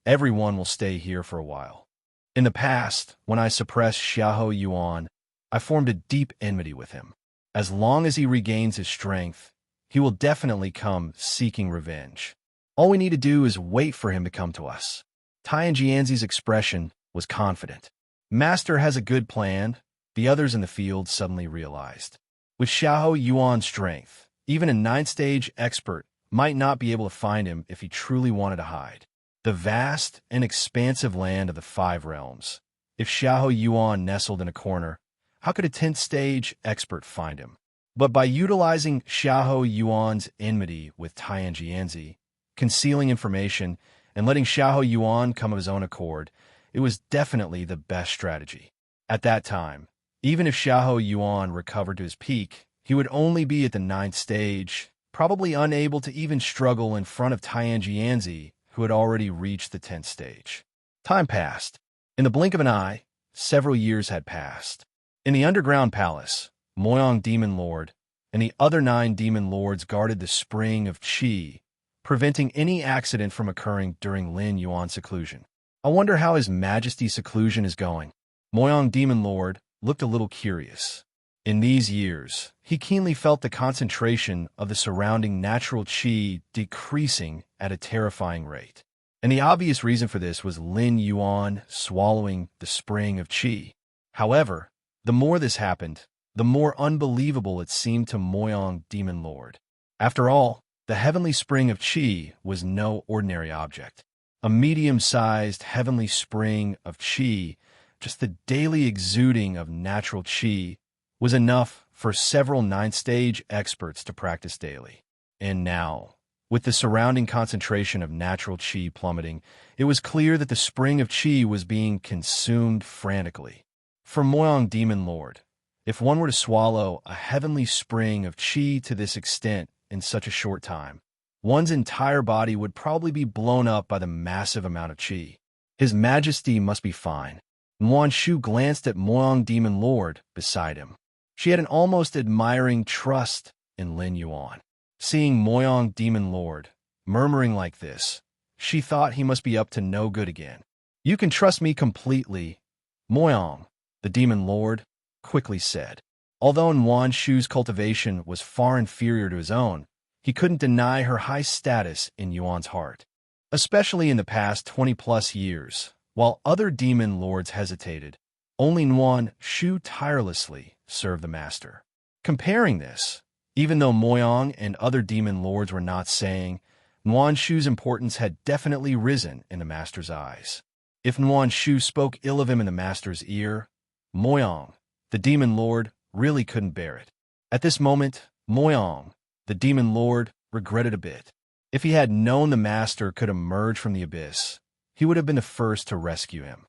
everyone will stay here for a while. In the past, when I suppressed Xiahou Yuan, I formed a deep enmity with him. As long as he regains his strength, he will definitely come seeking revenge. All we need to do is wait for him to come to us. Tianjianzi's expression was confident. Master has a good plan, the others in the field suddenly realized. With Xiahou Yuan's strength, even a 9th stage expert might not be able to find him if he truly wanted to hide. The vast and expansive land of the 5 realms. If Xiahou Yuan nestled in a corner, How could a 10th stage expert find him? But by utilizing Xiahou Yuan's enmity with Tianjianzi, concealing information, and letting Xiahou Yuan come of his own accord, it was definitely the best strategy. At that time, even if Xiahou Yuan recovered to his peak, he would only be at the 9th stage, probably unable to even struggle in front of Tianjianzi, who had already reached the 10th stage. Time passed. In the blink of an eye, several years had passed. In the underground palace, Moyang Demon Lord and the other 9 demon lords guarded the spring of Qi, preventing any accident from occurring during Lin Yuan's seclusion. I wonder how His Majesty's seclusion is going. Moyang Demon Lord looked a little curious. In these years, he keenly felt the concentration of the surrounding natural qi decreasing at a terrifying rate. And the obvious reason for this was Lin Yuan swallowing the spring of qi. However, the more this happened, the more unbelievable it seemed to Moyang Demon Lord. After all, the heavenly spring of qi was no ordinary object. A medium-sized heavenly spring of qi, just the daily exuding of natural qi, was enough for several 9th-stage experts to practice daily. And now, with the surrounding concentration of natural qi plummeting, it was clear that the spring of qi was being consumed frantically. For Moyang Demon Lord, if one were to swallow a heavenly spring of qi to this extent in such a short time, one's entire body would probably be blown up by the massive amount of qi. His Majesty must be fine. Yuan Shu glanced at Moyang Demon Lord beside him. She had an almost admiring trust in Lin Yuan. Seeing Moyang Demon Lord murmuring like this, she thought he must be up to no good again. "You can trust me completely," Moyang, the Demon Lord, quickly said. Although Yuan Shu's cultivation was far inferior to his own, he couldn't deny her high status in Yuan's heart. Especially in the past 20-plus years, while other demon lords hesitated, only Yuan Shu tirelessly served the master. Comparing this, even though Moyang and other demon lords were not saying, Yuan Shu's importance had definitely risen in the master's eyes. If Yuan Shu spoke ill of him in the master's ear, Moyang, the demon lord, really couldn't bear it. At this moment, Moyang, the demon lord, regretted a bit. If he had known the master could emerge from the abyss, he would have been the first to rescue him.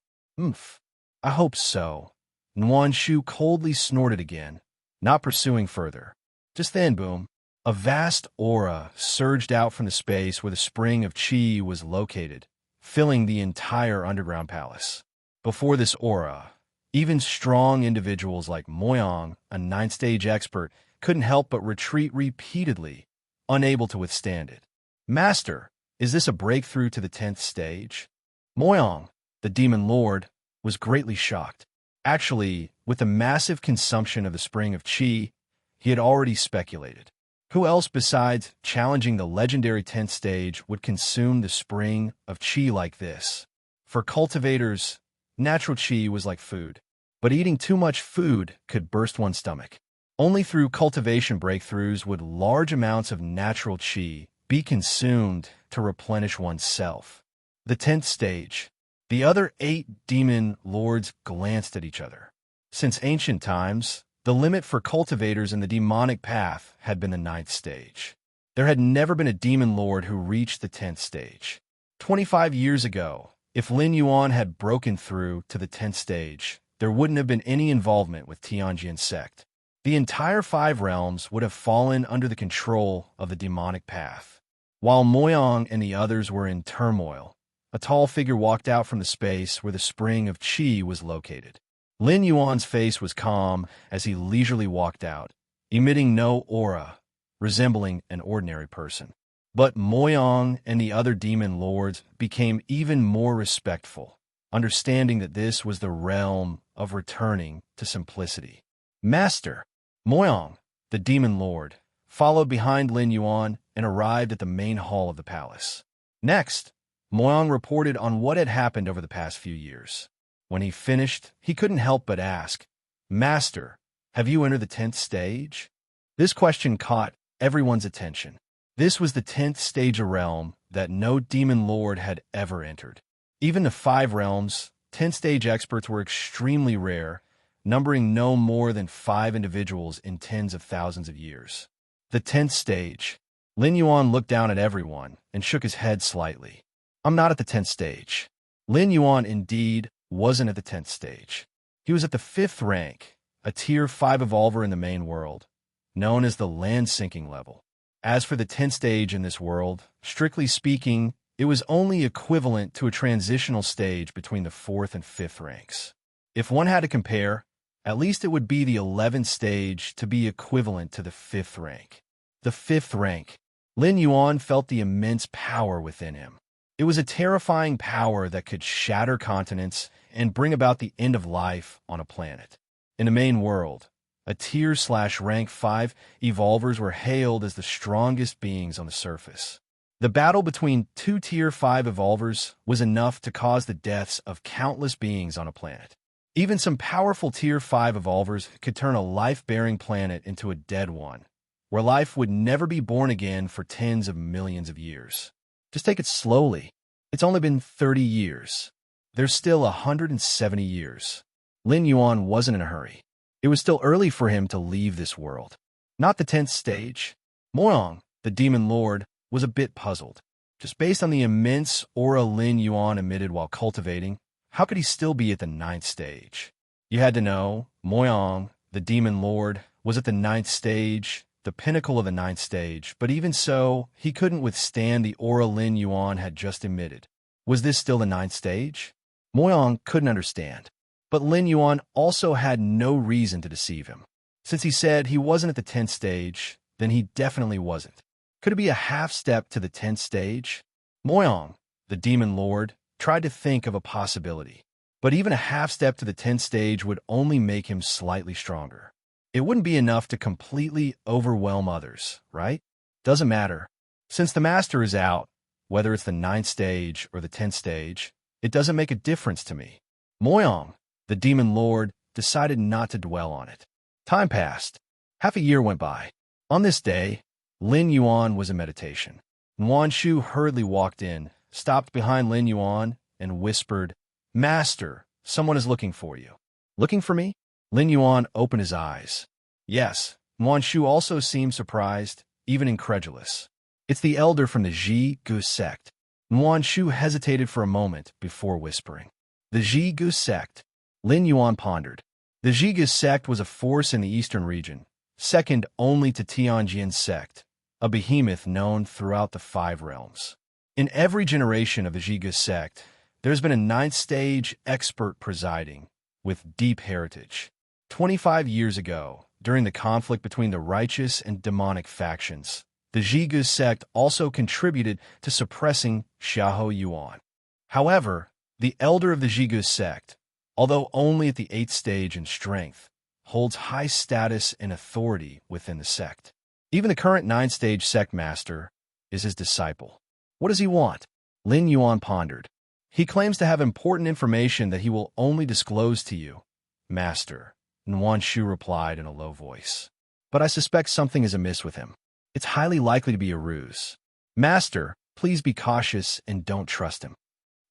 I hope so. Yuan Shu coldly snorted again, not pursuing further. Just then, boom, a vast aura surged out from the space where the spring of qi was located, filling the entire underground palace. Before this aura, even strong individuals like Moyang, a 9th-stage expert, couldn't help but retreat repeatedly, unable to withstand it. "Master, is this a breakthrough to the 10th stage?" Moyang, the demon lord, was greatly shocked. Actually, with the massive consumption of the spring of qi, he had already speculated. Who else besides challenging the legendary 10th stage would consume the spring of qi like this? For cultivators, natural qi was like food, but eating too much food could burst one's stomach. Only through cultivation breakthroughs would large amounts of natural qi be consumed to replenish oneself. The 10th stage. The other 8 demon lords glanced at each other. Since ancient times, the limit for cultivators in the demonic path had been the 9th stage. There had never been a demon lord who reached the 10th stage. 25 years ago, if Lin Yuan had broken through to the 10th stage, there wouldn't have been any involvement with Tianjin sect. The entire 5 realms would have fallen under the control of the demonic path. While Moyang and the others were in turmoil, a tall figure walked out from the space where the spring of qi was located. Lin Yuan's face was calm as he leisurely walked out, emitting no aura, resembling an ordinary person. But Moyang and the other demon lords became even more respectful, understanding that this was the realm of returning to simplicity. "Master!" Moyang, the demon lord, followed behind Lin Yuan and arrived at the main hall of the palace. Next, Moyang reported on what had happened over the past few years. When he finished, he couldn't help but ask, "Master, have you entered the 10th stage?" This question caught everyone's attention. This was the 10th stage, a realm that no demon lord had ever entered. Even the 5 realms, 10th stage experts were extremely rare, numbering no more than 5 individuals in tens of thousands of years. The 10th stage. Lin Yuan looked down at everyone and shook his head slightly. I'm not at the 10th stage. Lin Yuan indeed wasn't at the 10th stage. He was at the 5th rank, a Tier 5 evolver in the main world, known as the land-sinking level. As for the 10th stage in this world, strictly speaking, it was only equivalent to a transitional stage between the 4th and 5th ranks. If one had to compare, at least it would be the 11th stage to be equivalent to the 5th rank. The 5th rank. Lin Yuan felt the immense power within him. It was a terrifying power that could shatter continents and bring about the end of life on a planet. In the main world, a Tier/Rank 5 evolvers were hailed as the strongest beings on the surface. The battle between 2 Tier 5 evolvers was enough to cause the deaths of countless beings on a planet. Even some powerful Tier 5 evolvers could turn a life-bearing planet into a dead one, where life would never be born again for tens of millions of years. Just take it slowly. It's only been 30 years. There's still 170 years. Lin Yuan wasn't in a hurry. It was still early for him to leave this world. Not the 10th stage. Moyong, the demon lord, was a bit puzzled. Just based on the immense aura Lin Yuan emitted while cultivating, how could he still be at the 9th stage? You had to know, Moyong, the demon lord, was at the 9th stage, the pinnacle of the 9th stage, but even so, he couldn't withstand the aura Lin Yuan had just emitted. Was this still the 9th stage? Moyong couldn't understand. But Lin Yuan also had no reason to deceive him. Since he said he wasn't at the 10th stage, then he definitely wasn't. Could it be a half step to the 10th stage? Moyong, the demon lord, tried to think of a possibility. But even a half step to the 10th stage would only make him slightly stronger. It wouldn't be enough to completely overwhelm others, right? Doesn't matter. Since the master is out, whether it's the 9th stage or the 10th stage, it doesn't make a difference to me. Moyong, the demon lord, decided not to dwell on it. Time passed. Half a year went by. On this day, Lin Yuan was in meditation. Yuan Shu hurriedly walked in, stopped behind Lin Yuan, and whispered, "Master, someone is looking for you." "Looking for me?" Lin Yuan opened his eyes. Yes, Yuan Shu also seemed surprised, even incredulous. "It's the elder from the Zhi-Gu sect." Yuan Shu hesitated for a moment before whispering. The Zhi-Gu sect. Lin Yuan pondered. The Zhi-Gu sect was a force in the eastern region, second only to Tianjin sect, a behemoth known throughout the 5 realms. In every generation of the Zhi-Gu sect, there's been a 9th stage expert presiding, with deep heritage. 25 years ago, during the conflict between the righteous and demonic factions, the Zhi-Gu sect also contributed to suppressing Xiahou Yuan. However, the elder of the Zhi-Gu sect, although only at the 8th stage in strength, holds high status and authority within the sect. Even the current 9th stage sect master is his disciple. What does he want? Lin Yuan pondered. He claims to have important information that he will only disclose to you, Master, Yuan Shu replied in a low voice. But I suspect something is amiss with him. It's highly likely to be a ruse. Master, please be cautious and don't trust him.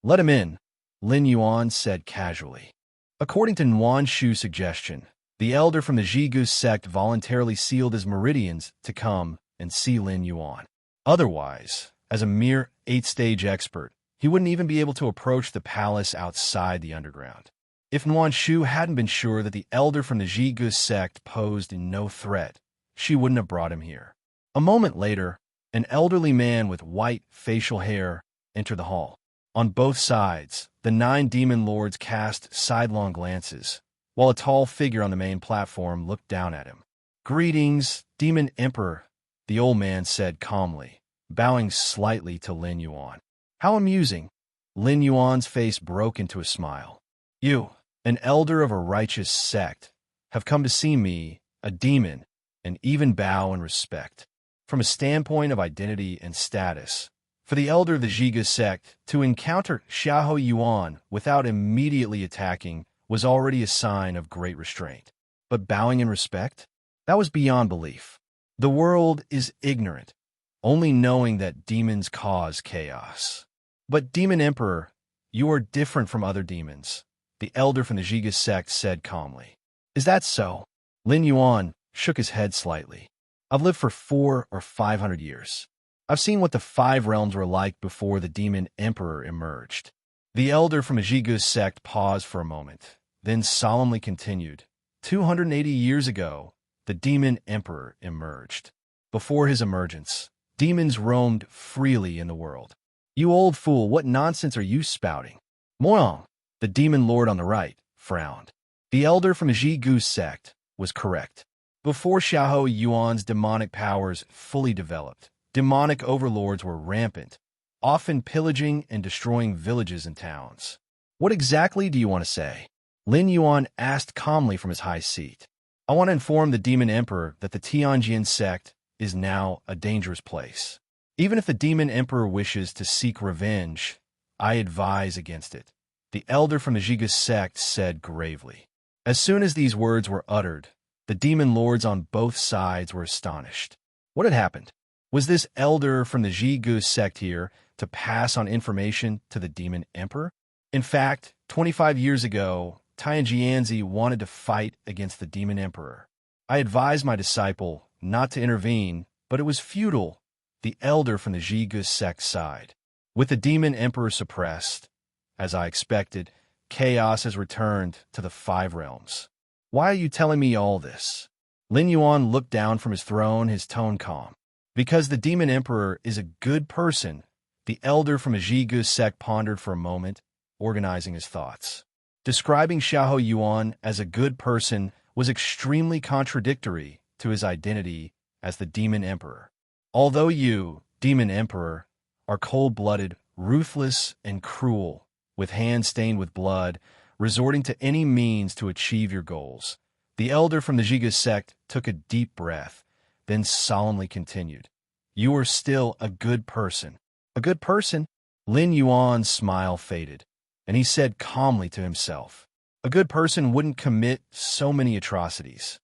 Let him in, Lin Yuan said casually. According to Yuan Shu's suggestion, the elder from the Zhi-Gu sect voluntarily sealed his meridians to come and see Lin Yuan. Otherwise, as a mere 8th stage expert, he wouldn't even be able to approach the palace outside the underground. If Yuan Shu hadn't been sure that the elder from the Zhi-Gu sect posed no threat, she wouldn't have brought him here. A moment later, an elderly man with white facial hair entered the hall. On both sides, the 9 demon lords cast sidelong glances, while a tall figure on the main platform looked down at him. "Greetings, Demon Emperor," the old man said calmly, bowing slightly to Lin Yuan. "How amusing." Lin Yuan's face broke into a smile. "You, an elder of a righteous sect, have come to see me, a demon, and even bow in respect. From a standpoint of identity and status, for the elder of the Zhi-Gu sect to encounter Xiahou Yuan without immediately attacking was already a sign of great restraint. But bowing in respect? That was beyond belief. The world is ignorant, only knowing that demons cause chaos. But Demon Emperor, you are different from other demons, the elder from the Zhi-Gu sect said calmly. Is that so? Lin Yuan shook his head slightly. I've lived for 400 or 500 years. I've seen what the five realms were like before the demon emperor emerged. The elder from Ajigu's sect paused for a moment, then solemnly continued. 280 years ago, the demon emperor emerged. Before his emergence, demons roamed freely in the world. You old fool, what nonsense are you spouting? Moyang, the demon lord on the right, frowned. The elder from Ajigu's sect was correct. Before Xiahou Yuan's demonic powers fully developed, demonic overlords were rampant, often pillaging and destroying villages and towns. What exactly do you want to say? Lin Yuan asked calmly from his high seat. I want to inform the demon emperor that the Tianjin sect is now a dangerous place. Even if the demon emperor wishes to seek revenge, I advise against it, the elder from the Jiga sect said gravely. As soon as these words were uttered, the demon lords on both sides were astonished. What had happened? Was this elder from the Jigu sect here to pass on information to the demon emperor? In fact, 25 years ago, Tianjianzi wanted to fight against the demon emperor. I advised my disciple not to intervene, but it was futile, the elder from the Jigu sect sighed. With the demon emperor suppressed, as I expected, chaos has returned to the five realms. Why are you telling me all this? Lin Yuan looked down from his throne, his tone calm. Because the demon emperor is a good person, the elder from Ajigu's sect pondered for a moment, organizing his thoughts. Describing Xiahou Yuan as a good person was extremely contradictory to his identity as the demon emperor. Although you, demon emperor, are cold-blooded, ruthless, and cruel, with hands stained with blood, resorting to any means to achieve your goals, the elder from the Jiga sect took a deep breath, then solemnly continued. You are still a good person. A good person? Lin Yuan's smile faded, and he said calmly to himself, a good person wouldn't commit so many atrocities.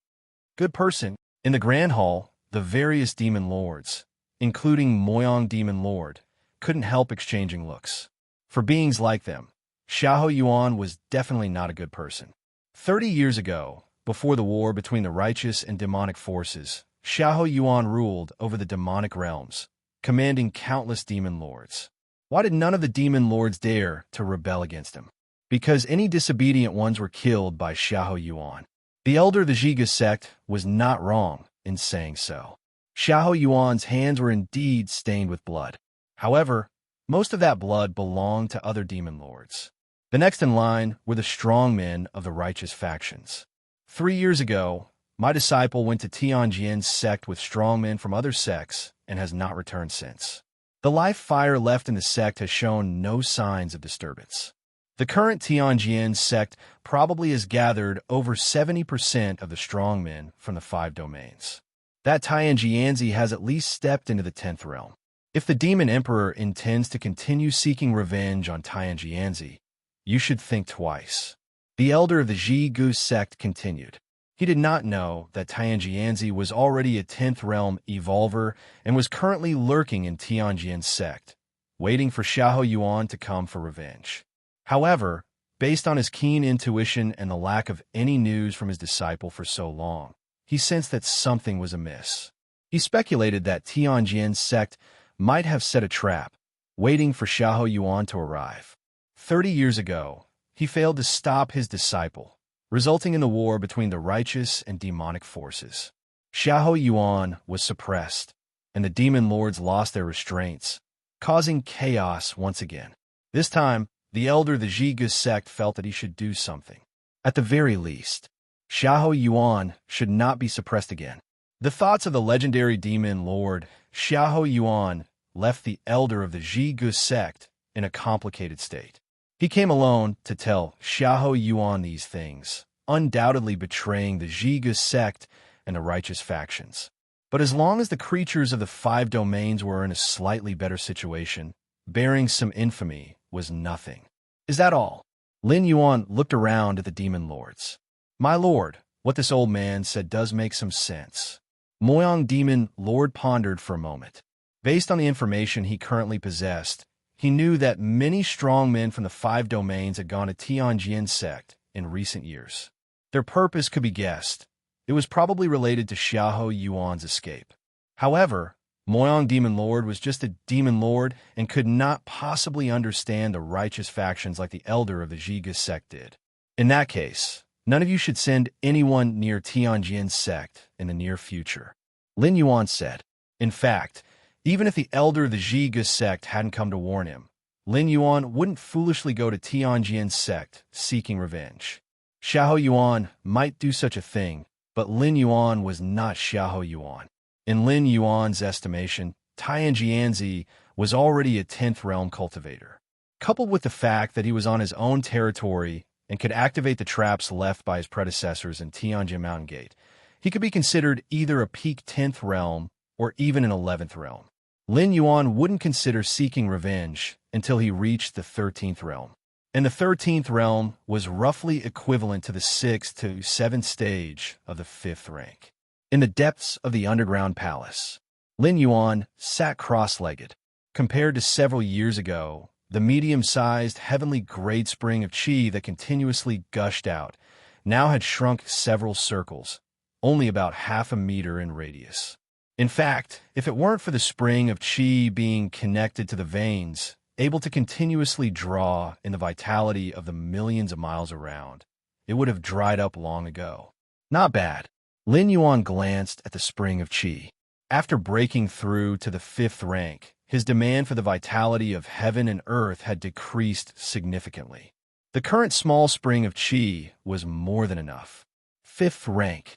Good person. In the Grand Hall, the various demon lords, including Moyang Demon Lord, couldn't help exchanging looks. For beings like them, Xiahou Yuan was definitely not a good person. 30 years ago, before the war between the righteous and demonic forces, Xiahou Yuan ruled over the demonic realms, commanding countless demon lords. Why did none of the demon lords dare to rebel against him? Because any disobedient ones were killed by Xiahou Yuan. The elder of the Jiga sect was not wrong in saying so. Xiahou Yuan's hands were indeed stained with blood. However, most of that blood belonged to other demon lords. The next in line were the strong men of the righteous factions. 3 years ago, my disciple went to Tianjin's sect with strong men from other sects and has not returned since. The life fire left in the sect has shown no signs of disturbance. The current Tianjin sect probably has gathered over 70% of the strong men from the five domains. That Tianjianzi has at least stepped into the 10th realm. If the demon emperor intends to continue seeking revenge on Tianjianzi, you should think twice. The elder of the Jigu sect continued. He did not know that Tianjianzi was already a 10th realm evolver and was currently lurking in Tianjin's sect, waiting for Xiahou Yuan to come for revenge. However, based on his keen intuition and the lack of any news from his disciple for so long, he sensed that something was amiss. He speculated that Tianjin's sect might have set a trap, waiting for Xiahou Yuan to arrive. 30 years ago, he failed to stop his disciple, resulting in the war between the righteous and demonic forces. Xiahou Yuan was suppressed, and the demon lords lost their restraints, causing chaos once again. This time, the elder of the Jiga sect felt that he should do something. At the very least, Xiahou Yuan should not be suppressed again. The thoughts of the legendary demon lord, Xiahou Yuan, left the elder of the Jiga sect in a complicated state. He came alone to tell Xiahou Yuan these things, undoubtedly betraying the Jiga sect and the righteous factions. But as long as the creatures of the five domains were in a slightly better situation, bearing some infamy was nothing. Is that all? Lin Yuan looked around at the demon lords. My lord, what this old man said does make some sense. Moyang Demon Lord pondered for a moment. Based on the information he currently possessed, he knew that many strong men from the five domains had gone to Tianjin sect in recent years. Their purpose could be guessed. It was probably related to Xiahou Yuan's escape. However, Moyang Demon Lord was just a demon lord and could not possibly understand the righteous factions like the elder of the Zhiga sect did. In that case, none of you should send anyone near Tianjin's sect in the near future, Lin Yuan said. In fact, even if the elder of the Zhiga sect hadn't come to warn him, Lin Yuan wouldn't foolishly go to Tianjin's sect seeking revenge. Xiahou Yuan might do such a thing, but Lin Yuan was not Xiahou Yuan. In Lin Yuan's estimation, Tianjianzi was already a 10th realm cultivator. Coupled with the fact that he was on his own territory and could activate the traps left by his predecessors in Tianjin Mountain Gate, he could be considered either a peak 10th realm or even an 11th realm. Lin Yuan wouldn't consider seeking revenge until he reached the 13th realm. And the 13th realm was roughly equivalent to the 6th to 7th stage of the 5th rank. In the depths of the underground palace, Lin Yuan sat cross-legged. Compared to several years ago, the medium-sized heavenly great spring of qi that continuously gushed out now had shrunk several circles, only about half a meter in radius. In fact, if it weren't for the spring of qi being connected to the veins, able to continuously draw in the vitality of the millions of miles around, it would have dried up long ago. Not bad. Lin Yuan glanced at the spring of qi. After breaking through to the 5th rank, his demand for the vitality of heaven and earth had decreased significantly. The current small spring of qi was more than enough. 5th rank.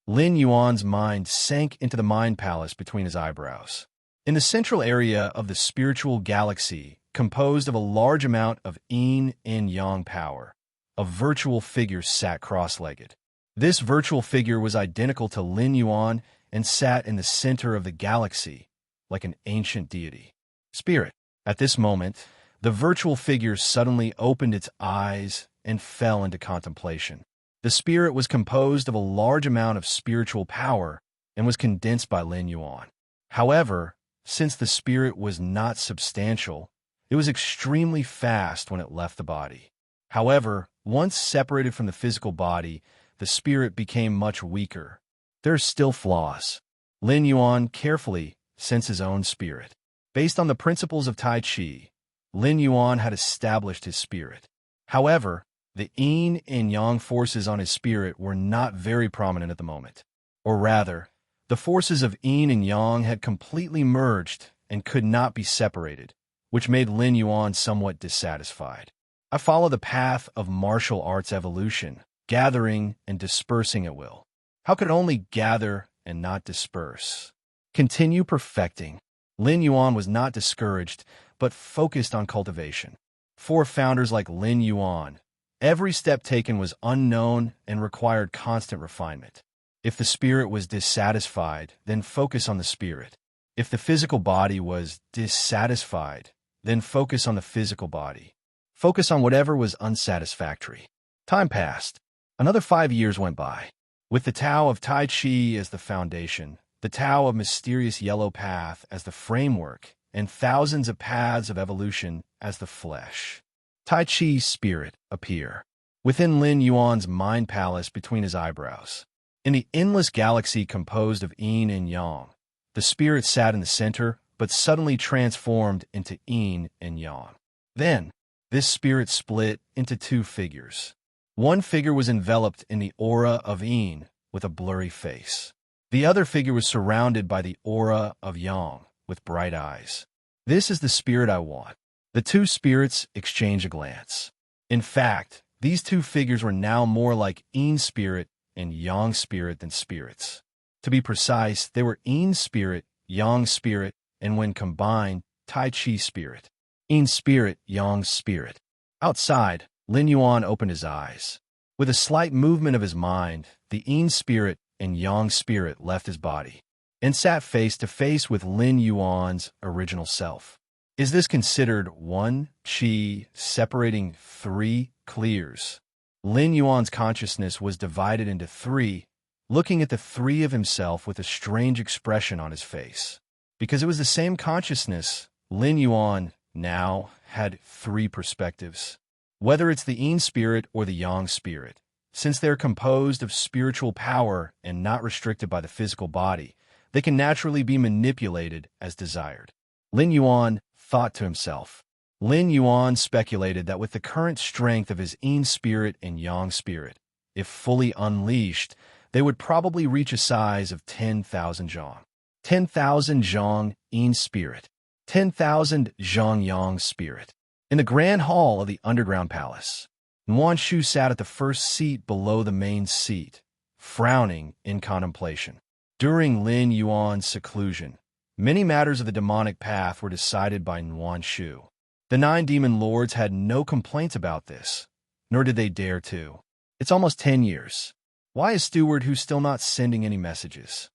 Lin Yuan's mind sank into the mind palace between his eyebrows. In the central area of the spiritual galaxy, composed of a large amount of yin and yang power, a virtual figure sat cross-legged. This virtual figure was identical to Lin Yuan and sat in the center of the galaxy, like an ancient deity. Spirit. At this moment, the virtual figure suddenly opened its eyes and fell into contemplation. The spirit was composed of a large amount of spiritual power and was condensed by Lin Yuan. However, since the spirit was not substantial, it was extremely fast when it left the body. However, once separated from the physical body, the spirit became much weaker. There are still flaws. Lin Yuan carefully sensed his own spirit. Based on the principles of Tai Chi, Lin Yuan had established his spirit. However, the yin and yang forces on his spirit were not very prominent at the moment. Or rather, the forces of yin and yang had completely merged and could not be separated, which made Lin Yuan somewhat dissatisfied. I follow the path of martial arts evolution, gathering and dispersing at will. How could it only gather and not disperse? Continue perfecting. Lin Yuan was not discouraged, but focused on cultivation. For founders like Lin Yuan, every step taken was unknown and required constant refinement. If the spirit was dissatisfied, then focus on the spirit. If the physical body was dissatisfied, then focus on the physical body. Focus on whatever was unsatisfactory. Time passed. Another 5 years went by. With the Tao of Tai Chi as the foundation, the Tao of mysterious yellow path as the framework, and thousands of paths of evolution as the flesh, Tai Chi's spirit appear within Lin Yuan's mind palace between his eyebrows. In the endless galaxy composed of yin and yang, the spirit sat in the center, but suddenly transformed into yin and yang. Then, this spirit split into two figures. One figure was enveloped in the aura of yin with a blurry face. The other figure was surrounded by the aura of yang with bright eyes. This is the spirit I want. The two spirits exchanged a glance. In fact, these two figures were now more like yin spirit and yang spirit than spirits. To be precise, they were yin spirit, yang spirit, and when combined, Tai Chi spirit. Yin spirit, yang spirit. Outside, Lin Yuan opened his eyes. With a slight movement of his mind, the yin spirit and yang spirit left his body and sat face to face with Lin Yuan's original self. Is this considered one qi separating three clears? Lin Yuan's consciousness was divided into three, looking at the three of himself with a strange expression on his face. Because it was the same consciousness, Lin Yuan now had three perspectives. Whether it's the yin spirit or the yang spirit, Since they're composed of spiritual power and not restricted by the physical body, they can naturally be manipulated as desired. Lin Yuan thought to himself. Lin Yuan speculated that with the current strength of his yin spirit and yang spirit, if fully unleashed, they would probably reach a size of 10,000 zhang. 10,000 zhang yin spirit. 10,000 zhang yang spirit. In the grand hall of the underground palace, Yuan Shu sat at the first seat below the main seat, frowning in contemplation. During Lin Yuan's seclusion, many matters of the demonic path were decided by Yuan Shu. The 9 demon lords had no complaints about this, nor did they dare to. It's almost 10 years. Why is Steward Hu still not sending any messages?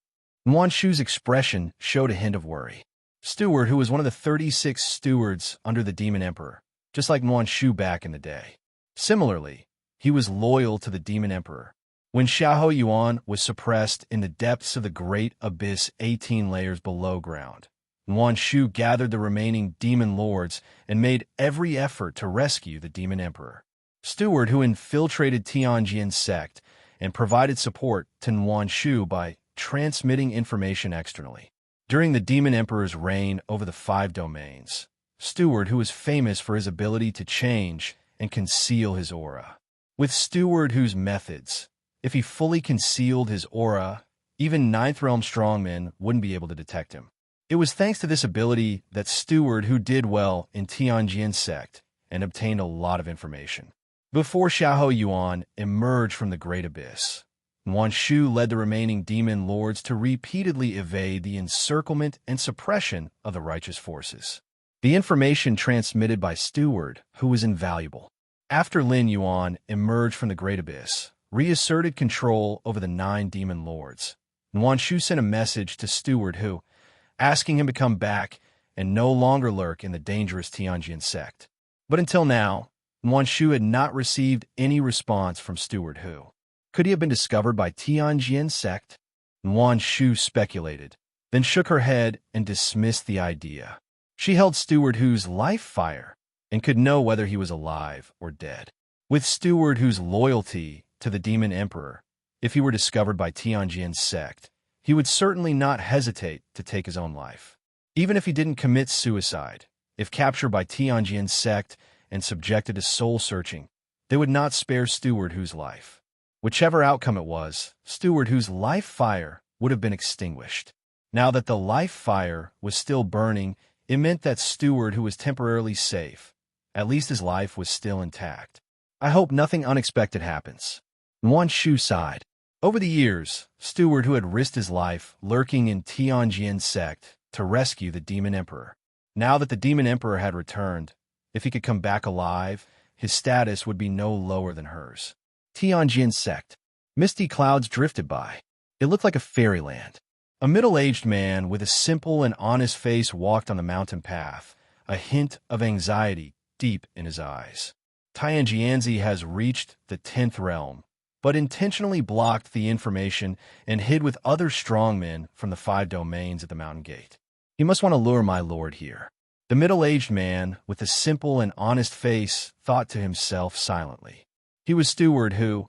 Yuan Shu's expression showed a hint of worry. Steward Hu was one of the 36 stewards under the Demon Emperor, just like Yuan Shu back in the day. Similarly, he was loyal to the Demon Emperor. When Xiahou Yuan was suppressed in the depths of the great abyss 18 layers below ground, Yuan Shu gathered the remaining demon lords and made every effort to rescue the Demon Emperor. Steward Hu infiltrated Tianjin's sect and provided support to Yuan Shu by transmitting information externally. During the Demon Emperor's reign over the 5 domains, Steward Hu was famous for his ability to change and conceal his aura. With Steward Hu's methods, if he fully concealed his aura, even 9th Realm strongmen wouldn't be able to detect him. It was thanks to this ability that Steward Hu did well in Tianjin's sect and obtained a lot of information. Before Xiahou Yuan emerged from the Great Abyss, Yuan Shu led the remaining demon lords to repeatedly evade the encirclement and suppression of the righteous forces. The information transmitted by Steward Hu was invaluable. After Lin Yuan emerged from the Great Abyss, reasserted control over the 9 demon lords, Yuan Shu sent a message to Steward Hu, asking him to come back and no longer lurk in the dangerous Tianjin sect. But until now, Yuan Shu had not received any response from Steward Hu. Could he have been discovered by Tianjin sect? Yuan Shu speculated, then shook her head and dismissed the idea. She held Steward Hu's life fire and could know whether he was alive or dead. With Steward Hu's loyalty to the Demon Emperor, if he were discovered by Tianjin's sect, he would certainly not hesitate to take his own life. Even if he didn't commit suicide, if captured by Tianjin's sect and subjected to soul-searching, they would not spare Steward Hu's life. Whichever outcome it was, Steward Hu's life fire would have been extinguished. Now that the life fire was still burning, it meant that Steward Hu was temporarily safe. At least his life was still intact. I hope nothing unexpected happens. Yuan Shu sighed. Over the years, Steward Hu had risked his life lurking in Tianjin's sect to rescue the Demon Emperor. Now that the Demon Emperor had returned, if he could come back alive, his status would be no lower than hers. Tianjin's sect. Misty clouds drifted by. It looked like a fairyland. A middle-aged man with a simple and honest face walked on the mountain path, a hint of anxiety deep in his eyes. Tianjianzi has reached the 10th realm, but intentionally blocked the information and hid with other strongmen from the 5 domains at the mountain gate. He must want to lure my lord here. The middle-aged man with a simple and honest face thought to himself silently. He was Steward Hu,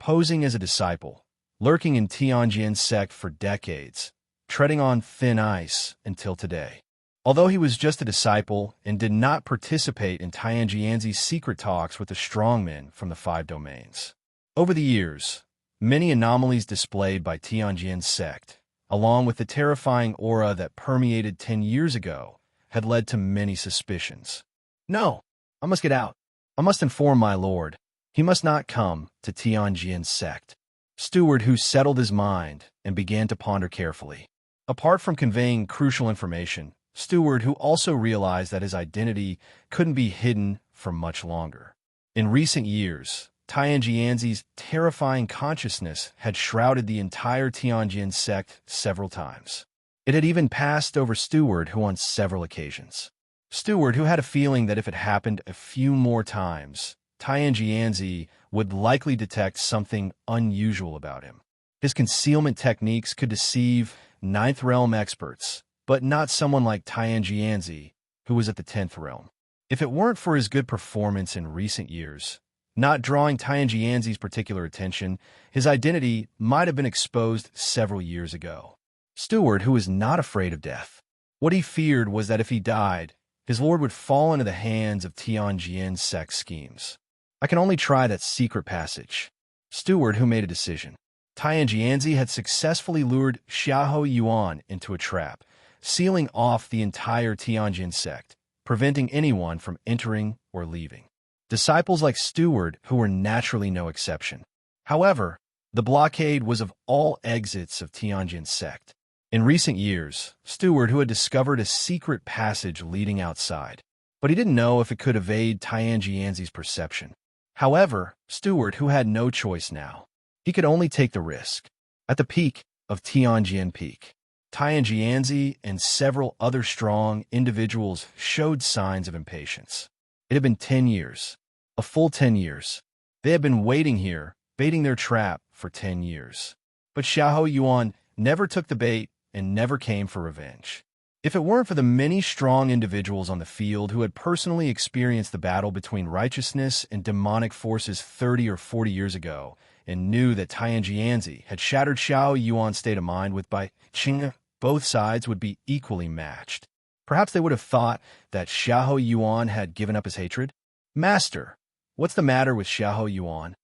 posing as a disciple, lurking in Tianjin's sect for decades, treading on thin ice until today. Although he was just a disciple and did not participate in Tianjianzi's secret talks with the strongmen from the 5 domains. Over the years, many anomalies displayed by Tianjin's sect, along with the terrifying aura that permeated 10 years ago, had led to many suspicions. No, I must get out. I must inform my lord. He must not come to Tianjin's sect. Steward Hu settled his mind and began to ponder carefully. Apart from conveying crucial information, Steward Hu also realized that his identity couldn't be hidden for much longer. In recent years, Tianjianzi's terrifying consciousness had shrouded the entire Tianjin sect several times. It had even passed over Steward Hu on several occasions. Steward Hu had a feeling that if it happened a few more times, Tianjianzi would likely detect something unusual about him. His concealment techniques could deceive 9th Realm experts, but not someone like Tianjianzi, who was at the 10th Realm. If it weren't for his good performance in recent years, Not drawing Tianjianzi's particular attention, his identity might have been exposed several years ago. Steward who was not afraid of death. What he feared was that if he died, his lord would fall into the hands of Tianjian's sect schemes. I can only try that secret passage. Steward who made a decision. Tianjianzi had successfully lured Xiahou Yuan into a trap, sealing off the entire Tianjin sect, preventing anyone from entering or leaving. Disciples like Steward who were naturally no exception. However, the blockade was of all exits of Tianjin sect. In recent years, Steward who had discovered a secret passage leading outside, but he didn't know if it could evade Tianjianzi's perception. However, Steward who had no choice now. He could only take the risk. At the peak of Tianjin Peak, Tianjianzi and several other strong individuals showed signs of impatience. It had been 10 years. A full 10 years. They had been waiting here, baiting their trap for 10 years. But Xiahou Yuan never took the bait and never came for revenge. If it weren't for the many strong individuals on the field who had personally experienced the battle between righteousness and demonic forces 30 or 40 years ago, and knew that Tianjianzi had shattered Xiahou Yuan's state of mind with by Qing, both sides would be equally matched. Perhaps they would have thought that Xiahou Yuan had given up his hatred. Master, what's the matter with Xiahou Yuan?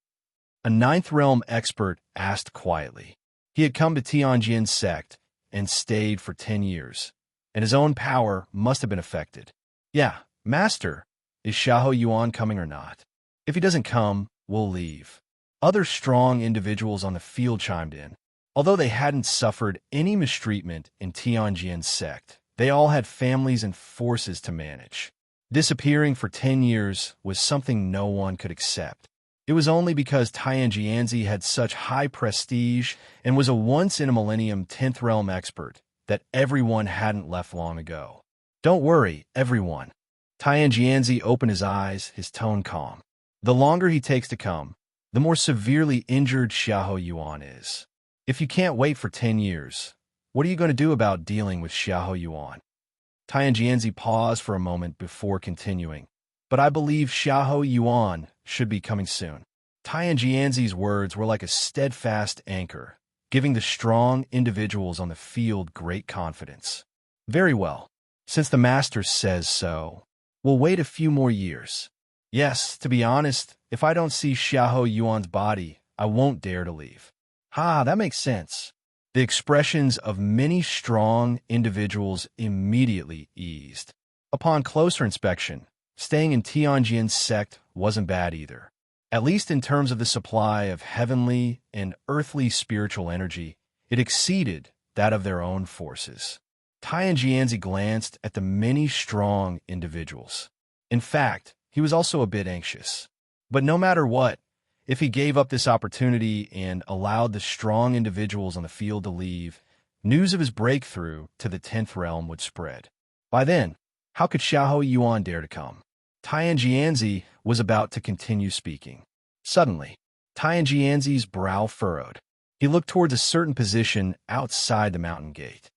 A ninth realm expert asked quietly. He had come to Tianjin's sect and stayed for 10 years, and his own power must have been affected. Yeah, Master, is Xiahou Yuan coming or not? If he doesn't come, we'll leave. Other strong individuals on the field chimed in. Although they hadn't suffered any mistreatment in Tianjin's sect, they all had families and forces to manage. Disappearing for 10 years was something no one could accept. It was only because Tianjianzi had such high prestige and was a once-in-a-millennium 10th realm expert that everyone hadn't left long ago. Don't worry, everyone. Tianjianzi opened his eyes, his tone calm. The longer he takes to come, the more severely injured Xiahou Yuan is. If you can't wait for 10 years, what are you going to do about dealing with Xiahou Yuan? Tianjianzi paused for a moment before continuing. But I believe Xiahou Yuan should be coming soon. Tianjianzi's words were like a steadfast anchor, giving the strong individuals on the field great confidence. Very well. Since the master says so, we'll wait a few more years. Yes, to be honest, if I don't see Xiahou Yuan's body, I won't dare to leave. That makes sense. The expressions of many strong individuals immediately eased. Upon closer inspection, staying in Tianjin's sect wasn't bad either. At least in terms of the supply of heavenly and earthly spiritual energy, it exceeded that of their own forces. Tianjianzi glanced at the many strong individuals. In fact, he was also a bit anxious. But no matter what, if he gave up this opportunity and allowed the strong individuals on the field to leave, news of his breakthrough to the 10th realm would spread. By then, how could Xiahou Yuan dare to come? Tianjianzi was about to continue speaking. Suddenly, Tianjianzi's brow furrowed. He looked towards a certain position outside the mountain gate.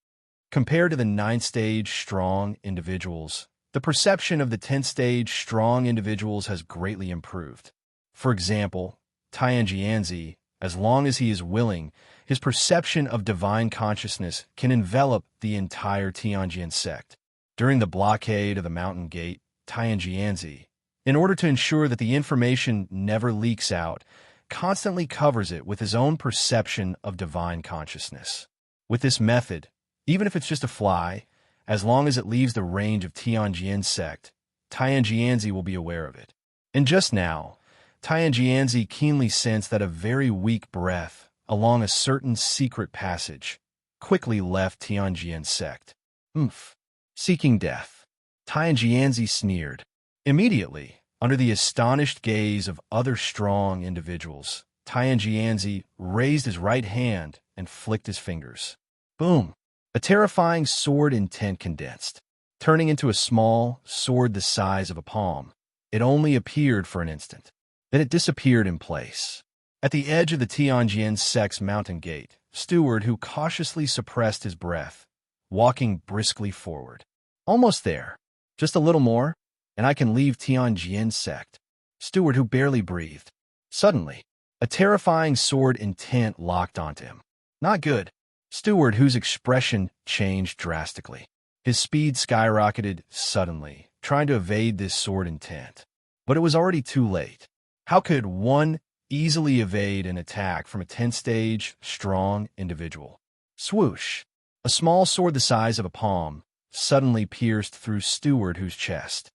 Compared to the 9th stage strong individuals, the perception of the 10th stage strong individuals has greatly improved. For example, Tianjianzi, as long as he is willing, his perception of divine consciousness can envelop the entire Tianjin sect. During the blockade of the mountain gate, Tianjianzi, in order to ensure that the information never leaks out, constantly covers it with his own perception of divine consciousness. With this method, even if it's just a fly, as long as it leaves the range of Tianjin's sect, Tianjianzi will be aware of it. And just now, Tianjianzi keenly sensed that a very weak breath along a certain secret passage quickly left Tianjin's sect. Seeking death. Tianjianzi sneered. Immediately, under the astonished gaze of other strong individuals, Tianjianzi raised his right hand and flicked his fingers. Boom! A terrifying sword intent condensed, turning into a small sword the size of a palm. It only appeared for an instant. Then it disappeared in place. At the edge of the Tianjin sect's mountain gate, Steward, who cautiously suppressed his breath, walking briskly forward. Almost there. Just a little more, and I can leave Tianjin sect. steward who barely breathed. Suddenly, a terrifying sword intent locked onto him. Not good. Steward whose expression changed drastically. His speed skyrocketed suddenly, trying to evade this sword intent. But it was already too late. How could one easily evade an attack from a 10-stage, strong individual? Swoosh! A small sword the size of a palm suddenly pierced through Steward whose chest.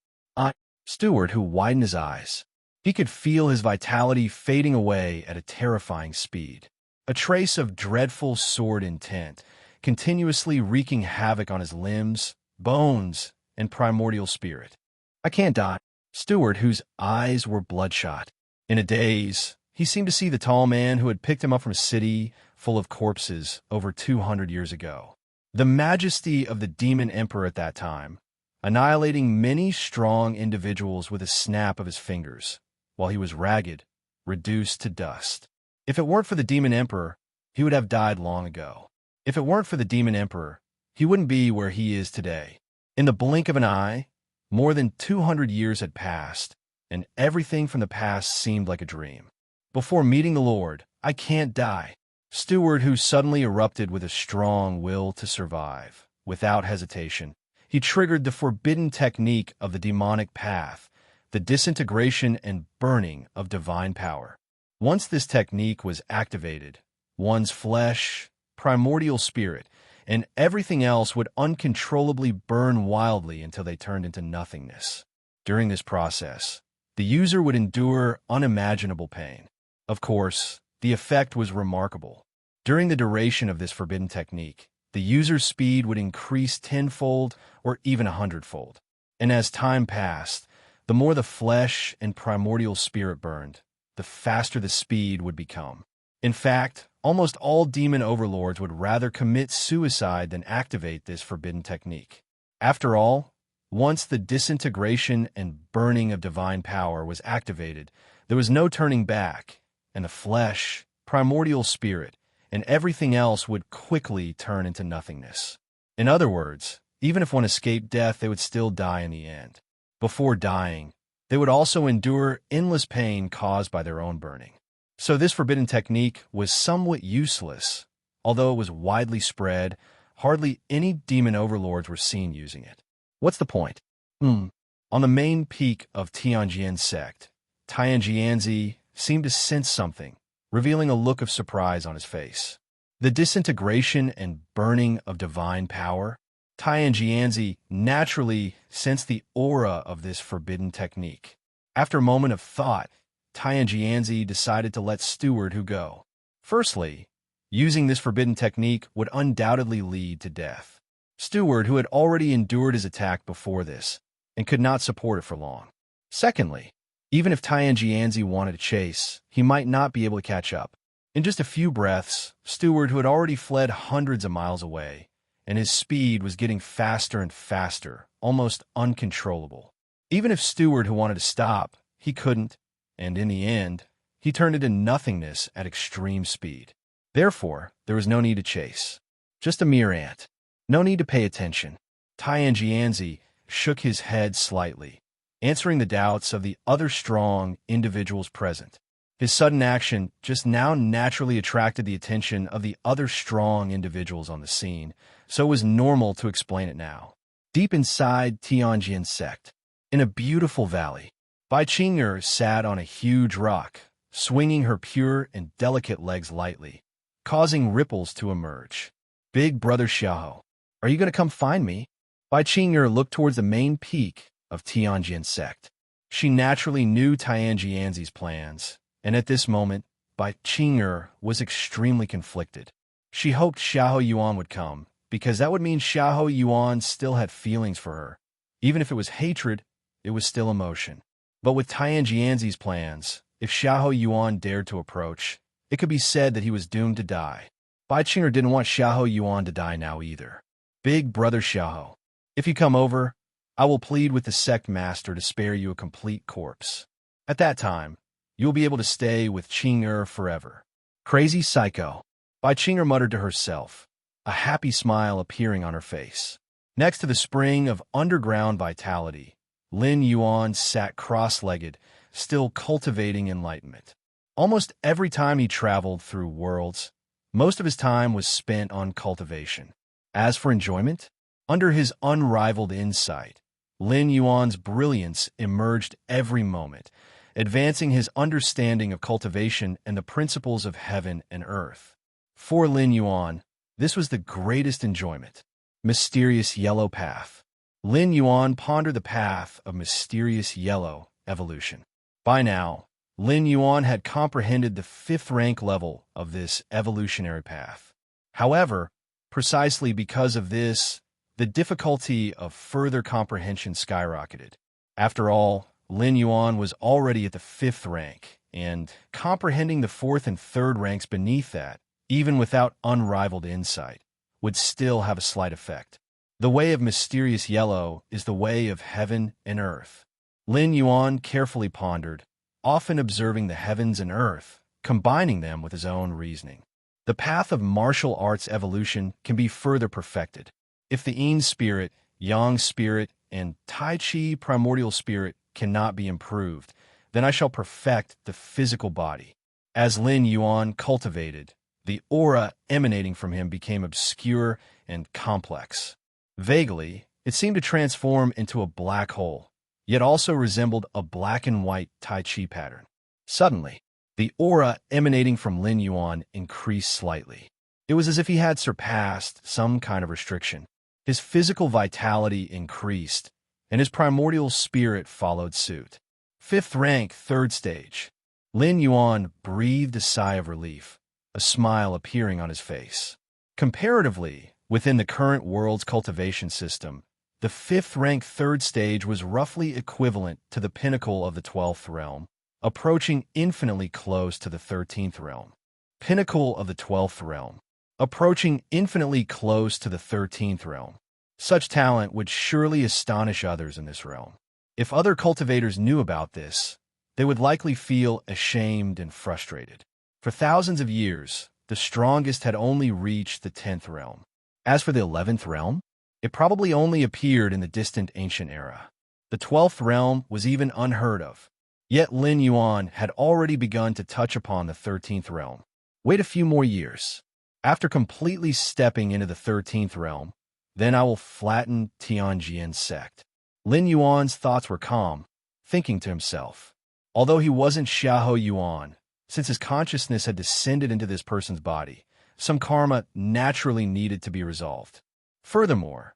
Steward who widened his eyes. He could feel his vitality fading away at a terrifying speed. A trace of dreadful sword intent, continuously wreaking havoc on his limbs, bones, and primordial spirit. I can't die. Steward, whose eyes were bloodshot. In a daze, he seemed to see the tall man who had picked him up from a city full of corpses over 200 years ago. The majesty of the demon emperor at that time, annihilating many strong individuals with a snap of his fingers, while he was ragged, reduced to dust. If it weren't for the demon emperor, he would have died long ago. If it weren't for the demon emperor, he wouldn't be where he is today. In the blink of an eye, more than 200 years had passed, and everything from the past seemed like a dream. Before meeting the Lord, I can't die. Steward, who suddenly erupted with a strong will to survive, without hesitation, he triggered the forbidden technique of the demonic path, the disintegration and burning of divine power. Once this technique was activated, one's flesh, primordial spirit, and everything else would uncontrollably burn wildly until they turned into nothingness. During this process, the user would endure unimaginable pain. Of course, the effect was remarkable. During the duration of this forbidden technique, the user's speed would increase tenfold or even 100-fold. And as time passed, the more the flesh and primordial spirit burned, the faster the speed would become. In fact, almost all demon overlords would rather commit suicide than activate this forbidden technique. After all, once the disintegration and burning of divine power was activated, there was no turning back, and the flesh, primordial spirit, and everything else would quickly turn into nothingness. In other words, even if one escaped death, they would still die in the end. Before dying, they would also endure endless pain caused by their own burning. So this forbidden technique was somewhat useless. Although it was widely spread, hardly any demon overlords were seen using it. What's the point? On the main peak of Tianjian's sect, Tianjianzi seemed to sense something, revealing a look of surprise on his face. The disintegration and burning of divine power. Tianjianzi naturally sensed the aura of this forbidden technique. After a moment of thought, Tianjianzi decided to let Steward who go. Firstly, using this forbidden technique would undoubtedly lead to death. Steward, who had already endured his attack before this, and could not support it for long. Secondly, even if Tianjianzi wanted to chase, he might not be able to catch up. In just a few breaths, Steward, who had already fled hundreds of miles away, and his speed was getting faster and faster, almost uncontrollable. Even if Steward, who wanted to stop, he couldn't, and in the end, he turned into nothingness at extreme speed. Therefore, there was no need to chase. Just a mere ant. No need to pay attention. Tianjianzi shook his head slightly, answering the doubts of the other strong individuals present. His sudden action just now naturally attracted the attention of the other strong individuals on the scene, so it was normal to explain it now. Deep inside Tianjian's sect, in a beautiful valley, Bai Qing'er sat on a huge rock, swinging her pure and delicate legs lightly, causing ripples to emerge. Big brother Xiao, are you going to come find me? Bai Qing'er looked towards the main peak of Tianjian's sect. She naturally knew Tianjianzi's plans, and at this moment, Bai Qing'er was extremely conflicted. She hoped Xiahou Yuan would come, because that would mean Xiahou Yuan still had feelings for her. Even if it was hatred, it was still emotion. But with Tianjianzi's plans, if Xiahou Yuan dared to approach, it could be said that he was doomed to die. Bai Qing'er didn't want Xiahou Yuan to die now either. Big brother Xiahou, if you come over, I will plead with the sect master to spare you a complete corpse. At that time, you will be able to stay with Qing'er forever. Crazy psycho, Bai Qing'er muttered to herself, a happy smile appearing on her face. Next to the spring of underground vitality, Lin Yuan sat cross-legged, still cultivating enlightenment. Almost every time he traveled through worlds, most of his time was spent on cultivation. As for enjoyment, under his unrivaled insight, Lin Yuan's brilliance emerged every moment, advancing his understanding of cultivation and the principles of heaven and earth. For Lin Yuan, this was the greatest enjoyment. Mysterious Yellow Path. Lin Yuan pondered the path of mysterious yellow evolution. By now, Lin Yuan had comprehended the fifth rank level of this evolutionary path. However, precisely because of this, the difficulty of further comprehension skyrocketed. After all, Lin Yuan was already at the fifth rank, and comprehending the fourth and third ranks beneath that, even without unrivaled insight, would still have a slight effect. The way of mysterious yellow is the way of heaven and earth. Lin Yuan carefully pondered, often observing the heavens and earth, combining them with his own reasoning. The path of martial arts evolution can be further perfected. If the Yin spirit, Yang spirit, and Tai Chi primordial spirit cannot be improved, then I shall perfect the physical body. As Lin Yuan cultivated, the aura emanating from him became obscure and complex. Vaguely, it seemed to transform into a black hole, yet also resembled a black and white Tai Chi pattern. Suddenly, the aura emanating from Lin Yuan increased slightly. It was as if he had surpassed some kind of restriction. His physical vitality increased, and his primordial spirit followed suit. Fifth rank, third stage. Lin Yuan breathed a sigh of relief, a smile appearing on his face. Comparatively, within the current world's cultivation system, the fifth rank third stage was roughly equivalent to the pinnacle of the 12th realm, approaching infinitely close to the 13th realm. Pinnacle of the 12th realm, approaching infinitely close to the 13th realm. Such talent would surely astonish others in this realm. If other cultivators knew about this, they would likely feel ashamed and frustrated. For thousands of years, the strongest had only reached the 10th realm. As for the 11th realm, it probably only appeared in the distant ancient era. The 12th realm was even unheard of. Yet Lin Yuan had already begun to touch upon the 13th realm. Wait a few more years. After completely stepping into the 13th realm, then I will flatten Tianjin's sect. Lin Yuan's thoughts were calm, thinking to himself. Although he wasn't Xiahou Yuan, since his consciousness had descended into this person's body, some karma naturally needed to be resolved. Furthermore,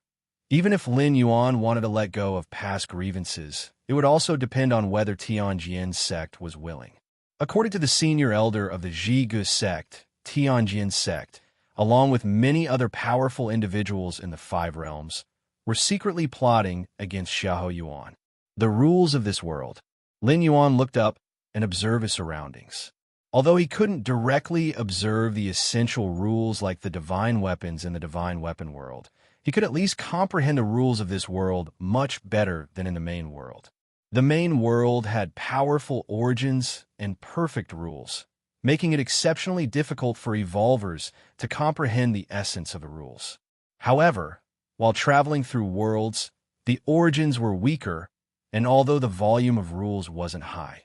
even if Lin Yuan wanted to let go of past grievances, it would also depend on whether Tianjin's sect was willing. According to the senior elder of the Zhigu sect, Tianjin's sect, along with many other powerful individuals in the five realms, were secretly plotting against Xiahou Yuan. The rules of this world. Lin Yuan looked up and observed his surroundings. Although he couldn't directly observe the essential rules like the divine weapons in the divine weapon world, he could at least comprehend the rules of this world much better than in the main world. The main world had powerful origins and perfect rules, making it exceptionally difficult for evolvers to comprehend the essence of the rules. However, while traveling through worlds, the origins were weaker, and although the volume of rules wasn't high,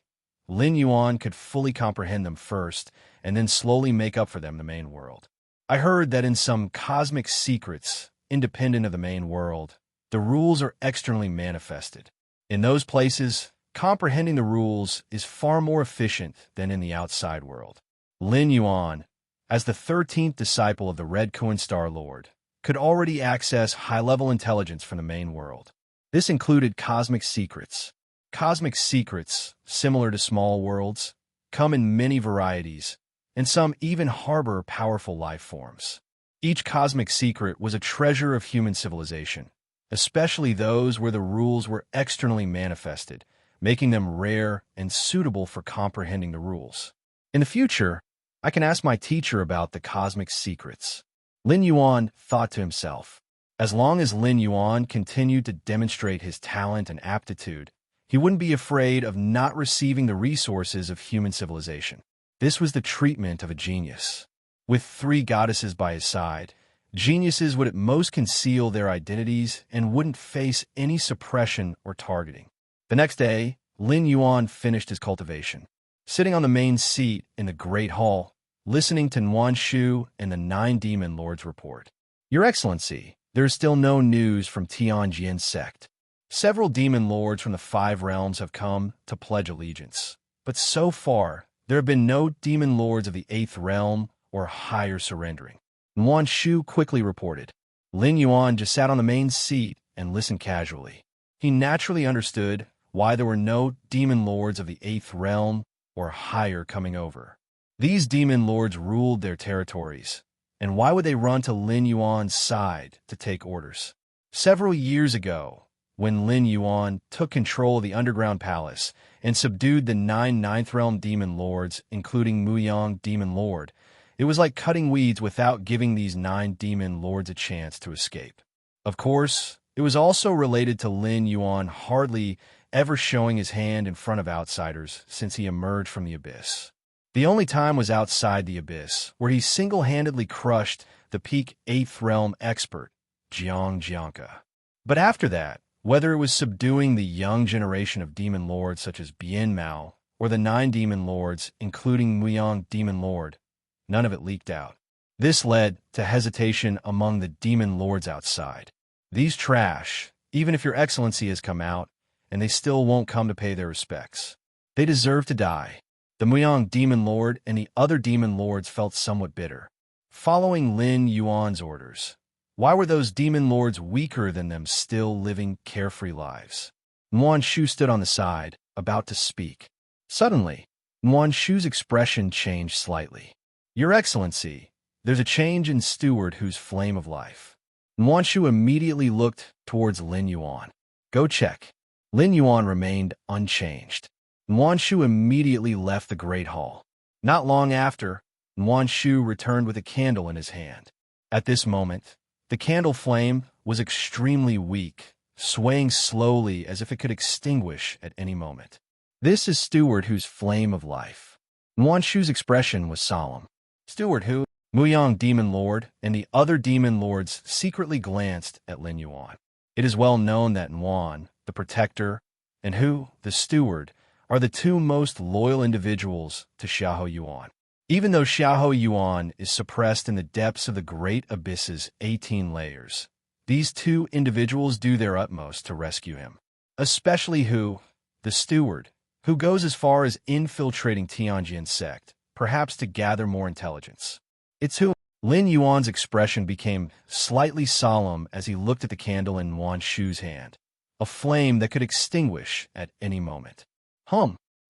Lin Yuan could fully comprehend them first and then slowly make up for them in the main world. I heard that in some cosmic secrets, independent of the main world, the rules are externally manifested. In those places, comprehending the rules is far more efficient than in the outside world. Lin Yuan, as the 13th disciple of the Red Coin Star Lord, could already access high-level intelligence from the main world. This included cosmic secrets. Cosmic secrets, similar to small worlds, come in many varieties, and some even harbor powerful life forms. Each cosmic secret was a treasure of human civilization, especially those where the rules were externally manifested, making them rare and suitable for comprehending the rules. In the future, I can ask my teacher about the cosmic secrets. Lin Yuan thought to himself. As long as Lin Yuan continued to demonstrate his talent and aptitude, he wouldn't be afraid of not receiving the resources of human civilization. This was the treatment of a genius. With three goddesses by his side, geniuses would at most conceal their identities and wouldn't face any suppression or targeting. The next day, Lin Yuan finished his cultivation. Sitting on the main seat in the Great Hall, listening to Nuan Shu and the 9 Demon Lords report. Your Excellency, there is still no news from Tianjin sect. Several demon lords from the 5 realms have come to pledge allegiance. But so far, there have been no demon lords of the 8th realm or higher surrendering. Nuan Shu quickly reported. Lin Yuan just sat on the main seat and listened casually. He naturally understood why there were no demon lords of the 8th realm or higher coming over. These demon lords ruled their territories, and why would they run to Lin Yuan's side to take orders? Several years ago, when Lin Yuan took control of the underground palace and subdued the 9 ninth realm demon lords, including Muyang Demon Lord, it was like cutting weeds without giving these 9 demon lords a chance to escape. Of course, it was also related to Lin Yuan hardly ever showing his hand in front of outsiders since he emerged from the abyss. The only time was outside the abyss, where he single-handedly crushed the peak 8th realm expert, Jiang Jianka. But after that, whether it was subduing the young generation of demon lords such as Bian Mao or the 9 demon lords, including Muyang Demon Lord, none of it leaked out. This led to hesitation among the demon lords outside. These trash, even if your excellency has come out, and they still won't come to pay their respects. They deserve to die. The Muyang Demon Lord and the other demon lords felt somewhat bitter. Following Lin Yuan's orders, why were those demon lords weaker than them still living carefree lives? Nuan Shu stood on the side, about to speak. Suddenly, Nuan Shu's expression changed slightly. Your Excellency, there's a change in Steward whose flame of life. Nuan Shu immediately looked towards Lin Yuan. Go check. Lin Yuan remained unchanged. Nuan Shu immediately left the Great Hall. Not long after, Nuan Shu returned with a candle in his hand. At this moment, the candle flame was extremely weak, swaying slowly as if it could extinguish at any moment. This is Steward whose flame of life. Nuan Shu's expression was solemn. Steward who? Muyang Demon Lord and the other demon lords secretly glanced at Lin Yuan. It is well known that Nuan, the Protector, and Hu, the Steward, are the 2 most loyal individuals to Xiahou Yuan. Even though Xiahou Yuan is suppressed in the depths of the Great Abyss's 18 layers, these 2 individuals do their utmost to rescue him. Especially Hu, the Steward, who goes as far as infiltrating Tianjin sect, perhaps to gather more intelligence. It's Hu. Lin Yuan's expression became slightly solemn as he looked at the candle in Nuan Shu's hand, a flame that could extinguish at any moment.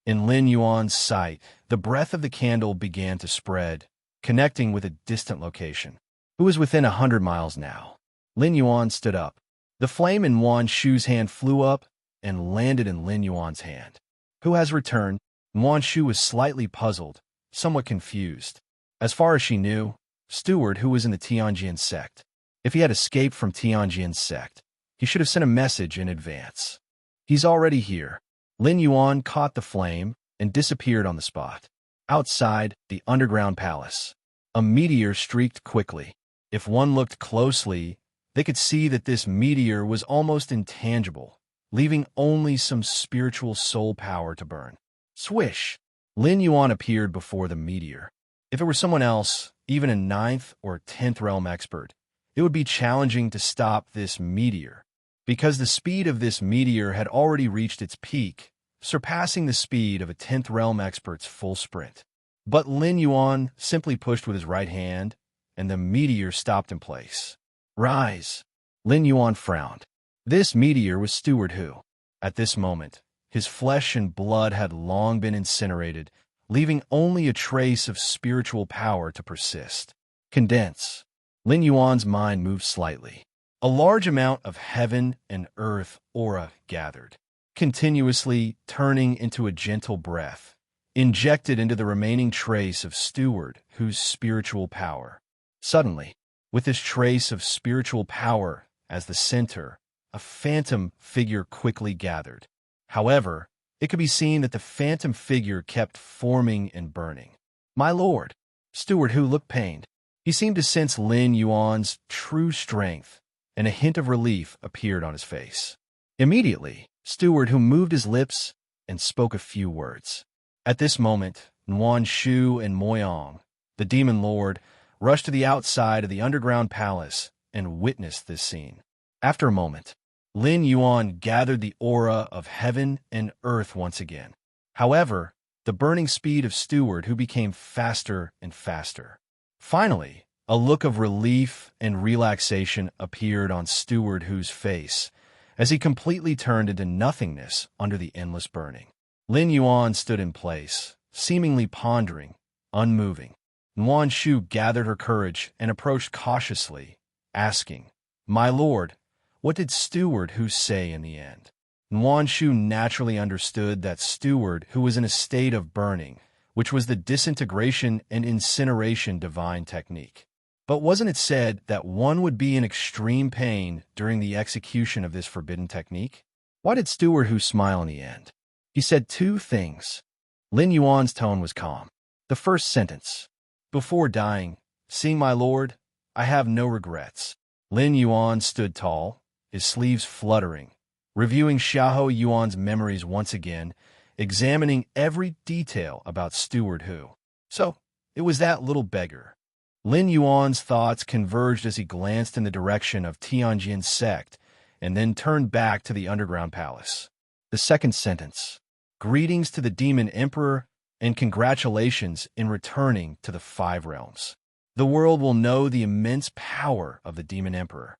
In Lin Yuan's sight, the breath of the candle began to spread, connecting with a distant location. Who was within 100 miles now? Lin Yuan stood up. The flame in Nuan Shu's hand flew up and landed in Lin Yuan's hand. Who has returned? Nuan Shu was slightly puzzled, somewhat confused. As far as she knew, Steward who was in the Tianjin sect. If he had escaped from Tianjin sect, he should have sent a message in advance. He's already here. Lin Yuan caught the flame and disappeared on the spot. Outside the underground palace, a meteor streaked quickly. If one looked closely, they could see that this meteor was almost intangible, leaving only some spiritual soul power to burn. Swish! Lin Yuan appeared before the meteor. If it were someone else, even a 9th or 10th realm expert, it would be challenging to stop this meteor, because the speed of this meteor had already reached its peak, surpassing the speed of a 10th realm expert's full sprint. But Lin Yuan simply pushed with his right hand, and the meteor stopped in place. Rise! Lin Yuan frowned. This meteor was Steward Hu. At this moment, his flesh and blood had long been incinerated, leaving only a trace of spiritual power to persist. Condense. Lin Yuan's mind moved slightly. A large amount of heaven and earth aura gathered, continuously turning into a gentle breath, injected into the remaining trace of Steward Hu's spiritual power. Suddenly, with this trace of spiritual power as the center, a phantom figure quickly gathered. However, it could be seen that the phantom figure kept forming and burning. My lord! Steward Hu looked pained. He seemed to sense Lin Yuan's true strength, and a hint of relief appeared on his face. Immediately, Steward Hu moved his lips and spoke a few words. At this moment, Nuan Shu and Moyong, the demon lord, rushed to the outside of the underground palace and witnessed this scene. After a moment, Lin Yuan gathered the aura of heaven and earth once again. However, the burning speed of Steward, who became faster and faster. Finally, a look of relief and relaxation appeared on Steward Who's face as he completely turned into nothingness under the endless burning. Lin Yuan stood in place, seemingly pondering, unmoving. Nuan Shu gathered her courage and approached cautiously, asking, "My lord, what did Steward Who say in the end?" Nuan Shu naturally understood that Steward Who was in a state of burning, which was the disintegration and incineration divine technique. But wasn't it said that one would be in extreme pain during the execution of this forbidden technique? Why did Steward Who smile in the end? He said two things. Lin Yuan's tone was calm. The first sentence, "Before dying, seeing my lord, I have no regrets." Lin Yuan stood tall, his sleeves fluttering, reviewing Xiahou Yuan's memories once again, examining every detail about Steward Who. So, it was that little beggar. Lin Yuan's thoughts converged as he glanced in the direction of Tianjin's sect and then turned back to the underground palace. The second sentence, "Greetings to the Demon Emperor and congratulations in returning to the Five Realms. The world will know the immense power of the Demon Emperor."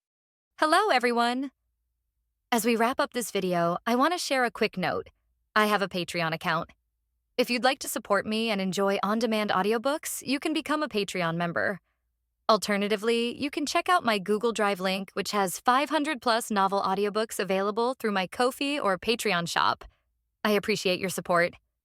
Hello, everyone. As we wrap up this video, I want to share a quick note. I have a Patreon account. If you'd like to support me and enjoy on-demand audiobooks, you can become a Patreon member. Alternatively, you can check out my Google Drive link, which has 500+ novel audiobooks available through my Ko-fi or Patreon shop. I appreciate your support.